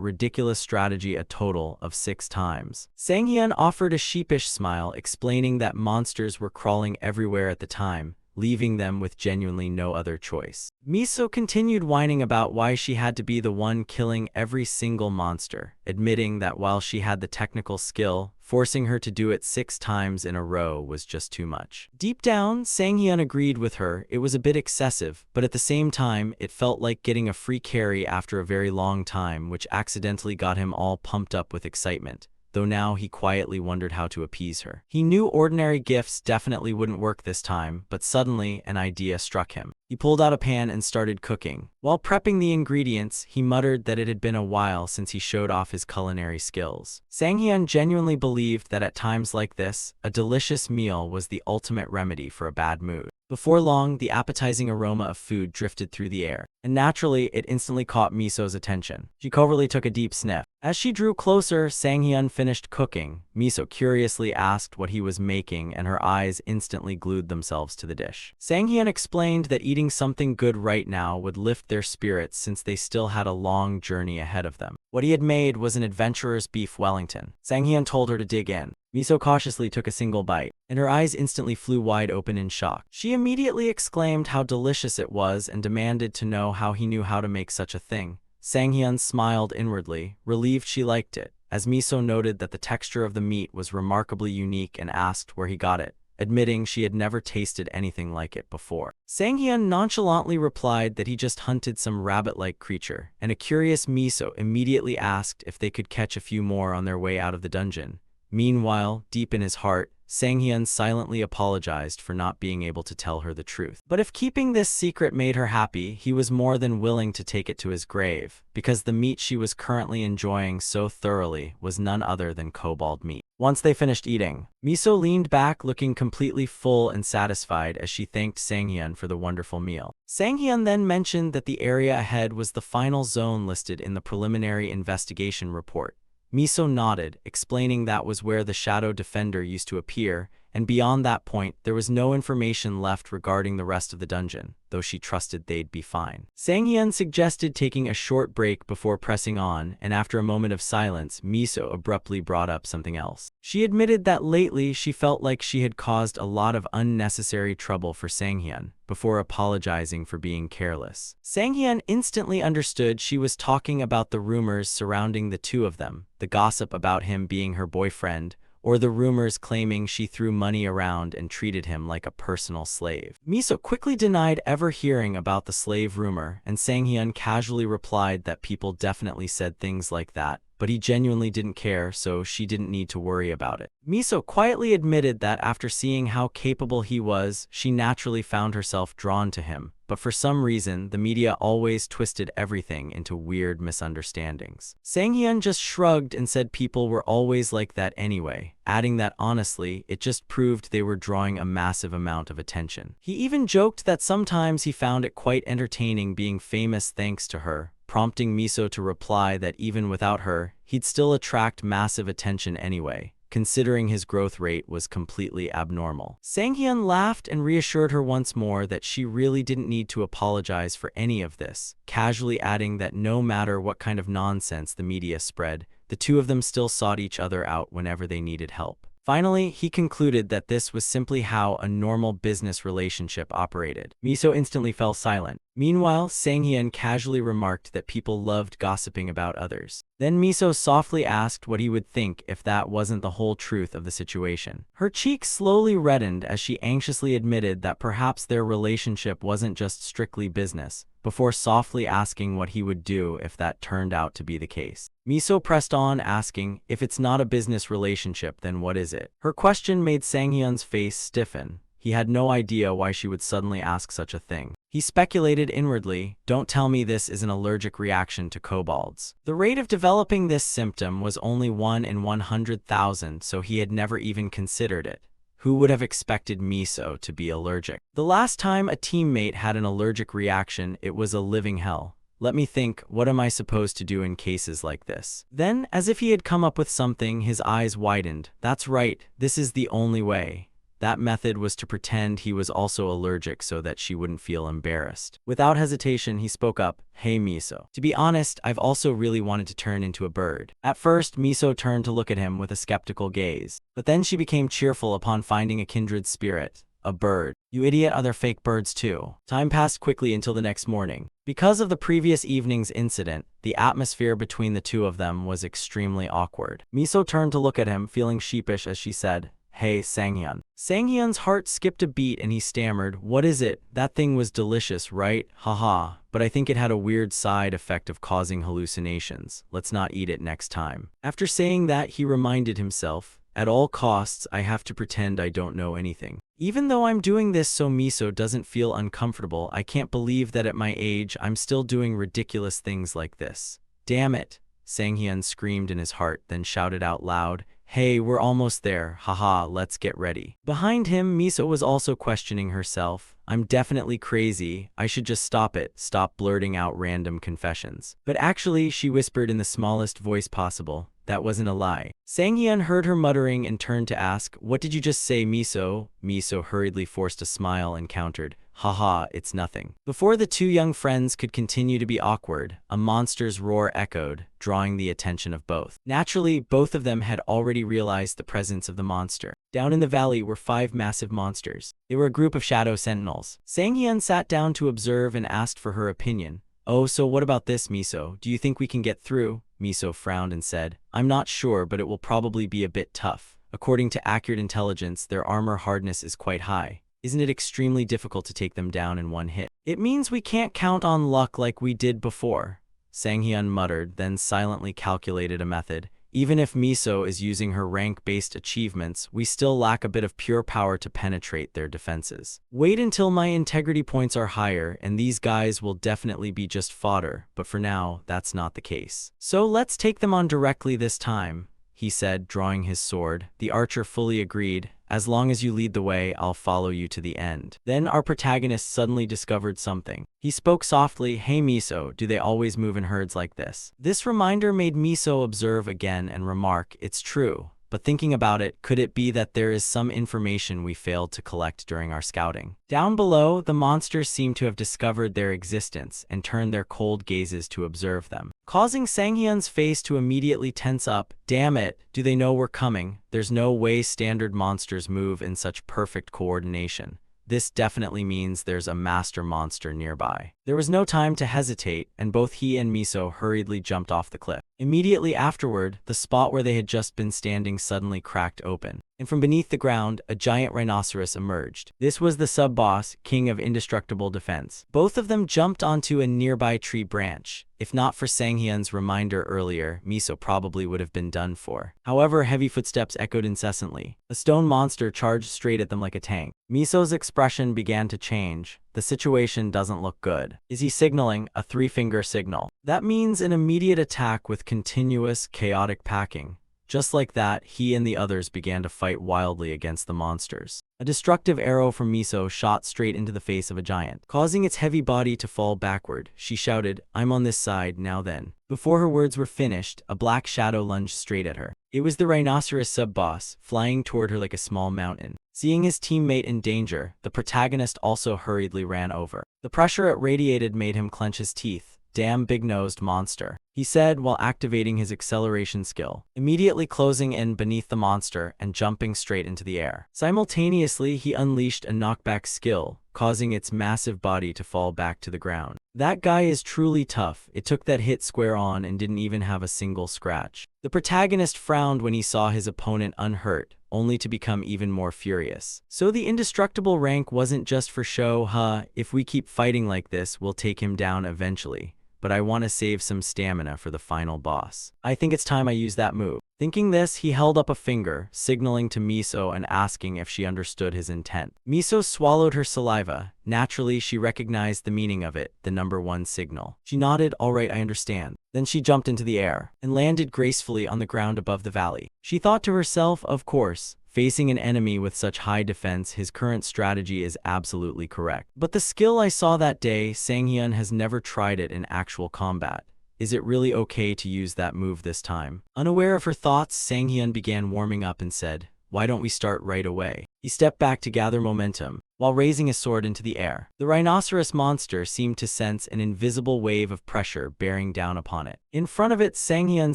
ridiculous strategy a total of 6 times. Sanghyun offered a sheepish smile, explaining that monsters were crawling everywhere at the time, leaving them with genuinely no other choice. Miso continued whining about why she had to be the one killing every single monster, admitting that while she had the technical skill, forcing her to do it 6 times in a row was just too much. Deep down, Sanghyun agreed with her. It was a bit excessive, but at the same time, it felt like getting a free carry after a very long time, which accidentally got him all pumped up with excitement, though now he quietly wondered how to appease her. He knew ordinary gifts definitely wouldn't work this time, but suddenly an idea struck him. He pulled out a pan and started cooking. While prepping the ingredients, he muttered that it had been a while since he showed off his culinary skills. Sanghyun genuinely believed that at times like this, a delicious meal was the ultimate remedy for a bad mood. Before long, the appetizing aroma of food drifted through the air, and naturally, it instantly caught Miso's attention. She covertly took a deep sniff. As she drew closer, Sanghyun finished cooking. Miso curiously asked what he was making, and her eyes instantly glued themselves to the dish. Sanghyun explained that eating something good right now would lift their spirits since they still had a long journey ahead of them. What he had made was an adventurer's beef Wellington. Sanghyun told her to dig in. Miso cautiously took a single bite, and her eyes instantly flew wide open in shock. She immediately exclaimed how delicious it was and demanded to know how he knew how to make such a thing. Sanghyun smiled inwardly, relieved she liked it, as Miso noted that the texture of the meat was remarkably unique and asked where he got it, admitting she had never tasted anything like it before. Sanghyun nonchalantly replied that he just hunted some rabbit-like creature, and a curious Miso immediately asked if they could catch a few more on their way out of the dungeon. Meanwhile, deep in his heart, Sanghyun silently apologized for not being able to tell her the truth. But if keeping this secret made her happy, he was more than willing to take it to his grave, because the meat she was currently enjoying so thoroughly was none other than kobold meat. Once they finished eating, Miso leaned back looking completely full and satisfied as she thanked Sanghyun for the wonderful meal. Sanghyun then mentioned that the area ahead was the final zone listed in the preliminary investigation report. Miso nodded, explaining that was where the Shadow Defender used to appear, and beyond that point, there was no information left regarding the rest of the dungeon, though she trusted they'd be fine. Sang-hyun suggested taking a short break before pressing on, and after a moment of silence, Miso abruptly brought up something else. She admitted that lately she felt like she had caused a lot of unnecessary trouble for Sang-hyun, before apologizing for being careless. Sang-hyun instantly understood she was talking about the rumors surrounding the two of them, the gossip about him being her boyfriend, or the rumors claiming she threw money around and treated him like a personal slave. Miso quickly denied ever hearing about the slave rumor, and Sang-hyun casually replied that people definitely said things like that, but he genuinely didn't care, so she didn't need to worry about it. Miso quietly admitted that after seeing how capable he was, she naturally found herself drawn to him, but for some reason, the media always twisted everything into weird misunderstandings. Sang-hyun just shrugged and said people were always like that anyway, adding that honestly, it just proved they were drawing a massive amount of attention. He even joked that sometimes he found it quite entertaining being famous thanks to her, prompting Miso to reply that even without her, he'd still attract massive attention anyway, considering his growth rate was completely abnormal. Sang-hyun laughed and reassured her once more that she really didn't need to apologize for any of this, casually adding that no matter what kind of nonsense the media spread, the two of them still sought each other out whenever they needed help. Finally, he concluded that this was simply how a normal business relationship operated. Miso instantly fell silent. Meanwhile, Sang-hyun casually remarked that people loved gossiping about others. Then Miso softly asked what he would think if that wasn't the whole truth of the situation. Her cheeks slowly reddened as she anxiously admitted that perhaps their relationship wasn't just strictly business, before softly asking what he would do if that turned out to be the case. Miso pressed on, asking, if it's not a business relationship, then what is it? Her question made Sang-hyun's face stiffen. He had no idea why she would suddenly ask such a thing. He speculated inwardly, don't tell me this is an allergic reaction to kobolds. The rate of developing this symptom was only 1 in 100,000, so he had never even considered it. Who would have expected Miso to be allergic? The last time a teammate had an allergic reaction, it was a living hell. Let me think, what am I supposed to do in cases like this? Then, as if he had come up with something, his eyes widened. That's right, this is the only way. That method was to pretend he was also allergic so that she wouldn't feel embarrassed. Without hesitation, he spoke up, hey Miso. To be honest, I've also really wanted to turn into a bird. At first, Miso turned to look at him with a skeptical gaze. But then she became cheerful upon finding a kindred spirit. A bird. You idiot, are there fake birds too? Time passed quickly until the next morning. Because of the previous evening's incident, the atmosphere between the two of them was extremely awkward. Miso turned to look at him, feeling sheepish as she said, hey, Sang-hyun. Sang-hyun's heart skipped a beat and he stammered, what is it? That thing was delicious, right? Haha, but I think it had a weird side effect of causing hallucinations. Let's not eat it next time. After saying that, he reminded himself, at all costs, I have to pretend I don't know anything. Even though I'm doing this so Miso doesn't feel uncomfortable, I can't believe that at my age, I'm still doing ridiculous things like this. Damn it, Sang-hyun screamed in his heart, then shouted out loud, hey, we're almost there, haha, let's get ready. Behind him, Miso was also questioning herself. I'm definitely crazy, I should just stop it, stop blurting out random confessions. But actually, she whispered in the smallest voice possible, that wasn't a lie. Sang-hyun heard her muttering and turned to ask, what did you just say, Miso? Miso hurriedly forced a smile and countered, haha, it's nothing. Before the two young friends could continue to be awkward, a monster's roar echoed, drawing the attention of both. Naturally, both of them had already realized the presence of the monster. Down in the valley were 5 massive monsters. They were a group of shadow sentinels. Sang-hyun sat down to observe and asked for her opinion. Oh, so what about this, Miso? Do you think we can get through? Miso frowned and said, I'm not sure, but it will probably be a bit tough. According to accurate intelligence, their armor hardness is quite high. Isn't it extremely difficult to take them down in one hit? It means we can't count on luck like we did before. Sang-hyun muttered, then silently calculated a method. Even if Miso is using her rank-based achievements, we still lack a bit of pure power to penetrate their defenses. Wait until my integrity points are higher, and these guys will definitely be just fodder, but for now, that's not the case. So let's take them on directly this time, he said, drawing his sword. The archer fully agreed. As long as you lead the way, I'll follow you to the end. Then our protagonist suddenly discovered something. He spoke softly, hey Miso, do they always move in herds like this? This reminder made Miso observe again and remark, it's true. but thinking about it, could it be that there is some information we failed to collect during our scouting? Down below, the monsters seem to have discovered their existence and turned their cold gazes to observe them, causing Sanghyun's face to immediately tense up. Damn it, do they know we're coming? There's no way standard monsters move in such perfect coordination. This definitely means there's a master monster nearby. There was no time to hesitate, and both he and Miso hurriedly jumped off the cliff. Immediately afterward, the spot where they had just been standing suddenly cracked open, and from beneath the ground, a giant rhinoceros emerged. This was the sub-boss, king of indestructible defense. Both of them jumped onto a nearby tree branch. If not for Sanghyun's reminder earlier, Miso probably would have been done for. However, heavy footsteps echoed incessantly. A stone monster charged straight at them like a tank. Miso's expression began to change. The situation doesn't look good. Is he signaling a three-finger signal? That means an immediate attack with continuous, chaotic packing. Just like that, he and the others began to fight wildly against the monsters. A destructive arrow from Miso shot straight into the face of a giant, causing its heavy body to fall backward. She shouted, "I'm on this side, now then." Before her words were finished, a black shadow lunged straight at her. It was the rhinoceros sub-boss, flying toward her like a small mountain. Seeing his teammate in danger, the protagonist also hurriedly ran over. The pressure it radiated made him clench his teeth. "Damn big-nosed monster," he said while activating his acceleration skill, immediately closing in beneath the monster and jumping straight into the air. Simultaneously, he unleashed a knockback skill, causing its massive body to fall back to the ground. That guy is truly tough. It took that hit square on and didn't even have a single scratch. The protagonist frowned when he saw his opponent unhurt, only to become even more furious. So the indestructible rank wasn't just for show, huh? If we keep fighting like this, we'll take him down eventually. But I want to save some stamina for the final boss. I think it's time I use that move. Thinking this, he held up a finger, signaling to Miso and asking if she understood his intent. Miso swallowed her saliva. Naturally, she recognized the meaning of it, the number 1 signal. She nodded, "All right, I understand." Then she jumped into the air and landed gracefully on the ground above the valley. She thought to herself, of course, facing an enemy with such high defense, his current strategy is absolutely correct. But the skill I saw that day, Sanghyun has never tried it in actual combat. Is it really okay to use that move this time? Unaware of her thoughts, Sanghyun began warming up and said, "Why don't we start right away?" He stepped back to gather momentum, while raising his sword into the air. The rhinoceros monster seemed to sense an invisible wave of pressure bearing down upon it. In front of it, Sanghyun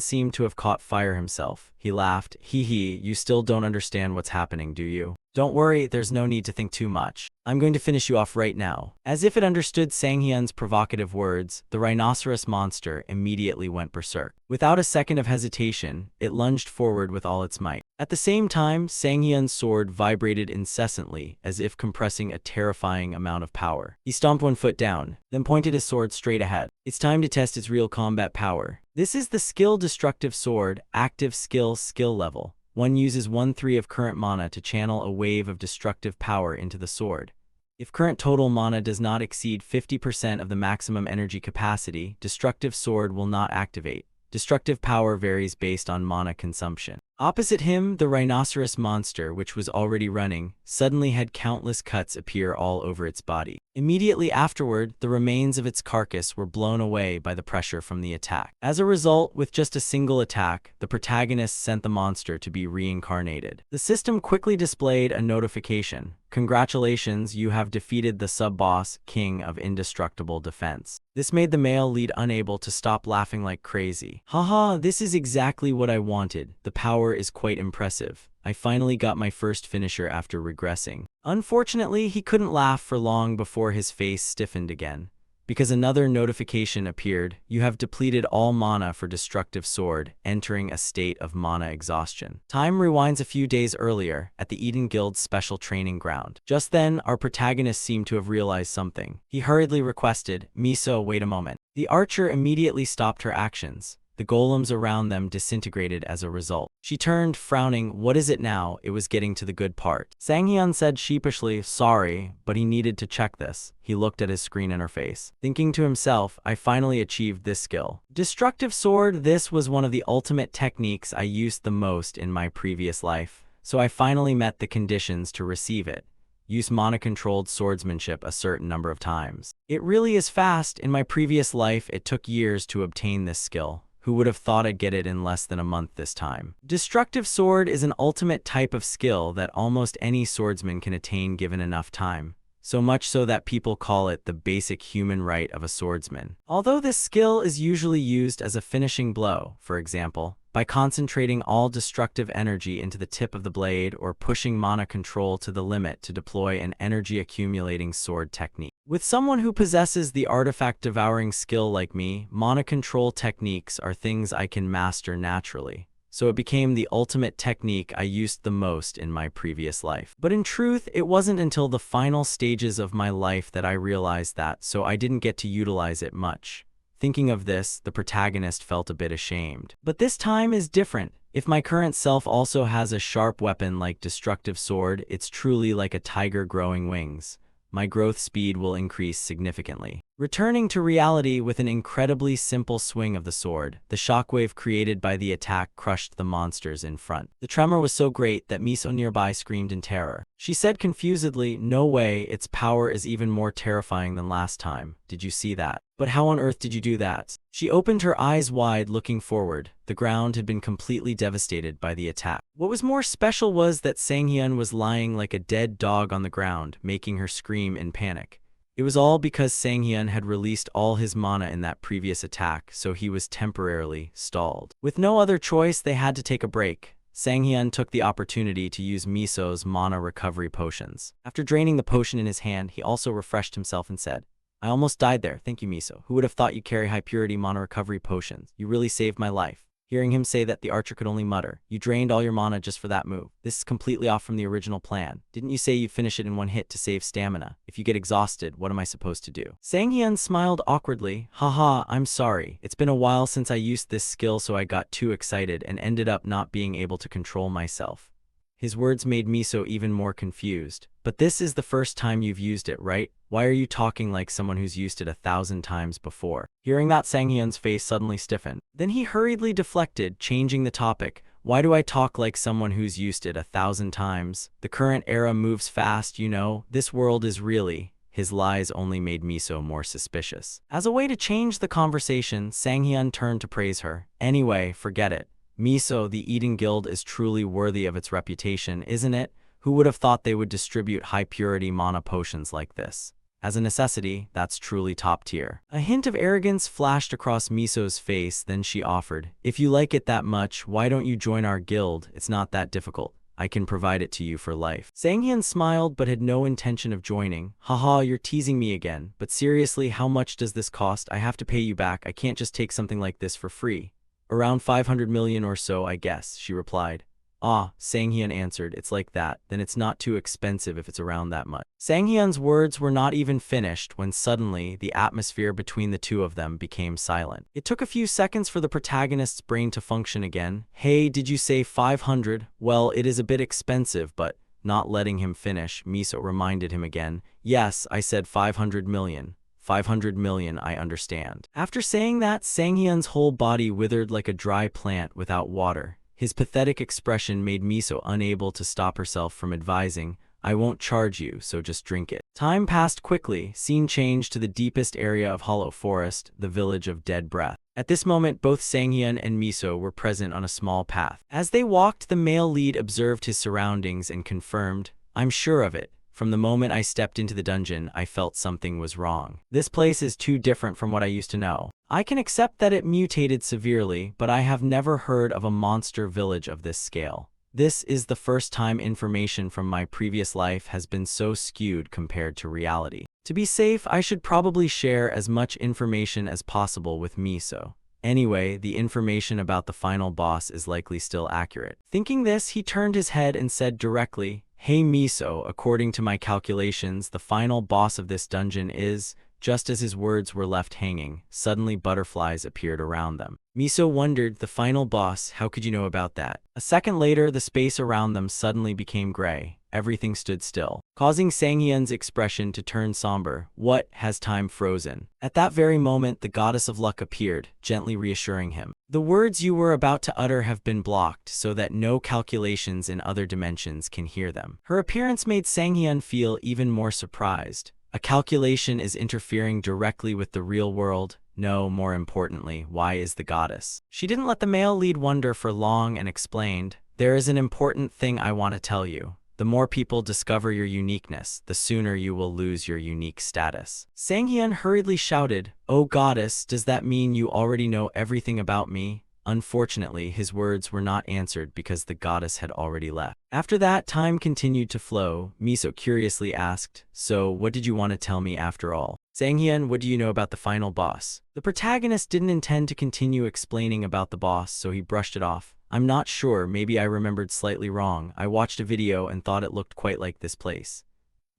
seemed to have caught fire himself. He laughed, "Hee hee, you still don't understand what's happening, do you? Don't worry, there's no need to think too much. I'm going to finish you off right now." As if it understood Sanghyun's provocative words, the rhinoceros monster immediately went berserk. Without a second of hesitation, it lunged forward with all its might. At the same time, Sanghyun's sword vibrated incessantly, as if compressing a terrifying amount of power. He stomped one foot down, then pointed his sword straight ahead. It's time to test its real combat power. This is the skill Destructive Sword, active skill level. One uses 1/3 of current mana to channel a wave of destructive power into the sword. If current total mana does not exceed 50% of the maximum energy capacity, Destructive Sword will not activate. Destructive power varies based on mana consumption. Opposite him, the rhinoceros monster, which was already running, suddenly had countless cuts appear all over its body. Immediately afterward, the remains of its carcass were blown away by the pressure from the attack. As a result, with just a single attack, the protagonist sent the monster to be reincarnated. The system quickly displayed a notification. "Congratulations, you have defeated the sub-boss, King of Indestructible Defense." This made the male lead unable to stop laughing like crazy. "Haha, this is exactly what I wanted. The power is quite impressive. I finally got my first finisher after regressing." Unfortunately, he couldn't laugh for long before his face stiffened again, because another notification appeared. "You have depleted all mana for Destructive Sword, entering a state of mana exhaustion." Time rewinds a few days earlier, at the Eden Guild's special training ground. Just then, our protagonist seemed to have realized something. He hurriedly requested, "Miso, wait a moment." The archer immediately stopped her actions. The golems around them disintegrated as a result. She turned, frowning. "What is it now?" It was getting to the good part. Sanghyun said sheepishly, "Sorry, but he needed to check this." He looked at his screen interface, thinking to himself, "I finally achieved this skill. Destructive Sword, this was one of the ultimate techniques I used the most in my previous life. So I finally met the conditions to receive it. Use mana-controlled swordsmanship a certain number of times. It really is fast. In my previous life, it took years to obtain this skill. Who would have thought I'd get it in less than a month this time? Destructive sword is an ultimate type of skill that almost any swordsman can attain given enough time. So much so that people call it the basic human right of a swordsman. Although this skill is usually used as a finishing blow, for example, by concentrating all destructive energy into the tip of the blade or pushing mana control to the limit to deploy an energy-accumulating sword technique. With someone who possesses the artifact-devouring skill like me, mana control techniques are things I can master naturally. So it became the ultimate technique I used the most in my previous life. But in truth, it wasn't until the final stages of my life that I realized that, so I didn't get to utilize it much. Thinking of this, the protagonist felt a bit ashamed. But this time is different. If my current self also has a sharp weapon like destructive sword, it's truly like a tiger growing wings. My growth speed will increase significantly. Returning to reality with an incredibly simple swing of the sword, the shockwave created by the attack crushed the monsters in front. The tremor was so great that Miso nearby screamed in terror. She said confusedly, "No way, its power is even more terrifying than last time. Did you see that? But how on earth did you do that?" She opened her eyes wide, looking forward. The ground had been completely devastated by the attack. What was more special was that Sang-hyun was lying like a dead dog on the ground, making her scream in panic. It was all because Sang-hyun had released all his mana in that previous attack, so he was temporarily stalled. With no other choice, they had to take a break. Sang-hyun took the opportunity to use Miso's mana recovery potions. After draining the potion in his hand, he also refreshed himself and said, "I almost died there, thank you, Miso. Who would have thought you'd carry high-purity mana recovery potions? You really saved my life." Hearing him say that, the archer could only mutter, "You drained all your mana just for that move. This is completely off from the original plan. Didn't you say you'd finish it in one hit to save stamina? If you get exhausted, what am I supposed to do?" Sang-hyun smiled awkwardly. "Haha, I'm sorry. It's been a while since I used this skill, so I got too excited and ended up not being able to control myself." His words made Miso even more confused. "But this is the first time you've used it, right? Why are you talking like someone who's used it 1,000 times before?" Hearing that, Sang-hyun's face suddenly stiffened. Then he hurriedly deflected, changing the topic. "Why do I talk like someone who's used it 1,000 times? The current era moves fast, you know. This world is really..." His lies only made Miso more suspicious. As a way to change the conversation, Sang-hyun turned to praise her. "Anyway, forget it. Miso, the Eden Guild is truly worthy of its reputation, isn't it? Who would have thought they would distribute high-purity mana potions like this? As a necessity, that's truly top tier." A hint of arrogance flashed across Miso's face, then she offered, "If you like it that much, why don't you join our guild? It's not that difficult. I can provide it to you for life." Sang-hyun smiled but had no intention of joining. "Haha, you're teasing me again. But seriously, how much does this cost? I have to pay you back. I can't just take something like this for free." "Around 500 million or so, I guess," she replied. "Ah," Sang-hyun answered, "it's like that. Then it's not too expensive if it's around that much." Sang-hyun's words were not even finished when suddenly the atmosphere between the two of them became silent. It took a few seconds for the protagonist's brain to function again. "Hey, did you say 500? Well, it is a bit expensive, but..." Not letting him finish, Miso reminded him again. "Yes, I said 500 million. 500 million, I understand." After saying that, Sang-hyun's whole body withered like a dry plant without water. His pathetic expression made Miso unable to stop herself from advising, "I won't charge you, so just drink it." Time passed quickly. Scene changed to the deepest area of Hollow Forest, the village of Dead Breath. At this moment, both Sang-hyun and Miso were present on a small path. As they walked, the male lead observed his surroundings and confirmed, "I'm sure of it. From the moment I stepped into the dungeon, I felt something was wrong. This place is too different from what I used to know. I can accept that it mutated severely, but I have never heard of a monster village of this scale. This is the first time information from my previous life has been so skewed compared to reality. To be safe, I should probably share as much information as possible with Miso. Anyway, the information about the final boss is likely still accurate." Thinking this, he turned his head and said directly, "Hey Miso, according to my calculations, the final boss of this dungeon is..." Just as his words were left hanging, suddenly butterflies appeared around them. Miso wondered, "The final boss, how could you know about that?" A second later, the space around them suddenly became gray. Everything stood still, causing Sang-hyun's expression to turn somber. "What, has time frozen?" At that very moment, the goddess of luck appeared, gently reassuring him. "The words you were about to utter have been blocked, so that no calculations in other dimensions can hear them." Her appearance made Sang-hyun feel even more surprised. A calculation is interfering directly with the real world. No, more importantly, why is the goddess? She didn't let the male lead wonder for long and explained, there is an important thing I want to tell you. The more people discover your uniqueness, the sooner you will lose your unique status. Sang-hyun hurriedly shouted, "Oh goddess, does that mean you already know everything about me?" Unfortunately, his words were not answered because the goddess had already left. After that, time continued to flow. Miso curiously asked, "So, what did you want to tell me after all?" "Sang-hyun, what do you know about the final boss?" The protagonist didn't intend to continue explaining about the boss, so he brushed it off. "I'm not sure, maybe I remembered slightly wrong. I watched a video and thought it looked quite like this place."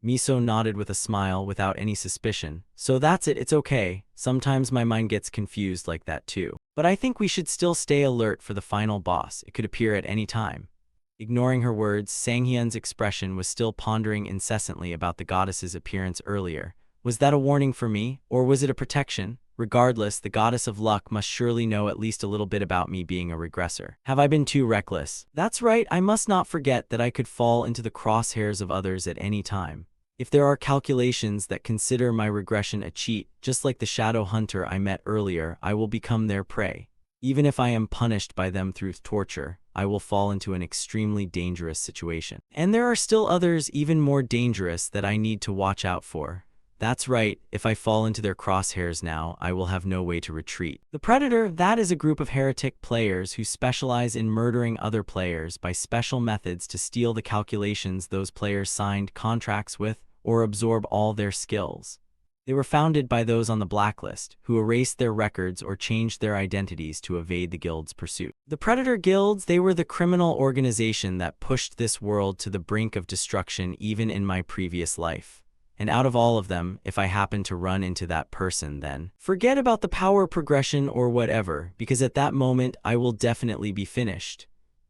Miso nodded with a smile without any suspicion. "So that's it, it's okay. Sometimes my mind gets confused like that too. But I think we should still stay alert for the final boss. It could appear at any time." Ignoring her words, Sang-hyun's expression was still pondering incessantly about the goddess's appearance earlier. Was that a warning for me, or was it a protection? Regardless, the goddess of luck must surely know at least a little bit about me being a regressor. Have I been too reckless? That's right, I must not forget that I could fall into the crosshairs of others at any time. If there are calculations that consider my regression a cheat, just like the shadow hunter I met earlier, I will become their prey. Even if I am punished by them through torture, I will fall into an extremely dangerous situation. And there are still others even more dangerous that I need to watch out for. That's right, if I fall into their crosshairs now, I will have no way to retreat. The Predator, that is a group of heretic players who specialize in murdering other players by special methods to steal the calculations those players signed contracts with or absorb all their skills. They were founded by those on the blacklist, who erased their records or changed their identities to evade the guild's pursuit. The Predator Guilds, they were the criminal organization that pushed this world to the brink of destruction even in my previous life. And out of all of them, if I happen to run into that person, then forget about the power progression or whatever, because at that moment I will definitely be finished.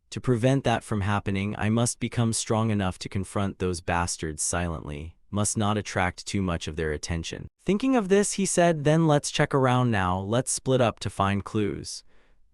To prevent that from happening, I must become strong enough to confront those bastards silently, must not attract too much of their attention. Thinking of this, he said, "Then let's check around now, let's split up to find clues."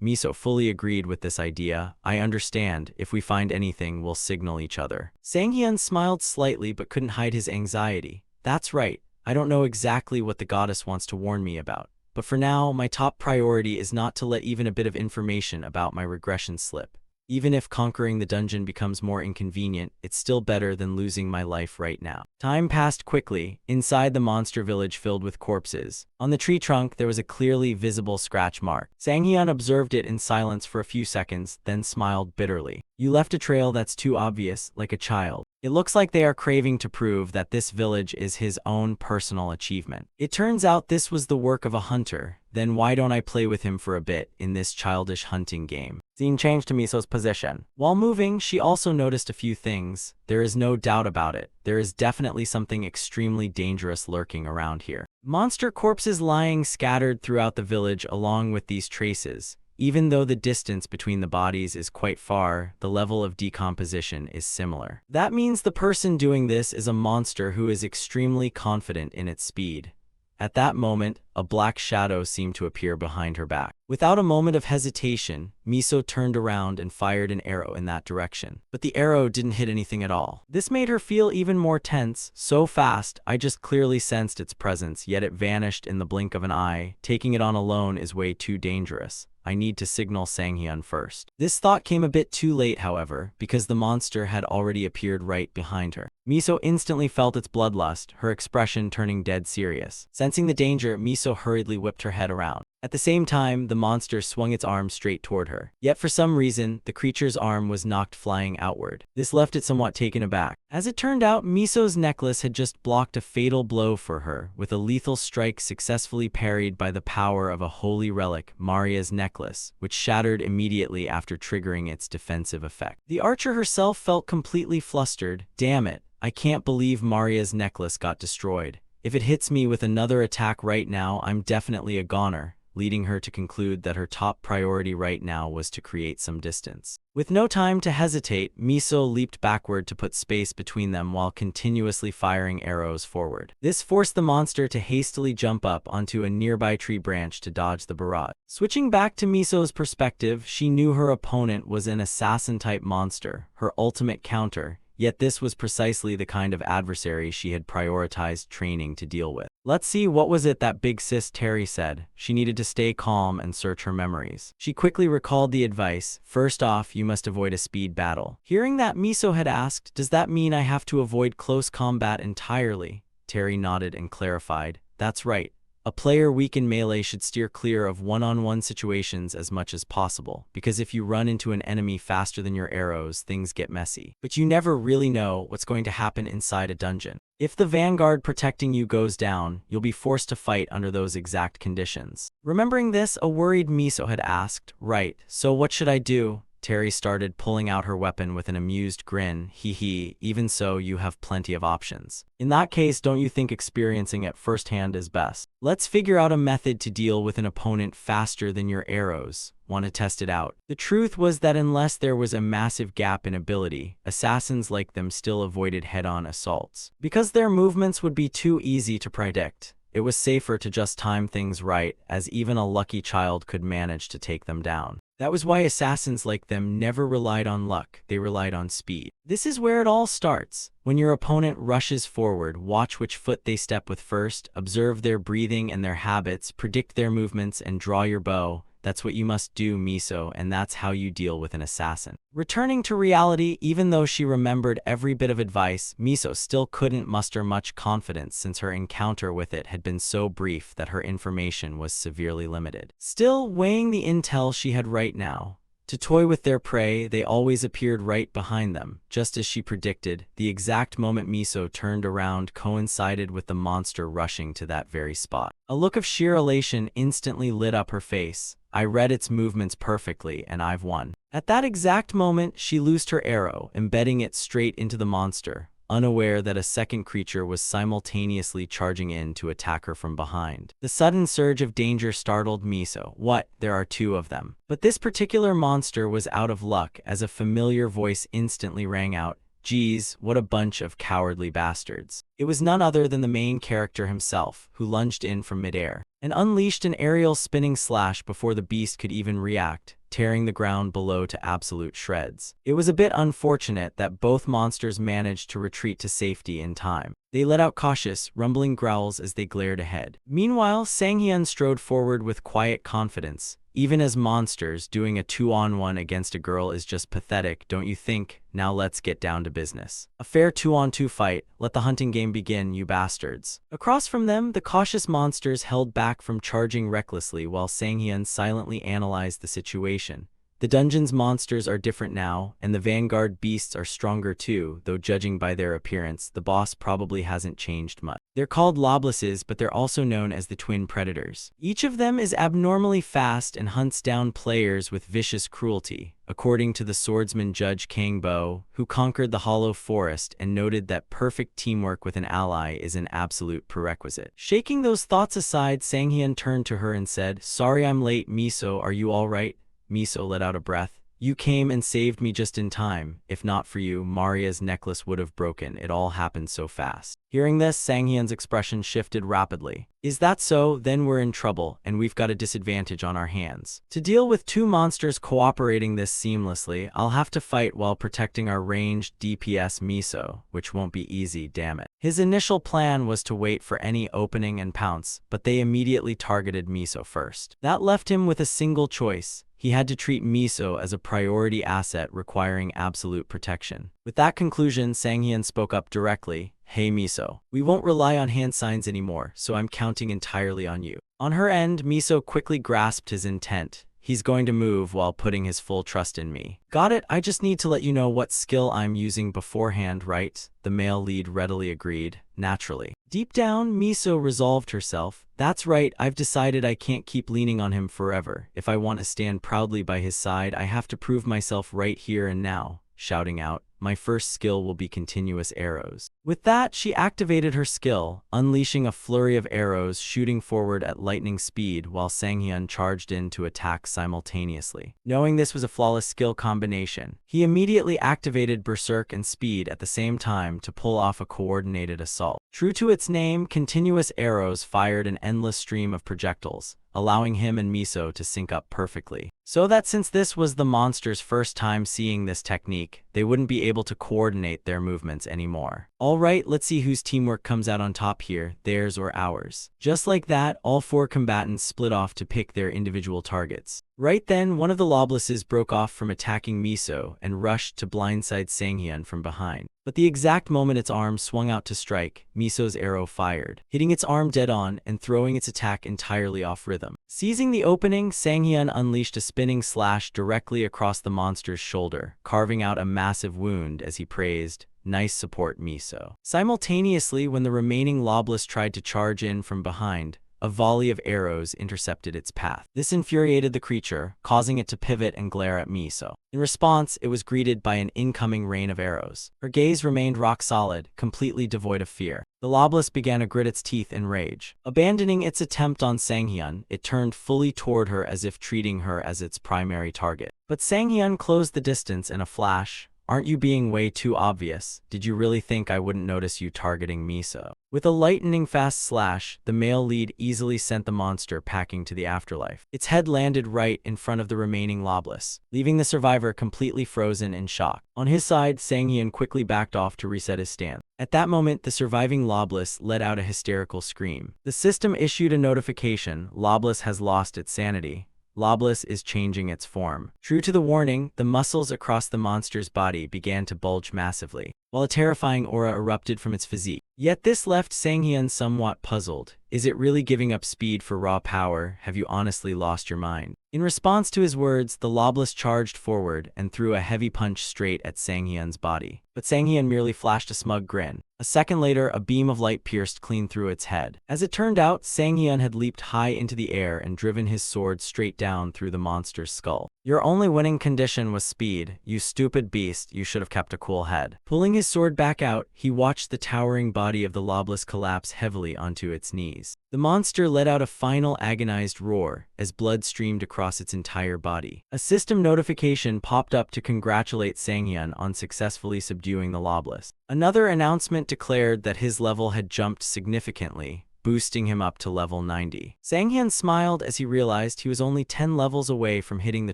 Miso fully agreed with this idea. "I understand. If we find anything, we'll signal each other." Sang-hyun smiled slightly but couldn't hide his anxiety. "That's right. I don't know exactly what the goddess wants to warn me about. But for now, my top priority is not to let even a bit of information about my regression slip. Even if conquering the dungeon becomes more inconvenient, it's still better than losing my life right now." Time passed quickly, inside the monster village filled with corpses. On the tree trunk, there was a clearly visible scratch mark. Sang-hyun observed it in silence for a few seconds, then smiled bitterly. "You left a trail that's too obvious, like a child. It looks like they are craving to prove that this village is his own personal achievement. It turns out this was the work of a hunter. Then why don't I play with him for a bit in this childish hunting game?" Scene changed to Miso's position. While moving, she also noticed a few things. There is no doubt about it. There is definitely something extremely dangerous lurking around here. Monster corpses lying scattered throughout the village along with these traces. Even though the distance between the bodies is quite far, the level of decomposition is similar. That means the person doing this is a monster who is extremely confident in its speed. At that moment, a black shadow seemed to appear behind her back. Without a moment of hesitation, Miso turned around and fired an arrow in that direction. But the arrow didn't hit anything at all. This made her feel even more tense. So fast, I just clearly sensed its presence, yet it vanished in the blink of an eye. Taking it on alone is way too dangerous. I need to signal Sang-hyun first. This thought came a bit too late, however, because the monster had already appeared right behind her. Miso instantly felt its bloodlust, her expression turning dead serious. Sensing the danger, Miso hurriedly whipped her head around. At the same time, the monster swung its arm straight toward her. Yet for some reason, the creature's arm was knocked flying outward. This left it somewhat taken aback. As it turned out, Miso's necklace had just blocked a fatal blow for her, with a lethal strike successfully parried by the power of a holy relic, Maria's necklace, which shattered immediately after triggering its defensive effect. The archer herself felt completely flustered. Damn it, I can't believe Maria's necklace got destroyed. If it hits me with another attack right now, I'm definitely a goner, leading her to conclude that her top priority right now was to create some distance. With no time to hesitate, Miso leaped backward to put space between them while continuously firing arrows forward. This forced the monster to hastily jump up onto a nearby tree branch to dodge the barrage. Switching back to Miso's perspective, she knew her opponent was an assassin-type monster, her ultimate counter. yet this was precisely the kind of adversary she had prioritized training to deal with. Let's see, what was it that big sis Terry said? She needed to stay calm and search her memories. She quickly recalled the advice. First off, you must avoid a speed battle. Hearing that, Miso had asked, does that mean I have to avoid close combat entirely? Terry nodded and clarified, that's right. A player weak in melee should steer clear of one-on-one situations as much as possible, because if you run into an enemy faster than your arrows, things get messy. But you never really know what's going to happen inside a dungeon. If the vanguard protecting you goes down, you'll be forced to fight under those exact conditions. Remembering this, a worried Miso had asked, right, so what should I do? Terry started pulling out her weapon with an amused grin. Hee, even so, you have plenty of options. In that case, don't you think experiencing it firsthand is best? Let's figure out a method to deal with an opponent faster than your arrows. Want to test it out? The truth was that unless there was a massive gap in ability, assassins like them still avoided head-on assaults. Because their movements would be too easy to predict, it was safer to just time things right, as even a lucky child could manage to take them down. That was why assassins like them never relied on luck, they relied on speed. This is where it all starts. When your opponent rushes forward, watch which foot they step with first, observe their breathing and their habits, predict their movements, and draw your bow. That's what you must do, Miso, and that's how you deal with an assassin. Returning to reality, even though she remembered every bit of advice, Miso still couldn't muster much confidence since her encounter with it had been so brief that her information was severely limited. Still, weighing the intel she had right now, to toy with their prey, they always appeared right behind them. Just as she predicted, the exact moment Miso turned around coincided with the monster rushing to that very spot. A look of sheer elation instantly lit up her face. I read its movements perfectly, and I've won. At that exact moment, she loosed her arrow, embedding it straight into the monster, unaware that a second creature was simultaneously charging in to attack her from behind. The sudden surge of danger startled Miso. What? There are two of them. But this particular monster was out of luck, as a familiar voice instantly rang out. Geez, what a bunch of cowardly bastards. It was none other than the main character himself, who lunged in from midair and unleashed an aerial spinning slash before the beast could even react, tearing the ground below to absolute shreds. It was a bit unfortunate that both monsters managed to retreat to safety in time. They let out cautious, rumbling growls as they glared ahead. Meanwhile, Sang-hyun strode forward with quiet confidence. Even as monsters, doing a 2-on-1 against a girl is just pathetic, don't you think? Now let's get down to business. A fair 2-on-2 fight. Let the hunting game begin, you bastards. Across from them, the cautious monsters held back from charging recklessly while Sang-hyun silently analyzed the situation. The dungeon's monsters are different now, and the vanguard beasts are stronger too, though judging by their appearance, the boss probably hasn't changed much. They're called loblesses, but they're also known as the twin predators. Each of them is abnormally fast and hunts down players with vicious cruelty, according to the swordsman Judge Kang Bo, who conquered the Hollow Forest and noted that perfect teamwork with an ally is an absolute prerequisite. Shaking those thoughts aside, Sang-hyun turned to her and said, "Sorry I'm late, Miso, are you all right?" Miso let out a breath. You came and saved me just in time. If not for you, Maria's necklace would have broken. It all happened so fast. Hearing this, Sang-hyun's expression shifted rapidly. Is that so? Then we're in trouble, and we've got a disadvantage on our hands. To deal with two monsters cooperating this seamlessly, I'll have to fight while protecting our ranged DPS Miso, which won't be easy, damn it. His initial plan was to wait for any opening and pounce, but they immediately targeted Miso first. That left him with a single choice. He had to treat Miso as a priority asset requiring absolute protection. With that conclusion, Sang-hyun spoke up directly. Hey Miso, we won't rely on hand signs anymore, so I'm counting entirely on you. On her end, Miso quickly grasped his intent. He's going to move while putting his full trust in me. Got it, I just need to let you know what skill I'm using beforehand, right? The male lead readily agreed, naturally. Deep down, Miso resolved herself. That's right, I've decided I can't keep leaning on him forever. If I want to stand proudly by his side, I have to prove myself right here and now. Shouting out, my first skill will be continuous arrows. With that, she activated her skill, unleashing a flurry of arrows shooting forward at lightning speed while Sang-hyun charged in to attack simultaneously. Knowing this was a flawless skill combination, he immediately activated Berserk and Speed at the same time to pull off a coordinated assault. True to its name, continuous arrows fired an endless stream of projectiles, allowing him and Miso to sync up perfectly. So that since this was the monster's first time seeing this technique, they wouldn't be able to coordinate their movements anymore. Alright, let's see whose teamwork comes out on top here, theirs or ours. Just like that, all 4 combatants split off to pick their individual targets. Right then, one of the Loblases broke off from attacking Miso and rushed to blindside Sanghyun from behind. But the exact moment its arm swung out to strike, Miso's arrow fired, hitting its arm dead on and throwing its attack entirely off rhythm. Seizing the opening, Sanghyun unleashed a spinning slash directly across the monster's shoulder, carving out a massive wound as he praised, "Nice support, Miso." Simultaneously, when the remaining Lobless tried to charge in from behind, a volley of arrows intercepted its path. This infuriated the creature, causing it to pivot and glare at Miso. In response, it was greeted by an incoming rain of arrows. Her gaze remained rock solid, completely devoid of fear. The Lobless began to grit its teeth in rage. Abandoning its attempt on Sanghyun, it turned fully toward her as if treating her as its primary target. But Sanghyun closed the distance in a flash. "Aren't you being way too obvious? Did you really think I wouldn't notice you targeting Miso?" With a lightning-fast slash, the male lead easily sent the monster packing to the afterlife. Its head landed right in front of the remaining Lobless, leaving the survivor completely frozen in shock. On his side, Sanghyun quickly backed off to reset his stance. At that moment, the surviving Lobless let out a hysterical scream. The system issued a notification: "Lobless has lost its sanity. Lobless is changing its form." True to the warning, the muscles across the monster's body began to bulge massively, while a terrifying aura erupted from its physique. Yet this left Sanghyun somewhat puzzled. Is it really giving up speed for raw power? Have you honestly lost your mind? In response to his words, the Lobless charged forward and threw a heavy punch straight at Sanghyun's body. But Sanghyun merely flashed a smug grin. A second later, a beam of light pierced clean through its head. As it turned out, Sanghyun had leaped high into the air and driven his sword straight down through the monster's skull. "Your only winning condition was speed. You stupid beast, you should have kept a cool head." Pulling his sword back out, he watched the towering body of the Lobless collapse heavily onto its knees. The monster let out a final agonized roar as blood streamed across its entire body. A system notification popped up to congratulate Sanghyun on successfully subduing the Lobless. Another announcement declared that his level had jumped significantly, boosting him up to level 90. Sanghyun smiled as he realized he was only 10 levels away from hitting the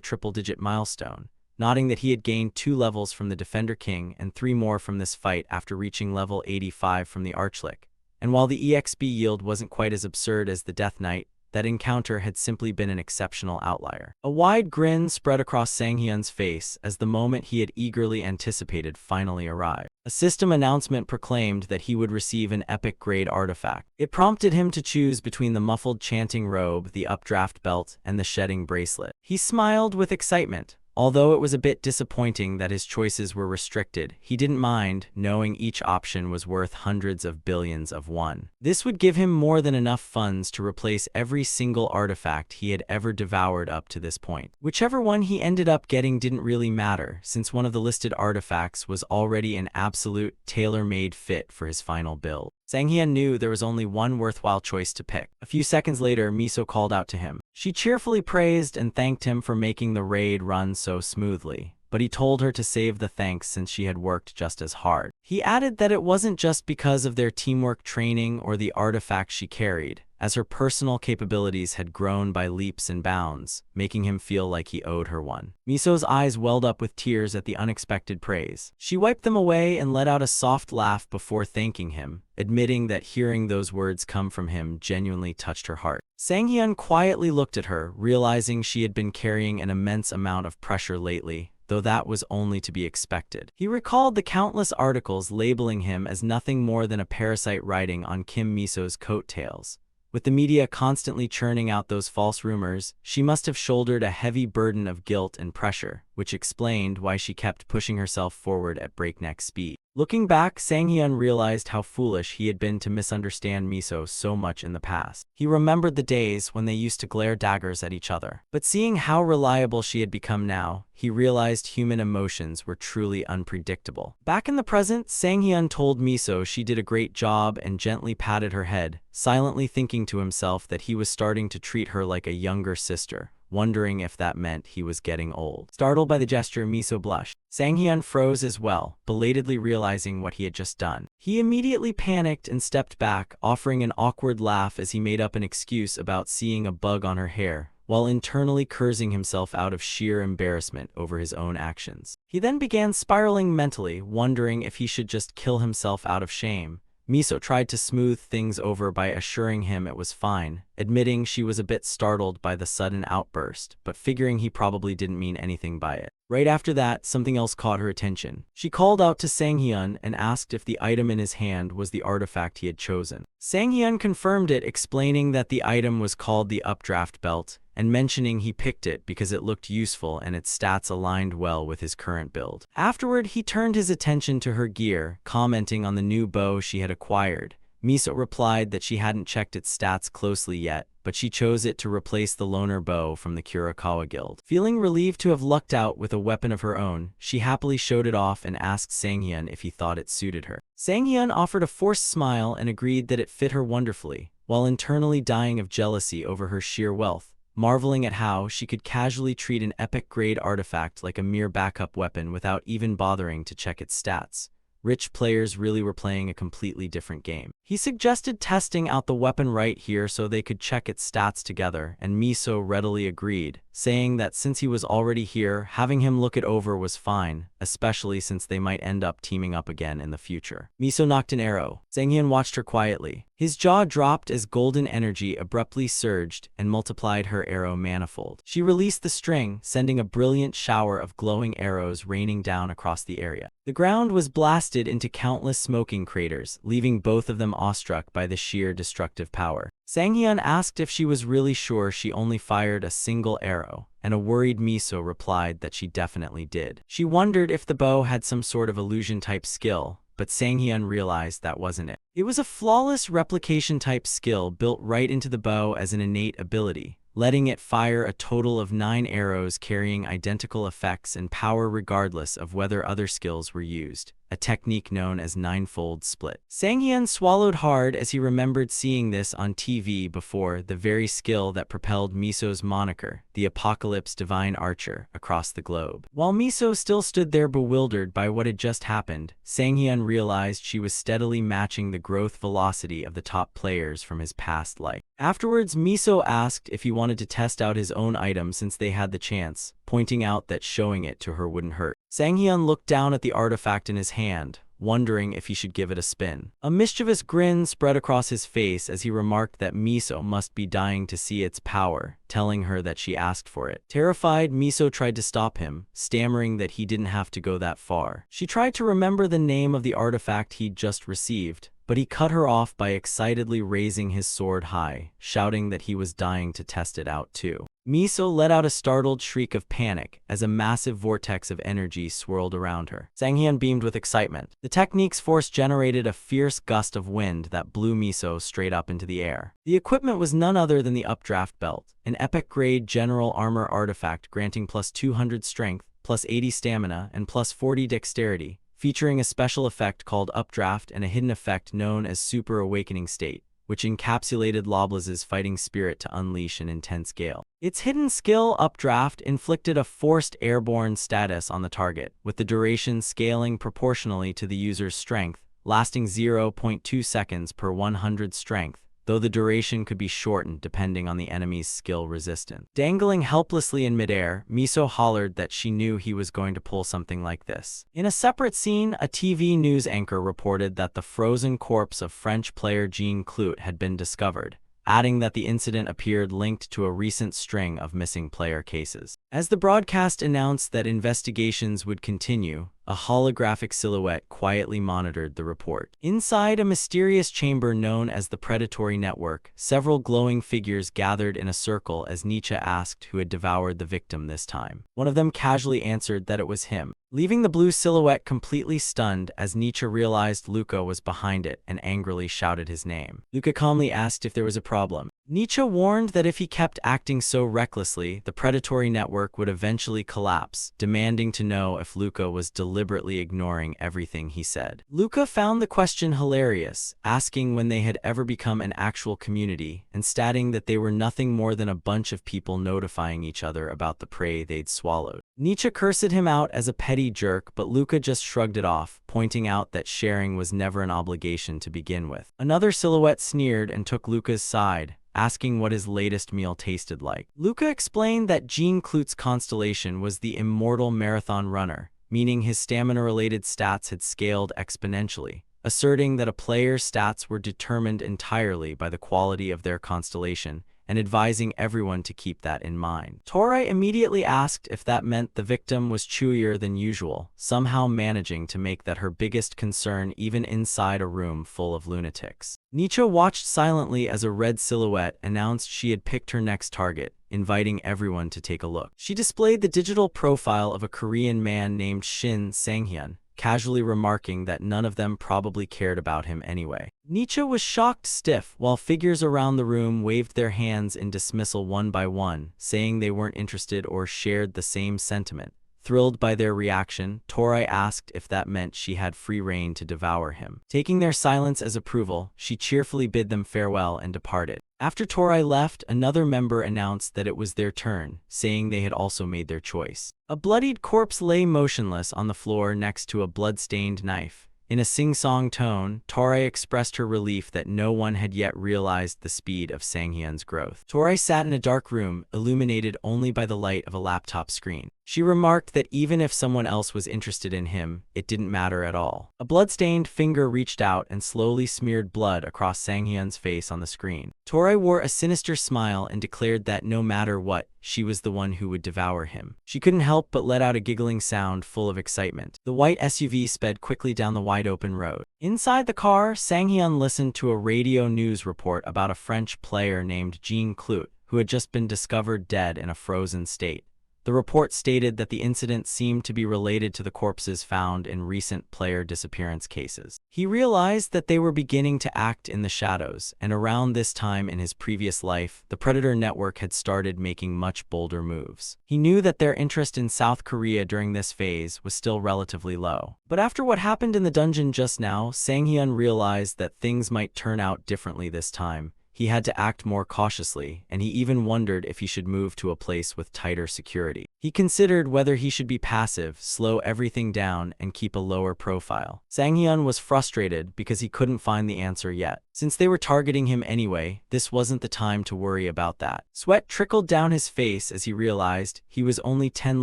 triple-digit milestone, noting that he had gained 2 levels from the Defender King and 3 more from this fight after reaching level 85 from the Archlick. And while the EXP yield wasn't quite as absurd as the Death Knight, that encounter had simply been an exceptional outlier. A wide grin spread across Sanghyun's face as the moment he had eagerly anticipated finally arrived. A system announcement proclaimed that he would receive an epic-grade artifact. It prompted him to choose between the muffled chanting robe, the updraft belt, and the shedding bracelet. He smiled with excitement. Although it was a bit disappointing that his choices were restricted, he didn't mind, knowing each option was worth hundreds of billions of won. This would give him more than enough funds to replace every single artifact he had ever devoured up to this point. Whichever one he ended up getting didn't really matter, since one of the listed artifacts was already an absolute, tailor-made fit for his final build. Sanghyun knew there was only one worthwhile choice to pick. A few seconds later, Miso called out to him. She cheerfully praised and thanked him for making the raid run so smoothly, but he told her to save the thanks since she had worked just as hard. He added that it wasn't just because of their teamwork training or the artifacts she carried, as her personal capabilities had grown by leaps and bounds, making him feel like he owed her one. Miso's eyes welled up with tears at the unexpected praise. She wiped them away and let out a soft laugh before thanking him, admitting that hearing those words come from him genuinely touched her heart. Sanghyun quietly looked at her, realizing she had been carrying an immense amount of pressure lately, though that was only to be expected. He recalled the countless articles labeling him as nothing more than a parasite riding on Kim Miso's coattails. With the media constantly churning out those false rumors, she must have shouldered a heavy burden of guilt and pressure, which explained why she kept pushing herself forward at breakneck speed. Looking back, Sanghyun realized how foolish he had been to misunderstand Miso so much in the past. He remembered the days when they used to glare daggers at each other. But seeing how reliable she had become now, he realized human emotions were truly unpredictable. Back in the present, Sanghyun told Miso she did a great job and gently patted her head, silently thinking to himself that he was starting to treat her like a younger sister, wondering if that meant he was getting old. Startled by the gesture, Miso blushed. Sang-hyun froze as well, belatedly realizing what he had just done. He immediately panicked and stepped back, offering an awkward laugh as he made up an excuse about seeing a bug on her hair, while internally cursing himself out of sheer embarrassment over his own actions. He then began spiraling mentally, wondering if he should just kill himself out of shame. Miso tried to smooth things over by assuring him it was fine, admitting she was a bit startled by the sudden outburst, but figuring he probably didn't mean anything by it. Right after that, something else caught her attention. She called out to Sang-hyun and asked if the item in his hand was the artifact he had chosen. Sang-hyun confirmed it, explaining that the item was called the Updraft Belt, and mentioning he picked it because it looked useful and its stats aligned well with his current build. Afterward, he turned his attention to her gear, commenting on the new bow she had acquired. Miso replied that she hadn't checked its stats closely yet, but she chose it to replace the loner bow from the Kurakawa Guild. Feeling relieved to have lucked out with a weapon of her own, she happily showed it off and asked Sang-hyun if he thought it suited her. Sang-hyun offered a forced smile and agreed that it fit her wonderfully, while internally dying of jealousy over her sheer wealth, marveling at how she could casually treat an epic-grade artifact like a mere backup weapon without even bothering to check its stats. Rich players really were playing a completely different game. He suggested testing out the weapon right here so they could check its stats together, and Miso readily agreed, saying that since he was already here, having him look it over was fine, especially since they might end up teaming up again in the future. Miso knocked an arrow. Sang-hyun watched her quietly. His jaw dropped as golden energy abruptly surged and multiplied her arrow manifold. She released the string, sending a brilliant shower of glowing arrows raining down across the area. The ground was blasted into countless smoking craters, leaving both of them awestruck by the sheer destructive power. Sang-hyun asked if she was really sure she only fired a single arrow, and a worried Miso replied that she definitely did. She wondered if the bow had some sort of illusion-type skill, but Sang-hyun realized that wasn't it. It was a flawless replication-type skill built right into the bow as an innate ability, letting it fire a total of 9 arrows carrying identical effects and power regardless of whether other skills were used, a technique known as ninefold split. Sang-hyun swallowed hard as he remembered seeing this on TV before, the very skill that propelled Miso's moniker, the Apocalypse Divine Archer, across the globe. While Miso still stood there bewildered by what had just happened, Sang-hyun realized she was steadily matching the growth velocity of the top players from his past life. Afterwards, Miso asked if he wanted to test out his own item since they had the chance, pointing out that showing it to her wouldn't hurt. Sang-hyun looked down at the artifact in his hand, wondering if he should give it a spin. A mischievous grin spread across his face as he remarked that Miso must be dying to see its power, telling her that she asked for it. Terrified, Miso tried to stop him, stammering that he didn't have to go that far. She tried to remember the name of the artifact he'd just received, but he cut her off by excitedly raising his sword high, shouting that he was dying to test it out too. Miso let out a startled shriek of panic as a massive vortex of energy swirled around her. Sang-hyun beamed with excitement. The technique's force generated a fierce gust of wind that blew Miso straight up into the air. The equipment was none other than the Updraft Belt, an epic-grade general armor artifact granting plus 200 strength, plus 80 stamina, and plus 40 dexterity, featuring a special effect called Updraft and a hidden effect known as Super Awakening State, which encapsulated Loblaz's fighting spirit to unleash an intense gale. Its hidden skill, Updraft, inflicted a forced airborne status on the target, with the duration scaling proportionally to the user's strength, lasting 0.2 seconds per 100 strength, though the duration could be shortened depending on the enemy's skill resistance. Dangling helplessly in midair, Miso hollered that she knew he was going to pull something like this. In a separate scene, a TV news anchor reported that the frozen corpse of French player Jean Clout had been discovered, adding that the incident appeared linked to a recent string of missing player cases. As the broadcast announced that investigations would continue, a holographic silhouette quietly monitored the report. Inside a mysterious chamber known as the Predatory Network, several glowing figures gathered in a circle as Nietzsche asked who had devoured the victim this time. One of them casually answered that it was him. leaving the blue silhouette completely stunned as Nietzsche realized Luca was behind it and angrily shouted his name. Luca calmly asked if there was a problem. Nietzsche warned that if he kept acting so recklessly, the predatory network would eventually collapse, demanding to know if Luca was deliberately ignoring everything he said. Luca found the question hilarious, asking when they had ever become an actual community, and stating that they were nothing more than a bunch of people notifying each other about the prey they'd swallowed. Nietzsche cursed him out as a petty jerk, but Luca just shrugged it off, pointing out that sharing was never an obligation to begin with. Another silhouette sneered and took Luca's side, asking what his latest meal tasted like. Luca explained that Jean Clute's constellation was the immortal marathon runner, meaning his stamina-related stats had scaled exponentially, asserting that a player's stats were determined entirely by the quality of their constellation, and advising everyone to keep that in mind. Torai immediately asked if that meant the victim was chewier than usual, somehow managing to make that her biggest concern even inside a room full of lunatics. Nietzsche watched silently as a red silhouette announced she had picked her next target, inviting everyone to take a look. She displayed the digital profile of a Korean man named Shin Sang-hyun, casually remarking that none of them probably cared about him anyway. Nietzsche was shocked stiff while figures around the room waved their hands in dismissal one by one, saying they weren't interested or shared the same sentiment. Thrilled by their reaction, Torai asked if that meant she had free rein to devour him. Taking their silence as approval, she cheerfully bid them farewell and departed. After Torai left, another member announced that it was their turn, saying they had also made their choice. A bloodied corpse lay motionless on the floor next to a blood-stained knife. In a sing-song tone, Torai expressed her relief that no one had yet realized the speed of Sang-hyun's growth. Torai sat in a dark room, illuminated only by the light of a laptop screen. She remarked that even if someone else was interested in him, it didn't matter at all. A blood-stained finger reached out and slowly smeared blood across Sang-hyun's face on the screen. Torai wore a sinister smile and declared that no matter what, she was the one who would devour him. She couldn't help but let out a giggling sound full of excitement. The white SUV sped quickly down the wide-open road. Inside the car, Sang-hyun listened to a radio news report about a French player named Jean Clute, who had just been discovered dead in a frozen state. The report stated that the incident seemed to be related to the corpses found in recent player disappearance cases. He realized that they were beginning to act in the shadows, and around this time in his previous life, the Predator Network had started making much bolder moves. He knew that their interest in South Korea during this phase was still relatively low. But after what happened in the dungeon just now, Sang-hyun realized that things might turn out differently this time. He had to act more cautiously, and he even wondered if he should move to a place with tighter security. He considered whether he should be passive, slow everything down, and keep a lower profile. Sang-hyun was frustrated because he couldn't find the answer yet. Since they were targeting him anyway, this wasn't the time to worry about that. Sweat trickled down his face as he realized he was only 10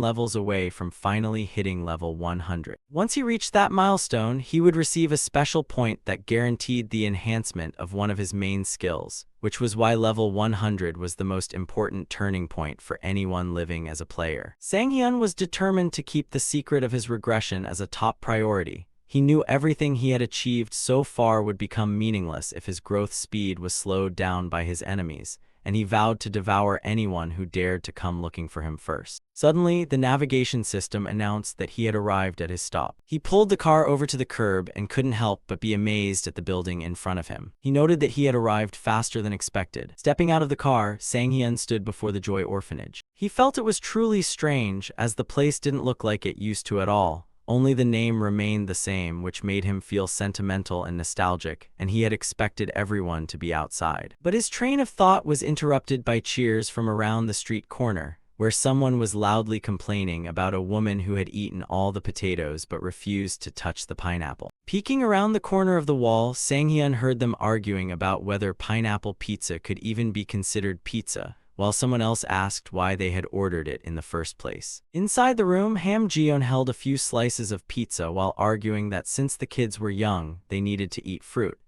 levels away from finally hitting level 100. Once he reached that milestone, he would receive a special point that guaranteed the enhancement of one of his main skills, which was why level 100 was the most important turning point for anyone living as a player. Sang-hyun was determined to keep the secret of his regression as a top priority. He knew everything he had achieved so far would become meaningless if his growth speed was slowed down by his enemies, and he vowed to devour anyone who dared to come looking for him first. Suddenly, the navigation system announced that he had arrived at his stop. He pulled the car over to the curb and couldn't help but be amazed at the building in front of him. He noted that he had arrived faster than expected. Stepping out of the car, Sang-hyun stood before the Joy Orphanage. He felt it was truly strange, as the place didn't look like it used to at all. Only the name remained the same, which made him feel sentimental and nostalgic, and he had expected everyone to be outside. But his train of thought was interrupted by cheers from around the street corner, where someone was loudly complaining about a woman who had eaten all the potatoes but refused to touch the pineapple. Peeking around the corner of the wall, Sang-hyun heard them arguing about whether pineapple pizza could even be considered pizza, while someone else asked why they had ordered it in the first place. Inside the room, Ham Ji-yeon held a few slices of pizza while arguing that since the kids were young, they needed to eat fruit.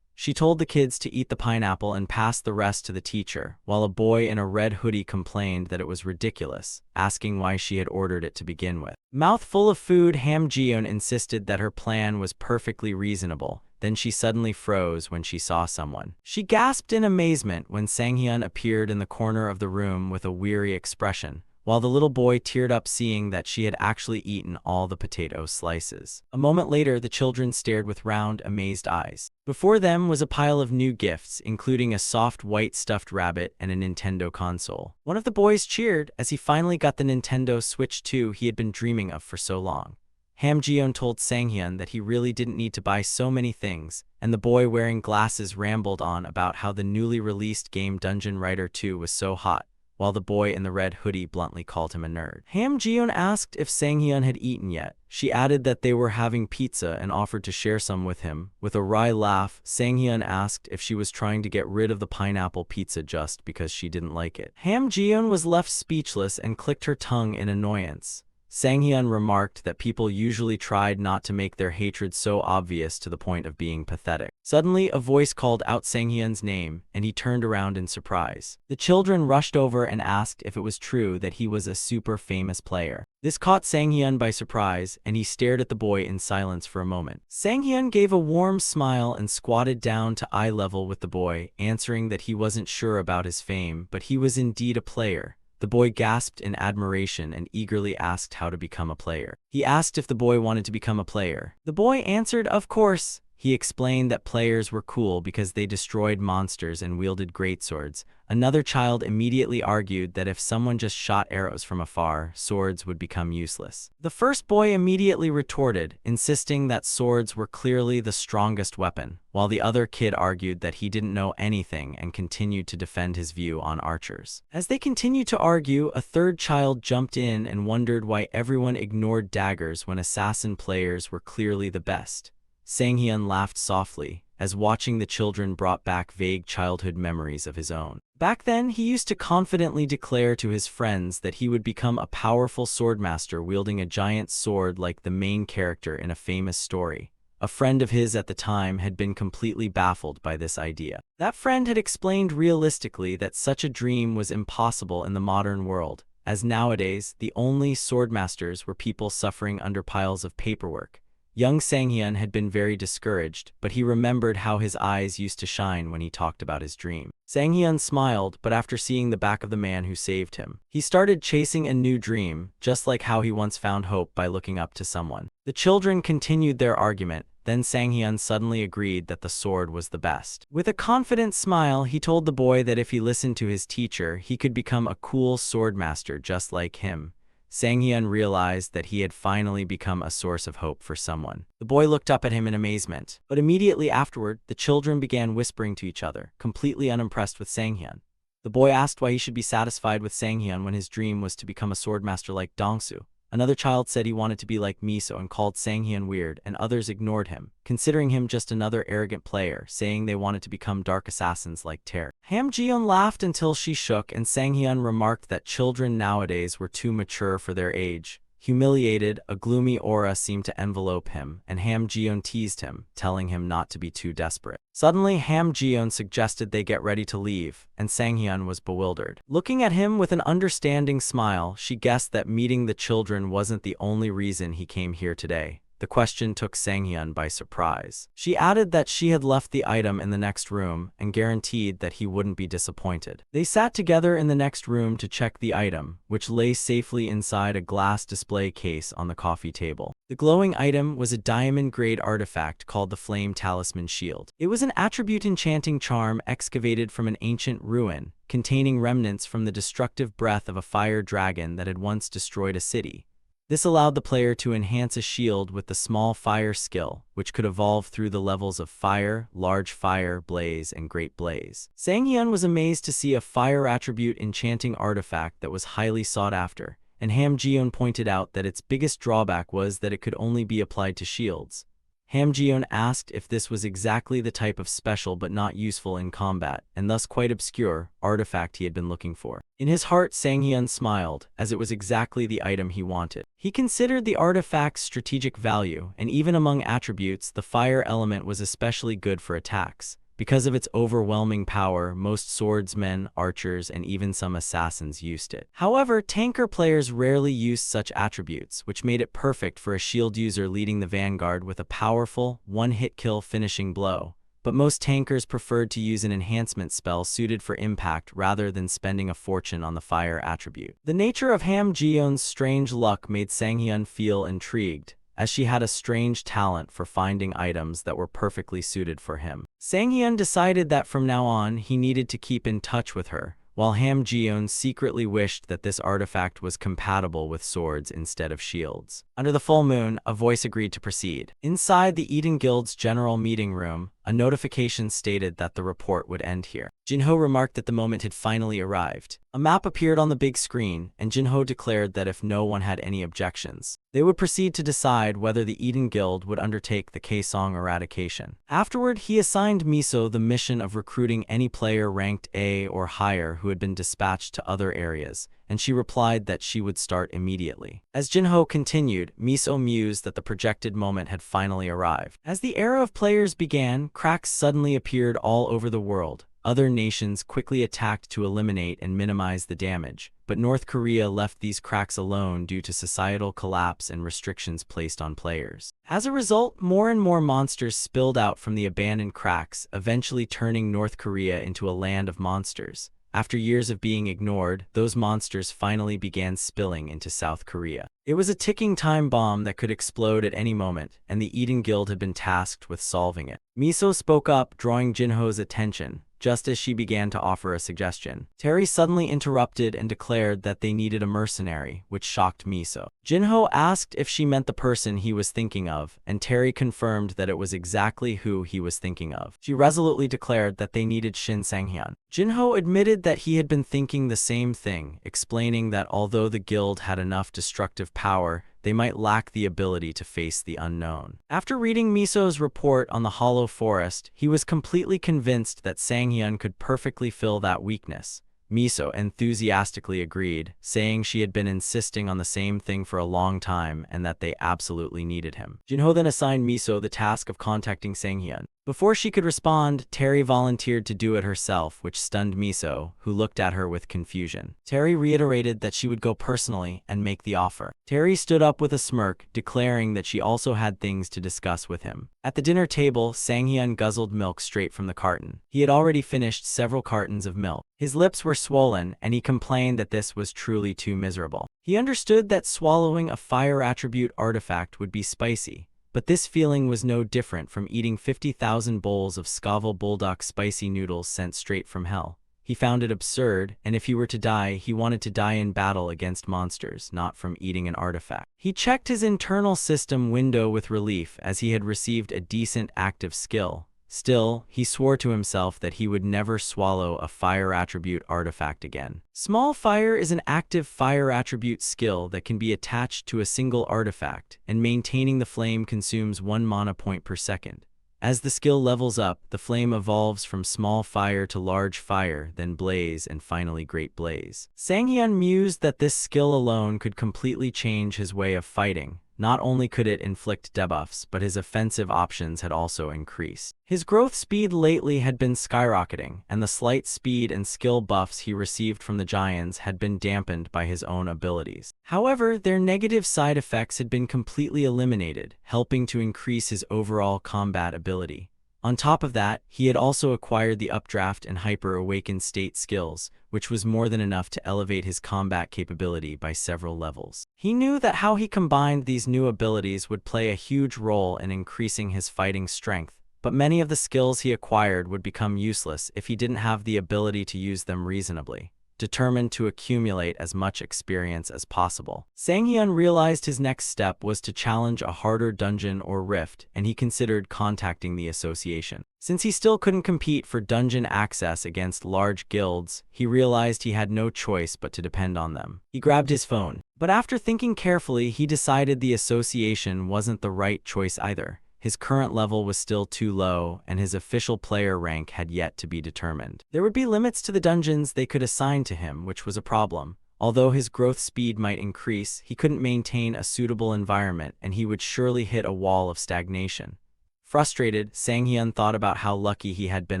She told the kids to eat the pineapple and pass the rest to the teacher, while a boy in a red hoodie complained that it was ridiculous, asking why she had ordered it to begin with. Mouth full of food, Ham Ji-yeon insisted that her plan was perfectly reasonable. Then she suddenly froze when she saw someone. She gasped in amazement when Sang-hyun appeared in the corner of the room with a weary expression, while the little boy teared up seeing that she had actually eaten all the potato slices. A moment later, the children stared with round, amazed eyes. Before them was a pile of new gifts, including a soft white stuffed rabbit and a Nintendo console. One of the boys cheered as he finally got the Nintendo Switch 2 he had been dreaming of for so long. Hamjeon told Sanghyun that he really didn't need to buy so many things, and the boy wearing glasses rambled on about how the newly released game Dungeon Rider 2 was so hot, while the boy in the red hoodie bluntly called him a nerd. Hamjeon asked if Sanghyun had eaten yet. She added that they were having pizza and offered to share some with him. With a wry laugh, Sanghyun asked if she was trying to get rid of the pineapple pizza just because she didn't like it. Hamjeon was left speechless and clicked her tongue in annoyance. Sanghyun remarked that people usually tried not to make their hatred so obvious to the point of being pathetic. Suddenly, a voice called out Sanghyun's name, and he turned around in surprise. The children rushed over and asked if it was true that he was a super famous player. This caught Sanghyun by surprise, and he stared at the boy in silence for a moment. Sanghyun gave a warm smile and squatted down to eye level with the boy, answering that he wasn't sure about his fame, but he was indeed a player. The boy gasped in admiration and eagerly asked how to become a player. He asked if the boy wanted to become a player. The boy answered, of course. He explained that players were cool because they destroyed monsters and wielded greatswords. Another child immediately argued that if someone just shot arrows from afar, swords would become useless. The first boy immediately retorted, insisting that swords were clearly the strongest weapon, while the other kid argued that he didn't know anything and continued to defend his view on archers. As they continued to argue, a third child jumped in and wondered why everyone ignored daggers when assassin players were clearly the best. Sanghyun laughed softly, as watching the children brought back vague childhood memories of his own. Back then, he used to confidently declare to his friends that he would become a powerful swordmaster wielding a giant sword like the main character in a famous story. A friend of his at the time had been completely baffled by this idea. That friend had explained realistically that such a dream was impossible in the modern world, as nowadays, the only swordmasters were people suffering under piles of paperwork. Young Sanghyun had been very discouraged, but he remembered how his eyes used to shine when he talked about his dream. Sanghyun smiled, but after seeing the back of the man who saved him, he started chasing a new dream, just like how he once found hope by looking up to someone. The children continued their argument, then Sanghyun suddenly agreed that the sword was the best. With a confident smile, he told the boy that if he listened to his teacher, he could become a cool swordmaster just like him. Sanghyun realized that he had finally become a source of hope for someone. The boy looked up at him in amazement, but immediately afterward, the children began whispering to each other, completely unimpressed with Sanghyun. The boy asked why he should be satisfied with Sanghyun when his dream was to become a swordmaster like Dongsu. Another child said he wanted to be like Miso and called Sanghyun weird, and others ignored him, considering him just another arrogant player, saying they wanted to become dark assassins like Terry. Hamjeon laughed until she shook, and Sanghyun remarked that children nowadays were too mature for their age. Humiliated, a gloomy aura seemed to envelope him, and Hamjeon teased him, telling him not to be too desperate. Suddenly, Hamjeon suggested they get ready to leave, and Sanghyun was bewildered. Looking at him with an understanding smile, she guessed that meeting the children wasn't the only reason he came here today. The question took Sanghyun by surprise. She added that she had left the item in the next room and guaranteed that he wouldn't be disappointed. They sat together in the next room to check the item, which lay safely inside a glass display case on the coffee table. The glowing item was a diamond-grade artifact called the Flame Talisman Shield. It was an attribute enchanting charm excavated from an ancient ruin, containing remnants from the destructive breath of a fire dragon that had once destroyed a city. This allowed the player to enhance a shield with the small fire skill, which could evolve through the levels of fire, large fire, blaze, and great blaze. Sanghyun was amazed to see a fire attribute enchanting artifact that was highly sought after, and Hamjeon pointed out that its biggest drawback was that it could only be applied to shields. Hamjeon asked if this was exactly the type of special but not useful in combat, and thus quite obscure, artifact he had been looking for. In his heart, Sanghyun smiled, as it was exactly the item he wanted. He considered the artifact's strategic value, and even among attributes, the fire element was especially good for attacks. Because of its overwhelming power, most swordsmen, archers, and even some assassins used it. However, tanker players rarely used such attributes, which made it perfect for a shield user leading the vanguard with a powerful, one-hit kill finishing blow. but most tankers preferred to use an enhancement spell suited for impact rather than spending a fortune on the fire attribute. The nature of Ham Ji-yeon's strange luck made Sang-hyun feel intrigued, as she had a strange talent for finding items that were perfectly suited for him. Sang-hyun decided that from now on he needed to keep in touch with her, while Ham Ji-yeon secretly wished that this artifact was compatible with swords instead of shields. Under the full moon, a voice agreed to proceed. Inside the Eden Guild's general meeting room, a notification stated that the report would end here. Jinho remarked that the moment had finally arrived. A map appeared on the big screen, and Jinho declared that if no one had any objections, they would proceed to decide whether the Eden Guild would undertake the Kaesong eradication. Afterward, he assigned Miso the mission of recruiting any player ranked A or higher who had been dispatched to other areas, and she replied that she would start immediately. As Jinho continued, Miso mused that the projected moment had finally arrived. As the era of players began, cracks suddenly appeared all over the world. Other nations quickly attacked to eliminate and minimize the damage, but North Korea left these cracks alone due to societal collapse and restrictions placed on players. As a result, more and more monsters spilled out from the abandoned cracks, eventually turning North Korea into a land of monsters. After years of being ignored, those monsters finally began spilling into South Korea. It was a ticking time bomb that could explode at any moment, and the Eden Guild had been tasked with solving it. Miso spoke up, drawing Jinho's attention. Just as she began to offer a suggestion, Terry suddenly interrupted and declared that they needed a mercenary, which shocked Miso. Jinho asked if she meant the person he was thinking of, and Terry confirmed that it was exactly who he was thinking of. She resolutely declared that they needed Shin Sang-hyun. Jinho admitted that he had been thinking the same thing, explaining that although the guild had enough destructive power, they might lack the ability to face the unknown. After reading Miso's report on the Hollow Forest, he was completely convinced that Sang-hyun could perfectly fill that weakness. Miso enthusiastically agreed, saying she had been insisting on the same thing for a long time and that they absolutely needed him. Jinho then assigned Miso the task of contacting Sang-hyun. Before she could respond, Terry volunteered to do it herself, which stunned Miso, who looked at her with confusion. Terry reiterated that she would go personally and make the offer. Terry stood up with a smirk, declaring that she also had things to discuss with him. At the dinner table, Sang-hyun guzzled milk straight from the carton. He had already finished several cartons of milk. His lips were swollen, and he complained that this was truly too miserable. He understood that swallowing a fire attribute artifact would be spicy, but this feeling was no different from eating 50,000 bowls of Scoville Bulldog spicy noodles sent straight from hell. He found it absurd, and if he were to die, he wanted to die in battle against monsters, not from eating an artifact. He checked his internal system window with relief as he had received a decent active skill. Still, he swore to himself that he would never swallow a fire attribute artifact again. Small Fire is an active fire attribute skill that can be attached to a single artifact, and maintaining the flame consumes 1 mana point per second. As the skill levels up, the flame evolves from Small Fire to Large Fire, then Blaze, and finally Great Blaze. Sang-hyun mused that this skill alone could completely change his way of fighting. Not only could it inflict debuffs, but his offensive options had also increased. His growth speed lately had been skyrocketing, and the slight speed and skill buffs he received from the Giants had been dampened by his own abilities. However, their negative side effects had been completely eliminated, helping to increase his overall combat ability. On top of that, he had also acquired the Updraft and Hyper Awakened State skills, which was more than enough to elevate his combat capability by several levels. He knew that how he combined these new abilities would play a huge role in increasing his fighting strength, but many of the skills he acquired would become useless if he didn't have the ability to use them reasonably. Determined to accumulate as much experience as possible, Sang-hyun realized his next step was to challenge a harder dungeon or rift, and he considered contacting the association. Since he still couldn't compete for dungeon access against large guilds, he realized he had no choice but to depend on them. He grabbed his phone, but after thinking carefully, he decided the association wasn't the right choice either. His current level was still too low, and his official player rank had yet to be determined. There would be limits to the dungeons they could assign to him, which was a problem. Although his growth speed might increase, he couldn't maintain a suitable environment, and he would surely hit a wall of stagnation. Frustrated, Sang-hyun thought about how lucky he had been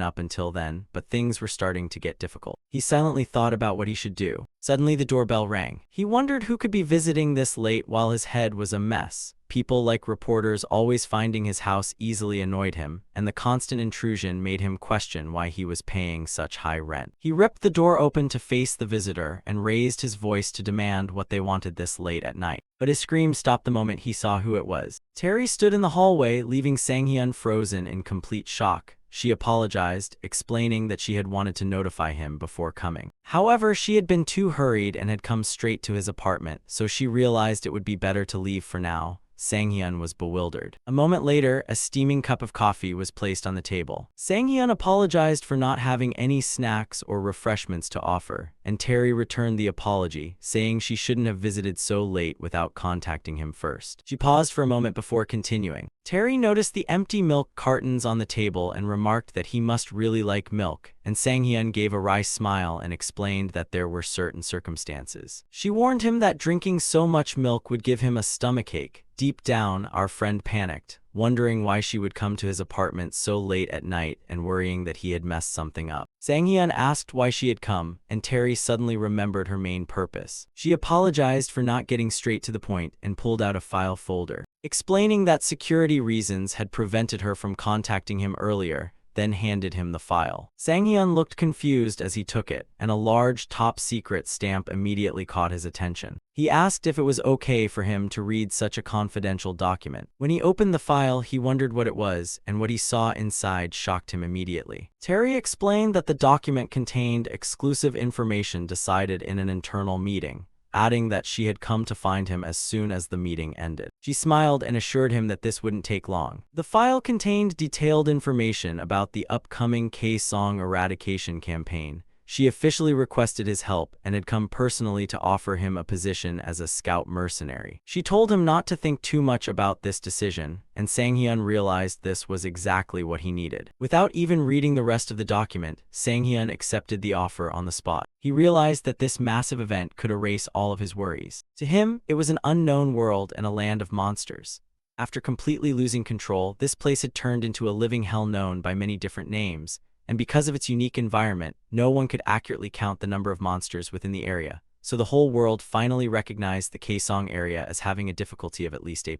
up until then, but things were starting to get difficult. He silently thought about what he should do. Suddenly the doorbell rang. He wondered who could be visiting this late while his head was a mess. People like reporters always finding his house easily annoyed him, and the constant intrusion made him question why he was paying such high rent. He ripped the door open to face the visitor and raised his voice to demand what they wanted this late at night. But his scream stopped the moment he saw who it was. Terry stood in the hallway, leaving Sang-hyun frozen in complete shock. She apologized, explaining that she had wanted to notify him before coming. However, she had been too hurried and had come straight to his apartment, so she realized it would be better to leave for now. Sang-hyun was bewildered. A moment later, a steaming cup of coffee was placed on the table. Sang-hyun apologized for not having any snacks or refreshments to offer, and Terry returned the apology, saying she shouldn't have visited so late without contacting him first. She paused for a moment before continuing. Terry noticed the empty milk cartons on the table and remarked that he must really like milk, and Sang-hyun gave a wry smile and explained that there were certain circumstances. She warned him that drinking so much milk would give him a stomachache. Deep down, our friend panicked, wondering why she would come to his apartment so late at night and worrying that he had messed something up. Sang-hyun asked why she had come, and Terry suddenly remembered her main purpose. She apologized for not getting straight to the point and pulled out a file folder, explaining that security reasons had prevented her from contacting him earlier, then handed him the file. Sang-hyun looked confused as he took it, and a large top-secret stamp immediately caught his attention. He asked if it was okay for him to read such a confidential document. When he opened the file, he wondered what it was, and what he saw inside shocked him immediately. Terry explained that the document contained exclusive information decided in an internal meeting, adding that she had come to find him as soon as the meeting ended. She smiled and assured him that this wouldn't take long. The file contained detailed information about the upcoming K-song eradication campaign. She officially requested his help and had come personally to offer him a position as a scout mercenary. She told him not to think too much about this decision, and Sang-hyun realized this was exactly what he needed. Without even reading the rest of the document, Sang-hyun accepted the offer on the spot. He realized that this massive event could erase all of his worries. To him, it was an unknown world and a land of monsters. After completely losing control, this place had turned into a living hell known by many different names, and because of its unique environment, no one could accurately count the number of monsters within the area, so the whole world finally recognized the Kaesong area as having a difficulty of at least A+.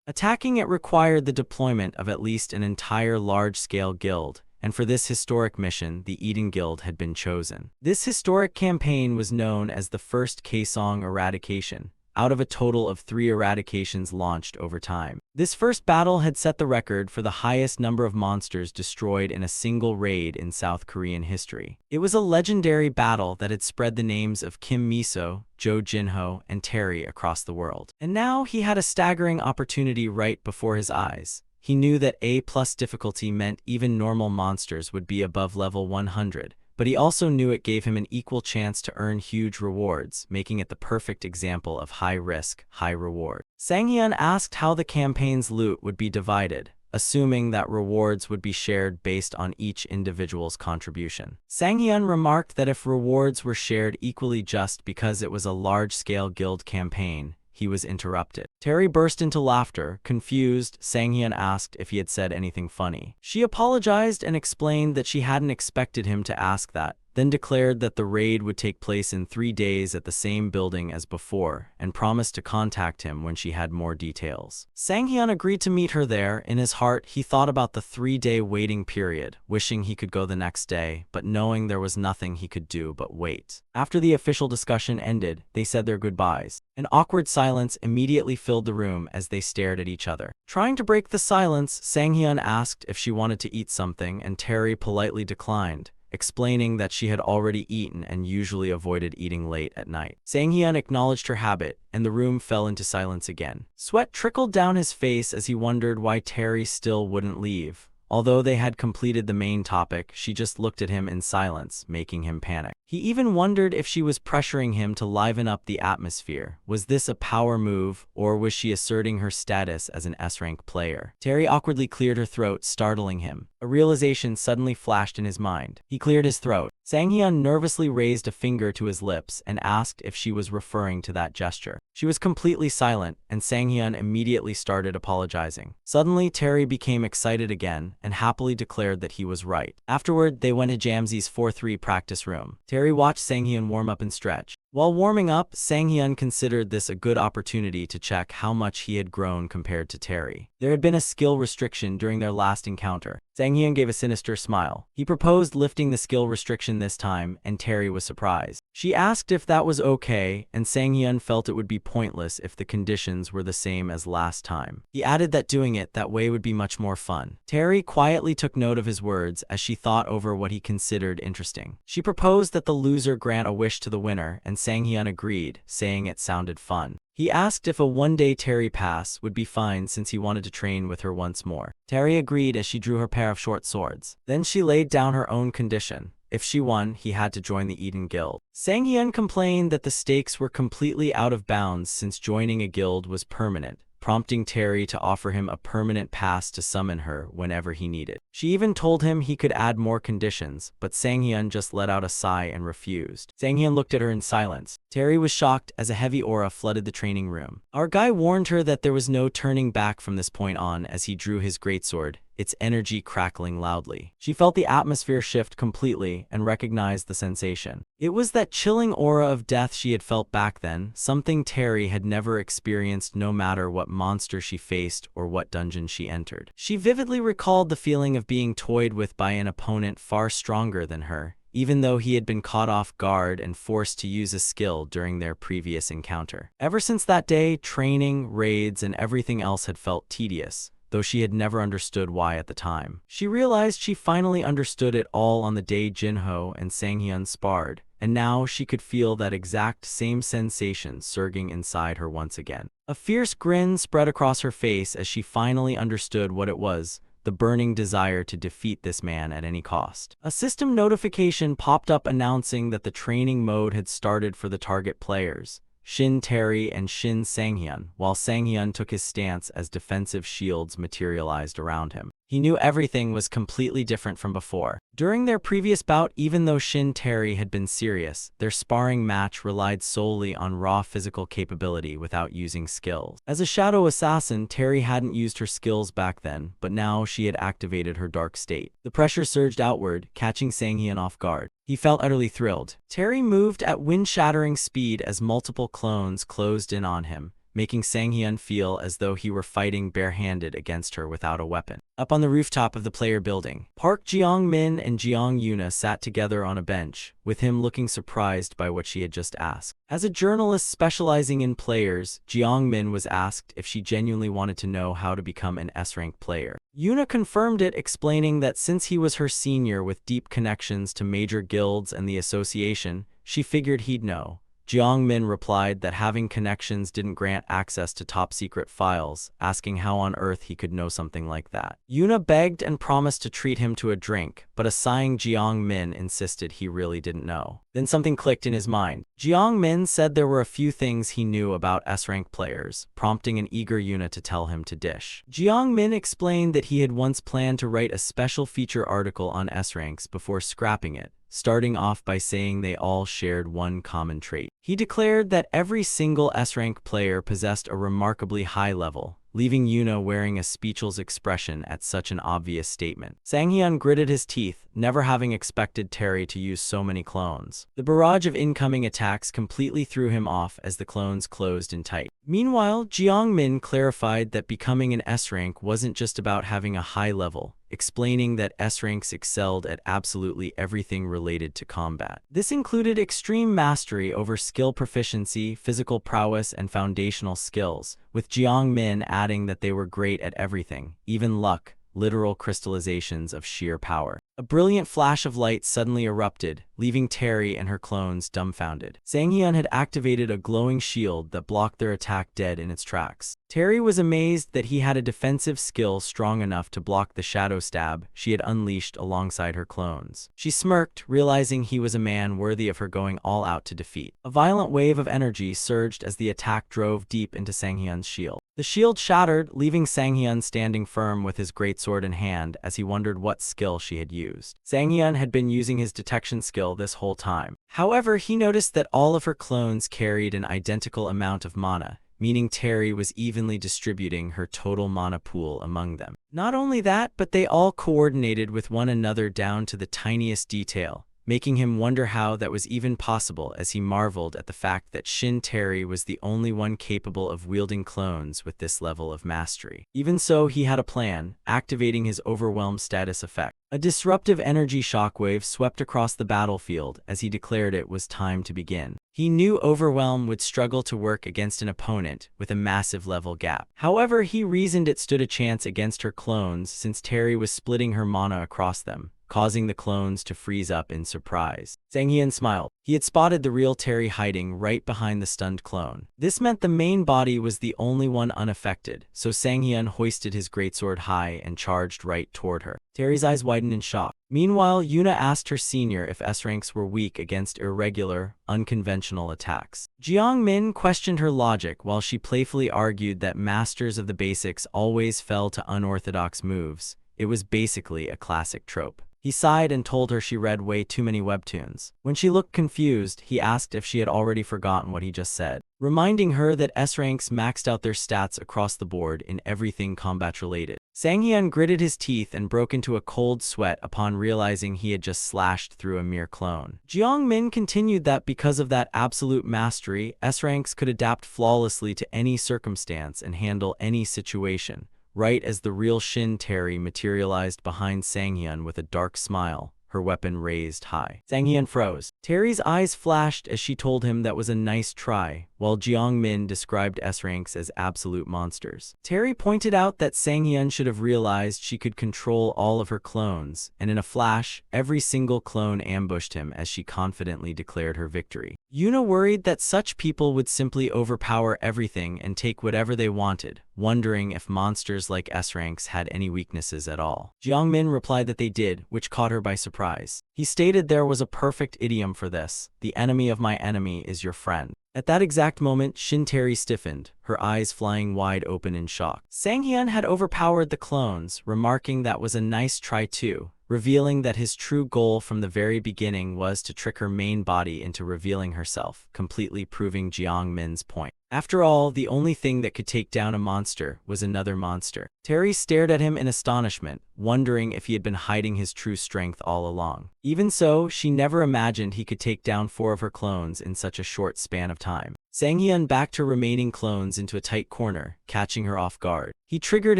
Attacking it required the deployment of at least an entire large-scale guild, and for this historic mission, the Eden Guild had been chosen. This historic campaign was known as the first Kaesong eradication, out of a total of 3 eradications launched over time. This first battle had set the record for the highest number of monsters destroyed in a single raid in South Korean history. It was a legendary battle that had spread the names of Kim Miso, Jo Jinho, and Terry across the world. And now he had a staggering opportunity right before his eyes. He knew that A+ difficulty meant even normal monsters would be above level 100, but he also knew it gave him an equal chance to earn huge rewards, making it the perfect example of high risk, high reward. Sang-hyun asked how the campaign's loot would be divided, assuming that rewards would be shared based on each individual's contribution. Sang-hyun remarked that if rewards were shared equally just because it was a large-scale guild campaign, he was interrupted. Terry burst into laughter. Confused, Sang-hyun asked if he had said anything funny. She apologized and explained that she hadn't expected him to ask that, then declared that the raid would take place in 3 days at the same building as before, and promised to contact him when she had more details. Sang-hyun agreed to meet her there. In his heart, he thought about the 3-day waiting period, wishing he could go the next day, but knowing there was nothing he could do but wait. After the official discussion ended, they said their goodbyes. An awkward silence immediately filled the room as they stared at each other. Trying to break the silence, Sang-hyun asked if she wanted to eat something, and Terry politely declined, explaining that she had already eaten and usually avoided eating late at night. Sang-hyun acknowledged her habit, and the room fell into silence again. Sweat trickled down his face as he wondered why Terry still wouldn't leave. Although they had completed the main topic, she just looked at him in silence, making him panic. He even wondered if she was pressuring him to liven up the atmosphere. Was this a power move, or was she asserting her status as an S-rank player? Terry awkwardly cleared her throat, startling him. A realization suddenly flashed in his mind. He cleared his throat. Sang-hyun nervously raised a finger to his lips and asked if she was referring to that gesture. She was completely silent, and Sang-hyun immediately started apologizing. Suddenly, Terry became excited again and happily declared that he was right. Afterward, they went to Jamsi's 4-3 practice room. Terry watched Sang-hyun warm up and stretch. While warming up, Sang-hyun considered this a good opportunity to check how much he had grown compared to Terry. There had been a skill restriction during their last encounter. Sang-hyun gave a sinister smile. He proposed lifting the skill restriction this time, and Terry was surprised. She asked if that was okay, and Sang-hyun felt it would be pointless if the conditions were the same as last time. He added that doing it that way would be much more fun. Terry quietly took note of his words as she thought over what he considered interesting. She proposed that the loser grant a wish to the winner, and Sang-hyun agreed, saying it sounded fun. He asked if a one-day Terry pass would be fine since he wanted to train with her once more. Terry agreed as she drew her pair of short swords. Then she laid down her own condition. If she won, he had to join the Eden Guild. Sang-hyun complained that the stakes were completely out of bounds since joining a guild was permanent, prompting Terry to offer him a permanent pass to summon her whenever he needed. She even told him he could add more conditions, but Sang-hyun just let out a sigh and refused. Sang-hyun looked at her in silence. Terry was shocked as a heavy aura flooded the training room. Our guy warned her that there was no turning back from this point on as he drew his greatsword, its energy crackling loudly. She felt the atmosphere shift completely and recognized the sensation. It was that chilling aura of death she had felt back then, something Terry had never experienced no matter what monster she faced or what dungeon she entered. She vividly recalled the feeling of being toyed with by an opponent far stronger than her, even though he had been caught off guard and forced to use a skill during their previous encounter. Ever since that day, training, raids, and everything else had felt tedious, though she had never understood why at the time. She realized she finally understood it all on the day Jinho and Sang-hyun sparred, and now she could feel that exact same sensation surging inside her once again. A fierce grin spread across her face as she finally understood what it was, the burning desire to defeat this man at any cost. A system notification popped up announcing that the training mode had started for the target players, Shin Terry and Shin Sang-hyun, while Sang-hyun took his stance as defensive shields materialized around him. He knew everything was completely different from before. During their previous bout, even though Shin Terry had been serious, their sparring match relied solely on raw physical capability without using skills. As a shadow assassin, Terry hadn't used her skills back then, but now she had activated her dark state. The pressure surged outward, catching Sang-hyun off guard. He felt utterly thrilled. Terry moved at wind-shattering speed as multiple clones closed in on him, making Sang-hyun feel as though he were fighting barehanded against her without a weapon. Up on the rooftop of the player building, Park Jeong-min and Jeong-yuna sat together on a bench, with him looking surprised by what she had just asked. As a journalist specializing in players, Jeong-min was asked if she genuinely wanted to know how to become an S-rank player. Yuna confirmed it, explaining that since he was her senior with deep connections to major guilds and the association, she figured he'd know. Jeong-min replied that having connections didn't grant access to top-secret files, asking how on earth he could know something like that. Yuna begged and promised to treat him to a drink, but a sighing Jeong-min insisted he really didn't know. Then something clicked in his mind. Jeong-min said there were a few things he knew about S-rank players, prompting an eager Yuna to tell him to dish. Jeong-min explained that he had once planned to write a special feature article on S-ranks before scrapping it, starting off by saying they all shared one common trait. He declared that every single S-rank player possessed a remarkably high level, leaving Yuna wearing a speechless expression at such an obvious statement. Sang-hyun gritted his teeth, never having expected Terry to use so many clones. The barrage of incoming attacks completely threw him off as the clones closed in tight. Meanwhile, Jeong-min clarified that becoming an S-rank wasn't just about having a high level, explaining that S-ranks excelled at absolutely everything related to combat. This included extreme mastery over skill proficiency, physical prowess, and foundational skills, with Jeong-min adding that they were great at everything, even luck, literal crystallizations of sheer power. A brilliant flash of light suddenly erupted, leaving Terry and her clones dumbfounded. Sang-hyun had activated a glowing shield that blocked their attack dead in its tracks. Terry was amazed that he had a defensive skill strong enough to block the shadow stab she had unleashed alongside her clones. She smirked, realizing he was a man worthy of her going all out to defeat. A violent wave of energy surged as the attack drove deep into Sang-hyun's shield. The shield shattered, leaving Sang-hyun standing firm with his greatsword in hand as he wondered what skill she had used. Sang-hyun had been using his detection skill this whole time. However, he noticed that all of her clones carried an identical amount of mana, meaning Terry was evenly distributing her total mana pool among them. Not only that, but they all coordinated with one another down to the tiniest detail, making him wonder how that was even possible as he marveled at the fact that Shin Terry was the only one capable of wielding clones with this level of mastery. Even so, he had a plan, activating his overwhelm status effect. A disruptive energy shockwave swept across the battlefield as he declared it was time to begin. He knew Overwhelm would struggle to work against an opponent with a massive level gap. However, he reasoned it stood a chance against her clones since Terry was splitting her mana across them, causing the clones to freeze up in surprise. Sang-hyun smiled. He had spotted the real Terry hiding right behind the stunned clone. This meant the main body was the only one unaffected, so Sang-hyun hoisted his greatsword high and charged right toward her. Terry's eyes widened in shock. Meanwhile, Yuna asked her senior if S-ranks were weak against irregular, unconventional attacks. Jiang-min questioned her logic while she playfully argued that masters of the basics always fell to unorthodox moves. It was basically a classic trope. He sighed and told her she read way too many webtoons. When she looked confused, he asked if she had already forgotten what he just said, reminding her that S-ranks maxed out their stats across the board in everything combat-related. Sang-hyun gritted his teeth and broke into a cold sweat upon realizing he had just slashed through a mere clone. Jiang-min continued that because of that absolute mastery, S-ranks could adapt flawlessly to any circumstance and handle any situation. Right as the real Shin Terry materialized behind Sang-hyun with a dark smile, her weapon raised high. Sang-hyun froze. Terry's eyes flashed as she told him that was a nice try, while Jiang-min described S-ranks as absolute monsters. Terry pointed out that Sang-hyun should have realized she could control all of her clones, and in a flash, every single clone ambushed him as she confidently declared her victory. Yuna worried that such people would simply overpower everything and take whatever they wanted, wondering if monsters like S-ranks had any weaknesses at all. Jiang-min replied that they did, which caught her by surprise. He stated there was a perfect idiom for this: the enemy of my enemy is your friend. At that exact moment, Shin Terry stiffened, her eyes flying wide open in shock. Sang-hyun had overpowered the clones, remarking that was a nice try too, revealing that his true goal from the very beginning was to trick her main body into revealing herself, completely proving Jiang-min's point. After all, the only thing that could take down a monster was another monster. Terry stared at him in astonishment, wondering if he had been hiding his true strength all along. Even so, she never imagined he could take down 4 of her clones in such a short span of time. Sang-hyun backed her remaining clones into a tight corner, catching her off guard. He triggered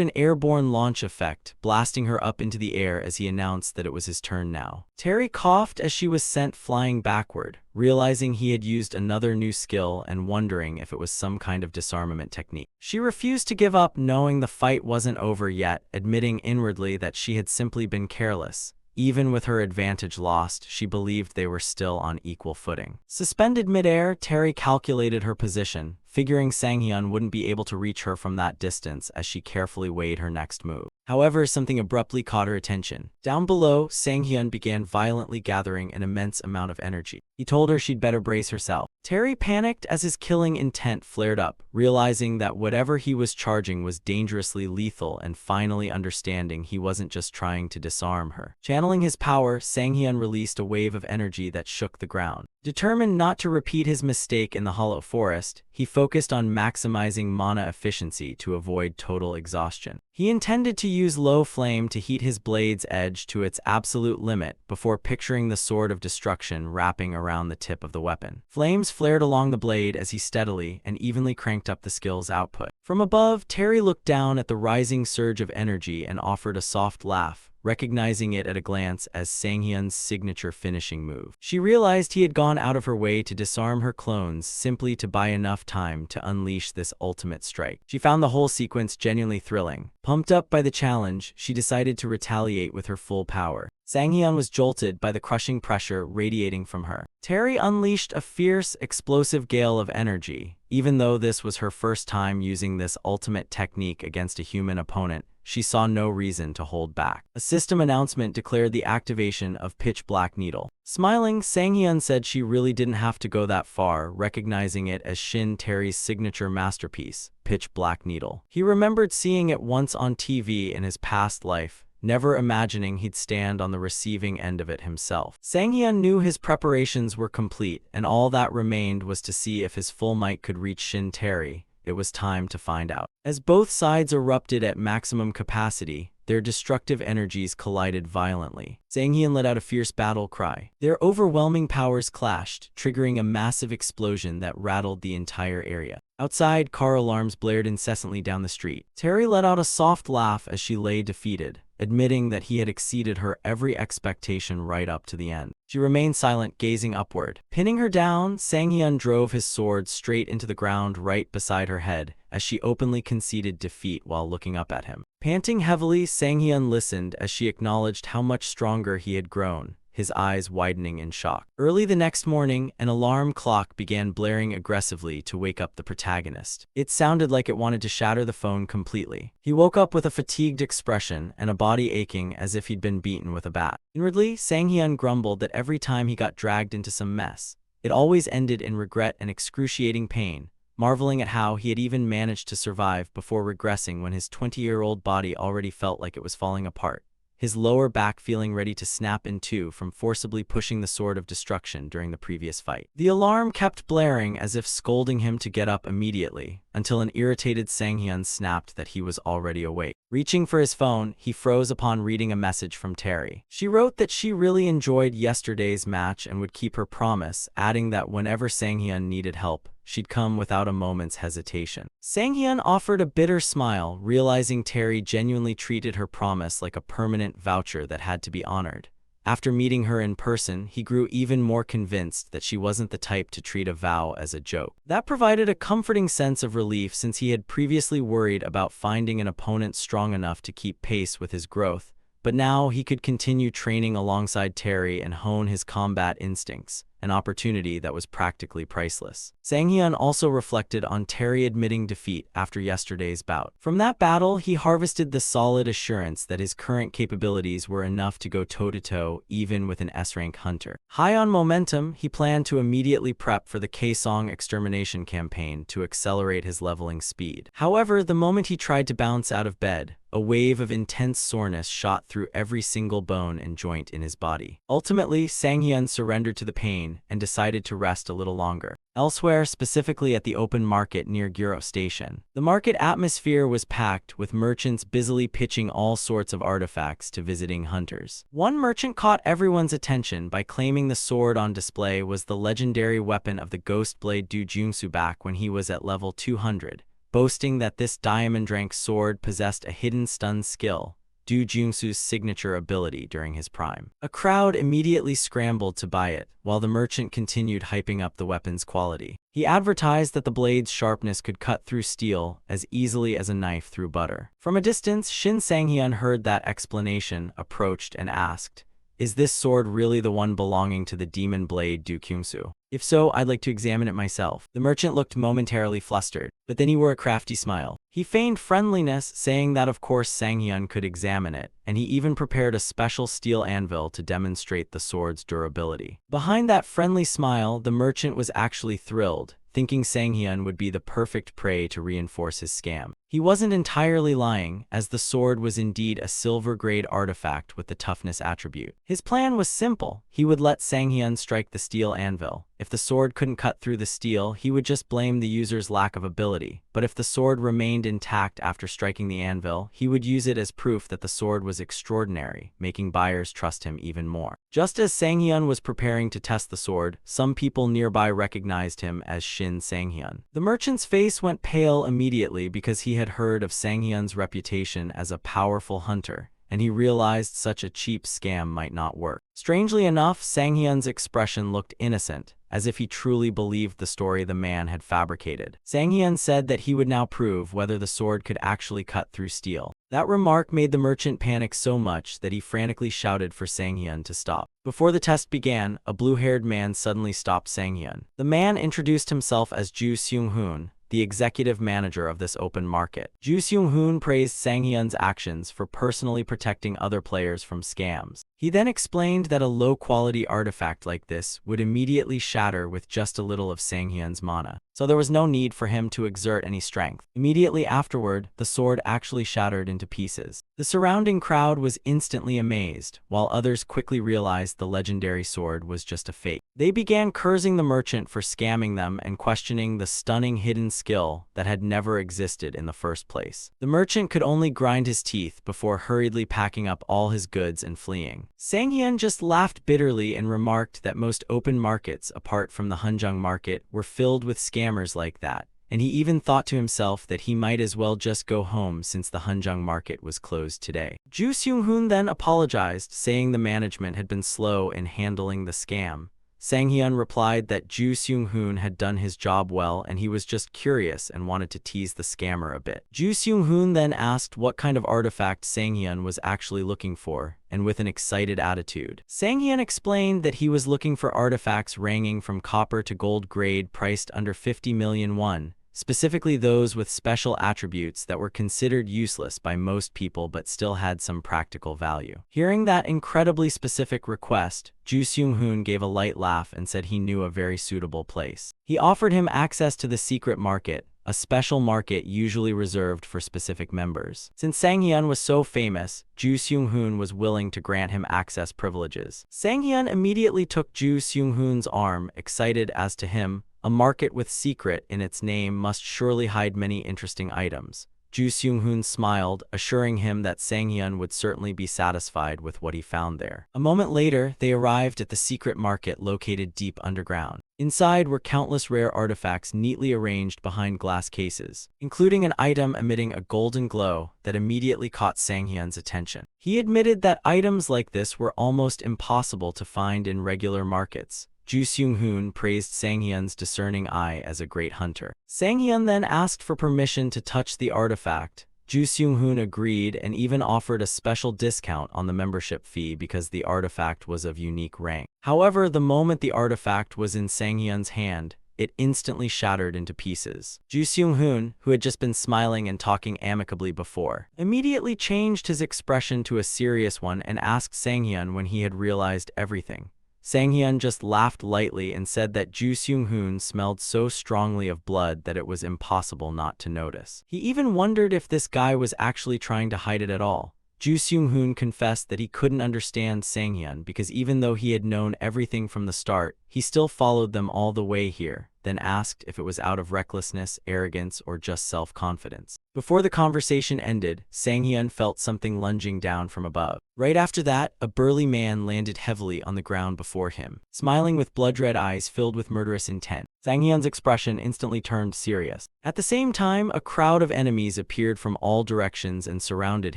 an airborne launch effect, blasting her up into the air as he announced that it was his turn now. Terry coughed as she was sent flying backward, realizing he had used another new skill and wondering if it was some kind of disarmament technique. She refused to give up, knowing the fight wasn't over yet, admitting inwardly that she had simply been careless. Even with her advantage lost, she believed they were still on equal footing. Suspended midair, Terry calculated her position, figuring Sang-hyun wouldn't be able to reach her from that distance as she carefully weighed her next move. However, something abruptly caught her attention. Down below, Sang-hyun began violently gathering an immense amount of energy. He told her she'd better brace herself. Terry panicked as his killing intent flared up, realizing that whatever he was charging was dangerously lethal and finally understanding he wasn't just trying to disarm her. Channeling his power, Sang-hyun released a wave of energy that shook the ground. Determined not to repeat his mistake in the Hollow Forest, he focused on maximizing mana efficiency to avoid total exhaustion. He intended to use low flame to heat his blade's edge to its absolute limit before picturing the sword of destruction wrapping around the tip of the weapon. Flames flared along the blade as he steadily and evenly cranked up the skill's output. From above, Terry looked down at the rising surge of energy and offered a soft laugh, recognizing it at a glance as Sang-hyun's signature finishing move. She realized he had gone out of her way to disarm her clones simply to buy enough time to unleash this ultimate strike. She found the whole sequence genuinely thrilling. Pumped up by the challenge, she decided to retaliate with her full power. Sang-hyun was jolted by the crushing pressure radiating from her. Terry unleashed a fierce, explosive gale of energy. Even though this was her first time using this ultimate technique against a human opponent, she saw no reason to hold back. A system announcement declared the activation of Pitch Black Needle. Smiling, Sang-hyun said she really didn't have to go that far, recognizing it as Shin Terry's signature masterpiece, Pitch Black Needle. He remembered seeing it once on TV in his past life, never imagining he'd stand on the receiving end of it himself. Sang-hyun knew his preparations were complete, and all that remained was to see if his full might could reach Shin Terry. It was time to find out. As both sides erupted at maximum capacity, their destructive energies collided violently. Sang-hyun let out a fierce battle cry. Their overwhelming powers clashed, triggering a massive explosion that rattled the entire area. Outside, car alarms blared incessantly down the street. Terry let out a soft laugh as she lay defeated, admitting that he had exceeded her every expectation right up to the end. She remained silent, gazing upward. Pinning her down, Sang-hyun drove his sword straight into the ground right beside her head, as she openly conceded defeat while looking up at him. Panting heavily, Sang-hyun listened as she acknowledged how much stronger he had grown, his eyes widening in shock. Early the next morning, an alarm clock began blaring aggressively to wake up the protagonist. It sounded like it wanted to shatter the phone completely. He woke up with a fatigued expression and a body aching as if he'd been beaten with a bat. Inwardly, Sang-hyun grumbled that every time he got dragged into some mess, it always ended in regret and excruciating pain, marveling at how he had even managed to survive before regressing when his 20-year-old body already felt like it was falling apart, his lower back feeling ready to snap in two from forcibly pushing the sword of destruction during the previous fight. The alarm kept blaring as if scolding him to get up immediately, until an irritated Sang-hyun snapped that he was already awake. Reaching for his phone, he froze upon reading a message from Terry. She wrote that she really enjoyed yesterday's match and would keep her promise, adding that whenever Sang-hyun needed help, she'd come without a moment's hesitation. Sang-hyun offered a bitter smile, realizing Terry genuinely treated her promise like a permanent voucher that had to be honored. After meeting her in person, he grew even more convinced that she wasn't the type to treat a vow as a joke. That provided a comforting sense of relief since he had previously worried about finding an opponent strong enough to keep pace with his growth, but now he could continue training alongside Terry and hone his combat instincts, an opportunity that was practically priceless. Sang-hyun also reflected on Terry admitting defeat after yesterday's bout. From that battle, he harvested the solid assurance that his current capabilities were enough to go toe-to-toe even with an S-rank hunter. High on momentum, he planned to immediately prep for the Kaesong extermination campaign to accelerate his leveling speed. However, the moment he tried to bounce out of bed, a wave of intense soreness shot through every single bone and joint in his body. Ultimately, Sang-hyun surrendered to the pain and decided to rest a little longer. Elsewhere, specifically at the open market near Guro Station, the market atmosphere was packed with merchants busily pitching all sorts of artifacts to visiting hunters. One merchant caught everyone's attention by claiming the sword on display was the legendary weapon of the Ghost Blade Do Jungsu back when he was at level 200. Boasting that this diamond rank sword possessed a hidden stun skill, Do Jungsu's signature ability during his prime. A crowd immediately scrambled to buy it, while the merchant continued hyping up the weapon's quality. He advertised that the blade's sharpness could cut through steel as easily as a knife through butter. From a distance, Shin Sang-hyun heard that explanation, approached and asked, "Is this sword really the one belonging to the demon blade Do Kyungsu? If so, I'd like to examine it myself." The merchant looked momentarily flustered, but then he wore a crafty smile. He feigned friendliness, saying that of course Sang-hyun could examine it, and he even prepared a special steel anvil to demonstrate the sword's durability. Behind that friendly smile, the merchant was actually thrilled, thinking Sang-hyun would be the perfect prey to reinforce his scam. He wasn't entirely lying, as the sword was indeed a silver-grade artifact with the toughness attribute. His plan was simple. He would let Sang-hyun strike the steel anvil. If the sword couldn't cut through the steel, he would just blame the user's lack of ability. But if the sword remained intact after striking the anvil, he would use it as proof that the sword was extraordinary, making buyers trust him even more. Just as Sang-hyun was preparing to test the sword, some people nearby recognized him as Shin Sang-hyun. The merchant's face went pale immediately because he had heard of Sang-hyun's reputation as a powerful hunter, and he realized such a cheap scam might not work. Strangely enough, Sang-hyun's expression looked innocent, as if he truly believed the story the man had fabricated. Sang-hyun said that he would now prove whether the sword could actually cut through steel. That remark made the merchant panic so much that he frantically shouted for Sang-hyun to stop. Before the test began, a blue-haired man suddenly stopped Sang-hyun. The man introduced himself as Ju Seung-hoon, the executive manager of this open market. Ju Seung-hoon praised Sang-hyun's actions for personally protecting other players from scams. He then explained that a low-quality artifact like this would immediately shatter with just a little of Sanghyun's mana, so there was no need for him to exert any strength. Immediately afterward, the sword actually shattered into pieces. The surrounding crowd was instantly amazed, while others quickly realized the legendary sword was just a fake. They began cursing the merchant for scamming them and questioning the stunning hidden skill that had never existed in the first place. The merchant could only grind his teeth before hurriedly packing up all his goods and fleeing. Sanghyun just laughed bitterly and remarked that most open markets, apart from the Hunjung market, were filled with scammers like that, and he even thought to himself that he might as well just go home since the Hunjung market was closed today. Ju Seung-hoon then apologized, saying the management had been slow in handling the scam. Sanghyun replied that Ju Seung-hoon had done his job well and he was just curious and wanted to tease the scammer a bit. Ju Seung-hoon then asked what kind of artifact Sanghyun was actually looking for, and with an excited attitude, Sanghyun explained that he was looking for artifacts ranging from copper to gold grade priced under 50 million won, specifically those with special attributes that were considered useless by most people but still had some practical value. Hearing that incredibly specific request, Ju Seung-hoon gave a light laugh and said he knew a very suitable place. He offered him access to the secret market, a special market usually reserved for specific members. Since Sanghyun was so famous, Ju Seung-hoon was willing to grant him access privileges. Sanghyun immediately took Ju Seung-hoon's arm, excited as to him. A market with secret in its name must surely hide many interesting items. Ju Seung-hoon smiled, assuring him that Sanghyun would certainly be satisfied with what he found there. A moment later, they arrived at the secret market located deep underground. Inside were countless rare artifacts neatly arranged behind glass cases, including an item emitting a golden glow that immediately caught Sanghyun's attention. He admitted that items like this were almost impossible to find in regular markets. Ju Seung-hoon praised Sanghyun's discerning eye as a great hunter. Sanghyun then asked for permission to touch the artifact. Ju Seung-hoon agreed and even offered a special discount on the membership fee because the artifact was of unique rank. However, the moment the artifact was in Sanghyun's hand, it instantly shattered into pieces. Ju Seung-hoon, who had just been smiling and talking amicably before, immediately changed his expression to a serious one and asked Sanghyun when he had realized everything. Sanghyun just laughed lightly and said that Ju Seung-hoon smelled so strongly of blood that it was impossible not to notice. He even wondered if this guy was actually trying to hide it at all. Ju Seung-hoon confessed that he couldn't understand Sanghyun because even though he had known everything from the start, he still followed them all the way here, then asked if it was out of recklessness, arrogance, or just self-confidence. Before the conversation ended, Sanghyun felt something lunging down from above. Right after that, a burly man landed heavily on the ground before him, smiling with blood-red eyes filled with murderous intent. Sanghyun's expression instantly turned serious. At the same time, a crowd of enemies appeared from all directions and surrounded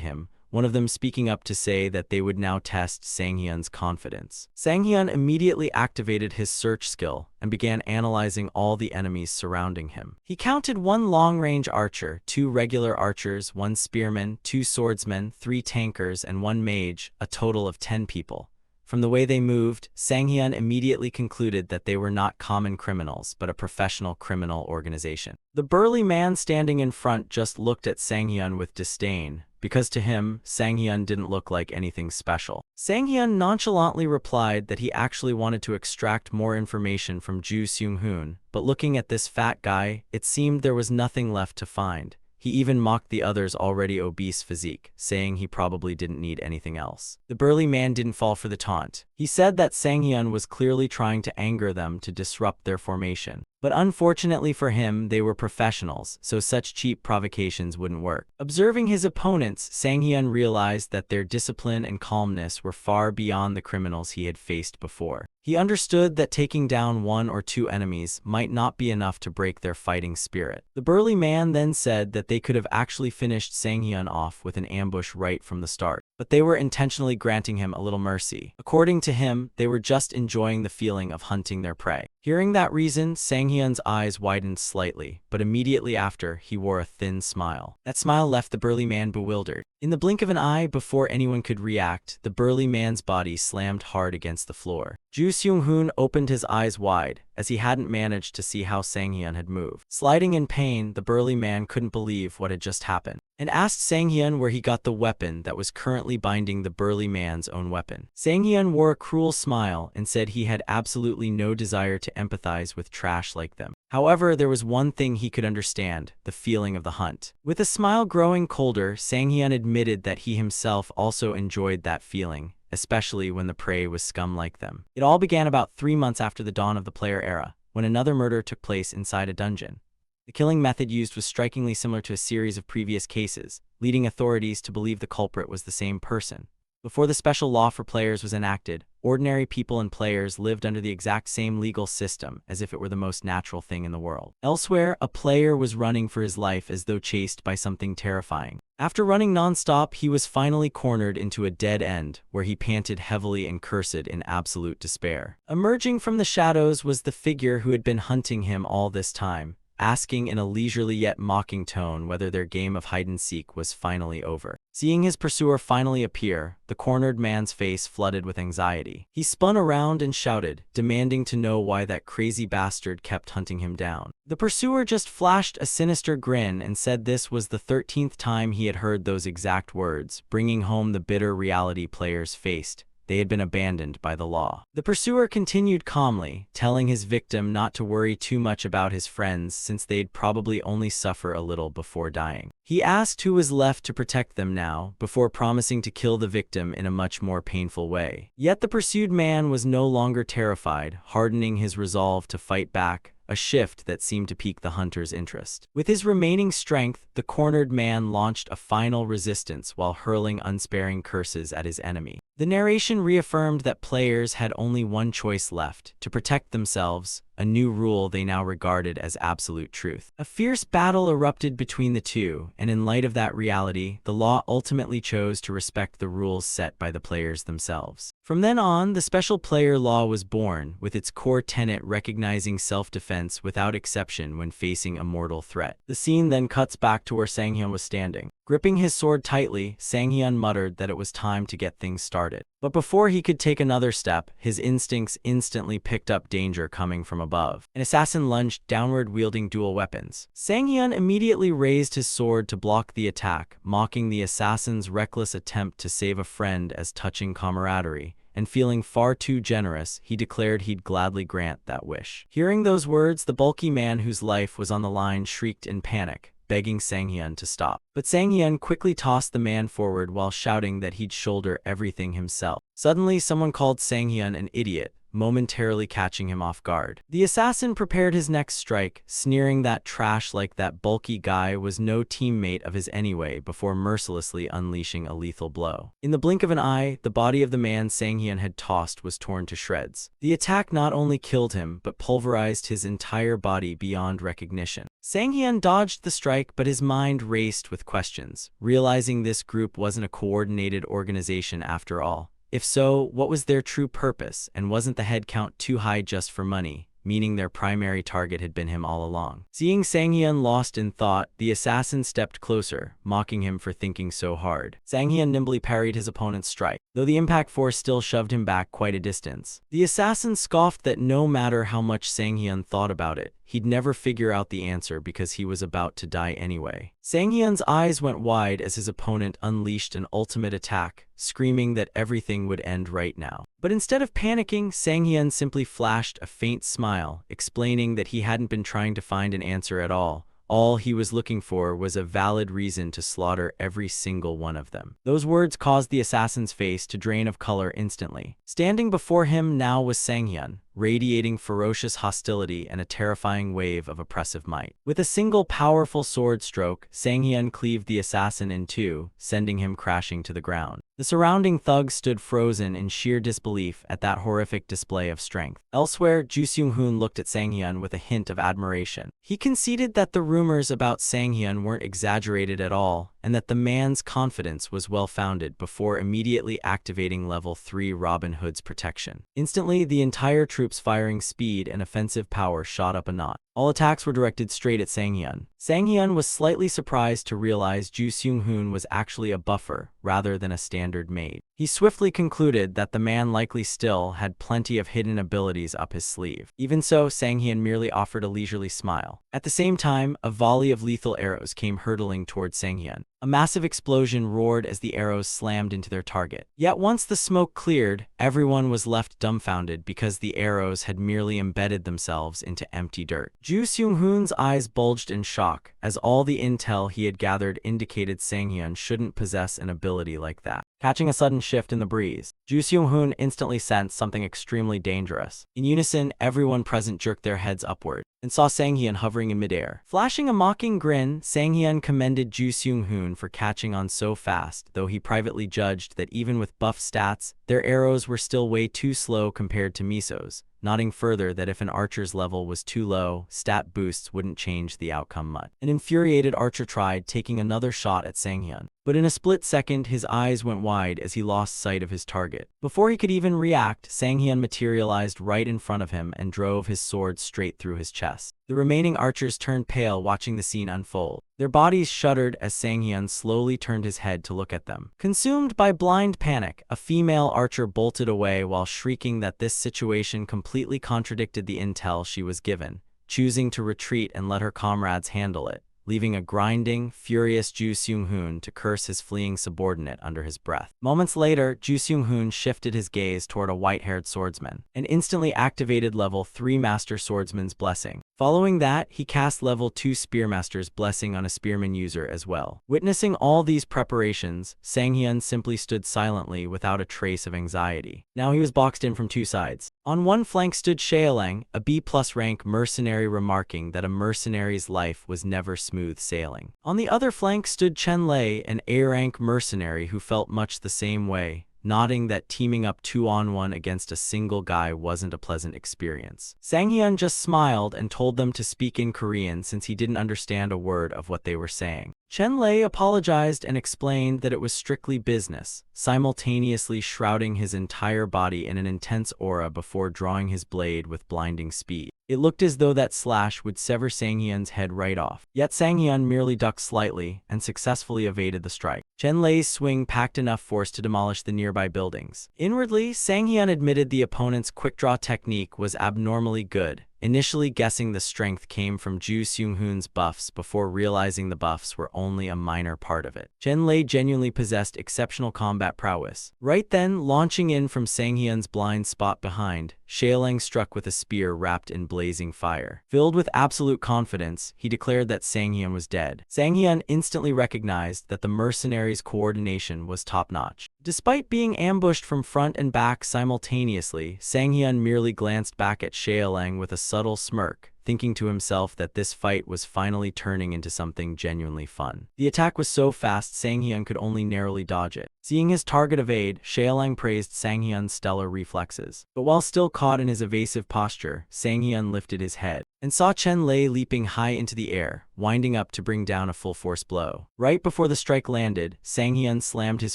him, one of them speaking up to say that they would now test Sanghyun's confidence. Sanghyun immediately activated his search skill and began analyzing all the enemies surrounding him. He counted 1 long-range archer, 2 regular archers, 1 spearman, 2 swordsmen, 3 tankers, and 1 mage, a total of 10 people. From the way they moved, Sanghyun immediately concluded that they were not common criminals, but a professional criminal organization. The burly man standing in front just looked at Sanghyun with disdain, because to him, Sanghyun didn't look like anything special. Sanghyun nonchalantly replied that he actually wanted to extract more information from Ju Seung-hoon, but looking at this fat guy, it seemed there was nothing left to find. He even mocked the other's already obese physique, saying he probably didn't need anything else. The burly man didn't fall for the taunt. He said that Sanghyun was clearly trying to anger them to disrupt their formation. But unfortunately for him, they were professionals, so such cheap provocations wouldn't work. Observing his opponents, Sanghyun realized that their discipline and calmness were far beyond the criminals he had faced before. He understood that taking down 1 or 2 enemies might not be enough to break their fighting spirit. The burly man then said that they could have actually finished Sanghyun off with an ambush right from the start, but they were intentionally granting him a little mercy. According to him, they were just enjoying the feeling of hunting their prey. Hearing that reason, Sanghyun's eyes widened slightly, but immediately after, he wore a thin smile. That smile left the burly man bewildered. In the blink of an eye, before anyone could react, the burly man's body slammed hard against the floor. Ju Seung-hoon opened his eyes wide, as he hadn't managed to see how Sang-hyun had moved. Sliding in pain, the burly man couldn't believe what had just happened, and asked Sang-hyun where he got the weapon that was currently binding the burly man's own weapon. Sang-hyun wore a cruel smile and said he had absolutely no desire to empathize with trash like them. However, there was one thing he could understand: the feeling of the hunt. With a smile growing colder, Sang-hyun admitted that he himself also enjoyed that feeling, especially when the prey was scum like them. It all began about 3 months after the dawn of the player era, when another murder took place inside a dungeon. The killing method used was strikingly similar to a series of previous cases, leading authorities to believe the culprit was the same person. Before the special law for players was enacted, ordinary people and players lived under the exact same legal system, as if it were the most natural thing in the world. Elsewhere, a player was running for his life as though chased by something terrifying. After running non-stop, he was finally cornered into a dead end, where he panted heavily and cursed in absolute despair. Emerging from the shadows was the figure who had been hunting him all this time, asking in a leisurely yet mocking tone whether their game of hide-and-seek was finally over. Seeing his pursuer finally appear, the cornered man's face flooded with anxiety. He spun around and shouted, demanding to know why that crazy bastard kept hunting him down. The pursuer just flashed a sinister grin and said this was the 13th time he had heard those exact words, bringing home the bitter reality players faced. They had been abandoned by the law. The pursuer continued calmly, telling his victim not to worry too much about his friends since they'd probably only suffer a little before dying. He asked who was left to protect them now, before promising to kill the victim in a much more painful way. Yet the pursued man was no longer terrified, hardening his resolve to fight back, a shift that seemed to pique the hunter's interest. With his remaining strength, the cornered man launched a final resistance while hurling unsparing curses at his enemy. The narration reaffirmed that players had only one choice left: to protect themselves, a new rule they now regarded as absolute truth. A fierce battle erupted between the two, and in light of that reality, the law ultimately chose to respect the rules set by the players themselves. From then on, the special player law was born, with its core tenet recognizing self-defense without exception when facing a mortal threat. The scene then cuts back to where Sang-hyun was standing. Gripping his sword tightly, Sang-hyun muttered that it was time to get things started. But before he could take another step, his instincts instantly picked up danger coming from above. An assassin lunged downward wielding dual weapons. Sang-hyun immediately raised his sword to block the attack, mocking the assassin's reckless attempt to save a friend as touching camaraderie. And feeling far too generous, he declared he'd gladly grant that wish. Hearing those words, the bulky man whose life was on the line shrieked in panic, begging Sang-hyun to stop. But Sang-hyun quickly tossed the man forward while shouting that he'd shoulder everything himself. Suddenly, someone called Sang-hyun an idiot, momentarily catching him off guard. The assassin prepared his next strike, sneering that trash like that bulky guy was no teammate of his anyway, before mercilessly unleashing a lethal blow. In the blink of an eye, the body of the man Sang-hyun had tossed was torn to shreds. The attack not only killed him, but pulverized his entire body beyond recognition. Sang-hyun dodged the strike, but his mind raced with questions, realizing this group wasn't a coordinated organization after all. If so, what was their true purpose, and wasn't the head count too high just for money, meaning their primary target had been him all along? Seeing Sang-hyun lost in thought, the assassin stepped closer, mocking him for thinking so hard. Sang-hyun nimbly parried his opponent's strike, though the impact force still shoved him back quite a distance. The assassin scoffed that no matter how much Sang-hyun thought about it, he'd never figure out the answer because he was about to die anyway. Sang-hyun's eyes went wide as his opponent unleashed an ultimate attack, screaming that everything would end right now. But instead of panicking, Sang-hyun simply flashed a faint smile, explaining that he hadn't been trying to find an answer at all. All he was looking for was a valid reason to slaughter every single one of them. Those words caused the assassin's face to drain of color instantly. Standing before him now was Sang-hyun, radiating ferocious hostility and a terrifying wave of oppressive might. With a single powerful sword stroke, Sang-hyun cleaved the assassin in two, sending him crashing to the ground. The surrounding thugs stood frozen in sheer disbelief at that horrific display of strength. Elsewhere, Ju Seung-hoon looked at Sang-hyun with a hint of admiration. He conceded that the rumors about Sang-hyun weren't exaggerated at all, and that the man's confidence was well-founded before immediately activating level 3 Robin Hood's protection. Instantly, the entire troop's firing speed and offensive power shot up a notch. All attacks were directed straight at Sang-hyun. Sang-hyun was slightly surprised to realize Ju Seung-hoon was actually a buffer rather than a standard mage. He swiftly concluded that the man likely still had plenty of hidden abilities up his sleeve. Even so, Sang-hyun merely offered a leisurely smile. At the same time, a volley of lethal arrows came hurtling towards Sang-hyun. A massive explosion roared as the arrows slammed into their target. Yet once the smoke cleared, everyone was left dumbfounded because the arrows had merely embedded themselves into empty dirt. Ju Seung-hoon's eyes bulged in shock, as all the intel he had gathered indicated Sang-hyun shouldn't possess an ability like that. Catching a sudden shift in the breeze, Ju Seung-hoon instantly sensed something extremely dangerous. In unison, everyone present jerked their heads upward and saw Sang-hyun hovering in midair. Flashing a mocking grin, Sang-hyun commended Ju Seung-hoon for catching on so fast, though he privately judged that even with buff stats, their arrows were still way too slow compared to Miso's, nodding further that if an archer's level was too low, stat boosts wouldn't change the outcome much. An infuriated archer tried taking another shot at Sang-hyun, but in a split second his eyes went wide as he lost sight of his target. Before he could even react, Sang-hyun materialized right in front of him and drove his sword straight through his chest. The remaining archers turned pale watching the scene unfold. Their bodies shuddered as Sang-hyun slowly turned his head to look at them. Consumed by blind panic, a female archer bolted away while shrieking that this situation completely contradicted the intel she was given, choosing to retreat and let her comrades handle it, leaving a grinding, furious Ju Seung-hoon to curse his fleeing subordinate under his breath. Moments later, Ju Seung-hoon shifted his gaze toward a white-haired swordsman and instantly activated level 3 Master Swordsman's Blessing. Following that, he cast level 2 Spearmaster's Blessing on a spearman user as well. Witnessing all these preparations, Sang-hyun simply stood silently without a trace of anxiety. Now he was boxed in from two sides. On one flank stood Shaolang, a B+ rank mercenary, remarking that a mercenary's life was never smooth sailing. On the other flank stood Chen Lei, an A-rank mercenary who felt much the same way, nodding that teaming up 2-on-1 against a single guy wasn't a pleasant experience. Sang-hyun just smiled and told them to speak in Korean since he didn't understand a word of what they were saying. Chen Lei apologized and explained that it was strictly business, simultaneously shrouding his entire body in an intense aura before drawing his blade with blinding speed. It looked as though that slash would sever Sang-hyun's head right off. Yet Sang-hyun merely ducked slightly and successfully evaded the strike. Chen Lei's swing packed enough force to demolish the nearby buildings. Inwardly, Sang-hyun admitted the opponent's quick-draw technique was abnormally good, initially guessing the strength came from Ju Seung-hoon's buffs before realizing the buffs were only a minor part of it. Chen Lei genuinely possessed exceptional combat prowess. Right then, launching in from Sang-hyun's blind spot behind, Shaolang struck with a spear wrapped in blazing fire. Filled with absolute confidence, he declared that Sang-hyun was dead. Sang-hyun instantly recognized that the mercenary's coordination was top-notch. Despite being ambushed from front and back simultaneously, Sang-hyun merely glanced back at Shaolang with a subtle smirk, thinking to himself that this fight was finally turning into something genuinely fun. The attack was so fast Sang-hyun could only narrowly dodge it. Seeing his target evade, Shaolang praised Sang-hyun's stellar reflexes. But while still caught in his evasive posture, Sang-hyun lifted his head and saw Chen Lei leaping high into the air, winding up to bring down a full-force blow. Right before the strike landed, Sang-hyun slammed his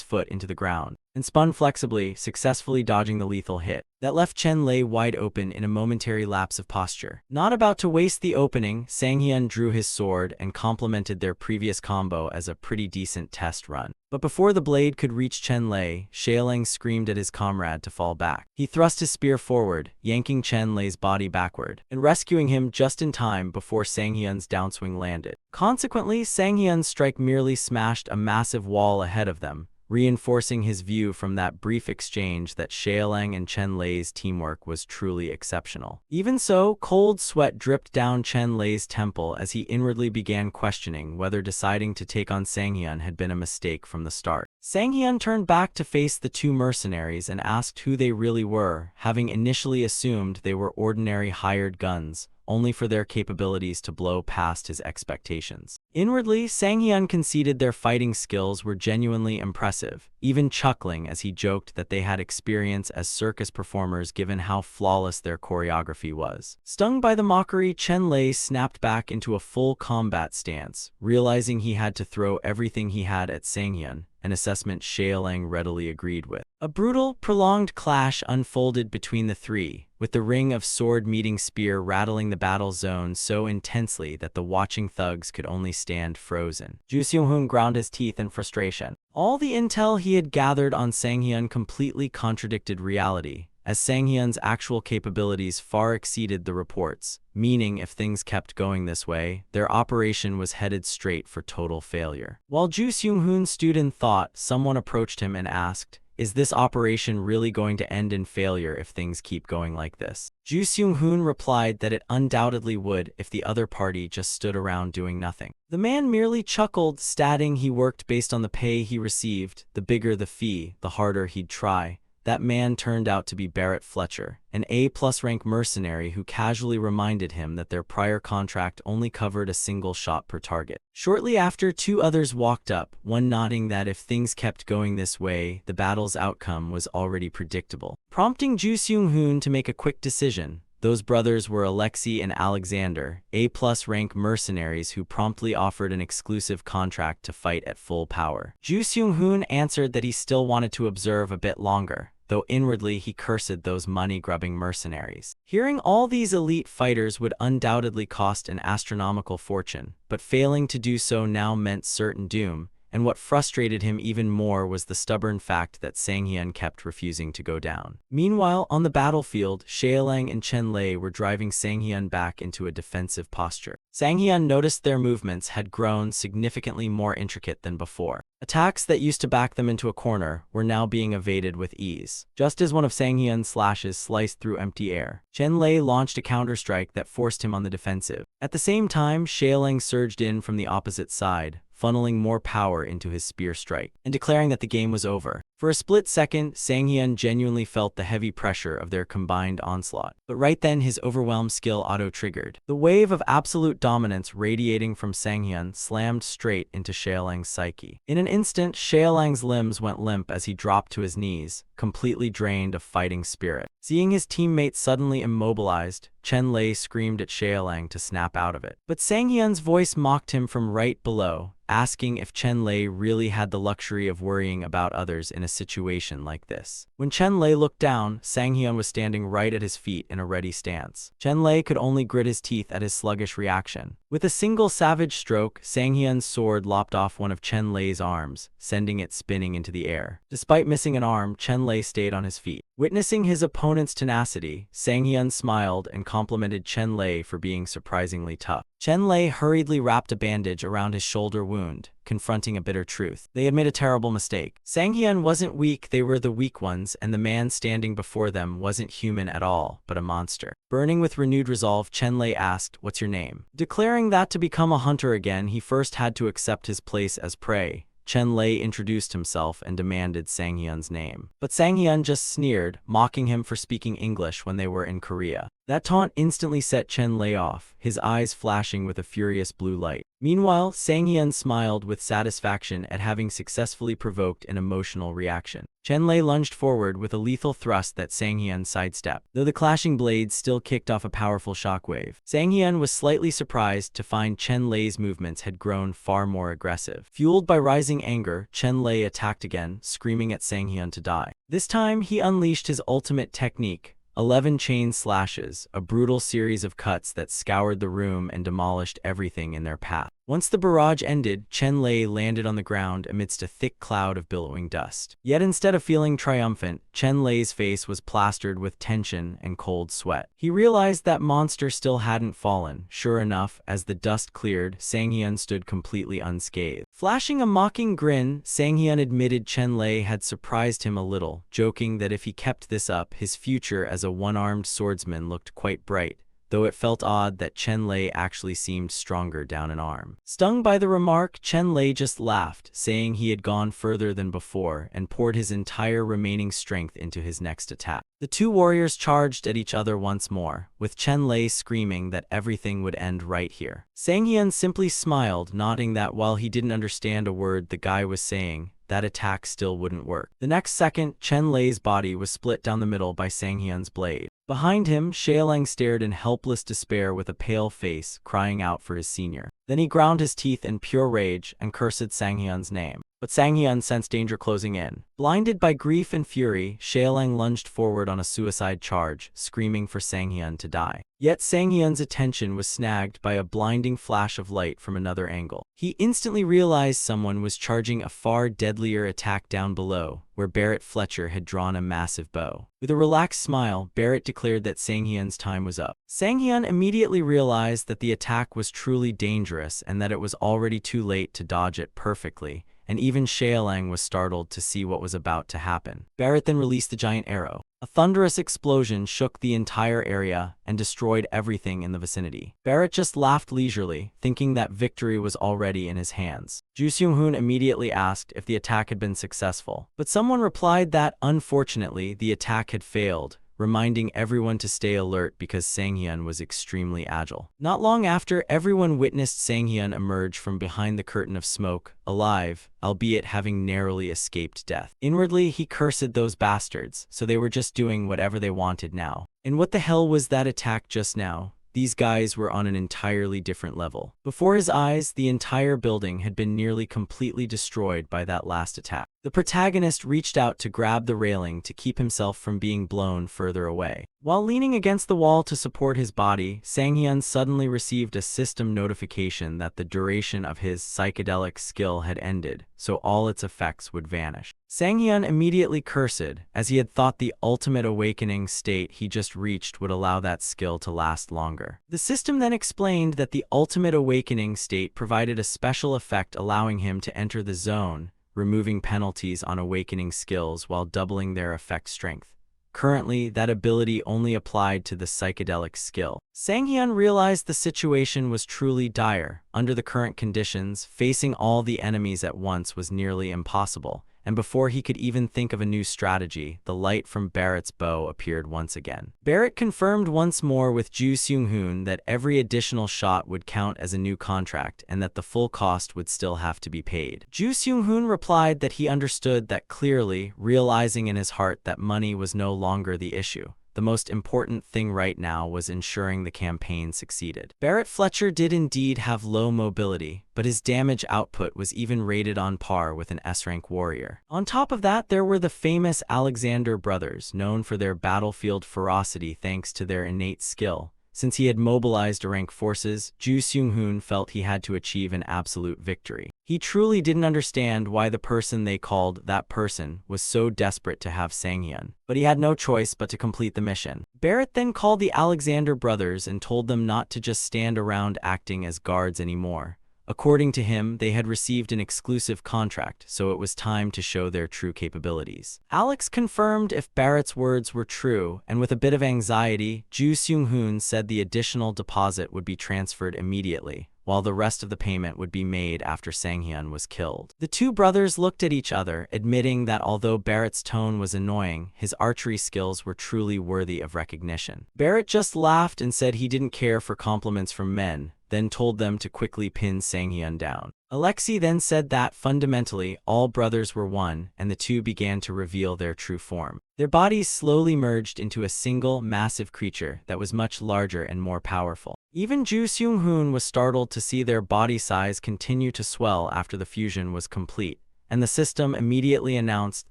foot into the ground and spun flexibly, successfully dodging the lethal hit. That left Chen Lei wide open in a momentary lapse of posture. Not about to waste the opening, Sang-hyun drew his sword and complimented their previous combo as a pretty decent test run. But before the blade could reach Chen Lei, Shaolang screamed at his comrade to fall back. He thrust his spear forward, yanking Chen Lei's body backward, and rescuing him just in time before Sang-hyun's downswing landed. Consequently, Sang-hyun's strike merely smashed a massive wall ahead of them, reinforcing his view from that brief exchange that Shaolang and Chen Lei's teamwork was truly exceptional. Even so, cold sweat dripped down Chen Lei's temple as he inwardly began questioning whether deciding to take on Sang-hyun had been a mistake from the start. Sang-hyun turned back to face the two mercenaries and asked who they really were, having initially assumed they were ordinary hired guns, only for their capabilities to blow past his expectations. Inwardly, Sang Hyun conceded their fighting skills were genuinely impressive, even chuckling as he joked that they had experience as circus performers given how flawless their choreography was. Stung by the mockery, Chen Lei snapped back into a full combat stance, realizing he had to throw everything he had at Sang Hyun, an assessment Xiaolang readily agreed with. A brutal, prolonged clash unfolded between the three, with the ring of sword meeting spear rattling the battle zone so intensely that the watching thugs could only stand frozen. Ju Seung-hoon ground his teeth in frustration. All the intel he had gathered on Sang Hyun completely contradicted reality, as Sang Hyun's actual capabilities far exceeded the reports, meaning if things kept going this way, their operation was headed straight for total failure. While Ju Seung-hoon stood in thought, someone approached him and asked, "Is this operation really going to end in failure if things keep going like this?" Ju Seung-hoon replied that it undoubtedly would if the other party just stood around doing nothing. The man merely chuckled, stating he worked based on the pay he received. The bigger the fee, the harder he'd try. That man turned out to be Barrett Fletcher, an A-plus rank mercenary who casually reminded him that their prior contract only covered a single shot per target. Shortly after, two others walked up, one nodding that if things kept going this way, the battle's outcome was already predictable. Prompting Ju Seung-hoon to make a quick decision, those brothers were Alexei and Alexander, A-plus rank mercenaries who promptly offered an exclusive contract to fight at full power. Ju Seung-hoon answered that he still wanted to observe a bit longer, though inwardly he cursed those money-grubbing mercenaries. Hearing all these elite fighters would undoubtedly cost an astronomical fortune, but failing to do so now meant certain doom, and what frustrated him even more was the stubborn fact that Sang Hyun kept refusing to go down. Meanwhile, on the battlefield, Xiaolang and Chen Lei were driving Sang Hyun back into a defensive posture. Sang Hyun noticed their movements had grown significantly more intricate than before. Attacks that used to back them into a corner were now being evaded with ease. Just as one of Sang Hyun's slashes sliced through empty air, Chen Lei launched a counterstrike that forced him on the defensive. At the same time, Xiaolang surged in from the opposite side, funneling more power into his spear strike, and declaring that the game was over. For a split second, Sang Hyun genuinely felt the heavy pressure of their combined onslaught. But right then, his overwhelmed skill auto-triggered. The wave of absolute dominance radiating from Sang Hyun slammed straight into Xiaolang's psyche. In an instant, Xiaolang's limbs went limp as he dropped to his knees, completely drained of fighting spirit. Seeing his teammates suddenly immobilized, Chen Lei screamed at Xiaolang to snap out of it. But Sang Hyun's voice mocked him from right below, asking if Chen Lei really had the luxury of worrying about others in a situation like this. When Chen Lei looked down, Sang Hyun was standing right at his feet in a ready stance. Chen Lei could only grit his teeth at his sluggish reaction. With a single savage stroke, Sang Hyun's sword lopped off one of Chen Lei's arms, sending it spinning into the air. Despite missing an arm, Chen Lei stayed on his feet. Witnessing his opponent's tenacity, Sang Hyun smiled and complimented Chen Lei for being surprisingly tough. Chen Lei hurriedly wrapped a bandage around his shoulder wound, confronting a bitter truth. They had made a terrible mistake. Sang Hyun wasn't weak, they were the weak ones, and the man standing before them wasn't human at all, but a monster. Burning with renewed resolve, Chen Lei asked, "What's your name?" Declaring that to become a hunter again, he first had to accept his place as prey. Chen Lei introduced himself and demanded Sang Hyun's name. But Sang Hyun just sneered, mocking him for speaking English when they were in Korea. That taunt instantly set Chen Lei off, his eyes flashing with a furious blue light. Meanwhile, Sang Hyun smiled with satisfaction at having successfully provoked an emotional reaction. Chen Lei lunged forward with a lethal thrust that Sang Hyun sidestepped, though the clashing blades still kicked off a powerful shockwave. Sang Hyun was slightly surprised to find Chen Lei's movements had grown far more aggressive. Fueled by rising anger, Chen Lei attacked again, screaming at Sang Hyun to die. This time, he unleashed his ultimate technique, 11 chain slashes, a brutal series of cuts that scoured the room and demolished everything in their path. Once the barrage ended, Chen Lei landed on the ground amidst a thick cloud of billowing dust. Yet instead of feeling triumphant, Chen Lei's face was plastered with tension and cold sweat. He realized that monster still hadn't fallen. Sure enough, as the dust cleared, Sang Hyun stood completely unscathed. Flashing a mocking grin, Sang Hyun admitted Chen Lei had surprised him a little, joking that if he kept this up, his future as a one-armed swordsman looked quite bright. though it felt odd that Chen Lei actually seemed stronger down an arm. Stung by the remark, Chen Lei just laughed, saying he had gone further than before and poured his entire remaining strength into his next attack. The two warriors charged at each other once more, with Chen Lei screaming that everything would end right here. Sang Hyun simply smiled, nodding that while he didn't understand a word the guy was saying, that attack still wouldn't work. The next second, Chen Lei's body was split down the middle by Sang Hyun's blade. Behind him, Xiaolang stared in helpless despair with a pale face, crying out for his senior. Then he ground his teeth in pure rage and cursed Sang Hyun's name. But Sang Hyun sensed danger closing in. Blinded by grief and fury, Xiaolang lunged forward on a suicide charge, screaming for Sang Hyun to die. Yet Sang Hyun's attention was snagged by a blinding flash of light from another angle. He instantly realized someone was charging a far deadlier attack down below, where Barrett Fletcher had drawn a massive bow. With a relaxed smile, Barrett declared that Sang Hyun's time was up. Sang Hyun immediately realized that the attack was truly dangerous and that it was already too late to dodge it perfectly, and even Xiaolang was startled to see what was about to happen. Barrett then released the giant arrow. A thunderous explosion shook the entire area and destroyed everything in the vicinity. Barrett just laughed leisurely, thinking that victory was already in his hands. Ju Seung-hoon immediately asked if the attack had been successful, but someone replied that, unfortunately, the attack had failed, reminding everyone to stay alert because Sang Hyun was extremely agile. Not long after, everyone witnessed Sang Hyun emerge from behind the curtain of smoke, alive, albeit having narrowly escaped death. Inwardly, he cursed those bastards, so they were just doing whatever they wanted now. And what the hell was that attack just now? These guys were on an entirely different level. Before his eyes, the entire building had been nearly completely destroyed by that last attack. The protagonist reached out to grab the railing to keep himself from being blown further away. While leaning against the wall to support his body, Sang Hyun suddenly received a system notification that the duration of his psychedelic skill had ended, so all its effects would vanish. Sang Hyun immediately cursed, as he had thought the ultimate awakening state he just reached would allow that skill to last longer. The system then explained that the ultimate awakening state provided a special effect allowing him to enter the zone, removing penalties on awakening skills while doubling their effect strength. Currently, that ability only applied to the psychedelic skill. Sang Hyun realized the situation was truly dire. Under the current conditions, facing all the enemies at once was nearly impossible, and before he could even think of a new strategy, the light from Barrett's bow appeared once again. Barrett confirmed once more with Ju Seung-hoon that every additional shot would count as a new contract and that the full cost would still have to be paid. Ju Seung-hoon replied that he understood that clearly, realizing in his heart that money was no longer the issue. The most important thing right now was ensuring the campaign succeeded. Barrett Fletcher did indeed have low mobility, but his damage output was even rated on par with an S-rank warrior. On top of that, there were the famous Alexander brothers, known for their battlefield ferocity thanks to their innate skill. Since he had mobilized rank forces, Ju Seung-hoon felt he had to achieve an absolute victory. He truly didn't understand why the person they called that person was so desperate to have Sang Hyun, but he had no choice but to complete the mission. Barrett then called the Alexander brothers and told them not to just stand around acting as guards anymore. According to him, they had received an exclusive contract, so it was time to show their true capabilities. Alex confirmed if Barrett's words were true, and with a bit of anxiety, Ju Seung-hoon said the additional deposit would be transferred immediately, while the rest of the payment would be made after Sang Hyun was killed. The two brothers looked at each other, admitting that although Barrett's tone was annoying, his archery skills were truly worthy of recognition. Barrett just laughed and said he didn't care for compliments from men, then told them to quickly pin Sang Hyun down. Alexei then said that, fundamentally, all brothers were one, and the two began to reveal their true form. Their bodies slowly merged into a single, massive creature that was much larger and more powerful. Even Ju Seung-hoon was startled to see their body size continue to swell after the fusion was complete, and the system immediately announced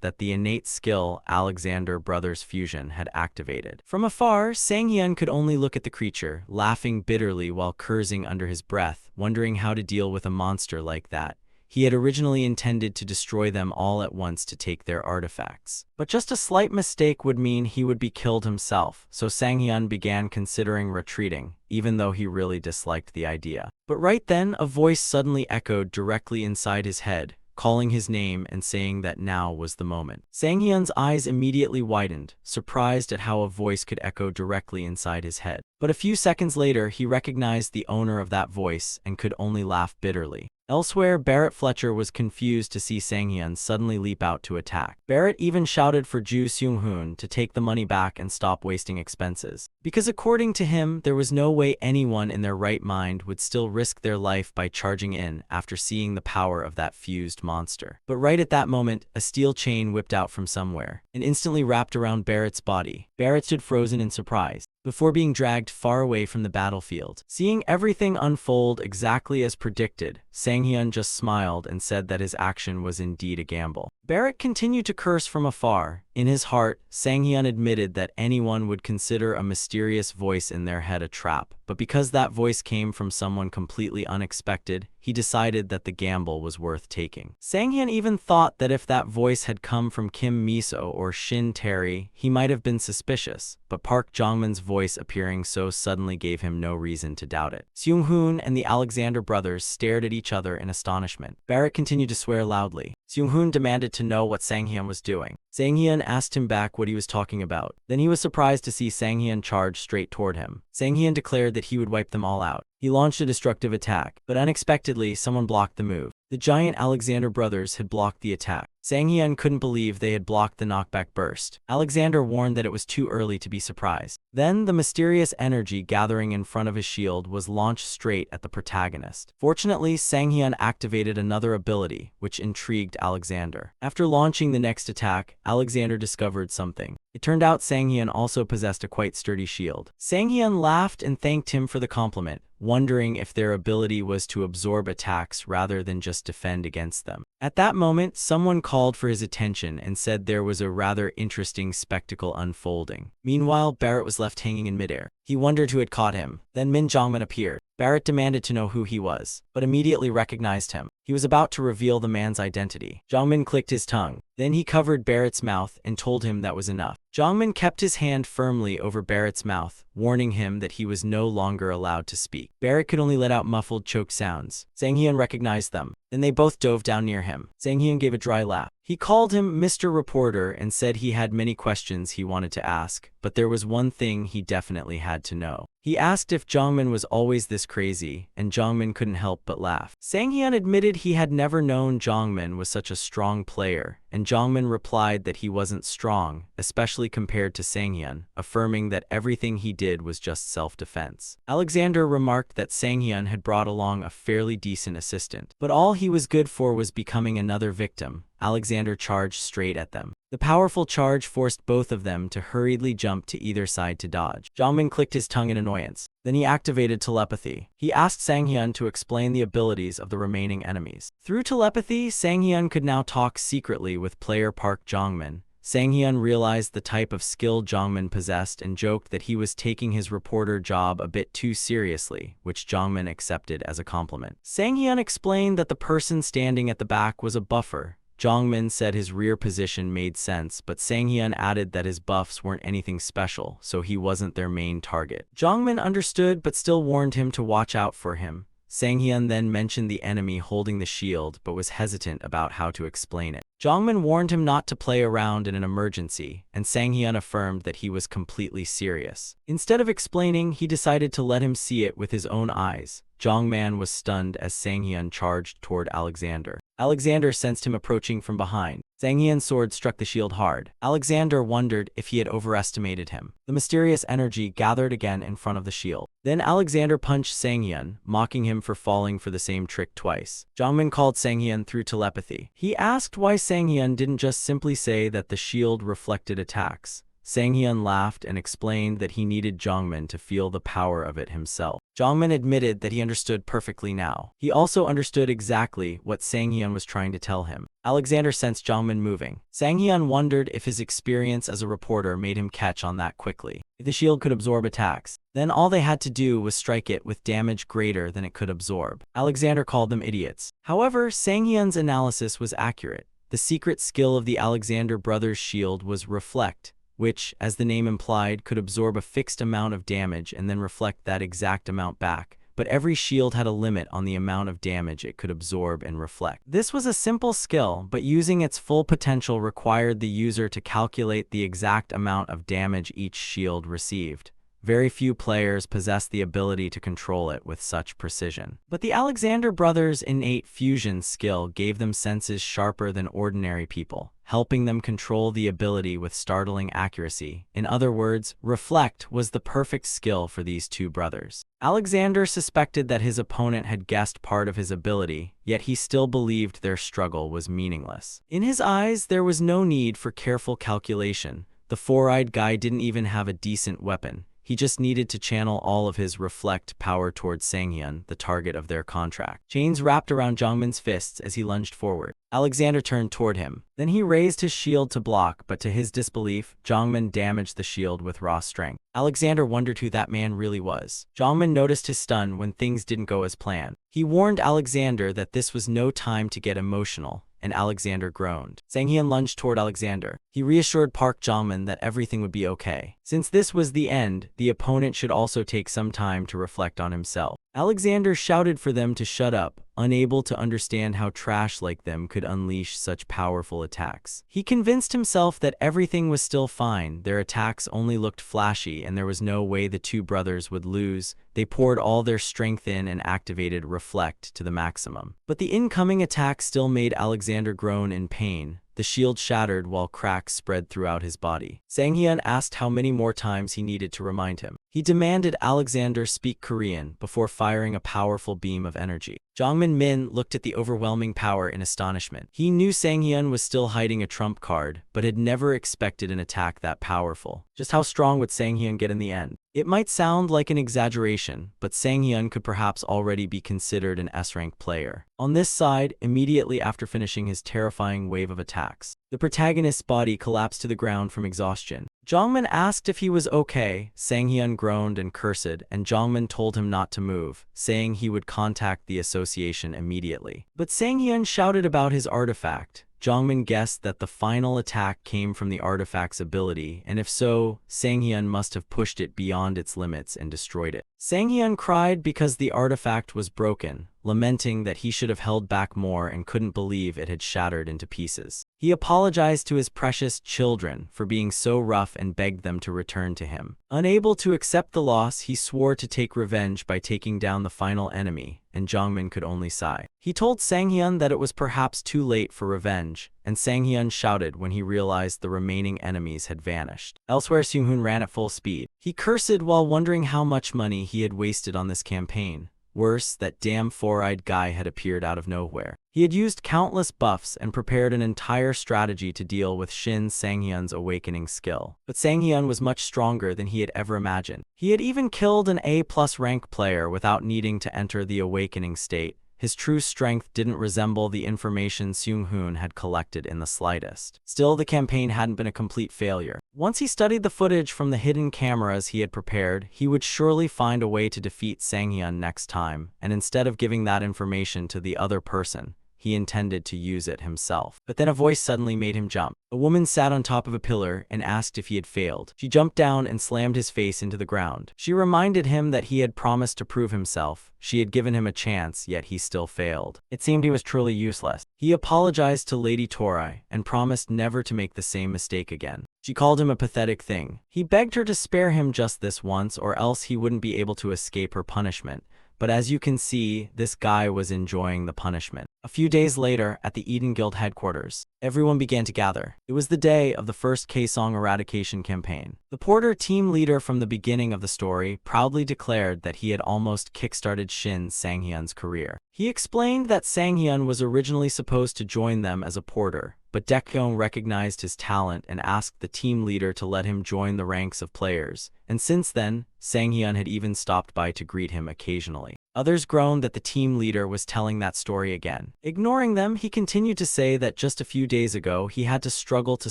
that the innate skill Alexander Brothers Fusion had activated. From afar, Sang Hyun could only look at the creature, laughing bitterly while cursing under his breath, wondering how to deal with a monster like that. He had originally intended to destroy them all at once to take their artifacts. But just a slight mistake would mean he would be killed himself, so Sang Hyun began considering retreating, even though he really disliked the idea. But right then, a voice suddenly echoed directly inside his head, calling his name and saying that now was the moment. Sang Hyun's eyes immediately widened, surprised at how a voice could echo directly inside his head. But a few seconds later, he recognized the owner of that voice and could only laugh bitterly. Elsewhere, Barrett Fletcher was confused to see Sang Hyun suddenly leap out to attack. Barrett even shouted for Ju Seung-hoon to take the money back and stop wasting expenses. Because according to him, there was no way anyone in their right mind would still risk their life by charging in after seeing the power of that fused monster. But right at that moment, a steel chain whipped out from somewhere and instantly wrapped around Barrett's body. Barrett stood frozen in surprise before being dragged far away from the battlefield. Seeing everything unfold exactly as predicted, Sang Hyun just smiled and said that his action was indeed a gamble. Barrett continued to curse from afar. In his heart, Sang Hyun admitted that anyone would consider a mysterious voice in their head a trap, but because that voice came from someone completely unexpected, he decided that the gamble was worth taking. Sang Hyun even thought that if that voice had come from Kim Miso or Shin Tae-ri, he might have been suspicious, but Park Jongmin's voice appearing so suddenly gave him no reason to doubt it. Seung-hoon and the Alexander brothers stared at each other in astonishment. Barrett continued to swear loudly. Seung-hoon demanded to know what Sang Hyun was doing. Sang Hyun asked him back what he was talking about. Then he was surprised to see Sang Hyun charge straight toward him. Sang Hyun declared that he would wipe them all out. He launched a destructive attack, but unexpectedly, someone blocked the move. The giant Alexander brothers had blocked the attack. Sang Hyun couldn't believe they had blocked the knockback burst. Alexander warned that it was too early to be surprised. Then, the mysterious energy gathering in front of his shield was launched straight at the protagonist. Fortunately, Sang Hyun activated another ability, which intrigued Alexander. After launching the next attack, Alexander discovered something. It turned out Sang Hyun also possessed a quite sturdy shield. Sang Hyun laughed and thanked him for the compliment, wondering if their ability was to absorb attacks rather than just defend against them. At that moment, someone called for his attention and said there was a rather interesting spectacle unfolding. Meanwhile, Barrett was left hanging in midair. He wondered who had caught him. Then Min Jongmin appeared. Barrett demanded to know who he was, but immediately recognized him. He was about to reveal the man's identity. Jongmin clicked his tongue. Then he covered Barrett's mouth and told him that was enough. Jongmin kept his hand firmly over Barrett's mouth, warning him that he was no longer allowed to speak. Barrett could only let out muffled choke sounds. Sang Hyun recognized them. Then they both dove down near him. Sang Hyun gave a dry laugh. He called him Mr. Reporter and said he had many questions he wanted to ask, but there was one thing he definitely had to know. He asked if Jongmin was always this crazy, and Jongmin couldn't help but laugh. Sang Hyun admitted he had never known Jongmin was such a strong player, and Jongmin replied that he wasn't strong, especially compared to Sang Hyun, affirming that everything he did was just self-defense. Alexander remarked that Sang Hyun had brought along a fairly decent assistant, but all he was good for was becoming another victim. Alexander charged straight at them. The powerful charge forced both of them to hurriedly jump to either side to dodge. Jongmin clicked his tongue in annoyance. Then he activated telepathy. He asked Sang Hyun to explain the abilities of the remaining enemies. Through telepathy, Sang Hyun could now talk secretly with player Park Jongmin. Sang Hyun realized the type of skill Jongmin possessed and joked that he was taking his reporter job a bit too seriously, which Jongmin accepted as a compliment. Sang Hyun explained that the person standing at the back was a buffer. Jongmin said his rear position made sense, but Sang Hyun added that his buffs weren't anything special, so he wasn't their main target. Jongmin understood but still warned him to watch out for him. Sang Hyun then mentioned the enemy holding the shield but was hesitant about how to explain it. Jongmin warned him not to play around in an emergency, and Sang Hyun affirmed that he was completely serious. Instead of explaining, he decided to let him see it with his own eyes. Jongman was stunned as Sang Hyun charged toward Alexander. Alexander sensed him approaching from behind. Sang Hyun's sword struck the shield hard. Alexander wondered if he had overestimated him. The mysterious energy gathered again in front of the shield. Then Alexander punched Sang Hyun, mocking him for falling for the same trick twice. Jongmin called Sang Hyun through telepathy. He asked why Sang Hyun didn't just simply say that the shield reflected attacks. Sang Hyun laughed and explained that he needed Jongmin to feel the power of it himself. Jongmin admitted that he understood perfectly now. He also understood exactly what Sang Hyun was trying to tell him. Alexander sensed Jongmin moving. Sang Hyun wondered if his experience as a reporter made him catch on that quickly. If the shield could absorb attacks, then all they had to do was strike it with damage greater than it could absorb. Alexander called them idiots. However, Sang Hyun's analysis was accurate. The secret skill of the Alexander brothers' shield was reflect, which, as the name implied, could absorb a fixed amount of damage and then reflect that exact amount back, but every shield had a limit on the amount of damage it could absorb and reflect. This was a simple skill, but using its full potential required the user to calculate the exact amount of damage each shield received. Very few players possess the ability to control it with such precision. But the Alexander brothers' innate fusion skill gave them senses sharper than ordinary people, helping them control the ability with startling accuracy. In other words, reflect was the perfect skill for these two brothers. Alexander suspected that his opponent had guessed part of his ability, yet he still believed their struggle was meaningless. In his eyes, there was no need for careful calculation. The four-eyed guy didn't even have a decent weapon. He just needed to channel all of his reflect power towards Sang-hyun, the target of their contract. Chains wrapped around Jongmin's fists as he lunged forward. Alexander turned toward him. Then he raised his shield to block, but to his disbelief, Jongmin damaged the shield with raw strength. Alexander wondered who that man really was. Jongmin noticed his stun when things didn't go as planned. He warned Alexander that this was no time to get emotional, and Alexander groaned. Sang-hyun lunged toward Alexander. He reassured Park Jongmin that everything would be okay. Since this was the end, the opponent should also take some time to reflect on himself. Alexander shouted for them to shut up, unable to understand how trash like them could unleash such powerful attacks. He convinced himself that everything was still fine, their attacks only looked flashy, and there was no way the two brothers would lose. They poured all their strength in and activated Reflect to the maximum. But the incoming attack still made Alexander groan in pain. The shield shattered while cracks spread throughout his body. Sang-hyun asked how many more times he needed to remind him. He demanded Alexander speak Korean before firing a powerful beam of energy. Jongmin looked at the overwhelming power in astonishment. He knew Sang-hyun was still hiding a trump card, but had never expected an attack that powerful. Just how strong would Sang-hyun get in the end? It might sound like an exaggeration, but Sang-hyun could perhaps already be considered an S-rank player. On this side, immediately after finishing his terrifying wave of attacks, the protagonist's body collapsed to the ground from exhaustion. Jongmin asked if he was okay. Sang-hyun groaned and cursed, and Jongmin told him not to move, saying he would contact the association immediately. But Sang-hyun shouted about his artifact. Jongmin guessed that the final attack came from the artifact's ability, and if so, Sang-hyun must have pushed it beyond its limits and destroyed it. Sang-hyun cried because the artifact was broken, lamenting that he should have held back more and couldn't believe it had shattered into pieces. He apologized to his precious children for being so rough and begged them to return to him. Unable to accept the loss, he swore to take revenge by taking down the final enemy, and Jongmin could only sigh. He told Sang-hyun that it was perhaps too late for revenge, and Sang-hyun shouted when he realized the remaining enemies had vanished. Elsewhere, Seung-hoon ran at full speed. He cursed while wondering how much money he had wasted on this campaign. Worse, that damn four-eyed guy had appeared out of nowhere. He had used countless buffs and prepared an entire strategy to deal with Shin Sang-hyun's awakening skill. But Sang-hyun was much stronger than he had ever imagined. He had even killed an A+ rank player without needing to enter the awakening state. His true strength didn't resemble the information Seung-hoon had collected in the slightest. Still, the campaign hadn't been a complete failure. Once he studied the footage from the hidden cameras he had prepared, he would surely find a way to defeat Sang-hyun next time, and instead of giving that information to the other person, he intended to use it himself. But then a voice suddenly made him jump. A woman sat on top of a pillar and asked if he had failed. She jumped down and slammed his face into the ground. She reminded him that he had promised to prove himself. She had given him a chance, yet he still failed. It seemed he was truly useless. He apologized to Lady Torai and promised never to make the same mistake again. She called him a pathetic thing. He begged her to spare him just this once, or else he wouldn't be able to escape her punishment. But as you can see, this guy was enjoying the punishment. A few days later, at the Eden Guild headquarters, everyone began to gather. It was the day of the first K-Song eradication campaign. The Porter, team leader from the beginning of the story, proudly declared that he had almost kickstarted Shin Sang-hyun's career. He explained that Sang-hyun was originally supposed to join them as a porter, but Daekyong recognized his talent and asked the team leader to let him join the ranks of players, and since then, Sang-hyun had even stopped by to greet him occasionally. Others groaned that the team leader was telling that story again. Ignoring them, he continued to say that just a few days ago he had to struggle to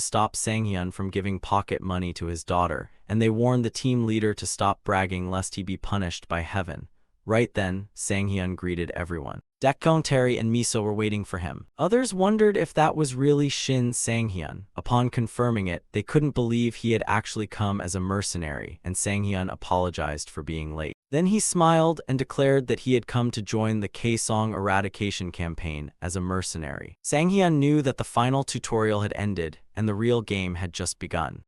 stop Sang-hyun from giving pocket money to his daughter, and they warned the team leader to stop bragging lest he be punished by heaven. Right then, Sang-hyun greeted everyone. Daekjeon, Terry, and Miso were waiting for him. Others wondered if that was really Shin Sang-hyun. Upon confirming it, they couldn't believe he had actually come as a mercenary, and Sang-hyun apologized for being late. Then he smiled and declared that he had come to join the K-song eradication campaign as a mercenary. Sang-hyun knew that the final tutorial had ended and the real game had just begun.